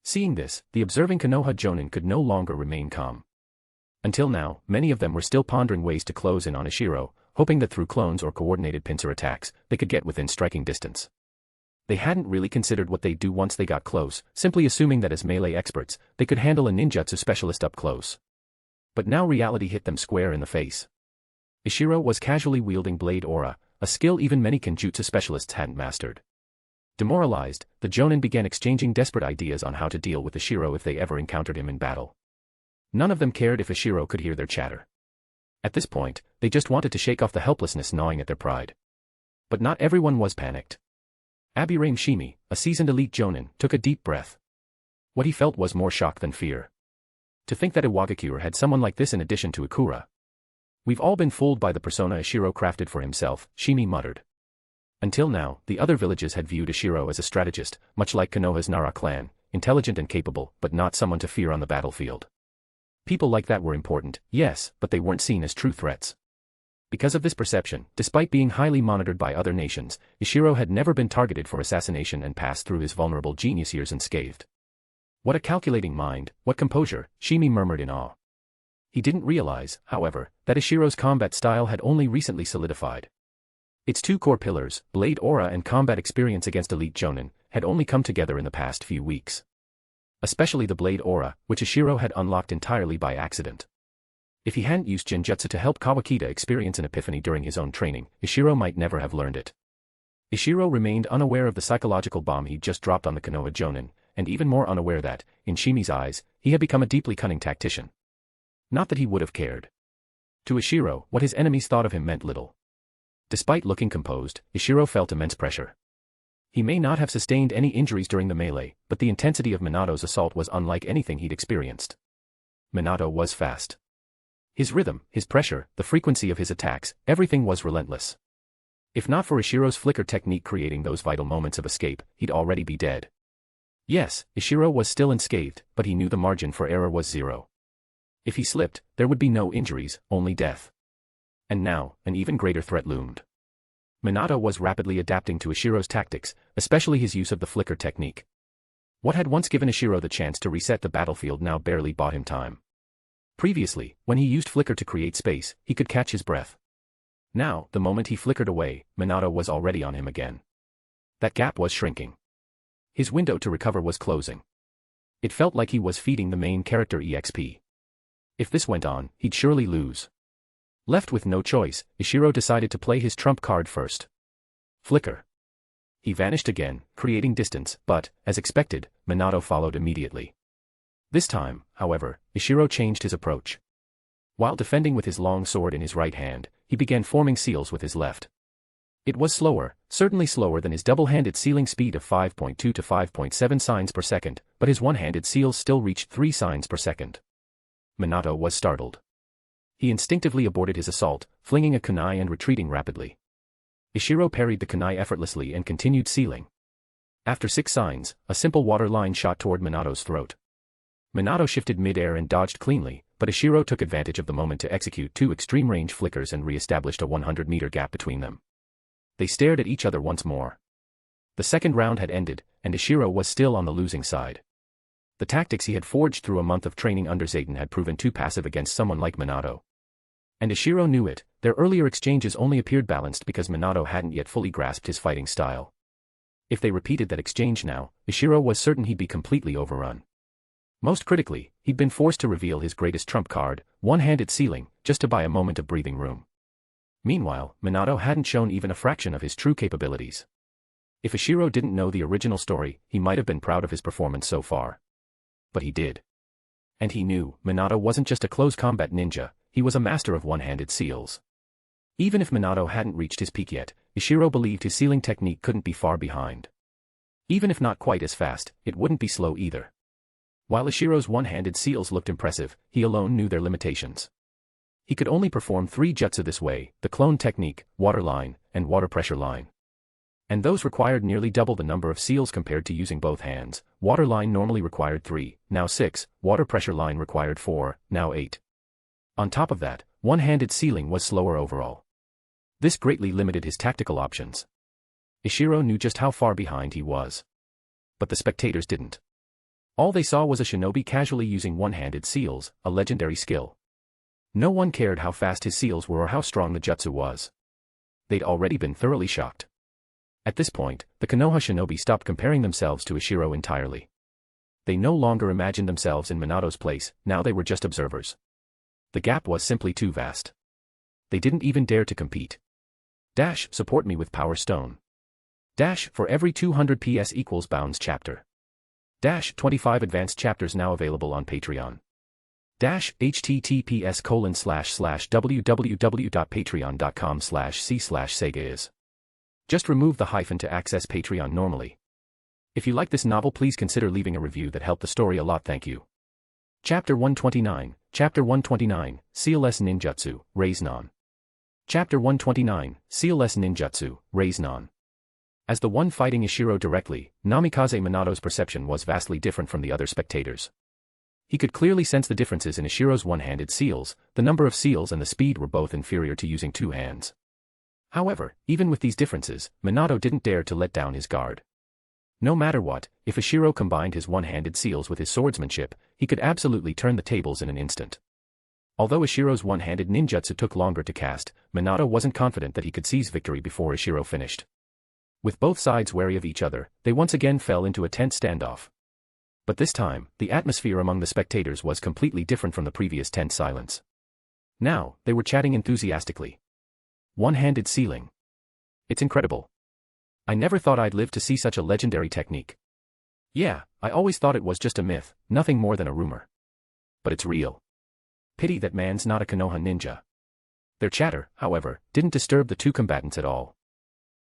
Seeing this, the observing Konoha Jonin could no longer remain calm. Until now, many of them were still pondering ways to close in on Ishiro, hoping that through clones or coordinated pincer attacks, they could get within striking distance. They hadn't really considered what they'd do once they got close, simply assuming that as melee experts, they could handle a ninjutsu specialist up close. But now reality hit them square in the face. Ishiro was casually wielding blade aura, a skill even many kenjutsu specialists hadn't mastered. Demoralized, the Jonin began exchanging desperate ideas on how to deal with Ishiro if they ever encountered him in battle. None of them cared if Ishiro could hear their chatter. At this point, they just wanted to shake off the helplessness gnawing at their pride. But not everyone was panicked. Abirame Shimi, a seasoned elite Jonin, took a deep breath. What he felt was more shock than fear. To think that Iwagakure had someone like this in addition to Ikura. We've all been fooled by the persona Ishiro crafted for himself, Shimi muttered. Until now, the other villages had viewed Ishiro as a strategist, much like Konoha's Nara clan, intelligent and capable, but not someone to fear on the battlefield. People like that were important, yes, but they weren't seen as true threats. Because of this perception, despite being highly monitored by other nations, Ishiro had never been targeted for assassination and passed through his vulnerable genius years unscathed. What a calculating mind, what composure, Shimi murmured in awe. He didn't realize, however, that Ishiro's combat style had only recently solidified. Its two core pillars, blade aura and combat experience against elite Jonin, had only come together in the past few weeks. Especially the blade aura, which Ishiro had unlocked entirely by accident. If he hadn't used Genjutsu to help Kawakita experience an epiphany during his own training, Ishiro might never have learned it. Ishiro remained unaware of the psychological bomb he'd just dropped on the Konoha Jonin, and even more unaware that, in Shimi's eyes, he had become a deeply cunning tactician. Not that he would have cared. To Ishiro, what his enemies thought of him meant little. Despite looking composed, Ishiro felt immense pressure. He may not have sustained any injuries during the melee, but the intensity of Minato's assault was unlike anything he'd experienced. Minato was fast. His rhythm, his pressure, the frequency of his attacks, everything was relentless. If not for Ishiro's flicker technique creating those vital moments of escape, he'd already be dead. Yes, Ishiro was still unscathed, but he knew the margin for error was zero. If he slipped, there would be no injuries, only death. And now, an even greater threat loomed. Minato was rapidly adapting to Ishiro's tactics, especially his use of the flicker technique. What had once given Ishiro the chance to reset the battlefield now barely bought him time. Previously, when he used flicker to create space, he could catch his breath. Now, the moment he flickered away, Minato was already on him again. That gap was shrinking. His window to recover was closing. It felt like he was feeding the main character EXP. If this went on, he'd surely lose. Left with no choice, Ishiro decided to play his trump card first. Flicker. He vanished again, creating distance, but, as expected, Minato followed immediately. This time, however, Ishiro changed his approach. While defending with his long sword in his right hand, he began forming seals with his left. It was slower, certainly slower than his double-handed sealing speed of 5.2 to 5.7 signs per second, but his one-handed seals still reached 3 signs per second. Minato was startled. He instinctively aborted his assault, flinging a kunai and retreating rapidly. Ishiro parried the kunai effortlessly and continued sealing. After 6 signs, a simple water line shot toward Minato's throat. Minato shifted mid-air and dodged cleanly, but Ishiro took advantage of the moment to execute 2 extreme-range flickers and re-established a 100-meter gap between them. They stared at each other once more. The second round had ended, and Ishiro was still on the losing side. The tactics he had forged through a month of training under Zayden had proven too passive against someone like Minato. And Ishiro knew it. Their earlier exchanges only appeared balanced because Minato hadn't yet fully grasped his fighting style. If they repeated that exchange now, Ishiro was certain he'd be completely overrun. Most critically, he'd been forced to reveal his greatest trump card, one-handed sealing, just to buy a moment of breathing room. Meanwhile, Minato hadn't shown even a fraction of his true capabilities. If Ishiro didn't know the original story, he might have been proud of his performance so far. But he did. And he knew, Minato wasn't just a close combat ninja, he was a master of one-handed seals. Even if Minato hadn't reached his peak yet, Ishiro believed his sealing technique couldn't be far behind. Even if not quite as fast, it wouldn't be slow either. While Ishiro's one-handed seals looked impressive, he alone knew their limitations. He could only perform 3 jutsu this way, the clone technique, water line, and water pressure line. And those required nearly double the number of seals compared to using both hands. Water line normally required 3, now 6, water pressure line required 4, now 8. On top of that, one-handed sealing was slower overall. This greatly limited his tactical options. Ishiro knew just how far behind he was. But the spectators didn't. All they saw was a shinobi casually using one-handed seals, a legendary skill. No one cared how fast his seals were or how strong the jutsu was. They'd already been thoroughly shocked. At this point, the Konoha shinobi stopped comparing themselves to Ishiro entirely. They no longer imagined themselves in Minato's place, now they were just observers. The gap was simply too vast. They didn't even dare to compete. Dash, support me with Power Stone. Dash, for every 200 PS equals Bounds chapter. Dash, 25 advanced chapters now available on Patreon. Dash, https://www.patreon.com/c/Sega is. Just remove the hyphen to access Patreon normally. If you like this novel, please consider leaving a review that helped the story a lot, thank you. Chapter 129, Chapter 129, Seal-less Ninjutsu, Reiznon. Chapter 129, Seal-less Ninjutsu, Reiznon. As the one fighting Ishiro directly, Namikaze Minato's perception was vastly different from the other spectators. He could clearly sense the differences in Ishiro's one-handed seals. The number of seals and the speed were both inferior to using 2 hands. However, even with these differences, Minato didn't dare to let down his guard. No matter what, if Ishiro combined his one-handed seals with his swordsmanship, he could absolutely turn the tables in an instant. Although Ishiro's one-handed ninjutsu took longer to cast, Minato wasn't confident that he could seize victory before Ishiro finished. With both sides wary of each other, they once again fell into a tense standoff. But this time, the atmosphere among the spectators was completely different from the previous tense silence. Now, they were chatting enthusiastically. One-handed sealing. It's incredible. I never thought I'd live to see such a legendary technique. Yeah, I always thought it was just a myth, nothing more than a rumor. But it's real. Pity that man's not a Konoha ninja. Their chatter, however, didn't disturb the two combatants at all.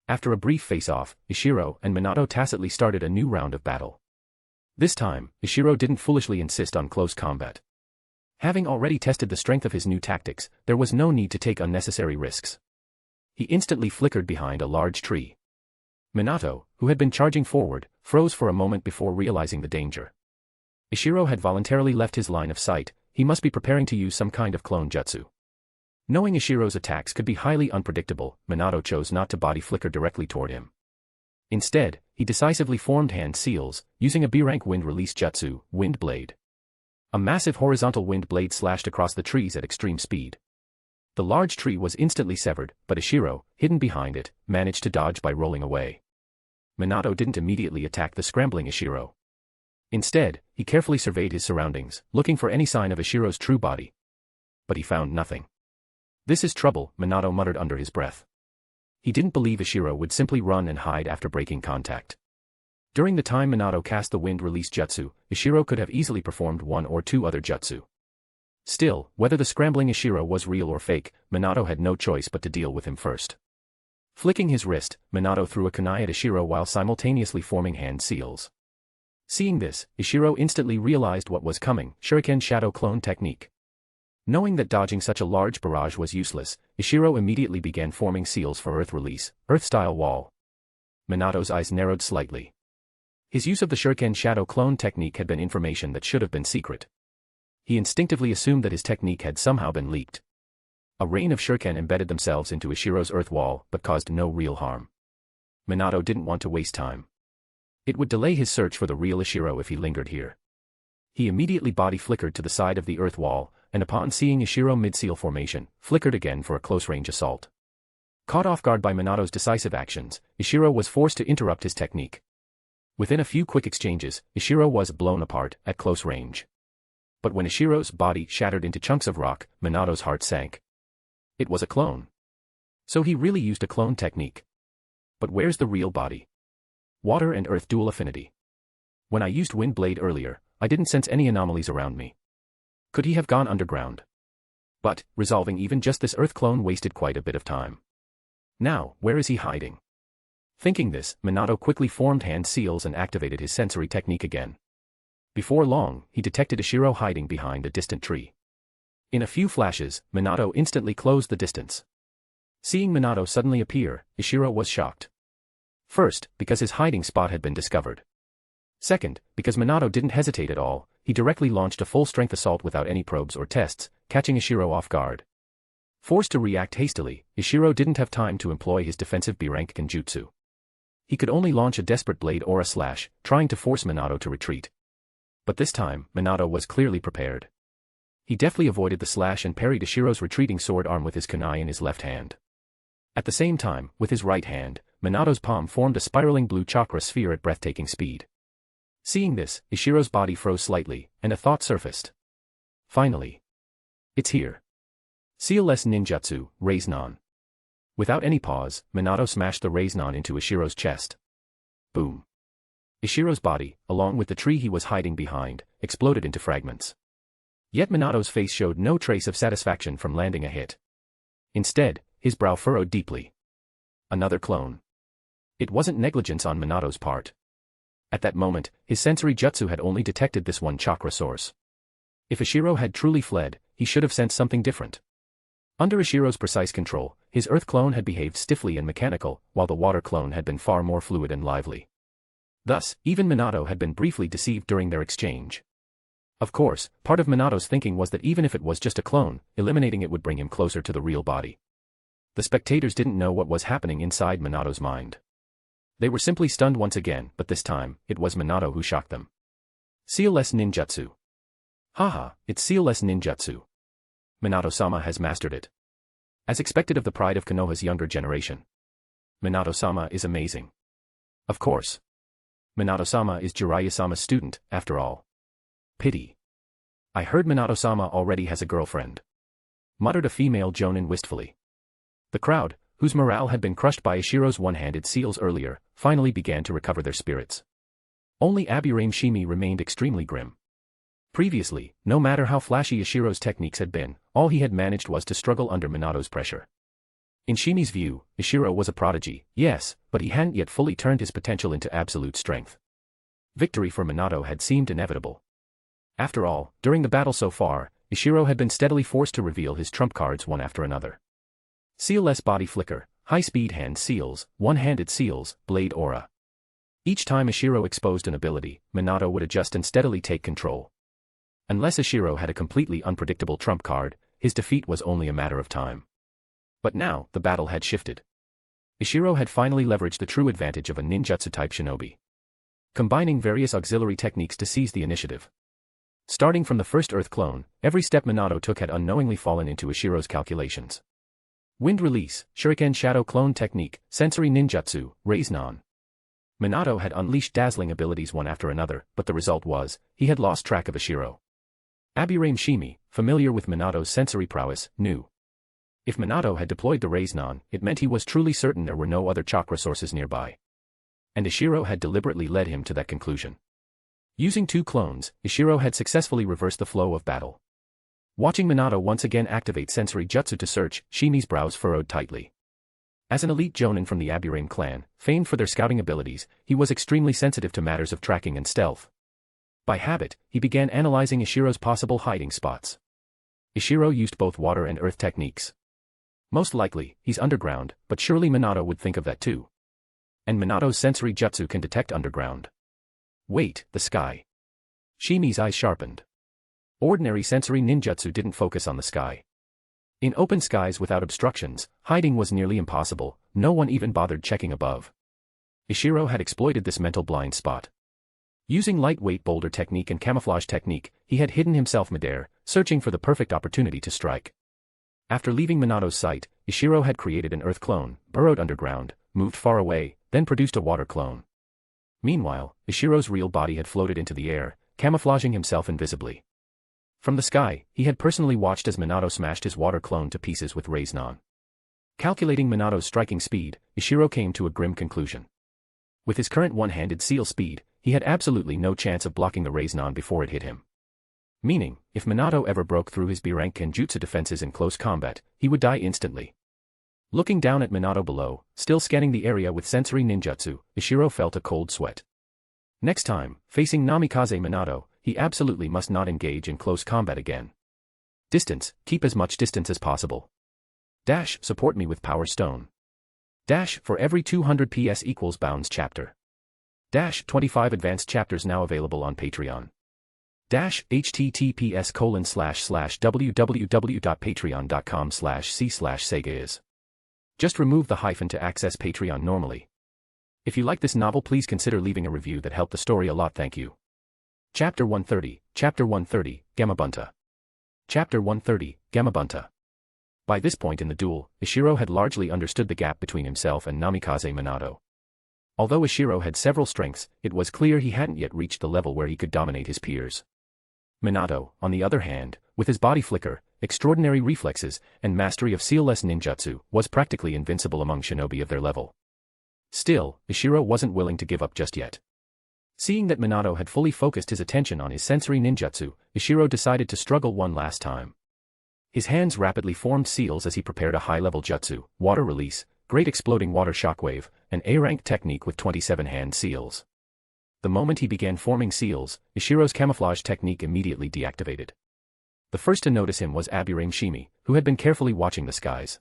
After a brief face-off, Ishiro and Minato tacitly started a new round of battle. This time, Ishiro didn't foolishly insist on close combat. Having already tested the strength of his new tactics, there was no need to take unnecessary risks. He instantly flickered behind a large tree. Minato, who had been charging forward, froze for a moment before realizing the danger. Ishiro had voluntarily left his line of sight. He must be preparing to use some kind of clone jutsu. Knowing Ishiro's attacks could be highly unpredictable, Minato chose not to body flicker directly toward him. Instead, he decisively formed hand seals, using a B-rank wind release jutsu, Wind Blade. A massive horizontal wind blade slashed across the trees at extreme speed. The large tree was instantly severed, but Ishiro, hidden behind it, managed to dodge by rolling away. Minato didn't immediately attack the scrambling Ishiro. Instead, he carefully surveyed his surroundings, looking for any sign of Ishiro's true body. But he found nothing. "This is trouble," Minato muttered under his breath. He didn't believe Ishiro would simply run and hide after breaking contact. During the time Minato cast the wind release jutsu, Ishiro could have easily performed one or two other jutsu. Still, whether the scrambling Ishiro was real or fake, Minato had no choice but to deal with him first. Flicking his wrist, Minato threw a kunai at Ishiro while simultaneously forming hand seals. Seeing this, Ishiro instantly realized what was coming: Shuriken Shadow Clone Technique. Knowing that dodging such a large barrage was useless, Ishiro immediately began forming seals for Earth Release, Earth-style wall. Minato's eyes narrowed slightly. His use of the Shuriken Shadow Clone Technique had been information that should have been secret. He instinctively assumed that his technique had somehow been leaked. A rain of shuriken embedded themselves into Ishiro's earth wall but caused no real harm. Minato didn't want to waste time. It would delay his search for the real Ishiro if he lingered here. He immediately body flickered to the side of the earth wall, and upon seeing Ishiro mid-seal formation, flickered again for a close-range assault. Caught off guard by Minato's decisive actions, Ishiro was forced to interrupt his technique. Within a few quick exchanges, Ishiro was blown apart at close range. But when Ishiro's body shattered into chunks of rock, Minato's heart sank. It was a clone. So he really used a clone technique. But where's the real body? Water and earth dual affinity. When I used Wind Blade earlier, I didn't sense any anomalies around me. Could he have gone underground? But, resolving even just this earth clone wasted quite a bit of time. Now, where is he hiding? Thinking this, Minato quickly formed hand seals and activated his sensory technique again. Before long, he detected Ishiro hiding behind a distant tree. In a few flashes, Minato instantly closed the distance. Seeing Minato suddenly appear, Ishiro was shocked. First, because his hiding spot had been discovered. Second, because Minato didn't hesitate at all, he directly launched a full-strength assault without any probes or tests, catching Ishiro off guard. Forced to react hastily, Ishiro didn't have time to employ his defensive B-rank genjutsu. He could only launch a desperate blade aura slash, trying to force Minato to retreat. But this time, Minato was clearly prepared. He deftly avoided the slash and parried Ishiro's retreating sword arm with his kunai in his left hand. At the same time, with his right hand, Minato's palm formed a spiraling blue chakra sphere at breathtaking speed. Seeing this, Ishiro's body froze slightly, and a thought surfaced. Finally. It's here. Seal-less ninjutsu, Raise-non. Without any pause, Minato smashed the Raise-non into Ishiro's chest. Boom. Ishiro's body, along with the tree he was hiding behind, exploded into fragments. Yet Minato's face showed no trace of satisfaction from landing a hit. Instead, his brow furrowed deeply. Another clone. It wasn't negligence on Minato's part. At that moment, his sensory jutsu had only detected this one chakra source. If Ishiro had truly fled, he should have sensed something different. Under Ishiro's precise control, his earth clone had behaved stiffly and mechanical, while the water clone had been far more fluid and lively. Thus, even Minato had been briefly deceived during their exchange. Of course, part of Minato's thinking was that even if it was just a clone, eliminating it would bring him closer to the real body. The spectators didn't know what was happening inside Minato's mind. They were simply stunned once again, but this time, it was Minato who shocked them. Seal-less ninjutsu. Haha, it's seal-less ninjutsu. Minato-sama has mastered it. As expected of the pride of Konoha's younger generation. Minato-sama is amazing. Of course. Minato-sama is Jiraiya-sama's student, after all. Pity. I heard Minato-sama already has a girlfriend. Muttered a female Jonan wistfully. The crowd, whose morale had been crushed by Ishiro's one-handed seals earlier, finally began to recover their spirits. Only Aburame Shimi remained extremely grim. Previously, no matter how flashy Ishiro's techniques had been, all he had managed was to struggle under Minato's pressure. In Shimi's view, Ishiro was a prodigy, yes, but he hadn't yet fully turned his potential into absolute strength. Victory for Minato had seemed inevitable. After all, during the battle so far, Ishiro had been steadily forced to reveal his trump cards one after another. Seal-less body flicker, high-speed hand seals, one-handed seals, blade aura. Each time Ishiro exposed an ability, Minato would adjust and steadily take control. Unless Ishiro had a completely unpredictable trump card, his defeat was only a matter of time. But now, the battle had shifted. Ishiro had finally leveraged the true advantage of a ninjutsu-type shinobi, combining various auxiliary techniques to seize the initiative. Starting from the first Earth clone, every step Minato took had unknowingly fallen into Ishiro's calculations. Wind release, shuriken shadow clone technique, sensory ninjutsu, Reiznon. Minato had unleashed dazzling abilities one after another, but the result was, he had lost track of Ishiro. Aburame Shimi, familiar with Minato's sensory prowess, knew. If Minato had deployed the Reiznon, it meant he was truly certain there were no other chakra sources nearby. And Ishiro had deliberately led him to that conclusion. Using two clones, Ishiro had successfully reversed the flow of battle. Watching Minato once again activate sensory jutsu to search, Shimi's brows furrowed tightly. As an elite Jonan from the Aburame clan, famed for their scouting abilities, he was extremely sensitive to matters of tracking and stealth. By habit, he began analyzing Ishiro's possible hiding spots. Ishiro used both water and earth techniques. Most likely, he's underground, but surely Minato would think of that too. And Minato's sensory jutsu can detect underground. Wait, the sky. Shimi's eyes sharpened. Ordinary sensory ninjutsu didn't focus on the sky. In open skies without obstructions, hiding was nearly impossible, no one even bothered checking above. Ishiro had exploited this mental blind spot. Using lightweight boulder technique and camouflage technique, he had hidden himself midair, searching for the perfect opportunity to strike. After leaving Minato's sight, Ishiro had created an earth clone, burrowed underground, moved far away, then produced a water clone. Meanwhile, Ishiro's real body had floated into the air, camouflaging himself invisibly. From the sky, he had personally watched as Minato smashed his water clone to pieces with Reiznon. Calculating Minato's striking speed, Ishiro came to a grim conclusion. With his current one-handed seal speed, he had absolutely no chance of blocking the Reiznon before it hit him. Meaning, if Minato ever broke through his B-rank genjutsu defenses in close combat, he would die instantly. Looking down at Minato below, still scanning the area with sensory ninjutsu, Ishiro felt a cold sweat. Next time, facing Namikaze Minato, he absolutely must not engage in close combat again. Distance, keep as much distance as possible. Dash, support me with Power Stone. Dash, for every 200 PS equals Bounds chapter. Dash, 25 advanced chapters now available on Patreon. Dash, https://www.patreon.com/c/sega is. Just remove the hyphen to access Patreon normally. If you like this novel, please consider leaving a review that helped the story a lot, thank you. Chapter 130, Gamabunta. Chapter 130, Gamabunta. By this point in the duel, Ishiro had largely understood the gap between himself and Namikaze Minato. Although Ishiro had several strengths, it was clear he hadn't yet reached the level where he could dominate his peers. Minato, on the other hand, with his body flicker, extraordinary reflexes, and mastery of seal-less ninjutsu, was practically invincible among shinobi of their level. Still, Ishiro wasn't willing to give up just yet. Seeing that Minato had fully focused his attention on his sensory ninjutsu, Ishiro decided to struggle one last time. His hands rapidly formed seals as he prepared a high-level jutsu, water release, great exploding water shockwave, an A-rank technique with 27 hand seals. The moment he began forming seals, Ishiro's camouflage technique immediately deactivated. The first to notice him was Aburame Shimi, who had been carefully watching the skies.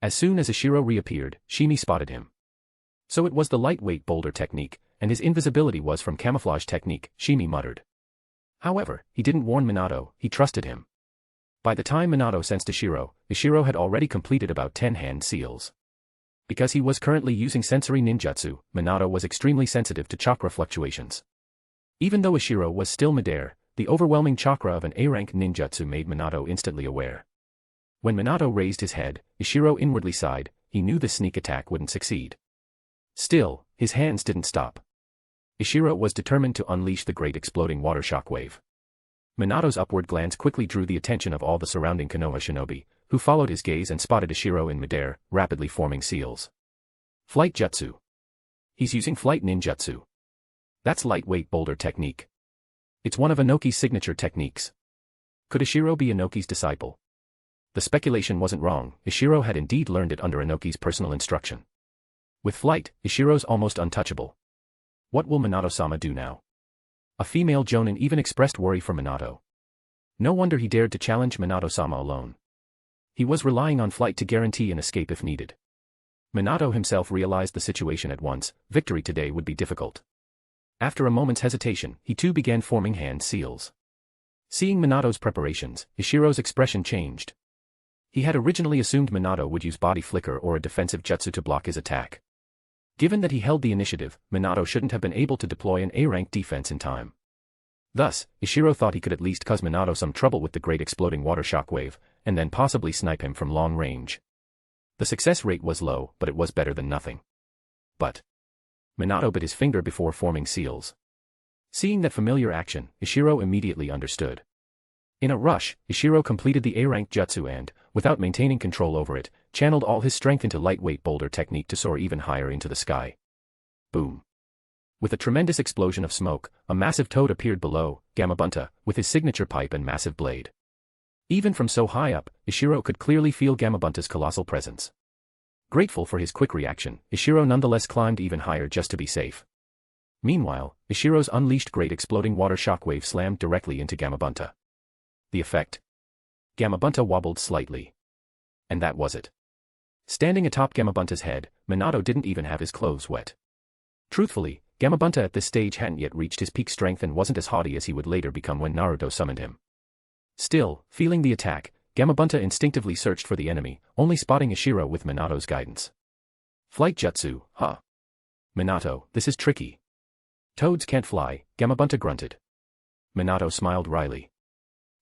As soon as Ishiro reappeared, Shimi spotted him. So it was the lightweight boulder technique, and his invisibility was from camouflage technique, Shimi muttered. However, he didn't warn Minato, he trusted him. By the time Minato sensed Ishiro had already completed about 10 hand seals. Because he was currently using sensory ninjutsu, Minato was extremely sensitive to chakra fluctuations. Even though Ishiro was still midair, the overwhelming chakra of an A-rank ninjutsu made Minato instantly aware. When Minato raised his head, Ishiro inwardly sighed, he knew this sneak attack wouldn't succeed. Still, his hands didn't stop. Ishiro was determined to unleash the great exploding water shockwave. Minato's upward glance quickly drew the attention of all the surrounding Konoha shinobi, who followed his gaze and spotted Ishiro in midair, rapidly forming seals. Flight jutsu. He's using flight ninjutsu. That's lightweight boulder technique. It's one of Inoki's signature techniques. Could Ishiro be Inoki's disciple? The speculation wasn't wrong, Ishiro had indeed learned it under Inoki's personal instruction. With flight, Ishiro's almost untouchable. What will Minato-sama do now? A female Jonan even expressed worry for Minato. No wonder he dared to challenge Minato-sama alone. He was relying on flight to guarantee an escape if needed. Minato himself realized the situation at once, victory today would be difficult. After a moment's hesitation, he too began forming hand seals. Seeing Minato's preparations, Ishiro's expression changed. He had originally assumed Minato would use body flicker or a defensive jutsu to block his attack. Given that he held the initiative, Minato shouldn't have been able to deploy an A-rank defense in time. Thus, Ishiro thought he could at least cause Minato some trouble with the great exploding water shockwave, and then possibly snipe him from long range. The success rate was low, but it was better than nothing. But Minato bit his finger before forming seals. Seeing that familiar action, Ishiro immediately understood. In a rush, Ishiro completed the A-rank jutsu and, without maintaining control over it, channeled all his strength into lightweight boulder technique to soar even higher into the sky. Boom. With a tremendous explosion of smoke, a massive toad appeared below, Gamabunta, with his signature pipe and massive blade. Even from so high up, Ishiro could clearly feel Gamabunta's colossal presence. Grateful for his quick reaction, Ishiro nonetheless climbed even higher just to be safe. Meanwhile, Ishiro's unleashed great exploding water shockwave slammed directly into Gamabunta. The effect? Gamabunta wobbled slightly. And that was it. Standing atop Gamabunta's head, Minato didn't even have his clothes wet. Truthfully, Gamabunta at this stage hadn't yet reached his peak strength and wasn't as haughty as he would later become when Naruto summoned him. Still, feeling the attack, Gamabunta instinctively searched for the enemy, only spotting Ishiro with Minato's guidance. Flight jutsu, huh? Minato, this is tricky. Toads can't fly, Gamabunta grunted. Minato smiled wryly.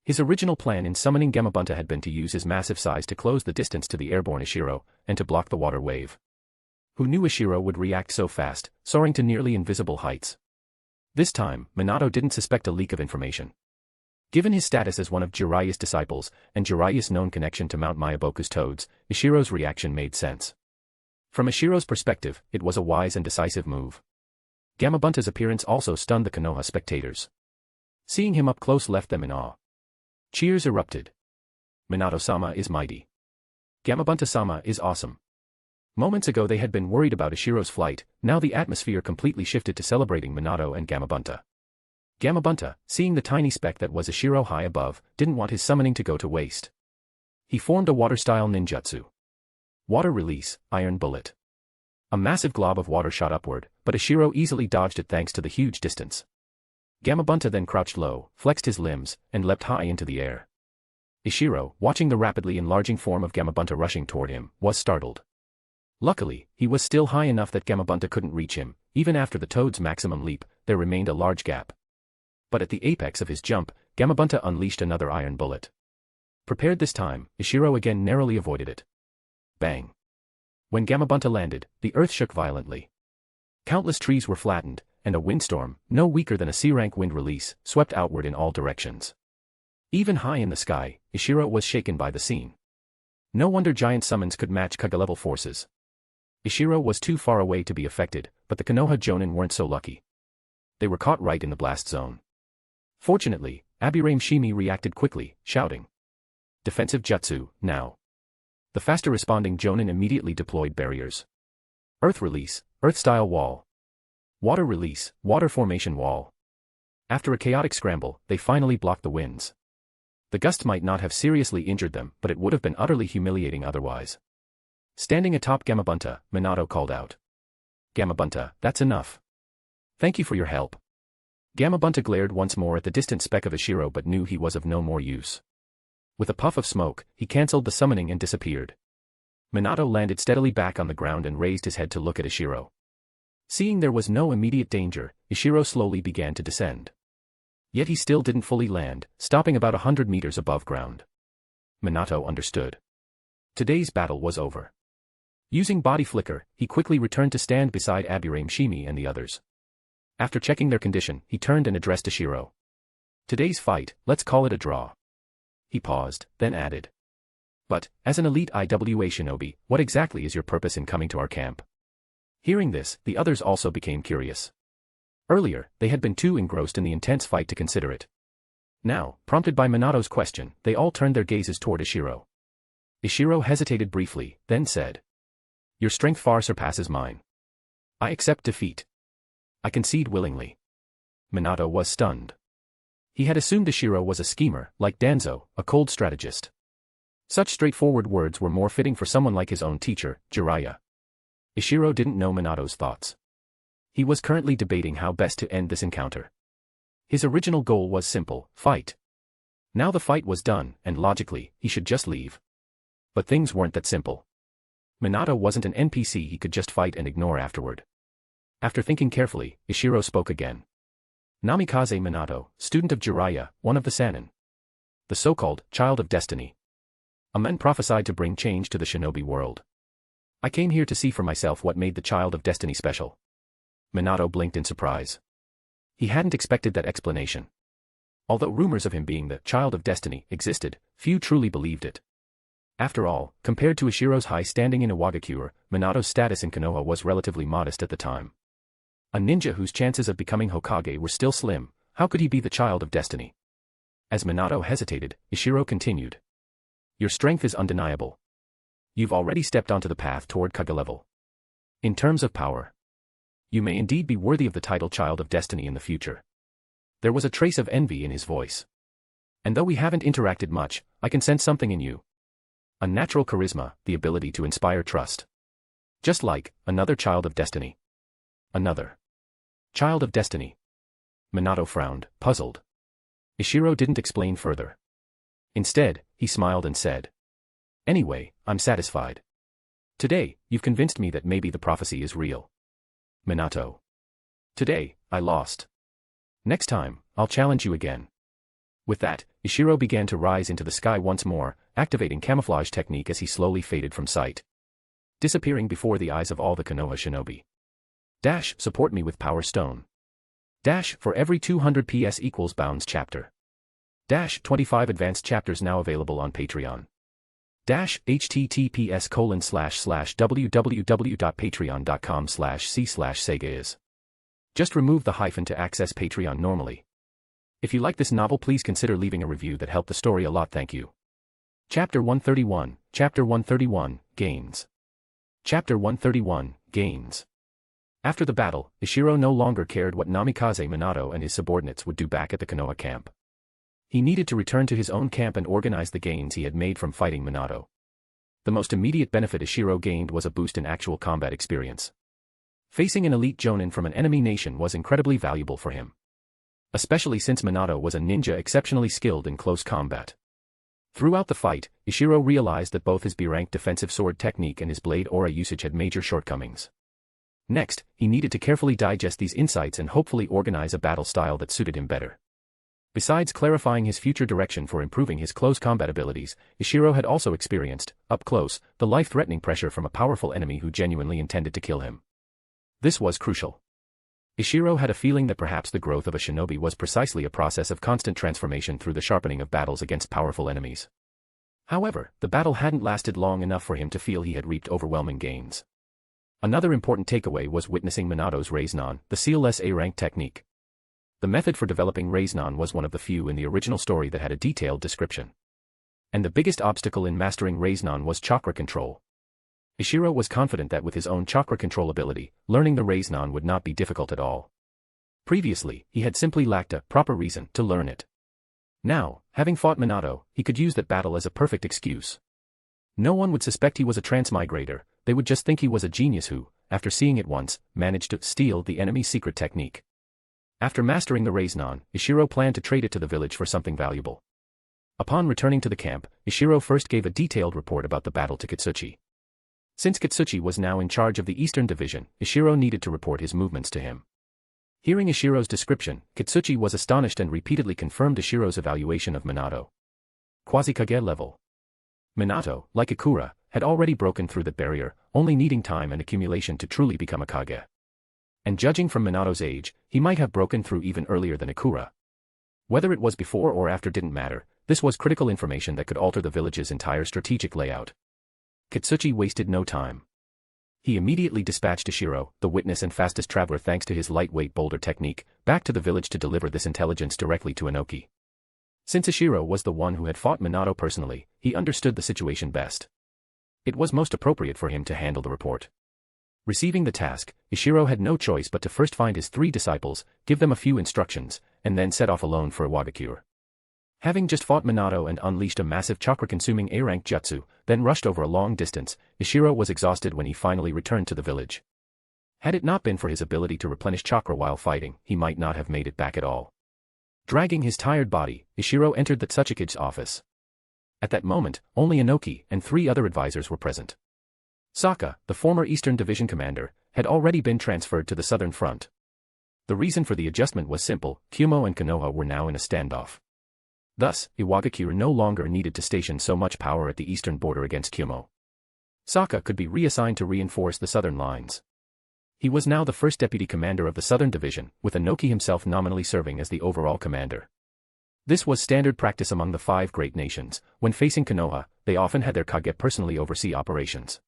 His original plan in summoning Gamabunta had been to use his massive size to close the distance to the airborne Ishiro, and to block the water wave. Who knew Ishiro would react so fast, soaring to nearly invisible heights? This time, Minato didn't suspect a leak of information. Given his status as one of Jiraiya's disciples, and Jiraiya's known connection to Mount Myaboku's toads, Ishiro's reaction made sense. From Ishiro's perspective, it was a wise and decisive move. Gamabunta's appearance also stunned the Konoha spectators. Seeing him up close left them in awe. Cheers erupted. Minato-sama is mighty. Gamabunta-sama is awesome. Moments ago they had been worried about Ishiro's flight, now the atmosphere completely shifted to celebrating Minato and Gamabunta. Gamabunta, seeing the tiny speck that was Ishiro high above, didn't want his summoning to go to waste. He formed a water-style ninjutsu. Water release, iron bullet. A massive glob of water shot upward, but Ishiro easily dodged it thanks to the huge distance. Gamabunta then crouched low, flexed his limbs, and leapt high into the air. Ishiro, watching the rapidly enlarging form of Gamabunta rushing toward him, was startled. Luckily, he was still high enough that Gamabunta couldn't reach him. Even after the toad's maximum leap, there remained a large gap. But at the apex of his jump, Gamabunta unleashed another iron bullet. Prepared this time, Ishiro again narrowly avoided it. Bang. When Gamabunta landed, the earth shook violently. Countless trees were flattened, and a windstorm, no weaker than a C-rank wind release, swept outward in all directions. Even high in the sky, Ishiro was shaken by the scene. No wonder giant summons could match Kage-level forces. Ishiro was too far away to be affected, but the Konoha Jonan weren't so lucky. They were caught right in the blast zone. Fortunately, Abirame Shimi reacted quickly, shouting, "Defensive jutsu, now." The faster responding Jonan immediately deployed barriers. Earth release, earth-style wall. Water release, water formation wall. After a chaotic scramble, they finally blocked the winds. The gust might not have seriously injured them, but it would have been utterly humiliating otherwise. Standing atop Gamabunta, Minato called out. "Gamabunta, that's enough. Thank you for your help." Gamabunta glared once more at the distant speck of Ishiro but knew he was of no more use. With a puff of smoke, he cancelled the summoning and disappeared. Minato landed steadily back on the ground and raised his head to look at Ishiro. Seeing there was no immediate danger, Ishiro slowly began to descend. Yet he still didn't fully land, stopping about 100 meters above ground. Minato understood. Today's battle was over. Using body flicker, he quickly returned to stand beside Abirame Shimi and the others. After checking their condition, he turned and addressed Ishiro. "Today's fight, let's call it a draw." He paused, then added. "But, as an elite Iwa shinobi, what exactly is your purpose in coming to our camp?" Hearing this, the others also became curious. Earlier, they had been too engrossed in the intense fight to consider it. Now, prompted by Minato's question, they all turned their gazes toward Ishiro. Ishiro hesitated briefly, then said, "Your strength far surpasses mine. I accept defeat. I concede willingly." Minato was stunned. He had assumed Ishiro was a schemer, like Danzo, a cold strategist. Such straightforward words were more fitting for someone like his own teacher, Jiraiya. Ishiro didn't know Minato's thoughts. He was currently debating how best to end this encounter. His original goal was simple: fight. Now the fight was done, and logically, he should just leave. But things weren't that simple. Minato wasn't an NPC he could just fight and ignore afterward. After thinking carefully, Ishiro spoke again. Namikaze Minato, student of Jiraiya, one of the Sannin. The so-called Child of Destiny. A man prophesied to bring change to the shinobi world. I came here to see for myself what made the Child of Destiny special. Minato blinked in surprise. He hadn't expected that explanation. Although rumors of him being the Child of Destiny existed, few truly believed it. After all, compared to Ishiro's high standing in Iwagakure, Minato's status in Konoha was relatively modest at the time. A ninja whose chances of becoming Hokage were still slim, how could he be the Child of Destiny? As Minato hesitated, Ishiro continued. Your strength is undeniable. You've already stepped onto the path toward Kage level. In terms of power, you may indeed be worthy of the title Child of Destiny in the future. There was a trace of envy in his voice. And though we haven't interacted much, I can sense something in you. A natural charisma, the ability to inspire trust. Just like another Child of Destiny. Another Child of Destiny. Minato frowned, puzzled. Ishiro didn't explain further. Instead, he smiled and said, Anyway, I'm satisfied. Today, you've convinced me that maybe the prophecy is real. Minato. Today, I lost. Next time, I'll challenge you again. With that, Ishiro began to rise into the sky once more, activating camouflage technique as he slowly faded from sight. Disappearing before the eyes of all the Konoha shinobi. Dash, support me with Power Stone. Dash, for every 200 PS equals Bounds chapter. Dash, 25 advanced chapters now available on Patreon. Dash, https://www.patreon.com/c/Sega is. Just remove the hyphen to access Patreon normally. If you like this novel, please consider leaving a review that helped the story a lot. Thank you. Chapter 131, Chapter 131, Gains. Chapter 131, Gains. After the battle, Ishiro no longer cared what Namikaze Minato and his subordinates would do back at the Konoha camp. He needed to return to his own camp and organize the gains he had made from fighting Minato. The most immediate benefit Ishiro gained was a boost in actual combat experience. Facing an elite Jonan from an enemy nation was incredibly valuable for him. Especially since Minato was a ninja exceptionally skilled in close combat. Throughout the fight, Ishiro realized that both his B-rank defensive sword technique and his blade aura usage had major shortcomings. Next, he needed to carefully digest these insights and hopefully organize a battle style that suited him better. Besides clarifying his future direction for improving his close combat abilities, Ishiro had also experienced, up close, the life-threatening pressure from a powerful enemy who genuinely intended to kill him. This was crucial. Ishiro had a feeling that perhaps the growth of a shinobi was precisely a process of constant transformation through the sharpening of battles against powerful enemies. However, the battle hadn't lasted long enough for him to feel he had reaped overwhelming gains. Another important takeaway was witnessing Minato's Reiznan, the seal-less A-rank technique. The method for developing Reiznan was one of the few in the original story that had a detailed description. And the biggest obstacle in mastering Reiznan was chakra control. Ishiro was confident that with his own chakra control ability, learning the Reiznan would not be difficult at all. Previously, he had simply lacked a proper reason to learn it. Now, having fought Minato, he could use that battle as a perfect excuse. No one would suspect he was a transmigrator, they would just think he was a genius who, after seeing it once, managed to steal the enemy's secret technique. After mastering the Reiznan, Ishiro planned to trade it to the village for something valuable. Upon returning to the camp, Ishiro first gave a detailed report about the battle to Katsuchi. Since Katsuchi was now in charge of the Eastern Division, Ishiro needed to report his movements to him. Hearing Ishiro's description, Katsuchi was astonished and repeatedly confirmed Ishiro's evaluation of Minato. Quasi-Kage level. Minato, like Ikura, had already broken through that barrier, only needing time and accumulation to truly become a Kage. And judging from Minato's age, he might have broken through even earlier than Ikura. Whether it was before or after didn't matter, this was critical information that could alter the village's entire strategic layout. Katsuchi wasted no time. He immediately dispatched Ishiro, the witness and fastest traveler thanks to his lightweight boulder technique, back to the village to deliver this intelligence directly to Inoki. Since Ishiro was the one who had fought Minato personally, he understood the situation best. It was most appropriate for him to handle the report. Receiving the task, Ishiro had no choice but to first find his 3 disciples, give them a few instructions, and then set off alone for Iwagakure. Having just fought Minato and unleashed a massive chakra-consuming A-rank jutsu, then rushed over a long distance, Ishiro was exhausted when he finally returned to the village. Had it not been for his ability to replenish chakra while fighting, he might not have made it back at all. Dragging his tired body, Ishiro entered the Tsuchikage's office. At that moment, only Inoki and 3 other advisors were present. Sokka, the former Eastern Division commander, had already been transferred to the Southern Front. The reason for the adjustment was simple: Kumo and Konoha were now in a standoff. Thus, Iwagakure no longer needed to station so much power at the eastern border against Kumo. Sokka could be reassigned to reinforce the southern lines. He was now the first deputy commander of the Southern Division, with Inoki himself nominally serving as the overall commander. This was standard practice among the 5 great nations. When facing Konoha, they often had their Kage personally oversee operations.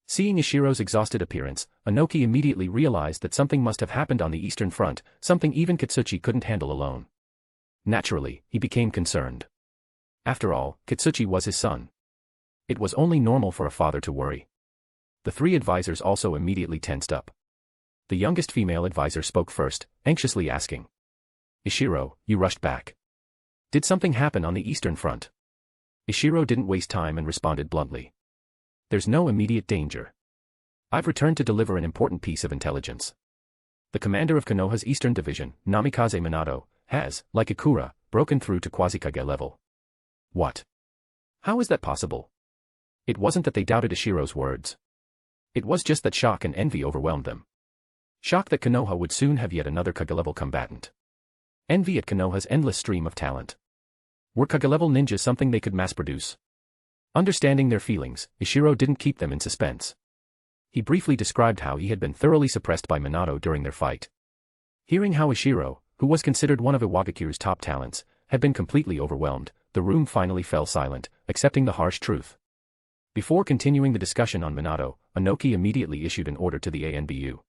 Seeing Ishiro's exhausted appearance, Inoki immediately realized that something must have happened on the Eastern Front, something even Katsuchi couldn't handle alone. Naturally, he became concerned. After all, Katsuchi was his son. It was only normal for a father to worry. The 3 advisors also immediately tensed up. The youngest female advisor spoke first, anxiously asking, "Ishiro, you rushed back. Did something happen on the Eastern Front?" Ishiro didn't waste time and responded bluntly. "There's no immediate danger. I've returned to deliver an important piece of intelligence. The commander of Konoha's Eastern Division, Namikaze Minato, has, like Ikura, broken through to Quasi-Kage level." "What? How is that possible?" It wasn't that they doubted Ishiro's words. It was just that shock and envy overwhelmed them. Shock that Konoha would soon have yet another Kage-level combatant. Envy at Konoha's endless stream of talent. Were Kage-level ninjas something they could mass-produce? Understanding their feelings, Ishiro didn't keep them in suspense. He briefly described how he had been thoroughly suppressed by Minato during their fight. Hearing how Ishiro, who was considered one of Iwagakure's top talents, had been completely overwhelmed, the room finally fell silent, accepting the harsh truth. Before continuing the discussion on Minato, Inoki immediately issued an order to the ANBU.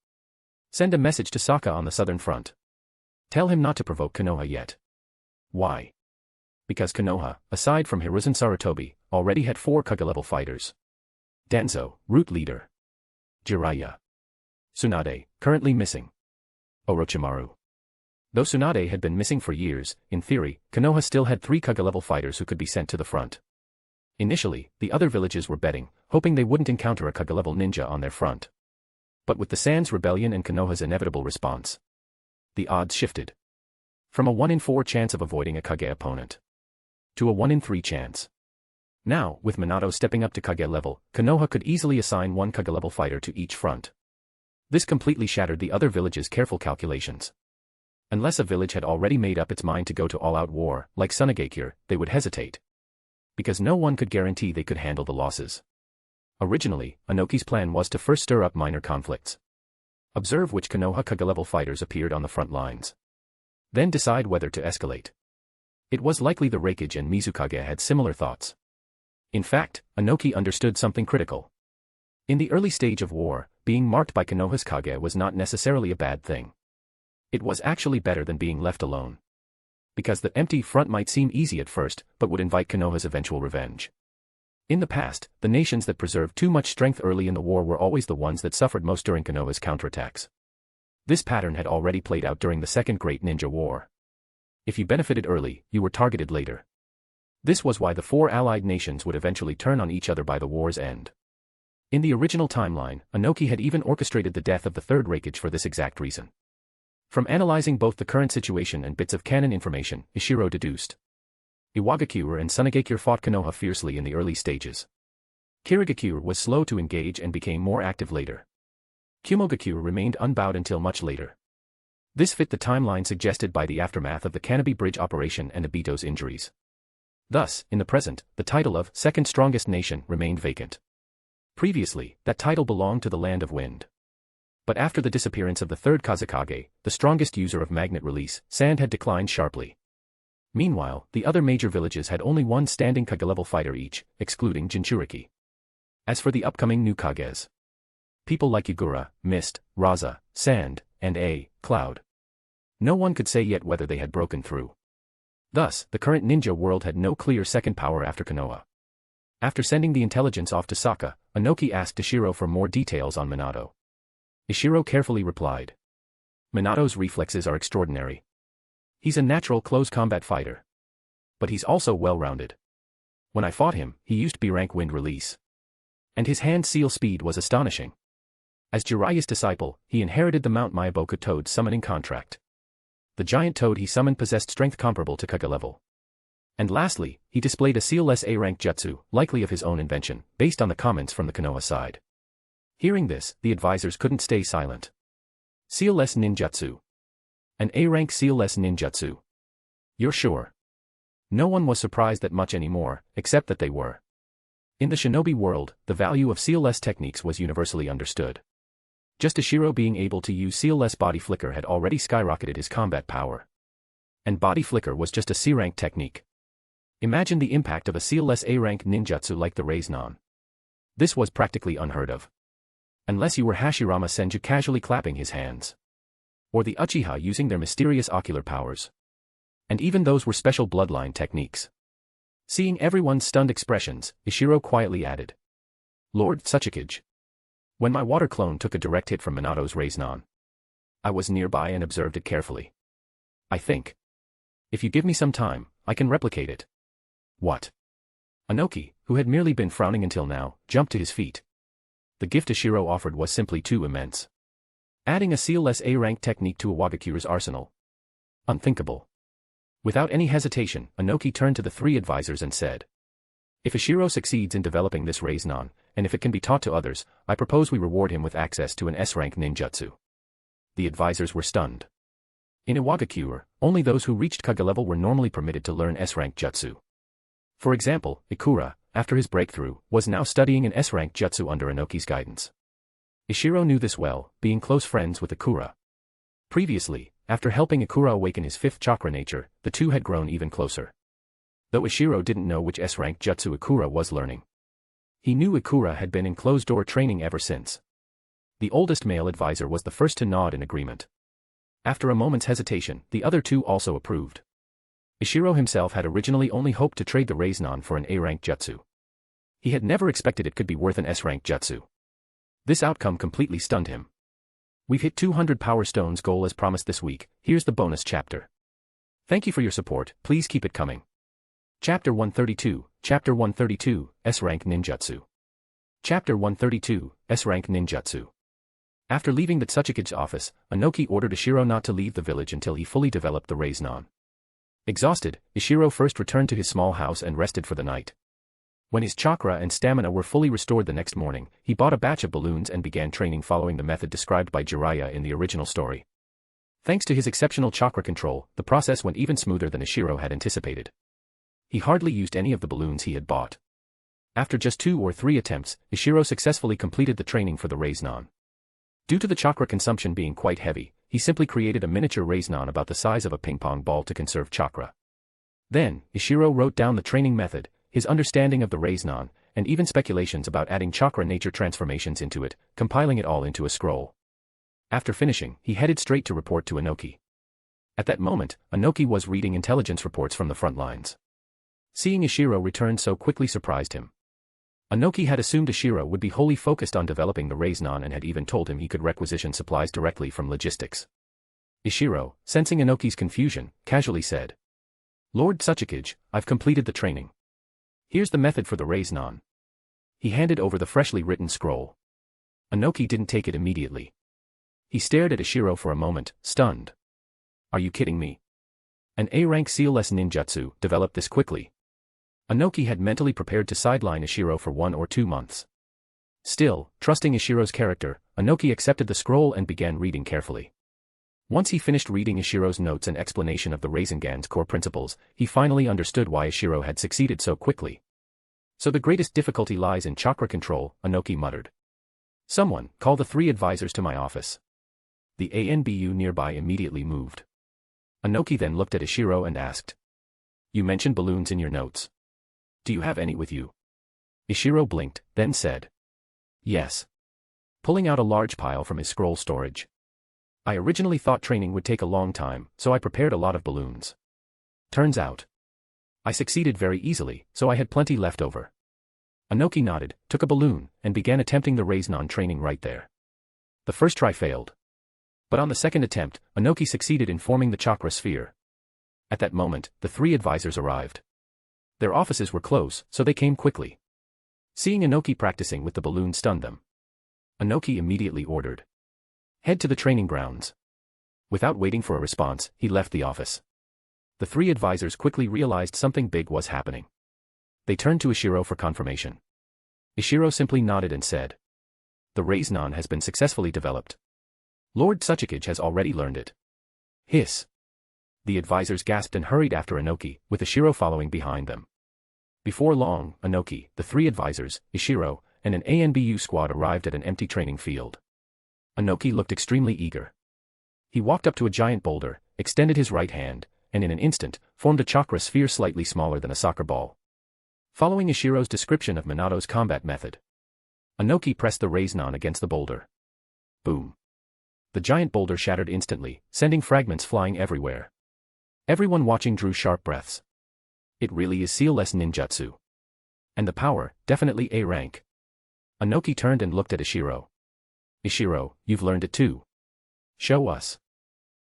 "Send a message to Sokka on the Southern Front. Tell him not to provoke Konoha yet." Why? Because Konoha, aside from Hiruzen Sarutobi, already had 4 Kage-level fighters. Danzo, root leader. Jiraiya. Tsunade, currently missing. Orochimaru. Though Tsunade had been missing for years, in theory, Konoha still had 3 Kage-level fighters who could be sent to the front. Initially, the other villages were betting, hoping they wouldn't encounter a Kage-level ninja on their front. But with the Sans rebellion and Konoha's inevitable response, the odds shifted. From a 1 in 4 chance of avoiding a Kage opponent to a 1 in 3 chance. Now, with Minato stepping up to Kage level, Konoha could easily assign 1 Kage-level fighter to each front. This completely shattered the other villages' careful calculations. Unless a village had already made up its mind to go to all-out war, like Sunagakure, they would hesitate. Because no one could guarantee they could handle the losses. Originally, Inoki's plan was to first stir up minor conflicts. Observe which Konoha Kage-level fighters appeared on the front lines. Then decide whether to escalate. It was likely the Reikage and Mizukage had similar thoughts. In fact, Inoki understood something critical. In the early stage of war, being marked by Konoha's Kage was not necessarily a bad thing. It was actually better than being left alone. Because the empty front might seem easy at first, but would invite Konoha's eventual revenge. In the past, the nations that preserved too much strength early in the war were always the ones that suffered most during Konoha's counterattacks. This pattern had already played out during the Second Great Ninja War. If you benefited early, you were targeted later. This was why the 4 allied nations would eventually turn on each other by the war's end. In the original timeline, Inoki had even orchestrated the death of the 3rd Reikage for this exact reason. From analyzing both the current situation and bits of canon information, Ishiro deduced. Iwagakure and Sunagakure fought Konoha fiercely in the early stages. Kirigakure was slow to engage and became more active later. Kumogakure remained unbowed until much later. This fit the timeline suggested by the aftermath of the Kanobi Bridge operation and Obito's injuries. Thus, in the present, the title of second strongest nation remained vacant. Previously, that title belonged to the Land of Wind. But after the disappearance of the 3rd Kazekage, the strongest user of magnet release, sand had declined sharply. Meanwhile, the other major villages had only 1 standing Kage-level fighter each, excluding Jinchuriki. As for the upcoming new Kages, people like Yugura, Mist, Raza, Sand, and Cloud. No one could say yet whether they had broken through. Thus, the current ninja world had no clear second power after Konoha. After sending the intelligence off to Sokka, Inoki asked Ishiro for more details on Minato. Ishiro carefully replied. Minato's reflexes are extraordinary. He's a natural close combat fighter. But he's also well-rounded. When I fought him, he used B-rank wind release. And his hand seal speed was astonishing. As Jiraiya's disciple, he inherited the Mount Myaboku Toad summoning contract. The giant toad he summoned possessed strength comparable to Kage level. And lastly, he displayed a seal-less A-rank jutsu, likely of his own invention, based on the comments from the Konoha side. Hearing this, the advisors couldn't stay silent. Seal-less ninjutsu. An A-rank seal-less ninjutsu. You're sure? No one was surprised that much anymore, except that they were. In the shinobi world, the value of seal-less techniques was universally understood. Just Ishiro being able to use seal-less body flicker had already skyrocketed his combat power. And body flicker was just a C-rank technique. Imagine the impact of a seal-less A-rank ninjutsu like the Raise-non. This was practically unheard of. Unless you were Hashirama Senju casually clapping his hands. Or the Uchiha using their mysterious ocular powers. And even those were special bloodline techniques. Seeing everyone's stunned expressions, Ishiro quietly added. Lord Tsuchikage. When my water clone took a direct hit from Minato's Raise-non, I was nearby and observed it carefully. I think. If you give me some time, I can replicate it. What? Inoki, who had merely been frowning until now, jumped to his feet. The gift Ishiro offered was simply too immense. Adding a seal-less A-rank technique to Iwagakure's arsenal. Unthinkable. Without any hesitation, Inoki turned to the three advisors and said. If Ishiro succeeds in developing this Raise-non, and if it can be taught to others, I propose we reward him with access to an S-rank ninjutsu. The advisors were stunned. In Iwagakure, only those who reached Kage level were normally permitted to learn S-rank jutsu. For example, Ikura, after his breakthrough, was now studying an S-rank jutsu under Inoki's guidance. Ishiro knew this well, being close friends with Ikura. Previously, after helping Ikura awaken his fifth chakra nature, the two had grown even closer. Though Ishiro didn't know which S-rank jutsu Ikura was learning. He knew Ikura had been in closed-door training ever since. The oldest male advisor was the first to nod in agreement. After a moment's hesitation, the other two also approved. Ishiro himself had originally only hoped to trade the Raise-non for an A-rank jutsu. He had never expected it could be worth an S-rank jutsu. This outcome completely stunned him. We've hit 200 Power Stones goal as promised this week, here's the bonus chapter. Thank you for your support, please keep it coming. Chapter 132, Chapter 132, S-rank ninjutsu. Chapter 132, S-rank ninjutsu. After leaving the Tsuchikage office, Inoki ordered Ishiro not to leave the village until he fully developed the Raise-non. Exhausted, Ishiro first returned to his small house and rested for the night. When his chakra and stamina were fully restored the next morning, he bought a batch of balloons and began training following the method described by Jiraiya in the original story. Thanks to his exceptional chakra control, the process went even smoother than Ishiro had anticipated. He hardly used any of the balloons he had bought. After just 2 or 3 attempts, Ishiro successfully completed the training for the Raise-non. Due to the chakra consumption being quite heavy, he simply created a miniature Raise-non about the size of a ping-pong ball to conserve chakra. Then, Ishiro wrote down the training method, his understanding of the Raise-non, and even speculations about adding chakra nature transformations into it, compiling it all into a scroll. After finishing, he headed straight to report to Inoki. At that moment, Inoki was reading intelligence reports from the front lines. Seeing Ishiro return so quickly surprised him. Inoki had assumed Ishiro would be wholly focused on developing the Raise-non and had even told him he could requisition supplies directly from logistics. Ishiro, sensing Inoki's confusion, casually said. Lord Tsuchikage, I've completed the training. Here's the method for the Raise-non. He handed over the freshly written scroll. Inoki didn't take it immediately. He stared at Ishiro for a moment, stunned. Are you kidding me? An A-rank seal-less ninjutsu developed this quickly. Inoki had mentally prepared to sideline Ishiro for 1 or 2 months. Still, trusting Ishiro's character, Inoki accepted the scroll and began reading carefully. Once he finished reading Ishiro's notes and explanation of the Rasengan's core principles, he finally understood why Ishiro had succeeded so quickly. So the greatest difficulty lies in chakra control, Inoki muttered. Someone, call the 3 advisors to my office. The ANBU nearby immediately moved. Inoki then looked at Ishiro and asked. You mentioned balloons in your notes. Do you have any with you? Ishiro blinked, then said. Yes. Pulling out a large pile from his scroll storage. I originally thought training would take a long time, so I prepared a lot of balloons. Turns out. I succeeded very easily, so I had plenty left over. Inoki nodded, took a balloon, and began attempting the Raise-non training right there. The first try failed. But on the second attempt, Inoki succeeded in forming the chakra sphere. At that moment, the 3 advisors arrived. Their offices were close, so they came quickly. Seeing Inoki practicing with the balloon stunned them. Inoki immediately ordered. Head to the training grounds. Without waiting for a response, he left the office. The three advisors quickly realized something big was happening. They turned to Ishiro for confirmation. Ishiro simply nodded and said, "The Reborn has been successfully developed. Lord Tsuchikage has already learned it." Hiss. The advisors gasped and hurried after Inoki, with Ishiro following behind them. Before long, Inoki, the three advisors, Ishiro, and an ANBU squad arrived at an empty training field. Inoki looked extremely eager. He walked up to a giant boulder, extended his right hand, and in an instant, formed a chakra sphere slightly smaller than a soccer ball. Following Ishiro's description of Minato's combat method, Inoki pressed the Reborn against the boulder. Boom. The giant boulder shattered instantly, sending fragments flying everywhere. Everyone watching drew sharp breaths. It really is seal-less ninjutsu. And the power, definitely A rank. Inoki turned and looked at Ishiro. "Ishiro, you've learned it too. Show us."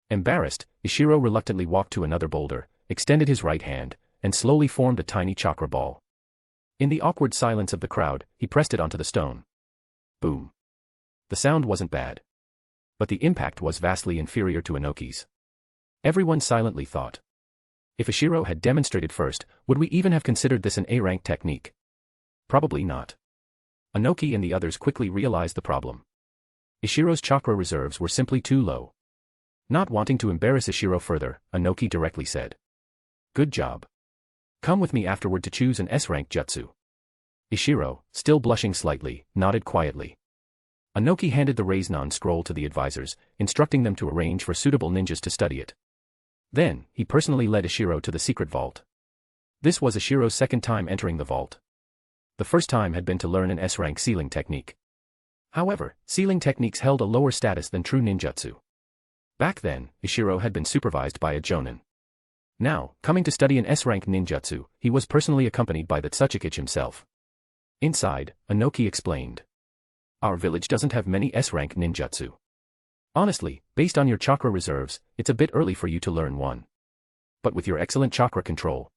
Embarrassed, Ishiro reluctantly walked to another boulder, extended his right hand, and slowly formed a tiny chakra ball. In the awkward silence of the crowd, he pressed it onto the stone. Boom. The sound wasn't bad. But the impact was vastly inferior to Inoki's. Everyone silently thought. If Ishiro had demonstrated first, would we even have considered this an A-rank technique? Probably not. Inoki and the others quickly realized the problem. Ishiro's chakra reserves were simply too low. Not wanting to embarrass Ishiro further, Inoki directly said, "Good job. Come with me afterward to choose an S-rank jutsu." Ishiro, still blushing slightly, nodded quietly. Inoki handed the Reborn scroll to the advisors, instructing them to arrange for suitable ninjas to study it. Then, he personally led Ishiro to the secret vault. This was Ishiro's second time entering the vault. The first time had been to learn an S-rank sealing technique. However, sealing techniques held a lower status than true ninjutsu. Back then, Ishiro had been supervised by a Jonan. Now, coming to study an S-rank ninjutsu, he was personally accompanied by the Tsuchikage himself. Inside, Inoki explained. "Our village doesn't have many S-rank ninjutsu. Honestly, based on your chakra reserves, it's a bit early for you to learn one. But with your excellent chakra control,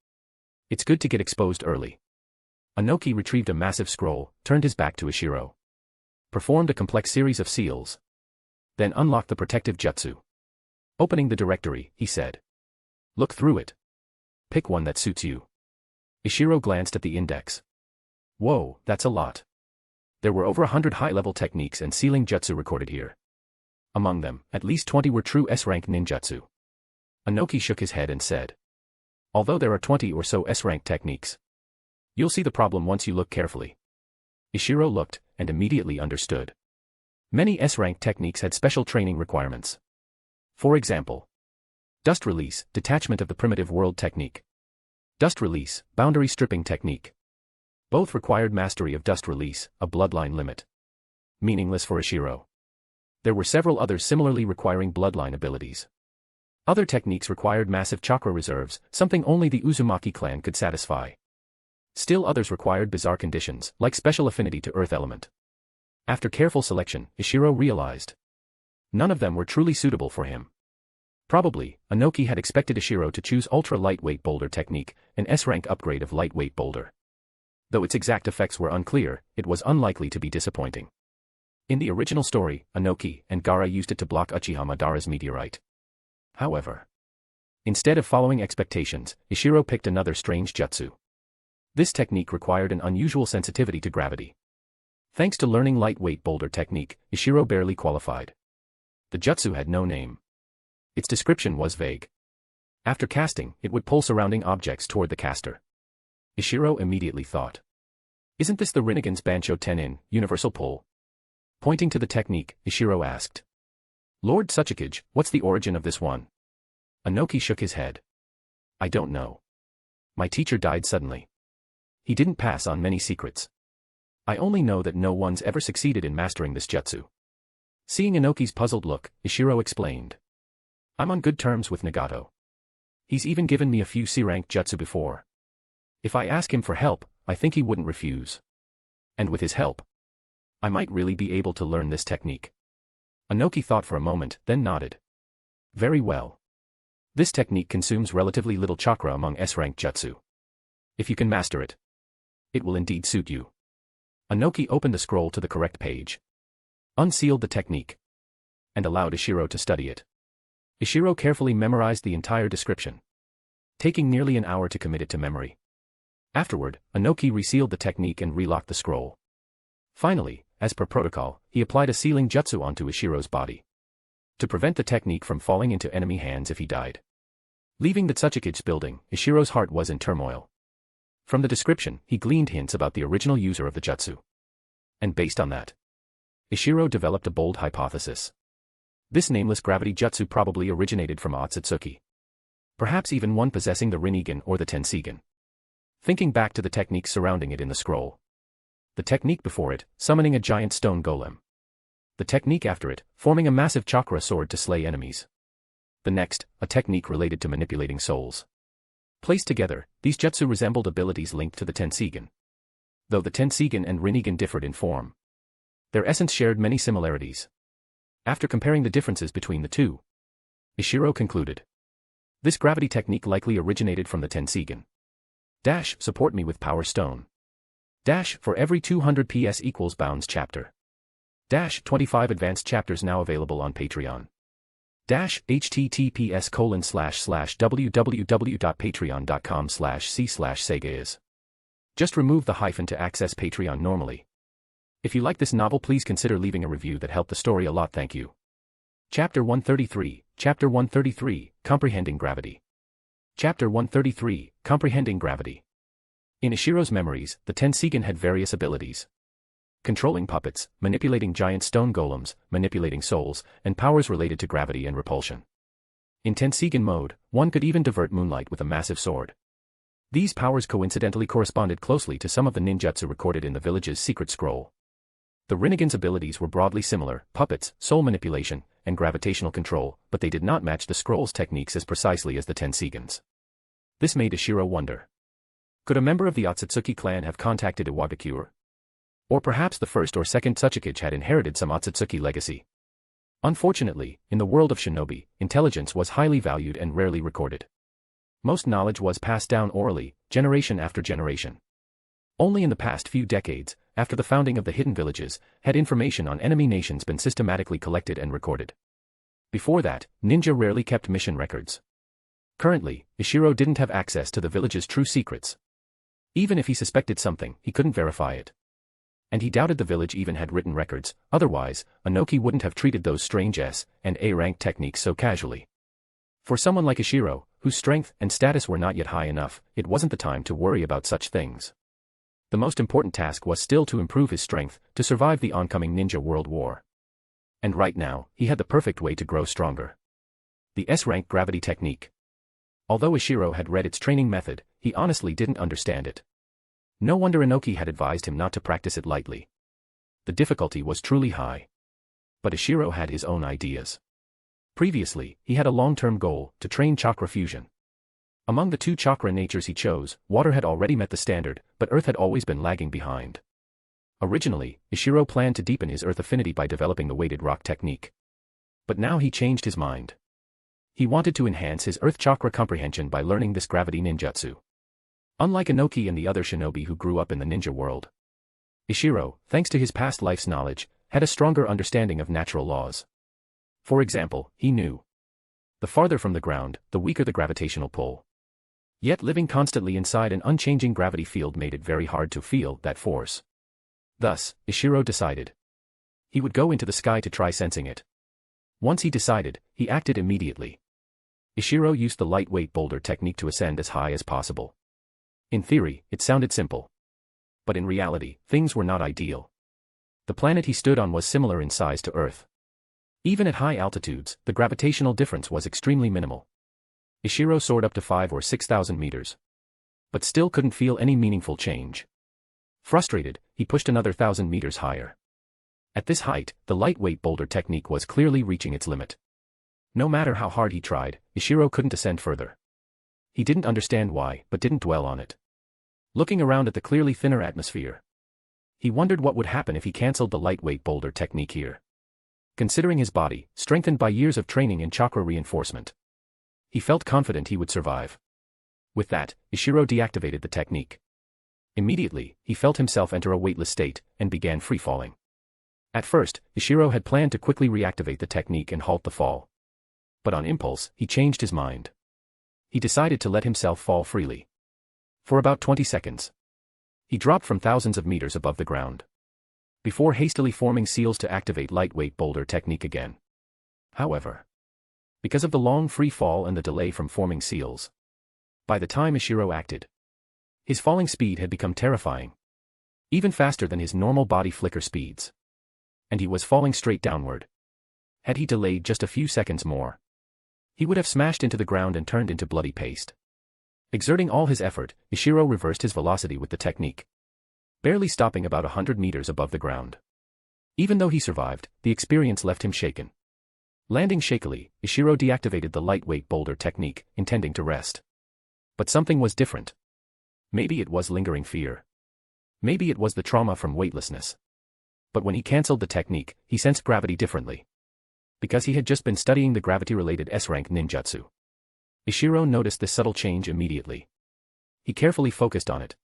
it's good to get exposed early." Inoki retrieved a massive scroll, turned his back to Ishiro. Performed a complex series of seals. Then unlocked the protective jutsu. Opening the directory, he said, "Look through it. Pick one that suits you." Ishiro glanced at the index. Whoa, that's a lot. There were over 100 high-level techniques and sealing jutsu recorded here. Among them, at least 20 were true S-rank ninjutsu. Inoki shook his head and said, "Although there are 20 or so S-rank techniques, you'll see the problem once you look carefully." Ishiro looked, and immediately understood. Many S-rank techniques had special training requirements. For example, dust release, detachment of the primitive world technique. Dust release, boundary stripping technique. Both required mastery of dust release, a bloodline limit. Meaningless for Ishiro. There were several others similarly requiring bloodline abilities. Other techniques required massive chakra reserves, something only the Uzumaki clan could satisfy. Still others required bizarre conditions, like special affinity to earth element. After careful selection, Ishiro realized none of them were truly suitable for him. Probably, Inoki had expected Ishiro to choose ultra-lightweight boulder technique, an S-rank upgrade of lightweight boulder. Though its exact effects were unclear, it was unlikely to be disappointing. In the original story, Inoki and Gaara used it to block Uchiha Madara's meteorite. However, instead of following expectations, Ishiro picked another strange jutsu. This technique required an unusual sensitivity to gravity. Thanks to learning lightweight boulder technique, Ishiro barely qualified. The jutsu had no name. Its description was vague. After casting, it would pull surrounding objects toward the caster. Ishiro immediately thought, "Isn't this the Rinnegan's Bansho Tenin, universal pull?" Pointing to the technique, Ishiro asked, "Lord Tsuchikage, what's the origin of this one?" Inoki shook his head. "I don't know. My teacher died suddenly. He didn't pass on many secrets. I only know that no one's ever succeeded in mastering this jutsu." Seeing Inoki's puzzled look, Ishiro explained, "I'm on good terms with Nagato. He's even given me a few C-rank jutsu before. If I ask him for help, I think he wouldn't refuse. And with his help, I might really be able to learn this technique." Inoki thought for a moment, then nodded. "Very well. This technique consumes relatively little chakra among S-rank jutsu. If you can master it, it will indeed suit you." Inoki opened the scroll to the correct page, unsealed the technique, and allowed Ishiro to study it. Ishiro carefully memorized the entire description. taking nearly an hour to commit it to memory. Afterward, Inoki resealed the technique and relocked the scroll. Finally, as per protocol, he applied a sealing jutsu onto Ishiro's body to prevent the technique from falling into enemy hands if he died. Leaving the Tsuchikage building, Ishiro's heart was in turmoil. From the description, he gleaned hints about the original user of the jutsu. And based on that, Ishiro developed a bold hypothesis. This nameless gravity jutsu probably originated from Otsutsuki. Perhaps even one possessing the Rinnegan or the Tenseigan. Thinking back to the techniques surrounding it in the scroll. The technique before it, summoning a giant stone golem. The technique after it, forming a massive chakra sword to slay enemies. The next, a technique related to manipulating souls. Placed together, these jutsu resembled abilities linked to the Tenseigan. Though the Tenseigan and Rinnegan differed in form, their essence shared many similarities. After comparing the differences between the two, Ishiro concluded. This gravity technique likely originated from the Tenseigan. Support me with Power Stone. For every 200 PS equals Bounds chapter. 25 advanced chapters now available on Patreon. https://www.patreon.com/c/Sega is. Just remove the hyphen to access Patreon normally. If you like this novel, please consider leaving a review that helped the story a lot. Thank you. Chapter 133, Comprehending Gravity. Chapter 133, Comprehending Gravity. In Ishiro's memories, the Tenseigan had various abilities. Controlling puppets, manipulating giant stone golems, manipulating souls, and powers related to gravity and repulsion. In Tenseigan mode, one could even divert moonlight with a massive sword. These powers coincidentally corresponded closely to some of the ninjutsu recorded in the village's secret scroll. The Rinnegan's abilities were broadly similar, puppets, soul manipulation, and gravitational control, but they did not match the scroll's techniques as precisely as the Tenseigan's. This made Ishiro wonder. Could a member of the Otsutsuki clan have contacted Iwagakure? Or perhaps the first or second Tsuchikage had inherited some Otsutsuki legacy. Unfortunately, in the world of shinobi, intelligence was highly valued and rarely recorded. Most knowledge was passed down orally, generation after generation. Only in the past few decades, after the founding of the hidden villages, had information on enemy nations been systematically collected and recorded. Before that, ninja rarely kept mission records. Currently, Ishiro didn't have access to the village's true secrets. Even if he suspected something, he couldn't verify it. And he doubted the village even had written records, otherwise, Inoki wouldn't have treated those strange S and A rank techniques so casually. For someone like Ishiro, whose strength and status were not yet high enough, it wasn't the time to worry about such things. The most important task was still to improve his strength, to survive the oncoming ninja world war. And right now, he had the perfect way to grow stronger. The S-rank gravity technique. Although Ishiro had read its training method, he honestly didn't understand it. No wonder Inoki had advised him not to practice it lightly. The difficulty was truly high. But Ishiro had his own ideas. Previously, he had a long-term goal, to train chakra fusion. Among the two chakra natures he chose, water had already met the standard, but earth had always been lagging behind. Originally, Ishiro planned to deepen his earth affinity by developing the weighted rock technique. But now he changed his mind. He wanted to enhance his earth chakra comprehension by learning this gravity ninjutsu. Unlike Inoki and the other shinobi who grew up in the ninja world, Ishiro, thanks to his past life's knowledge, had a stronger understanding of natural laws. For example, he knew the farther from the ground, the weaker the gravitational pull. Yet living constantly inside an unchanging gravity field made it very hard to feel that force. Thus, Ishiro decided he would go into the sky to try sensing it. Once he decided, he acted immediately. Ishiro used the lightweight boulder technique to ascend as high as possible. In theory, it sounded simple. But in reality, things were not ideal. The planet he stood on was similar in size to Earth. Even at high altitudes, the gravitational difference was extremely minimal. Ishiro soared up to 5,000 or 6,000 meters. But still couldn't feel any meaningful change. Frustrated, he pushed another 1,000 meters higher. At this height, the lightweight boulder technique was clearly reaching its limit. No matter how hard he tried, Ishiro couldn't ascend further. He didn't understand why, but didn't dwell on it. Looking around at the clearly thinner atmosphere, he wondered what would happen if he cancelled the lightweight boulder technique here. Considering his body, strengthened by years of training in chakra reinforcement, he felt confident he would survive. With that, Ishiro deactivated the technique. Immediately, he felt himself enter a weightless state, and began free-falling. At first, Ishiro had planned to quickly reactivate the technique and halt the fall. But on impulse, he changed his mind. He decided to let himself fall freely. For about 20 seconds. He dropped from thousands of meters above the ground. Before hastily forming seals to activate lightweight boulder technique again. However, because of the long free fall and the delay from forming seals, by the time Ishiro acted, his falling speed had become terrifying. Even faster than his normal body flicker speeds. And he was falling straight downward. Had he delayed just a few seconds more, he would have smashed into the ground and turned into bloody paste. Exerting all his effort, Ishiro reversed his velocity with the technique, barely stopping about 100 meters above the ground. Even though he survived, the experience left him shaken. Landing shakily, Ishiro deactivated the lightweight boulder technique, intending to rest. But something was different. Maybe it was lingering fear. Maybe it was the trauma from weightlessness. But when he cancelled the technique, he sensed gravity differently. Because he had just been studying the gravity-related S-rank ninjutsu. Ishiro noticed this subtle change immediately. He carefully focused on it.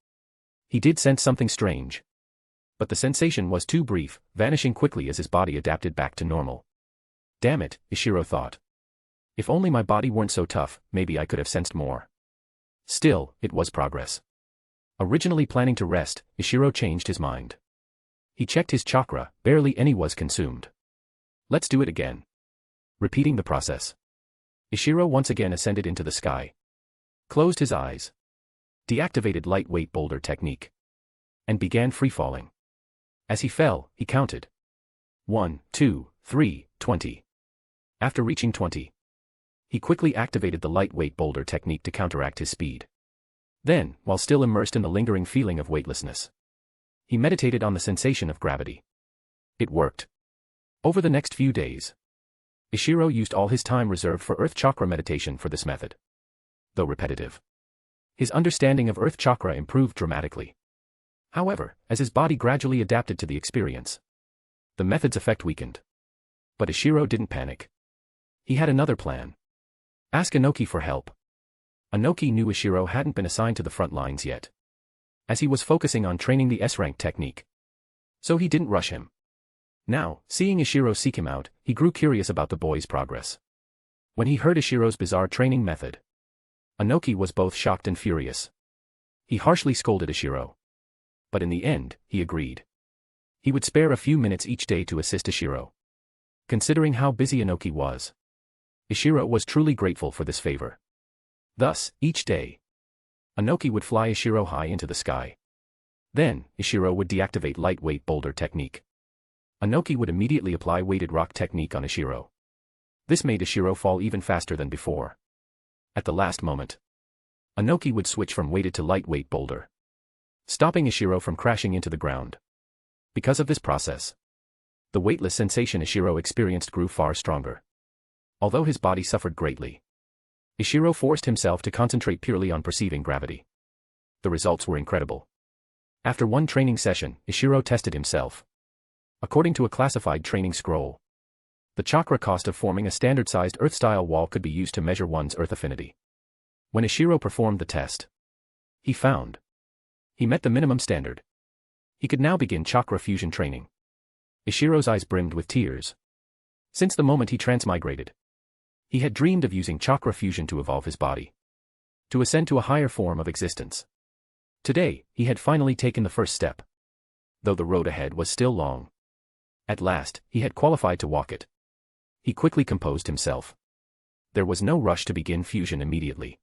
He did sense something strange. But the sensation was too brief, vanishing quickly as his body adapted back to normal. Damn it, Ishiro thought. If only my body weren't so tough, maybe I could have sensed more. Still, it was progress. Originally planning to rest, Ishiro changed his mind. He checked his chakra, barely any was consumed. Let's do it again. Repeating the process. Ishiro once again ascended into the sky. Closed his eyes. Deactivated lightweight boulder technique. And began free-falling. As he fell, he counted. 1, 2, 3, 20. After reaching 20, he quickly activated the lightweight boulder technique to counteract his speed. Then, while still immersed in the lingering feeling of weightlessness, he meditated on the sensation of gravity. It worked. Over the next few days, Ishiro used all his time reserved for Earth Chakra meditation for this method. Though repetitive, his understanding of Earth Chakra improved dramatically. However, as his body gradually adapted to the experience, the method's effect weakened. But Ishiro didn't panic. He had another plan. Ask Inoki for help. Inoki knew Ishiro hadn't been assigned to the front lines yet, as he was focusing on training the S-rank technique. So he didn't rush him. Now, seeing Ishiro seek him out, he grew curious about the boy's progress. When he heard Ishiro's bizarre training method, Inoki was both shocked and furious. He harshly scolded Ishiro. But in the end, he agreed. He would spare a few minutes each day to assist Ishiro. Considering how busy Inoki was, Ishiro was truly grateful for this favor. Thus, each day, Inoki would fly Ishiro high into the sky. Then, Ishiro would deactivate lightweight boulder technique. Inoki would immediately apply weighted rock technique on Ishiro. This made Ishiro fall even faster than before. At the last moment, Inoki would switch from weighted to lightweight boulder, stopping Ishiro from crashing into the ground. Because of this process, the weightless sensation Ishiro experienced grew far stronger. Although his body suffered greatly, Ishiro forced himself to concentrate purely on perceiving gravity. The results were incredible. After one training session, Ishiro tested himself. According to a classified training scroll, the chakra cost of forming a standard-sized Earth-style wall could be used to measure one's Earth affinity. When Ishiro performed the test, he found he met the minimum standard. He could now begin chakra fusion training. Ishiro's eyes brimmed with tears. Since the moment he transmigrated, he had dreamed of using chakra fusion to evolve his body, to ascend to a higher form of existence. Today, he had finally taken the first step, though the road ahead was still long. At last, he had qualified to walk it. He quickly composed himself. There was no rush to begin fusion immediately.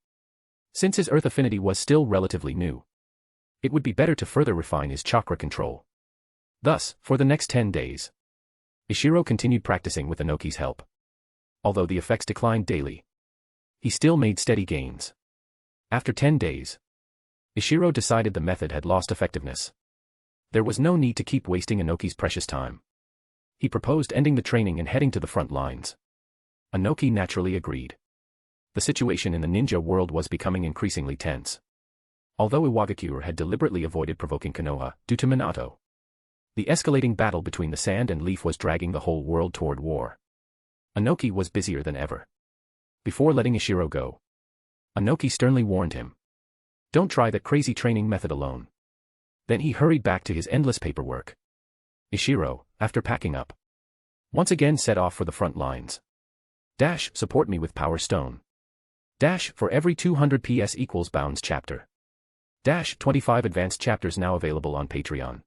Since his Earth affinity was still relatively new, it would be better to further refine his chakra control. Thus, for the next 10 days, Ishiro continued practicing with Inoki's help. Although the effects declined daily, he still made steady gains. After 10 days, Ishiro decided the method had lost effectiveness. There was no need to keep wasting Inoki's precious time. He proposed ending the training and heading to the front lines. Inoki naturally agreed. The situation in the ninja world was becoming increasingly tense. Although Iwagakure had deliberately avoided provoking Konoha due to Minato, the escalating battle between the sand and leaf was dragging the whole world toward war. Inoki was busier than ever. Before letting Ishiro go, Inoki sternly warned him. Don't try that crazy training method alone. Then he hurried back to his endless paperwork. Ishiro, after packing up, once again set off for the front lines. Support me with Power Stone. For every 200 PS equals bounds chapter. 25 advanced chapters now available on Patreon.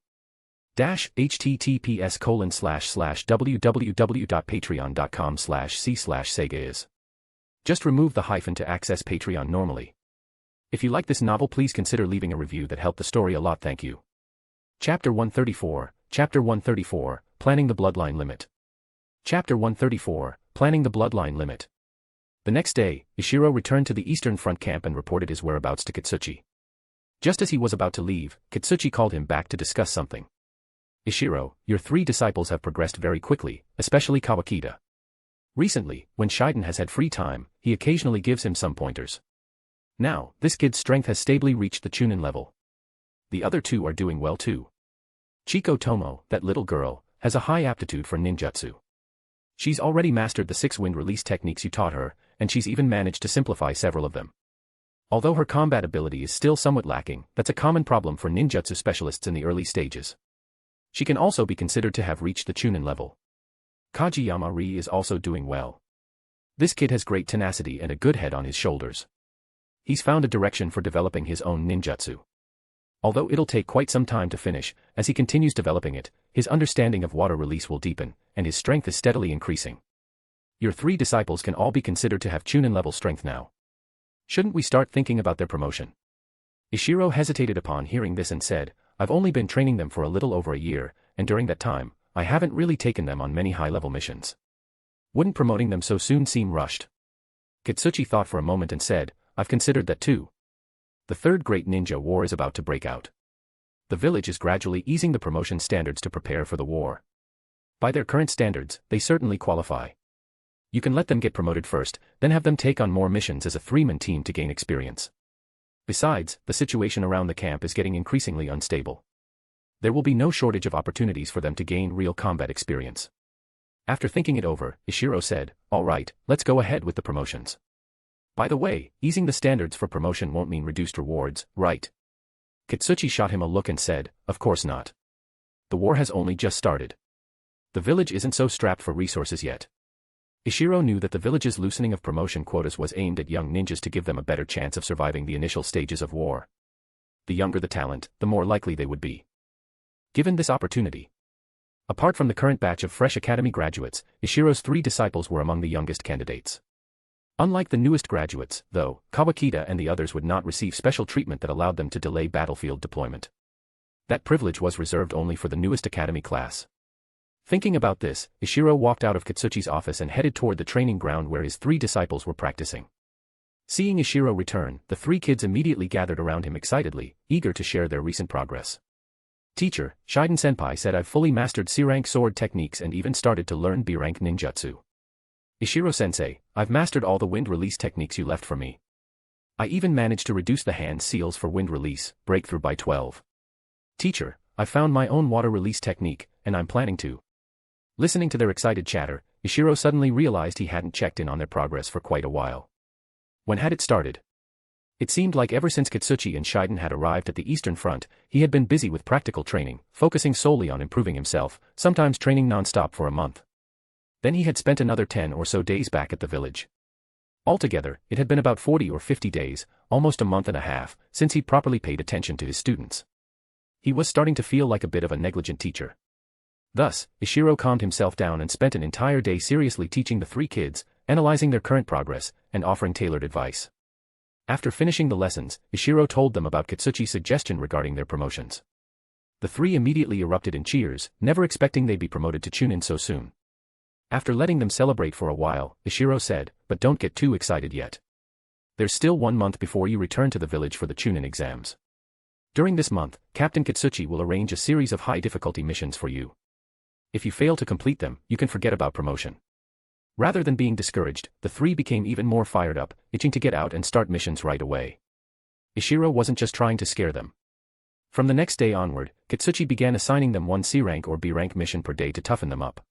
https://www.patreon.com/c/sega. Just remove the hyphen to access Patreon normally. If you like this novel, please consider leaving a review. That helped the story a lot, thank you. Chapter 134, Planning the Bloodline Limit. Chapter 134, Planning the Bloodline Limit. The next day, Ishiro returned to the Eastern Front camp and reported his whereabouts to Katsuchi. Just as he was about to leave, Katsuchi called him back to discuss something. Ishiro, your 3 disciples have progressed very quickly, especially Kawakita. Recently, when Shiden has had free time, he occasionally gives him some pointers. Now, this kid's strength has stably reached the Chunin level. The other 2 are doing well too. Chiko Tomo, that little girl, has a high aptitude for ninjutsu. She's already mastered the 6 wind release techniques you taught her, and she's even managed to simplify several of them. Although her combat ability is still somewhat lacking, that's a common problem for ninjutsu specialists in the early stages. She can also be considered to have reached the Chunin level. Kajiyama Ri is also doing well. This kid has great tenacity and a good head on his shoulders. He's found a direction for developing his own ninjutsu. Although it'll take quite some time to finish, as he continues developing it, his understanding of water release will deepen, and his strength is steadily increasing. Your 3 disciples can all be considered to have Chunin level strength now. Shouldn't we start thinking about their promotion? Ishiro hesitated upon hearing this and said, I've only been training them for a little over a year, and during that time, I haven't really taken them on many high-level missions. Wouldn't promoting them so soon seem rushed? Katsuchi thought for a moment and said, I've considered that too. The 3rd Great Ninja War is about to break out. The village is gradually easing the promotion standards to prepare for the war. By their current standards, they certainly qualify. You can let them get promoted first, then have them take on more missions as a 3-man team to gain experience. Besides, the situation around the camp is getting increasingly unstable. There will be no shortage of opportunities for them to gain real combat experience. After thinking it over, Ishiro said, all right, let's go ahead with the promotions. By the way, easing the standards for promotion won't mean reduced rewards, right? Katsuchi shot him a look and said, of course not. The war has only just started. The village isn't so strapped for resources yet. Ishiro knew that the village's loosening of promotion quotas was aimed at young ninjas to give them a better chance of surviving the initial stages of war. The younger the talent, the more likely they would be. Given this opportunity. Apart from the current batch of fresh academy graduates, Ishiro's 3 disciples were among the youngest candidates. Unlike the newest graduates, though, Kawakita and the others would not receive special treatment that allowed them to delay battlefield deployment. That privilege was reserved only for the newest academy class. Thinking about this, Ishiro walked out of Katsuchi's office and headed toward the training ground where his 3 disciples were practicing. Seeing Ishiro return, the 3 kids immediately gathered around him excitedly, eager to share their recent progress. Teacher, Shiden-senpai said I've fully mastered C-rank sword techniques and even started to learn B-rank ninjutsu. Ishiro-sensei, I've mastered all the wind release techniques you left for me. I even managed to reduce the hand seals for wind release, breakthrough by 12. Teacher, I found my own water release technique, and I'm planning to. Listening to their excited chatter, Ishiro suddenly realized he hadn't checked in on their progress for quite a while. When had it started? It seemed like ever since Katsuchi and Shiden had arrived at the Eastern Front, he had been busy with practical training, focusing solely on improving himself, sometimes training non-stop for a month. Then he had spent another 10 or so days back at the village. Altogether, it had been about 40 or 50 days, almost a month and a half, since he'd properly paid attention to his students. He was starting to feel like a bit of a negligent teacher. Thus, Ishiro calmed himself down and spent an entire day seriously teaching the 3 kids, analyzing their current progress, and offering tailored advice. After finishing the lessons, Ishiro told them about Katsuchi's suggestion regarding their promotions. The 3 immediately erupted in cheers, never expecting they'd be promoted to Chunin so soon. After letting them celebrate for a while, Ishiro said, but don't get too excited yet. There's still 1 month before you return to the village for the Chunin exams. During this month, Captain Katsuchi will arrange a series of high-difficulty missions for you. If you fail to complete them, you can forget about promotion. Rather than being discouraged, the 3 became even more fired up, itching to get out and start missions right away. Ishiro wasn't just trying to scare them. From the next day onward, Katsuchi began assigning them 1 C-rank or B-rank mission per day to toughen them up.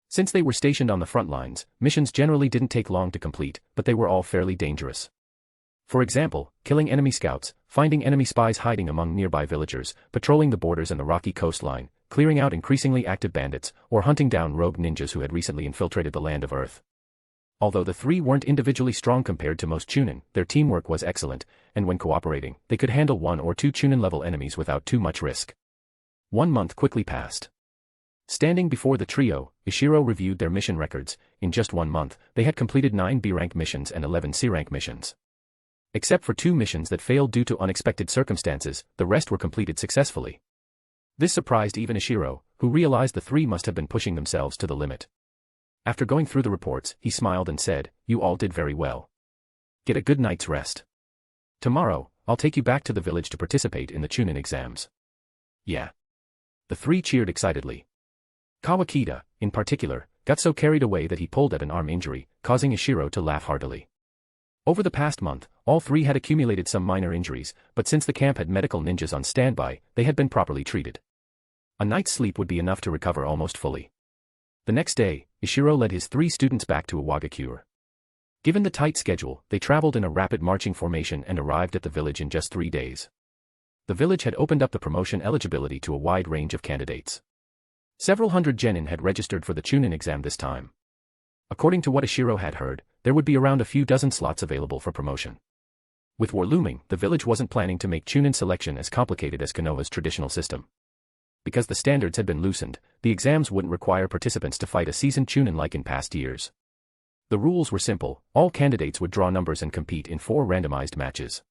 Since they were stationed on the front lines, missions generally didn't take long to complete, but they were all fairly dangerous. For example, killing enemy scouts, finding enemy spies hiding among nearby villagers, patrolling the borders and the rocky coastline, clearing out increasingly active bandits, or hunting down rogue ninjas who had recently infiltrated the Land of Earth. Although the three weren't individually strong compared to most Chunin, their teamwork was excellent, and when cooperating, they could handle 1 or 2 Chunin-level enemies without too much risk. 1 month quickly passed. Standing before the trio, Ishiro reviewed their mission records. In just 1 month, they had completed 9 B-rank missions and 11 C-rank missions. Except for 2 missions that failed due to unexpected circumstances, the rest were completed successfully. This surprised even Ishiro, who realized the 3 must have been pushing themselves to the limit. After going through the reports, he smiled and said, "You all did very well. Get a good night's rest. Tomorrow, I'll take you back to the village to participate in the Chunin exams." Yeah. The 3 cheered excitedly. Kawakita, in particular, got so carried away that he pulled at an arm injury, causing Ishiro to laugh heartily. Over the past month, all 3 had accumulated some minor injuries, but since the camp had medical ninjas on standby, they had been properly treated. A night's sleep would be enough to recover almost fully. The next day, Ishiro led his 3 students back to Iwagakure. Given the tight schedule, they traveled in a rapid marching formation and arrived at the village in just 3 days. The village had opened up the promotion eligibility to a wide range of candidates. Several hundred genin had registered for the Chunin exam this time. According to what Ishiro had heard, there would be around a few dozen slots available for promotion. With war looming, the village wasn't planning to make Chunin selection as complicated as Konoha's traditional system. Because the standards had been loosened, the exams wouldn't require participants to fight a seasoned Chunin like in past years. The rules were simple: all candidates would draw numbers and compete in 4 randomized matches.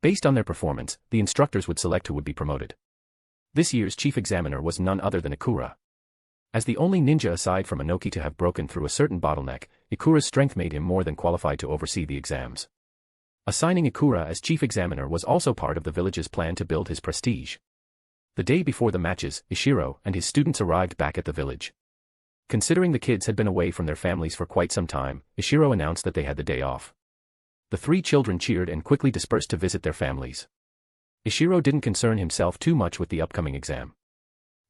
Based on their performance, the instructors would select who would be promoted. This year's chief examiner was none other than Ikura. As the only ninja aside from Inoki to have broken through a certain bottleneck, Ikura's strength made him more than qualified to oversee the exams. Assigning Ikura as chief examiner was also part of the village's plan to build his prestige. The day before the matches, Ishiro and his students arrived back at the village. Considering the kids had been away from their families for quite some time, Ishiro announced that they had the day off. The 3 children cheered and quickly dispersed to visit their families. Ishiro didn't concern himself too much with the upcoming exam.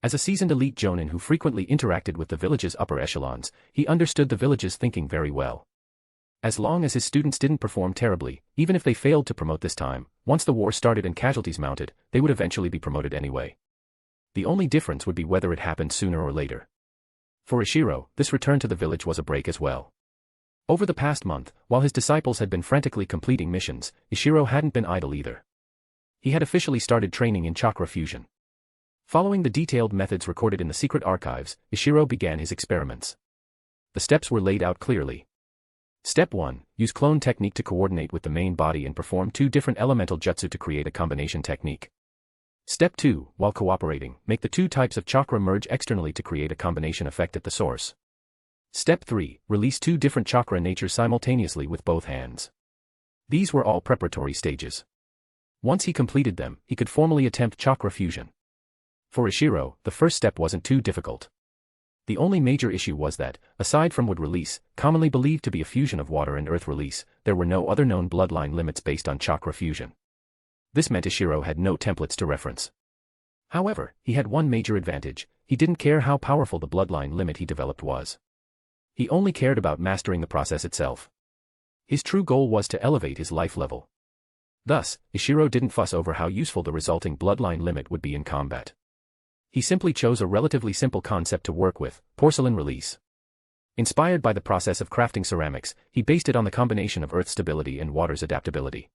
As a seasoned elite jonin who frequently interacted with the village's upper echelons, he understood the village's thinking very well. As long as his students didn't perform terribly, even if they failed to promote this time, once the war started and casualties mounted, they would eventually be promoted anyway. The only difference would be whether it happened sooner or later. For Ishiro, this return to the village was a break as well. Over the past month, while his disciples had been frantically completing missions, Ishiro hadn't been idle either. He had officially started training in chakra fusion. Following the detailed methods recorded in the secret archives, Ishiro began his experiments. The steps were laid out clearly. Step 1. Use clone technique to coordinate with the main body and perform 2 different elemental jutsu to create a combination technique. Step 2. While cooperating, make the 2 types of chakra merge externally to create a combination effect at the source. Step 3. Release 2 different chakra natures simultaneously with both hands. These were all preparatory stages. Once he completed them, he could formally attempt chakra fusion. For Ishiro, the first step wasn't too difficult. The only major issue was that, aside from wood release, commonly believed to be a fusion of water and earth release, there were no other known bloodline limits based on chakra fusion. This meant Ishiro had no templates to reference. However, he had one major advantage: he didn't care how powerful the bloodline limit he developed was. He only cared about mastering the process itself. His true goal was to elevate his life level. Thus, Ishiro didn't fuss over how useful the resulting bloodline limit would be in combat. He simply chose a relatively simple concept to work with: porcelain release. Inspired by the process of crafting ceramics, he based it on the combination of earth's stability and water's adaptability.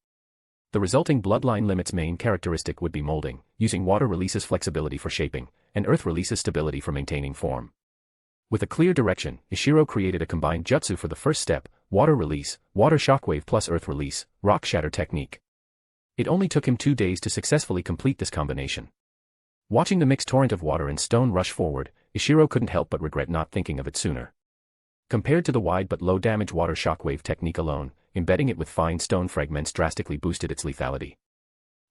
The resulting bloodline limit's main characteristic would be molding, using water releases flexibility for shaping, and earth releases stability for maintaining form. With a clear direction, Ishiro created a combined jutsu for the first step: water release, water shockwave plus earth release, rock shatter technique. It only took him 2 days to successfully complete this combination. Watching the mixed torrent of water and stone rush forward, Ishiro couldn't help but regret not thinking of it sooner. Compared to the wide but low damage water shockwave technique alone, embedding it with fine stone fragments drastically boosted its lethality.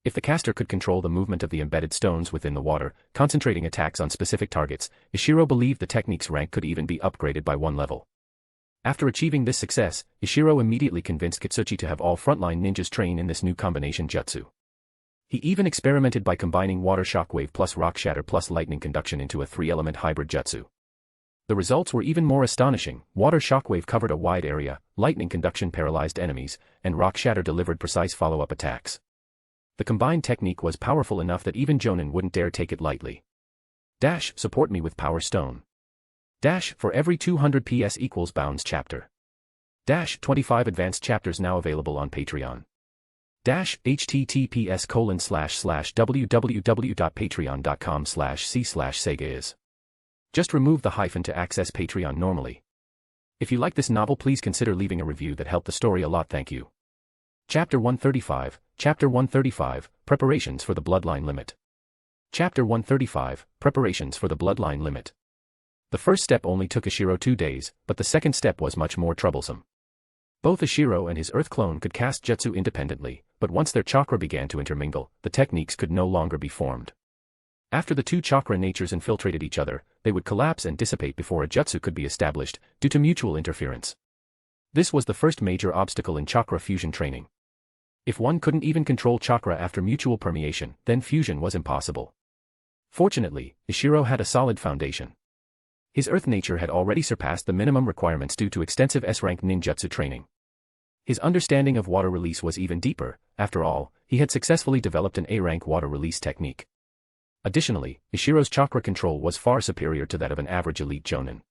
If the caster could control the movement of the embedded stones within the water, concentrating attacks on specific targets, Ishiro believed the technique's rank could even be upgraded by 1 level. After achieving this success, Ishiro immediately convinced Katsuchi to have all frontline ninjas train in this new combination jutsu. He even experimented by combining water shockwave plus rock shatter plus lightning conduction into a 3-element hybrid jutsu. The results were even more astonishing: water shockwave covered a wide area, lightning conduction paralyzed enemies, and rock shatter delivered precise follow-up attacks. The combined technique was powerful enough that even Jonan wouldn't dare take it lightly. Support me with Power Stone. For every 200 PS equals bounds chapter. 25 advanced chapters now available on Patreon. https://www.patreon.com/c/sega. Just remove the hyphen to access Patreon normally. If you like this novel, please consider leaving a review. That helped the story a lot. Thank you. Chapter 135, Preparations for the Bloodline Limit. Chapter 135, Preparations for the Bloodline Limit. The first step only took Ishiro 2 days, but the second step was much more troublesome. Both Ishiro and his Earth clone could cast jutsu independently, but once their chakra began to intermingle, the techniques could no longer be formed. After the two chakra natures infiltrated each other, they would collapse and dissipate before a jutsu could be established, due to mutual interference. This was the first major obstacle in chakra fusion training. If one couldn't even control chakra after mutual permeation, then fusion was impossible. Fortunately, Ishiro had a solid foundation. His Earth nature had already surpassed the minimum requirements due to extensive S-rank ninjutsu training. His understanding of water release was even deeper. After all, he had successfully developed an A-rank water release technique. Additionally, Ishiro's chakra control was far superior to that of an average elite Jonan.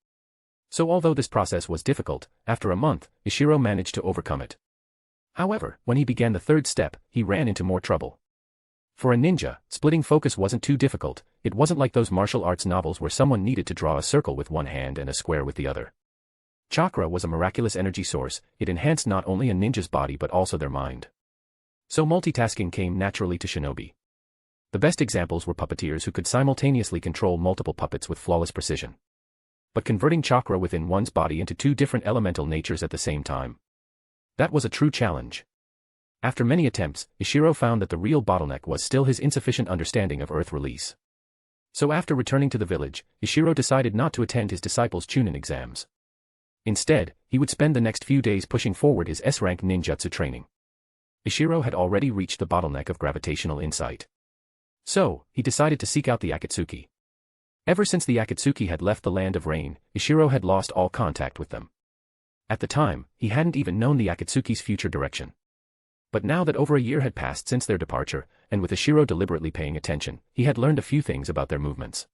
So although this process was difficult, after a month, Ishiro managed to overcome it. However, when he began the third step, he ran into more trouble. For a ninja, splitting focus wasn't too difficult. It wasn't like those martial arts novels where someone needed to draw a circle with one hand and a square with the other. Chakra was a miraculous energy source. It enhanced not only a ninja's body but also their mind. So multitasking came naturally to shinobi. The best examples were puppeteers who could simultaneously control multiple puppets with flawless precision. But converting chakra within one's body into two different elemental natures at the same time, that was a true challenge. After many attempts, Ishiro found that the real bottleneck was still his insufficient understanding of Earth release. So after returning to the village, Ishiro decided not to attend his disciples' Chunin exams. Instead, he would spend the next few days pushing forward his S-rank ninjutsu training. Ishiro had already reached the bottleneck of gravitational insight. So, he decided to seek out the Akatsuki. Ever since the Akatsuki had left the land of rain, Ishiro had lost all contact with them. At the time, he hadn't even known the Akatsuki's future direction. But now that over a year had passed since their departure, and with Ishiro deliberately paying attention, he had learned a few things about their movements.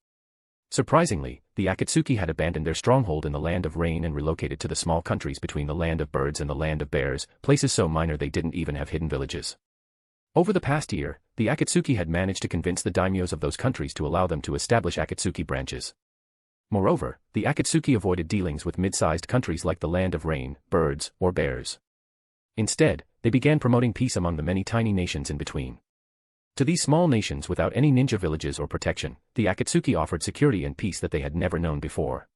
Surprisingly, the Akatsuki had abandoned their stronghold in the land of rain and relocated to the small countries between the land of birds and the land of bears, places so minor they didn't even have hidden villages. Over the past year, the Akatsuki had managed to convince the daimyos of those countries to allow them to establish Akatsuki branches. Moreover, the Akatsuki avoided dealings with mid-sized countries like the land of rain, birds, or bears. Instead, they began promoting peace among the many tiny nations in between. To these small nations without any ninja villages or protection, the Akatsuki offered security and peace that they had never known before.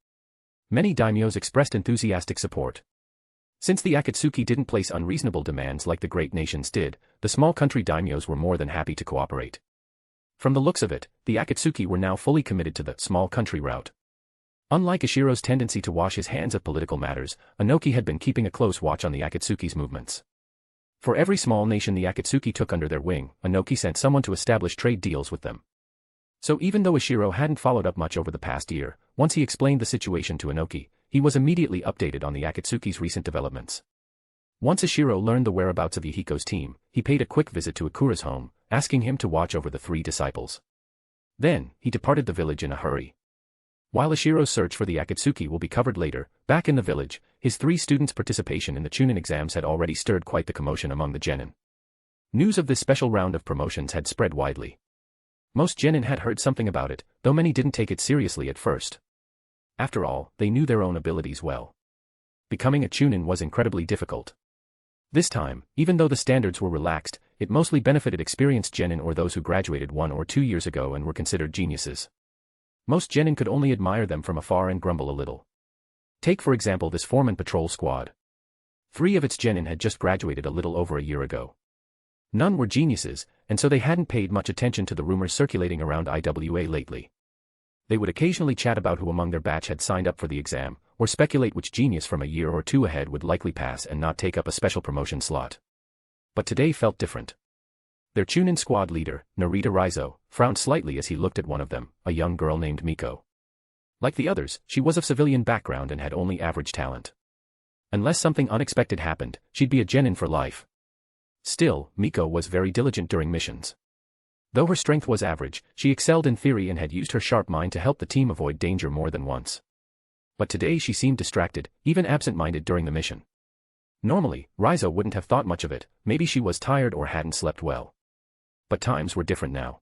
Many daimyos expressed enthusiastic support. Since the Akatsuki didn't place unreasonable demands like the great nations did, the small country daimyos were more than happy to cooperate. From the looks of it, the Akatsuki were now fully committed to the small country route. Unlike Ishiro's tendency to wash his hands of political matters, Inoki had been keeping a close watch on the Akatsuki's movements. For every small nation the Akatsuki took under their wing, Inoki sent someone to establish trade deals with them. So even though Ishiro hadn't followed up much over the past year, once he explained the situation to Inoki, he was immediately updated on the Akatsuki's recent developments. Once Ishiro learned the whereabouts of Yahiko's team, he paid a quick visit to Ikura's home, asking him to watch over the 3 disciples. Then, he departed the village in a hurry. While Ishiro's search for the Akatsuki will be covered later, back in the village, his 3 students' participation in the Chunin exams had already stirred quite the commotion among the genin. News of this special round of promotions had spread widely. Most genin had heard something about it, though many didn't take it seriously at first. After all, they knew their own abilities well. Becoming a Chunin was incredibly difficult. This time, even though the standards were relaxed, it mostly benefited experienced genin or those who graduated 1 or 2 years ago and were considered geniuses. Most genin could only admire them from afar and grumble a little. Take for example this foreman patrol squad. 3 of its genin had just graduated a little over a year ago. None were geniuses, and so they hadn't paid much attention to the rumors circulating around IWA lately. They would occasionally chat about who among their batch had signed up for the exam, or speculate which genius from a year or 2 ahead would likely pass and not take up a special promotion slot. But today felt different. Their Chunin squad leader, Narita Raizo, frowned slightly as he looked at one of them, a young girl named Miko. Like the others, she was of civilian background and had only average talent. Unless something unexpected happened, she'd be a genin for life. Still, Miko was very diligent during missions. Though her strength was average, she excelled in theory and had used her sharp mind to help the team avoid danger more than once. But today she seemed distracted, even absent-minded during the mission. Normally, Raizo wouldn't have thought much of it, maybe she was tired or hadn't slept well. But times were different now.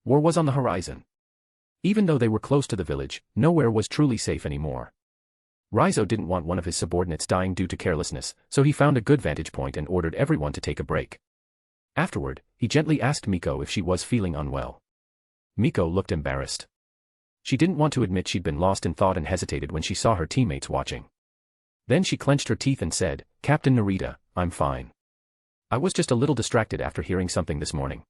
War was on the horizon. Even though they were close to the village, nowhere was truly safe anymore. Raizo didn't want one of his subordinates dying due to carelessness, so he found a good vantage point and ordered everyone to take a break. Afterward, he gently asked Miko if she was feeling unwell. Miko looked embarrassed. She didn't want to admit she'd been lost in thought and hesitated when she saw her teammates watching. Then she clenched her teeth and said, "Captain Narita, I'm fine. I was just a little distracted after hearing something this morning."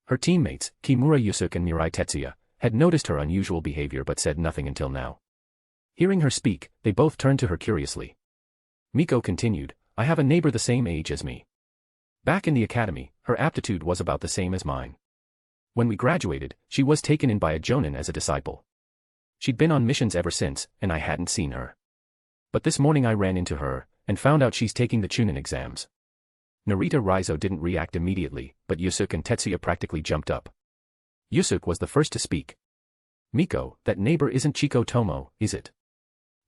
Her teammates, Kimura Yusuke and Mirai Tetsuya, had noticed her unusual behavior but said nothing until now. Hearing her speak, they both turned to her curiously. Miko continued, "I have a neighbor the same age as me. Back in the academy, her aptitude was about the same as mine. When we graduated, she was taken in by a Jonan as a disciple. She'd been on missions ever since, and I hadn't seen her. But this morning I ran into her, and found out she's taking the Chunin exams." Narita Raizo didn't react immediately, but Yusuke and Tetsuya practically jumped up. Yusuke was the first to speak. "Miko, that neighbor isn't Chiko Tomo, is it?"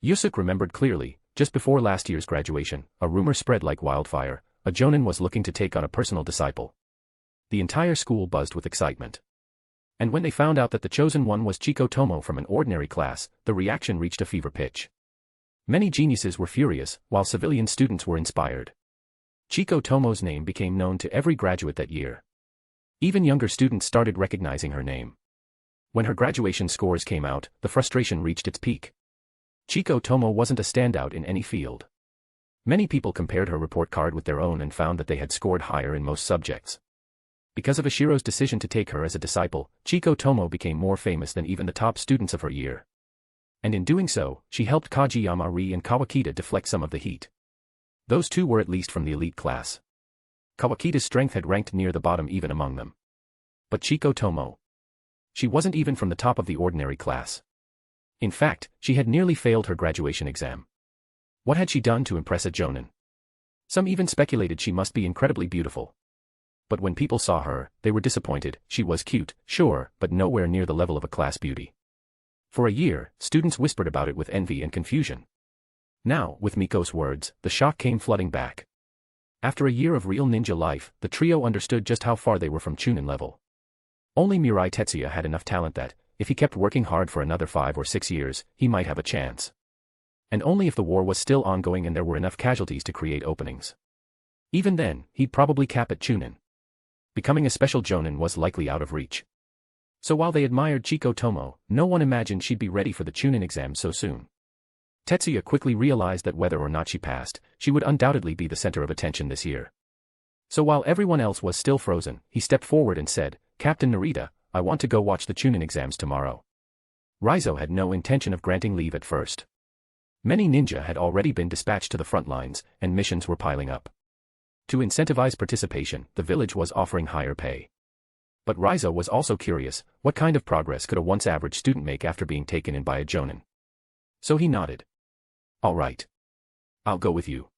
Yusuke remembered clearly, just before last year's graduation, a rumor spread like wildfire, a Jonan was looking to take on a personal disciple. The entire school buzzed with excitement. And when they found out that the chosen one was Chiko Tomo from an ordinary class, the reaction reached a fever pitch. Many geniuses were furious, while civilian students were inspired. Chiko Tomo's name became known to every graduate that year. Even younger students started recognizing her name. When her graduation scores came out, the frustration reached its peak. Chiko Tomo wasn't a standout in any field. Many people compared her report card with their own and found that they had scored higher in most subjects. Because of Ishiro's decision to take her as a disciple, Chiko Tomo became more famous than even the top students of her year. And in doing so, she helped Kajiyama Ri and Kawakita deflect some of the heat. Those two were at least from the elite class. Kawakita's strength had ranked near the bottom even among them. But Chiko Tomo. She wasn't even from the top of the ordinary class. In fact, she had nearly failed her graduation exam. What had she done to impress a Jonan? Some even speculated she must be incredibly beautiful. But when people saw her, they were disappointed. She was cute, sure, but nowhere near the level of a class beauty. For a year, students whispered about it with envy and confusion. Now, with Miko's words, the shock came flooding back. After a year of real ninja life, the trio understood just how far they were from Chunin level. Only Mirai Tetsuya had enough talent that, if he kept working hard for another 5 or 6 years, he might have a chance. And only if the war was still ongoing and there were enough casualties to create openings. Even then, he'd probably cap at Chunin. Becoming a special Jonan was likely out of reach. So while they admired Chiko Tomo, no one imagined she'd be ready for the Chunin exam so soon. Tetsuya quickly realized that whether or not she passed, she would undoubtedly be the center of attention this year. So while everyone else was still frozen, he stepped forward and said, "Captain Narita, I want to go watch the Chunin exams tomorrow." Raizo had no intention of granting leave at first. Many ninja had already been dispatched to the front lines, and missions were piling up. To incentivize participation, the village was offering higher pay. But Raizo was also curious, what kind of progress could a once-average student make after being taken in by a Jonan? So he nodded. "All right. I'll go with you.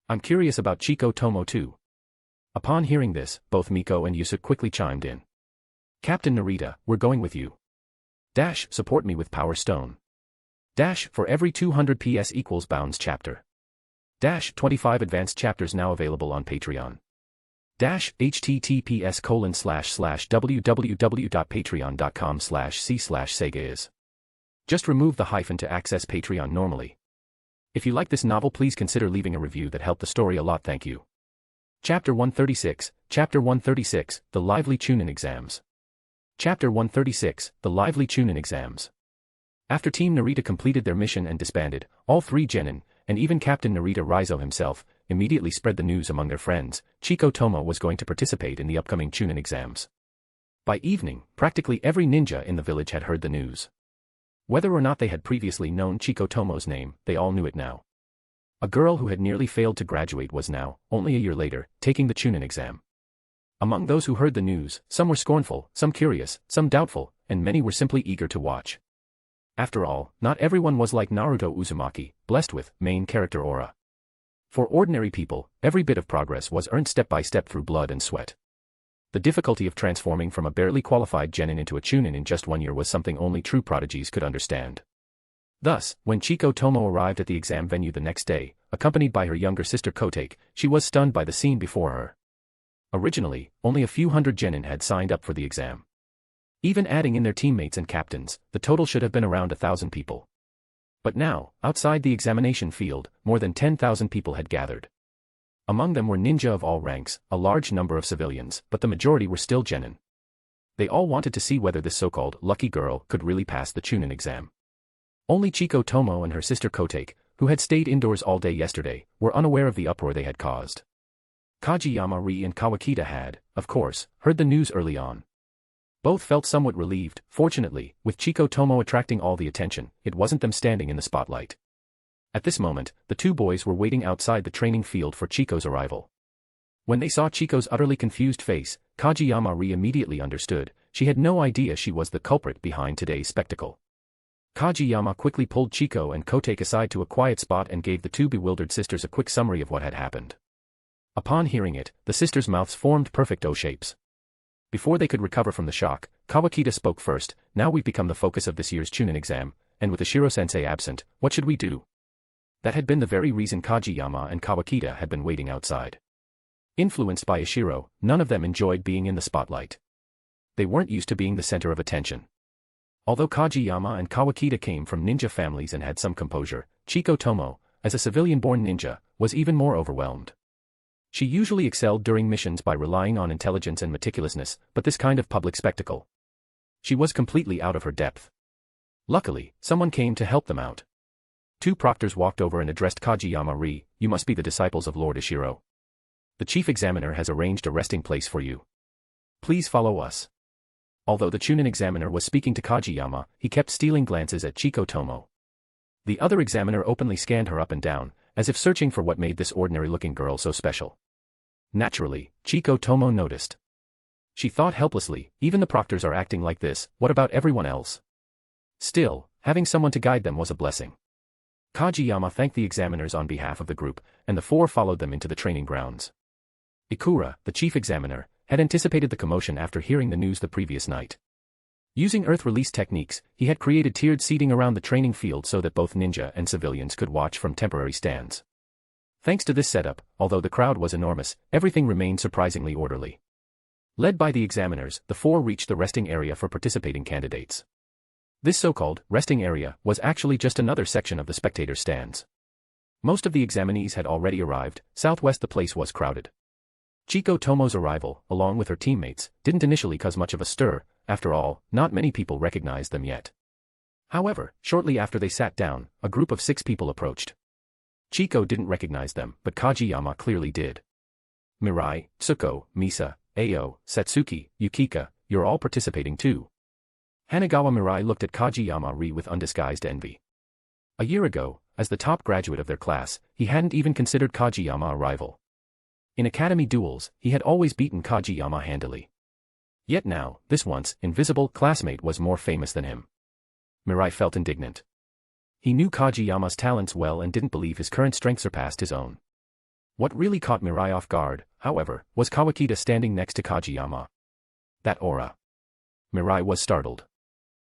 I'm curious about Chiko Tomo too." Upon hearing this, both Miko and Yusuke quickly chimed in. "Captain Narita, we're going with you. Dash, support me with Power Stone. Dash, for every 200 PS equals Bounds chapter. Dash, 25 advanced chapters now available on Patreon. Dash, https://www.patreon.com/c/Sega is. Just remove the hyphen to access Patreon normally. If you like this novel, please consider leaving a review that helped the story a lot. Thank you. Chapter 136, The Lively Chunin Exams. Chapter 136, The Lively Chunin Exams. After Team Narita completed their mission and disbanded, all 3 genin, and even Captain Narita Raizo himself, immediately spread the news among their friends. Chiko Tomo was going to participate in the upcoming Chunin exams. By evening, practically every ninja in the village had heard the news. Whether or not they had previously known Chiko Tomo's name, they all knew it now. A girl who had nearly failed to graduate was now, only a year later, taking the Chunin exam. Among those who heard the news, some were scornful, some curious, some doubtful, and many were simply eager to watch. After all, not everyone was like Naruto Uzumaki, blessed with main character aura. For ordinary people, every bit of progress was earned step by step through blood and sweat. The difficulty of transforming from a barely qualified genin into a chunin in just 1 year was something only true prodigies could understand. Thus, when Chiko Tomo arrived at the exam venue the next day, accompanied by her younger sister Kotake, she was stunned by the scene before her. Originally, only a few hundred genin had signed up for the exam. Even adding in their teammates and captains, the total should have been around 1,000 people. But now, outside the examination field, more than 10,000 people had gathered. Among them were ninja of all ranks, a large number of civilians, but the majority were still genin. They all wanted to see whether this so-called lucky girl could really pass the Chunin exam. Only Chiko Tomo and her sister Kotake, who had stayed indoors all day yesterday, were unaware of the uproar they had caused. Kageyama Ri and Kawakita had, of course, heard the news early on. Both felt somewhat relieved. Fortunately, with Chiko Tomo attracting all the attention, it wasn't them standing in the spotlight. At this moment, the two boys were waiting outside the training field for Chiko's arrival. When they saw Chiko's utterly confused face, Kageyama Ri immediately understood. She had no idea she was the culprit behind today's spectacle. Kageyama quickly pulled Chiko and Kotake aside to a quiet spot and gave the two bewildered sisters a quick summary of what had happened. Upon hearing it, the sisters' mouths formed perfect O shapes. Before they could recover from the shock, Kawakita spoke first. Now we've become the focus of this year's Chunin exam, and with Ishiro-sensei absent, what should we do? That had been the very reason Kageyama and Kawakita had been waiting outside. Influenced by Ishiro, none of them enjoyed being in the spotlight. They weren't used to being the center of attention. Although Kageyama and Kawakita came from ninja families and had some composure, Chiko Tomo, as a civilian-born ninja, was even more overwhelmed. She usually excelled during missions by relying on intelligence and meticulousness, but this kind of public spectacle. She was completely out of her depth. Luckily, someone came to help them out. Two proctors walked over and addressed Kageyama Ri. You must be the disciples of Lord Ishiro. The chief examiner has arranged a resting place for you. Please follow us. Although the Chunin examiner was speaking to Kageyama, he kept stealing glances at Chiko Tomo. The other examiner openly scanned her up and down, as if searching for what made this ordinary-looking girl so special. Naturally, Chiko Tomo noticed. She thought helplessly, even the proctors are acting like this, what about everyone else? Still, having someone to guide them was a blessing. Kageyama thanked the examiners on behalf of the group, and the four followed them into the training grounds. Ikura, the chief examiner, had anticipated the commotion after hearing the news the previous night. Using Earth release techniques, he had created tiered seating around the training field so that both ninja and civilians could watch from temporary stands. Thanks to this setup, although the crowd was enormous, everything remained surprisingly orderly. Led by the examiners, the four reached the resting area for participating candidates. This so-called resting area was actually just another section of the spectator stands. Most of the examinees had already arrived. Southwest the place was crowded. Chiko Tomo's arrival, along with her teammates, didn't initially cause much of a stir. After all, not many people recognized them yet. However, shortly after they sat down, a group of 6 people approached. Chiko didn't recognize them, but Kageyama clearly did. Mirai, Tsuko, Misa, Ao, Satsuki, Yukika, you're all participating too. Hanagawa Mirai looked at Kageyama Ri with undisguised envy. A year ago, as the top graduate of their class, he hadn't even considered Kageyama a rival. In academy duels, he had always beaten Kageyama handily. Yet now, this once invisible classmate was more famous than him. Mirai felt indignant. He knew Kageyama's talents well and didn't believe his current strength surpassed his own. What really caught Mirai off guard, however, was Kawakita standing next to Kageyama. That aura. Mirai was startled.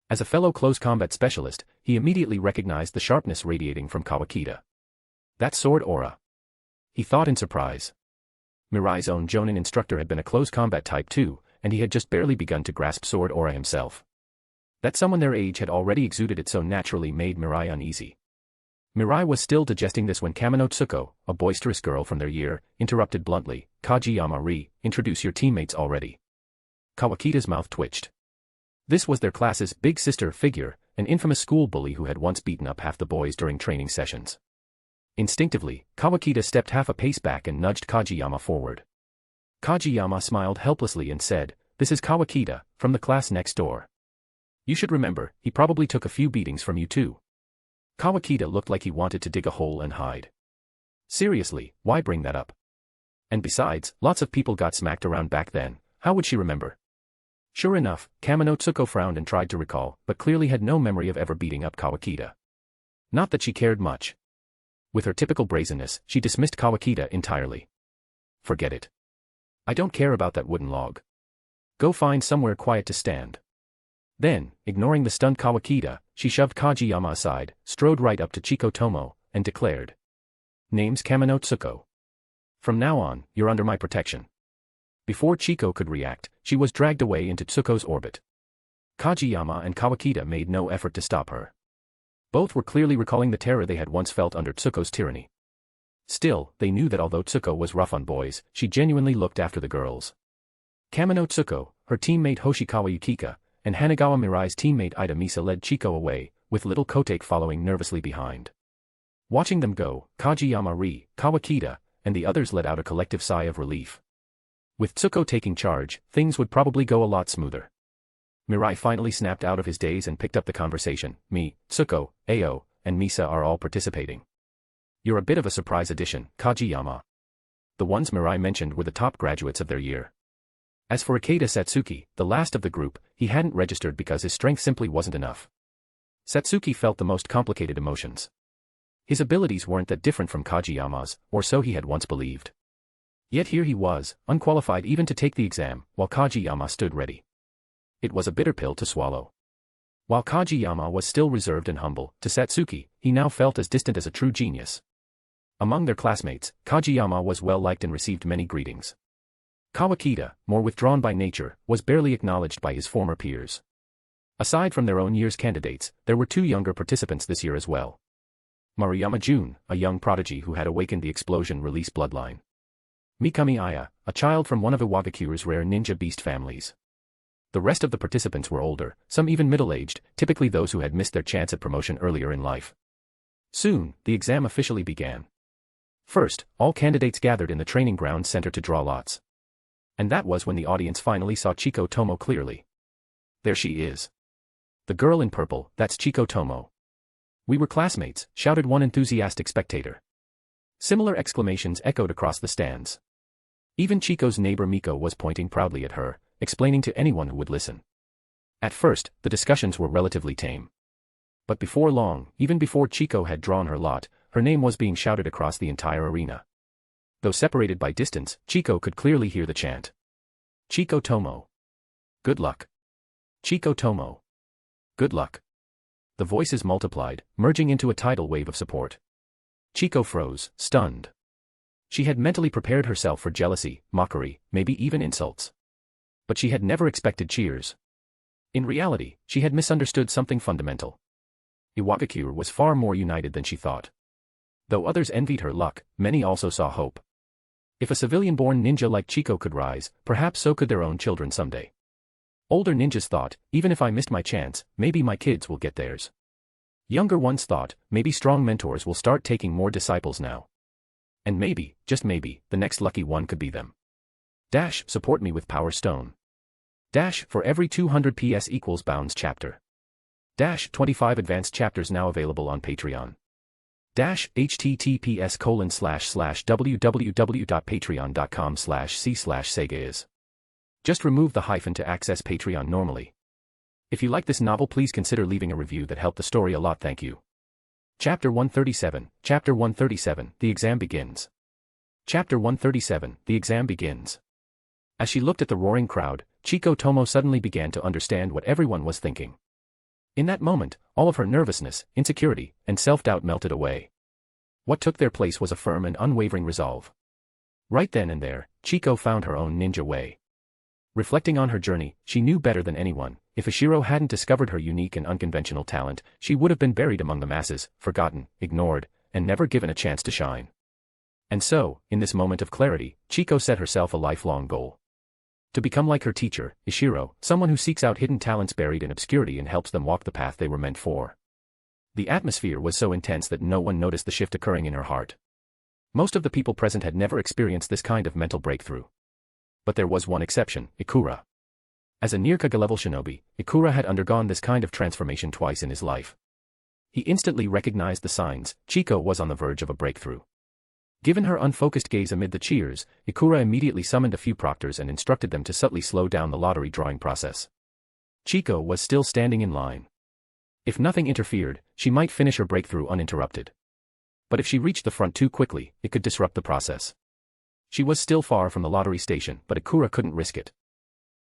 As a fellow close combat specialist, he immediately recognized the sharpness radiating from Kawakita. That sword aura. He thought in surprise. Mirai's own Jonan instructor had been a close combat type too, and he had just barely begun to grasp sword aura himself. That someone their age had already exuded it so naturally made Mirai uneasy. Mirai was still digesting this when Kamino Tsuko, a boisterous girl from their year, interrupted bluntly, Kageyama Ri, introduce your teammates already. Kawakita's mouth twitched. This was their class's big sister figure, an infamous school bully who had once beaten up half the boys during training sessions. Instinctively, Kawakita stepped half a pace back and nudged Kageyama forward. Kageyama smiled helplessly and said, this is Kawakita, from the class next door. You should remember, he probably took a few beatings from you too. Kawakita looked like he wanted to dig a hole and hide. Seriously, why bring that up? And besides, lots of people got smacked around back then, how would she remember? Sure enough, Kamino Tsuko frowned and tried to recall, but clearly had no memory of ever beating up Kawakita. Not that she cared much. With her typical brazenness, she dismissed Kawakita entirely. Forget it. I don't care about that wooden log. Go find somewhere quiet to stand. Then, ignoring the stunned Kawakita, she shoved Kageyama aside, strode right up to Chiko Tomo, and declared. Name's Kamino Tsuko. From now on, you're under my protection. Before Chiko could react, she was dragged away into Tsuko's orbit. Kageyama and Kawakita made no effort to stop her. Both were clearly recalling the terror they had once felt under Tsuko's tyranny. Still, they knew that although Tsuko was rough on boys, she genuinely looked after the girls. Kamino Tsuko, her teammate Hoshikawa Yukika, and Hanagawa Mirai's teammate Ida Misa led Chiko away, with little Kotake following nervously behind. Watching them go, Kageyama, Kawakita, and the others let out a collective sigh of relief. With Tsuko taking charge, things would probably go a lot smoother. Mirai finally snapped out of his daze and picked up the conversation. Me, Tsuko, Ao, and Misa are all participating. You're a bit of a surprise addition, Kageyama. The ones Mirai mentioned were the top graduates of their year. As for Ikeda Satsuki, the last of the group, he hadn't registered because his strength simply wasn't enough. Satsuki felt the most complicated emotions. His abilities weren't that different from Kageyama's, or so he had once believed. Yet here he was, unqualified even to take the exam, while Kageyama stood ready. It was a bitter pill to swallow. While Kageyama was still reserved and humble, to Satsuki, he now felt as distant as a true genius. Among their classmates, Kageyama was well liked and received many greetings. Kawakita, more withdrawn by nature, was barely acknowledged by his former peers. Aside from their own year's candidates, there were 2 younger participants this year as well. Maruyama Jun, a young prodigy who had awakened the explosion release bloodline. Mikami Aya, a child from one of Iwagakure's rare ninja beast families. The rest of the participants were older, some even middle-aged, typically those who had missed their chance at promotion earlier in life. Soon, the exam officially began. First, all candidates gathered in the training ground center to draw lots. And that was when the audience finally saw Chiko Tomo clearly. There she is. The girl in purple, that's Chiko Tomo. We were classmates, shouted one enthusiastic spectator. Similar exclamations echoed across the stands. Even Chiko's neighbor Miko was pointing proudly at her, explaining to anyone who would listen. At first, the discussions were relatively tame. But before long, even before Chiko had drawn her lot, her name was being shouted across the entire arena. Though separated by distance, Chiko could clearly hear the chant. Chiko Tomo. Good luck. Chiko Tomo. Good luck. The voices multiplied, merging into a tidal wave of support. Chiko froze, stunned. She had mentally prepared herself for jealousy, mockery, maybe even insults. But she had never expected cheers. In reality, she had misunderstood something fundamental. Iwagakure was far more united than she thought. Though others envied her luck, many also saw hope. If a civilian-born ninja like Chiko could rise, perhaps so could their own children someday. Older ninjas thought, even if I missed my chance, maybe my kids will get theirs. Younger ones thought, maybe strong mentors will start taking more disciples now. And maybe, just maybe, the next lucky one could be them. Dash, support me with Power Stone. Dash, for every 200 PS equals Bounds chapter. Dash, 25 advanced chapters now available on Patreon. Dash, https://www.patreon.com/c/Sega is. Just remove the hyphen to access Patreon normally. If you like this novel, please consider leaving a review that helped the story a lot. Thank you. Chapter 137, Chapter 137, The Exam Begins. Chapter 137, The Exam Begins. As she looked at the roaring crowd, Chiko Tomo suddenly began to understand what everyone was thinking. In that moment, all of her nervousness, insecurity, and self-doubt melted away. What took their place was a firm and unwavering resolve. Right then and there, Chiko found her own ninja way. Reflecting on her journey, she knew better than anyone, if Ishiro hadn't discovered her unique and unconventional talent, she would have been buried among the masses, forgotten, ignored, and never given a chance to shine. And so, in this moment of clarity, Chiko set herself a lifelong goal. To become like her teacher, Ishiro, someone who seeks out hidden talents buried in obscurity and helps them walk the path they were meant for. The atmosphere was so intense that no one noticed the shift occurring in her heart. Most of the people present had never experienced this kind of mental breakthrough. But there was one exception, Ikura. As a near-Kage-level shinobi, Ikura had undergone this kind of transformation twice in his life. He instantly recognized the signs. Chiko was on the verge of a breakthrough. Given her unfocused gaze amid the cheers, Ikura immediately summoned a few proctors and instructed them to subtly slow down the lottery drawing process. Chiko was still standing in line. If nothing interfered, she might finish her breakthrough uninterrupted. But if she reached the front too quickly, it could disrupt the process. She was still far from the lottery station, but Ikura couldn't risk it.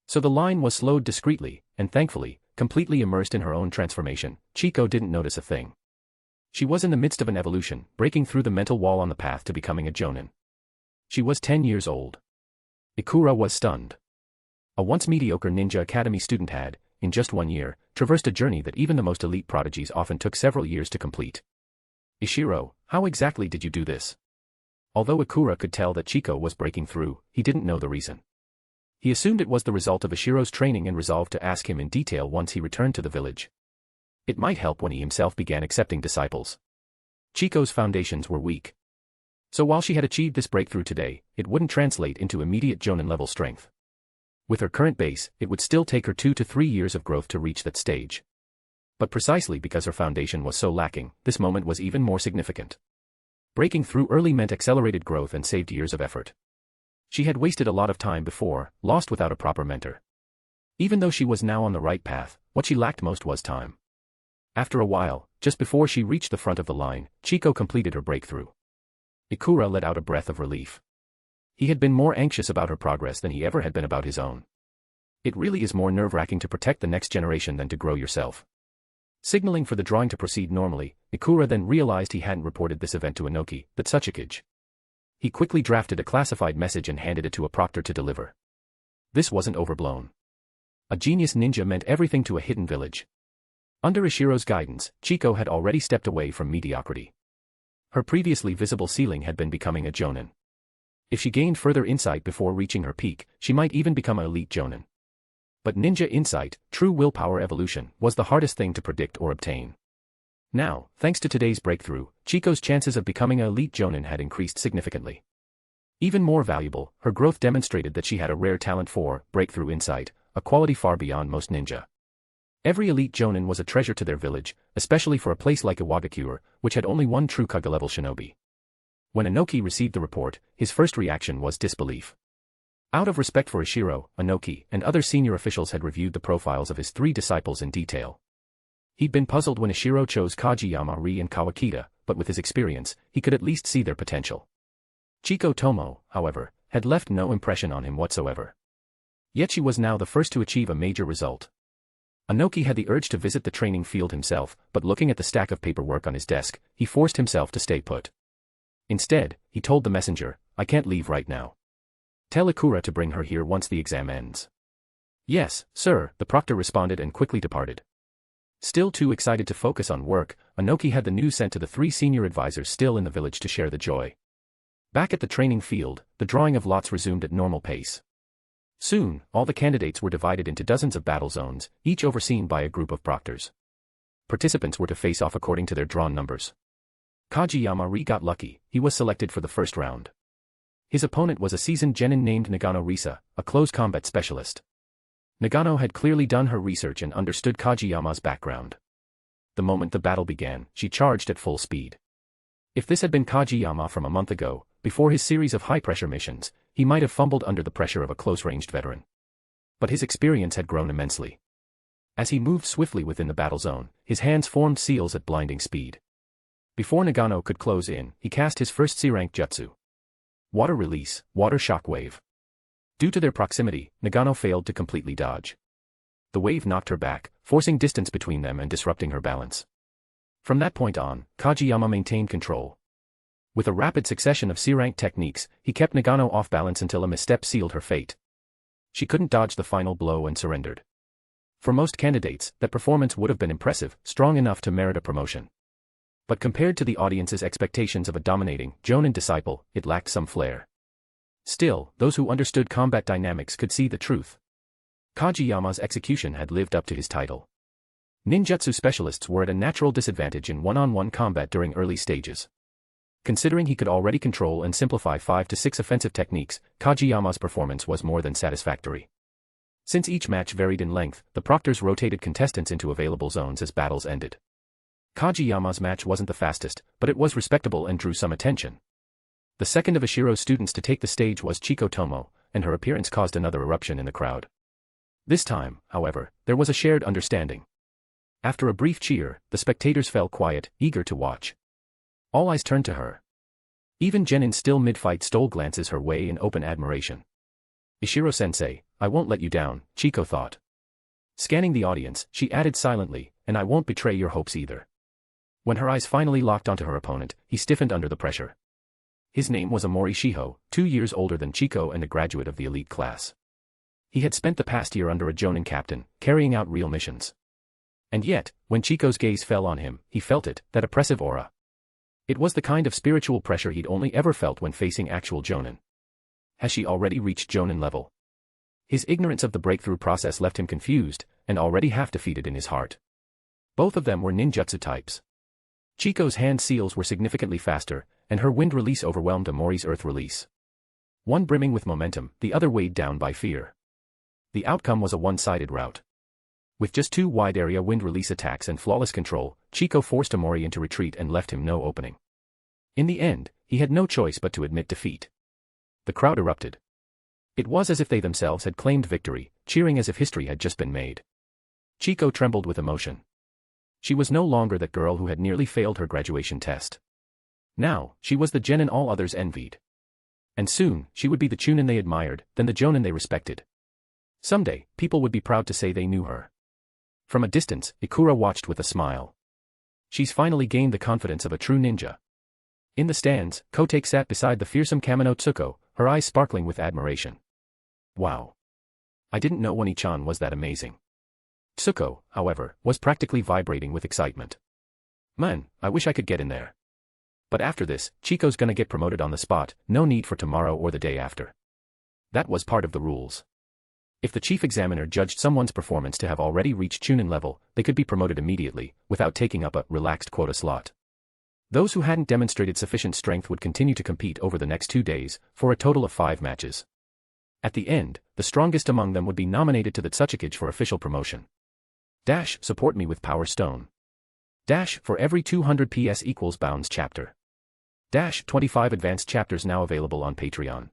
So the line was slowed discreetly, and thankfully, completely immersed in her own transformation, Chiko didn't notice a thing. She was in the midst of an evolution, breaking through the mental wall on the path to becoming a Jonan. She was 10 years old. Ikura was stunned. A once mediocre ninja academy student had, in just 1 year, traversed a journey that even the most elite prodigies often took several years to complete. Ishiro, how exactly did you do this? Although Ikura could tell that Chico was breaking through, he didn't know the reason. He assumed it was the result of Ishiro's training and resolved to ask him in detail once he returned to the village. It might help when he himself began accepting disciples. Chico's foundations were weak. So while she had achieved this breakthrough today, it wouldn't translate into immediate Jonan-level strength. With her current base, it would still take her 2 to 3 years of growth to reach that stage. But precisely because her foundation was so lacking, this moment was even more significant. Breaking through early meant accelerated growth and saved years of effort. She had wasted a lot of time before, lost without a proper mentor. Even though she was now on the right path, what she lacked most was time. After a while, just before she reached the front of the line, Chico completed her breakthrough. Ikura let out a breath of relief. He had been more anxious about her progress than he ever had been about his own. It really is more nerve-wracking to protect the next generation than to grow yourself. Signaling for the drawing to proceed normally, Ikura then realized he hadn't reported this event to Inoki, the Tsuchikage. He quickly drafted a classified message and handed it to a proctor to deliver. This wasn't overblown. A genius ninja meant everything to a hidden village. Under Ishiro's guidance, Chico had already stepped away from mediocrity. Her previously visible ceiling had been becoming a Jonan. If she gained further insight before reaching her peak, she might even become an elite Jonan. But ninja insight, true willpower evolution, was the hardest thing to predict or obtain. Now, thanks to today's breakthrough, Chico's chances of becoming an elite Jonan had increased significantly. Even more valuable, her growth demonstrated that she had a rare talent for breakthrough insight, a quality far beyond most ninja. Every elite Jonan was a treasure to their village, especially for a place like Iwagakure, which had only one true Kage-level shinobi. When Inoki received the report, his first reaction was disbelief. Out of respect for Ishiro, Inoki, and other senior officials had reviewed the profiles of his 3 disciples in detail. He'd been puzzled when Ishiro chose Kageyama Ri and Kawakita, but with his experience, he could at least see their potential. Chiko Tomo, however, had left no impression on him whatsoever. Yet she was now the first to achieve a major result. Inoki had the urge to visit the training field himself, but looking at the stack of paperwork on his desk, he forced himself to stay put. Instead, he told the messenger, "I can't leave right now. Tell Ikura to bring her here once the exam ends." "Yes, sir," the proctor responded and quickly departed. Still too excited to focus on work, Inoki had the news sent to the 3 senior advisors still in the village to share the joy. Back at the training field, the drawing of lots resumed at normal pace. Soon, all the candidates were divided into dozens of battle zones, each overseen by a group of proctors. Participants were to face off according to their drawn numbers. Kageyama Ri got lucky, he was selected for the first round. His opponent was a seasoned genin named Nagano Risa, a close combat specialist. Nagano had clearly done her research and understood Kageyama's background. The moment the battle began, she charged at full speed. If this had been Kageyama from a month ago, before his series of high-pressure missions, he might have fumbled under the pressure of a close-ranged veteran. But his experience had grown immensely. As he moved swiftly within the battle zone, his hands formed seals at blinding speed. Before Nagano could close in, he cast his first C-rank jutsu. Water release, water shockwave. Due to their proximity, Nagano failed to completely dodge. The wave knocked her back, forcing distance between them and disrupting her balance. From that point on, Kageyama maintained control. With a rapid succession of C-rank techniques, he kept Nagano off balance until a misstep sealed her fate. She couldn't dodge the final blow and surrendered. For most candidates, that performance would have been impressive, strong enough to merit a promotion. But compared to the audience's expectations of a dominating, Jonan disciple, it lacked some flair. Still, those who understood combat dynamics could see the truth. Kageyama's execution had lived up to his title. Ninjutsu specialists were at a natural disadvantage in one-on-one combat during early stages. Considering he could already control and simplify 5 to 6 offensive techniques, Kageyama's performance was more than satisfactory. Since each match varied in length, the proctors rotated contestants into available zones as battles ended. Kageyama's match wasn't the fastest, but it was respectable and drew some attention. The second of Ishiro's students to take the stage was Chiko Tomo, and her appearance caused another eruption in the crowd. This time, however, there was a shared understanding. After a brief cheer, the spectators fell quiet, eager to watch. All eyes turned to her. Even Genin still mid-fight stole glances her way in open admiration. Ishiro-sensei, I won't let you down, Chiko thought. Scanning the audience, she added silently, and I won't betray your hopes either. When her eyes finally locked onto her opponent, he stiffened under the pressure. His name was Amori Shiho, 2 years older than Chico and a graduate of the elite class. He had spent the past year under a Jonan captain, carrying out real missions. And yet, when Chico's gaze fell on him, he felt it, that oppressive aura. It was the kind of spiritual pressure he'd only ever felt when facing actual Jonan. Has she already reached Jonan level? His ignorance of the breakthrough process left him confused, and already half defeated in his heart. Both of them were ninjutsu types. Chico's hand seals were significantly faster, and her wind release overwhelmed Amori's earth release. One brimming with momentum, the other weighed down by fear. The outcome was a one-sided rout. With just 2 wide-area wind release attacks and flawless control, Chico forced Amori into retreat and left him no opening. In the end, he had no choice but to admit defeat. The crowd erupted. It was as if they themselves had claimed victory, cheering as if history had just been made. Chico trembled with emotion. She was no longer that girl who had nearly failed her graduation test. Now, she was the Jonan all others envied. And soon, she would be the Chunin they admired, then the Jonan they respected. Someday, people would be proud to say they knew her. From a distance, Ikura watched with a smile. She's finally gained the confidence of a true ninja. In the stands, Kotake sat beside the fearsome Kamino Tsuko, her eyes sparkling with admiration. Wow. I didn't know Oni-chan was that amazing. Tsuko, however, was practically vibrating with excitement. Man, I wish I could get in there. But after this, Chico's gonna get promoted on the spot, no need for tomorrow or the day after. That was part of the rules. If the chief examiner judged someone's performance to have already reached Chunin level, they could be promoted immediately, without taking up a relaxed quota slot. Those who hadn't demonstrated sufficient strength would continue to compete over the next 2 days, for a total of 5 matches. At the end, the strongest among them would be nominated to the Tsuchikage for official promotion. Dash, support me with Power Stone. Dash, for every 200 PS equals Bounds chapter. Dash, 25 advanced chapters now available on Patreon.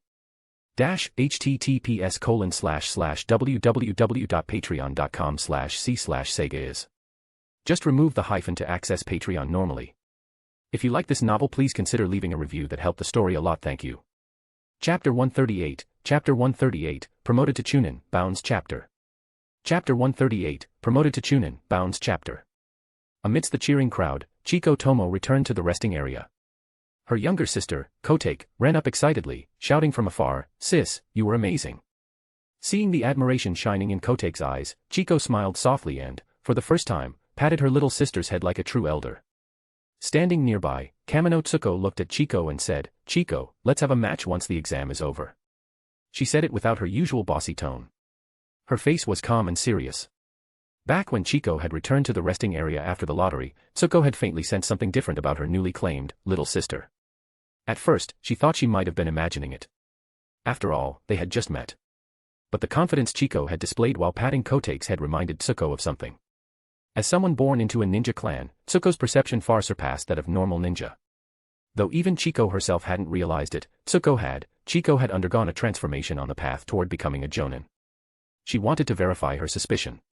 Dash, https://www.patreon.com/c/Sega is. Just remove the hyphen to access Patreon normally. If you like this novel, please consider leaving a review that helped the story a lot. Thank you. Chapter 138, Chapter 138, Promoted to Chunin, Bounds Chapter. Chapter 138, Promoted to Chunin, Bounds Chapter. Amidst the cheering crowd, Chico Tomo returned to the resting area. Her younger sister, Kotake, ran up excitedly, shouting from afar, "Sis, you were amazing." Seeing the admiration shining in Kotake's eyes, Chico smiled softly and, for the first time, patted her little sister's head like a true elder. Standing nearby, Kamino Tsuko looked at Chico and said, "Chico, let's have a match once the exam is over." She said it without her usual bossy tone. Her face was calm and serious. Back when Chico had returned to the resting area after the lottery, Tsuko had faintly sensed something different about her newly claimed little sister. At first, she thought she might have been imagining it. After all, they had just met. But the confidence Chico had displayed while patting Kotake's head reminded Tsuko of something. As someone born into a ninja clan, Tsuko's perception far surpassed that of normal ninja. Though even Chico herself hadn't realized it, Chico had undergone a transformation on the path toward becoming a Jonan. She wanted to verify her suspicion.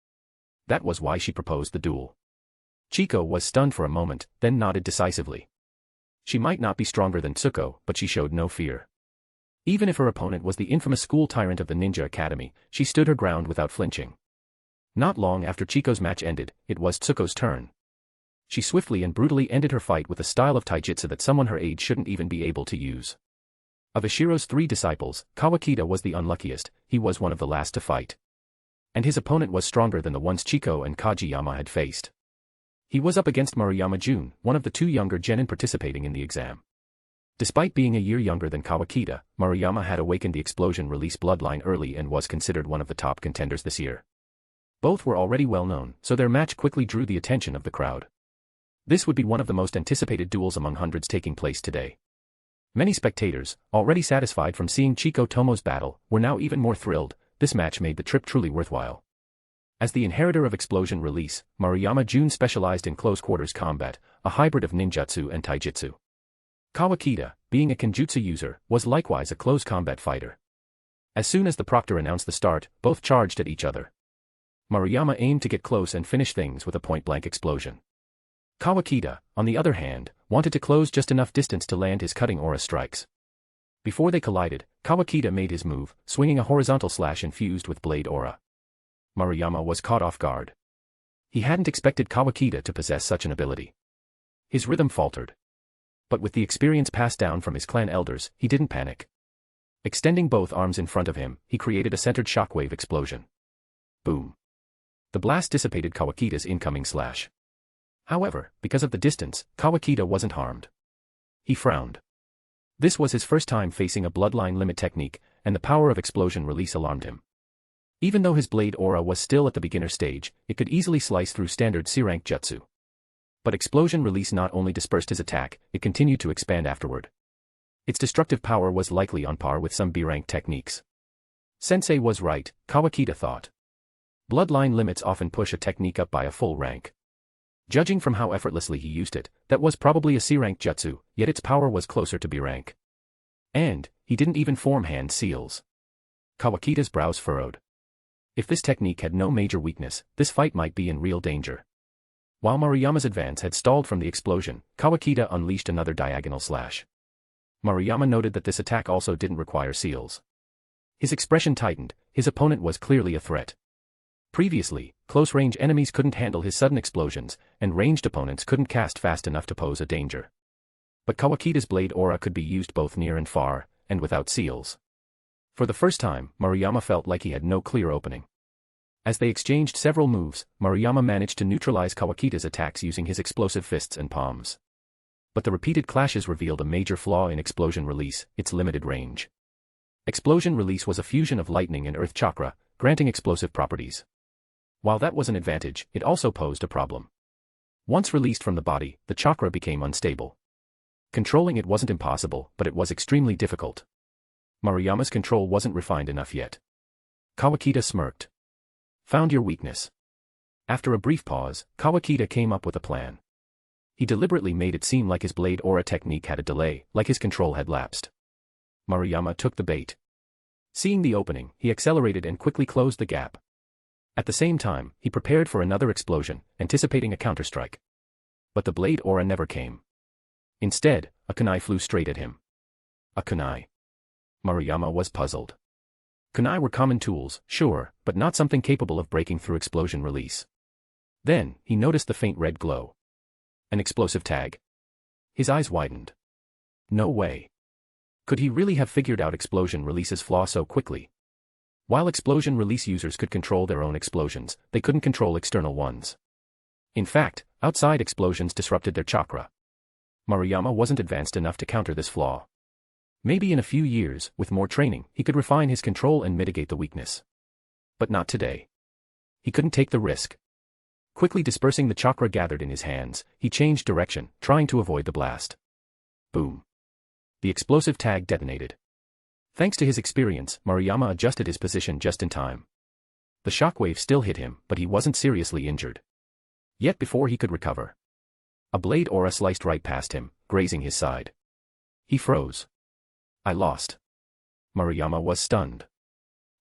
That was why she proposed the duel. Chico was stunned for a moment, then nodded decisively. She might not be stronger than Tsuko, but she showed no fear. Even if her opponent was the infamous school tyrant of the Ninja Academy, she stood her ground without flinching. Not long after Chico's match ended, it was Tsuko's turn. She swiftly and brutally ended her fight with a style of taijutsu that someone her age shouldn't even be able to use. Of Ishiro's 3 disciples, Kawakita was the unluckiest. He was one of the last to fight. And his opponent was stronger than the ones Chico and Kajiyama had faced. He was up against Maruyama Jun, one of the 2 younger genin participating in the exam. Despite being a year younger than Kawakita, Maruyama had awakened the explosion release bloodline early and was considered one of the top contenders this year. Both were already well known, so their match quickly drew the attention of the crowd. This would be one of the most anticipated duels among hundreds taking place today. Many spectators, already satisfied from seeing Chico Tomo's battle, were now even more thrilled. This match made the trip truly worthwhile. As the inheritor of explosion release, Maruyama Jun specialized in close-quarters combat, a hybrid of ninjutsu and taijutsu. Kawakita, being a kenjutsu user, was likewise a close combat fighter. As soon as the proctor announced the start, both charged at each other. Maruyama aimed to get close and finish things with a point-blank explosion. Kawakita, on the other hand, wanted to close just enough distance to land his cutting aura strikes. Before they collided, Kawakita made his move, swinging a horizontal slash infused with blade aura. Maruyama was caught off guard. He hadn't expected Kawakita to possess such an ability. His rhythm faltered. But with the experience passed down from his clan elders, he didn't panic. Extending both arms in front of him, he created a centered shockwave explosion. Boom. The blast dissipated Kawakita's incoming slash. However, because of the distance, Kawakita wasn't harmed. He frowned. This was his first time facing a bloodline limit technique, and the power of explosion release alarmed him. Even though his blade aura was still at the beginner stage, it could easily slice through standard C-rank jutsu. But explosion release not only dispersed his attack, it continued to expand afterward. Its destructive power was likely on par with some B-rank techniques. Sensei was right, Kawakita thought. Bloodline limits often push a technique up by a full rank. Judging from how effortlessly he used it, that was probably a C-rank jutsu, yet its power was closer to B-rank. And, he didn't even form hand seals. Kawakita's brows furrowed. If this technique had no major weakness, this fight might be in real danger. While Maruyama's advance had stalled from the explosion, Kawakita unleashed another diagonal slash. Maruyama noted that this attack also didn't require seals. His expression tightened, his opponent was clearly a threat. Previously, close-range enemies couldn't handle his sudden explosions, and ranged opponents couldn't cast fast enough to pose a danger. But Kawakita's blade aura could be used both near and far, and without seals. For the first time, Maruyama felt like he had no clear opening. As they exchanged several moves, Maruyama managed to neutralize Kawakita's attacks using his explosive fists and palms. But the repeated clashes revealed a major flaw in explosion release, its limited range. Explosion release was a fusion of lightning and earth chakra, granting explosive properties. While that was an advantage, it also posed a problem. Once released from the body, the chakra became unstable. Controlling it wasn't impossible, but it was extremely difficult. Maruyama's control wasn't refined enough yet. Kawakita smirked. Found your weakness. After a brief pause, Kawakita came up with a plan. He deliberately made it seem like his blade aura technique had a delay, like his control had lapsed. Maruyama took the bait. Seeing the opening, he accelerated and quickly closed the gap. At the same time, he prepared for another explosion, anticipating a counterstrike. But the blade aura never came. Instead, a kunai flew straight at him. A kunai. Maruyama was puzzled. Kunai were common tools, sure, but not something capable of breaking through explosion release. Then, he noticed the faint red glow. An explosive tag. His eyes widened. No way. Could he really have figured out explosion release's flaw so quickly? While explosion release users could control their own explosions, they couldn't control external ones. In fact, outside explosions disrupted their chakra. Maruyama wasn't advanced enough to counter this flaw. Maybe in a few years, with more training, he could refine his control and mitigate the weakness. But not today. He couldn't take the risk. Quickly dispersing the chakra gathered in his hands, he changed direction, trying to avoid the blast. Boom. The explosive tag detonated. Thanks to his experience, Maruyama adjusted his position just in time. The shockwave still hit him, but he wasn't seriously injured. Yet before he could recover, a blade aura sliced right past him, grazing his side. He froze. I lost. Maruyama was stunned.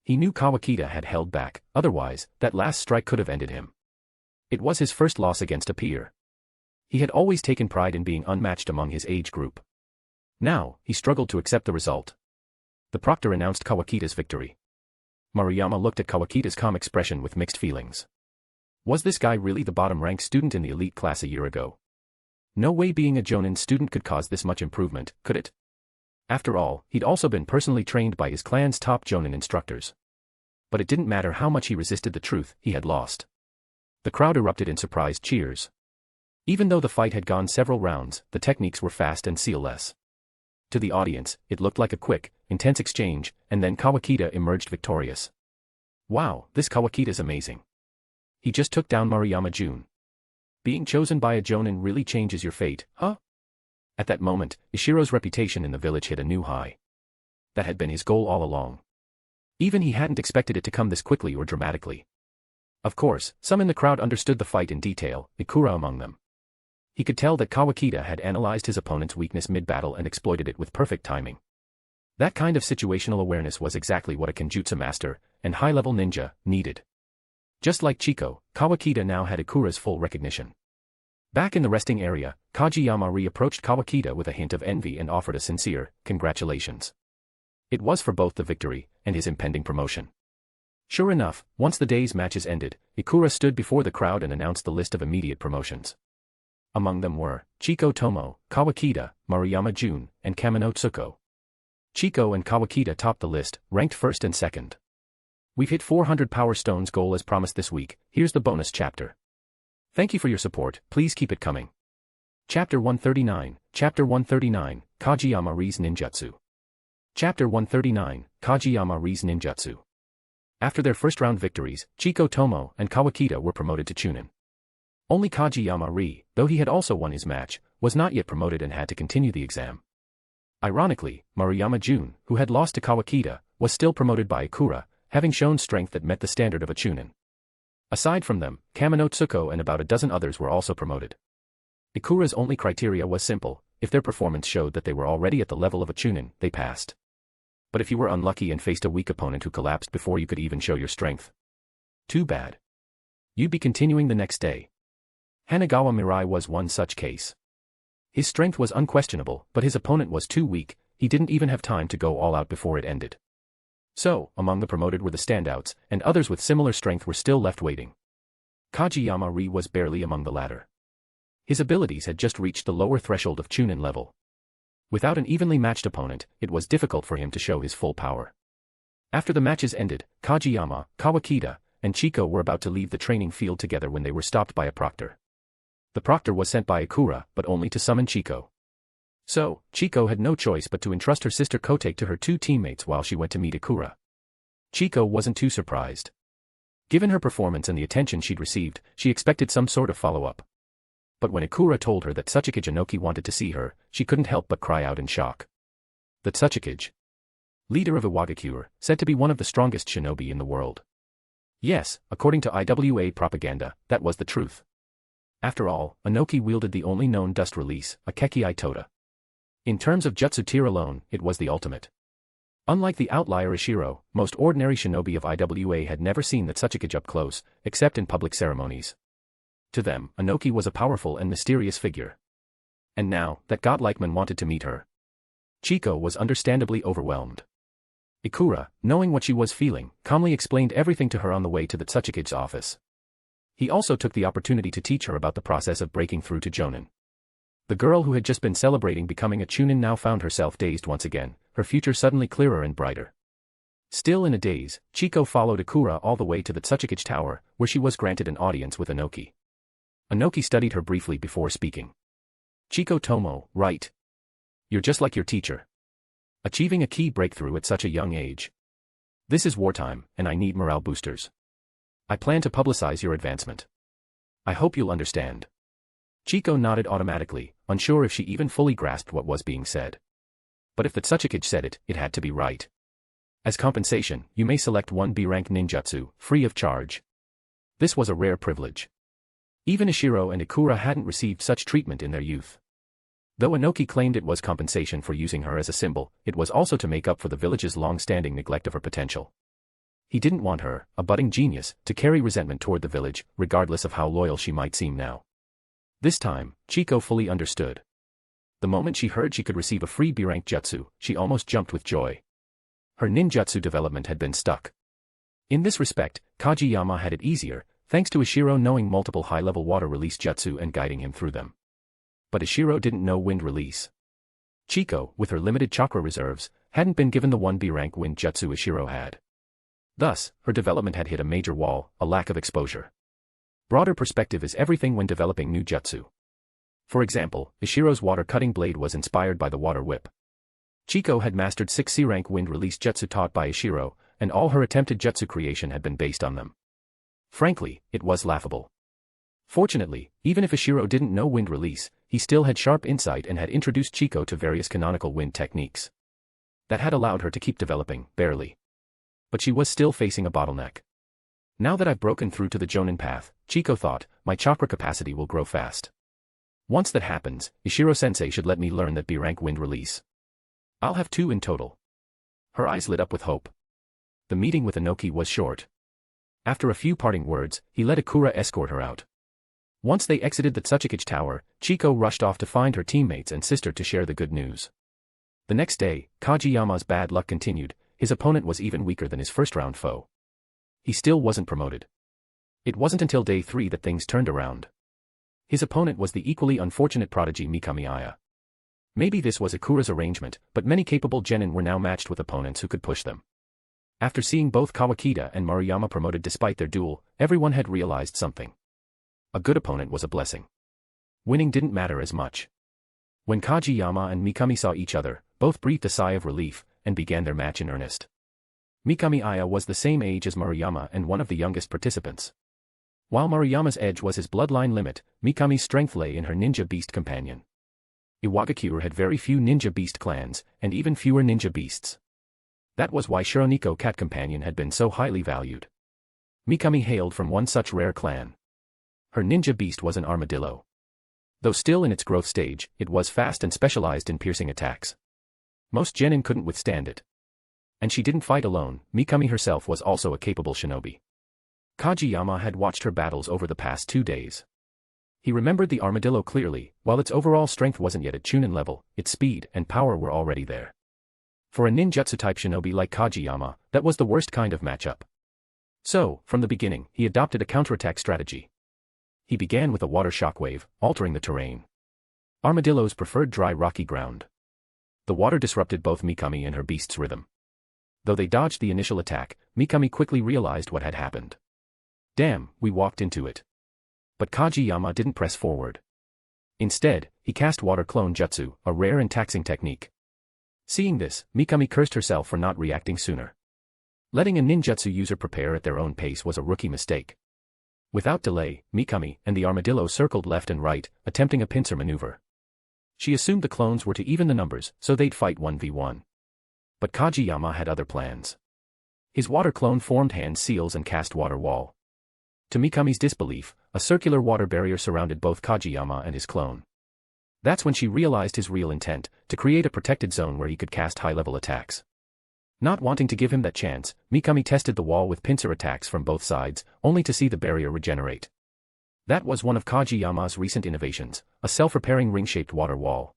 He knew Kawakita had held back, otherwise, that last strike could have ended him. It was his first loss against a peer. He had always taken pride in being unmatched among his age group. Now, he struggled to accept the result. The proctor announced Kawakita's victory. Maruyama looked at Kawakita's calm expression with mixed feelings. Was this guy really the bottom-ranked student in the elite class a year ago? No way being a Jonan student could cause this much improvement, could it? After all, he'd also been personally trained by his clan's top Jonan instructors. But it didn't matter how much he resisted the truth, he had lost. The crowd erupted in surprised cheers. Even though the fight had gone several rounds, the techniques were fast and seal-less. To the audience, it looked like a quick, intense exchange, and then Kawakita emerged victorious. Wow, this Kawakita's amazing. He just took down Maruyama Jun. Being chosen by a Jonin really changes your fate, huh? At that moment, Ishiro's reputation in the village hit a new high. That had been his goal all along. Even he hadn't expected it to come this quickly or dramatically. Of course, some in the crowd understood the fight in detail, Ikura among them. He could tell that Kawakita had analyzed his opponent's weakness mid-battle and exploited it with perfect timing. That kind of situational awareness was exactly what a Kenjutsu master, and high-level ninja, needed. Just like Chiko, Kawakita now had Ikura's full recognition. Back in the resting area, Kageyama re-approached Kawakita with a hint of envy and offered a sincere, congratulations. It was for both the victory, and his impending promotion. Sure enough, once the day's matches ended, Ikura stood before the crowd and announced the list of immediate promotions. Among them were Chiko Tomo, Kawakita, Maruyama Jun, and Kamino Tsuko. Chiko and Kawakita topped the list, ranked first and second. We've hit 400 Power Stones goal as promised this week. Here's the bonus chapter. Thank you for your support, please keep it coming. Chapter 139, Kageyama Ri's Ninjutsu. Chapter 139, Kageyama Ri's Ninjutsu. After their first round victories, Chiko Tomo and Kawakita were promoted to Chunin. Only Kageyama Ri, though he had also won his match, was not yet promoted and had to continue the exam. Ironically, Maruyama Jun, who had lost to Kawakita, was still promoted by Ikura, having shown strength that met the standard of a Chunin. Aside from them, Kamino Tsuko and about a dozen others were also promoted. Ikura's only criteria was simple: if their performance showed that they were already at the level of a Chunin, they passed. But if you were unlucky and faced a weak opponent who collapsed before you could even show your strength, too bad. You'd be continuing the next day. Hanagawa Mirai was one such case. His strength was unquestionable, but his opponent was too weak, he didn't even have time to go all out before it ended. So, among the promoted were the standouts, and others with similar strength were still left waiting. Kageyama Ri was barely among the latter. His abilities had just reached the lower threshold of Chunin level. Without an evenly matched opponent, it was difficult for him to show his full power. After the matches ended, Kageyama, Kawakita, and Chiko were about to leave the training field together when they were stopped by a proctor. The proctor was sent by Ikura, but only to summon Chiko. So, Chiko had no choice but to entrust her sister Kotake to her two teammates while she went to meet Ikura. Chiko wasn't too surprised. Given her performance and the attention she'd received, she expected some sort of follow-up. But when Ikura told her that Tsuchikage Inoki wanted to see her, she couldn't help but cry out in shock. The Tsuchikage, leader of Iwagakure, said to be one of the strongest shinobi in the world. Yes, according to IWA propaganda, that was the truth. After all, Inoki wielded the only known dust release, a Kekii Tota. In terms of jutsu tier alone, it was the ultimate. Unlike the outlier Ishiro, most ordinary shinobi of IWA had never seen the Tsuchikage up close, except in public ceremonies. To them, Inoki was a powerful and mysterious figure. And now, that godlike man wanted to meet her. Chiko was understandably overwhelmed. Ikura, knowing what she was feeling, calmly explained everything to her on the way to the Tsuchikage's office. He also took the opportunity to teach her about the process of breaking through to Jonan. The girl who had just been celebrating becoming a Chunin now found herself dazed once again, her future suddenly clearer and brighter. Still in a daze, Chiko followed Ikura all the way to the Tsuchikage Tower, where she was granted an audience with Inoki. Inoki studied her briefly before speaking. Chiko Tomo, right? You're just like your teacher. Achieving a key breakthrough at such a young age. This is wartime, and I need morale boosters. I plan to publicize your advancement. I hope you'll understand. Chiko nodded automatically, unsure if she even fully grasped what was being said. But if the Tsuchikage said it, it had to be right. As compensation, you may select one B-rank ninjutsu, free of charge. This was a rare privilege. Even Ishiro and Ikura hadn't received such treatment in their youth. Though Inoki claimed it was compensation for using her as a symbol, it was also to make up for the village's long-standing neglect of her potential. He didn't want her, a budding genius, to carry resentment toward the village, regardless of how loyal she might seem now. This time, Chiko fully understood. The moment she heard she could receive a free B-rank jutsu, she almost jumped with joy. Her ninjutsu development had been stuck. In this respect, Kageyama had it easier, thanks to Ishiro knowing multiple high-level water release jutsu and guiding him through them. But Ishiro didn't know wind release. Chiko, with her limited chakra reserves, hadn't been given the 1 B-rank wind jutsu Ishiro had. Thus, her development had hit a major wall, a lack of exposure. Broader perspective is everything when developing new jutsu. For example, Ishiro's water-cutting blade was inspired by the water whip. Chiko had mastered 6 C-rank wind release jutsu taught by Ishiro, and all her attempted jutsu creation had been based on them. Frankly, it was laughable. Fortunately, even if Ishiro didn't know wind release, he still had sharp insight and had introduced Chiko to various canonical wind techniques. That had allowed her to keep developing, barely. But she was still facing a bottleneck. Now that I've broken through to the Jonan path, Chiko thought, my chakra capacity will grow fast. Once that happens, Ishiro-sensei should let me learn that B-rank wind release. I'll have 2 in total. Her eyes lit up with hope. The meeting with Inoki was short. After a few parting words, he let Ikura escort her out. Once they exited the Tsuchikage Tower, Chiko rushed off to find her teammates and sister to share the good news. The next day, Kageyama's bad luck continued. His opponent was even weaker than his first-round foe. He still wasn't promoted. It wasn't until day 3 that things turned around. His opponent was the equally unfortunate prodigy Mikami Aiha. Maybe this was Ikura's arrangement, but many capable genin were now matched with opponents who could push them. After seeing both Kawakita and Maruyama promoted despite their duel, everyone had realized something. A good opponent was a blessing. Winning didn't matter as much. When Kageyama and Mikami saw each other, both breathed a sigh of relief, and began their match in earnest. Mikami Aiha was the same age as Maruyama and one of the youngest participants. While Maruyama's edge was his bloodline limit, Mikami's strength lay in her ninja beast companion. Iwagakure had very few ninja beast clans, and even fewer ninja beasts. That was why Shironiko cat companion had been so highly valued. Mikami hailed from one such rare clan. Her ninja beast was an armadillo. Though still in its growth stage, it was fast and specialized in piercing attacks. Most genin couldn't withstand it. And she didn't fight alone, Mikami herself was also a capable shinobi. Kageyama had watched her battles over the past 2 days. He remembered the armadillo clearly. While its overall strength wasn't yet at Chunin level, its speed and power were already there. For a ninjutsu-type shinobi like Kageyama, that was the worst kind of matchup. So, from the beginning, he adopted a counterattack strategy. He began with a water shockwave, altering the terrain. Armadillos preferred dry rocky ground. The water disrupted both Mikami and her beast's rhythm. Though they dodged the initial attack, Mikami quickly realized what had happened. Damn, we walked into it. But Kageyama didn't press forward. Instead, he cast water clone jutsu, a rare and taxing technique. Seeing this, Mikami cursed herself for not reacting sooner. Letting a ninjutsu user prepare at their own pace was a rookie mistake. Without delay, Mikami and the armadillo circled left and right, attempting a pincer maneuver. She assumed the clones were to even the numbers, so they'd fight 1v1. But Kageyama had other plans. His water clone formed hand seals and cast water wall. To Mikami's disbelief, a circular water barrier surrounded both Kageyama and his clone. That's when she realized his real intent, to create a protected zone where he could cast high-level attacks. Not wanting to give him that chance, Mikami tested the wall with pincer attacks from both sides, only to see the barrier regenerate. That was one of Kageyama's recent innovations, a self-repairing ring-shaped water wall.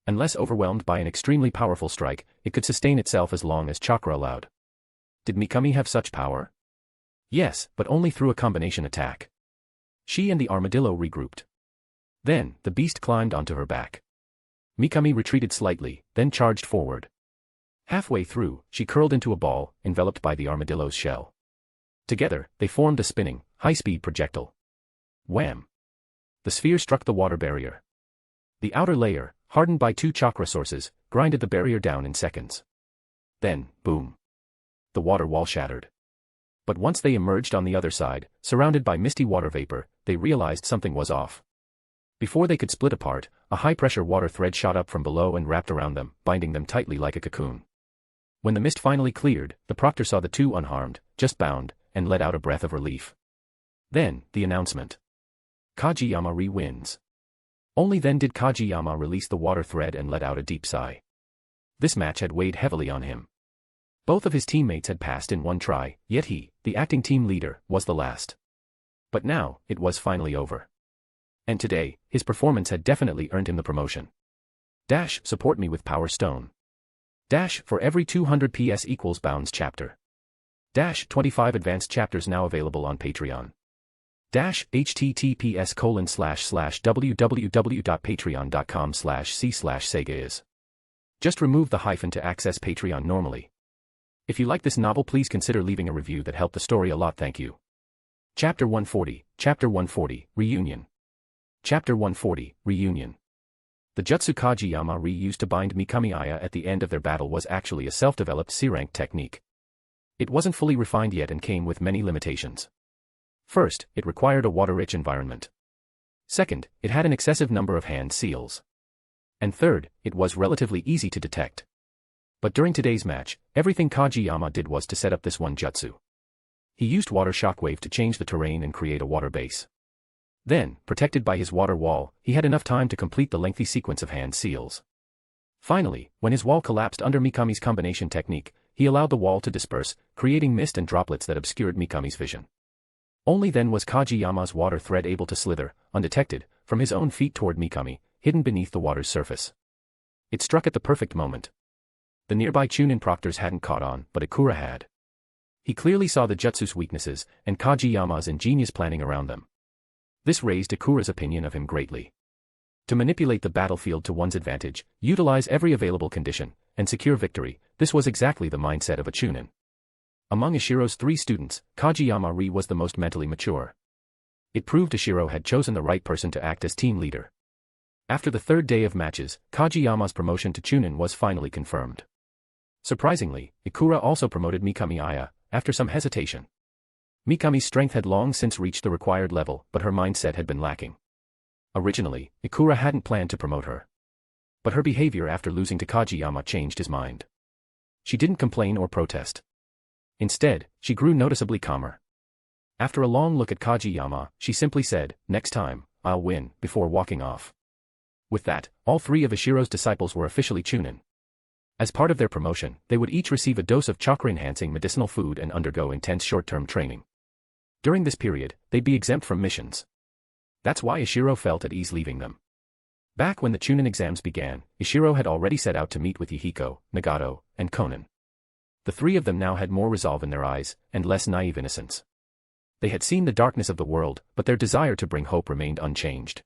Unless overwhelmed by an extremely powerful strike, it could sustain itself as long as chakra allowed. Did Mikami have such power? Yes, but only through a combination attack. She and the armadillo regrouped. Then, the beast climbed onto her back. Mikami retreated slightly, then charged forward. Halfway through, she curled into a ball, enveloped by the armadillo's shell. Together, they formed a spinning, high-speed projectile. Wham! The sphere struck the water barrier. The outer layer, hardened by 2 chakra sources, grinded the barrier down in seconds. Then, boom! The water wall shattered. But once they emerged on the other side, surrounded by misty water vapor, they realized something was off. Before they could split apart, a high-pressure water thread shot up from below and wrapped around them, binding them tightly like a cocoon. When the mist finally cleared, the proctor saw the two unharmed, just bound, and let out a breath of relief. Then, the announcement. Kageyama re-wins. Only then did Kageyama release the water thread and let out a deep sigh. This match had weighed heavily on him. Both of his teammates had passed in one try, yet he, the acting team leader, was the last. But now, it was finally over. And today, his performance had definitely earned him the promotion. Dash, support me with Power Stone. Dash, for every 200 PS equals Bounds chapter. Dash, 25 advanced chapters now available on Patreon. Dash, https://www.patreon.com/c/Sega is. Just remove the hyphen to access Patreon normally. If you like this novel, please consider leaving a review that helped the story a lot. Thank you. Chapter 140, Reunion. Chapter 140, Reunion. The jutsu Kageyama used to bind Mikami Aiha at the end of their battle was actually a self-developed C-rank technique. It wasn't fully refined yet and came with many limitations. First, it required a water-rich environment. Second, it had an excessive number of hand seals. And third, it was relatively easy to detect. But during today's match, everything Kageyama did was to set up this one jutsu. He used water shockwave to change the terrain and create a water base. Then, protected by his water wall, he had enough time to complete the lengthy sequence of hand seals. Finally, when his wall collapsed under Mikami's combination technique, he allowed the wall to disperse, creating mist and droplets that obscured Mikami's vision. Only then was Kageyama's water thread able to slither, undetected, from his own feet toward Mikami, hidden beneath the water's surface. It struck at the perfect moment. The nearby Chunin proctors hadn't caught on, but Ikura had. He clearly saw the jutsu's weaknesses, and Kageyama's ingenious planning around them. This raised Ikura's opinion of him greatly. To manipulate the battlefield to one's advantage, utilize every available condition, and secure victory, this was exactly the mindset of a Chunin. Among Ishiro's 3 students, Kageyama Ri was the most mentally mature. It proved Ishiro had chosen the right person to act as team leader. After the 3rd day of matches, Kageyama's promotion to Chunin was finally confirmed. Surprisingly, Ikura also promoted Mikami Aiha, after some hesitation. Mikami's strength had long since reached the required level, but her mindset had been lacking. Originally, Ikura hadn't planned to promote her. But her behavior after losing to Kageyama changed his mind. She didn't complain or protest. Instead, she grew noticeably calmer. After a long look at Kageyama, she simply said, "Next time, I'll win," before walking off. With that, all 3 of Ishiro's disciples were officially Chunin. As part of their promotion, they would each receive a dose of chakra-enhancing medicinal food and undergo intense short-term training. During this period, they'd be exempt from missions. That's why Ishiro felt at ease leaving them. Back when the Chunin exams began, Ishiro had already set out to meet with Yahiko, Nagato, and Konan. The 3 of them now had more resolve in their eyes, and less naive innocence. They had seen the darkness of the world, but their desire to bring hope remained unchanged.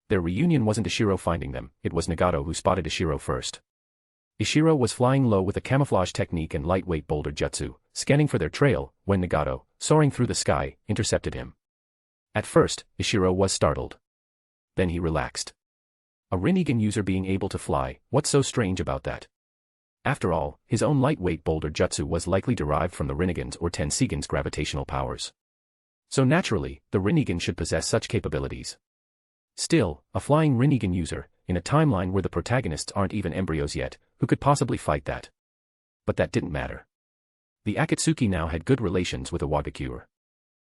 Their reunion wasn't Ishiro finding them, it was Nagato who spotted Ishiro first. Ishiro was flying low with a camouflage technique and lightweight boulder jutsu, scanning for their trail, when Nagato, soaring through the sky, intercepted him. At first, Ishiro was startled. Then he relaxed. A Rinnegan user being able to fly, what's so strange about that? After all, his own lightweight boulder jutsu was likely derived from the Rinnegan's or Tensegan's gravitational powers. So naturally, the Rinnegan should possess such capabilities. Still, a flying Rinnegan user, in a timeline where the protagonists aren't even embryos yet, who could possibly fight that? But that didn't matter. The Akatsuki now had good relations with Iwagakure.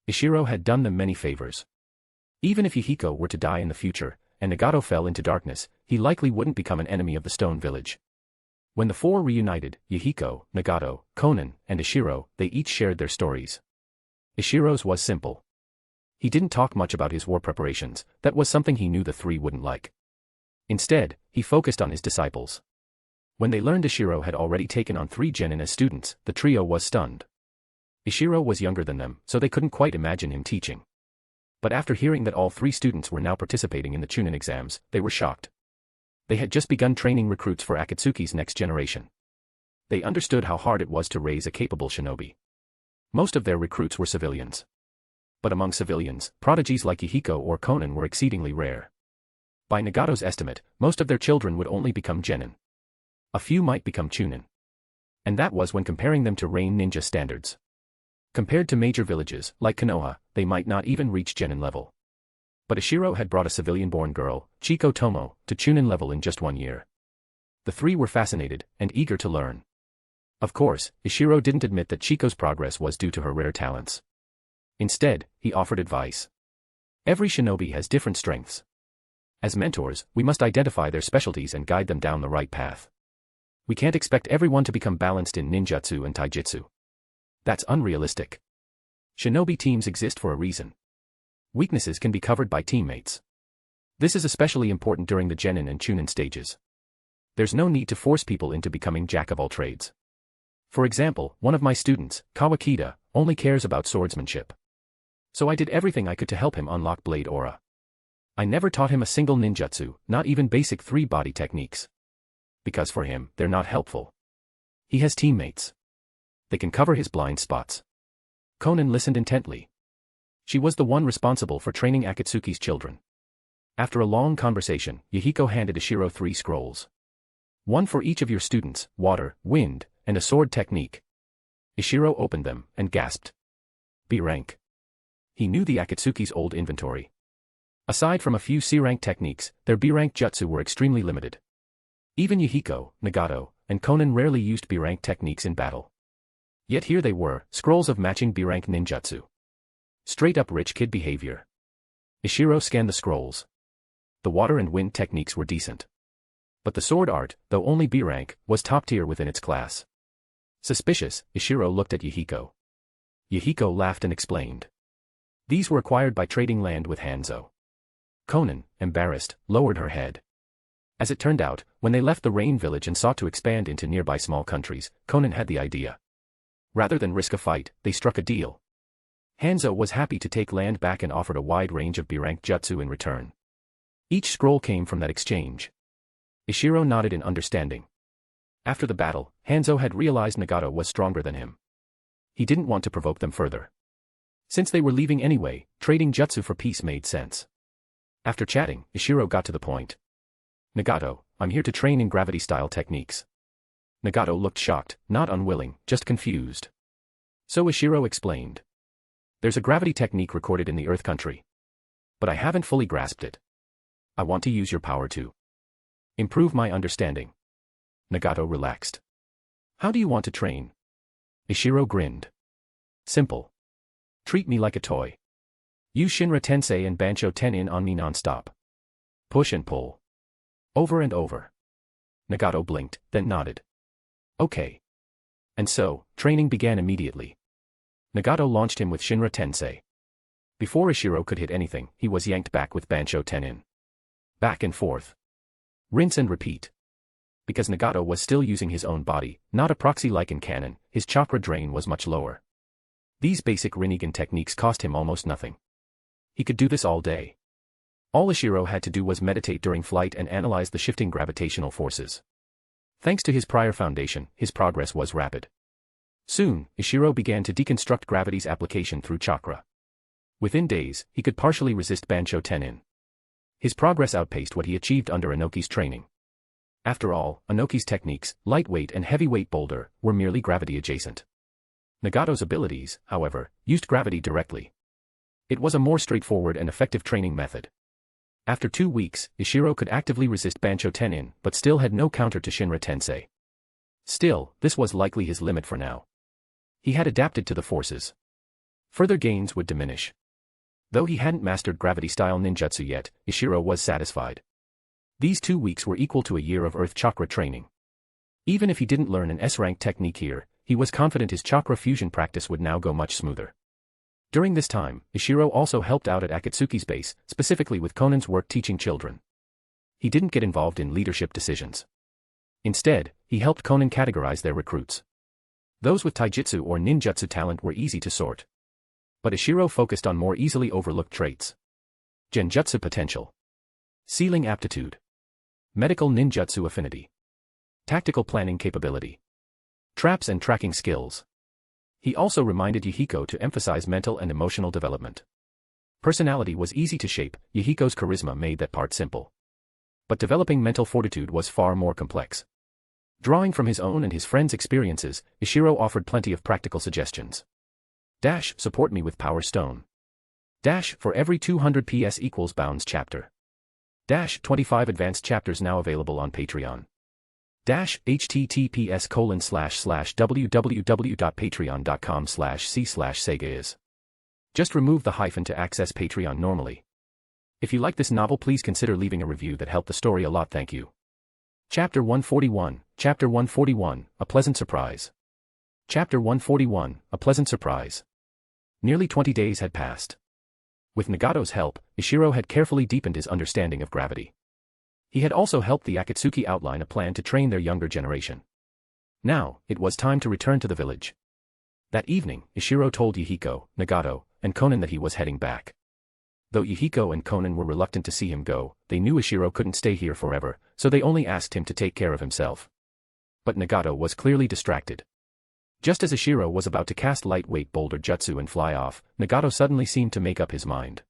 Ishiro had done them many favors. Even if Yahiko were to die in the future, and Nagato fell into darkness, he likely wouldn't become an enemy of the Stone Village. When the 4 reunited, Yahiko, Nagato, Konan, and Ishiro, they each shared their stories. Ishiro's was simple. He didn't talk much about his war preparations, that was something he knew the 3 wouldn't like. Instead, he focused on his disciples. When they learned Ishiro had already taken on 3 genin as students, the trio was stunned. Ishiro was younger than them, so they couldn't quite imagine him teaching. But after hearing that all 3 students were now participating in the Chunin exams, they were shocked. They had just begun training recruits for Akatsuki's next generation. They understood how hard it was to raise a capable shinobi. Most of their recruits were civilians. But among civilians, prodigies like Yahiko or Konan were exceedingly rare. By Nagato's estimate, most of their children would only become genin. A few might become Chunin. And that was when comparing them to Rain Ninja standards. Compared to major villages, like Konoha, they might not even reach genin level. But Ishiro had brought a civilian-born girl, Chiko Tomo, to Chunin level in just 1 year. The 3 were fascinated, and eager to learn. Of course, Ishiro didn't admit that Chiko's progress was due to her rare talents. Instead, he offered advice. Every shinobi has different strengths. As mentors, we must identify their specialties and guide them down the right path. We can't expect everyone to become balanced in ninjutsu and taijutsu. That's unrealistic. Shinobi teams exist for a reason. Weaknesses can be covered by teammates. This is especially important during the genin and chunin stages. There's no need to force people into becoming jack-of-all-trades. For example, one of my students, Kawakita, only cares about swordsmanship. So I did everything I could to help him unlock blade aura. I never taught him a single ninjutsu, not even basic 3-body techniques. Because for him, they're not helpful. He has teammates. They can cover his blind spots. Konan listened intently. She was the one responsible for training Akatsuki's children. After a long conversation, Yahiko handed Ishiro 3 scrolls. One for each of your students, water, wind, and a sword technique. Ishiro opened them, and gasped. B rank. He knew the Akatsuki's old inventory. Aside from a few C-rank techniques, their B-rank jutsu were extremely limited. Even Yahiko, Nagato, and Konan rarely used B-rank techniques in battle. Yet here they were, scrolls of matching B-rank ninjutsu. Straight-up rich kid behavior. Ishiro scanned the scrolls. The water and wind techniques were decent. But the sword art, though only B-rank, was top-tier within its class. Suspicious, Ishiro looked at Yahiko. Yahiko laughed and explained. These were acquired by trading land with Hanzo. Konan, embarrassed, lowered her head. As it turned out, when they left the Rain Village and sought to expand into nearby small countries, Konan had the idea. Rather than risk a fight, they struck a deal. Hanzo was happy to take land back and offered a wide range of B-rank jutsu in return. Each scroll came from that exchange. Ishiro nodded in understanding. After the battle, Hanzo had realized Nagato was stronger than him. He didn't want to provoke them further. Since they were leaving anyway, trading jutsu for peace made sense. After chatting, Ishiro got to the point. Nagato, I'm here to train in gravity-style techniques. Nagato looked shocked, not unwilling, just confused. So Ishiro explained. There's a gravity technique recorded in the Earth Country. But I haven't fully grasped it. I want to use your power to improve my understanding. Nagato relaxed. How do you want to train? Ishiro grinned. Simple. Treat me like a toy. Use Shinra Tensei and Bancho Tenin on me non-stop. Push and pull. Over and over. Nagato blinked, then nodded. Okay. And so, training began immediately. Nagato launched him with Shinra Tensei. Before Ishiro could hit anything, he was yanked back with Bancho Tenin. Back and forth. Rinse and repeat. Because Nagato was still using his own body, not a proxy like in canon, his chakra drain was much lower. These basic Rinnegan techniques cost him almost nothing. He could do this all day. All Ishiro had to do was meditate during flight and analyze the shifting gravitational forces. Thanks to his prior foundation, his progress was rapid. Soon, Ishiro began to deconstruct gravity's application through chakra. Within days, he could partially resist Bancho Tenin. His progress outpaced what he achieved under Inoki's training. After all, Inoki's techniques, lightweight and heavyweight boulder, were merely gravity adjacent. Nagato's abilities, however, used gravity directly. It was a more straightforward and effective training method. After 2 weeks, Ishiro could actively resist Bancho Tenin, but still had no counter to Shinra Tensei. Still, this was likely his limit for now. He had adapted to the forces. Further gains would diminish. Though he hadn't mastered gravity-style ninjutsu yet, Ishiro was satisfied. These 2 weeks were equal to a year of Earth Chakra training. Even if he didn't learn an S-rank technique here, he was confident his chakra fusion practice would now go much smoother. During this time, Ishiro also helped out at Akatsuki's base, specifically with Conan's work teaching children. He didn't get involved in leadership decisions. Instead, he helped Conan categorize their recruits. Those with taijutsu or ninjutsu talent were easy to sort. But Ishiro focused on more easily overlooked traits. Genjutsu potential. Sealing aptitude. Medical ninjutsu affinity. Tactical planning capability. Traps and tracking skills. He also reminded Yahiko to emphasize mental and emotional development. Personality was easy to shape, Yahiko's charisma made that part simple. But developing mental fortitude was far more complex. Drawing from his own and his friends' experiences, Ishiro offered plenty of practical suggestions. Support me with Power Stone. For every 200 PS equals Bounds chapter. 25 advanced chapters now available on Patreon. https://www.patreon.com/c/Sega. Just remove the hyphen to access Patreon normally. If you like this novel, please consider leaving a review. That helped the story a lot. Thank you. Chapter 141, A Pleasant Surprise. Chapter 141, A Pleasant Surprise. Nearly 20 days had passed. With Nagato's help, Ishiro had carefully deepened his understanding of gravity. He had also helped the Akatsuki outline a plan to train their younger generation. Now, it was time to return to the village. That evening, Ishiro told Yahiko, Nagato, and Conan that he was heading back. Though Yahiko and Conan were reluctant to see him go, they knew Ishiro couldn't stay here forever, so they only asked him to take care of himself. But Nagato was clearly distracted. Just as Ishiro was about to cast lightweight boulder jutsu and fly off, Nagato suddenly seemed to make up his mind.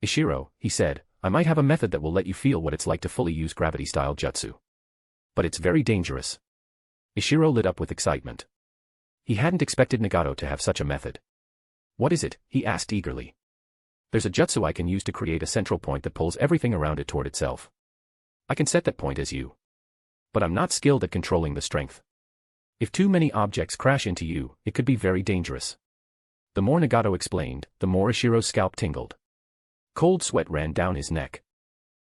Ishiro, he said, I might have a method that will let you feel what it's like to fully use gravity-style jutsu. But it's very dangerous. Ishiro lit up with excitement. He hadn't expected Nagato to have such a method. What is it? He asked eagerly. There's a jutsu I can use to create a central point that pulls everything around it toward itself. I can set that point as you. But I'm not skilled at controlling the strength. If too many objects crash into you, it could be very dangerous. The more Nagato explained, the more Ishiro's scalp tingled. Cold sweat ran down his neck.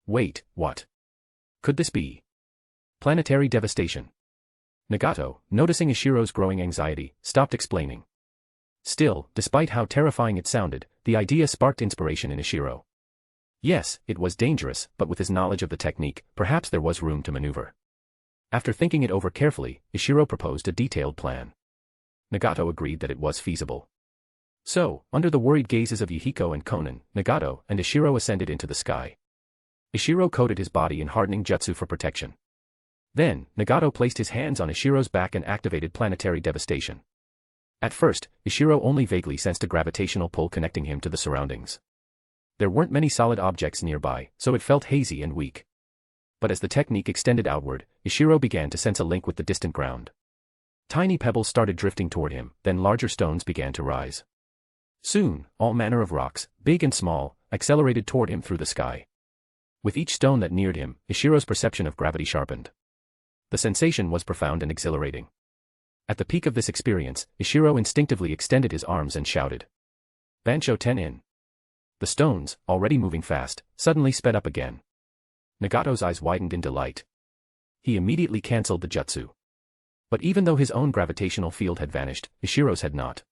Wait, what? Could this be? Planetary devastation. Nagato, noticing Ishiro's growing anxiety, stopped explaining. Still, despite how terrifying it sounded, the idea sparked inspiration in Ishiro. Yes, it was dangerous, but with his knowledge of the technique, perhaps there was room to maneuver. After thinking it over carefully, Ishiro proposed a detailed plan. Nagato agreed that it was feasible. So, under the worried gazes of Yahiko and Konan, Nagato and Ishiro ascended into the sky. Ishiro coated his body in hardening jutsu for protection. Then, Nagato placed his hands on Ishiro's back and activated planetary devastation. At first, Ishiro only vaguely sensed a gravitational pull connecting him to the surroundings. There weren't many solid objects nearby, so it felt hazy and weak. But as the technique extended outward, Ishiro began to sense a link with the distant ground. Tiny pebbles started drifting toward him, then larger stones began to rise. Soon, all manner of rocks, big and small, accelerated toward him through the sky. With each stone that neared him, Ishiro's perception of gravity sharpened. The sensation was profound and exhilarating. At the peak of this experience, Ishiro instinctively extended his arms and shouted, "Bansho Tenin." The stones, already moving fast, suddenly sped up again. Nagato's eyes widened in delight. He immediately cancelled the jutsu. But even though his own gravitational field had vanished, Ishiro's had not.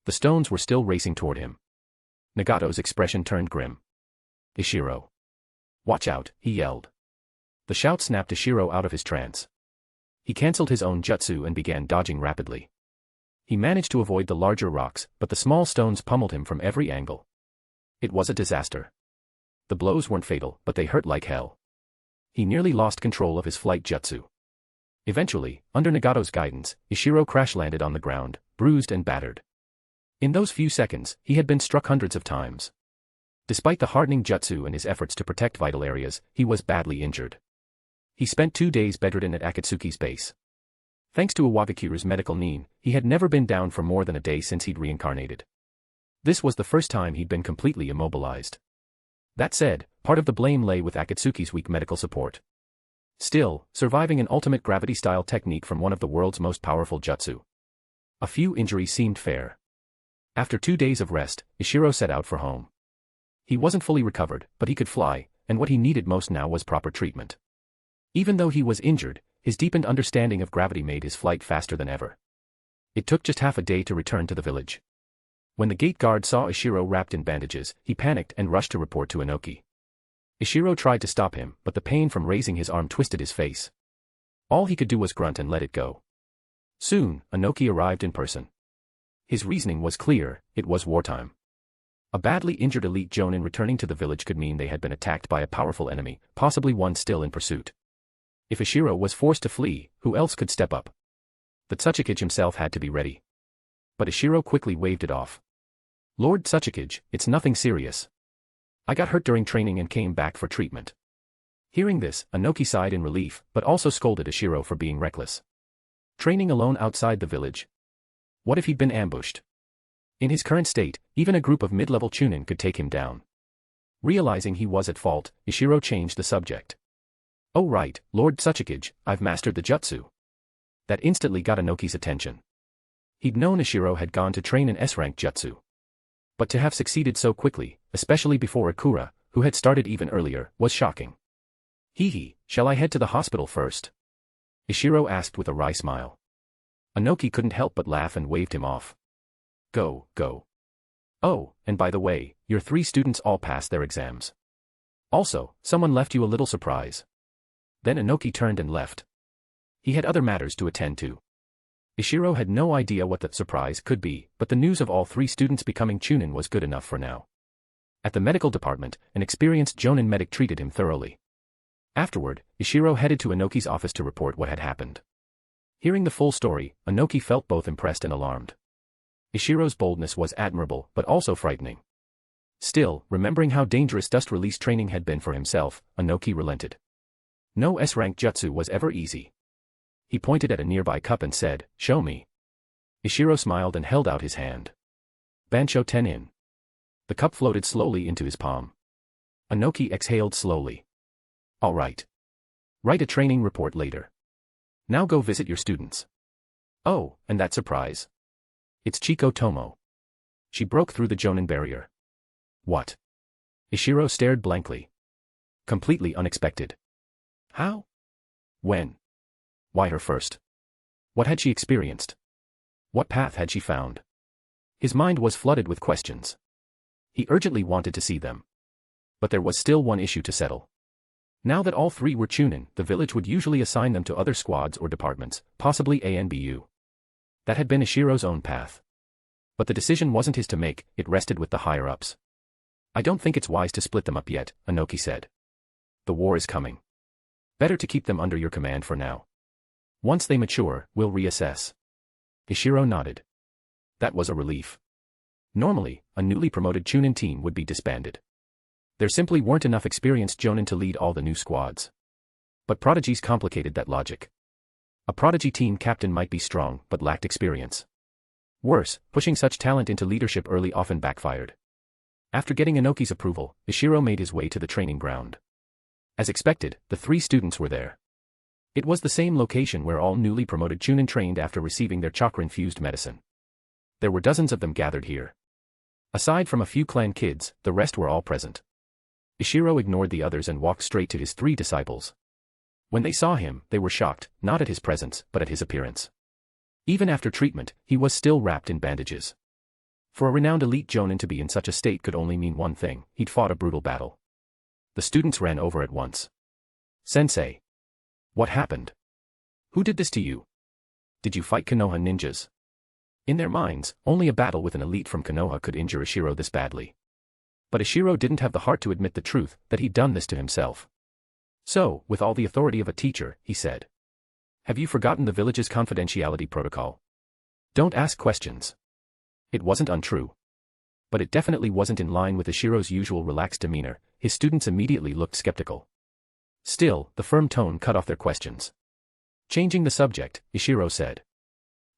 The stones were still racing toward him. Nagato's expression turned grim. "Ishiro. Watch out," he yelled. The shout snapped Ishiro out of his trance. He cancelled his own jutsu and began dodging rapidly. He managed to avoid the larger rocks, but the small stones pummeled him from every angle. It was a disaster. The blows weren't fatal, but they hurt like hell. He nearly lost control of his flight jutsu. Eventually, under Nagato's guidance, Ishiro crash-landed on the ground, bruised and battered. In those few seconds, he had been struck hundreds of times. Despite the hardening jutsu and his efforts to protect vital areas, he was badly injured. He spent 2 days bedridden at Akatsuki's base. Thanks to Iwagakure's medical nin, he had never been down for more than a day since he'd reincarnated. This was the first time he'd been completely immobilized. That said, part of the blame lay with Akatsuki's weak medical support. Still, surviving an ultimate gravity-style technique from one of the world's most powerful jutsu. A few injuries seemed fair. After 2 days of rest, Ishiro set out for home. He wasn't fully recovered, but he could fly, and what he needed most now was proper treatment. Even though he was injured, his deepened understanding of gravity made his flight faster than ever. It took just half a day to return to the village. When the gate guard saw Ishiro wrapped in bandages, he panicked and rushed to report to Inoki. Ishiro tried to stop him, but the pain from raising his arm twisted his face. All he could do was grunt and let it go. Soon, Inoki arrived in person. His reasoning was clear: it was wartime. A badly injured elite Jonan returning to the village could mean they had been attacked by a powerful enemy, possibly one still in pursuit. If Ishiro was forced to flee, who else could step up? The Tsuchikage himself had to be ready. But Ishiro quickly waved it off. "Lord Tsuchikage, it's nothing serious. I got hurt during training and came back for treatment." Hearing this, Inoki sighed in relief, but also scolded Ishiro for being reckless. Training alone outside the village? What if he'd been ambushed? In his current state, even a group of mid-level chunin could take him down. Realizing he was at fault, Ishiro changed the subject. "Oh right, Lord Tsuchikage, I've mastered the jutsu." That instantly got Inoki's attention. He'd known Ishiro had gone to train an S-rank jutsu. But to have succeeded so quickly, especially before Akura, who had started even earlier, was shocking. "Hee, shall I head to the hospital first?" Ishiro asked with a wry smile. Inoki couldn't help but laugh and waved him off. Go. Oh, and by the way, your 3 students all passed their exams. Also, someone left you a little surprise." Then Inoki turned and left. He had other matters to attend to. Ishiro had no idea what the surprise could be, but the news of all 3 students becoming chunin was good enough for now. At the medical department, an experienced Jonan medic treated him thoroughly. Afterward, Ishiro headed to Inoki's office to report what had happened. Hearing the full story, Inoki felt both impressed and alarmed. Ishiro's boldness was admirable, but also frightening. Still, remembering how dangerous dust release training had been for himself, Inoki relented. No S-rank jutsu was ever easy. He pointed at a nearby cup and said, "Show me." Ishiro smiled and held out his hand. "Bansho Tenin." The cup floated slowly into his palm. Inoki exhaled slowly. "All right. Write a training report later. Now go visit your students." "Oh, and that surprise? It's Chiko Tomo." She broke through the Jonan barrier. "What?" Ishiro stared blankly. Completely unexpected. How? When? Why her first? What had she experienced? What path had she found? His mind was flooded with questions. He urgently wanted to see them. But there was still one issue to settle. Now that all 3 were chunin, the village would usually assign them to other squads or departments, possibly ANBU. That had been Ishiro's own path. But the decision wasn't his to make, it rested with the higher-ups. I don't think it's wise to split them up yet, Inoki said. The war is coming. Better to keep them under your command for now. Once they mature, we'll reassess. Ishiro nodded. That was a relief. Normally, a newly promoted Chunin team would be disbanded. There simply weren't enough experienced Jonin to lead all the new squads. But prodigies complicated that logic. A prodigy team captain might be strong but lacked experience. Worse, pushing such talent into leadership early often backfired. After getting Inoki's approval, Ishiro made his way to the training ground. As expected, the 3 students were there. It was the same location where all newly promoted Chunin trained after receiving their chakra-infused medicine. There were dozens of them gathered here. Aside from a few clan kids, the rest were all present. Ishiro ignored the others and walked straight to his 3 disciples. When they saw him, they were shocked, not at his presence, but at his appearance. Even after treatment, he was still wrapped in bandages. For a renowned elite Jonin to be in such a state could only mean one thing: he'd fought a brutal battle. The students ran over at once. Sensei. What happened? Who did this to you? Did you fight Konoha ninjas? In their minds, only a battle with an elite from Konoha could injure Ishiro this badly. But Ishiro didn't have the heart to admit the truth, that he'd done this to himself. So, with all the authority of a teacher, he said. Have you forgotten the village's confidentiality protocol? Don't ask questions. It wasn't untrue. But it definitely wasn't in line with Ishiro's usual relaxed demeanor. His students immediately looked skeptical. Still, the firm tone cut off their questions. Changing the subject, Ishiro said.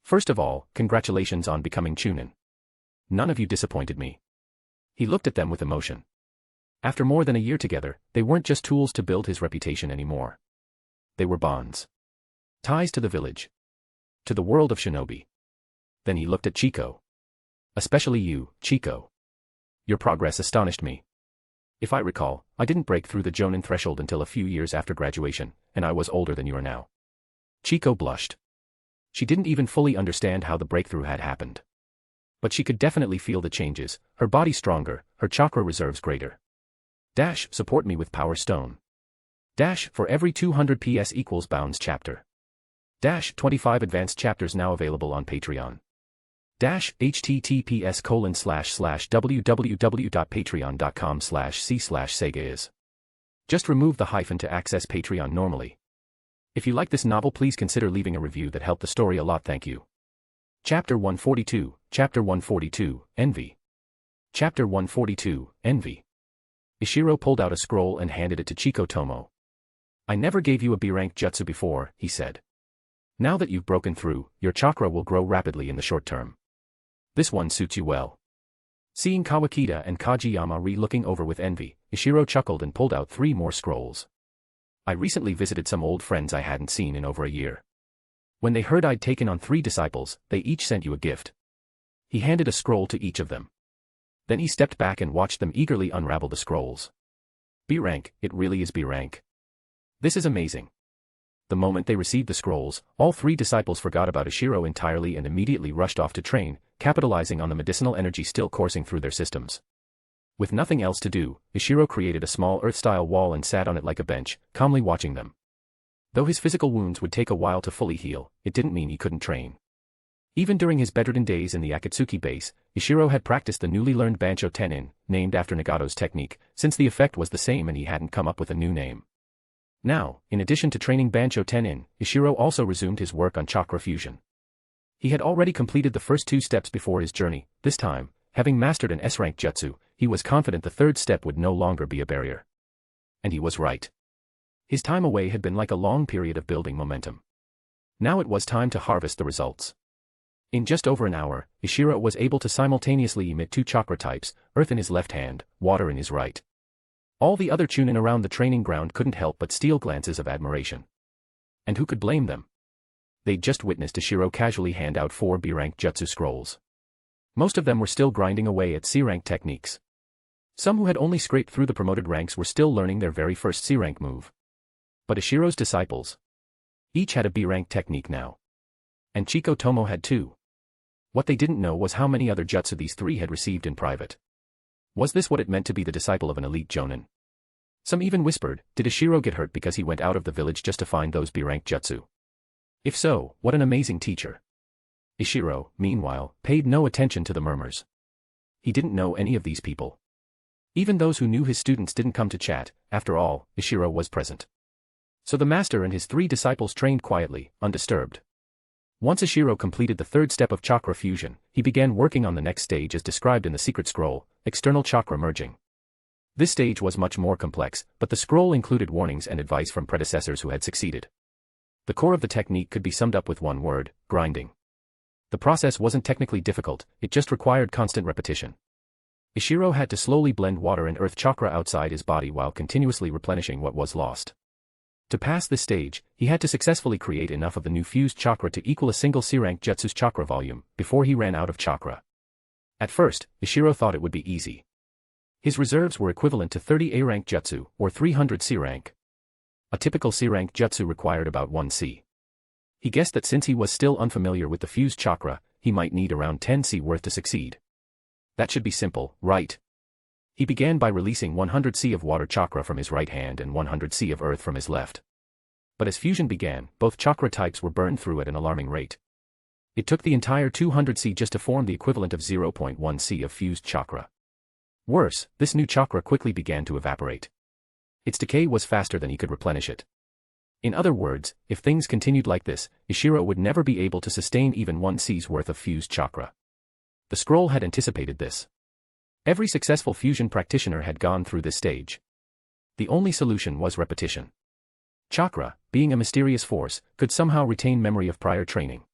First of all, congratulations on becoming Chunin. None of you disappointed me. He looked at them with emotion. After more than a year together, they weren't just tools to build his reputation anymore. They were bonds. Ties to the village. To the world of shinobi. Then he looked at Chico. Especially you, Chico. Your progress astonished me. If I recall, I didn't break through the Jonin threshold until a few years after graduation, and I was older than you are now. Chico blushed. She didn't even fully understand how the breakthrough had happened. But she could definitely feel the changes, her body stronger, her chakra reserves greater. Dash, support me with Power Stone. Dash, for every 200 PS equals Bounds chapter. Dash, 25 advanced chapters now available on Patreon. Dash, https://www.patreon.com/c/Sega is. Just remove the hyphen to access Patreon normally. If you like this novel, please consider leaving a review that helped the story a lot. Thank you. Chapter 142, Chapter 142, Envy. Chapter 142, Envy. Ishiro pulled out a scroll and handed it to Chico Tomo. I never gave you a B-rank jutsu before, he said. Now that you've broken through, your chakra will grow rapidly in the short term. This one suits you well. Seeing Kawakita and Kajiyama looking over with envy, Ishiro chuckled and pulled out 3 more scrolls. I recently visited some old friends I hadn't seen in over a year. When they heard I'd taken on 3 disciples, they each sent you a gift. He handed a scroll to each of them. Then he stepped back and watched them eagerly unravel the scrolls. B-rank, it really is B-rank. This is amazing. The moment they received the scrolls, all 3 disciples forgot about Ishiro entirely and immediately rushed off to train, capitalizing on the medicinal energy still coursing through their systems. With nothing else to do, Ishiro created a small earth-style wall and sat on it like a bench, calmly watching them. Though his physical wounds would take a while to fully heal, it didn't mean he couldn't train. Even during his bedridden days in the Akatsuki base, Ishiro had practiced the newly learned Bancho Tenin, named after Nagato's technique, since the effect was the same and he hadn't come up with a new name. Now, in addition to training Bancho Tenin, Ishiro also resumed his work on chakra fusion. He had already completed the first 2 steps before his journey. This time, having mastered an S-rank jutsu, he was confident the 3rd step would no longer be a barrier. And he was right. His time away had been like a long period of building momentum. Now it was time to harvest the results. In just over an hour, Ishiro was able to simultaneously emit 2 chakra types, earth in his left hand, water in his right. All the other Chunin around the training ground couldn't help but steal glances of admiration. And who could blame them? They'd just witnessed Ishiro casually hand out 4 B-rank jutsu scrolls. Most of them were still grinding away at C-rank techniques. Some who had only scraped through the promoted ranks were still learning their very first C-rank move. But Ishiro's disciples each had a B-rank technique now. And Chico Tomo had too. What they didn't know was how many other jutsu these 3 had received in private. Was this what it meant to be the disciple of an elite Jonin? Some even whispered, did Ishiro get hurt because he went out of the village just to find those B-rank jutsu? If so, what an amazing teacher. Ishiro, meanwhile, paid no attention to the murmurs. He didn't know any of these people. Even those who knew his students didn't come to chat. After all, Ishiro was present. So the master and his 3 disciples trained quietly, undisturbed. Once Ishiro completed the 3rd step of chakra fusion, he began working on the next stage as described in the secret scroll, external chakra merging. This stage was much more complex, but the scroll included warnings and advice from predecessors who had succeeded. The core of the technique could be summed up with one word: grinding. The process wasn't technically difficult, it just required constant repetition. Ishiro had to slowly blend water and earth chakra outside his body while continuously replenishing what was lost. To pass this stage, he had to successfully create enough of the new fused chakra to equal a single C-rank jutsu's chakra volume, before he ran out of chakra. At first, Ishiro thought it would be easy. His reserves were equivalent to 30 A-rank jutsu, or 300 C-rank. A typical C-rank jutsu required about 1 C. He guessed that since he was still unfamiliar with the fused chakra, he might need around 10 C worth to succeed. That should be simple, right? He began by releasing 100 C of water chakra from his right hand and 100 C of earth from his left. But as fusion began, both chakra types were burned through at an alarming rate. It took the entire 200 C just to form the equivalent of 0.1 C of fused chakra. Worse, this new chakra quickly began to evaporate. Its decay was faster than he could replenish it. In other words, if things continued like this, Ishiro would never be able to sustain even 1 C's worth of fused chakra. The scroll had anticipated this. Every successful fusion practitioner had gone through this stage. The only solution was repetition. Chakra, being a mysterious force, could somehow retain memory of prior training.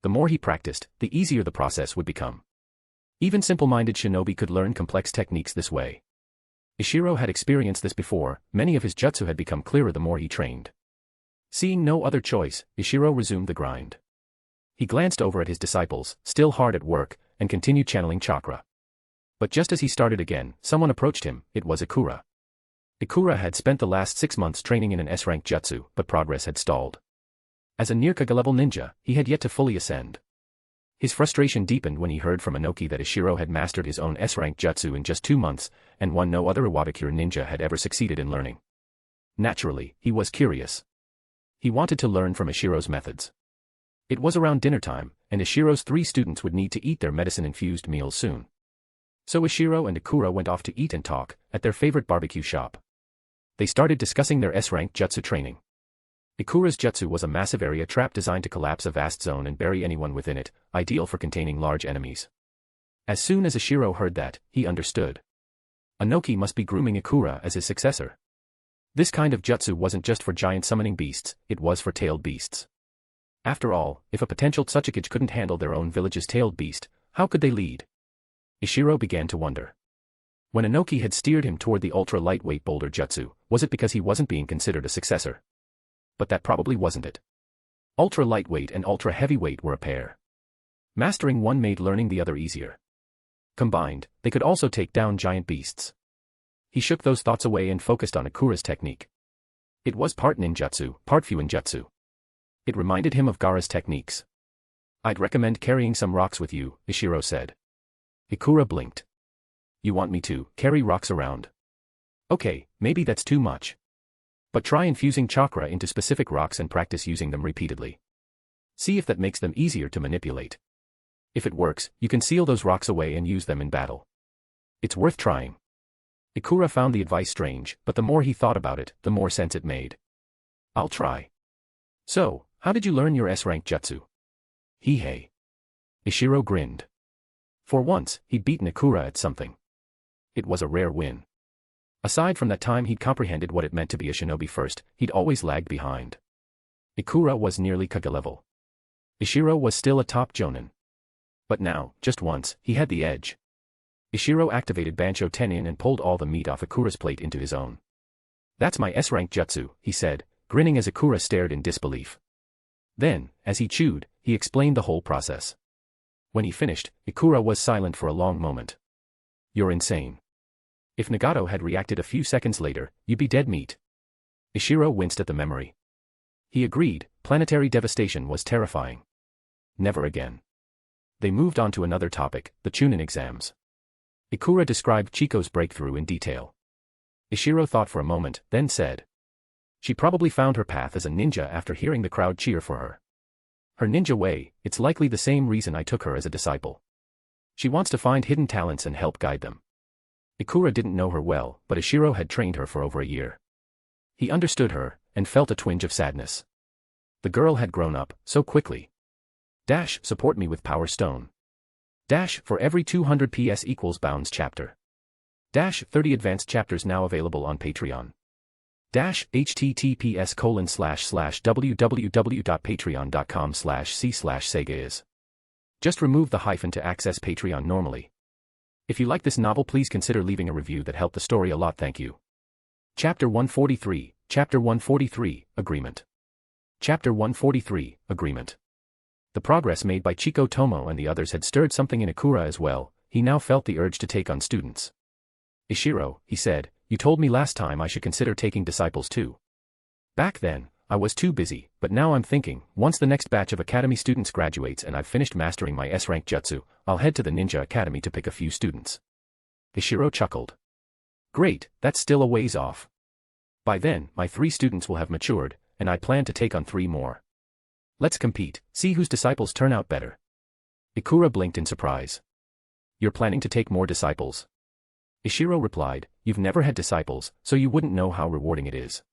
The more he practiced, the easier the process would become. Even simple-minded shinobi could learn complex techniques this way. Ishiro had experienced this before, many of his jutsu had become clearer the more he trained. Seeing no other choice, Ishiro resumed the grind. He glanced over at his disciples, still hard at work, and continued channeling chakra. But just as he started again, someone approached him. It was Ikura. Ikura had spent the last 6 months training in an S-rank jutsu, but progress had stalled. As a near-Kage-level ninja, he had yet to fully ascend. His frustration deepened when he heard from Inoki that Ishiro had mastered his own S-rank jutsu in just 2 months, and one no other Iwagakure ninja had ever succeeded in learning. Naturally, he was curious. He wanted to learn from Ishiro's methods. It was around dinner time, and Ishiro's 3 students would need to eat their medicine-infused meals soon. So Ishiro and Ikura went off to eat and talk, at their favorite barbecue shop. They started discussing their S-rank jutsu training. Ikura's jutsu was a massive area trap designed to collapse a vast zone and bury anyone within it, ideal for containing large enemies. As soon as Ishiro heard that, he understood. Inoki must be grooming Ikura as his successor. This kind of jutsu wasn't just for giant summoning beasts, it was for tailed beasts. After all, if a potential Tsuchikage couldn't handle their own village's tailed beast, how could they lead? Ishiro began to wonder. When Inoki had steered him toward the ultra-lightweight boulder jutsu, was it because he wasn't being considered a successor? But that probably wasn't it. Ultra-lightweight and ultra-heavyweight were a pair. Mastering one made learning the other easier. Combined, they could also take down giant beasts. He shook those thoughts away and focused on Ikura's technique. It was part ninjutsu, part fuinjutsu. It reminded him of Gaara's techniques. "I'd recommend carrying some rocks with you," Ishiro said. Ikura blinked. "You want me to carry rocks around?" "Okay, maybe that's too much. But try infusing chakra into specific rocks and practice using them repeatedly. See if that makes them easier to manipulate. If it works, you can seal those rocks away and use them in battle. It's worth trying." Ikura found the advice strange, but the more he thought about it, the more sense it made. "I'll try." "So, how did you learn your S-rank jutsu?" "Hihei." Ishiro grinned. For once, he'd beaten Ikura at something. It was a rare win. Aside from that time he'd comprehended what it meant to be a shinobi first, he'd always lagged behind. Ikura was nearly Kage level. Ishiro was still a top Jonan. But now, just once, he had the edge. Ishiro activated Bansho Tenin and pulled all the meat off Ikura's plate into his own. "That's my S-rank jutsu," he said, grinning as Ikura stared in disbelief. Then, as he chewed, he explained the whole process. When he finished, Ikura was silent for a long moment. "You're insane. If Nagato had reacted a few seconds later, you'd be dead meat." Ishiro winced at the memory. He agreed, planetary devastation was terrifying. Never again. They moved on to another topic, the Chunin exams. Ikura described Chiko's breakthrough in detail. Ishiro thought for a moment, then said. "She probably found her path as a ninja after hearing the crowd cheer for her." Her ninja way, it's likely the same reason I took her as a disciple. She wants to find hidden talents and help guide them. Ikura didn't know her well, but Ishiro had trained her for over a year. He understood her, and felt a twinge of sadness. The girl had grown up, so quickly. Dash, support me with Power Stone. Dash, for every 200 PS equals bounds chapter. Dash, 30 advanced chapters now available on Patreon. Dash, https://www.patreon.com/c/Sega is. Just remove the hyphen to access Patreon normally. If you like this novel, please consider leaving a review that helped the story a lot. Thank you. Chapter 143, Chapter 143, Agreement. Chapter 143, Agreement. The progress made by Chiko Tomo and the others had stirred something in Ikura as well. He now felt the urge to take on students. Ishiro, he said, you told me last time I should consider taking disciples too. Back then, I was too busy, but now I'm thinking, once the next batch of academy students graduates and I've finished mastering my S-rank jutsu, I'll head to the ninja academy to pick a few students. Ishiro chuckled. Great, that's still a ways off. By then, my 3 students will have matured, and I plan to take on 3 more. Let's compete, see whose disciples turn out better. Ikura blinked in surprise. You're planning to take more disciples? Ishiro replied, you've never had disciples, so you wouldn't know how rewarding it is.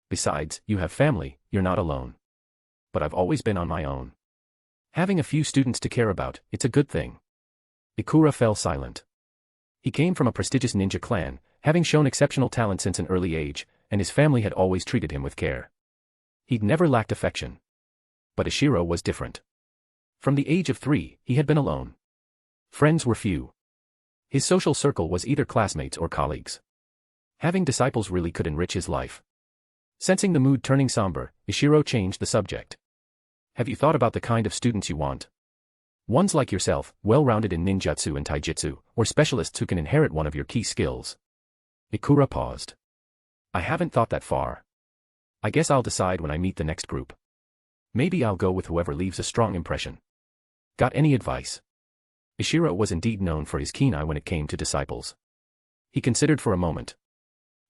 Besides, you have family, you're not alone. But I've always been on my own. Having a few students to care about, it's a good thing. Ikura fell silent. He came from a prestigious ninja clan, having shown exceptional talent since an early age, and his family had always treated him with care. He'd never lacked affection. But Ishiro was different. From the age of 3, he had been alone. Friends were few. His social circle was either classmates or colleagues. Having disciples really could enrich his life. Sensing the mood turning somber, Ishiro changed the subject. Have you thought about the kind of students you want? Ones like yourself, well-rounded in ninjutsu and taijutsu, or specialists who can inherit one of your key skills. Ikura paused. I haven't thought that far. I guess I'll decide when I meet the next group. Maybe I'll go with whoever leaves a strong impression. Got any advice? Ishiro was indeed known for his keen eye when it came to disciples. He considered for a moment.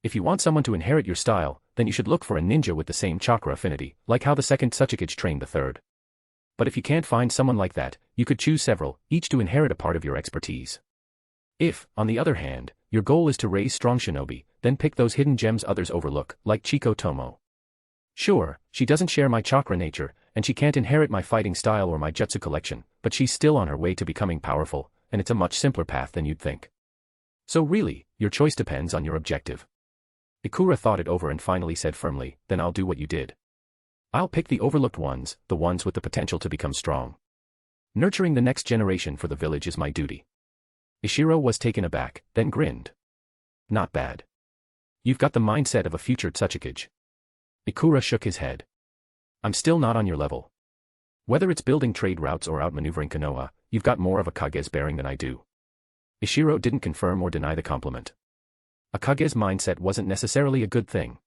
If you want someone to inherit your style, then you should look for a ninja with the same chakra affinity, like how the second Tsuchikage trained the third. But if you can't find someone like that, you could choose several, each to inherit a part of your expertise. If, on the other hand, your goal is to raise strong shinobi, then pick those hidden gems others overlook, like Chiko Tomo. Sure, she doesn't share my chakra nature, and she can't inherit my fighting style or my jutsu collection, but she's still on her way to becoming powerful, and it's a much simpler path than you'd think. So really, your choice depends on your objective. Ikura thought it over and finally said firmly, then I'll do what you did. I'll pick the overlooked ones, the ones with the potential to become strong. Nurturing the next generation for the village is my duty. Ishiro was taken aback, then grinned. Not bad. You've got the mindset of a future Tsuchikage. Ikura shook his head. I'm still not on your level. Whether it's building trade routes or outmaneuvering Konoha, you've got more of a Kage's bearing than I do. Ishiro didn't confirm or deny the compliment. A Kage's mindset wasn't necessarily a good thing.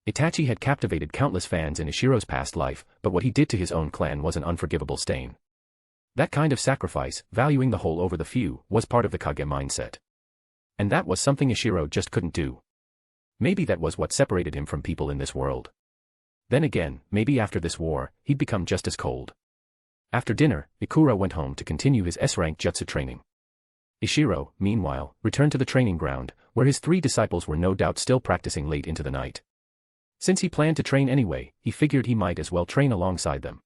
Itachi had captivated countless fans in Ishiro's past life, but what he did to his own clan was an unforgivable stain. That kind of sacrifice, valuing the whole over the few, was part of the Kage mindset. And that was something Ishiro just couldn't do. Maybe that was what separated him from people in this world. Then again, maybe after this war, he'd become just as cold. After dinner, Ikura went home to continue his S-rank jutsu training. Ishiro, meanwhile, returned to the training ground, where his 3 disciples were no doubt still practicing late into the night. Since he planned to train anyway, he figured he might as well train alongside them.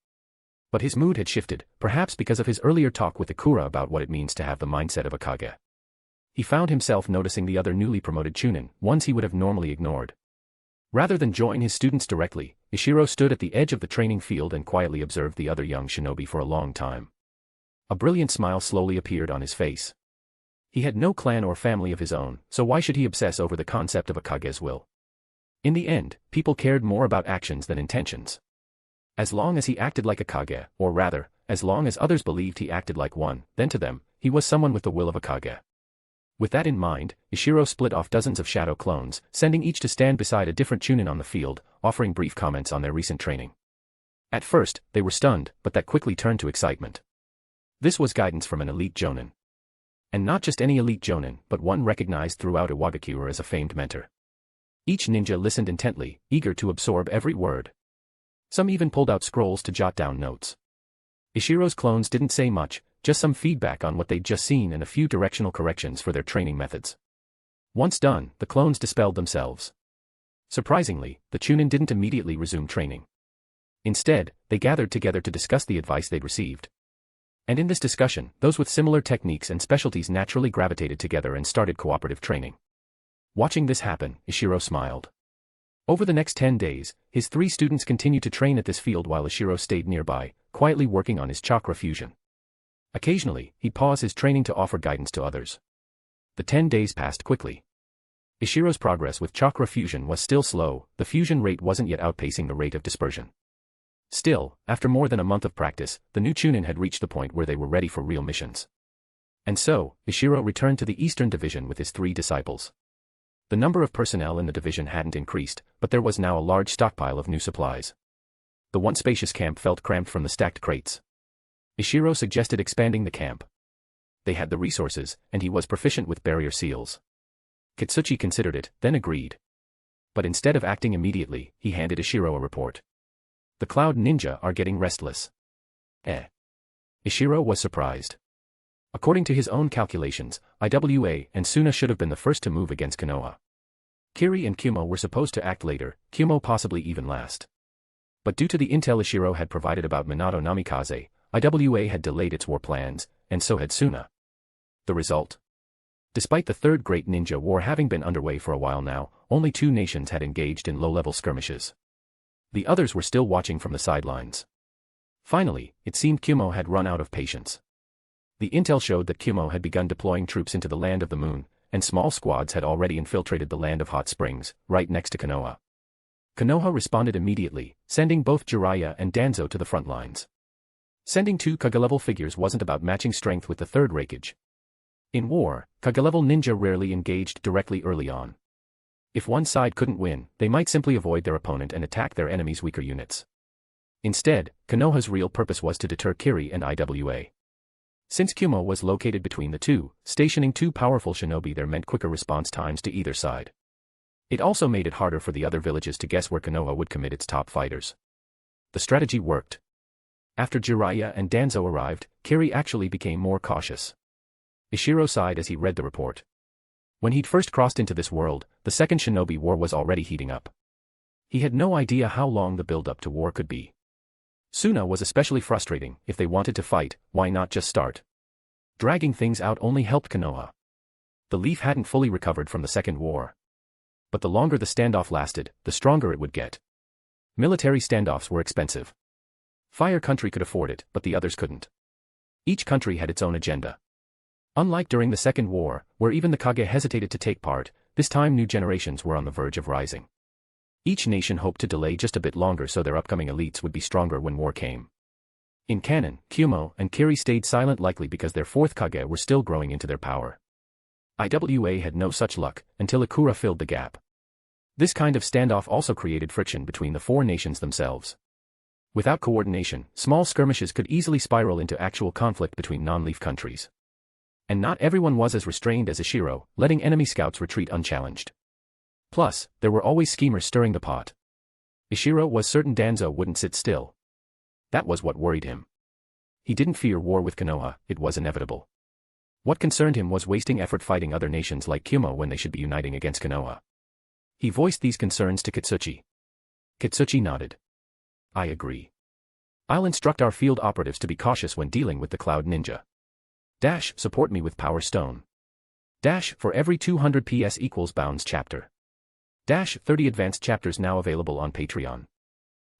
But his mood had shifted, perhaps because of his earlier talk with Ikura about what it means to have the mindset of a Kage. He found himself noticing the other newly promoted chunin, ones he would have normally ignored. Rather than join his students directly, Ishiro stood at the edge of the training field and quietly observed the other young shinobi for a long time. A brilliant smile slowly appeared on his face. He had no clan or family of his own, so why should he obsess over the concept of a Kage's will? In the end, people cared more about actions than intentions. As long as he acted like a Kage, or rather, as long as others believed he acted like one, then to them, he was someone with the will of a Kage. With that in mind, Ishiro split off dozens of shadow clones, sending each to stand beside a different chunin on the field, offering brief comments on their recent training. At first, they were stunned, but that quickly turned to excitement. This was guidance from an elite Jonan. And not just any elite Jonan, but one recognized throughout Iwagakure as a famed mentor. Each ninja listened intently, eager to absorb every word. Some even pulled out scrolls to jot down notes. Ishiro's clones didn't say much, just some feedback on what they'd just seen and a few directional corrections for their training methods. Once done, the clones dispelled themselves. Surprisingly, the Chunin didn't immediately resume training. Instead, they gathered together to discuss the advice they'd received. And in this discussion, those with similar techniques and specialties naturally gravitated together and started cooperative training. Watching this happen, Ishiro smiled. Over the next 10 days, his 3 students continued to train at this field while Ishiro stayed nearby, quietly working on his chakra fusion. Occasionally, he'd pause his training to offer guidance to others. The 10 days passed quickly. Ishiro's progress with chakra fusion was still slow, the fusion rate wasn't yet outpacing the rate of dispersion. Still, after more than a month of practice, the new Chunin had reached the point where they were ready for real missions. And so, Ishiro returned to the Eastern Division with his 3 disciples. The number of personnel in the division hadn't increased, but there was now a large stockpile of new supplies. The once spacious camp felt cramped from the stacked crates. Ishiro suggested expanding the camp. They had the resources, and he was proficient with barrier seals. Katsuchi considered it, then agreed. But instead of acting immediately, he handed Ishiro a report. The Cloud Ninja are getting restless. Ishiro was surprised. According to his own calculations, Iwa and Suna should have been the first to move against Konoha. Kiri and Kumo were supposed to act later, Kumo possibly even last. But due to the intel Ishiro had provided about Minato Namikaze, Iwa had delayed its war plans, and so had Suna. The result? Despite the Third Great Ninja War having been underway for a while now, only 2 nations had engaged in low-level skirmishes. The others were still watching from the sidelines. Finally, it seemed Kumo had run out of patience. The intel showed that Kumo had begun deploying troops into the Land of the Moon, and small squads had already infiltrated the Land of Hot Springs, right next to Konoha. Konoha responded immediately, sending both Jiraiya and Danzo to the front lines. Sending 2 Kage-level figures wasn't about matching strength with the Third Raikage. In war, Kage-level ninja rarely engaged directly early on. If one side couldn't win, they might simply avoid their opponent and attack their enemy's weaker units. Instead, Konoha's real purpose was to deter Kiri and Iwa. Since Kumo was located between the two, stationing 2 powerful shinobi there meant quicker response times to either side. It also made it harder for the other villages to guess where Konoha would commit its top fighters. The strategy worked. After Jiraiya and Danzo arrived, Kiri actually became more cautious. Ishiro sighed as he read the report. When he'd first crossed into this world, the Second Shinobi War was already heating up. He had no idea how long the build-up to war could be. Suna was especially frustrating. If they wanted to fight, why not just start? Dragging things out only helped Konoha. The Leaf hadn't fully recovered from the Second War. But the longer the standoff lasted, the stronger it would get. Military standoffs were expensive. Fire Country could afford it, but the others couldn't. Each country had its own agenda. Unlike during the Second War, where even the Kage hesitated to take part, this time new generations were on the verge of rising. Each nation hoped to delay just a bit longer so their upcoming elites would be stronger when war came. In canon, Kumo and Kiri stayed silent likely because their 4th Kage were still growing into their power. Iwa had no such luck, until Ikura filled the gap. This kind of standoff also created friction between the 4 nations themselves. Without coordination, small skirmishes could easily spiral into actual conflict between non-Leaf countries. And not everyone was as restrained as Ishiro, letting enemy scouts retreat unchallenged. Plus, there were always schemers stirring the pot. Ishiro was certain Danzo wouldn't sit still. That was what worried him. He didn't fear war with Konoha, it was inevitable. What concerned him was wasting effort fighting other nations like Kumo when they should be uniting against Konoha. He voiced these concerns to Katsuchi. Katsuchi nodded. I agree. I'll instruct our field operatives to be cautious when dealing with the Cloud Ninja. Support me with Power Stone. For every 200 PS equals Bounds chapter. 30 advanced chapters now available on Patreon.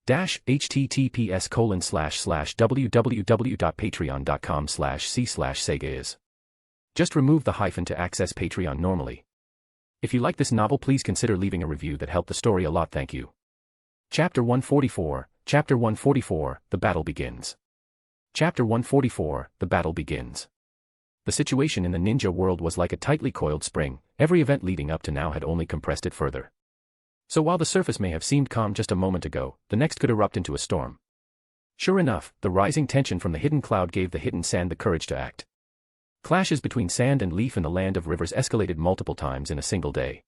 https://www.patreon.com/c/Sega is. Just remove the hyphen to access Patreon normally. If you like this novel, please consider leaving a review that helped the story a lot. Thank you. Chapter 144, Chapter 144, The Battle Begins. Chapter 144, The Battle Begins. The situation in the ninja world was like a tightly coiled spring, every event leading up to now had only compressed it further. So while the surface may have seemed calm just a moment ago, the next could erupt into a storm. Sure enough, the rising tension from the hidden cloud gave the hidden sand the courage to act. Clashes between Sand and Leaf in the Land of Rivers escalated multiple times in a single day.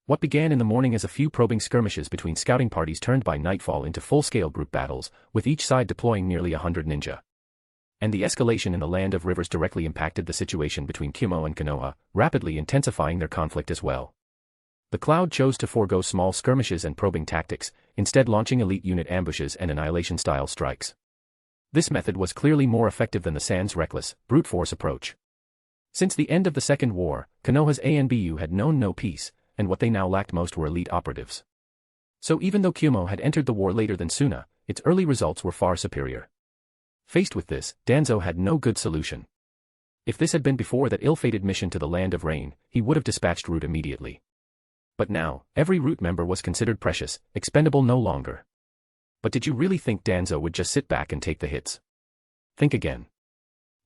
What began in the morning as a few probing skirmishes between scouting parties turned by nightfall into full-scale group battles, with each side deploying nearly 100 ninja. And the escalation in the Land of Rivers directly impacted the situation between Kumo and Konoha, rapidly intensifying their conflict as well. The Cloud chose to forego small skirmishes and probing tactics, instead launching elite unit ambushes and annihilation-style strikes. This method was clearly more effective than the Sans' reckless, brute force approach. Since the end of the Second War, Konoha's ANBU had known no peace, and what they now lacked most were elite operatives. So even though Kumo had entered the war later than Suna, its early results were far superior. Faced with this, Danzo had no good solution. If this had been before that ill-fated mission to the Land of Rain, he would have dispatched Root immediately. But now, every Root member was considered precious, expendable no longer. But did you really think Danzo would just sit back and take the hits? Think again.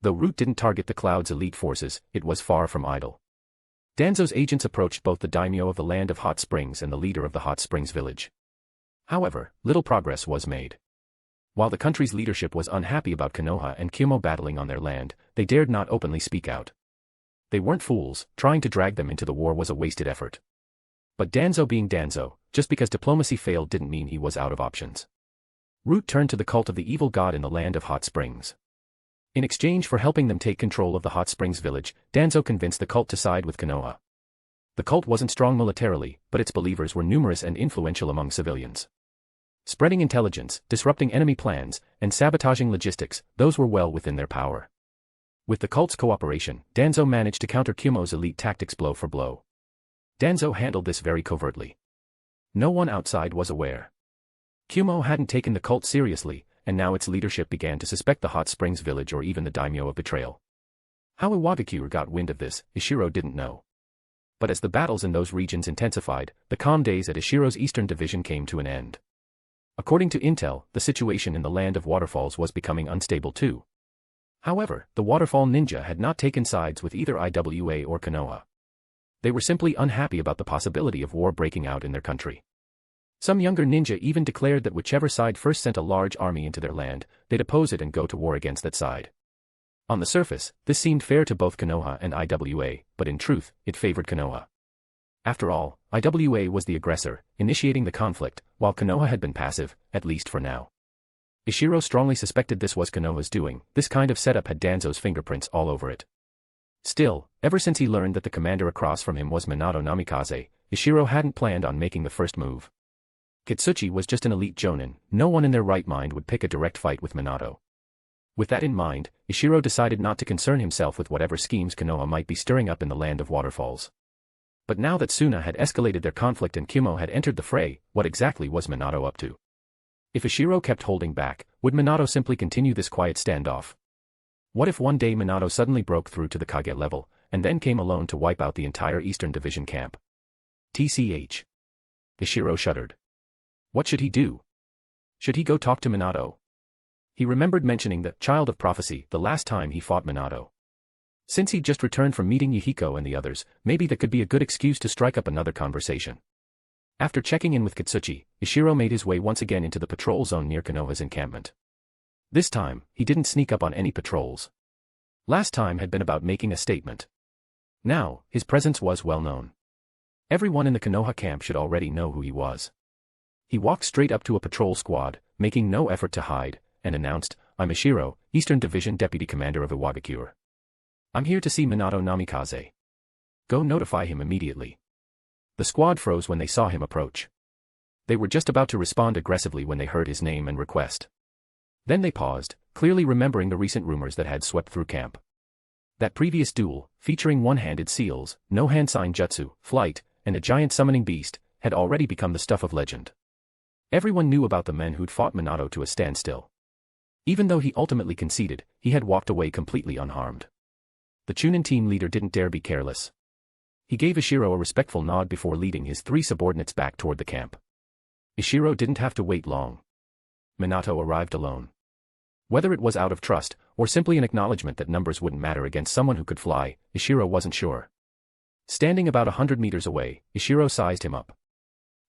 Though Root didn't target the Cloud's elite forces, it was far from idle. Danzo's agents approached both the daimyo of the Land of Hot Springs and the leader of the Hot Springs village. However, little progress was made. While the country's leadership was unhappy about Konoha and Kumo battling on their land, they dared not openly speak out. They weren't fools, trying to drag them into the war was a wasted effort. But Danzo being Danzo, just because diplomacy failed didn't mean he was out of options. Root turned to the cult of the evil god in the Land of Hot Springs. In exchange for helping them take control of the Hot Springs village, Danzo convinced the cult to side with Konoha. The cult wasn't strong militarily, but its believers were numerous and influential among civilians. Spreading intelligence, disrupting enemy plans, and sabotaging logistics, those were well within their power. With the cult's cooperation, Danzo managed to counter Kumo's elite tactics blow for blow. Danzo handled this very covertly. No one outside was aware. Kumo hadn't taken the cult seriously, and now its leadership began to suspect the Hot Springs village or even the daimyo of betrayal. How Iwagakure got wind of this, Ishiro didn't know. But as the battles in those regions intensified, the calm days at Ishiro's eastern division came to an end. According to intel, the situation in the Land of Waterfalls was becoming unstable too. However, the Waterfall ninja had not taken sides with either Iwa or Konoha. They were simply unhappy about the possibility of war breaking out in their country. Some younger ninja even declared that whichever side first sent a large army into their land, they'd oppose it and go to war against that side. On the surface, this seemed fair to both Konoha and Iwa, but in truth, it favored Konoha. After all, Iwa was the aggressor, initiating the conflict, while Konoha had been passive, at least for now. Ishiro strongly suspected this was Konoha's doing. This kind of setup had Danzo's fingerprints all over it. Still, ever since he learned that the commander across from him was Minato Namikaze, Ishiro hadn't planned on making the first move. Katsuchi was just an elite Jonan, no one in their right mind would pick a direct fight with Minato. With that in mind, Ishiro decided not to concern himself with whatever schemes Konoha might be stirring up in the Land of Waterfalls. But now that Suna had escalated their conflict and Kumo had entered the fray, what exactly was Minato up to? If Ishiro kept holding back, would Minato simply continue this quiet standoff? What if one day Minato suddenly broke through to the Kage level, and then came alone to wipe out the entire Eastern Division camp? TCH. Ishiro shuddered. What should he do? Should he go talk to Minato? He remembered mentioning the Child of Prophecy the last time he fought Minato. Since he'd just returned from meeting Yahiko and the others, maybe that could be a good excuse to strike up another conversation. After checking in with Katsuchi, Ishiro made his way once again into the patrol zone near Konoha's encampment. This time, he didn't sneak up on any patrols. Last time had been about making a statement. Now, his presence was well known. Everyone in the Konoha camp should already know who he was. He walked straight up to a patrol squad, making no effort to hide, and announced, "I'm Ishiro, Eastern Division Deputy Commander of Iwagakure. I'm here to see Minato Namikaze. Go notify him immediately." The squad froze when they saw him approach. They were just about to respond aggressively when they heard his name and request. Then they paused, clearly remembering the recent rumors that had swept through camp. That previous duel, featuring one-handed seals, no-hand sign jutsu, flight, and a giant summoning beast, had already become the stuff of legend. Everyone knew about the men who'd fought Minato to a standstill. Even though he ultimately conceded, he had walked away completely unharmed. The Chunin team leader didn't dare be careless. He gave Ishiro a respectful nod before leading his three subordinates back toward the camp. Ishiro didn't have to wait long. Minato arrived alone. Whether it was out of trust, or simply an acknowledgement that numbers wouldn't matter against someone who could fly, Ishiro wasn't sure. Standing about 100 meters away, Ishiro sized him up.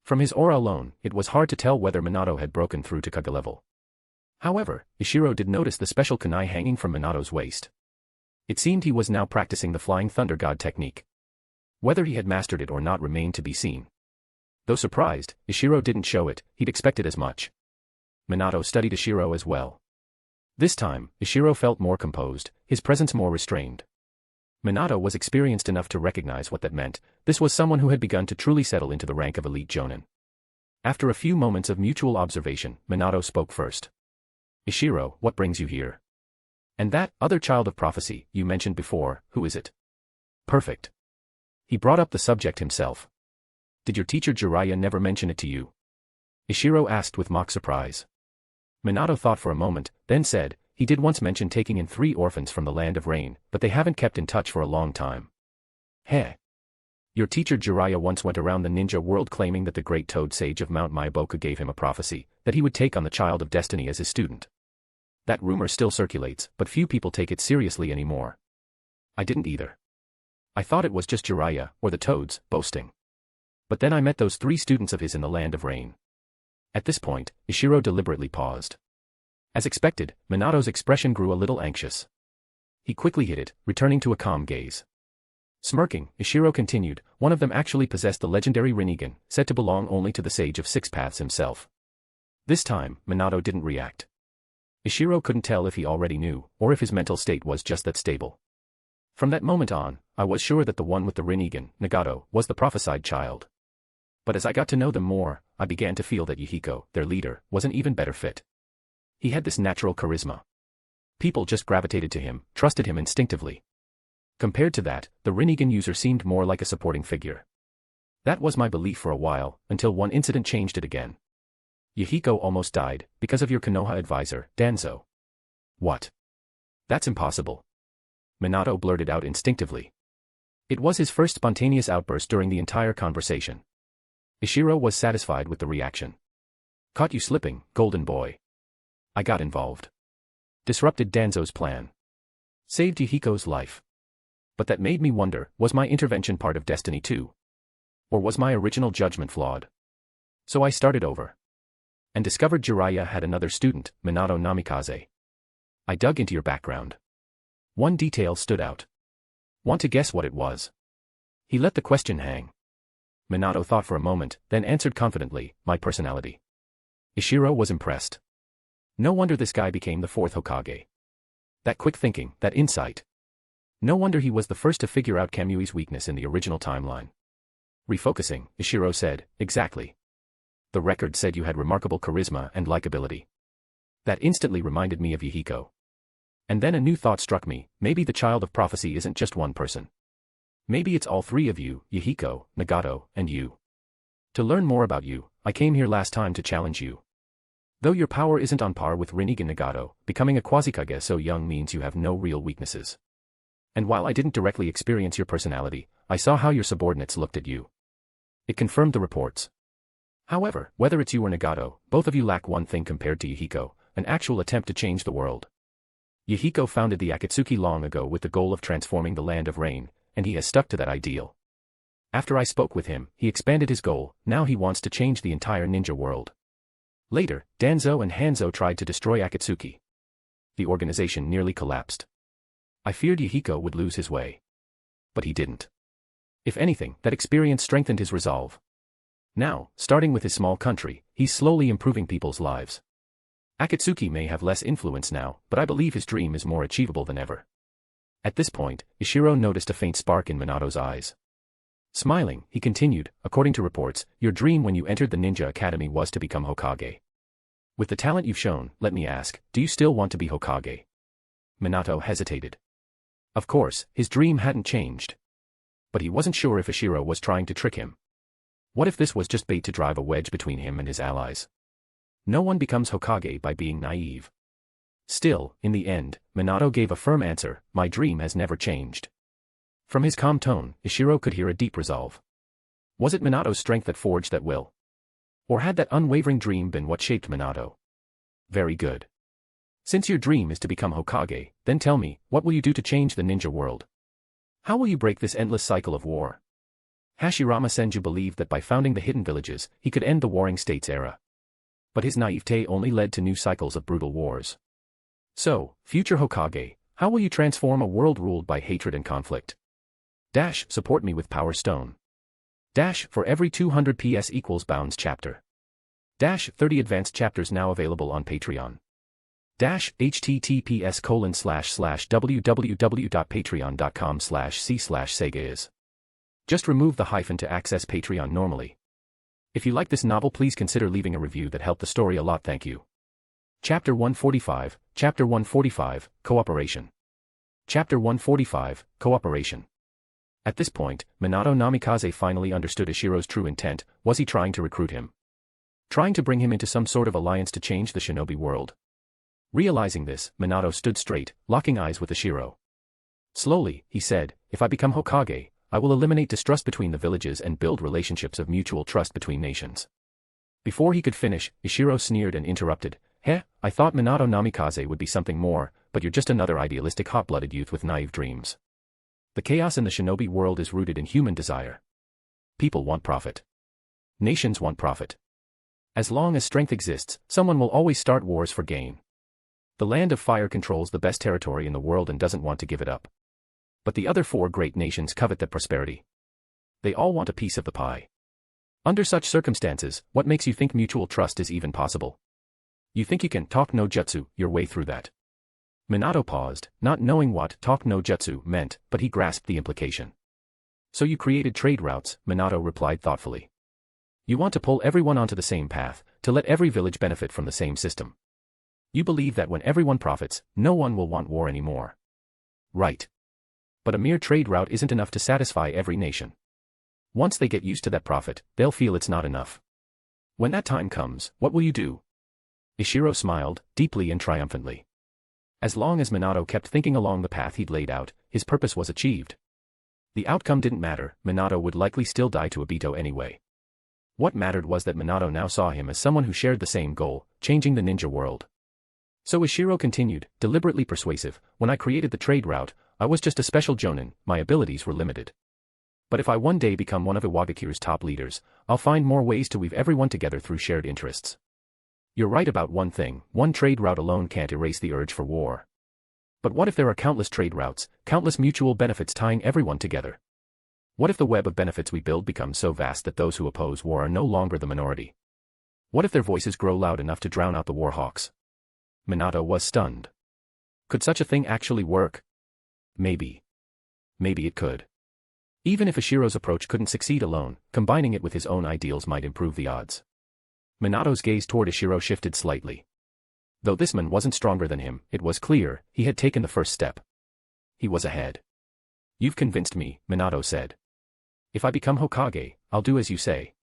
From his aura alone, it was hard to tell whether Minato had broken through to Kage level. However, Ishiro did notice the special kunai hanging from Minato's waist. It seemed he was now practicing the Flying Thunder God technique. Whether he had mastered it or not remained to be seen. Though surprised, Ishiro didn't show it, he'd expected as much. Minato studied Ishiro as well. This time, Ishiro felt more composed, his presence more restrained. Minato was experienced enough to recognize what that meant. This was someone who had begun to truly settle into the rank of elite Jonan. After a few moments of mutual observation, Minato spoke first. Ishiro, what brings you here? And that other child of prophecy you mentioned before, who is it? Perfect. He brought up the subject himself. Did your teacher Jiraiya never mention it to you? Ishiro asked with mock surprise. Minato thought for a moment, then said, he did once mention taking in 3 orphans from the land of rain, but they haven't kept in touch for a long time. Heh. Your teacher Jiraiya once went around the ninja world claiming that the great toad sage of Mount Maiboku gave him a prophecy, that he would take on the Child of Destiny as his student. That rumor still circulates, but few people take it seriously anymore. I didn't either. I thought it was just Jiraiya, or the toads, boasting. But then I met those 3 students of his in the land of rain. At this point, Ishiro deliberately paused. As expected, Minato's expression grew a little anxious. He quickly hid it, returning to a calm gaze. Smirking, Ishiro continued, one of them actually possessed the legendary Rinnegan, said to belong only to the Sage of Six Paths himself. This time, Minato didn't react. Ishiro couldn't tell if he already knew, or if his mental state was just that stable. From that moment on, I was sure that the one with the Rinnegan, Nagato, was the prophesied child. But as I got to know them more, I began to feel that Yahiko, their leader, was an even better fit. He had this natural charisma. People just gravitated to him, trusted him instinctively. Compared to that, the Rinnegan user seemed more like a supporting figure. That was my belief for a while, until one incident changed it again. Yahiko almost died, because of your Konoha advisor, Danzo. What? That's impossible. Minato blurted out instinctively. It was his first spontaneous outburst during the entire conversation. Ishiro was satisfied with the reaction. Caught you slipping, golden boy. I got involved. Disrupted Danzo's plan. Saved Yahiko's life. But that made me wonder, was my intervention part of destiny too? Or was my original judgment flawed? So I started over. And discovered Jiraiya had another student, Minato Namikaze. I dug into your background. One detail stood out. Want to guess what it was? He let the question hang. Minato thought for a moment, then answered confidently, my personality. Ishiro was impressed. No wonder this guy became the 4th Hokage. That quick thinking, that insight. No wonder he was the first to figure out Kamui's weakness in the original timeline. Refocusing, Ishiro said, exactly. The record said you had remarkable charisma and likability. That instantly reminded me of Yahiko. And then a new thought struck me, maybe the child of prophecy isn't just one person. Maybe it's all 3 of you, Yahiko, Nagato, and you. To learn more about you, I came here last time to challenge you. Though your power isn't on par with Rinnegan Nagato, becoming a Quasi-Kage so young means you have no real weaknesses. And while I didn't directly experience your personality, I saw how your subordinates looked at you. It confirmed the reports. However, whether it's you or Nagato, both of you lack one thing compared to Yahiko, an actual attempt to change the world. Yahiko founded the Akatsuki long ago with the goal of transforming the land of rain, and he has stuck to that ideal. After I spoke with him, he expanded his goal, now he wants to change the entire ninja world. Later, Danzo and Hanzo tried to destroy Akatsuki. The organization nearly collapsed. I feared Yahiko would lose his way. But he didn't. If anything, that experience strengthened his resolve. Now, starting with his small country, he's slowly improving people's lives. Akatsuki may have less influence now, but I believe his dream is more achievable than ever. At this point, Ishiro noticed a faint spark in Minato's eyes. Smiling, he continued, according to reports, your dream when you entered the ninja academy was to become Hokage. With the talent you've shown, let me ask, do you still want to be Hokage? Minato hesitated. Of course, his dream hadn't changed. But he wasn't sure if Ishiro was trying to trick him. What if this was just bait to drive a wedge between him and his allies? No one becomes Hokage by being naive. Still, in the end, Minato gave a firm answer, my dream has never changed. From his calm tone, Ishiro could hear a deep resolve. Was it Minato's strength that forged that will? Or had that unwavering dream been what shaped Minato? Very good. Since your dream is to become Hokage, then tell me, what will you do to change the ninja world? How will you break this endless cycle of war? Hashirama Senju believed that by founding the hidden villages, he could end the warring states era. But his naivete only led to new cycles of brutal wars. So, future Hokage, how will you transform a world ruled by hatred and conflict? Dash, support me with Power Stone. Dash, for every 200 PS equals Bounds chapter. Dash, 30 advanced chapters now available on Patreon. https://www.patreon.com/c/sega is. Just remove the hyphen to access Patreon normally. If you like this novel, please consider leaving a review that helped the story a lot. Thank you. Chapter 145, Chapter 145, Cooperation. Chapter 145, Cooperation. At this point, Minato Namikaze finally understood Ishiro's true intent. Was he trying to recruit him? Trying to bring him into some sort of alliance to change the shinobi world? Realizing this, Minato stood straight, locking eyes with Ishiro. Slowly, he said, "If I become Hokage, I will eliminate distrust between the villages and build relationships of mutual trust between nations." Before he could finish, Ishiro sneered and interrupted. I thought Minato Namikaze would be something more, but you're just another idealistic hot-blooded youth with naive dreams. The chaos in the shinobi world is rooted in human desire. People want profit. Nations want profit. As long as strength exists, someone will always start wars for gain. The Land of Fire controls the best territory in the world and doesn't want to give it up. But the other four great nations covet that prosperity. They all want a piece of the pie. Under such circumstances, what makes you think mutual trust is even possible? You think you can talk no jutsu your way through that? Minato paused, not knowing what talk no jutsu meant, but he grasped the implication. So you created trade routes, Minato replied thoughtfully. You want to pull everyone onto the same path, to let every village benefit from the same system. You believe that when everyone profits, no one will want war anymore. Right. But a mere trade route isn't enough to satisfy every nation. Once they get used to that profit, they'll feel it's not enough. When that time comes, what will you do? Ishiro smiled, deeply and triumphantly. As long as Minato kept thinking along the path he'd laid out, his purpose was achieved. The outcome didn't matter, Minato would likely still die to Obito anyway. What mattered was that Minato now saw him as someone who shared the same goal, changing the ninja world. So Ishiro continued, deliberately persuasive, when I created the trade route, I was just a special Jonan, my abilities were limited. But if I one day become one of Iwagakure's top leaders, I'll find more ways to weave everyone together through shared interests. You're right about one thing, one trade route alone can't erase the urge for war. But what if there are countless trade routes, countless mutual benefits tying everyone together? What if the web of benefits we build becomes so vast that those who oppose war are no longer the minority? What if their voices grow loud enough to drown out the war hawks? Minato was stunned. Could such a thing actually work? Maybe. Maybe it could. Even if Ishiro's approach couldn't succeed alone, combining it with his own ideals might improve the odds. Minato's gaze toward Ishiro shifted slightly. Though this man wasn't stronger than him, it was clear, he had taken the first step. He was ahead. You've convinced me, Minato said. If I become Hokage, I'll do as you say.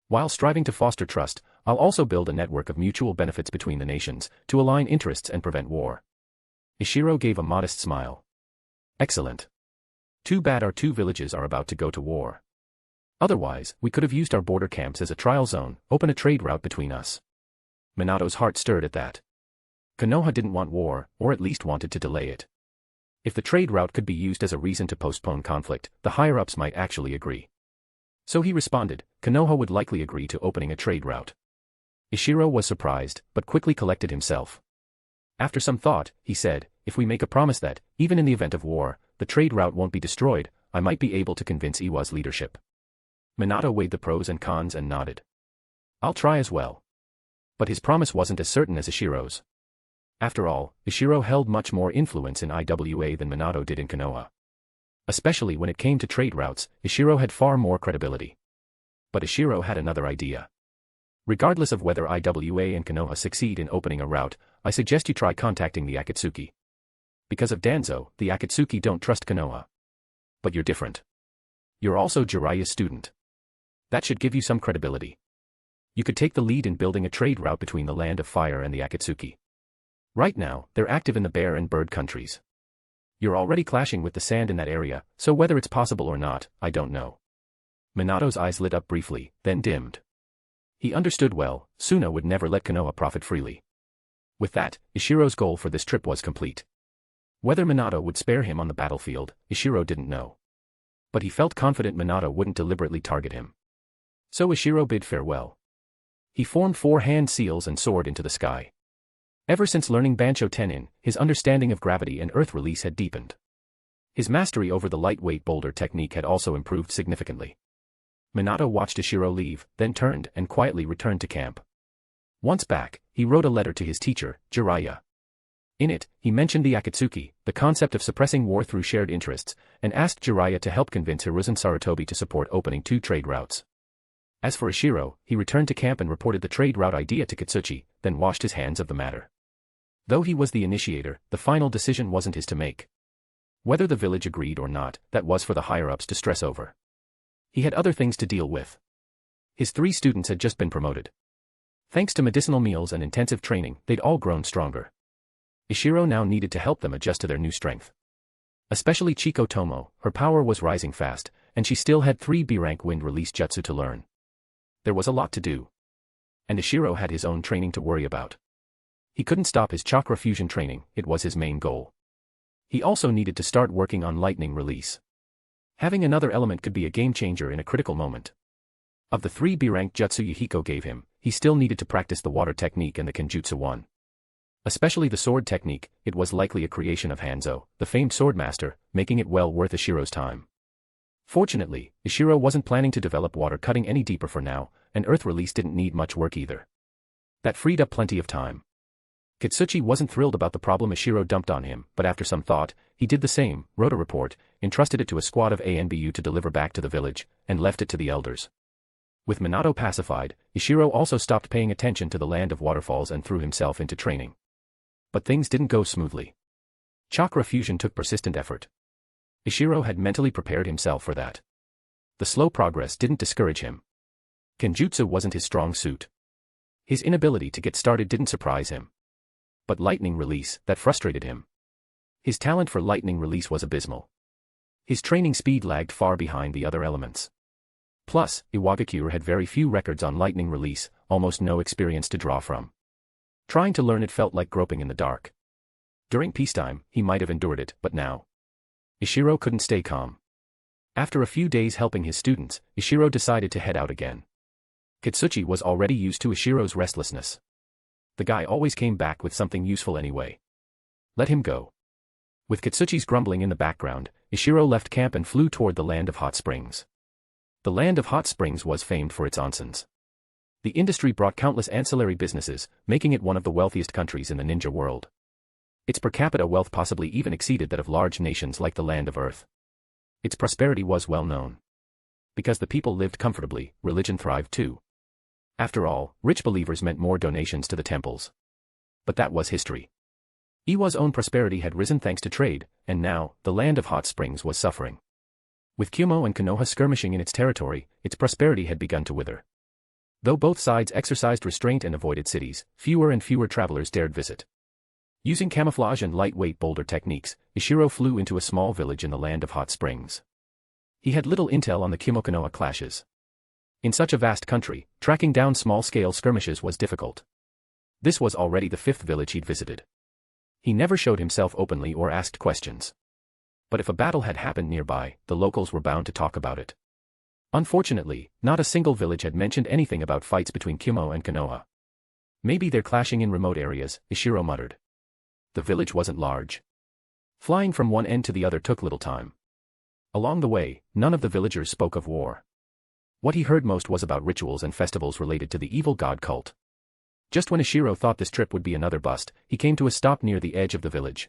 While striving to foster trust, I'll also build a network of mutual benefits between the nations, to align interests and prevent war. Ishiro gave a modest smile. Excellent. Too bad our two villages are about to go to war. Otherwise, we could have used our border camps as a trial zone, open a trade route between us. Minato's heart stirred at that. Konoha didn't want war, or at least wanted to delay it. If the trade route could be used as a reason to postpone conflict, the higher-ups might actually agree. So he responded, Konoha would likely agree to opening a trade route. Ishiro was surprised, but quickly collected himself. After some thought, he said, if we make a promise that, even in the event of war, the trade route won't be destroyed, I might be able to convince Iwa's leadership. Minato weighed the pros and cons and nodded. I'll try as well. But his promise wasn't as certain as Ishiro's. After all, Ishiro held much more influence in Iwa than Minato did in Konoha. Especially when it came to trade routes, Ishiro had far more credibility. But Ishiro had another idea. Regardless of whether Iwa and Konoha succeed in opening a route, I suggest you try contacting the Akatsuki. Because of Danzo, the Akatsuki don't trust Konoha. But you're different. You're also Jiraiya's student. That should give you some credibility. You could take the lead in building a trade route between the Land of Fire and the Akatsuki. Right now, they're active in the bear and bird countries. You're already clashing with the sand in that area, so whether it's possible or not, I don't know. Minato's eyes lit up briefly, then dimmed. He understood well, Suna would never let Konoha profit freely. With that, Ishiro's goal for this trip was complete. Whether Minato would spare him on the battlefield, Ishiro didn't know. But he felt confident Minato wouldn't deliberately target him. So Ishiro bid farewell. He formed 4 hand seals and soared into the sky. Ever since learning Bansho Tenin, his understanding of gravity and earth release had deepened. His mastery over the lightweight boulder technique had also improved significantly. Minato watched Ishiro leave, then turned and quietly returned to camp. Once back, he wrote a letter to his teacher, Jiraiya. In it, he mentioned the Akatsuki, the concept of suppressing war through shared interests, and asked Jiraiya to help convince Hiruzen Sarutobi to support opening 2 trade routes. As for Ishiro, he returned to camp and reported the trade route idea to Katsuchi, then washed his hands of the matter. Though he was the initiator, the final decision wasn't his to make. Whether the village agreed or not, that was for the higher-ups to stress over. He had other things to deal with. His 3 students had just been promoted. Thanks to medicinal meals and intensive training, they'd all grown stronger. Ishiro now needed to help them adjust to their new strength. Especially Chiko Tomo, her power was rising fast, and she still had 3 B-rank wind release jutsu to learn. There was a lot to do. And Ishiro had his own training to worry about. He couldn't stop his chakra fusion training, it was his main goal. He also needed to start working on lightning release. Having another element could be a game-changer in a critical moment. Of the 3 B-rank jutsu Yahiko gave him, he still needed to practice the water technique and the Kenjutsu one. Especially the sword technique, it was likely a creation of Hanzo, the famed swordmaster, making it well worth Ishiro's time. Fortunately, Ishiro wasn't planning to develop water cutting any deeper for now, and earth release didn't need much work either. That freed up plenty of time. Katsuchi wasn't thrilled about the problem Ishiro dumped on him, but after some thought, he did the same, wrote a report, entrusted it to a squad of ANBU to deliver back to the village, and left it to the elders. With Minato pacified, Ishiro also stopped paying attention to the land of waterfalls and threw himself into training. But things didn't go smoothly. Chakra fusion took persistent effort. Ishiro had mentally prepared himself for that. The slow progress didn't discourage him. Kenjutsu wasn't his strong suit. His inability to get started didn't surprise him. But lightning release, that frustrated him. His talent for lightning release was abysmal. His training speed lagged far behind the other elements. Plus, Iwagakure had very few records on lightning release, almost no experience to draw from. Trying to learn it felt like groping in the dark. During peacetime, he might have endured it, but now. Ishiro couldn't stay calm. After a few days helping his students, Ishiro decided to head out again. Katsuchi was already used to Ishiro's restlessness. The guy always came back with something useful anyway. Let him go. With Katsuchi's grumbling in the background, Ishiro left camp and flew toward the land of hot springs. The land of hot springs was famed for its onsens. The industry brought countless ancillary businesses, making it one of the wealthiest countries in the ninja world. Its per capita wealth possibly even exceeded that of large nations like the Land of Earth. Its prosperity was well known. Because the people lived comfortably, religion thrived too. After all, rich believers meant more donations to the temples. But that was history. Iwa's own prosperity had risen thanks to trade, and now, the land of hot springs was suffering. With Kumo and Konoha skirmishing in its territory, its prosperity had begun to wither. Though both sides exercised restraint and avoided cities, fewer and fewer travelers dared visit. Using camouflage and lightweight boulder techniques, Ishiro flew into a small village in the land of hot springs. He had little intel on the Kumo-Konoha clashes. In such a vast country, tracking down small-scale skirmishes was difficult. This was already the 5th village he'd visited. He never showed himself openly or asked questions. But if a battle had happened nearby, the locals were bound to talk about it. Unfortunately, not a single village had mentioned anything about fights between Kumo and Konoha. Maybe they're clashing in remote areas, Ishiro muttered. The village wasn't large. Flying from one end to the other took little time. Along the way, none of the villagers spoke of war. What he heard most was about rituals and festivals related to the evil god cult. Just when Ishiro thought this trip would be another bust, he came to a stop near the edge of the village.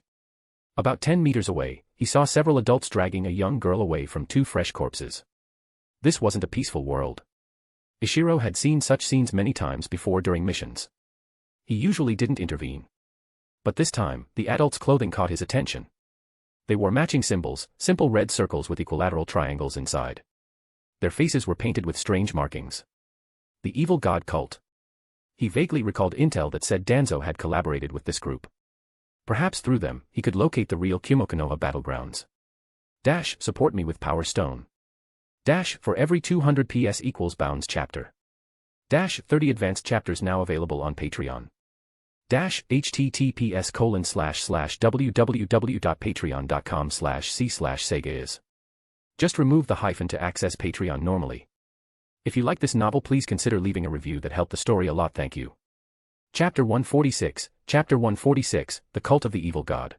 About 10 meters away, he saw several adults dragging a young girl away from 2 fresh corpses. This wasn't a peaceful world. Ishiro had seen such scenes many times before during missions. He usually didn't intervene. But this time, the adults' clothing caught his attention. They wore matching symbols, simple red circles with equilateral triangles inside. Their faces were painted with strange markings. The evil god cult. He vaguely recalled intel that said Danzo had collaborated with this group. Perhaps through them, he could locate the real Kumo-Konoha battlegrounds. Dash, support me with Power Stone. Dash, for every 200 PS equals Bounds chapter. Dash, 30 advanced chapters now available on Patreon. Dash, https://www.patreon.com/c/Sega is. Just remove the hyphen to access Patreon normally. If you like this novel, please consider leaving a review that helped the story a lot. Thank you. Chapter 146, Chapter 146, The Cult of the Evil God.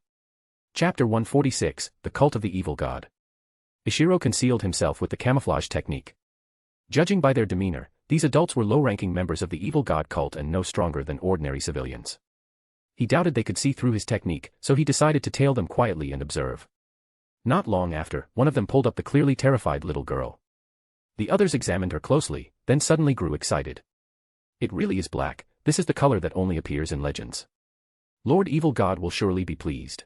Chapter 146, The Cult of the Evil God. Ishiro concealed himself with the camouflage technique. Judging by their demeanor, these adults were low-ranking members of the evil god cult and no stronger than ordinary civilians. He doubted they could see through his technique, so he decided to tail them quietly and observe. Not long after, one of them pulled up the clearly terrified little girl. The others examined her closely, then suddenly grew excited. It really is black. This is the color that only appears in legends. Lord Evil God will surely be pleased.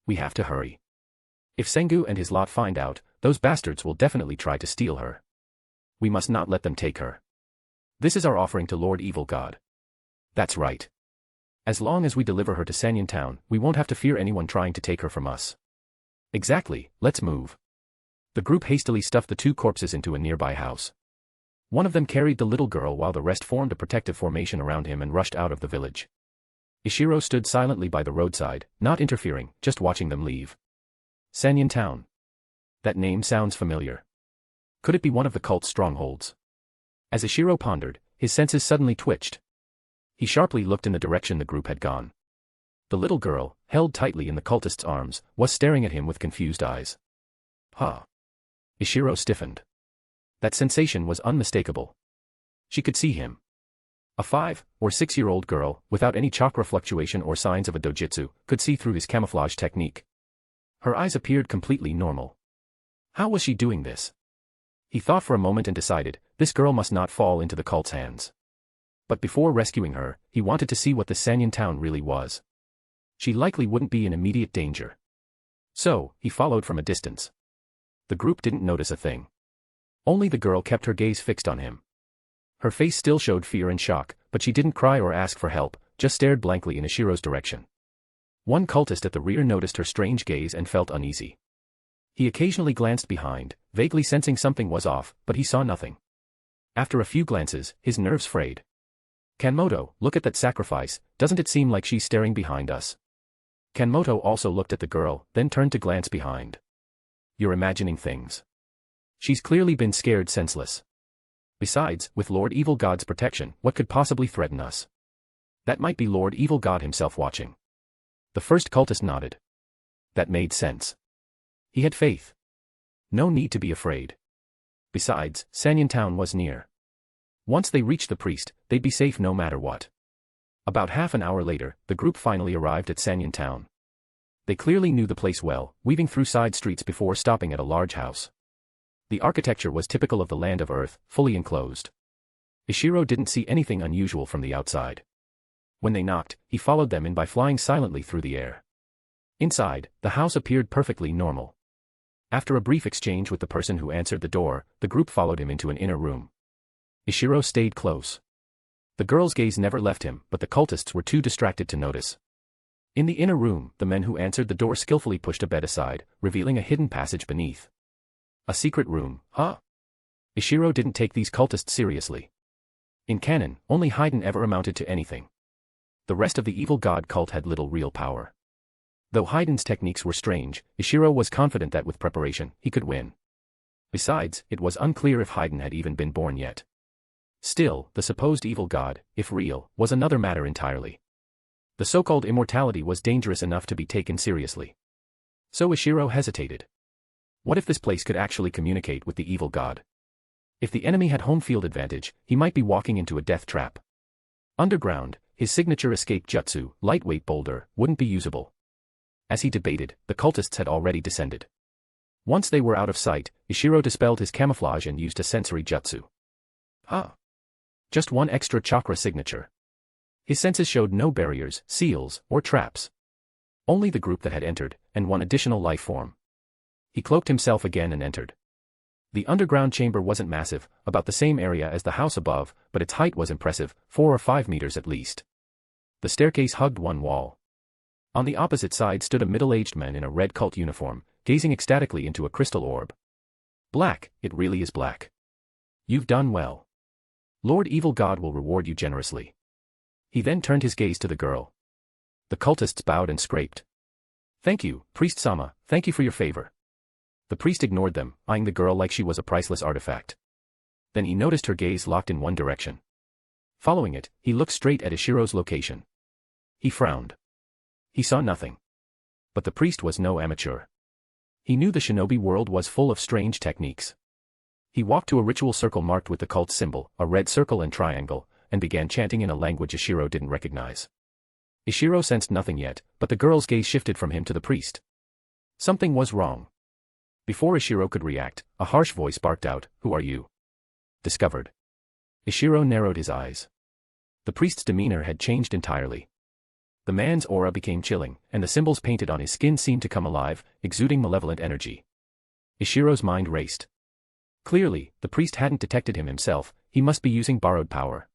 We have to hurry. If Sengu and his lot find out, those bastards will definitely try to steal her. We must not let them take her. This is our offering to Lord Evil God. That's right. As long as we deliver her to Sanyan Town, we won't have to fear anyone trying to take her from us. Exactly, let's move. The group hastily stuffed the two corpses into a nearby house. One of them carried the little girl while the rest formed a protective formation around him and rushed out of the village. Ishiro stood silently by the roadside, not interfering, just watching them leave. Sanyan Town. That name sounds familiar. Could it be one of the cult's strongholds? As Ishiro pondered, his senses suddenly twitched. He sharply looked in the direction the group had gone. The little girl, held tightly in the cultist's arms, was staring at him with confused eyes. Huh. Ishiro stiffened. That sensation was unmistakable. She could see him. A 5- or 6-year-old girl, without any chakra fluctuation or signs of a dojutsu, could see through his camouflage technique. Her eyes appeared completely normal. How was she doing this? He thought for a moment and decided, this girl must not fall into the cult's hands. But before rescuing her, he wanted to see what the Sanyan Town really was. She likely wouldn't be in immediate danger. So, he followed from a distance. The group didn't notice a thing. Only the girl kept her gaze fixed on him. Her face still showed fear and shock, but she didn't cry or ask for help, just stared blankly in Ishiro's direction. One cultist at the rear noticed her strange gaze and felt uneasy. He occasionally glanced behind, vaguely sensing something was off, but he saw nothing. After a few glances, his nerves frayed. Kanmoto, look at that sacrifice, doesn't it seem like she's staring behind us? Kanmoto also looked at the girl, then turned to glance behind. You're imagining things. She's clearly been scared senseless. Besides, with Lord Evil God's protection, what could possibly threaten us? That might be Lord Evil God himself watching. The first cultist nodded. That made sense. He had faith. No need to be afraid. Besides, Sanyan Town was near. Once they reached the priest, they'd be safe no matter what. About half an hour later, the group finally arrived at Sanyan Town. They clearly knew the place well, weaving through side streets before stopping at a large house. The architecture was typical of the Land of Earth, fully enclosed. Ishiro didn't see anything unusual from the outside. When they knocked, he followed them in by flying silently through the air. Inside, the house appeared perfectly normal. After a brief exchange with the person who answered the door, the group followed him into an inner room. Ishiro stayed close. The girl's gaze never left him, but the cultists were too distracted to notice. In the inner room, the men who answered the door skillfully pushed a bed aside, revealing a hidden passage beneath. A secret room, huh? Ishiro didn't take these cultists seriously. In canon, only Haydn ever amounted to anything. The rest of the evil god cult had little real power. Though Haydn's techniques were strange, Ishiro was confident that with preparation, he could win. Besides, it was unclear if Haydn had even been born yet. Still, the supposed evil god, if real, was another matter entirely. The so-called immortality was dangerous enough to be taken seriously. So Ishiro hesitated. What if this place could actually communicate with the evil god? If the enemy had home field advantage, he might be walking into a death trap. Underground, his signature escape jutsu, lightweight boulder, wouldn't be usable. As he debated, the cultists had already descended. Once they were out of sight, Ishiro dispelled his camouflage and used a sensory jutsu. Just one extra chakra signature. His senses showed no barriers, seals, or traps. Only the group that had entered, and one additional life form. He cloaked himself again and entered. The underground chamber wasn't massive, about the same area as the house above, but its height was impressive, 4 or 5 meters at least. The staircase hugged one wall. On the opposite side stood a middle-aged man in a red cult uniform, gazing ecstatically into a crystal orb. Black, it really is black. You've done well. Lord Evil God will reward you generously. He then turned his gaze to the girl. The cultists bowed and scraped. Thank you, Priest-sama, thank you for your favor. The priest ignored them, eyeing the girl like she was a priceless artifact. Then he noticed her gaze locked in one direction. Following it, he looked straight at Ishiro's location. He frowned. He saw nothing. But the priest was no amateur. He knew the shinobi world was full of strange techniques. He walked to a ritual circle marked with the cult symbol, a red circle and triangle, and began chanting in a language Ishiro didn't recognize. Ishiro sensed nothing yet, but the girl's gaze shifted from him to the priest. Something was wrong. Before Ishiro could react, a harsh voice barked out, "Who are you?" Discovered. Ishiro narrowed his eyes. The priest's demeanor had changed entirely. The man's aura became chilling, and the symbols painted on his skin seemed to come alive, exuding malevolent energy. Ishiro's mind raced. Clearly, the priest hadn't detected him himself, he must be using borrowed power.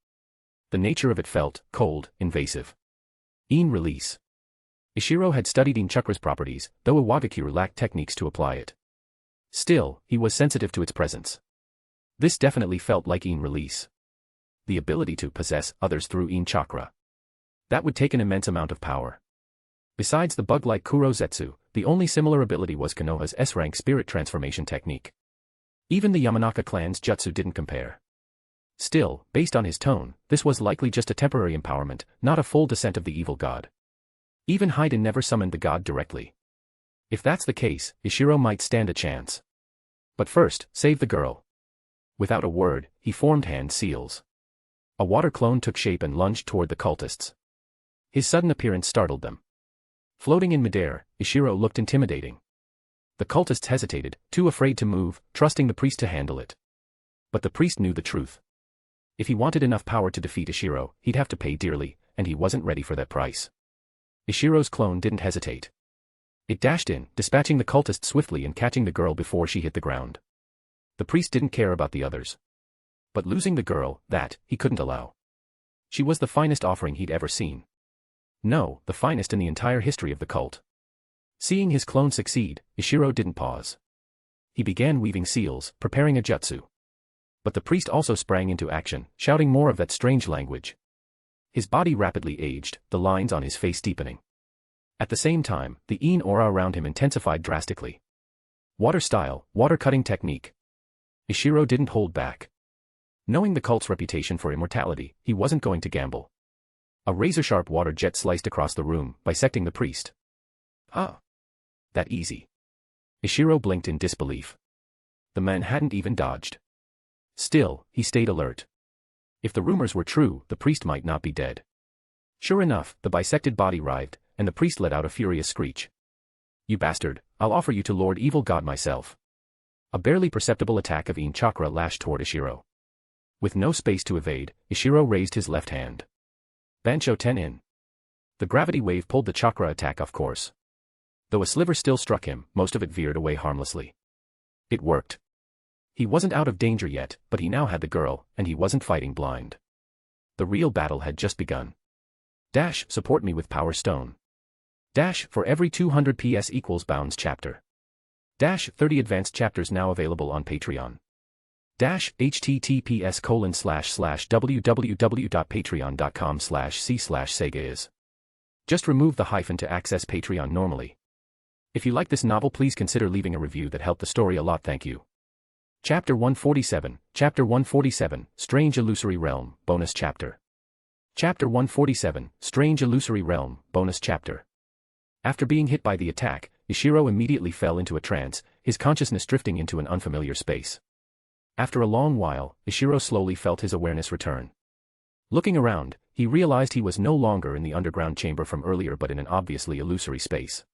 The nature of it felt cold, invasive. In release. Ishiro had studied In Chakra's properties, though Iwagakure lacked techniques to apply it. Still, he was sensitive to its presence. This definitely felt like In release. The ability to possess others through In Chakra. That would take an immense amount of power. Besides the bug-like Kurozetsu, the only similar ability was Konoha's S-rank spirit transformation technique. Even the Yamanaka clan's jutsu didn't compare. Still, based on his tone, this was likely just a temporary empowerment, not a full descent of the evil god. Even Haiden never summoned the god directly. If that's the case, Ishiro might stand a chance. But first, save the girl. Without a word, he formed hand seals. A water clone took shape and lunged toward the cultists. His sudden appearance startled them. Floating in midair, Ishiro looked intimidating. The cultists hesitated, too afraid to move, trusting the priest to handle it. But the priest knew the truth. If he wanted enough power to defeat Ishiro, he'd have to pay dearly, and he wasn't ready for that price. Ishiro's clone didn't hesitate. It dashed in, dispatching the cultist swiftly and catching the girl before she hit the ground. The priest didn't care about the others. But losing the girl, that, he couldn't allow. She was the finest offering he'd ever seen. No, the finest in the entire history of the cult. Seeing his clone succeed, Ishiro didn't pause. He began weaving seals, preparing a jutsu. But the priest also sprang into action, shouting more of that strange language. His body rapidly aged, the lines on his face deepening. At the same time, the In aura around him intensified drastically. Water style, water cutting technique. Ishiro didn't hold back. Knowing the cult's reputation for immortality, he wasn't going to gamble. A razor-sharp water jet sliced across the room, bisecting the priest. Ah! That easy. Ishiro blinked in disbelief. The man hadn't even dodged. Still, he stayed alert. If the rumors were true, the priest might not be dead. Sure enough, the bisected body writhed, and the priest let out a furious screech. "You bastard, I'll offer you to Lord Evil God myself." A barely perceptible attack of In Chakra lashed toward Ishiro. With no space to evade, Ishiro raised his left hand. Bancho Tenin. The gravity wave pulled the chakra attack off course. Though a sliver still struck him, most of it veered away harmlessly. It worked. He wasn't out of danger yet, but he now had the girl, and he wasn't fighting blind. The real battle had just begun. Dash, support me with Power Stone. Dash, for every 200 PS equals Bounds chapter. Dash, 30 advanced chapters now available on Patreon. Dash, https://www.patreon.com/c/Sega is. Just remove the hyphen to access Patreon normally. If you like this novel, please consider leaving a review that helped the story a lot. Thank you. Chapter 147, Chapter 147, Strange Illusory Realm, Bonus Chapter. Chapter 147, Strange Illusory Realm, Bonus Chapter. After being hit by the attack, Ishiro immediately fell into a trance, his consciousness drifting into an unfamiliar space. After a long while, Ishiro slowly felt his awareness return. Looking around, he realized he was no longer in the underground chamber from earlier but in an obviously illusory space.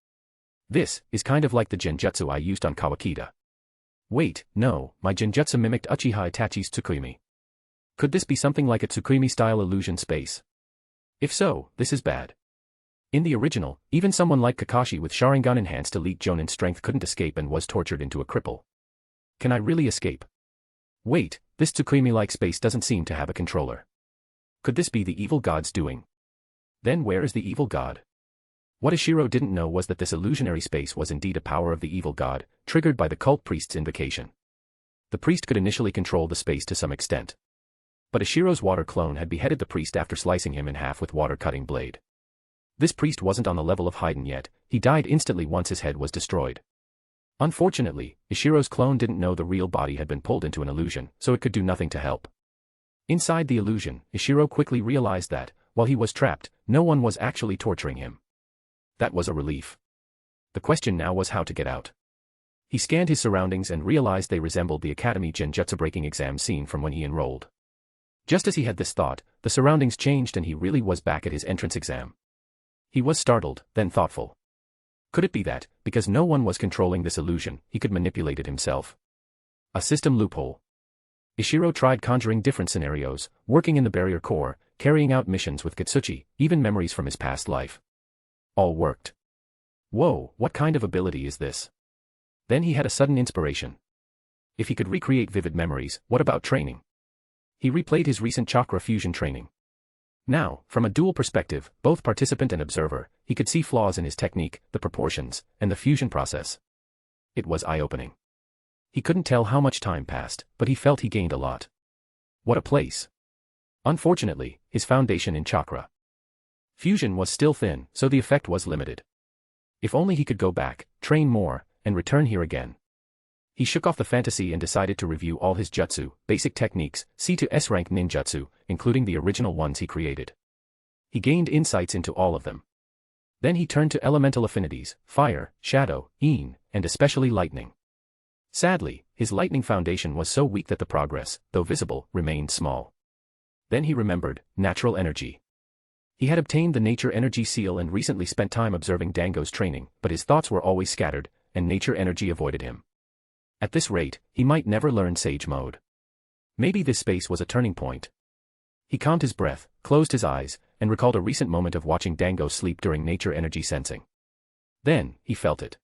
This is kind of like the genjutsu I used on Kawakita. Wait, no, my genjutsu mimicked Uchiha Itachi's Tsukuyomi. Could this be something like a Tsukuyomi-style illusion space? If so, this is bad. In the original, even someone like Kakashi with Sharingan-enhanced elite Jonan strength couldn't escape and was tortured into a cripple. Can I really escape? Wait, this Tsukuyomi-like space doesn't seem to have a controller. Could this be the evil god's doing? Then where is the evil god? What Ishiro didn't know was that this illusionary space was indeed a power of the evil god, triggered by the cult priest's invocation. The priest could initially control the space to some extent. But Ishiro's water clone had beheaded the priest after slicing him in half with water-cutting blade. This priest wasn't on the level of Haiden yet, he died instantly once his head was destroyed. Unfortunately, Ishiro's clone didn't know the real body had been pulled into an illusion, so it could do nothing to help. Inside the illusion, Ishiro quickly realized that, while he was trapped, no one was actually torturing him. That was a relief. The question now was how to get out. He scanned his surroundings and realized they resembled the Academy Genjutsu breaking exam scene from when he enrolled. Just as he had this thought, the surroundings changed and he really was back at his entrance exam. He was startled, then thoughtful. Could it be that, because no one was controlling this illusion, he could manipulate it himself? A system loophole. Ishiro tried conjuring different scenarios, working in the barrier core, carrying out missions with Katsuchi, even memories from his past life. All worked. Whoa, what kind of ability is this? Then he had a sudden inspiration. If he could recreate vivid memories, what about training? He replayed his recent chakra fusion training. Now, from a dual perspective, both participant and observer, he could see flaws in his technique, the proportions, and the fusion process. It was eye-opening. He couldn't tell how much time passed, but he felt he gained a lot. What a place. Unfortunately, his foundation in chakra fusion was still thin, so the effect was limited. If only he could go back, train more, and return here again. He shook off the fantasy and decided to review all his jutsu, basic techniques, C to S rank ninjutsu, including the original ones he created. He gained insights into all of them. Then he turned to elemental affinities, fire, shadow, yin, and especially lightning. Sadly, his lightning foundation was so weak that the progress, though visible, remained small. Then he remembered, natural energy. He had obtained the nature energy seal and recently spent time observing Dango's training, but his thoughts were always scattered, and nature energy avoided him. At this rate, he might never learn sage mode. Maybe this space was a turning point. He calmed his breath, closed his eyes, and recalled a recent moment of watching Dango sleep during nature energy sensing. Then, he felt it.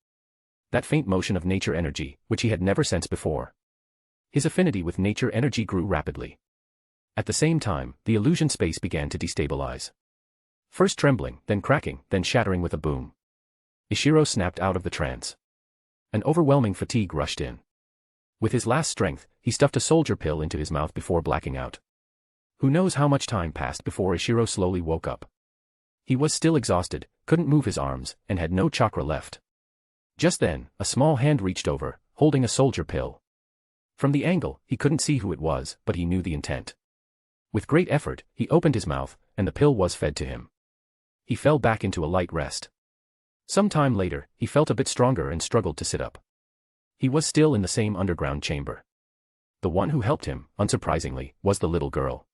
That faint motion of nature energy, which he had never sensed before. His affinity with nature energy grew rapidly. At the same time, the illusion space began to destabilize. First trembling, then cracking, then shattering with a boom. Ishiro snapped out of the trance. An overwhelming fatigue rushed in. With his last strength, he stuffed a soldier pill into his mouth before blacking out. Who knows how much time passed before Ishiro slowly woke up. He was still exhausted, couldn't move his arms, and had no chakra left. Just then, a small hand reached over, holding a soldier pill. From the angle, he couldn't see who it was, but he knew the intent. With great effort, he opened his mouth, and the pill was fed to him. He fell back into a light rest. Some time later, he felt a bit stronger and struggled to sit up. He was still in the same underground chamber. The one who helped him, unsurprisingly, was the little girl.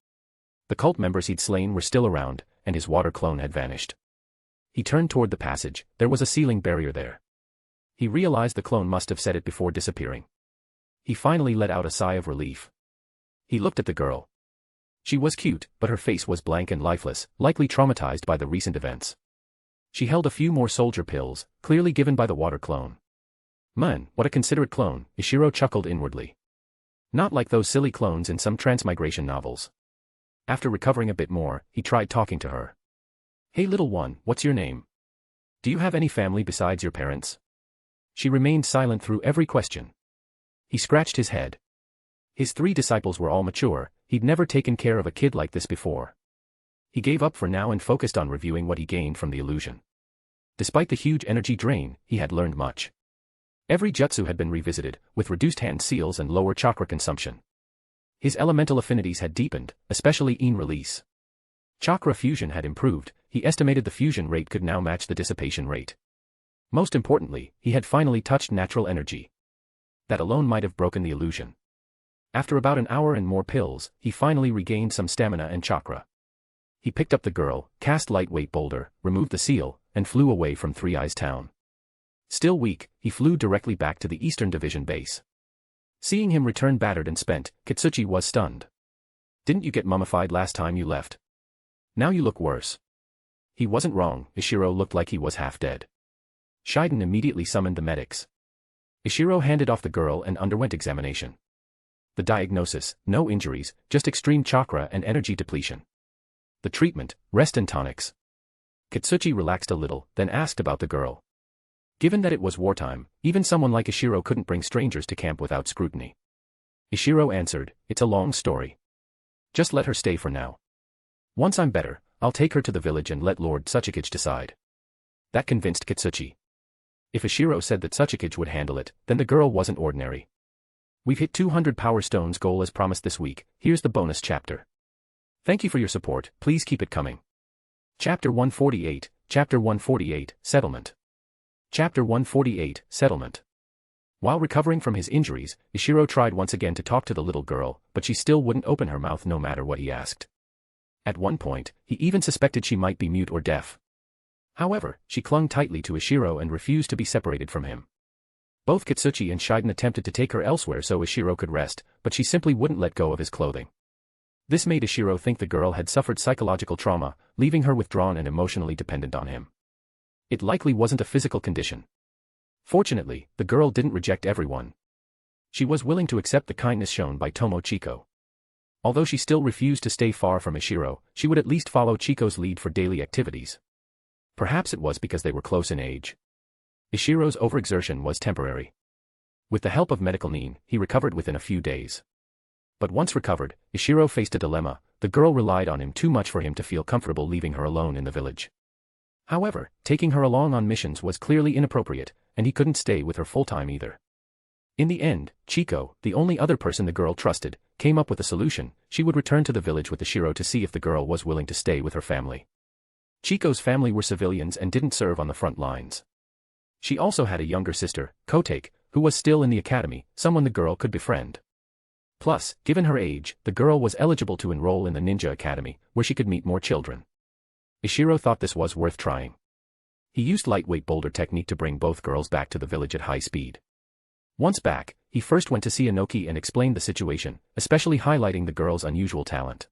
The cult members he'd slain were still around, and his water clone had vanished. He turned toward the passage, there was a ceiling barrier there. He realized the clone must have set it before disappearing. He finally let out a sigh of relief. He looked at the girl. She was cute, but her face was blank and lifeless, likely traumatized by the recent events. She held a few more soldier pills, clearly given by the water clone. Man, what a considerate clone, Ishiro chuckled inwardly. Not like those silly clones in some transmigration novels. After recovering a bit more, he tried talking to her. Hey little one, what's your name? Do you have any family besides your parents? She remained silent through every question. He scratched his head. His 3 disciples were all mature, he'd never taken care of a kid like this before. He gave up for now and focused on reviewing what he gained from the illusion. Despite the huge energy drain, he had learned much. Every jutsu had been revisited, with reduced hand seals and lower chakra consumption. His elemental affinities had deepened, especially yin release. Chakra fusion had improved, he estimated the fusion rate could now match the dissipation rate. Most importantly, he had finally touched natural energy. That alone might have broken the illusion. After about an hour and more pills, he finally regained some stamina and chakra. He picked up the girl, cast lightweight boulder, removed the seal, and flew away from Three Eyes Town. Still weak, he flew directly back to the Eastern Division base. Seeing him return battered and spent, Katsuchi was stunned. Didn't you get mummified last time you left? Now you look worse. He wasn't wrong, Ishiro looked like he was half dead. Shiden immediately summoned the medics. Ishiro handed off the girl and underwent examination. The diagnosis, no injuries, just extreme chakra and energy depletion. The treatment, rest and tonics. Katsuchi relaxed a little, then asked about the girl. Given that it was wartime, even someone like Ishiro couldn't bring strangers to camp without scrutiny. Ishiro answered, it's a long story. Just let her stay for now. Once I'm better, I'll take her to the village and let Lord Tsuchikage decide. That convinced Katsuchi. If Ishiro said that Tsuchikage would handle it, then the girl wasn't ordinary. We've hit 200 Power Stones goal as promised this week, here's the bonus chapter. Thank you for your support, please keep it coming. Chapter 148, Chapter 148, Settlement. Chapter 148, Settlement. While recovering from his injuries, Ishiro tried once again to talk to the little girl, but she still wouldn't open her mouth no matter what he asked. At one point, he even suspected she might be mute or deaf. However, she clung tightly to Ishiro and refused to be separated from him. Both Katsuchi and Shiden attempted to take her elsewhere so Ishiro could rest, but she simply wouldn't let go of his clothing. This made Ishiro think the girl had suffered psychological trauma, leaving her withdrawn and emotionally dependent on him. It likely wasn't a physical condition. Fortunately, the girl didn't reject everyone. She was willing to accept the kindness shown by Tomo Chico. Although she still refused to stay far from Ishiro, she would at least follow Chico's lead for daily activities. Perhaps it was because they were close in age. Ishiro's overexertion was temporary. With the help of medical nin, he recovered within a few days. But once recovered, Ishiro faced a dilemma. The girl relied on him too much for him to feel comfortable leaving her alone in the village. However, taking her along on missions was clearly inappropriate, and he couldn't stay with her full-time either. In the end, Chico, the only other person the girl trusted, came up with a solution. She would return to the village with Ishiro to see if the girl was willing to stay with her family. Chico's family were civilians and didn't serve on the front lines. She also had a younger sister, Kotake, who was still in the academy, someone the girl could befriend. Plus, given her age, the girl was eligible to enroll in the ninja academy, where she could meet more children. Ishiro thought this was worth trying. He used lightweight boulder technique to bring both girls back to the village at high speed. Once back, he first went to see Inoki and explained the situation, especially highlighting the girl's unusual talent.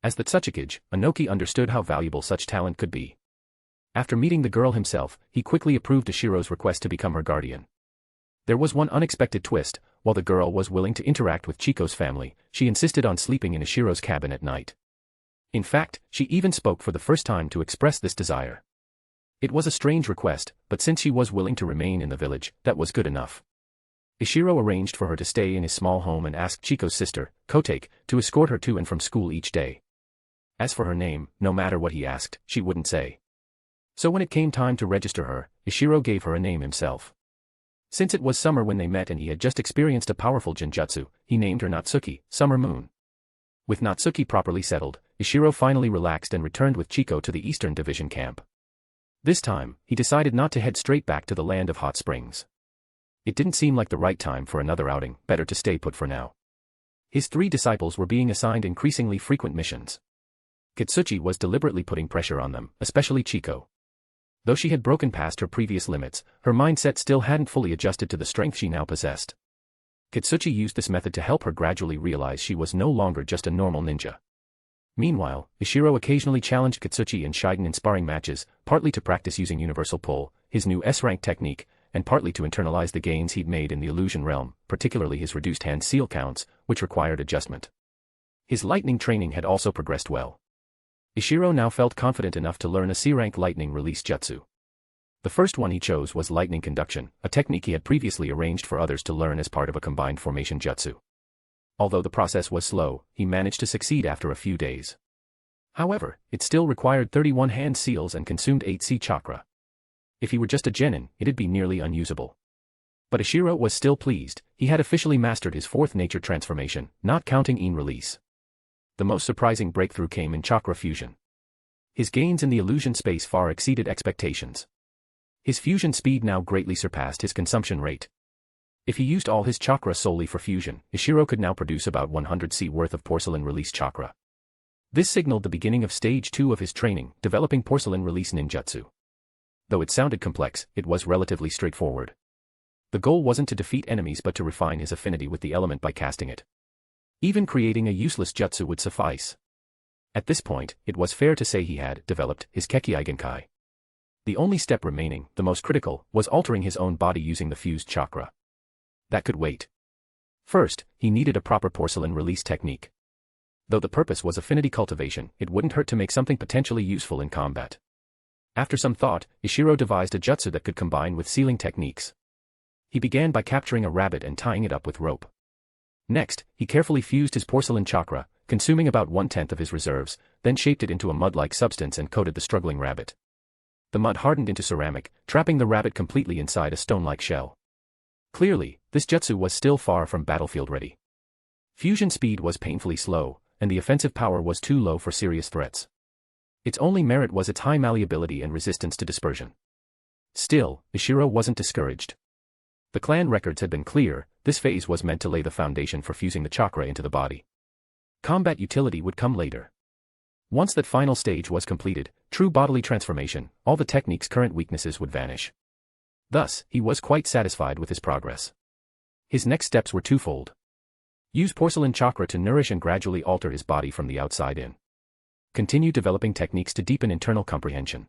As the Tsuchikage, Inoki understood how valuable such talent could be. After meeting the girl himself, he quickly approved Ishiro's request to become her guardian. There was one unexpected twist. While the girl was willing to interact with Chico's family, she insisted on sleeping in Ishiro's cabin at night. In fact, she even spoke for the first time to express this desire. It was a strange request, but since she was willing to remain in the village, that was good enough. Ishiro arranged for her to stay in his small home and asked Chico's sister, Kotake, to escort her to and from school each day. As for her name, no matter what he asked, she wouldn't say. So when it came time to register her, Ishiro gave her a name himself. Since it was summer when they met and he had just experienced a powerful genjutsu, he named her Natsuki, Summer Moon. With Natsuki properly settled, Ishiro finally relaxed and returned with Chico to the Eastern Division camp. This time, he decided not to head straight back to the land of hot springs. It didn't seem like the right time for another outing, better to stay put for now. His 3 disciples were being assigned increasingly frequent missions. Katsuchi was deliberately putting pressure on them, especially Chico. Though she had broken past her previous limits, her mindset still hadn't fully adjusted to the strength she now possessed. Katsuchi used this method to help her gradually realize she was no longer just a normal ninja. Meanwhile, Ishiro occasionally challenged Katsuchi and Shiden in sparring matches, partly to practice using universal pull, his new S-rank technique, and partly to internalize the gains he'd made in the illusion realm, particularly his reduced hand seal counts, which required adjustment. His lightning training had also progressed well. Ishiro now felt confident enough to learn a C-rank lightning release jutsu. The first one he chose was lightning conduction, a technique he had previously arranged for others to learn as part of a combined formation jutsu. Although the process was slow, he managed to succeed after a few days. However, it still required 31 hand seals and consumed 8 C chakra. If he were just a genin, it'd be nearly unusable. But Ishiro was still pleased. He had officially mastered his 4th nature transformation, not counting in release. The most surprising breakthrough came in chakra fusion. His gains in the illusion space far exceeded expectations. His fusion speed now greatly surpassed his consumption rate. If he used all his chakra solely for fusion, Ishiro could now produce about 100 C worth of porcelain release chakra. This signaled the beginning of stage 2 of his training, developing porcelain release ninjutsu. Though it sounded complex, it was relatively straightforward. The goal wasn't to defeat enemies but to refine his affinity with the element by casting it. Even creating a useless jutsu would suffice. At this point, it was fair to say he had developed his Kekkei Genkai. The only step remaining, the most critical, was altering his own body using the fused chakra. That could wait. First, he needed a proper porcelain release technique. Though the purpose was affinity cultivation, it wouldn't hurt to make something potentially useful in combat. After some thought, Ishiro devised a jutsu that could combine with sealing techniques. He began by capturing a rabbit and tying it up with rope. Next, he carefully fused his porcelain chakra, consuming about 1/10 of his reserves, then shaped it into a mud-like substance and coated the struggling rabbit. The mud hardened into ceramic, trapping the rabbit completely inside a stone-like shell. Clearly, this jutsu was still far from battlefield ready. Fusion speed was painfully slow, and the offensive power was too low for serious threats. Its only merit was its high malleability and resistance to dispersion. Still, Ishiro wasn't discouraged. The clan records had been clear. This phase was meant to lay the foundation for fusing the chakra into the body. Combat utility would come later. Once that final stage was completed, true bodily transformation, all the technique's current weaknesses would vanish. Thus, he was quite satisfied with his progress. His next steps were twofold. Use porcelain chakra to nourish and gradually alter his body from the outside in. Continue developing techniques to deepen internal comprehension.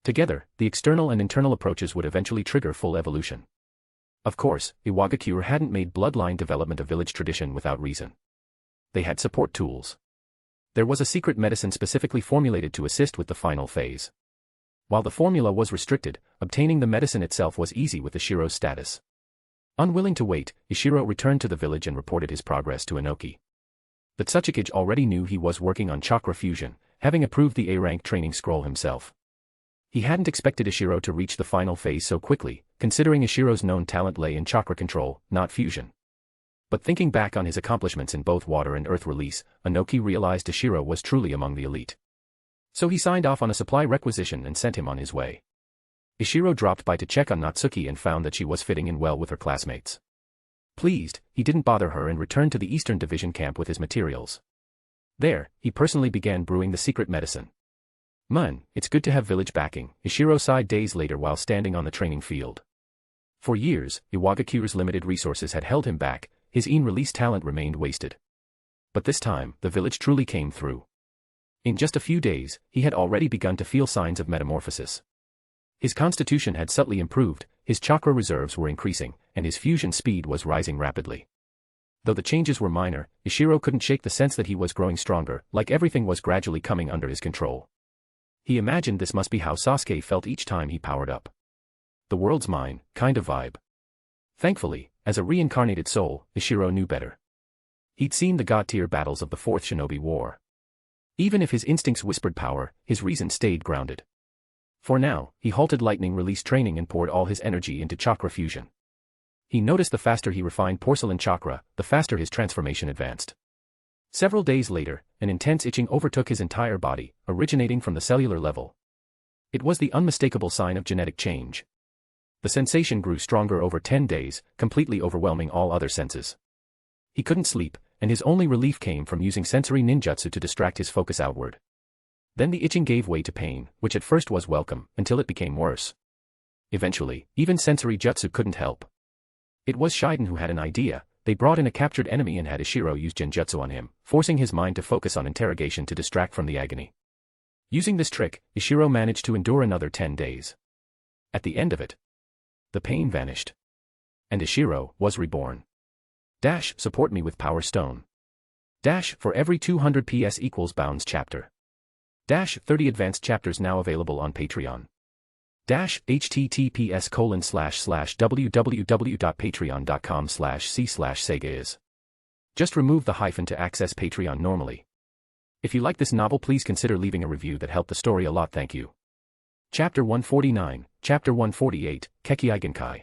Together, the external and internal approaches would eventually trigger full evolution. Of course, Iwagakure hadn't made bloodline development a village tradition without reason. They had support tools. There was a secret medicine specifically formulated to assist with the final phase. While the formula was restricted, obtaining the medicine itself was easy with Ishiro's status. Unwilling to wait, Ishiro returned to the village and reported his progress to Inoki. The Tsuchikage already knew he was working on chakra fusion, having approved the A-rank training scroll himself. He hadn't expected Ishiro to reach the final phase so quickly, considering Ishiro's known talent lay in chakra control, not fusion. But thinking back on his accomplishments in both water and earth release, Inoki realized Ishiro was truly among the elite. So he signed off on a supply requisition and sent him on his way. Ishiro dropped by to check on Natsuki and found that she was fitting in well with her classmates. Pleased, he didn't bother her and returned to the Eastern Division camp with his materials. There, he personally began brewing the secret medicine. It's good to have village backing, Ishiro sighed days later while standing on the training field. For years, Iwagakure's limited resources had held him back, his in-release talent remained wasted. But this time, the village truly came through. In just a few days, he had already begun to feel signs of metamorphosis. His constitution had subtly improved, his chakra reserves were increasing, and his fusion speed was rising rapidly. Though the changes were minor, Ishiro couldn't shake the sense that he was growing stronger, like everything was gradually coming under his control. He imagined this must be how Sasuke felt each time he powered up. The world's mine, kind of vibe. Thankfully, as a reincarnated soul, Ishiro knew better. He'd seen the god-tier battles of the Fourth Shinobi War. Even if his instincts whispered power, his reason stayed grounded. For now, he halted lightning release training and poured all his energy into chakra fusion. He noticed the faster he refined porcelain chakra, the faster his transformation advanced. Several days later, an intense itching overtook his entire body, originating from the cellular level. It was the unmistakable sign of genetic change. The sensation grew stronger over 10 days, completely overwhelming all other senses. He couldn't sleep, and his only relief came from using sensory ninjutsu to distract his focus outward. Then the itching gave way to pain, which at first was welcome, until it became worse. Eventually, even sensory jutsu couldn't help. It was Shiden who had an idea. They brought in a captured enemy and had Ishiro use genjutsu on him, forcing his mind to focus on interrogation to distract from the agony. Using this trick, Ishiro managed to endure another 10 days. At the end of it, the pain vanished. And Ishiro was reborn. Support me with Power Stone. For every 200 PS equals Bounds chapter. 30 advanced chapters now available on Patreon. https://www.patreon.com/c/Sega. Just remove the hyphen to access Patreon normally. If you like this novel, please consider leaving a review. That helped the story a lot. Thank you. Chapter 149, Chapter 148, Kekkei Genkai.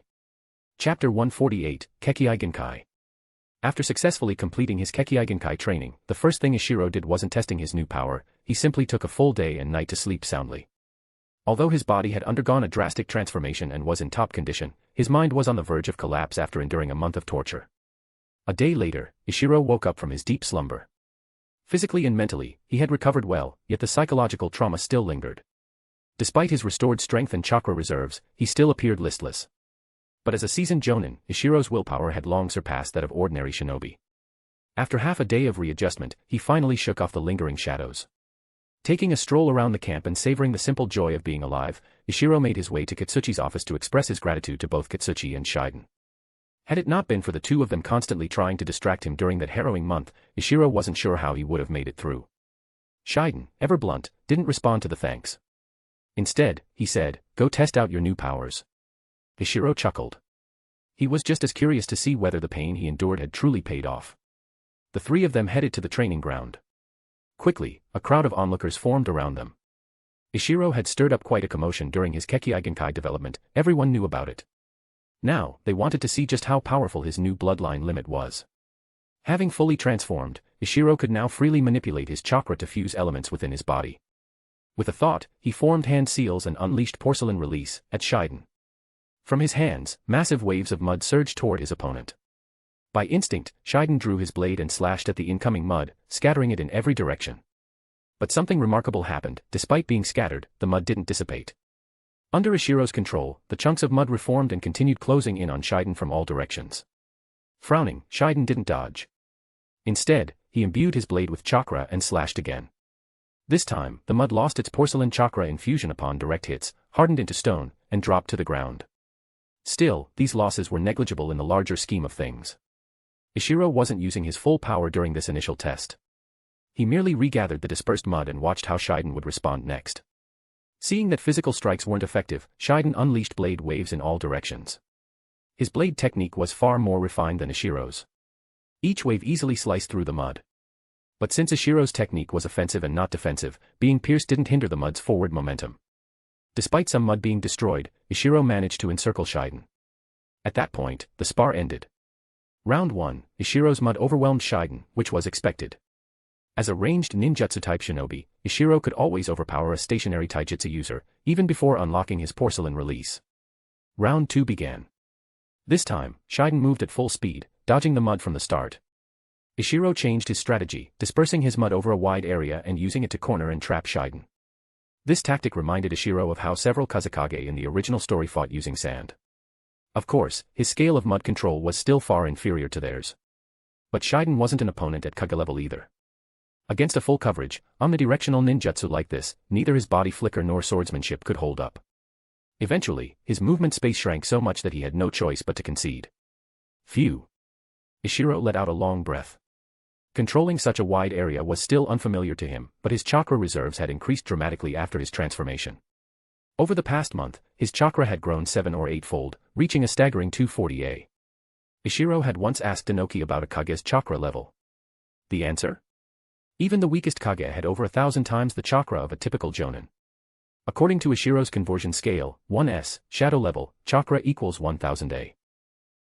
Chapter 148, Kekkei Genkai. After successfully completing his Kekkei Genkai training, the first thing Ishiro did wasn't testing his new power, he simply took a full day and night to sleep soundly. Although his body had undergone a drastic transformation and was in top condition, his mind was on the verge of collapse after enduring a month of torture. A day later, Ishiro woke up from his deep slumber. Physically and mentally, he had recovered well, yet the psychological trauma still lingered. Despite his restored strength and chakra reserves, he still appeared listless. But as a seasoned Jonan, Ishiro's willpower had long surpassed that of ordinary shinobi. After half a day of readjustment, he finally shook off the lingering shadows. Taking a stroll around the camp and savoring the simple joy of being alive, Ishiro made his way to Katsuchi's office to express his gratitude to both Katsuchi and Shiden. Had it not been for the two of them constantly trying to distract him during that harrowing month, Ishiro wasn't sure how he would have made it through. Shiden, ever blunt, didn't respond to the thanks. Instead, he said, "Go test out your new powers." Ishiro chuckled. He was just as curious to see whether the pain he endured had truly paid off. The three of them headed to the training ground. Quickly, a crowd of onlookers formed around them. Ishiro had stirred up quite a commotion during his Kekkei Genkai development, everyone knew about it. Now, they wanted to see just how powerful his new bloodline limit was. Having fully transformed, Ishiro could now freely manipulate his chakra to fuse elements within his body. With a thought, he formed hand seals and unleashed porcelain release at Shiden. From his hands, massive waves of mud surged toward his opponent. By instinct, Shiden drew his blade and slashed at the incoming mud, scattering it in every direction. But something remarkable happened. Despite being scattered, the mud didn't dissipate. Under Ishiro's control, the chunks of mud reformed and continued closing in on Shiden from all directions. Frowning, Shiden didn't dodge. Instead, he imbued his blade with chakra and slashed again. This time, the mud lost its porcelain chakra infusion upon direct hits, hardened into stone, and dropped to the ground. Still, these losses were negligible in the larger scheme of things. Ishiro wasn't using his full power during this initial test. He merely regathered the dispersed mud and watched how Shiden would respond next. Seeing that physical strikes weren't effective, Shiden unleashed blade waves in all directions. His blade technique was far more refined than Ishiro's. Each wave easily sliced through the mud. But since Ishiro's technique was offensive and not defensive, being pierced didn't hinder the mud's forward momentum. Despite some mud being destroyed, Ishiro managed to encircle Shiden. At that point, the spar ended. Round 1, Ishiro's mud overwhelmed Shiden, which was expected. As a ranged ninjutsu-type shinobi, Ishiro could always overpower a stationary taijutsu user, even before unlocking his porcelain release. Round 2 began. This time, Shiden moved at full speed, dodging the mud from the start. Ishiro changed his strategy, dispersing his mud over a wide area and using it to corner and trap Shiden. This tactic reminded Ishiro of how several Tsuchikage in the original story fought using sand. Of course, his scale of mud control was still far inferior to theirs. But Shiden wasn't an opponent at Kage level either. Against a full coverage, omnidirectional ninjutsu like this, neither his body flicker nor swordsmanship could hold up. Eventually, his movement space shrank so much that he had no choice but to concede. Phew. Ishiro let out a long breath. Controlling such a wide area was still unfamiliar to him, but his chakra reserves had increased dramatically after his transformation. Over the past month, his chakra had grown 7 or 8-fold, reaching a staggering 240A. Ishiro had once asked Inoki about a Kage's chakra level. The answer? Even the weakest Kage had over 1,000 times the chakra of a typical Jonan. According to Ishiro's conversion scale, 1S, shadow level, chakra equals 1000A.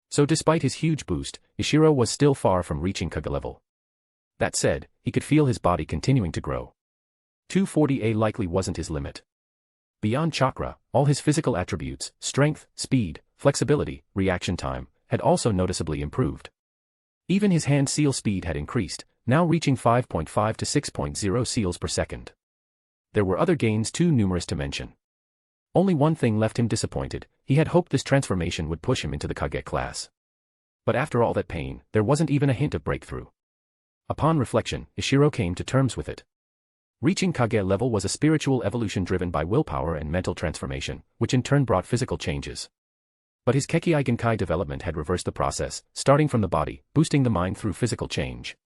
So despite his huge boost, Ishiro was still far from reaching Kage level. That said, he could feel his body continuing to grow. 240A likely wasn't his limit. Beyond chakra, all his physical attributes, strength, speed, flexibility, reaction time, had also noticeably improved. Even his hand seal speed had increased, now reaching 5.5 to 6.0 seals per second. There were other gains too numerous to mention. Only one thing left him disappointed: he had hoped this transformation would push him into the Kage class. But after all that pain, there wasn't even a hint of breakthrough. Upon reflection, Ishiro came to terms with it. Reaching Kage level was a spiritual evolution driven by willpower and mental transformation, which in turn brought physical changes. But his Kekkei Genkai development had reversed the process, starting from the body, boosting the mind through physical change.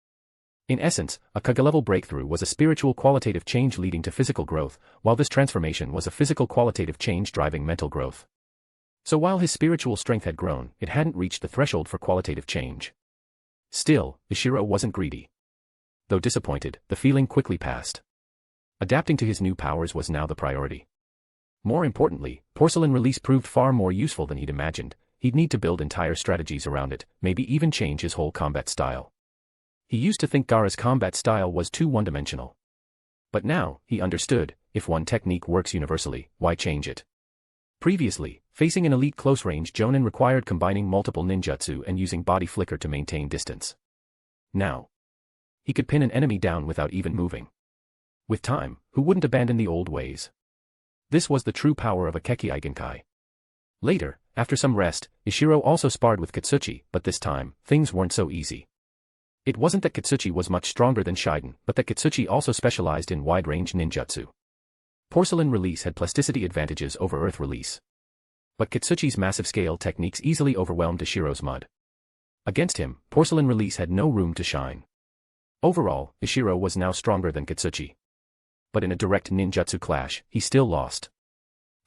In essence, a Kage-level breakthrough was a spiritual qualitative change leading to physical growth, while this transformation was a physical qualitative change driving mental growth. So while his spiritual strength had grown, it hadn't reached the threshold for qualitative change. Still, Ishiro wasn't greedy. Though disappointed, the feeling quickly passed. Adapting to his new powers was now the priority. More importantly, porcelain release proved far more useful than he'd imagined. He'd need to build entire strategies around it, maybe even change his whole combat style. He used to think Gaara's combat style was too one-dimensional. But now, he understood, if one technique works universally, why change it? Previously, facing an elite close-range Jonan required combining multiple ninjutsu and using body flicker to maintain distance. Now, he could pin an enemy down without even moving. With time, who wouldn't abandon the old ways? This was the true power of a Kekkei Genkai. Later, after some rest, Ishiro also sparred with Katsuchi, but this time, things weren't so easy. It wasn't that Katsuchi was much stronger than Shiden, but that Katsuchi also specialized in wide-range ninjutsu. Porcelain release had plasticity advantages over earth release. But Katsuchi's massive scale techniques easily overwhelmed Ishiro's mud. Against him, porcelain release had no room to shine. Overall, Ishiro was now stronger than Katsuchi. But in a direct ninjutsu clash, he still lost.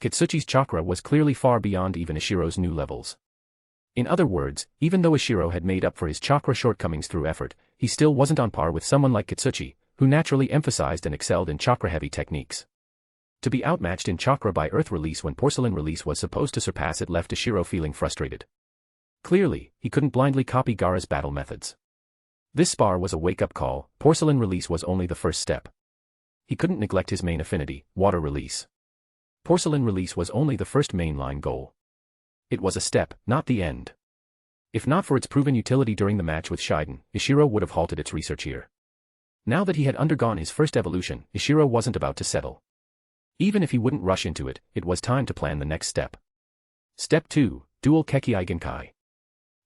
Katsuchi's chakra was clearly far beyond even Ishiro's new levels. In other words, even though Ishiro had made up for his chakra shortcomings through effort, he still wasn't on par with someone like Katsuchi, who naturally emphasized and excelled in chakra-heavy techniques. To be outmatched in chakra by earth release when porcelain release was supposed to surpass it left Ishiro feeling frustrated. Clearly, he couldn't blindly copy Gaara's battle methods. This spar was a wake-up call. Porcelain release was only the first step. He couldn't neglect his main affinity, water release. Porcelain release was only the first mainline goal. It was a step, not the end. If not for its proven utility during the match with Shiden, Ishiro would have halted its research here. Now that he had undergone his first evolution, Ishiro wasn't about to settle. Even if he wouldn't rush into it, it was time to plan the next step. Step 2, Dual Kekkei Genkai.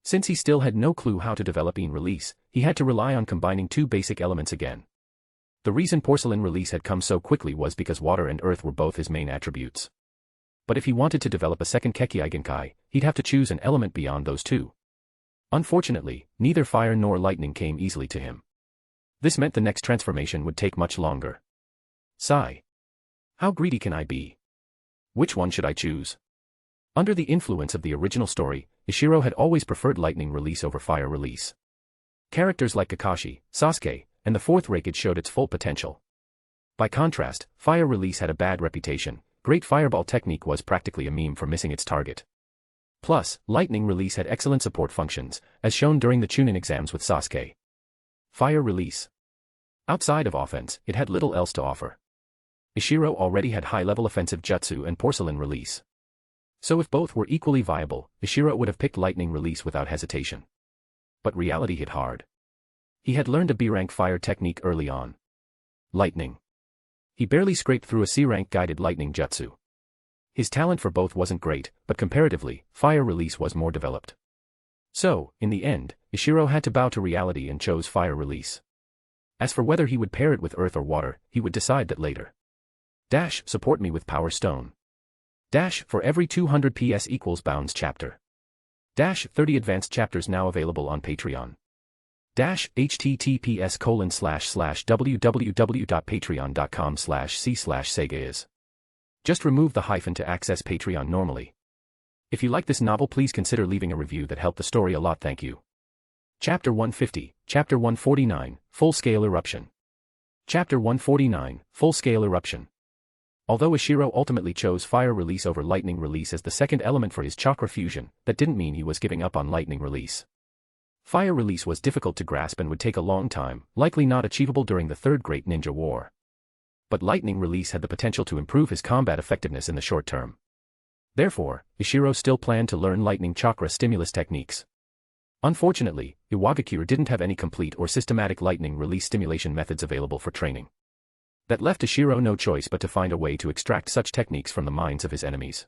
Since he still had no clue how to develop in release, he had to rely on combining two basic elements again. The reason porcelain release had come so quickly was because water and earth were both his main attributes. But if he wanted to develop a second Kekkei Genkai, he'd have to choose an element beyond those two. Unfortunately, neither fire nor lightning came easily to him. This meant the next transformation would take much longer. Sigh. How greedy can I be? Which one should I choose? Under the influence of the original story, Ishiro had always preferred lightning release over fire release. Characters like Kakashi, Sasuke, and the fourth Raikage showed its full potential. By contrast, fire release had a bad reputation. Great Fireball technique was practically a meme for missing its target. Plus, lightning release had excellent support functions, as shown during the Chunin exams with Sasuke. Fire release. Outside of offense, it had little else to offer. Ishiro already had high-level offensive jutsu and porcelain release. So if both were equally viable, Ishiro would have picked lightning release without hesitation. But reality hit hard. He had learned a B-rank fire technique early on. Lightning. He barely scraped through a C-rank guided lightning jutsu. His talent for both wasn't great, but comparatively, fire release was more developed. So, in the end, Ishiro had to bow to reality and chose fire release. As for whether he would pair it with earth or water, he would decide that later. Dash, support me with Power Stone. Dash, for every 200 PS equals Bounds chapter. Dash, 30 advanced chapters now available on Patreon. Dash, https://www.patreon.com/c/Sega. Just remove the hyphen to access Patreon normally. If you like this novel, please consider leaving a review that helped the story a lot. Thank you. Chapter 150, Chapter 149, Full-Scale Eruption. Chapter 149, Full-Scale Eruption. Although Ishiro ultimately chose fire release over lightning release as the second element for his chakra fusion, that didn't mean he was giving up on lightning release. Fire release was difficult to grasp and would take a long time, likely not achievable during the Third Great Ninja War. But lightning release had the potential to improve his combat effectiveness in the short term. Therefore, Ishiro still planned to learn lightning chakra stimulus techniques. Unfortunately, Iwagakure didn't have any complete or systematic lightning release stimulation methods available for training. That left Ishiro no choice but to find a way to extract such techniques from the minds of his enemies.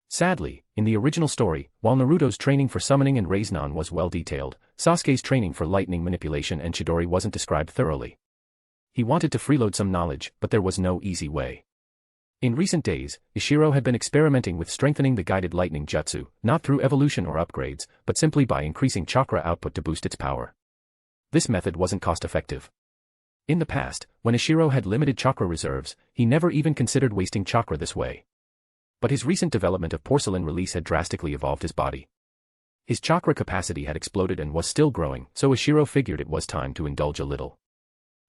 Sadly, in the original story, while Naruto's training for summoning and Rasengan was well detailed, Sasuke's training for lightning manipulation and Chidori wasn't described thoroughly. He wanted to freeload some knowledge, but there was no easy way. In recent days, Ishiro had been experimenting with strengthening the guided lightning jutsu, not through evolution or upgrades, but simply by increasing chakra output to boost its power. This method wasn't cost-effective. In the past, when Ishiro had limited chakra reserves, he never even considered wasting chakra this way. But his recent development of porcelain release had drastically evolved his body. His chakra capacity had exploded and was still growing, so Ishiro figured it was time to indulge a little.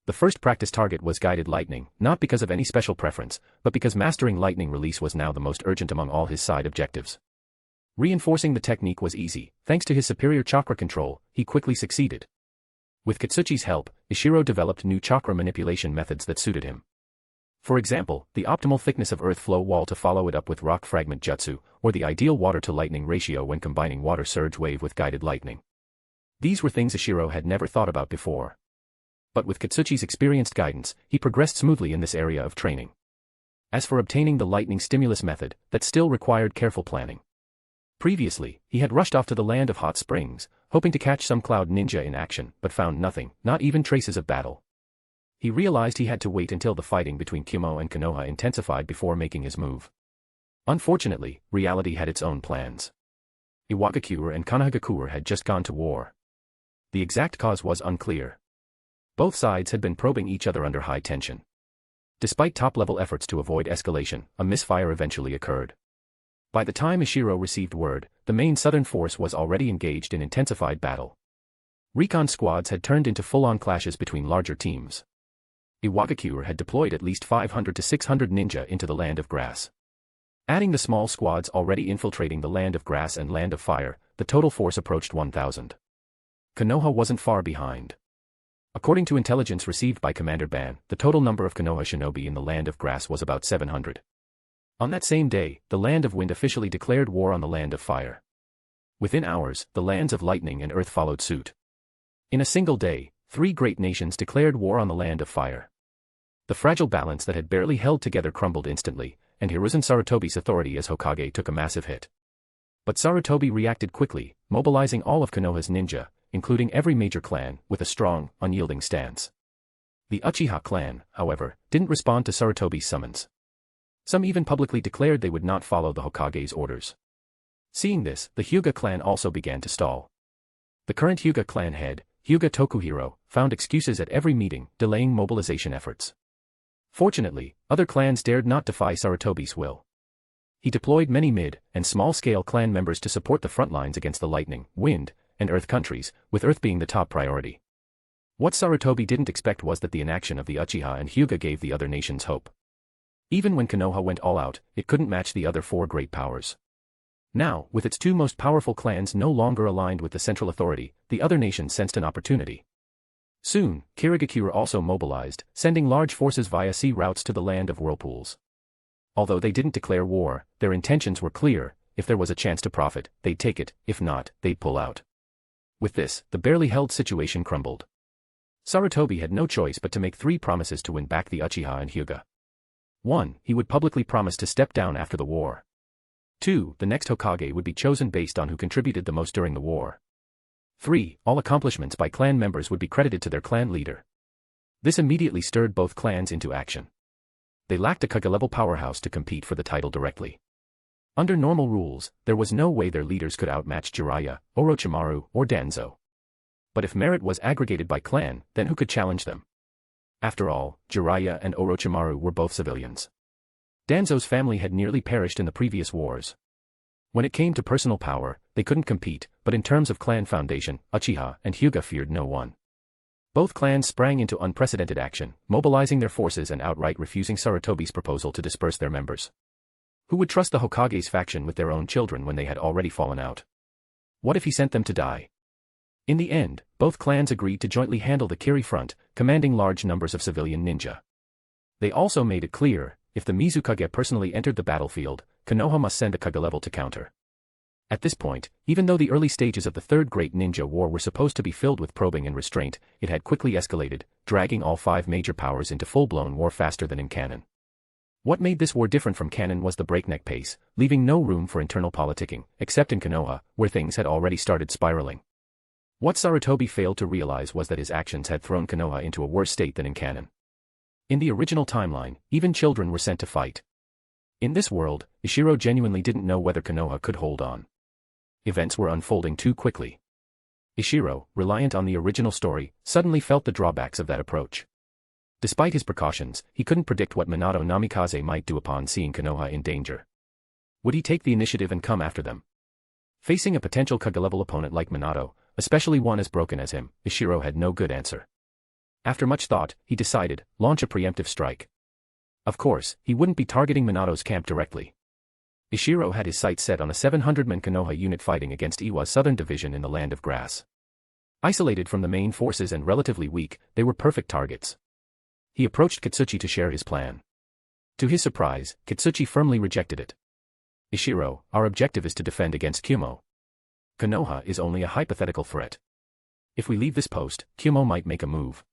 The first practice target was guided lightning, not because of any special preference, but because mastering lightning release was now the most urgent among all his side objectives. Reinforcing the technique was easy. Thanks to his superior chakra control, he quickly succeeded. With Katsuchi's help, Ishiro developed new chakra manipulation methods that suited him. For example, the optimal thickness of earth flow wall to follow it up with rock fragment jutsu, or the ideal water-to-lightning ratio when combining water surge wave with guided lightning. These were things Ishiro had never thought about before. But with Katsuchi's experienced guidance, he progressed smoothly in this area of training. As for obtaining the lightning stimulus method, that still required careful planning. Previously, he had rushed off to the land of hot springs, hoping to catch some cloud ninja in action, but found nothing, not even traces of battle. He realized he had to wait until the fighting between Kumo and Konoha intensified before making his move. Unfortunately, reality had its own plans. Iwagakure and Konohagakure had just gone to war. The exact cause was unclear. Both sides had been probing each other under high tension. Despite top-level efforts to avoid escalation, a misfire eventually occurred. By the time Ishiro received word, the main southern force was already engaged in intensified battle. Recon squads had turned into full-on clashes between larger teams. Iwagakure had deployed at least 500 to 600 ninja into the Land of Grass. Adding the small squads already infiltrating the Land of Grass and Land of Fire, the total force approached 1,000. Konoha wasn't far behind. According to intelligence received by Commander Ban, the total number of Konoha shinobi in the Land of Grass was about 700. On that same day, the Land of Wind officially declared war on the Land of Fire. Within hours, the lands of Lightning and Earth followed suit. In a single day, Three great nations declared war on the land of fire. The fragile balance that had barely held together crumbled instantly, and Hiruzen Sarutobi's authority as Hokage took a massive hit. But Sarutobi reacted quickly, mobilizing all of Konoha's ninja, including every major clan, with a strong, unyielding stance. The Uchiha clan, however, didn't respond to Sarutobi's summons. Some even publicly declared they would not follow the Hokage's orders. Seeing this, the Hyuga clan also began to stall. The current Hyuga clan head, Hyuga Tokuhiro, found excuses at every meeting, delaying mobilization efforts. Fortunately, other clans dared not defy Sarutobi's will. He deployed many mid- and small-scale clan members to support the front lines against the lightning, wind, and earth countries, with earth being the top priority. What Sarutobi didn't expect was that the inaction of the Uchiha and Hyuga gave the other nations hope. Even when Konoha went all out, it couldn't match the other four great powers. Now, with its two most powerful clans no longer aligned with the central authority, the other nations sensed an opportunity. Soon, Kirigakure also mobilized, sending large forces via sea routes to the land of whirlpools. Although they didn't declare war, their intentions were clear: if there was a chance to profit, they'd take it; if not, they'd pull out. With this, the barely held situation crumbled. Sarutobi had no choice but to make three promises to win back the Uchiha and Hyuga. 1. He would publicly promise to step down after the war. 2. The next Hokage would be chosen based on who contributed the most during the war. 3. All accomplishments by clan members would be credited to their clan leader. This immediately stirred both clans into action. They lacked a Kage-level powerhouse to compete for the title directly. Under normal rules, there was no way their leaders could outmatch Jiraiya, Orochimaru, or Danzo. But if merit was aggregated by clan, then who could challenge them? After all, Jiraiya and Orochimaru were both civilians. Danzo's family had nearly perished in the previous wars. When it came to personal power, they couldn't compete, but in terms of clan foundation, Uchiha and Hyuga feared no one. Both clans sprang into unprecedented action, mobilizing their forces and outright refusing Sarutobi's proposal to disperse their members. Who would trust the Hokage's faction with their own children when they had already fallen out? What if he sent them to die? In the end, both clans agreed to jointly handle the Kiri front, commanding large numbers of civilian ninja. They also made it clear, if the Mizukage personally entered the battlefield, Konoha must send a Kage level to counter. At this point, even though the early stages of the Third Great Ninja War were supposed to be filled with probing and restraint, it had quickly escalated, dragging all five major powers into full-blown war faster than in canon. What made this war different from canon was the breakneck pace, leaving no room for internal politicking, except in Konoha, where things had already started spiraling. What Sarutobi failed to realize was that his actions had thrown Konoha into a worse state than in canon. In the original timeline, even children were sent to fight. In this world, Ishiro genuinely didn't know whether Konoha could hold on. Events were unfolding too quickly. Ishiro, reliant on the original story, suddenly felt the drawbacks of that approach. Despite his precautions, he couldn't predict what Minato Namikaze might do upon seeing Konoha in danger. Would he take the initiative and come after them? Facing a potential Kage-level opponent like Minato, especially one as broken as him, Ishiro had no good answer. After much thought, he decided, launch a preemptive strike. Of course, he wouldn't be targeting Minato's camp directly. Ishiro had his sights set on a 700-man Konoha unit fighting against Iwa's southern division in the Land of Grass. Isolated from the main forces and relatively weak, they were perfect targets. He approached Katsuchi to share his plan. To his surprise, Katsuchi firmly rejected it. Ishiro, our objective is to defend against Kumo. Konoha is only a hypothetical threat. If we leave this post, Kumo might make a move.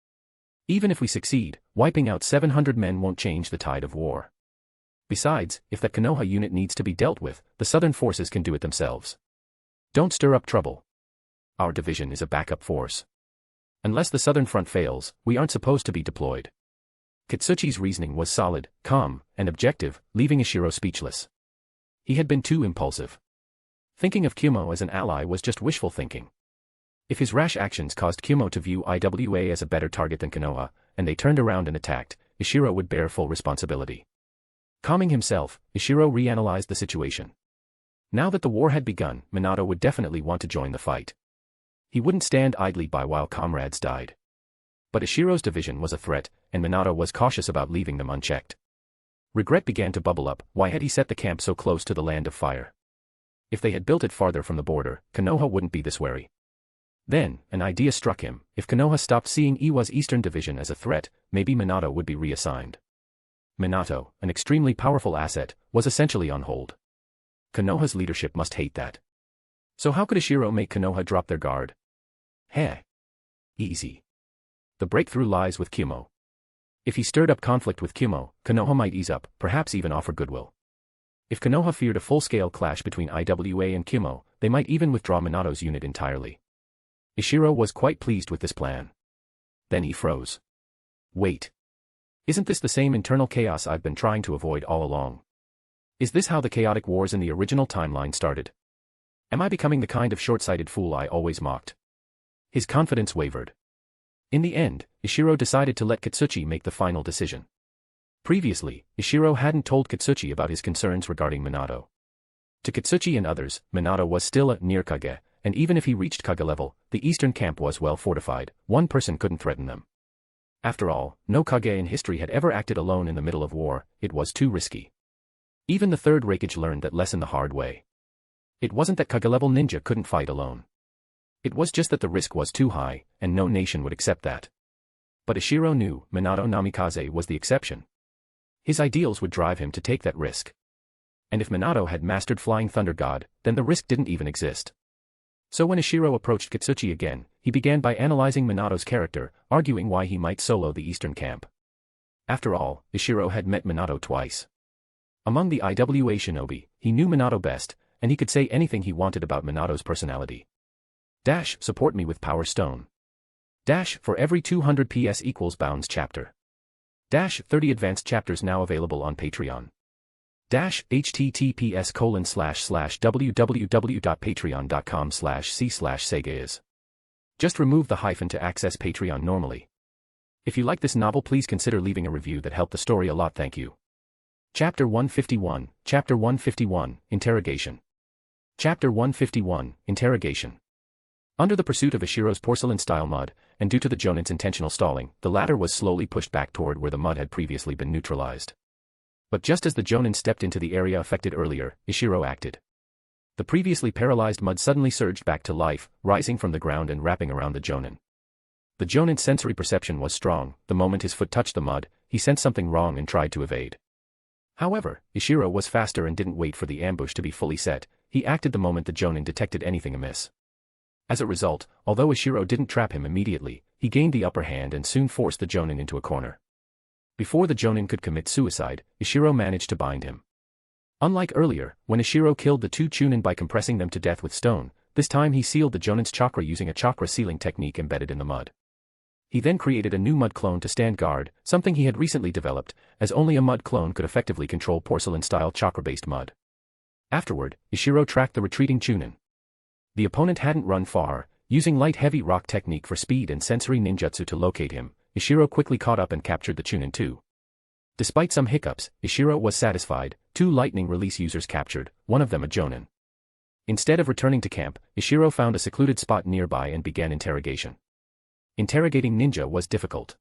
Even if we succeed, wiping out 700 men won't change the tide of war. Besides, if that Konoha unit needs to be dealt with, the southern forces can do it themselves. Don't stir up trouble. Our division is a backup force. Unless the southern front fails, we aren't supposed to be deployed. Katsuchi's reasoning was solid, calm, and objective, leaving Ishiro speechless. He had been too impulsive. Thinking of Kumo as an ally was just wishful thinking. If his rash actions caused Kumo to view Iwa as a better target than Konoha, and they turned around and attacked, Ishiro would bear full responsibility. Calming himself, Ishiro reanalyzed the situation. Now that the war had begun, Minato would definitely want to join the fight. He wouldn't stand idly by while comrades died. But Ishiro's division was a threat, and Minato was cautious about leaving them unchecked. Regret began to bubble up. Why had he set the camp so close to the Land of Fire? If they had built it farther from the border, Konoha wouldn't be this wary. Then, an idea struck him: if Konoha stopped seeing Iwa's eastern division as a threat, maybe Minato would be reassigned. Minato, an extremely powerful asset, was essentially on hold. Konoha's leadership must hate that. So how could Ishiro make Konoha drop their guard? Heh. Easy. The breakthrough lies with Kumo. If he stirred up conflict with Kumo, Konoha might ease up, perhaps even offer goodwill. If Konoha feared a full-scale clash between Iwa and Kumo, they might even withdraw Minato's unit entirely. Ishiro was quite pleased with this plan. Then he froze. Wait. Isn't this the same internal chaos I've been trying to avoid all along? Is this how the chaotic wars in the original timeline started? Am I becoming the kind of short-sighted fool I always mocked? His confidence wavered. In the end, Ishiro decided to let Katsuchi make the final decision. Previously, Ishiro hadn't told Katsuchi about his concerns regarding Minato. To Katsuchi and others, Minato was still a near Kage, and even if he reached Kage level, the eastern camp was well fortified, one person couldn't threaten them. After all, no Kage in history had ever acted alone in the middle of war, it was too risky. Even the third Raikage learned that lesson the hard way. It wasn't that Kage-level ninja couldn't fight alone. It was just that the risk was too high, and no nation would accept that. But Ishiro knew Minato Namikaze was the exception. His ideals would drive him to take that risk. And if Minato had mastered Flying Thunder God, then the risk didn't even exist. So when Ishiro approached Katsuchi again, he began by analyzing Minato's character, arguing why he might solo the eastern camp. After all, Ishiro had met Minato twice. Among the Iwa shinobi, he knew Minato best, and he could say anything he wanted about Minato's personality. Support me with Power Stone. For every 200 PS equals Bounds chapter. 30 advanced chapters now available on Patreon. https://www.patreon.com/c/Sega is. Just remove the hyphen to access Patreon normally. If you like this novel, please consider leaving a review that helped the story a lot. Thank you. Chapter 151, Interrogation. Chapter 151, Interrogation. Under the pursuit of Ishiro's porcelain-style mud, and due to the Jonan's intentional stalling, the latter was slowly pushed back toward where the mud had previously been neutralized. But just as the Jonan stepped into the area affected earlier, Ishiro acted. The previously paralyzed mud suddenly surged back to life, rising from the ground and wrapping around the Jonan. The Jonan's sensory perception was strong. The moment his foot touched the mud, he sensed something wrong and tried to evade. However, Ishiro was faster and didn't wait for the ambush to be fully set. He acted the moment the Jonan detected anything amiss. As a result, although Ishiro didn't trap him immediately, he gained the upper hand and soon forced the Jonan into a corner. Before the Jonan could commit suicide, Ishiro managed to bind him. Unlike earlier, when Ishiro killed the two Chunin by compressing them to death with stone, this time he sealed the Jonan's chakra using a chakra sealing technique embedded in the mud. He then created a new mud clone to stand guard, something he had recently developed, as only a mud clone could effectively control porcelain-style chakra-based mud. Afterward, Ishiro tracked the retreating Chunin. The opponent hadn't run far. Using light-heavy rock technique for speed and sensory ninjutsu to locate him, Ishiro quickly caught up and captured the Chunin too. Despite some hiccups, Ishiro was satisfied. 2 lightning release users captured, one of them a Jonan. Instead of returning to camp, Ishiro found a secluded spot nearby and began interrogation. Interrogating ninja was difficult.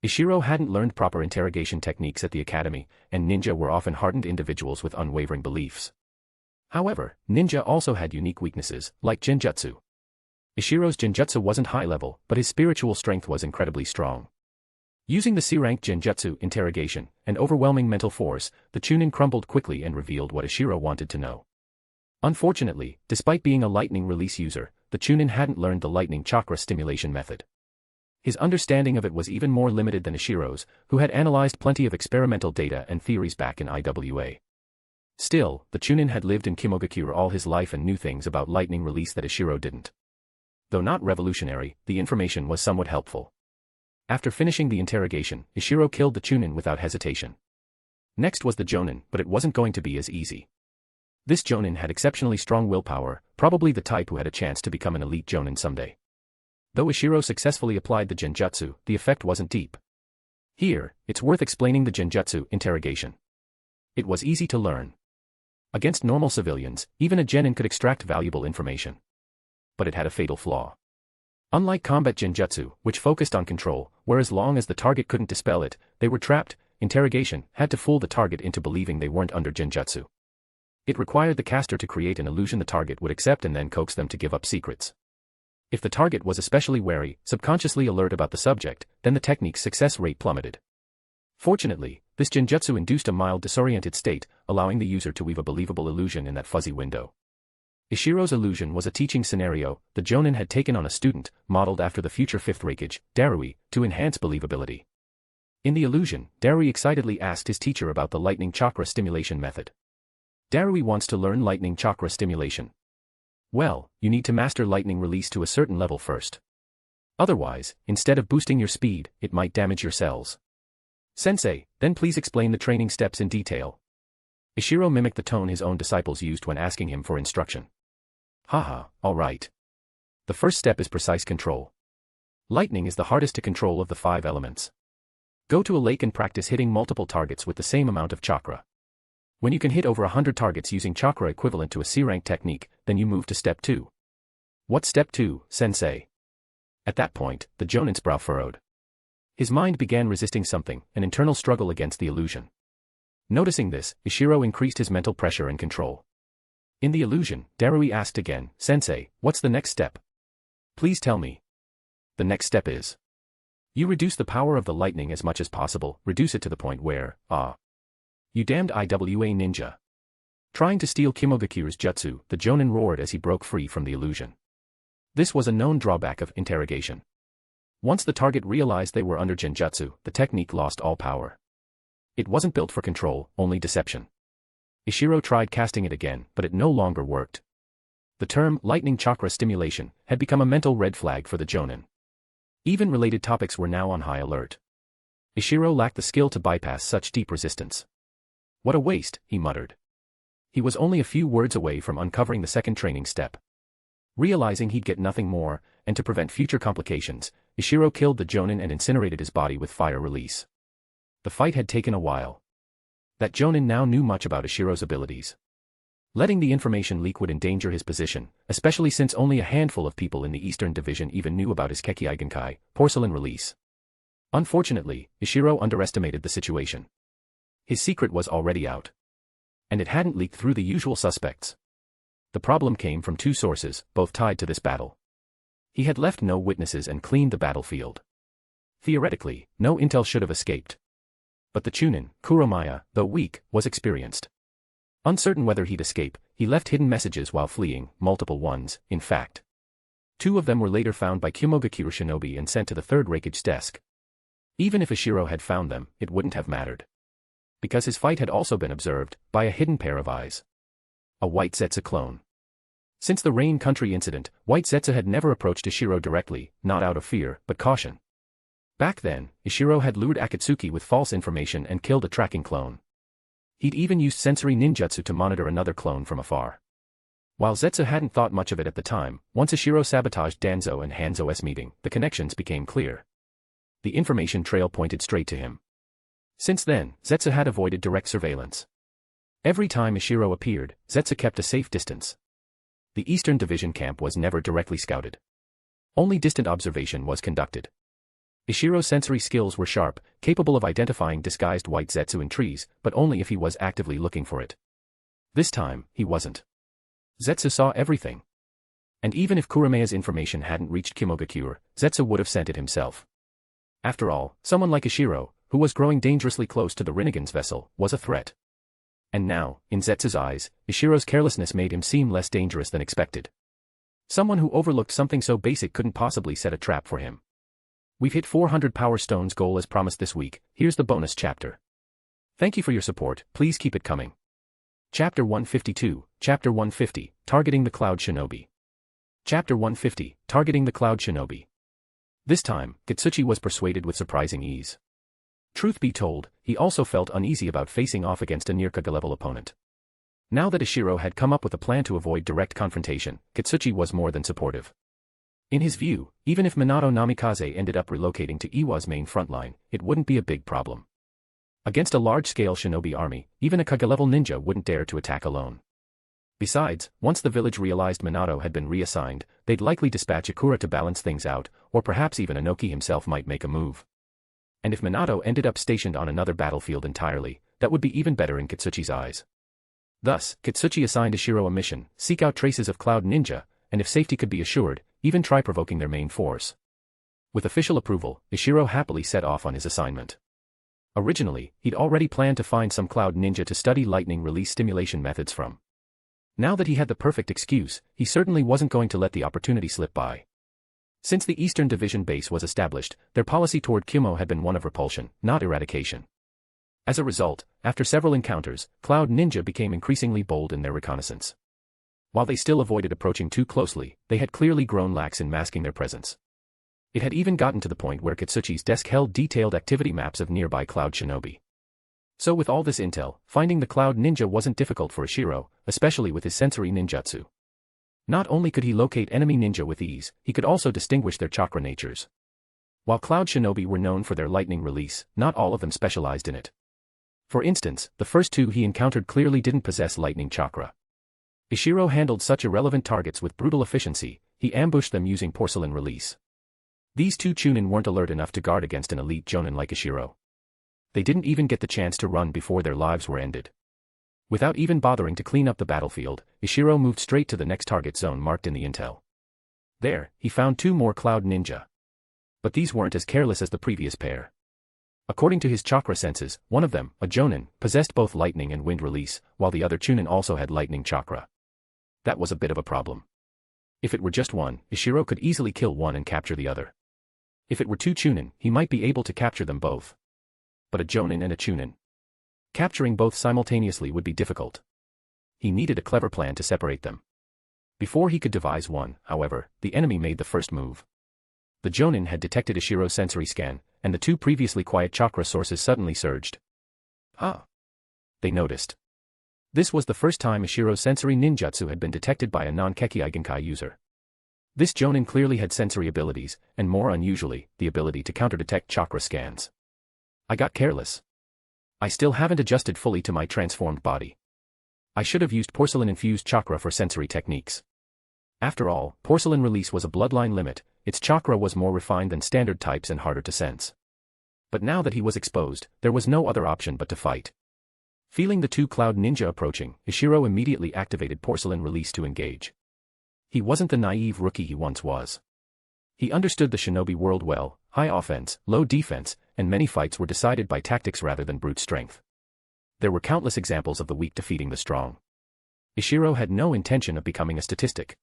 Ishiro hadn't learned proper interrogation techniques at the academy, and ninja were often hardened individuals with unwavering beliefs. However, ninja also had unique weaknesses, like genjutsu. Ishiro's genjutsu wasn't high level, but his spiritual strength was incredibly strong. Using the C-rank genjutsu interrogation and overwhelming mental force, the Chunin crumbled quickly and revealed what Ishiro wanted to know. Unfortunately, despite being a lightning release user, the Chunin hadn't learned the lightning chakra stimulation method. His understanding of it was even more limited than Ishiro's, who had analyzed plenty of experimental data and theories back in Iwa. Still, the Chunin had lived in Iwagakure all his life and knew things about lightning release that Ishiro didn't. Though not revolutionary, the information was somewhat helpful. After finishing the interrogation, Ishiro killed the Chunin without hesitation. Next was the Jonan, but it wasn't going to be as easy. This Jonan had exceptionally strong willpower, probably the type who had a chance to become an elite Jonan someday. Though Ishiro successfully applied the genjutsu, the effect wasn't deep. Here, it's worth explaining the genjutsu interrogation. It was easy to learn. Against normal civilians, even a genin could extract valuable information. But it had a fatal flaw. Unlike combat genjutsu, which focused on control, where as long as the target couldn't dispel it, they were trapped, interrogation had to fool the target into believing they weren't under genjutsu. It required the caster to create an illusion the target would accept and then coax them to give up secrets. If the target was especially wary, subconsciously alert about the subject, then the technique's success rate plummeted. Fortunately, this genjutsu induced a mild disoriented state, allowing the user to weave a believable illusion in that fuzzy window. Ishiro's illusion was a teaching scenario. The Jonan had taken on a student, modeled after the future 5th Raikage, Darui, to enhance believability. In the illusion, Darui excitedly asked his teacher about the lightning chakra stimulation method. Darui wants to learn lightning chakra stimulation. Well, you need to master lightning release to a certain level first. Otherwise, instead of boosting your speed, it might damage your cells. Sensei, then please explain the training steps in detail. Ishiro mimicked the tone his own disciples used when asking him for instruction. Haha, alright. The first step is precise control. Lightning is the hardest to control of the 5 elements. Go to a lake and practice hitting multiple targets with the same amount of chakra. When you can hit over 100 targets using chakra equivalent to a C-rank technique, then you move to step 2. What's step 2, sensei? At that point, the Jonan's brow furrowed. His mind began resisting something, an internal struggle against the illusion. Noticing this, Ishiro increased his mental pressure and control. In the illusion, Darui asked again, Sensei, what's the next step? Please tell me. The next step is. You reduce the power of the lightning as much as possible, reduce it to the point where, you damned IWA ninja. Trying to steal Kimogakure's jutsu, the Jonan roared as he broke free from the illusion. This was a known drawback of interrogation. Once the target realized they were under genjutsu, the technique lost all power. It wasn't built for control, only deception. Ishiro tried casting it again, but it no longer worked. The term lightning chakra stimulation had become a mental red flag for the Jonan. Even related topics were now on high alert. Ishiro lacked the skill to bypass such deep resistance. What a waste, he muttered. He was only a few words away from uncovering the second training step. Realizing he'd get nothing more, and to prevent future complications, Ishiro killed the Jonan and incinerated his body with fire release. The fight had taken a while. That Jonan now knew much about Ishiro's abilities. Letting the information leak would endanger his position, especially since only a handful of people in the Eastern Division even knew about his Kekki porcelain release. Unfortunately, Ishiro underestimated the situation. His secret was already out. And it hadn't leaked through the usual suspects. The problem came from 2 sources, both tied to this battle. He had left no witnesses and cleaned the battlefield. Theoretically, no intel should have escaped. But the Chunin, Kuromaya, though weak, was experienced. Uncertain whether he'd escape, he left hidden messages while fleeing, multiple ones, in fact. 2 of them were later found by Kimogakure shinobi and sent to the 3rd Raikage's desk. Even if Ishiro had found them, it wouldn't have mattered. Because his fight had also been observed, by a hidden pair of eyes. A White Zetsu clone. Since the Rain Country incident, White Zetsu had never approached Ishiro directly, not out of fear, but caution. Back then, Ishiro had lured Akatsuki with false information and killed a tracking clone. He'd even used sensory ninjutsu to monitor another clone from afar. While Zetsu hadn't thought much of it at the time, once Ishiro sabotaged Danzo and Hanzo's meeting, the connections became clear. The information trail pointed straight to him. Since then, Zetsu had avoided direct surveillance. Every time Ishiro appeared, Zetsu kept a safe distance. The Eastern Division camp was never directly scouted. Only distant observation was conducted. Ishiro's sensory skills were sharp, capable of identifying disguised white Zetsu in trees, but only if he was actively looking for it. This time, he wasn't. Zetsu saw everything. And even if Kuromeya's information hadn't reached Kimogakure, Zetsu would have sent it himself. After all, someone like Ishiro, who was growing dangerously close to the Rinnegan's vessel, was a threat. And now, in Zetsu's eyes, Ishiro's carelessness made him seem less dangerous than expected. Someone who overlooked something so basic couldn't possibly set a trap for him. We've hit 400 Power Stones goal as promised this week. Here's the bonus chapter. Thank you for your support, please keep it coming. Chapter 152, Chapter 150, Targeting the Cloud Shinobi. Chapter 150, Targeting the Cloud Shinobi. This time, Katsuchi was persuaded with surprising ease. Truth be told, he also felt uneasy about facing off against a near-Kage-level opponent. Now that Ishiro had come up with a plan to avoid direct confrontation, Katsuchi was more than supportive. In his view, even if Minato Namikaze ended up relocating to Iwa's main frontline, it wouldn't be a big problem. Against a large-scale shinobi army, even a Kage-level ninja wouldn't dare to attack alone. Besides, once the village realized Minato had been reassigned, they'd likely dispatch Ikura to balance things out, or perhaps even Inoki himself might make a move. And if Minato ended up stationed on another battlefield entirely, that would be even better in Katsuchi's eyes. Thus, Katsuchi assigned Ishiro a mission, seek out traces of Cloud Ninja, and if safety could be assured, even try provoking their main force. With official approval, Ishiro happily set off on his assignment. Originally, he'd already planned to find some Cloud Ninja to study lightning release stimulation methods from. Now that he had the perfect excuse, he certainly wasn't going to let the opportunity slip by. Since the Eastern Division base was established, their policy toward Kyumo had been one of repulsion, not eradication. As a result, after several encounters, Cloud Ninja became increasingly bold in their reconnaissance. While they still avoided approaching too closely, they had clearly grown lax in masking their presence. It had even gotten to the point where Katsuchi's desk held detailed activity maps of nearby Cloud Shinobi. So with all this intel, finding the Cloud Ninja wasn't difficult for Ishiro, especially with his sensory ninjutsu. Not only could he locate enemy ninja with ease, he could also distinguish their chakra natures. While Cloud Shinobi were known for their lightning release, not all of them specialized in it. For instance, the first two he encountered clearly didn't possess lightning chakra. Ishiro handled such irrelevant targets with brutal efficiency, he ambushed them using porcelain release. These two Chunin weren't alert enough to guard against an elite Jonan like Ishiro. They didn't even get the chance to run before their lives were ended. Without even bothering to clean up the battlefield, Ishiro moved straight to the next target zone marked in the intel. There, he found two more Cloud Ninja. But these weren't as careless as the previous pair. According to his chakra senses, one of them, a Jonan, possessed both lightning and wind release, while the other Chunin also had lightning chakra. That was a bit of a problem. If it were just one, Ishiro could easily kill one and capture the other. If it were two Chunin, he might be able to capture them both. But a Jonan and a Chunin. Capturing both simultaneously would be difficult. He needed a clever plan to separate them. Before he could devise one, however, the enemy made the first move. The Jonin had detected Ishiro's sensory scan, and the two previously quiet chakra sources suddenly surged. Ah! They noticed. This was the first time Ishiro's sensory ninjutsu had been detected by a non-Kekkei Genkai user. This Jonin clearly had sensory abilities, and more unusually, the ability to counter-detect chakra scans. I got careless. I still haven't adjusted fully to my transformed body. I should have used porcelain-infused chakra for sensory techniques. After all, porcelain release was a bloodline limit, its chakra was more refined than standard types and harder to sense. But now that he was exposed, there was no other option but to fight. Feeling the two Cloud Ninja approaching, Ishiro immediately activated porcelain release to engage. He wasn't the naive rookie he once was. He understood the shinobi world well, high offense, low defense, and many fights were decided by tactics rather than brute strength. There were countless examples of the weak defeating the strong. Ishiro had no intention of becoming a statistic.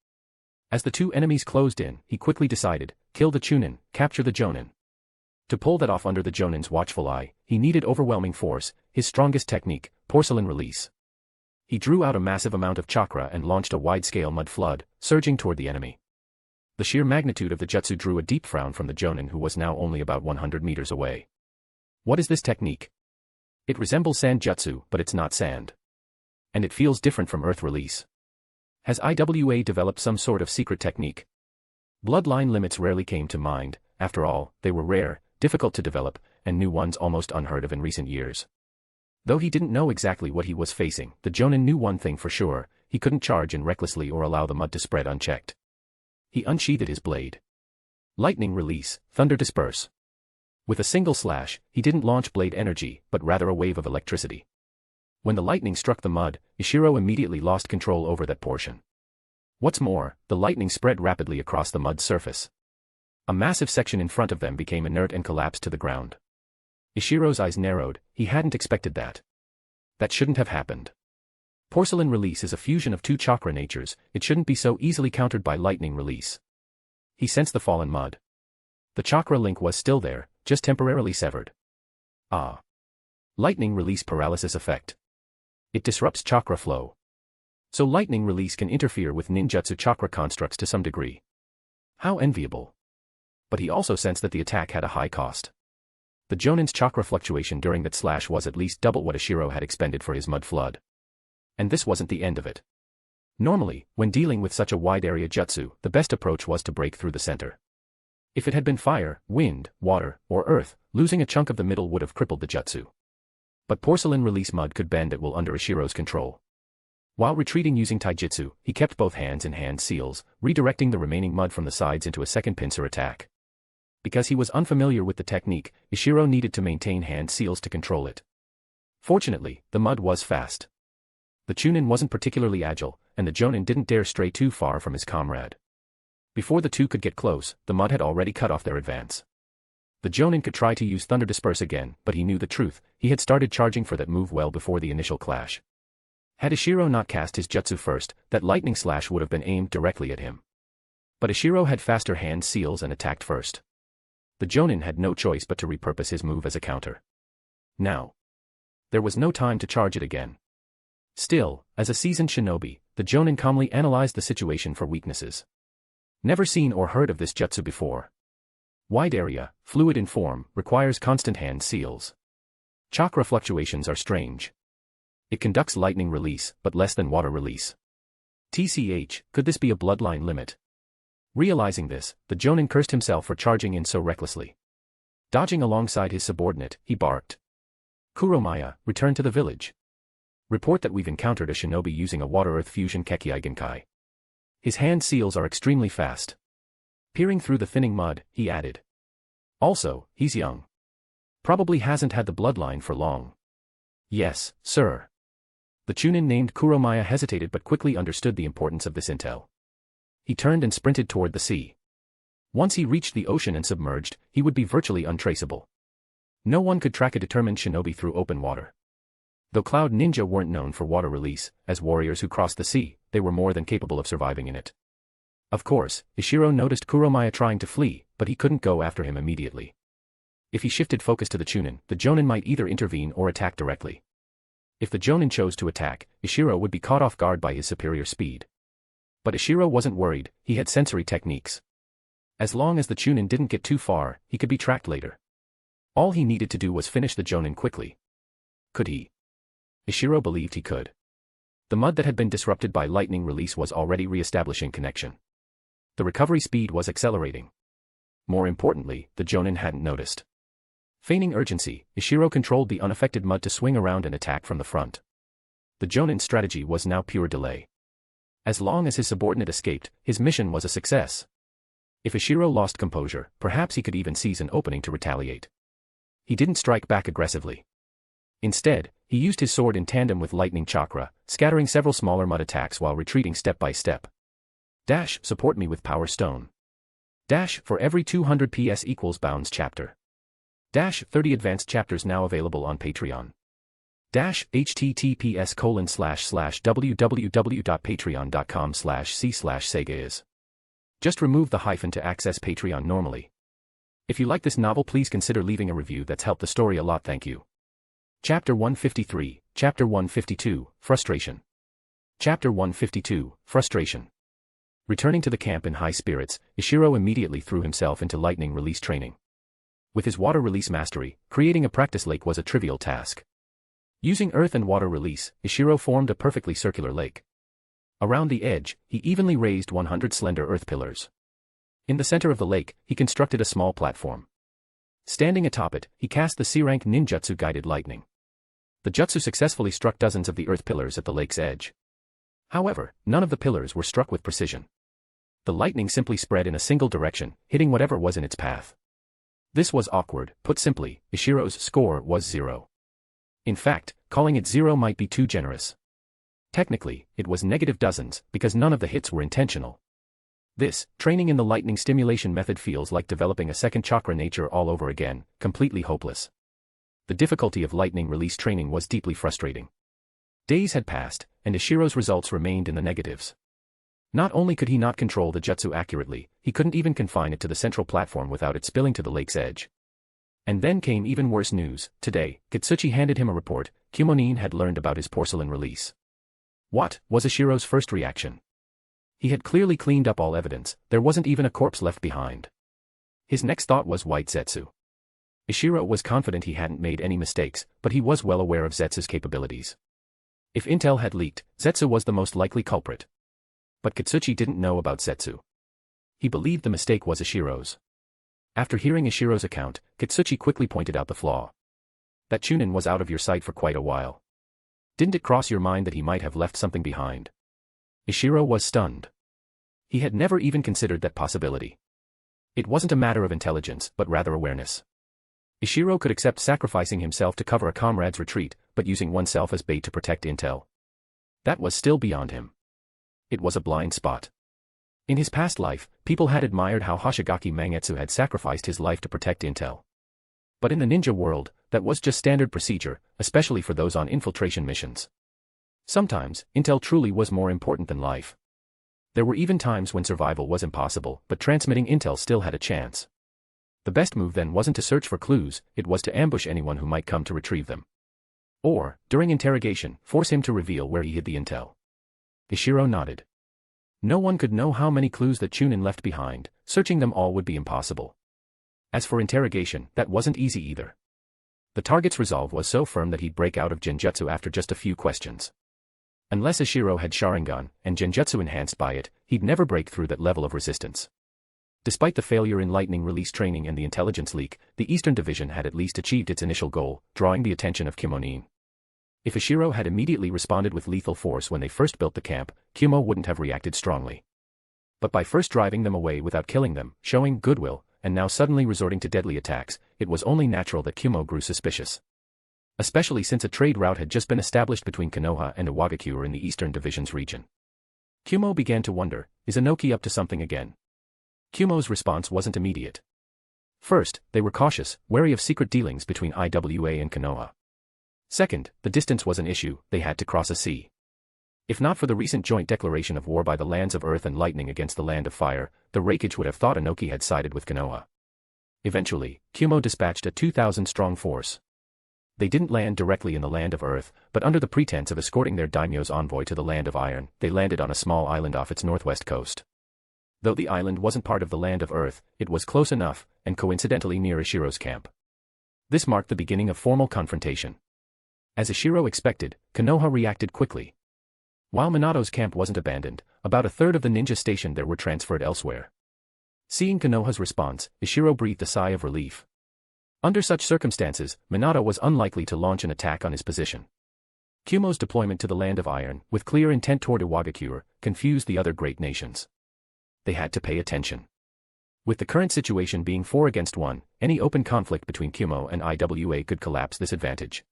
As the two enemies closed in, he quickly decided, kill the Chunin, capture the Jonin. To pull that off under the Jonin's watchful eye, he needed overwhelming force, his strongest technique, porcelain release. He drew out a massive amount of chakra and launched a wide-scale mud flood, surging toward the enemy. The sheer magnitude of the jutsu drew a deep frown from the Jonin who was now only about 100 meters away. What is this technique? It resembles sand jutsu, but it's not sand. And it feels different from earth release. Has IWA developed some sort of secret technique? Bloodline limits rarely came to mind, after all, they were rare, difficult to develop, and new ones almost unheard of in recent years. Though he didn't know exactly what he was facing, the Jonin knew one thing for sure, he couldn't charge in recklessly or allow the mud to spread unchecked. He unsheathed his blade. Lightning release, thunder disperse. With a single slash, he didn't launch blade energy, but rather a wave of electricity. When the lightning struck the mud, Ishiro immediately lost control over that portion. What's more, the lightning spread rapidly across the mud's surface. A massive section in front of them became inert and collapsed to the ground. Ishiro's eyes narrowed, he hadn't expected that. That shouldn't have happened. Porcelain release is a fusion of two chakra natures, it shouldn't be so easily countered by lightning release. He sensed the fallen mud. The chakra link was still there, just temporarily severed. Ah. Lightning release paralysis effect. It disrupts chakra flow. So lightning release can interfere with ninjutsu chakra constructs to some degree. How enviable. But he also sensed that the attack had a high cost. The Jonin's chakra fluctuation during that slash was at least double what Ishiro had expended for his mud flood. And this wasn't the end of it. Normally, when dealing with such a wide area jutsu, the best approach was to break through the center. If it had been fire, wind, water, or earth, losing a chunk of the middle would have crippled the jutsu. But porcelain release mud could bend at will under Ishiro's control. While retreating using taijutsu, he kept both hands in hand seals, redirecting the remaining mud from the sides into a second pincer attack. Because he was unfamiliar with the technique, Ishiro needed to maintain hand seals to control it. Fortunately, the mud was fast. The Chunin wasn't particularly agile, and the Jonin didn't dare stray too far from his comrade. Before the two could get close, the mud had already cut off their advance. The Jonin could try to use Thunder Disperse again, but he knew the truth, he had started charging for that move well before the initial clash. Had Ishiro not cast his jutsu first, that lightning slash would have been aimed directly at him. But Ishiro had faster hand seals and attacked first. The Jonin had no choice but to repurpose his move as a counter. Now. There was no time to charge it again. Still, as a seasoned shinobi, the Jonin calmly analyzed the situation for weaknesses. Never seen or heard of this jutsu before. Wide area, fluid in form, requires constant hand seals. Chakra fluctuations are strange. It conducts lightning release, but less than water release. TCH, could this be a bloodline limit? Realizing this, the Jonin cursed himself for charging in so recklessly. Dodging alongside his subordinate, he barked. Kuromaya, return to the village. Report that we've encountered a shinobi using a water-earth fusion Kekkei Genkai. His hand seals are extremely fast. Peering through the thinning mud, he added. Also, he's young. Probably hasn't had the bloodline for long. Yes, sir. The Chunin named Kuromaya hesitated but quickly understood the importance of this intel. He turned and sprinted toward the sea. Once he reached the ocean and submerged, he would be virtually untraceable. No one could track a determined shinobi through open water. Though Cloud Ninja weren't known for water release, as warriors who crossed the sea, they were more than capable of surviving in it. Of course, Ishiro noticed Kuromaya trying to flee, but he couldn't go after him immediately. If he shifted focus to the Chunin, the Jonin might either intervene or attack directly. If the Jonin chose to attack, Ishiro would be caught off guard by his superior speed. But Ishiro wasn't worried, he had sensory techniques. As long as the Chunin didn't get too far, he could be tracked later. All he needed to do was finish the Jonin quickly. Could he? Ishiro believed he could. The mud that had been disrupted by lightning release was already re-establishing connection. The recovery speed was accelerating. More importantly, the Jonin hadn't noticed. Feigning urgency, Ishiro controlled the unaffected mud to swing around and attack from the front. The Jonin's strategy was now pure delay. As long as his subordinate escaped, his mission was a success. If Ishiro lost composure, perhaps he could even seize an opening to retaliate. He didn't strike back aggressively. Instead, he used his sword in tandem with lightning chakra, scattering several smaller mud attacks while retreating step by step. Dash, support me with Power Stone. Dash, for every 200 PS equals bounds chapter. Dash, 30 advanced chapters now available on Patreon. Dash, https://www.patreon.com/c/sega is. Just remove the hyphen to access Patreon normally. If you like this novel, please consider leaving a review. That's helped the story a lot, thank you. Chapter 153, Chapter 152, Frustration. Chapter 152, Frustration. Returning to the camp in high spirits, Ishiro immediately threw himself into lightning release training. With his water release mastery, creating a practice lake was a trivial task. Using earth and water release, Ishiro formed a perfectly circular lake. Around the edge, he evenly raised 100 slender earth pillars. In the center of the lake, he constructed a small platform. Standing atop it, he cast the C-rank ninjutsu guided lightning. The jutsu successfully struck dozens of the earth pillars at the lake's edge. However, none of the pillars were struck with precision. The lightning simply spread in a single direction, hitting whatever was in its path. This was awkward. Put simply, Ishiro's score was 0. In fact, calling it 0 might be too generous. Technically, it was negative dozens, because none of the hits were intentional. This, training in the lightning stimulation method feels like developing a second chakra nature all over again, completely hopeless. The difficulty of lightning release training was deeply frustrating. Days had passed, and Ishiro's results remained in the negatives. Not only could he not control the jutsu accurately, he couldn't even confine it to the central platform without it spilling to the lake's edge. And then came even worse news. Today, Katsuchi handed him a report. Kumonin had learned about his porcelain release. What was Ishiro's first reaction? He had clearly cleaned up all evidence, there wasn't even a corpse left behind. His next thought was White Zetsu. Ishiro was confident he hadn't made any mistakes, but he was well aware of Zetsu's capabilities. If intel had leaked, Zetsu was the most likely culprit. But Katsuchi didn't know about Zetsu. He believed the mistake was Ishiro's. After hearing Ishiro's account, Katsuchi quickly pointed out the flaw. That Chunin was out of your sight for quite a while. Didn't it cross your mind that he might have left something behind? Ishiro was stunned. He had never even considered that possibility. It wasn't a matter of intelligence, but rather awareness. Ishiro could accept sacrificing himself to cover a comrade's retreat, but using oneself as bait to protect intel. That was still beyond him. It was a blind spot. In his past life, people had admired how Hoshigaki Mangetsu had sacrificed his life to protect intel. But in the ninja world, that was just standard procedure, especially for those on infiltration missions. Sometimes, intel truly was more important than life. There were even times when survival was impossible, but transmitting intel still had a chance. The best move then wasn't to search for clues, it was to ambush anyone who might come to retrieve them. Or, during interrogation, force him to reveal where he hid the intel. Ishiro nodded. No one could know how many clues that Chunin left behind, searching them all would be impossible. As for interrogation, that wasn't easy either. The target's resolve was so firm that he'd break out of genjutsu after just a few questions. Unless Ishiro had Sharingan, and genjutsu enhanced by it, he'd never break through that level of resistance. Despite the failure in lightning release training and the intelligence leak, the Eastern Division had at least achieved its initial goal, drawing the attention of Kimonin. If Ishiro had immediately responded with lethal force when they first built the camp, Kumo wouldn't have reacted strongly. But by first driving them away without killing them, showing goodwill, and now suddenly resorting to deadly attacks, it was only natural that Kumo grew suspicious. Especially since a trade route had just been established between Konoha and Iwagakure in the Eastern Division's region. Kumo began to wonder, is Inoki up to something again? Kumo's response wasn't immediate. First, they were cautious, wary of secret dealings between Iwa and Konoha. Second, the distance was an issue, they had to cross a sea. If not for the recent joint declaration of war by the lands of Earth and Lightning against the land of Fire, the Reikage would have thought Inoki had sided with Konoha. Eventually, Kumo dispatched a 2,000-strong force. They didn't land directly in the land of Earth, but under the pretense of escorting their daimyo's envoy to the land of Iron, they landed on a small island off its northwest coast. Though the island wasn't part of the land of Earth, it was close enough, and coincidentally near Ishiro's camp. This marked the beginning of formal confrontation. As Ishiro expected, Konoha reacted quickly. While Minato's camp wasn't abandoned, about a third of the ninja stationed there were transferred elsewhere. Seeing Konoha's response, Ishiro breathed a sigh of relief. Under such circumstances, Minato was unlikely to launch an attack on his position. Kumo's deployment to the land of Iron, with clear intent toward Iwagakure, confused the other great nations. They had to pay attention. With the current situation being 4 against 1, any open conflict between Kumo and Iwa could collapse this advantage.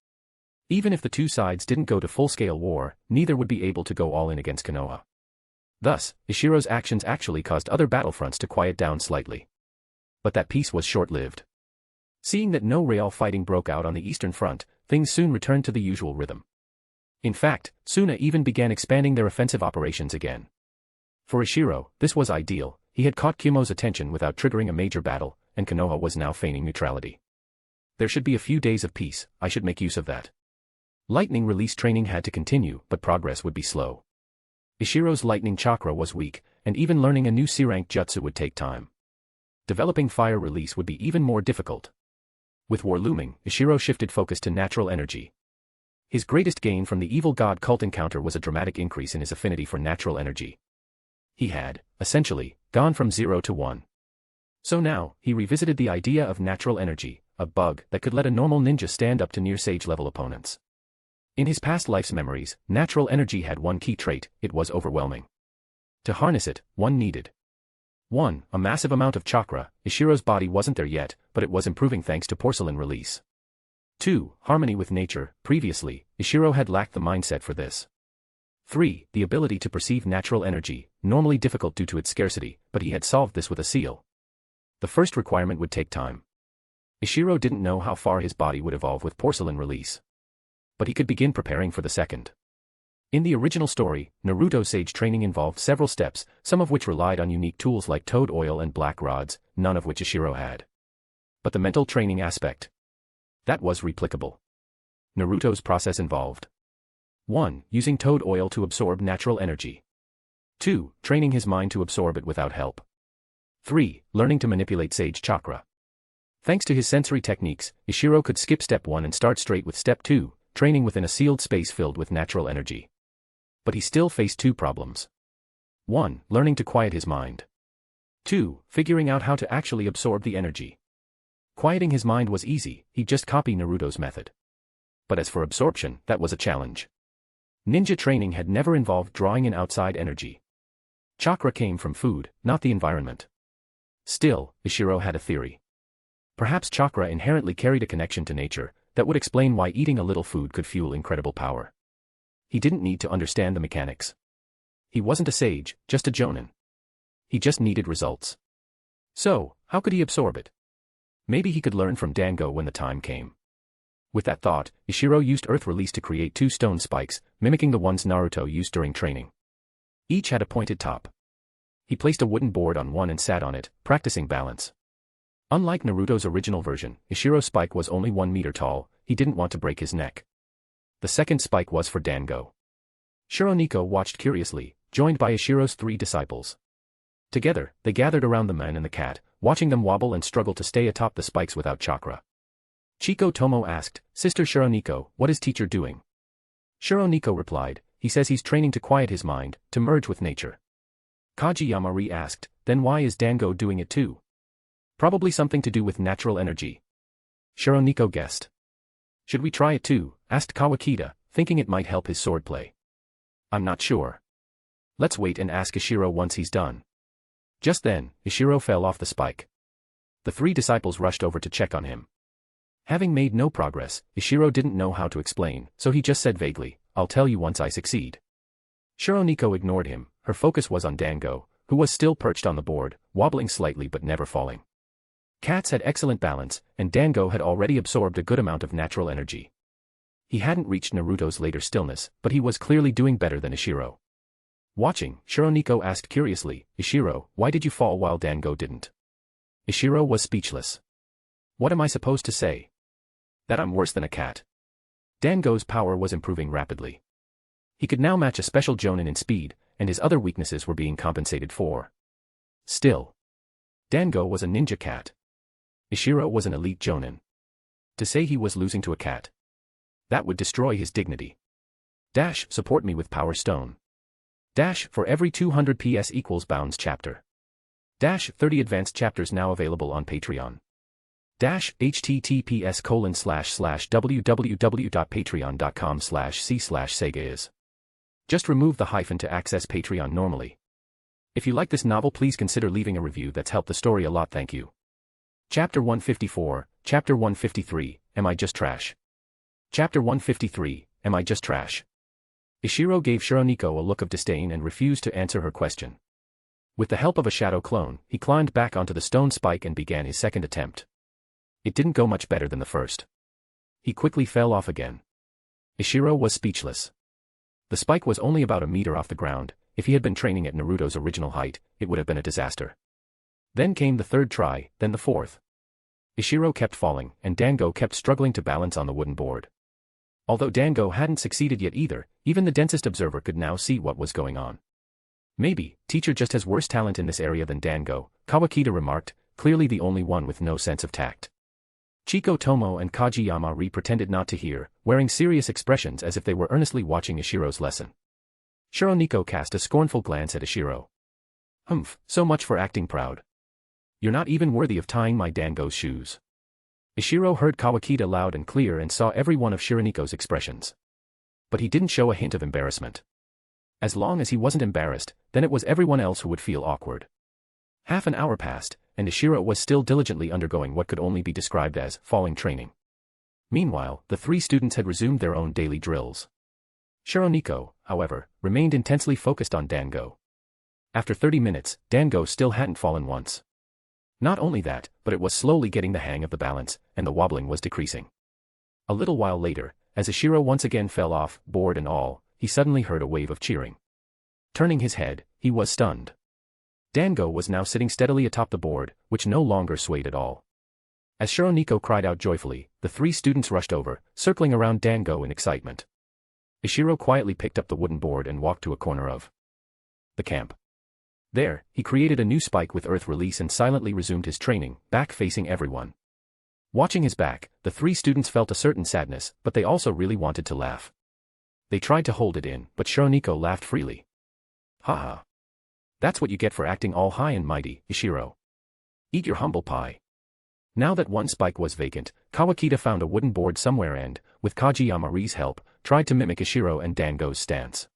Even if the two sides didn't go to full-scale war, neither would be able to go all in against Konoha. Thus, Ishiro's actions actually caused other battlefronts to quiet down slightly. But that peace was short-lived. Seeing that no real fighting broke out on the Eastern Front, things soon returned to the usual rhythm. In fact, Tsuna even began expanding their offensive operations again. For Ishiro, this was ideal, he had caught Kumo's attention without triggering a major battle, and Konoha was now feigning neutrality. There should be a few days of peace, I should make use of that. Lightning release training had to continue, but progress would be slow. Ishiro's lightning chakra was weak, and even learning a new C-rank jutsu would take time. Developing fire release would be even more difficult. With war looming, Ishiro shifted focus to natural energy. His greatest gain from the evil god cult encounter was a dramatic increase in his affinity for natural energy. He had, essentially, gone from 0 to 1. So now, he revisited the idea of natural energy, a bug that could let a normal ninja stand up to near-sage-level opponents. In his past life's memories, natural energy had one key trait, it was overwhelming. To harness it, one needed 1. A massive amount of chakra. Ishiro's body wasn't there yet, but it was improving thanks to porcelain release. 2. Harmony with nature. Previously, Ishiro had lacked the mindset for this. 3. The ability to perceive natural energy, normally difficult due to its scarcity, but he had solved this with a seal. The first requirement would take time. Ishiro didn't know how far his body would evolve with porcelain release. But he could begin preparing for the second. In the original story, Naruto's sage training involved several steps, some of which relied on unique tools like toad oil and black rods, none of which Ishiro had. But the mental training aspect, that was replicable. Naruto's process involved 1. Using toad oil to absorb natural energy. 2. Training his mind to absorb it without help. 3. Learning to manipulate sage chakra. Thanks to his sensory techniques, Ishiro could skip step 1 and start straight with step 2, training within a sealed space filled with natural energy. But he still faced two problems. 1. Learning to quiet his mind. 2. Figuring out how to actually absorb the energy. Quieting his mind was easy, he'd just copy Naruto's method. But as for absorption, that was a challenge. Ninja training had never involved drawing in outside energy. Chakra came from food, not the environment. Still, Ishiro had a theory. Perhaps chakra inherently carried a connection to nature, that would explain why eating a little food could fuel incredible power. He didn't need to understand the mechanics. He wasn't a sage, just a Jonan. He just needed results. So, how could he absorb it? Maybe he could learn from Dango when the time came. With that thought, Ishiro used Earth Release to create 2 stone spikes, mimicking the ones Naruto used during training. Each had a pointed top. He placed a wooden board on one and sat on it, practicing balance. Unlike Naruto's original version, Ishiro's spike was only 1 meter tall. He didn't want to break his neck. The second spike was for Dango. Shironiko watched curiously, joined by Ishiro's 3 disciples. Together, they gathered around the man and the cat, watching them wobble and struggle to stay atop the spikes without chakra. Chiko Tomo asked, "Sister Shironiko, what is teacher doing?" Shironiko replied, "He says he's training to quiet his mind, to merge with nature." Kageyama asked, "Then why is Dango doing it too?" "Probably something to do with natural energy." Shironiko guessed. "Should we try it too?" asked Kawakita, thinking it might help his swordplay. "I'm not sure. Let's wait and ask Ishiro once he's done." Just then, Ishiro fell off the spike. The 3 disciples rushed over to check on him. Having made no progress, Ishiro didn't know how to explain, so he just said vaguely, "I'll tell you once I succeed." Shironiko ignored him. Her focus was on Dango, who was still perched on the board, wobbling slightly but never falling. Cats had excellent balance, and Dango had already absorbed a good amount of natural energy. He hadn't reached Naruto's later stillness, but he was clearly doing better than Ishiro. Watching, Shironiko asked curiously, "Ishiro, why did you fall while Dango didn't?" Ishiro was speechless. "What am I supposed to say? That I'm worse than a cat?" Dango's power was improving rapidly. He could now match a special Jonan in speed, and his other weaknesses were being compensated for. Still, Dango was a ninja cat. Ishiro was an elite Jonan. To say he was losing to a cat, that would destroy his dignity. Support me with Power Stone. For every 200 PS equals Bounds chapter. 30 advanced chapters now available on Patreon. https://www.patreon.com/c/sega is. Just remove the hyphen to access Patreon normally. If you like this novel, please consider leaving a review. That's helped the story a lot. Thank you. Chapter 154, Chapter 153, Am I Just Trash? Chapter 153, Am I Just Trash? Ishiro gave Shironiko a look of disdain and refused to answer her question. With the help of a shadow clone, he climbed back onto the stone spike and began his second attempt. It didn't go much better than the first. He quickly fell off again. Ishiro was speechless. The spike was only about a meter off the ground. If he had been training at Naruto's original height, it would have been a disaster. Then came the third try, then the fourth. Ishiro kept falling, and Dango kept struggling to balance on the wooden board. Although Dango hadn't succeeded yet either, even the densest observer could now see what was going on. "Maybe, teacher just has worse talent in this area than Dango," Kawakita remarked, clearly the only one with no sense of tact. Chiko Tomo and Kageyama pretended not to hear, wearing serious expressions as if they were earnestly watching Ishiro's lesson. Shironiko cast a scornful glance at Ishiro. "Humph, so much for acting proud. You're not even worthy of tying my Dango's shoes." Ishiro heard Kawakita loud and clear and saw every one of Shironiko's expressions. But he didn't show a hint of embarrassment. As long as he wasn't embarrassed, then it was everyone else who would feel awkward. Half an hour passed, and Ishiro was still diligently undergoing what could only be described as falling training. Meanwhile, the 3 students had resumed their own daily drills. Shironiko, however, remained intensely focused on Dango. After 30 minutes, Dango still hadn't fallen once. Not only that, but it was slowly getting the hang of the balance, and the wobbling was decreasing. A little while later, as Ishiro once again fell off, board and all, he suddenly heard a wave of cheering. Turning his head, he was stunned. Dango was now sitting steadily atop the board, which no longer swayed at all. As Shironiko cried out joyfully, the 3 students rushed over, circling around Dango in excitement. Ishiro quietly picked up the wooden board and walked to a corner of the camp. There, he created a new spike with Earth Release and silently resumed his training, back facing everyone. Watching his back, the 3 students felt a certain sadness, but they also really wanted to laugh. They tried to hold it in, but Shironiko laughed freely. "Haha. That's what you get for acting all high and mighty, Ishiro. Eat your humble pie." Now that one spike was vacant, Kawakita found a wooden board somewhere and, with Kageyama's help, tried to mimic Ishiro and Dango's stance.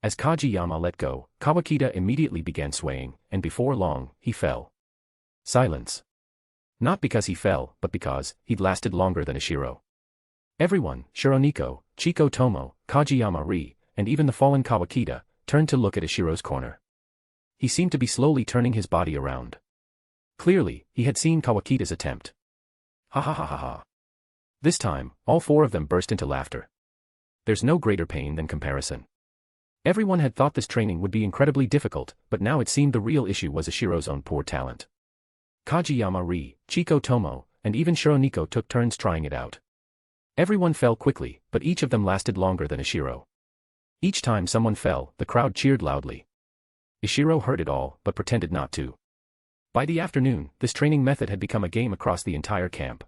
As Kageyama let go, Kawakita immediately began swaying, and before long, he fell. Silence. Not because he fell, but because he'd lasted longer than Ishiro. Everyone, Shironiko, Chiko Tomo, Kageyama, and even the fallen Kawakita, turned to look at Ishiro's corner. He seemed to be slowly turning his body around. Clearly, he had seen Kawakita's attempt. "Ha ha ha ha ha. This time, all four of them burst into laughter. There's no greater pain than comparison. Everyone had thought this training would be incredibly difficult, but now it seemed the real issue was Ishiro's own poor talent. Kageyama Ri, Chiko Tomo, and even Shironiko took turns trying it out. Everyone fell quickly, but each of them lasted longer than Ishiro. Each time someone fell, the crowd cheered loudly. Ishiro heard it all, but pretended not to. By the afternoon, this training method had become a game across the entire camp.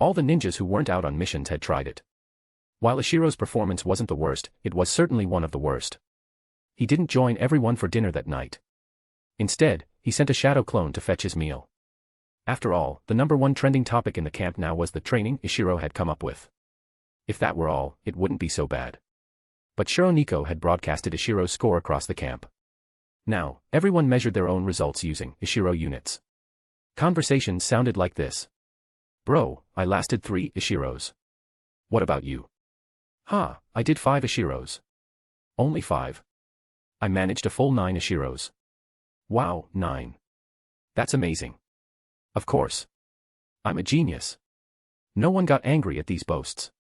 All the ninjas who weren't out on missions had tried it. While Ishiro's performance wasn't the worst, it was certainly one of the worst. He didn't join everyone for dinner that night. Instead, he sent a shadow clone to fetch his meal. After all, the #1 trending topic in the camp now was the training Ishiro had come up with. If that were all, it wouldn't be so bad. But Shironiko had broadcasted Ishiro's score across the camp. Now, everyone measured their own results using Ishiro units. Conversations sounded like this. Bro, I lasted 3 Ishiros. What about you? Ha, I did 5 Ishiros. Only 5. I managed a full 9 Ishiros. Wow, 9. That's amazing. Of course. I'm a genius. No one got angry at these boasts.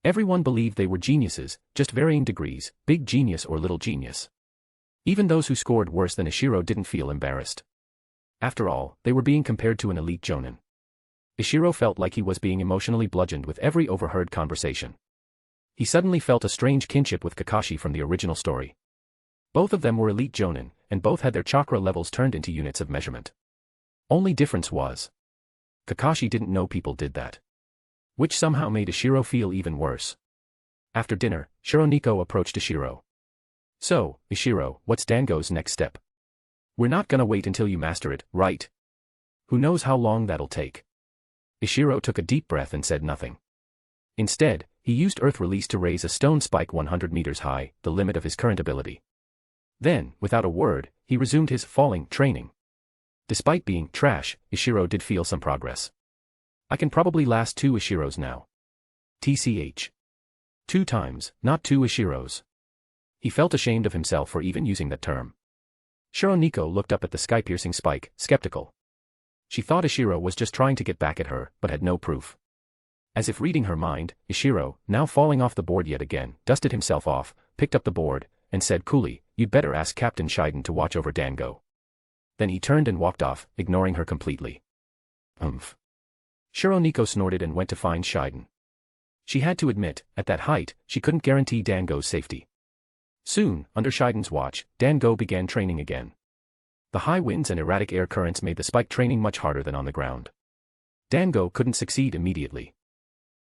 Everyone believed they were geniuses, just varying degrees, big genius or little genius. Even those who scored worse than Ishiro didn't feel embarrassed. After all, they were being compared to an elite Jonan. Ishiro felt like he was being emotionally bludgeoned with every overheard conversation. He suddenly felt a strange kinship with Kakashi from the original story. Both of them were elite Jonin, and both had their chakra levels turned into units of measurement. Only difference was, Kakashi didn't know people did that. Which somehow made Ishiro feel even worse. After dinner, Shironiko approached Ishiro. So, Ishiro, what's Dango's next step? We're not gonna wait until you master it, right? Who knows how long that'll take? Ishiro took a deep breath and said nothing. Instead, he used Earth Release to raise a stone spike 100 meters high, the limit of his current ability. Then, without a word, he resumed his falling training. Despite being trash, Ishiro did feel some progress. I can probably last 2 Ishiros now. TCH. 2 times, not 2 Ishiros. He felt ashamed of himself for even using that term. Shironiko looked up at the sky-piercing spike, skeptical. She thought Ishiro was just trying to get back at her, but had no proof. As if reading her mind, Ishiro, now falling off the board yet again, dusted himself off, picked up the board, and said coolly, "You'd better ask Captain Shiden to watch over Dango." Then he turned and walked off, ignoring her completely. Umph. Shironiko snorted and went to find Shiden. She had to admit, at that height, she couldn't guarantee Dango's safety. Soon, under Shiden's watch, Dango began training again. The high winds and erratic air currents made the spike training much harder than on the ground. Dango couldn't succeed immediately.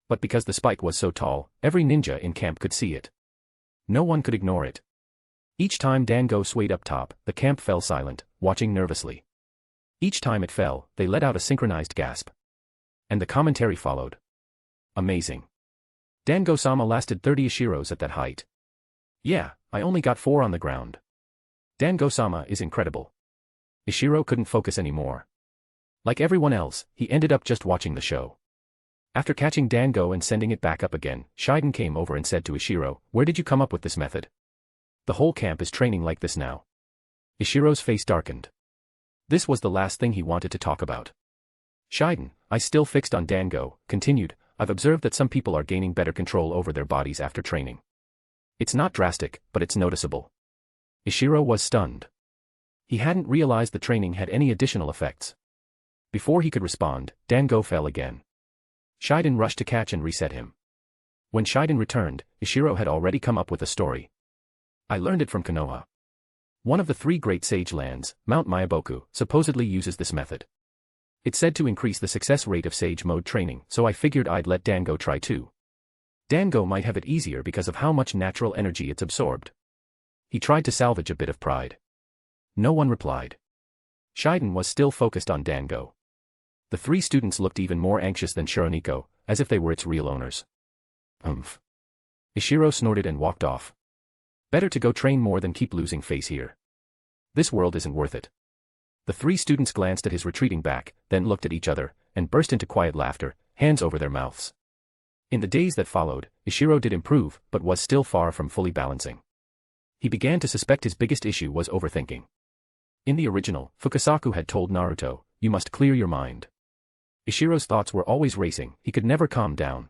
But because the spike was so tall, every ninja in camp could see it. No one could ignore it. Each time Dango swayed up top, the camp fell silent, watching nervously. Each time it fell, they let out a synchronized gasp. And the commentary followed. Amazing. Dango-sama lasted 30 Ishiros at that height. Yeah, I only got 4 on the ground. Dango-sama is incredible. Ishiro couldn't focus anymore. Like everyone else, he ended up just watching the show. After catching Dango and sending it back up again, Shiden came over and said to Ishiro, "Where did you come up with this method? The whole camp is training like this now." Ishiro's face darkened. This was the last thing he wanted to talk about. Shiden, I still fixed on Dango, continued, "I've observed that some people are gaining better control over their bodies after training. It's not drastic, but it's noticeable." Ishiro was stunned. He hadn't realized the training had any additional effects. Before he could respond, Dango fell again. Shiden rushed to catch and reset him. When Shiden returned, Ishiro had already come up with a story. "I learned it from Konoha. One of the 3 great sage lands, Mount Mayaboku, supposedly uses this method. It's said to increase the success rate of sage mode training, so I figured I'd let Dango try too. Dango might have it easier because of how much natural energy it's absorbed." He tried to salvage a bit of pride. No one replied. Shiden was still focused on Dango. The 3 students looked even more anxious than Shironiko, as if they were its real owners. Umph. Ishiro snorted and walked off. Better to go train more than keep losing face here. This world isn't worth it. The 3 students glanced at his retreating back, then looked at each other, and burst into quiet laughter, hands over their mouths. In the days that followed, Ishiro did improve, but was still far from fully balancing. He began to suspect his biggest issue was overthinking. In the original, Fukasaku had told Naruto, "You must clear your mind. Ishiro's thoughts were always racing, he could never calm down.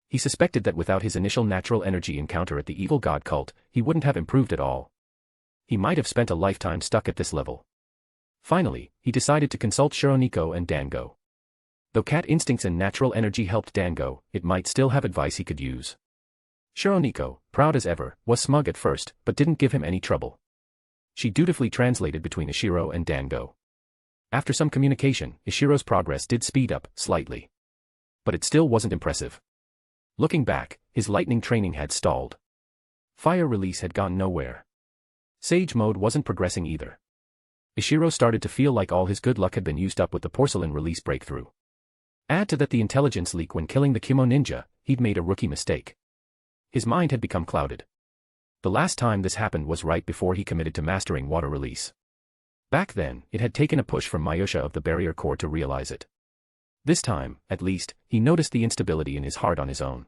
He suspected that without his initial natural energy encounter at the evil god cult, he wouldn't have improved at all. He might have spent a lifetime stuck at this level. Finally, he decided to consult Shironiko and Dango. Though cat instincts and natural energy helped Dango, it might still have advice he could use. Shironiko, proud as ever, was smug at first, but didn't give him any trouble. She dutifully translated between Ishiro and Dango. After some communication, Ishiro's progress did speed up, slightly. But it still wasn't impressive. Looking back, his lightning training had stalled. Fire release had gone nowhere. Sage mode wasn't progressing either. Ishiro started to feel like all his good luck had been used up with the porcelain release breakthrough. Add to that the intelligence leak when killing the Kimo ninja, he'd made a rookie mistake. His mind had become clouded. The last time this happened was right before he committed to mastering water release. Back then, it had taken a push from Myosha of the barrier core to realize it. This time, at least, he noticed the instability in his heart on his own.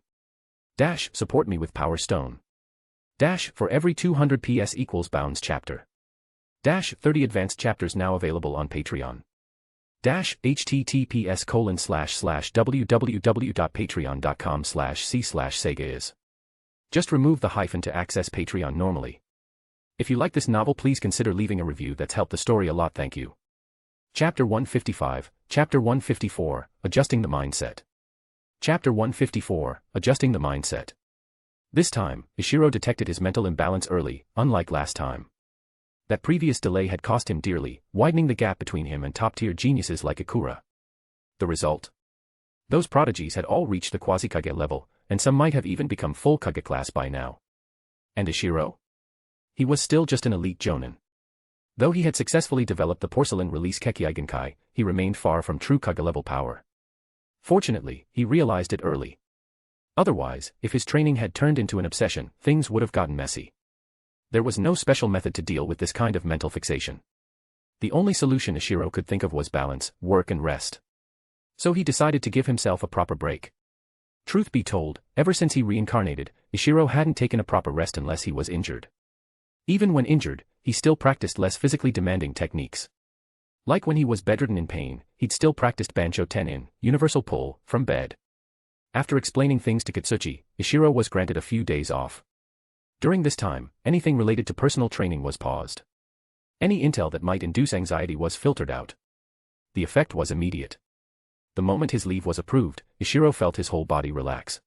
Dash, support me with Power Stone. Dash, for every 200 PS equals bounds chapter. Dash, 30 advanced chapters now available on Patreon. Dash, https://www.patreon.com/c/Sega is. Just remove the hyphen to access Patreon normally. If you like this novel, please consider leaving a review. That's helped the story a lot, thank you. Chapter 155, Chapter 154, Adjusting the Mindset. Chapter 154, Adjusting the Mindset. This time, Ishiro detected his mental imbalance early, unlike last time. That previous delay had cost him dearly, widening the gap between him and top-tier geniuses like Ikura. The result? Those prodigies had all reached the Quasi-Kage level, and some might have even become full Kage class by now. And Ishiro? He was still just an elite Jonan. Though he had successfully developed the porcelain release Kekkei, he remained far from true Kage level power. Fortunately, he realized it early. Otherwise, if his training had turned into an obsession, things would have gotten messy. There was no special method to deal with this kind of mental fixation. The only solution Ishiro could think of was balance, work and rest. So he decided to give himself a proper break. Truth be told, ever since he reincarnated, Ishiro hadn't taken a proper rest unless he was injured. Even when injured, he still practiced less physically demanding techniques. Like when he was bedridden in pain, he'd still practiced Bancho Tenin, universal pull, from bed. After explaining things to Katsuchi, Ishiro was granted a few days off. During this time, anything related to personal training was paused. Any intel that might induce anxiety was filtered out. The effect was immediate. The moment his leave was approved, Ishiro felt his whole body relax.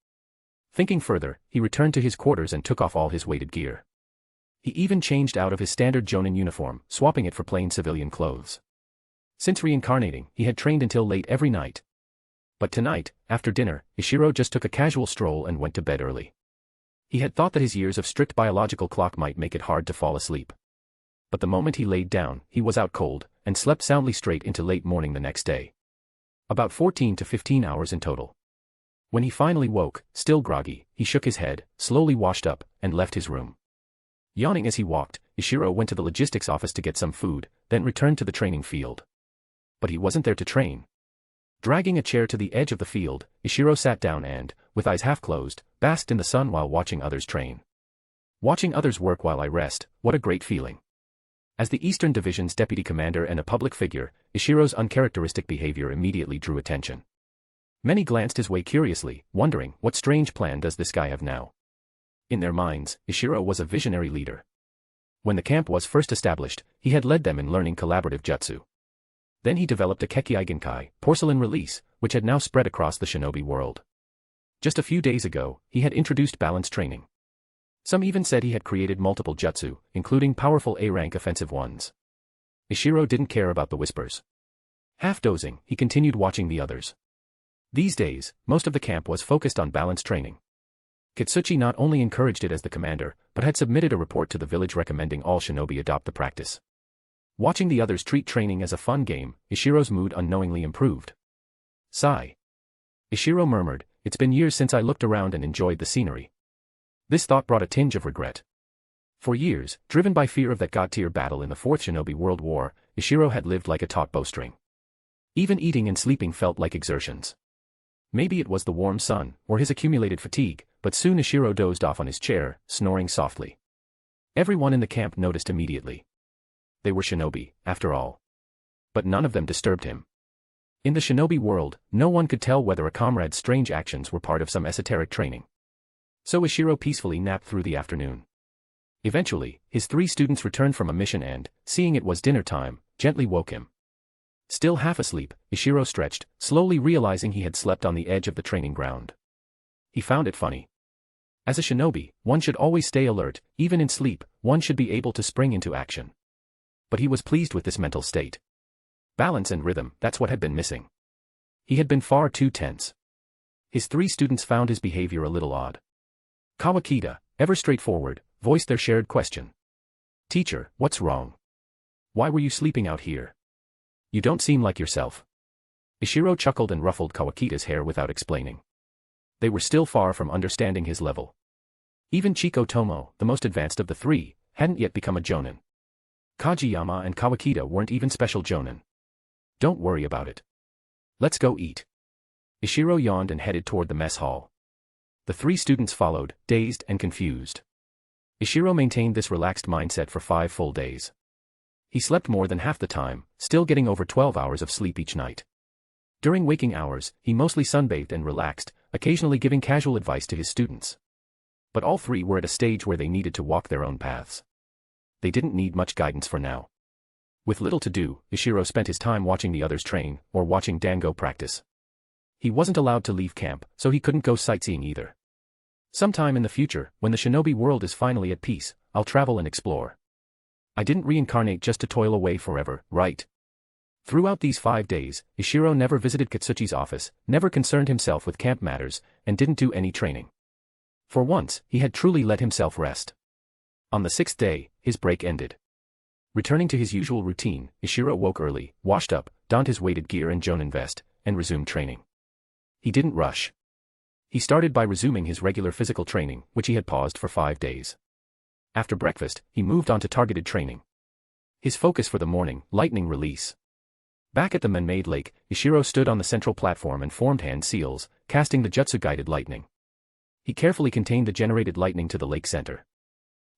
Thinking further, he returned to his quarters and took off all his weighted gear. He even changed out of his standard Jonan uniform, swapping it for plain civilian clothes. Since reincarnating, he had trained until late every night. But tonight, after dinner, Ishiro just took a casual stroll and went to bed early. He had thought that his years of strict biological clock might make it hard to fall asleep. But the moment he laid down, he was out cold, and slept soundly straight into late morning the next day. About 14 to 15 hours in total. When he finally woke, still groggy, he shook his head, slowly washed up, and left his room. Yawning as he walked, Ishiro went to the logistics office to get some food, then returned to the training field. But he wasn't there to train. Dragging a chair to the edge of the field, Ishiro sat down and, with eyes half closed, basked in the sun while watching others train. Watching others work while I rest, what a great feeling. As the Eastern Division's deputy commander and a public figure, Ishiro's uncharacteristic behavior immediately drew attention. Many glanced his way curiously, wondering, what strange plan does this guy have now? In their minds, Ishiro was a visionary leader. When the camp was first established, he had led them in learning collaborative jutsu. Then he developed a Kekkei, porcelain release, which had now spread across the shinobi world. Just a few days ago, he had introduced balance training. Some even said he had created multiple jutsu, including powerful A-rank offensive ones. Ishiro didn't care about the whispers. Half dozing, he continued watching the others. These days, most of the camp was focused on balance training. Katsuchi not only encouraged it as the commander, but had submitted a report to the village recommending all shinobi adopt the practice. Watching the others treat training as a fun game, Ishiro's mood unknowingly improved. Sigh. Ishiro murmured, "It's been years since I looked around and enjoyed the scenery." This thought brought a tinge of regret. For years, driven by fear of that god-tier battle in the Fourth Shinobi World War, Ishiro had lived like a taut bowstring. Even eating and sleeping felt like exertions. Maybe it was the warm sun, or his accumulated fatigue, but soon Ishiro dozed off on his chair, snoring softly. Everyone in the camp noticed immediately. They were shinobi, after all. But none of them disturbed him. In the shinobi world, no one could tell whether a comrade's strange actions were part of some esoteric training. So Ishiro peacefully napped through the afternoon. Eventually, his 3 students returned from a mission and, seeing it was dinner time, gently woke him. Still half asleep, Ishiro stretched, slowly realizing he had slept on the edge of the training ground. He found it funny. As a shinobi, one should always stay alert, even in sleep, one should be able to spring into action. But he was pleased with this mental state. Balance and rhythm, that's what had been missing. He had been far too tense. His 3 students found his behavior a little odd. Kawakita, ever straightforward, voiced their shared question. "Teacher, what's wrong? Why were you sleeping out here? You don't seem like yourself." Ishiro chuckled and ruffled Kawakita's hair without explaining. They were still far from understanding his level. Even Chiko Tomo, the most advanced of the 3, hadn't yet become a Jonan. Kajiyama and Kawakita weren't even special Jonan. "Don't worry about it. Let's go eat." Ishiro yawned and headed toward the mess hall. The 3 students followed, dazed and confused. Ishiro maintained this relaxed mindset for 5 full days. He slept more than half the time, still getting over 12 hours of sleep each night. During waking hours, he mostly sunbathed and relaxed, occasionally giving casual advice to his students. But all 3 were at a stage where they needed to walk their own paths. They didn't need much guidance for now. With little to do, Ishiro spent his time watching the others train, or watching Dango practice. He wasn't allowed to leave camp, so he couldn't go sightseeing either. "Sometime in the future, when the shinobi world is finally at peace, I'll travel and explore. I didn't reincarnate just to toil away forever, right?" Throughout these 5 days, Ishiro never visited Katsuchi's office, never concerned himself with camp matters, and didn't do any training. For once, he had truly let himself rest. On the 6th day, his break ended. Returning to his usual routine, Ishiro woke early, washed up, donned his weighted gear and Jonan vest, and resumed training. He didn't rush. He started by resuming his regular physical training, which he had paused for 5 days. After breakfast, he moved on to targeted training. His focus for the morning, lightning release. Back at the man-made lake, Ishiro stood on the central platform and formed hand seals, casting the jutsu-guided lightning. He carefully contained the generated lightning to the lake center.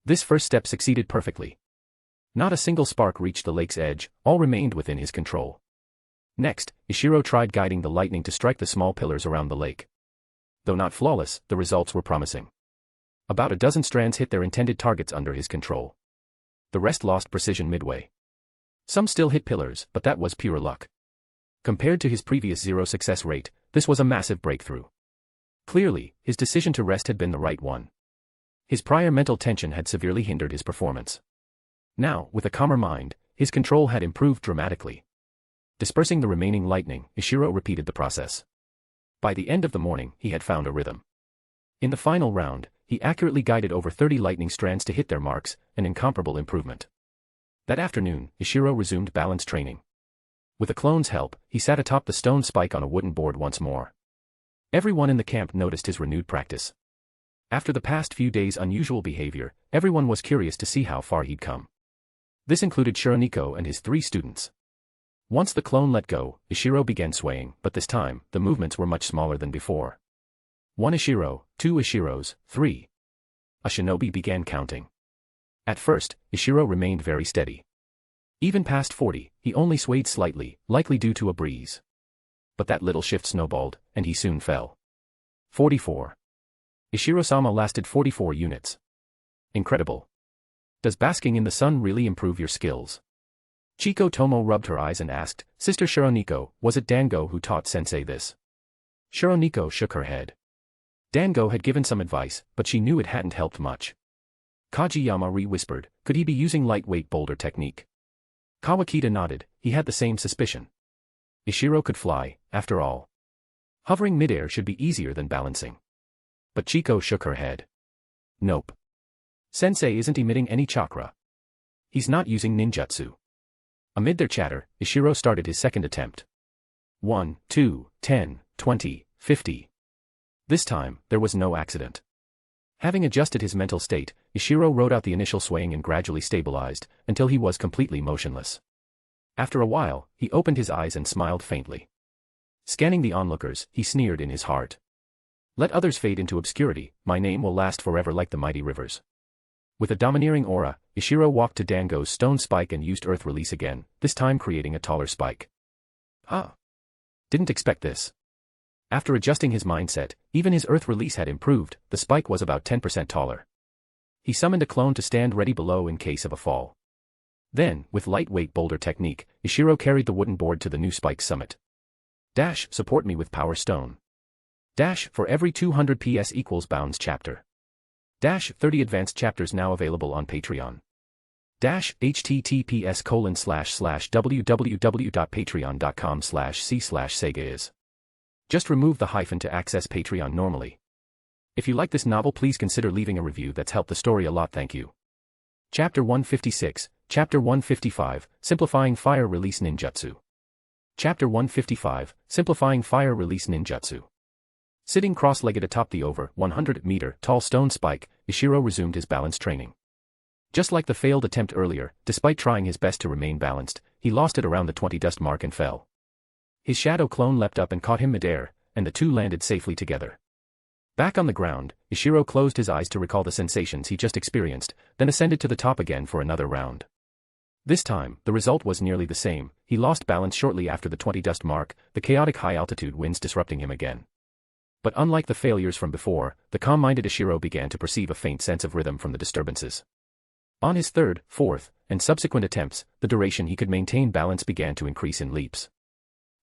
This first step succeeded perfectly. Not a single spark reached the lake's edge, all remained within his control. Next, Ishiro tried guiding the lightning to strike the small pillars around the lake. Though not flawless, the results were promising. About a dozen strands hit their intended targets under his control. The rest lost precision midway. Some still hit pillars, but that was pure luck. Compared to his previous 0 success rate, this was a massive breakthrough. Clearly, his decision to rest had been the right one. His prior mental tension had severely hindered his performance. Now, with a calmer mind, his control had improved dramatically. Dispersing the remaining lightning, Ishiro repeated the process. By the end of the morning, he had found a rhythm. In the final round, he accurately guided over 30 lightning strands to hit their marks, an incomparable improvement. That afternoon, Ishiro resumed balance training. With a clone's help, he sat atop the stone spike on a wooden board once more. Everyone in the camp noticed his renewed practice. After the past few days' unusual behavior, everyone was curious to see how far he'd come. This included Shironiko and his 3 students. Once the clone let go, Ishiro began swaying, but this time, the movements were much smaller than before. 1 Ishiro, 2 Ishiros, 3. A shinobi began counting. At first, Ishiro remained very steady. Even past 40, he only swayed slightly, likely due to a breeze. But that little shift snowballed, and he soon fell. 44. Ishiro-sama lasted 44 units. Incredible. Does basking in the sun really improve your skills? Chiko Tomo rubbed her eyes and asked, "Sister Shironiko, was it Dango who taught sensei this?" Shironiko shook her head. Dango had given some advice, but she knew it hadn't helped much. Kajiyama re-whispered, "Could he be using lightweight boulder technique?" Kawakita nodded, he had the same suspicion. Ishiro could fly, after all. Hovering midair should be easier than balancing. But Chiko shook her head. Nope. Sensei isn't emitting any chakra. He's not using ninjutsu. Amid their chatter, Ishiro started his second attempt. 1, 2, 10, 20, 50. This time, there was no accident. Having adjusted his mental state, Ishiro rode out the initial swaying and gradually stabilized, until he was completely motionless. After a while, he opened his eyes and smiled faintly. Scanning the onlookers, he sneered in his heart. Let others fade into obscurity, my name will last forever like the mighty rivers. With a domineering aura, Ishiro walked to Dango's stone spike and used earth release again, this time creating a taller spike. Ah! Didn't expect this. After adjusting his mindset, even his earth release had improved, the spike was about 10% taller. He summoned a clone to stand ready below in case of a fall. Then, with lightweight boulder technique, Ishiro carried the wooden board to the new spike's summit. Dash, support me with power stone. Dash, for every 200 PS equals bounds chapter. Dash, 30 advanced chapters now available on Patreon. Dash, https://www.patreon.com/c/Sega is. Just remove the hyphen to access Patreon normally. If you like this novel, please consider leaving a review. That's helped the story a lot, thank you. Chapter 156, Chapter 155, Simplifying Fire Release Ninjutsu. Chapter 155, Simplifying Fire Release Ninjutsu. Sitting cross-legged atop the over 100-meter tall stone spike, Ishiro resumed his balance training. Just like the failed attempt earlier, despite trying his best to remain balanced, he lost it around the 20 dust mark and fell. His shadow clone leapt up and caught him midair, and the two landed safely together. Back on the ground, Ishiro closed his eyes to recall the sensations he just experienced, then ascended to the top again for another round. This time, the result was nearly the same. He lost balance shortly after the 20 dust mark, the chaotic high-altitude winds disrupting him again. But unlike the failures from before, the calm-minded Ishiro began to perceive a faint sense of rhythm from the disturbances. On his third, fourth, and subsequent attempts, the duration he could maintain balance began to increase in leaps.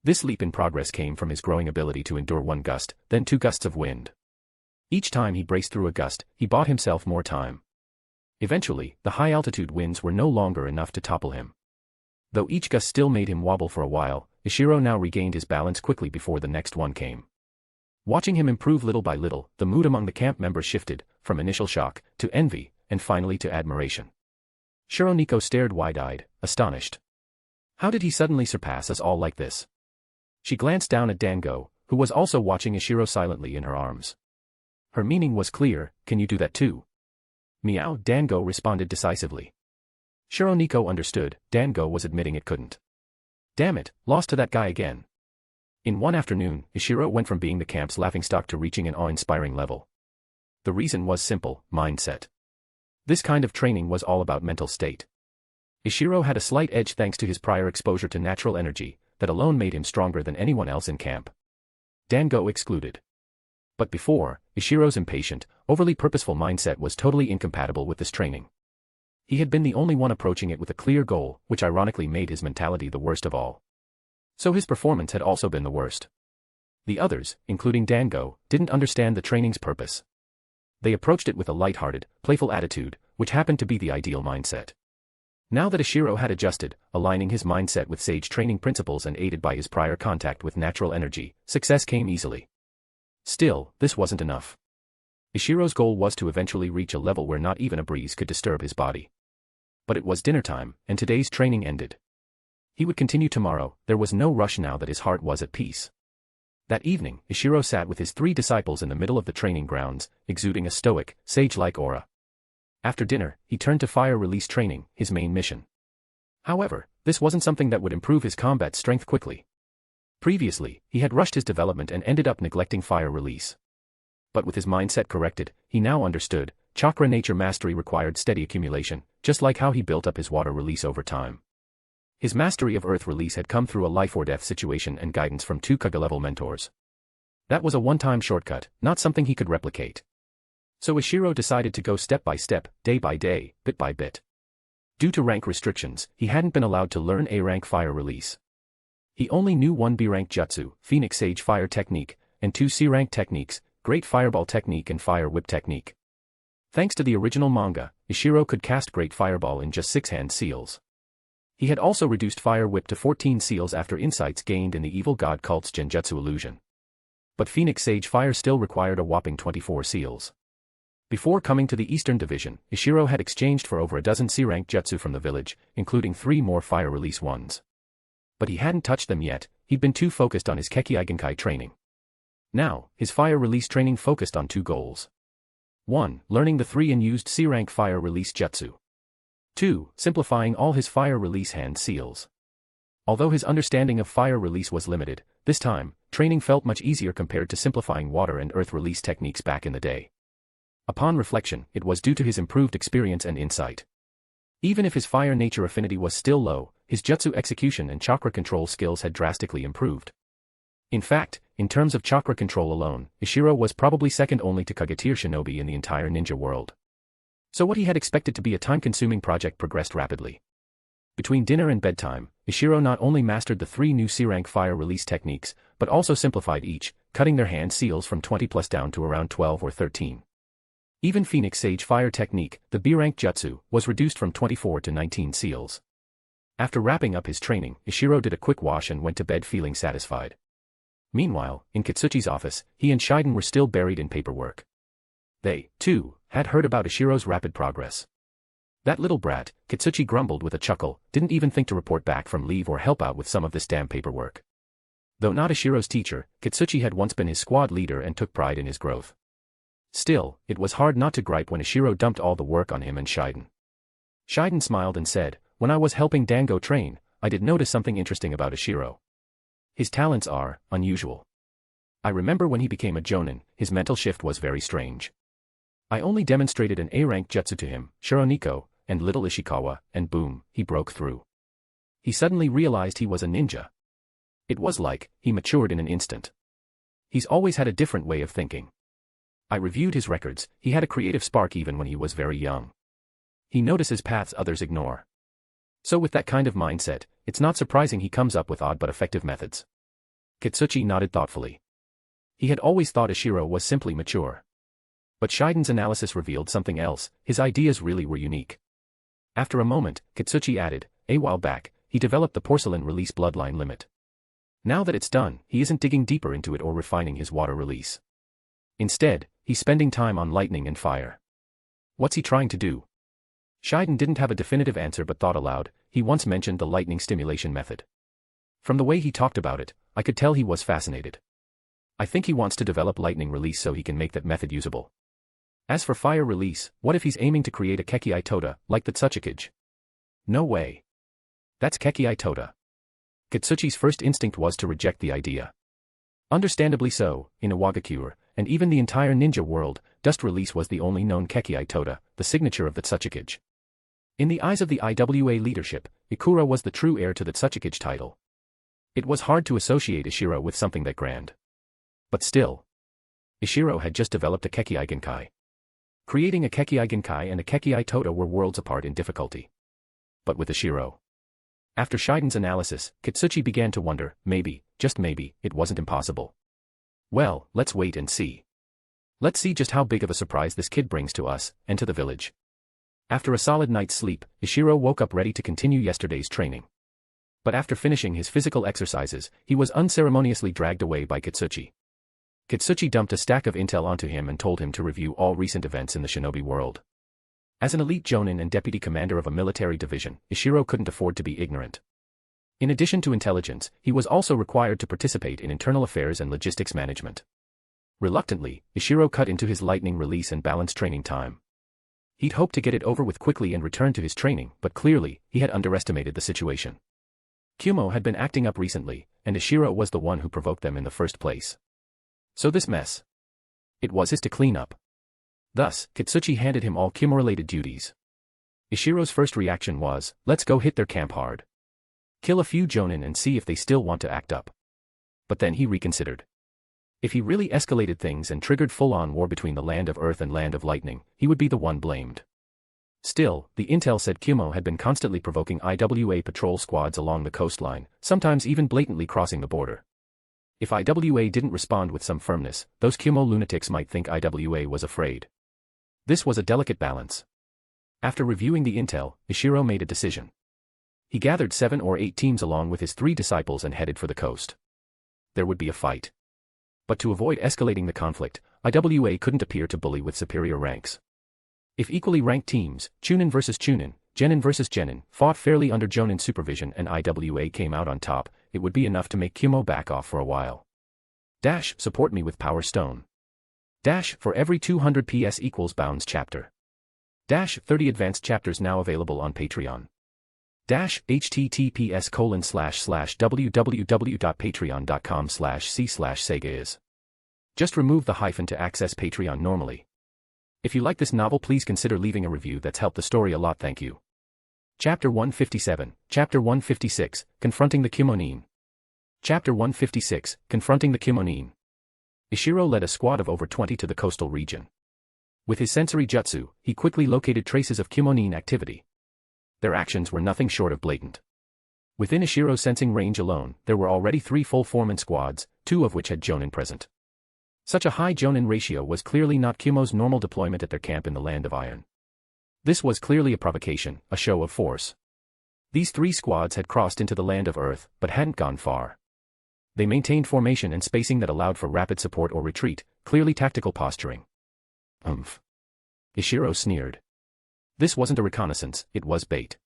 This leap in progress came from his growing ability to endure one gust, then two gusts of wind. Each time he braced through a gust, he bought himself more time. Eventually, the high-altitude winds were no longer enough to topple him. Though each gust still made him wobble for a while, Ishiro now regained his balance quickly before the next one came. Watching him improve little by little, the mood among the camp members shifted, from initial shock, to envy, and finally to admiration. Shironeko stared wide-eyed, astonished. How did he suddenly surpass us all like this? She glanced down at Dango, who was also watching Ishiro silently in her arms. Her meaning was clear, can you do that too? Meow, Dango responded decisively. Shironeko understood, Dango was admitting it couldn't. Damn it, lost to that guy again. In one afternoon, Ishiro went from being the camp's laughingstock to reaching an awe-inspiring level. The reason was simple, mindset. This kind of training was all about mental state. Ishiro had a slight edge thanks to his prior exposure to natural energy, that alone made him stronger than anyone else in camp. Dango excluded. But before, Ishiro's impatient, overly purposeful mindset was totally incompatible with this training. He had been the only one approaching it with a clear goal, which ironically made his mentality the worst of all. So his performance had also been the worst. The others, including Dango, didn't understand the training's purpose. They approached it with a light-hearted, playful attitude, which happened to be the ideal mindset. Now that Ishiro had adjusted, aligning his mindset with sage training principles and aided by his prior contact with natural energy, success came easily. Still, this wasn't enough. Ishiro's goal was to eventually reach a level where not even a breeze could disturb his body. But it was dinner time, and today's training ended. He would continue tomorrow, there was no rush now that his heart was at peace. That evening, Ishiro sat with his 3 disciples in the middle of the training grounds, exuding a stoic, sage-like aura. After dinner, he turned to fire release training, his main mission. However, this wasn't something that would improve his combat strength quickly. Previously, he had rushed his development and ended up neglecting fire release. But with his mindset corrected, he now understood, chakra nature mastery required steady accumulation, just like how he built up his water release over time. His mastery of earth release had come through a life-or-death situation and guidance from 2 Kage-level mentors. That was a one-time shortcut, not something he could replicate. So Ishiro decided to go step by step, day by day, bit by bit. Due to rank restrictions, he hadn't been allowed to learn A-rank fire release. He only knew 1 B-rank jutsu, Phoenix Sage Fire Technique, and 2 C-rank techniques, Great Fireball Technique and Fire Whip Technique. Thanks to the original manga, Ishiro could cast Great Fireball in just 6 hand seals. He had also reduced Fire Whip to 14 seals after insights gained in the evil god cult's genjutsu illusion. But Phoenix Sage Fire still required a whopping 24 seals. Before coming to the Eastern Division, Ishiro had exchanged for over a dozen C-rank jutsu from the village, including 3 more fire release ones. But he hadn't touched them yet, he'd been too focused on his Keki-Igenkai training. Now, his fire release training focused on 2 goals. 1. Learning the 3 unused C-rank fire release jutsu. 2. Simplifying all his fire release hand seals. Although his understanding of fire release was limited, this time, training felt much easier compared to simplifying water and earth release techniques back in the day. Upon reflection, it was due to his improved experience and insight. Even if his fire nature affinity was still low, his jutsu execution and chakra control skills had drastically improved. In fact, in terms of chakra control alone, Ishiro was probably second only to Kageteer shinobi in the entire ninja world. So what he had expected to be a time-consuming project progressed rapidly. Between dinner and bedtime, Ishiro not only mastered the 3 new C-rank fire release techniques, but also simplified each, cutting their hand seals from 20 plus down to around 12 or 13. Even Phoenix Sage fire technique, the B-rank jutsu, was reduced from 24 to 19 seals. After wrapping up his training, Ishiro did a quick wash and went to bed feeling satisfied. Meanwhile, in Katsuchi's office, he and Shiden were still buried in paperwork. They, too, had heard about Ishiro's rapid progress. That little brat, Katsuchi grumbled with a chuckle, didn't even think to report back from leave or help out with some of this damn paperwork. Though not Ishiro's teacher, Katsuchi had once been his squad leader and took pride in his growth. Still, it was hard not to gripe when Ishiro dumped all the work on him and Shiden. Shiden smiled and said, "When I was helping Dango train, I did notice something interesting about Ishiro. His talents are unusual. I remember when he became a Jonan, his mental shift was very strange. I only demonstrated an A-rank jutsu to him, Shironiko, and little Ishikawa, and boom, he broke through. He suddenly realized he was a ninja. It was like, he matured in an instant. He's always had a different way of thinking. I reviewed his records, he had a creative spark even when he was very young. He notices paths others ignore. So with that kind of mindset, it's not surprising he comes up with odd but effective methods." Katsuchi nodded thoughtfully. He had always thought Ishiro was simply mature. But Shiden's analysis revealed something else, his ideas really were unique. After a moment, Katsuchi added, "A while back, he developed the porcelain release bloodline limit. Now that it's done, he isn't digging deeper into it or refining his water release. Instead, he's spending time on lightning and fire. What's he trying to do?" Shiden didn't have a definitive answer but thought aloud. He once mentioned the lightning stimulation method. From the way he talked about it, I could tell he was fascinated. I think he wants to develop lightning release so he can make that method usable. As for fire release, what if he's aiming to create a Kekki Tota, like the Tsuchikage? No way. That's Kekki Tota. Katsuchi's first instinct was to reject the idea. Understandably so, in Iwagakure, and even the entire ninja world, dust release was the only known Kekki Tota, the signature of the Tsuchikage. In the eyes of the IWA leadership, Ikura was the true heir to the Tsuchikage title. It was hard to associate Ishiro with something that grand. But still. Ishiro had just developed a Kekki Genkai. Creating a Kekki Genkai and a Kekki Tota were worlds apart in difficulty. But with Ishiro. After Shiden's analysis, Katsuchi began to wonder, maybe, just maybe, it wasn't impossible. Well, let's wait and see. Let's see just how big of a surprise this kid brings to us, and to the village. After a solid night's sleep, Ishiro woke up ready to continue yesterday's training. But after finishing his physical exercises, he was unceremoniously dragged away by Katsuchi. Katsuchi dumped a stack of intel onto him and told him to review all recent events in the shinobi world. As an elite jonin and deputy commander of a military division, Ishiro couldn't afford to be ignorant. In addition to intelligence, he was also required to participate in internal affairs and logistics management. Reluctantly, Ishiro cut into his lightning release and balance training time. He'd hoped to get it over with quickly and return to his training, but clearly, he had underestimated the situation. Kumo had been acting up recently, and Ishiro was the one who provoked them in the first place. So this mess. It was his to clean up. Thus, Katsuchi handed him all Kumo-related duties. Ishiro's first reaction was, let's go hit their camp hard. Kill a few jonin and see if they still want to act up. But then he reconsidered. If he really escalated things and triggered full-on war between the Land of Earth and Land of Lightning, he would be the one blamed. Still, the intel said Kumo had been constantly provoking IWA patrol squads along the coastline, sometimes even blatantly crossing the border. If IWA didn't respond with some firmness, those Kumo lunatics might think IWA was afraid. This was a delicate balance. After reviewing the intel, Ishiro made a decision. He gathered 7 or 8 teams along with his 3 disciples and headed for the coast. There would be a fight. But to avoid escalating the conflict, IWA couldn't appear to bully with superior ranks. If equally ranked teams, Chunin versus Chunin, Genin versus Genin, fought fairly under Jonin supervision and IWA came out on top, it would be enough to make Kumo back off for a while. Dash, support me with Power Stone. Dash, for every 200 PS equals Bounds chapter. Dash, 30 advanced chapters now available on Patreon. Dash, https://www.patreon.com/c/sega is. Just remove the hyphen to access Patreon normally. If you like this novel, please consider leaving a review. That's helped the story a lot. Thank you. Chapter 157, Chapter 156, Confronting the Kimonin. Chapter 156, Confronting the Kimonin. Ishiro led a squad of over 20 to the coastal region. With his sensory jutsu, he quickly located traces of Kimonin activity. Their actions were nothing short of blatant. Within Ishiro's sensing range alone, there were already 3 full foreman squads, 2 of which had Jonan present. Such a high Jonan ratio was clearly not Kumo's normal deployment at their camp in the Land of Iron. This was clearly a provocation, a show of force. These 3 squads had crossed into the Land of Earth, but hadn't gone far. They maintained formation and spacing that allowed for rapid support or retreat, clearly tactical posturing. Ishiro sneered. This wasn't a reconnaissance, it was bait.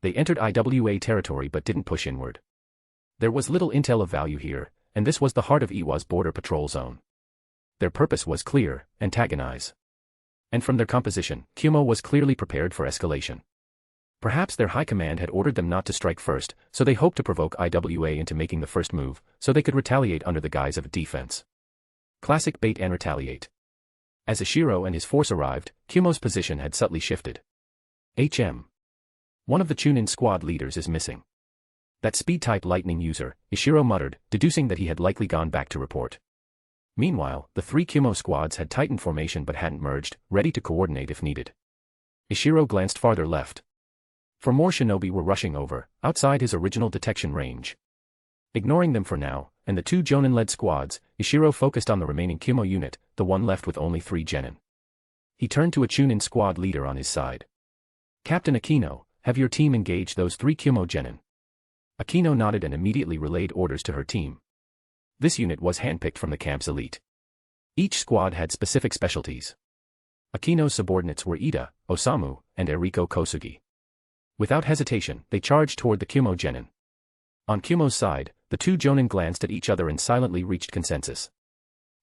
They entered IWA territory but didn't push inward. There was little intel of value here, and this was the heart of Iwa's border patrol zone. Their purpose was clear: antagonize. And from their composition, Kumo was clearly prepared for escalation. Perhaps their high command had ordered them not to strike first, so they hoped to provoke IWA into making the first move, so they could retaliate under the guise of defense. Classic bait and retaliate. As Ishiro and his force arrived, Kumo's position had subtly shifted. One of the Chunin squad leaders is missing. That speed-type lightning user, Ishiro muttered, deducing that he had likely gone back to report. Meanwhile, the 3 Kumo squads had tightened formation but hadn't merged, ready to coordinate if needed. Ishiro glanced farther left. 4 more shinobi were rushing over, outside his original detection range. Ignoring them for now, and the 2 Jonan-led squads, Ishiro focused on the remaining Kumo unit, the one left with only 3 genin. He turned to a Chunin squad leader on his side. Captain Akino, have your team engage those 3 Kumo genin. Akino nodded and immediately relayed orders to her team. This unit was handpicked from the camp's elite. Each squad had specific specialties. Akino's subordinates were Ida, Osamu, and Eriko Kosugi. Without hesitation, they charged toward the Kumo genin. On Kumo's side, the 2 Jonin glanced at each other and silently reached consensus.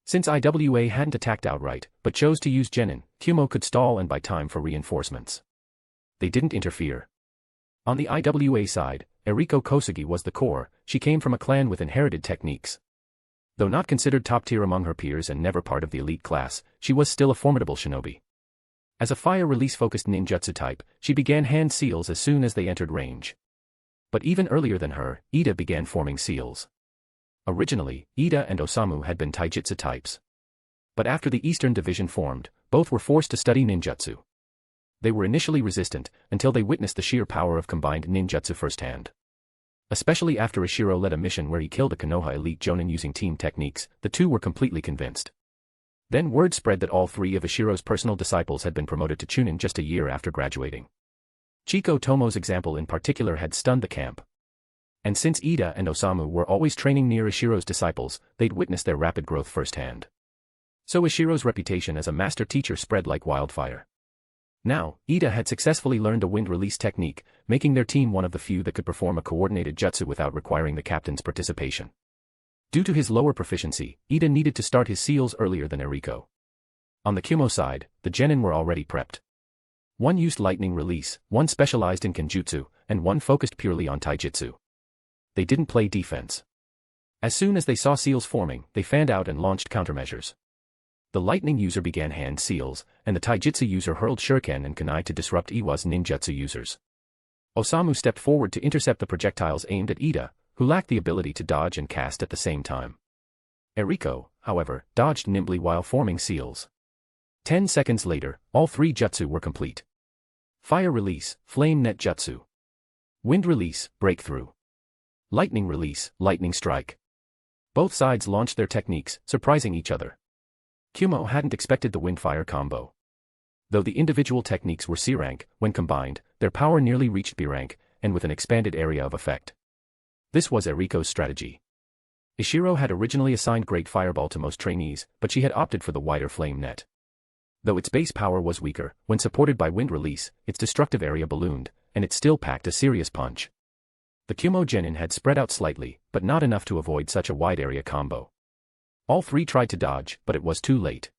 Since IWA hadn't attacked outright, but chose to use genin, Kumo could stall and buy time for reinforcements. They didn't interfere. On the IWA side, Eriko Kosugi was the core. She came from a clan with inherited techniques. Though not considered top-tier among her peers and never part of the elite class, she was still a formidable shinobi. As a fire-release-focused ninjutsu type, she began hand seals as soon as they entered range. But even earlier than her, Ida began forming seals. Originally, Ida and Osamu had been taijutsu types. But after the Eastern Division formed, both were forced to study ninjutsu. They were initially resistant, until they witnessed the sheer power of combined ninjutsu firsthand. Especially after Ishiro led a mission where he killed a Konoha elite Jonin using team techniques, the 2 were completely convinced. Then word spread that all 3 of Ishiro's personal disciples had been promoted to Chunin just a year after graduating. Chiko Tomo's example in particular had stunned the camp. And since Ida and Osamu were always training near Ishiro's disciples, they'd witnessed their rapid growth firsthand. So Ishiro's reputation as a master teacher spread like wildfire. Now, Ida had successfully learned a wind release technique, making their team one of the few that could perform a coordinated jutsu without requiring the captain's participation. Due to his lower proficiency, Ida needed to start his seals earlier than Eriko. On the Kumo side, the genin were already prepped. One used lightning release, one specialized in kenjutsu, and one focused purely on taijutsu. They didn't play defense. As soon as they saw seals forming, they fanned out and launched countermeasures. The lightning user began hand seals, and the taijutsu user hurled shuriken and kunai to disrupt Iwa's ninjutsu users. Osamu stepped forward to intercept the projectiles aimed at Ida, who lacked the ability to dodge and cast at the same time. Eriko, however, dodged nimbly while forming seals. 10 seconds later, all 3 jutsu were complete. Fire release, flame net jutsu. Wind release, breakthrough. Lightning release, lightning strike. Both sides launched their techniques, surprising each other. Kumo hadn't expected the wind-fire combo. Though the individual techniques were C rank, when combined, their power nearly reached B rank, and with an expanded area of effect. This was Eriko's strategy. Ishiro had originally assigned Great Fireball to most trainees, but she had opted for the wider flame net. Though its base power was weaker, when supported by wind release, its destructive area ballooned, and it still packed a serious punch. The Kumo genin had spread out slightly, but not enough to avoid such a wide area combo. All 3 tried to dodge, but it was too late.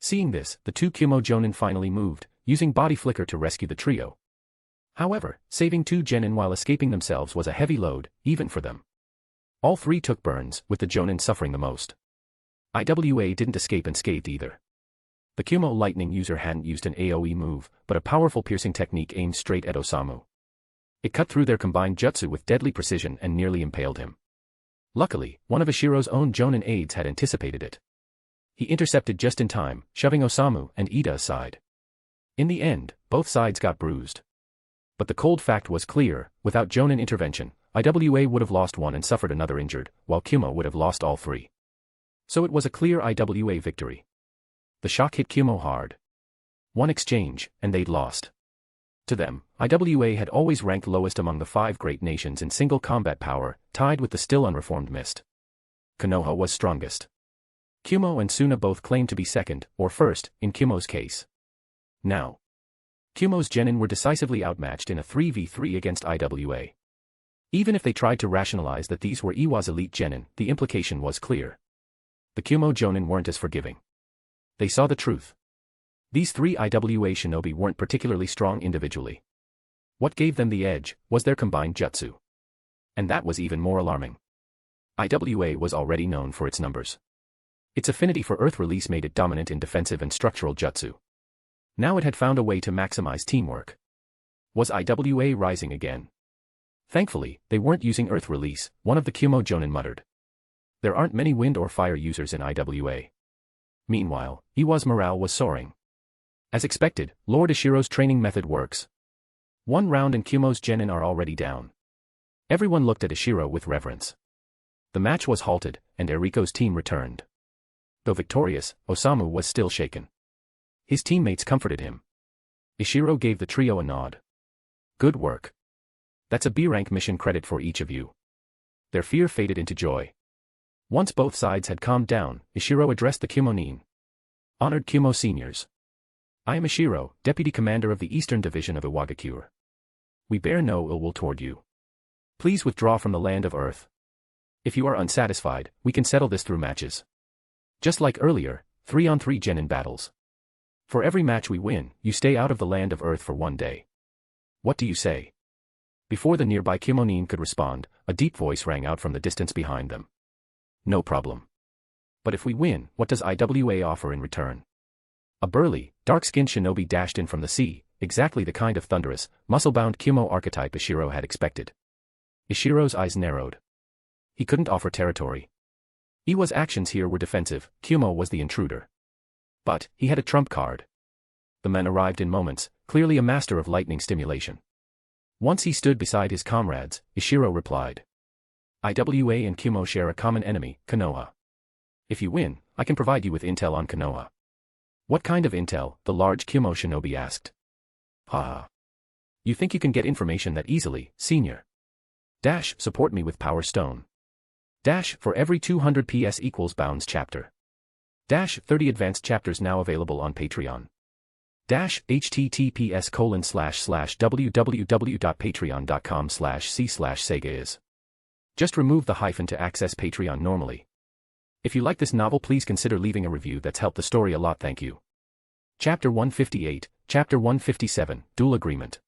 Seeing this, the 2 Kumo Jonin finally moved, using body flicker to rescue the trio. However, saving 2 genin while escaping themselves was a heavy load, even for them. All 3 took burns, with the Jonin suffering the most. IWA didn't escape unscathed either. The Kumo lightning user hadn't used an AoE move, but a powerful piercing technique aimed straight at Osamu. It cut through their combined jutsu with deadly precision and nearly impaled him. Luckily, one of Ishiro's own Jonan aides had anticipated it. He intercepted just in time, shoving Osamu and Ida aside. In the end, both sides got bruised. But the cold fact was clear: without Jonan intervention, IWA would have lost one and suffered another injured, while Kumo would have lost all three. So it was a clear IWA victory. The shock hit Kumo hard. One exchange, and they'd lost. To them, IWA had always ranked lowest among the 5 great nations in single combat power, tied with the still unreformed Mist. Konoha was strongest. Kumo and Suna both claimed to be second, or first, in Kumo's case. Now, Kumo's genin were decisively outmatched in a 3v3 against IWA. Even if they tried to rationalize that these were Iwa's elite genin, the implication was clear. The Kumo jonin weren't as forgiving. They saw the truth. These 3 IWA shinobi weren't particularly strong individually. What gave them the edge was their combined jutsu. And that was even more alarming. IWA was already known for its numbers. Its affinity for earth release made it dominant in defensive and structural jutsu. Now it had found a way to maximize teamwork. Was IWA rising again? Thankfully, they weren't using earth release, one of the Kumo jonin muttered. There aren't many wind or fire users in IWA. Meanwhile, Iwa's morale was soaring. As expected, Lord Ishiro's training method works. 1 round and Kumo's genin are already down. Everyone looked at Ishiro with reverence. The match was halted, and Eriko's team returned. Though victorious, Osamu was still shaken. His teammates comforted him. Ishiro gave the trio a nod. Good work. That's a B-rank mission credit for each of you. Their fear faded into joy. Once both sides had calmed down, Ishiro addressed the Kumonin. Honored Kumo seniors. I am Ishiro, Deputy Commander of the Eastern Division of Iwagakure. We bear no ill will toward you. Please withdraw from the land of Earth. If you are unsatisfied, we can settle this through matches. Just like earlier, 3-on-3 genin battles. For every match we win, you stay out of the land of Earth for 1 day. What do you say? Before the nearby Kumonin could respond, a deep voice rang out from the distance behind them. No problem. But if we win, what does IWA offer in return? A burly, dark-skinned shinobi dashed in from the sea, exactly the kind of thunderous, muscle-bound Kumo archetype Ishiro had expected. Ishiro's eyes narrowed. He couldn't offer territory. Iwa's actions here were defensive, Kumo was the intruder. But he had a trump card. The man arrived in moments, clearly a master of lightning stimulation. Once he stood beside his comrades, Ishiro replied. IWA and Kumo share a common enemy, Konoha. If you win, I can provide you with intel on Konoha. What kind of intel? The large Kumo shinobi asked. Ha. You think you can get information that easily, senior? Dash, support me with Power Stone. Dash, for every 200 PS equals Bounds chapter. Dash, 30 advanced chapters now available on Patreon. Dash, https://www.patreon.com/c/Sega is. Just remove the hyphen to access Patreon normally. If you like this novel, please consider leaving a review. That's helped the story a lot, thank you. Chapter 158, Chapter 157, Dual Agreement.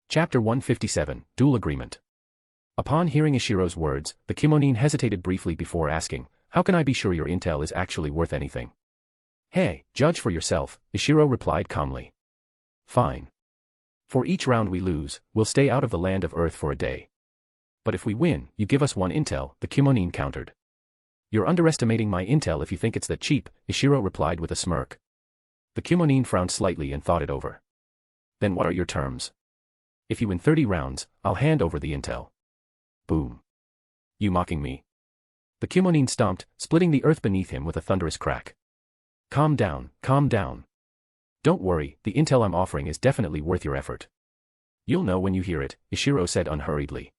Chapter 157, Dual Agreement. Upon hearing Ishiro's words, the Kumonin hesitated briefly before asking, how can I be sure your intel is actually worth anything? Hey, judge for yourself, Ishiro replied calmly. Fine. For each round we lose, we'll stay out of the land of Earth for a day. But if we win, you give us 1 intel, the Kumonin countered. You're underestimating my intel if you think it's that cheap, Ishiro replied with a smirk. The Kumonin frowned slightly and thought it over. Then what are your terms? If you win 30 rounds, I'll hand over the intel. Boom. You mocking me? The Kumonin stomped, splitting the earth beneath him with a thunderous crack. Calm down, calm down. Don't worry, the intel I'm offering is definitely worth your effort. You'll know when you hear it, Ishiro said unhurriedly.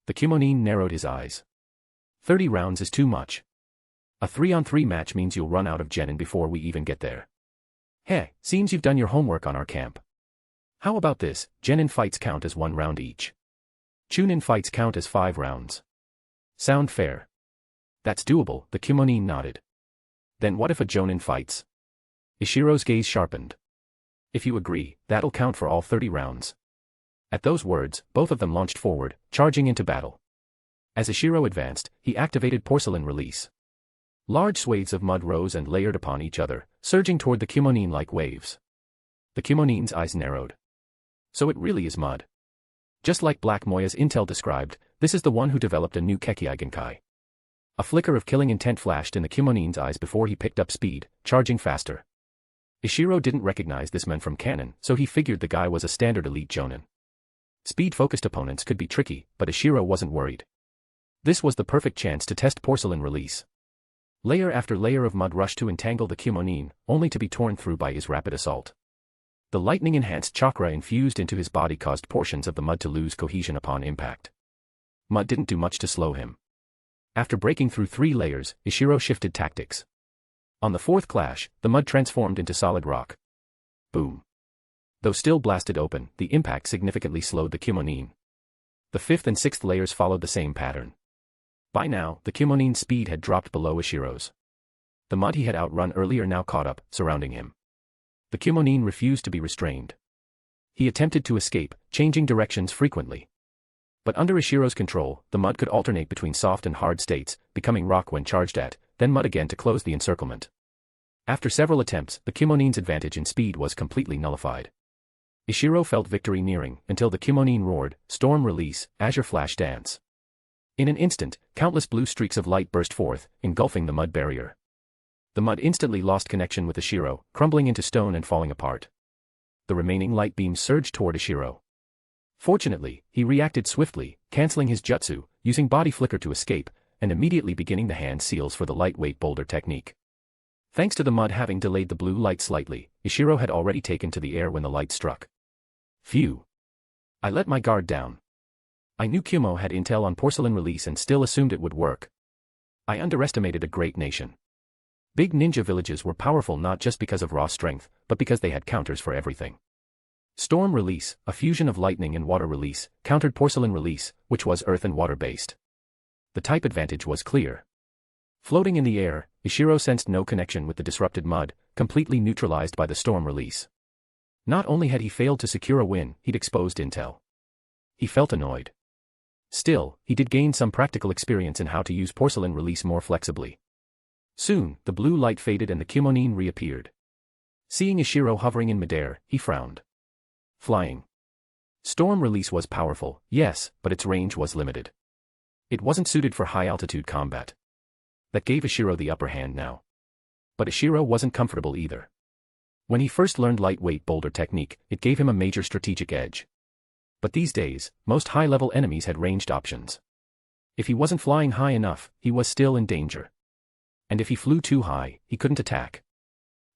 The Kumonin narrowed his eyes. 30 rounds is too much. A 3-on-3 match means you'll run out of genin before we even get there. Heh, seems you've done your homework on our camp. How about this, genin fights count as 1 round each. Chunin fights count as 5 rounds. Sound fair? That's doable, the Kumonin nodded. Then what if a jonin fights? Ishiro's gaze sharpened. If you agree, that'll count for all 30 rounds. At those words, both of them launched forward, charging into battle. As Ishiro advanced, he activated Porcelain Release. Large swathes of mud rose and layered upon each other, surging toward the Kumonin like waves. The Kumonin's eyes narrowed. So it really is mud. Just like Black Moya's intel described, this is the one who developed a new Kekkei Genkai. A flicker of killing intent flashed in the Kumonin's eyes before he picked up speed, charging faster. Ishiro didn't recognize this man from canon, so he figured the guy was a standard elite Jonan. Speed-focused opponents could be tricky, but Ishiro wasn't worried. This was the perfect chance to test porcelain release. Layer after layer of mud rushed to entangle the Kumonin, only to be torn through by his rapid assault. The lightning-enhanced chakra infused into his body caused portions of the mud to lose cohesion upon impact. Mud didn't do much to slow him. After breaking through 3 layers, Ishiro shifted tactics. On the 4th clash, the mud transformed into solid rock. Boom. Though still blasted open, the impact significantly slowed the Kumonin. The 5th and 6th layers followed the same pattern. By now, the Kumonin's speed had dropped below Ishiro's. The mud he had outrun earlier now caught up, surrounding him. The Kumonin refused to be restrained. He attempted to escape, changing directions frequently. But under Ishiro's control, the mud could alternate between soft and hard states, becoming rock when charged at, then mud again to close the encirclement. After several attempts, the Kumonin's advantage in speed was completely nullified. Ishiro felt victory nearing, until the Kumonin roared, Storm Release, Azure Flash Dance. In an instant, countless blue streaks of light burst forth, engulfing the mud barrier. The mud instantly lost connection with Ishiro, crumbling into stone and falling apart. The remaining light beams surged toward Ishiro. Fortunately, he reacted swiftly, canceling his jutsu, using body flicker to escape, and immediately beginning the hand seals for the lightweight boulder technique. Thanks to the mud having delayed the blue light slightly, Ishiro had already taken to the air when the light struck. Phew. I let my guard down. I knew Kumo had intel on porcelain release and still assumed it would work. I underestimated a great nation. Big ninja villages were powerful not just because of raw strength, but because they had counters for everything. Storm Release, a fusion of lightning and water release, countered porcelain release, which was earth and water based. The type advantage was clear. Floating in the air, Ishiro sensed no connection with the disrupted mud, completely neutralized by the storm release. Not only had he failed to secure a win, he'd exposed intel. He felt annoyed. Still, he did gain some practical experience in how to use porcelain release more flexibly. Soon, the blue light faded and the Kumonin reappeared. Seeing Ishiro hovering in midair, he frowned. Flying. Storm release was powerful, yes, but its range was limited. It wasn't suited for high-altitude combat. That gave Ishiro the upper hand now. But Ishiro wasn't comfortable either. When he first learned lightweight boulder technique, it gave him a major strategic edge. But these days, most high-level enemies had ranged options. If he wasn't flying high enough, he was still in danger. And if he flew too high, he couldn't attack.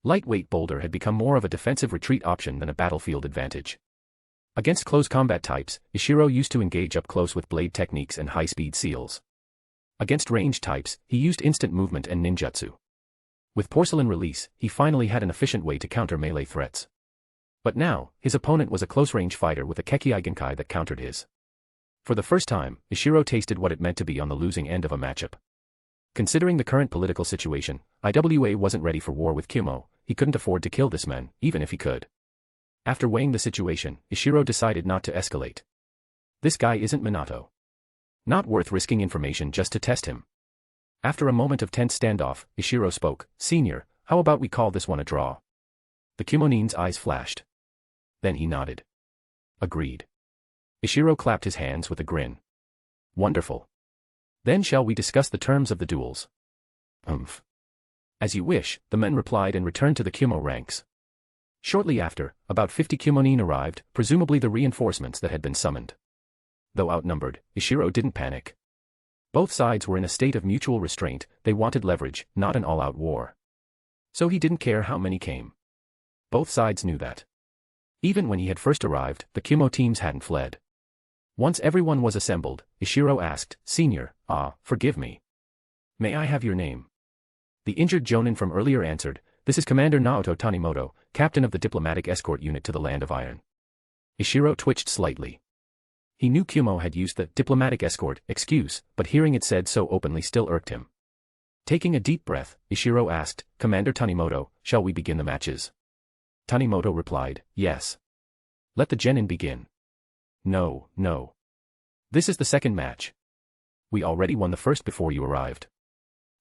Lightweight boulder had become more of a defensive retreat option than a battlefield advantage. Against close combat types, Ishiro used to engage up close with blade techniques and high-speed seals. Against ranged types, he used instant movement and ninjutsu. With porcelain release, he finally had an efficient way to counter melee threats. But now, his opponent was a close-range fighter with a Kekkei Genkai that countered his. For the first time, Ishiro tasted what it meant to be on the losing end of a matchup. Considering the current political situation, Iwa wasn't ready for war with Kumo. He couldn't afford to kill this man, even if he could. After weighing the situation, Ishiro decided not to escalate. This guy isn't Minato. Not worth risking information just to test him. After a moment of tense standoff, Ishiro spoke, "Senior, how about we call this one a draw?" The Kumonin's eyes flashed. Then he nodded. Agreed. Ishiro clapped his hands with a grin. Wonderful. Then shall we discuss the terms of the duels? As you wish, the men replied and returned to the Kumo ranks. Shortly after, about 50 Kumonin arrived, presumably the reinforcements that had been summoned. Though outnumbered, Ishiro didn't panic. Both sides were in a state of mutual restraint, they wanted leverage, not an all-out war. So he didn't care how many came. Both sides knew that. Even when he had first arrived, the Kumo teams hadn't fled. Once everyone was assembled, Ishiro asked, "Senior, forgive me. May I have your name?" The injured Jonan from earlier answered, "This is Commander Naoto Tanimoto, captain of the diplomatic escort unit to the Land of Iron." Ishiro twitched slightly. He knew Kumo had used the diplomatic escort excuse, but hearing it said so openly still irked him. Taking a deep breath, Ishiro asked, "Commander Tanimoto, shall we begin the matches?" Tanimoto replied, "Yes. Let the genin begin." No. This is the second match. We already won the first before you arrived.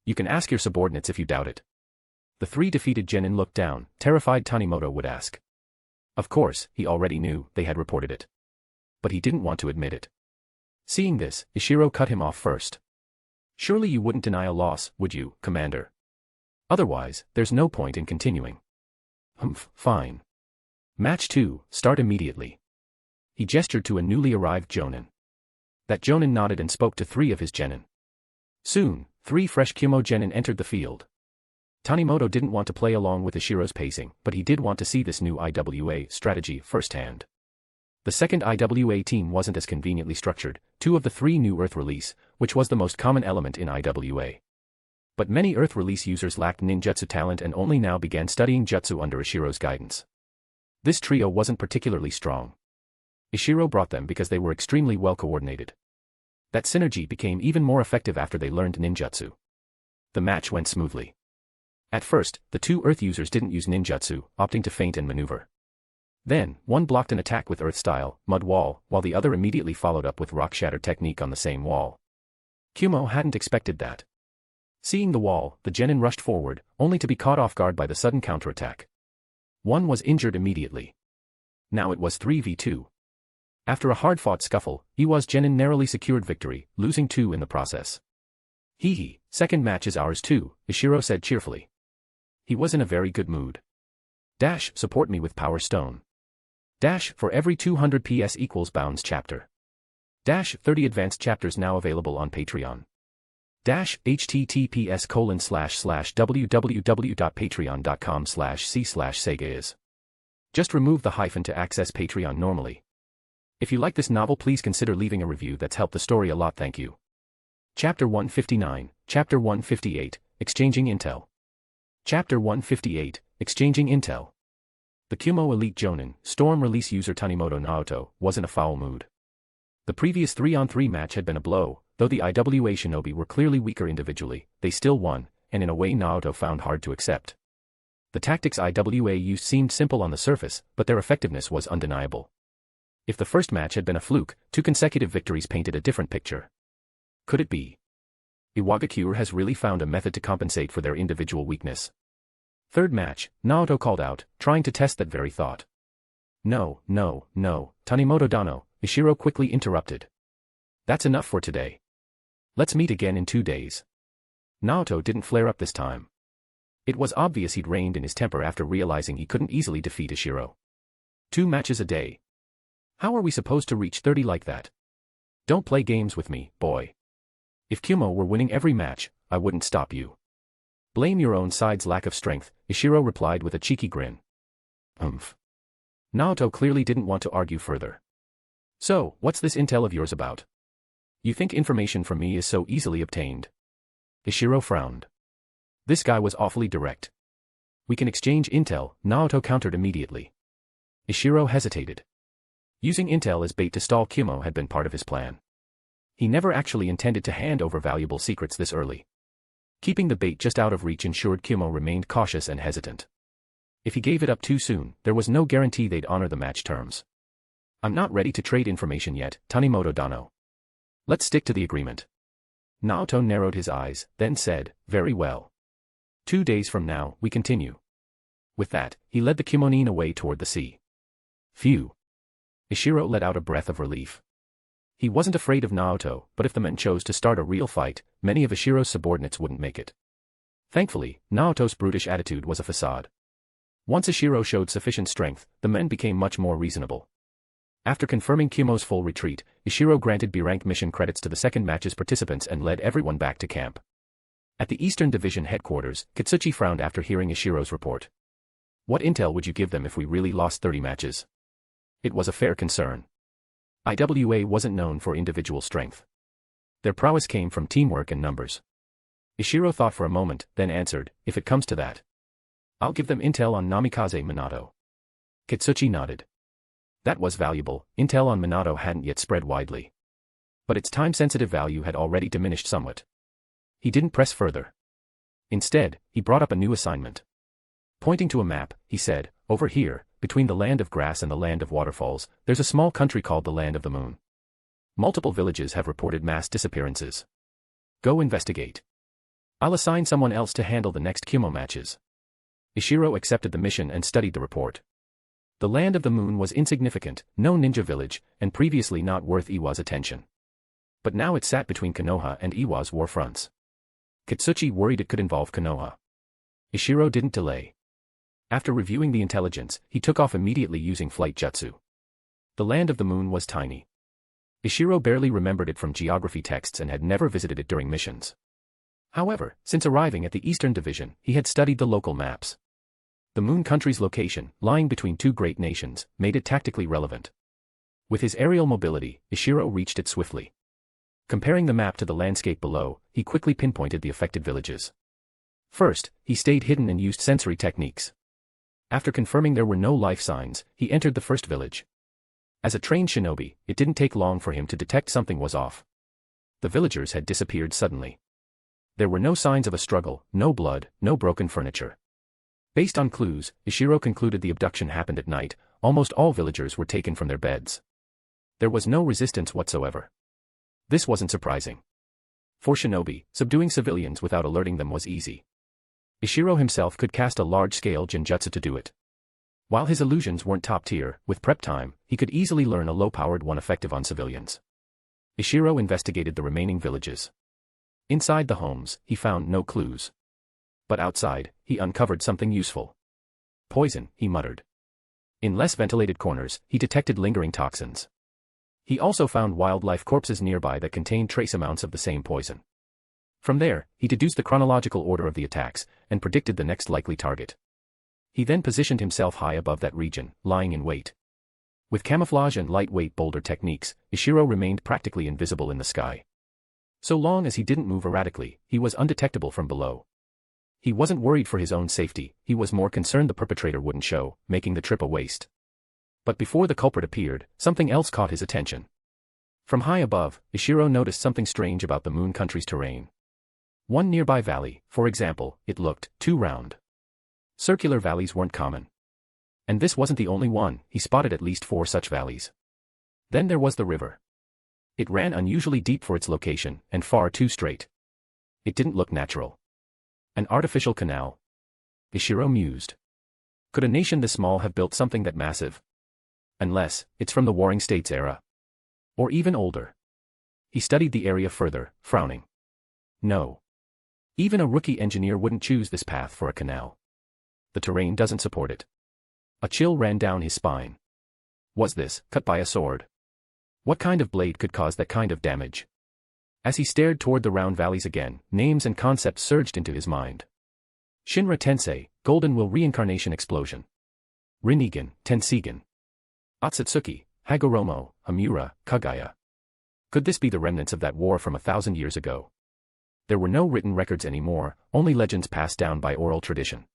You can ask your subordinates if you doubt it. The 3 defeated genin looked down, terrified Tanimoto would ask. Of course, he already knew, they had reported it. But he didn't want to admit it. Seeing this, Ishiro cut him off first. Surely you wouldn't deny a loss, would you, Commander? Otherwise, there's no point in continuing. Fine. Match 2, start immediately. He gestured to a newly arrived Jonan. That Jonan nodded and spoke to 3 of his genin. Soon, 3 fresh Kumo genin entered the field. Tanimoto didn't want to play along with Ishiro's pacing, but he did want to see this new IWA strategy firsthand. The second IWA team wasn't as conveniently structured, 2 of the 3 new Earth release, which was the most common element in IWA. But many Earth release users lacked ninjutsu talent and only now began studying jutsu under Ishiro's guidance. This trio wasn't particularly strong. Ishiro brought them because they were extremely well coordinated. That synergy became even more effective after they learned ninjutsu. The match went smoothly. At first, the 2 Earth users didn't use ninjutsu, opting to feint and maneuver. Then, one blocked an attack with Earth style, mud wall, while the other immediately followed up with rock shatter technique on the same wall. Kumo hadn't expected that. Seeing the wall, the genin rushed forward, only to be caught off guard by the sudden counterattack. One was injured immediately. Now it was 3v2. After a hard-fought scuffle, Iwa's genin narrowly secured victory, losing 2 in the process. Hee, second match is ours too, Ishiro said cheerfully. He was in a very good mood. Support me with Power Stone. For every 200 PS equals Bounds chapter. 30 advanced chapters now available on Patreon. https://www.patreon.com/c/sega. Just remove the hyphen to access Patreon normally. If you like this novel, please consider leaving a review. That's helped the story a lot, thank you. Chapter 159, Chapter 158, Exchanging Intel. Chapter 158, Exchanging Intel. The Kumo Elite Jonin, Storm release user Tanimoto Naoto, was in a foul mood. The previous 3-on-3 match had been a blow, though the IWA shinobi were clearly weaker individually, they still won, and in a way Naoto found hard to accept. The tactics IWA used seemed simple on the surface, but their effectiveness was undeniable. If the first match had been a fluke, 2 consecutive victories painted a different picture. Could it be? Iwagakure has really found a method to compensate for their individual weakness. Third match, Naoto called out, trying to test that very thought. No, Tanimoto Dano, Ishiro quickly interrupted. That's enough for today. Let's meet again in 2 days. Naoto didn't flare up this time. It was obvious he'd reined in his temper after realizing he couldn't easily defeat Ishiro. 2 matches a day. How are we supposed to reach 30 like that? Don't play games with me, boy. If Kumo were winning every match, I wouldn't stop you. Blame your own side's lack of strength, Ishiro replied with a cheeky grin. Naoto clearly didn't want to argue further. So, what's this intel of yours about? You think information from me is so easily obtained? Ishiro frowned. This guy was awfully direct. We can exchange intel, Naoto countered immediately. Ishiro hesitated. Using intel as bait to stall Kumo had been part of his plan. He never actually intended to hand over valuable secrets this early. Keeping the bait just out of reach ensured Kumo remained cautious and hesitant. If he gave it up too soon, there was no guarantee they'd honor the match terms. I'm not ready to trade information yet, Tanimoto Dano. Let's stick to the agreement. Naoto narrowed his eyes, then said, very well. 2 days from now, we continue. With that, he led the Kumonin away toward the sea. Phew. Ishiro let out a breath of relief. He wasn't afraid of Naoto, but if the men chose to start a real fight, many of Ishiro's subordinates wouldn't make it. Thankfully, Naoto's brutish attitude was a facade. Once Ishiro showed sufficient strength, the men became much more reasonable. After confirming Kumo's full retreat, Ishiro granted B-rank mission credits to the second match's participants and led everyone back to camp. At the Eastern Division headquarters, Katsuchi frowned after hearing Ishiro's report. What intel would you give them if we really lost 30 matches? It was a fair concern. IWA wasn't known for individual strength. Their prowess came from teamwork and numbers. Ishiro thought for a moment, then answered, if it comes to that. I'll give them intel on Namikaze Minato. Katsuchi nodded. That was valuable, intel on Minato hadn't yet spread widely. But its time-sensitive value had already diminished somewhat. He didn't press further. Instead, he brought up a new assignment. Pointing to a map, he said, over here, between the land of grass and the land of waterfalls, there's a small country called the Land of the Moon. Multiple villages have reported mass disappearances. Go investigate. I'll assign someone else to handle the next Kumo matches. Ishiro accepted the mission and studied the report. The Land of the Moon was insignificant, no ninja village, and previously not worth Iwa's attention. But now it sat between Konoha and Iwa's war fronts. Katsuchi worried it could involve Konoha. Ishiro didn't delay. After reviewing the intelligence, he took off immediately using flight jutsu. The land of the moon was tiny. Ishiro barely remembered it from geography texts and had never visited it during missions. However, since arriving at the Eastern Division, he had studied the local maps. The moon country's location, lying between two great nations, made it tactically relevant. With his aerial mobility, Ishiro reached it swiftly. Comparing the map to the landscape below, he quickly pinpointed the affected villages. First, he stayed hidden and used sensory techniques. After confirming there were no life signs, he entered the first village. As a trained shinobi, it didn't take long for him to detect something was off. The villagers had disappeared suddenly. There were no signs of a struggle, no blood, no broken furniture. Based on clues, Ishiro concluded the abduction happened at night. Almost all villagers were taken from their beds. There was no resistance whatsoever. This wasn't surprising. For shinobi, subduing civilians without alerting them was easy. Ishiro himself could cast a large-scale genjutsu to do it. While his illusions weren't top-tier, with prep time, he could easily learn a low-powered one effective on civilians. Ishiro investigated the remaining villages. Inside the homes, he found no clues. But outside, he uncovered something useful. Poison, he muttered. In less ventilated corners, he detected lingering toxins. He also found wildlife corpses nearby that contained trace amounts of the same poison. From there, he deduced the chronological order of the attacks, and predicted the next likely target. He then positioned himself high above that region, lying in wait. With camouflage and lightweight boulder techniques, Ishiro remained practically invisible in the sky. So long as he didn't move erratically, he was undetectable from below. He wasn't worried for his own safety, he was more concerned the perpetrator wouldn't show, making the trip a waste. But before the culprit appeared, something else caught his attention. From high above, Ishiro noticed something strange about the moon country's terrain. One nearby valley, for example, it looked too round. Circular valleys weren't common. And this wasn't the only one, he spotted at least 4 such valleys. Then there was the river. It ran unusually deep for its location, and far too straight. It didn't look natural. An artificial canal? Ishiro mused. Could a nation this small have built something that massive? Unless, it's from the Warring States era. Or even older. He studied the area further, frowning. No. Even a rookie engineer wouldn't choose this path for a canal. The terrain doesn't support it. A chill ran down his spine. Was this cut by a sword? What kind of blade could cause that kind of damage? As he stared toward the round valleys again, names and concepts surged into his mind. Shinra Tensei, Golden Will Reincarnation Explosion. Rinnegan, Tensegan. Otsutsuki, Hagoromo, Hamura, Kagaya. Could this be the remnants of that war from 1,000 years ago? There were no written records anymore, only legends passed down by oral tradition.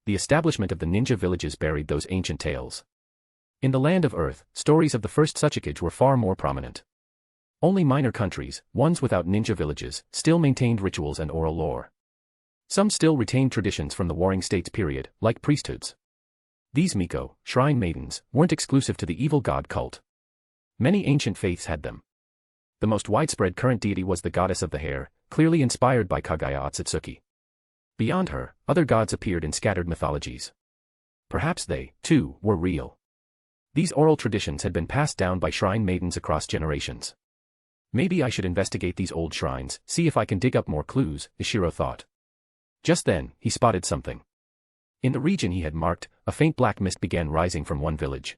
The establishment of the ninja villages buried those ancient tales. In the land of Earth, stories of the first Tsuchikage were far more prominent. Only minor countries, ones without ninja villages, still maintained rituals and oral lore. Some still retained traditions from the Warring States period, like priesthoods. These Miko, shrine maidens, weren't exclusive to the evil god cult. Many ancient faiths had them. The most widespread current deity was the goddess of the hair, clearly inspired by Kagaya Otsutsuki. Beyond her, other gods appeared in scattered mythologies. Perhaps they, too, were real. These oral traditions had been passed down by shrine maidens across generations. Maybe I should investigate these old shrines, see if I can dig up more clues, Ishiro thought. Just then, he spotted something. In the region he had marked, a faint black mist began rising from one village.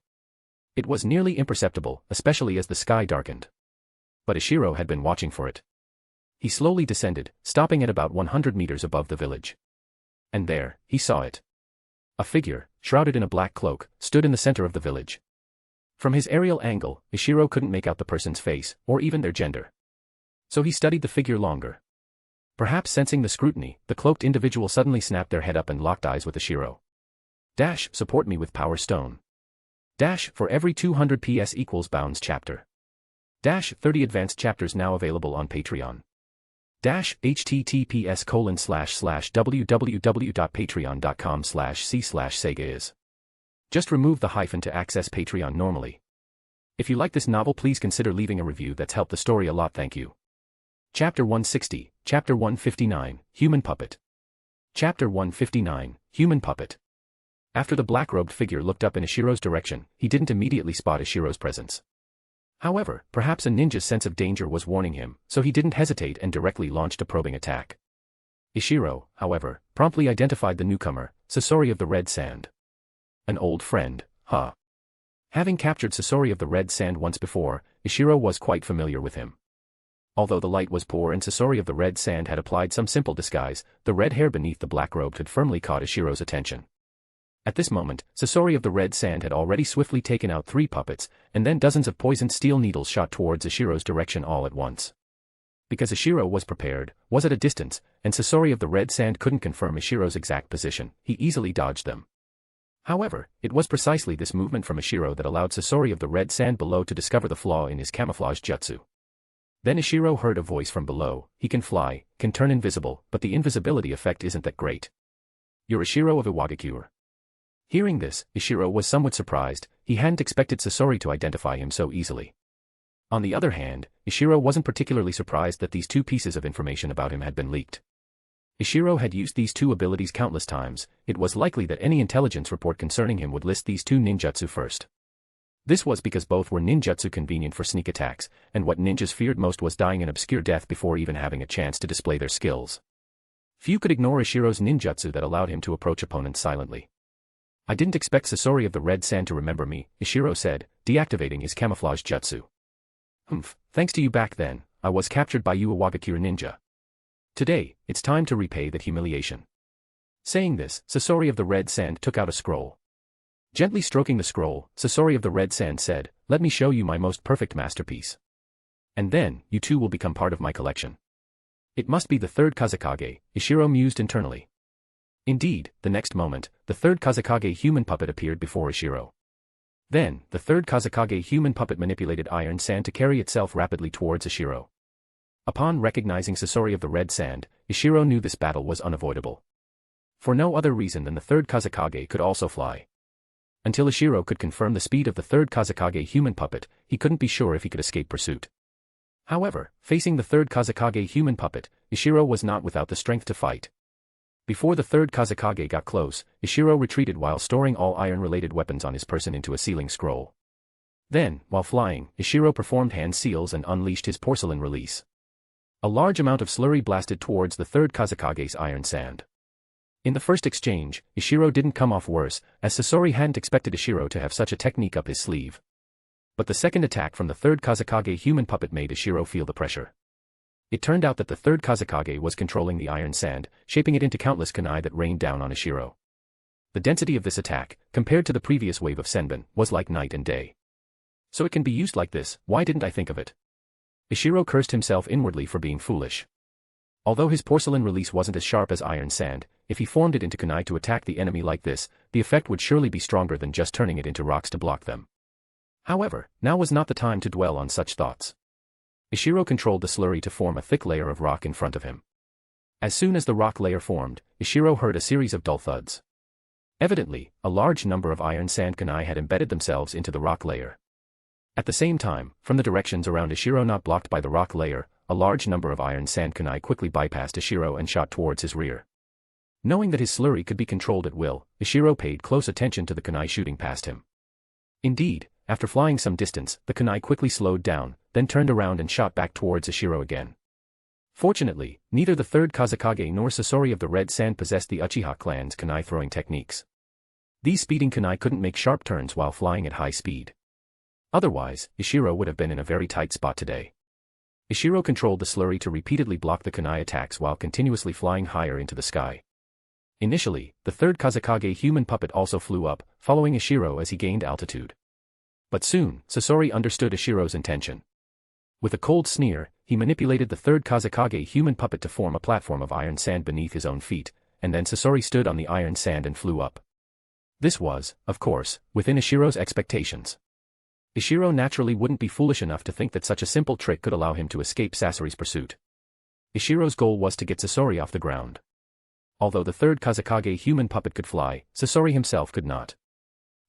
It was nearly imperceptible, especially as the sky darkened. But Ishiro had been watching for it. He slowly descended, stopping at about 100 meters above the village. And there, he saw it. A figure, shrouded in a black cloak, stood in the center of the village. From his aerial angle, Ishiro couldn't make out the person's face, or even their gender. So he studied the figure longer. Perhaps sensing the scrutiny, the cloaked individual suddenly snapped their head up and locked eyes with Ishiro. Dash, support me with Power Stone. Dash, for every 200 PS equals Bounds chapter. Dash, 30 advanced chapters now available on Patreon. Dash, https://www.patreon.com/c/Sega is. Just remove the hyphen to access Patreon normally. If you like this novel, please consider leaving a review. That's helped the story a lot, thank you. Chapter 160, Chapter 159, Human Puppet. Chapter 159, Human Puppet. After the black-robed figure looked up in Ishiro's direction, he didn't immediately spot Ishiro's presence. However, perhaps a ninja's sense of danger was warning him, so he didn't hesitate and directly launched a probing attack. Ishiro, however, promptly identified the newcomer, Sasori of the Red Sand. An old friend, huh? Having captured Sasori of the Red Sand once before, Ishiro was quite familiar with him. Although the light was poor and Sasori of the Red Sand had applied some simple disguise, the red hair beneath the black robe had firmly caught Ishiro's attention. At this moment, Sasori of the Red Sand had already swiftly taken out 3 puppets, and then dozens of poisoned steel needles shot towards Ishiro's direction all at once. Because Ishiro was prepared, was at a distance, and Sasori of the Red Sand couldn't confirm Ishiro's exact position, he easily dodged them. However, it was precisely this movement from Ishiro that allowed Sasori of the Red Sand below to discover the flaw in his camouflage jutsu. Then Ishiro heard a voice from below, he can fly, can turn invisible, but the invisibility effect isn't that great. You're Ishiro of Iwagakure. Hearing this, Ishiro was somewhat surprised, he hadn't expected Sasori to identify him so easily. On the other hand, Ishiro wasn't particularly surprised that these 2 pieces of information about him had been leaked. Ishiro had used these 2 abilities countless times, it was likely that any intelligence report concerning him would list these 2 ninjutsu first. This was because both were ninjutsu convenient for sneak attacks, and what ninjas feared most was dying an obscure death before even having a chance to display their skills. Few could ignore Ishiro's ninjutsu that allowed him to approach opponents silently. I didn't expect Sasori of the Red Sand to remember me, Ishiro said, deactivating his camouflage jutsu. Thanks to you back then, I was captured by you Iwagakure ninja. Today, it's time to repay that humiliation. Saying this, Sasori of the Red Sand took out a scroll. Gently stroking the scroll, Sasori of the Red Sand said, let me show you my most perfect masterpiece. And then, you too will become part of my collection. It must be the 3rd Kazekage, Ishiro mused internally. Indeed, the next moment, the 3rd Kazekage human puppet appeared before Ishiro. Then, the 3rd Kazekage human puppet manipulated iron sand to carry itself rapidly towards Ishiro. Upon recognizing Sasori of the Red Sand, Ishiro knew this battle was unavoidable. For no other reason than the 3rd Kazekage could also fly. Until Ishiro could confirm the speed of the 3rd Kazekage human puppet, he couldn't be sure if he could escape pursuit. However, facing the 3rd Kazekage human puppet, Ishiro was not without the strength to fight. Before the 3rd Kazekage got close, Ishiro retreated while storing all iron-related weapons on his person into a sealing scroll. Then, while flying, Ishiro performed hand seals and unleashed his porcelain release. A large amount of slurry blasted towards the 3rd Kazekage's iron sand. In the first exchange, Ishiro didn't come off worse, as Sasori hadn't expected Ishiro to have such a technique up his sleeve. But the second attack from the 3rd Kazekage human puppet made Ishiro feel the pressure. It turned out that the 3rd Kazekage was controlling the iron sand, shaping it into countless kunai that rained down on Ishiro. The density of this attack, compared to the previous wave of senbon, was like night and day. So it can be used like this, why didn't I think of it? Ishiro cursed himself inwardly for being foolish. Although his porcelain release wasn't as sharp as iron sand, if he formed it into kunai to attack the enemy like this, the effect would surely be stronger than just turning it into rocks to block them. However, now was not the time to dwell on such thoughts. Ishiro controlled the slurry to form a thick layer of rock in front of him. As soon as the rock layer formed, Ishiro heard a series of dull thuds. Evidently, a large number of iron sand kunai had embedded themselves into the rock layer. At the same time, from the directions around Ishiro not blocked by the rock layer, a large number of iron sand kunai quickly bypassed Ishiro and shot towards his rear. Knowing that his slurry could be controlled at will, Ishiro paid close attention to the kunai shooting past him. Indeed, after flying some distance, the kunai quickly slowed down, then turned around and shot back towards Ishiro again. Fortunately, neither the 3rd Kazekage nor Sasori of the Red Sand possessed the Uchiha clan's kunai throwing techniques. These speeding kunai couldn't make sharp turns while flying at high speed. Otherwise, Ishiro would have been in a very tight spot today. Ishiro controlled the slurry to repeatedly block the kunai attacks while continuously flying higher into the sky. Initially, the 3rd Kazekage human puppet also flew up, following Ishiro as he gained altitude. But soon, Sasori understood Ishiro's intention. With a cold sneer, he manipulated the 3rd Kazekage human puppet to form a platform of iron sand beneath his own feet, and then Sasori stood on the iron sand and flew up. This was, of course, within Ishiro's expectations. Ishiro naturally wouldn't be foolish enough to think that such a simple trick could allow him to escape Sasori's pursuit. Ishiro's goal was to get Sasori off the ground. Although the 3rd Kazekage human puppet could fly, Sasori himself could not.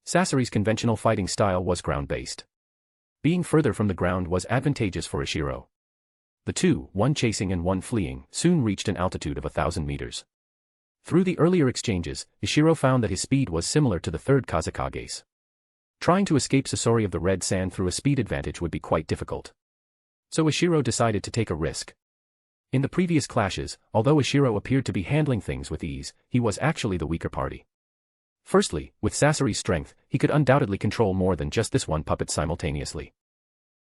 Sasori's conventional fighting style was ground-based. Being further from the ground was advantageous for Ishiro. The two, one chasing and one fleeing, soon reached an altitude of 1,000 meters. Through the earlier exchanges, Ishiro found that his speed was similar to the 3rd Kazekage's. Trying to escape Sasori of the red sand through a speed advantage would be quite difficult. So Ishiro decided to take a risk. In the previous clashes, although Ishiro appeared to be handling things with ease, he was actually the weaker party. Firstly, with Sasori's strength, he could undoubtedly control more than just this one puppet simultaneously.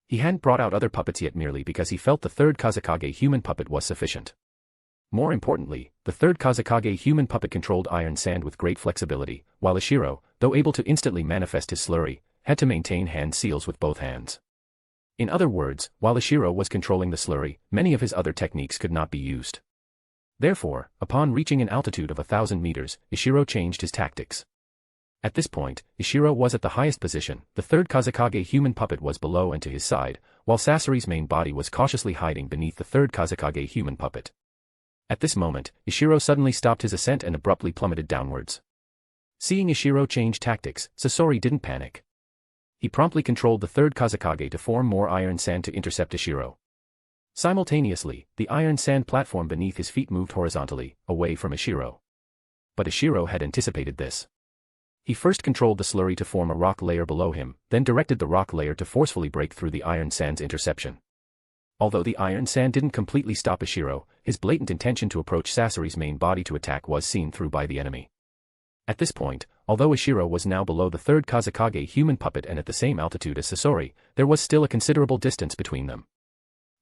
He hadn't brought out other puppets yet merely because he felt the third Kazekage human puppet was sufficient. More importantly, the third Kazekage human puppet controlled iron sand with great flexibility, while Ishiro, though able to instantly manifest his slurry, had to maintain hand seals with both hands. In other words, while Ishiro was controlling the slurry, many of his other techniques could not be used. Therefore, upon reaching an altitude of 1,000 meters, Ishiro changed his tactics. At this point, Ishiro was at the highest position, the third Kazekage human puppet was below and to his side, while Sasori's main body was cautiously hiding beneath the third Kazekage human puppet. At this moment, Ishiro suddenly stopped his ascent and abruptly plummeted downwards. Seeing Ishiro change tactics, Sasori didn't panic. He promptly controlled the third Kazekage to form more iron sand to intercept Ishiro. Simultaneously, the iron sand platform beneath his feet moved horizontally, away from Ishiro. But Ishiro had anticipated this. He first controlled the slurry to form a rock layer below him, then directed the rock layer to forcefully break through the iron sand's interception. Although the iron sand didn't completely stop Ishiro, his blatant intention to approach Sasori's main body to attack was seen through by the enemy. At this point, although Ishiro was now below the third Kazekage human puppet and at the same altitude as Sasori, there was still a considerable distance between them.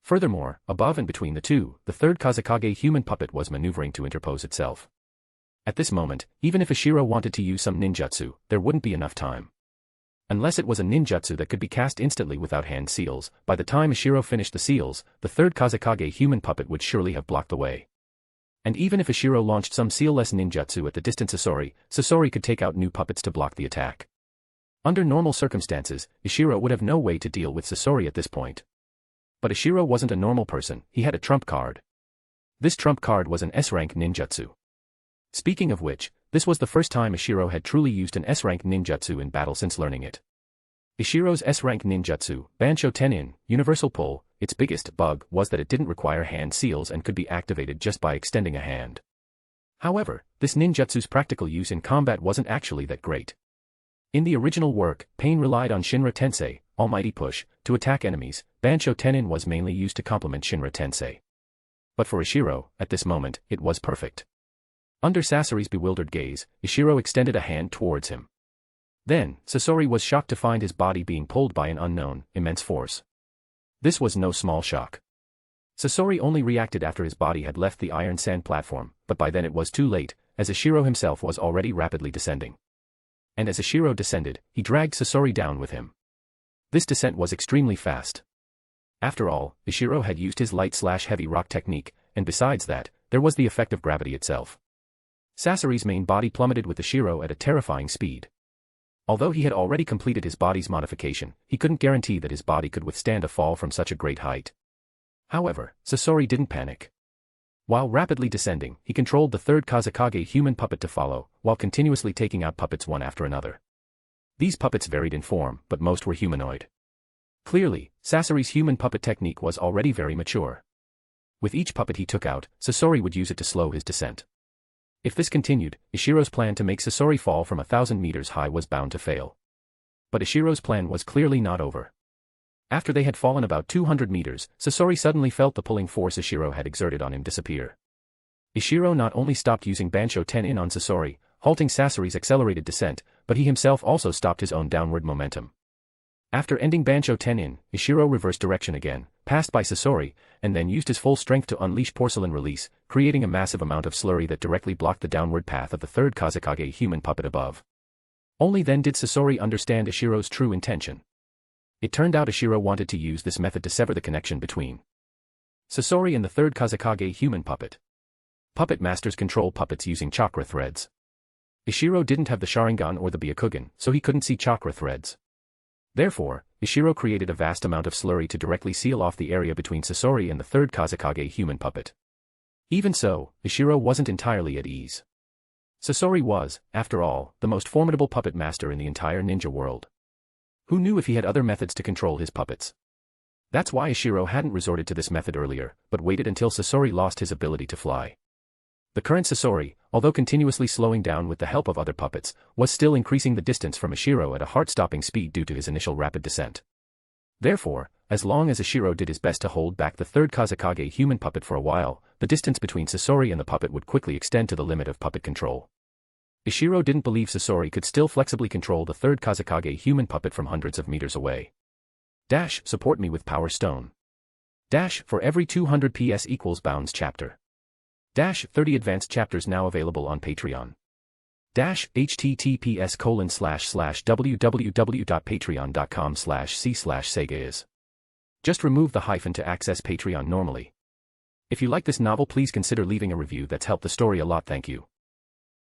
Furthermore, above and between the two, the third Kazekage human puppet was maneuvering to interpose itself. At this moment, even if Ishiro wanted to use some ninjutsu, there wouldn't be enough time. Unless it was a ninjutsu that could be cast instantly without hand seals, by the time Ishiro finished the seals, the third Kazekage human puppet would surely have blocked the way. And even if Ishiro launched some sealless ninjutsu at the distant Sasori could take out new puppets to block the attack. Under normal circumstances, Ishiro would have no way to deal with Sasori at this point. But Ishiro wasn't a normal person, he had a trump card. This trump card was an S-rank ninjutsu. Speaking of which, this was the first time Ishiro had truly used an S-rank ninjutsu in battle since learning it. Ishiro's S-rank ninjutsu, Bansho Tenin, Universal Pull, its biggest bug was that it didn't require hand seals and could be activated just by extending a hand. However, this ninjutsu's practical use in combat wasn't actually that great. In the original work, Pain relied on Shinra Tensei, Almighty Push, to attack enemies. Bansho Tenin was mainly used to complement Shinra Tensei. But for Ishiro, at this moment, it was perfect. Under Sasori's bewildered gaze, Ishiro extended a hand towards him. Then, Sasori was shocked to find his body being pulled by an unknown, immense force. This was no small shock. Sasori only reacted after his body had left the iron sand platform, but by then it was too late, as Ishiro himself was already rapidly descending. And as Ishiro descended, he dragged Sasori down with him. This descent was extremely fast. After all, Ishiro had used his light/heavy rock technique, and besides that, there was the effect of gravity itself. Sasori's main body plummeted with Ishiro at a terrifying speed. Although he had already completed his body's modification, he couldn't guarantee that his body could withstand a fall from such a great height. However, Sasori didn't panic. While rapidly descending, he controlled the third Kazekage human puppet to follow, while continuously taking out puppets one after another. These puppets varied in form, but most were humanoid. Clearly, Sasori's human puppet technique was already very mature. With each puppet he took out, Sasori would use it to slow his descent. If this continued, Ishiro's plan to make Sasori fall from 1,000 meters high was bound to fail. But Ishiro's plan was clearly not over. After they had fallen about 200 meters, Sasori suddenly felt the pulling force Ishiro had exerted on him disappear. Ishiro not only stopped using Bansho Tenin on Sasori, halting Sasori's accelerated descent, but he himself also stopped his own downward momentum. After ending Bansho Tenin, Ishiro reversed direction again, passed by Sasori, and then used his full strength to unleash Porcelain Release, creating a massive amount of slurry that directly blocked the downward path of the third Kazekage human puppet above. Only then did Sasori understand Ishiro's true intention. It turned out Ishiro wanted to use this method to sever the connection between Sasori and the third Kazekage human puppet. Puppet masters control puppets using chakra threads. Ishiro didn't have the Sharingan or the Byakugan, so he couldn't see chakra threads. Therefore, Ishiro created a vast amount of slurry to directly seal off the area between Sasori and the third Kazekage human puppet. Even so, Ishiro wasn't entirely at ease. Sasori was, after all, the most formidable puppet master in the entire ninja world. Who knew if he had other methods to control his puppets? That's why Ishiro hadn't resorted to this method earlier, but waited until Sasori lost his ability to fly. The current Sasori, although continuously slowing down with the help of other puppets, was still increasing the distance from Ishiro at a heart-stopping speed due to his initial rapid descent. Therefore, as long as Ishiro did his best to hold back the third Kazekage human puppet for a while, the distance between Sasori and the puppet would quickly extend to the limit of puppet control. Ishiro didn't believe Sasori could still flexibly control the third Kazekage human puppet from hundreds of meters away. Support me with Power Stone. For every 200 PS equals Bounds chapter. 30 advanced chapters now available on Patreon. https://www.patreon.com/c/Sega. Just remove the hyphen to access Patreon normally. If you like this novel, please consider leaving a review. That's helped the story a lot. Thank you.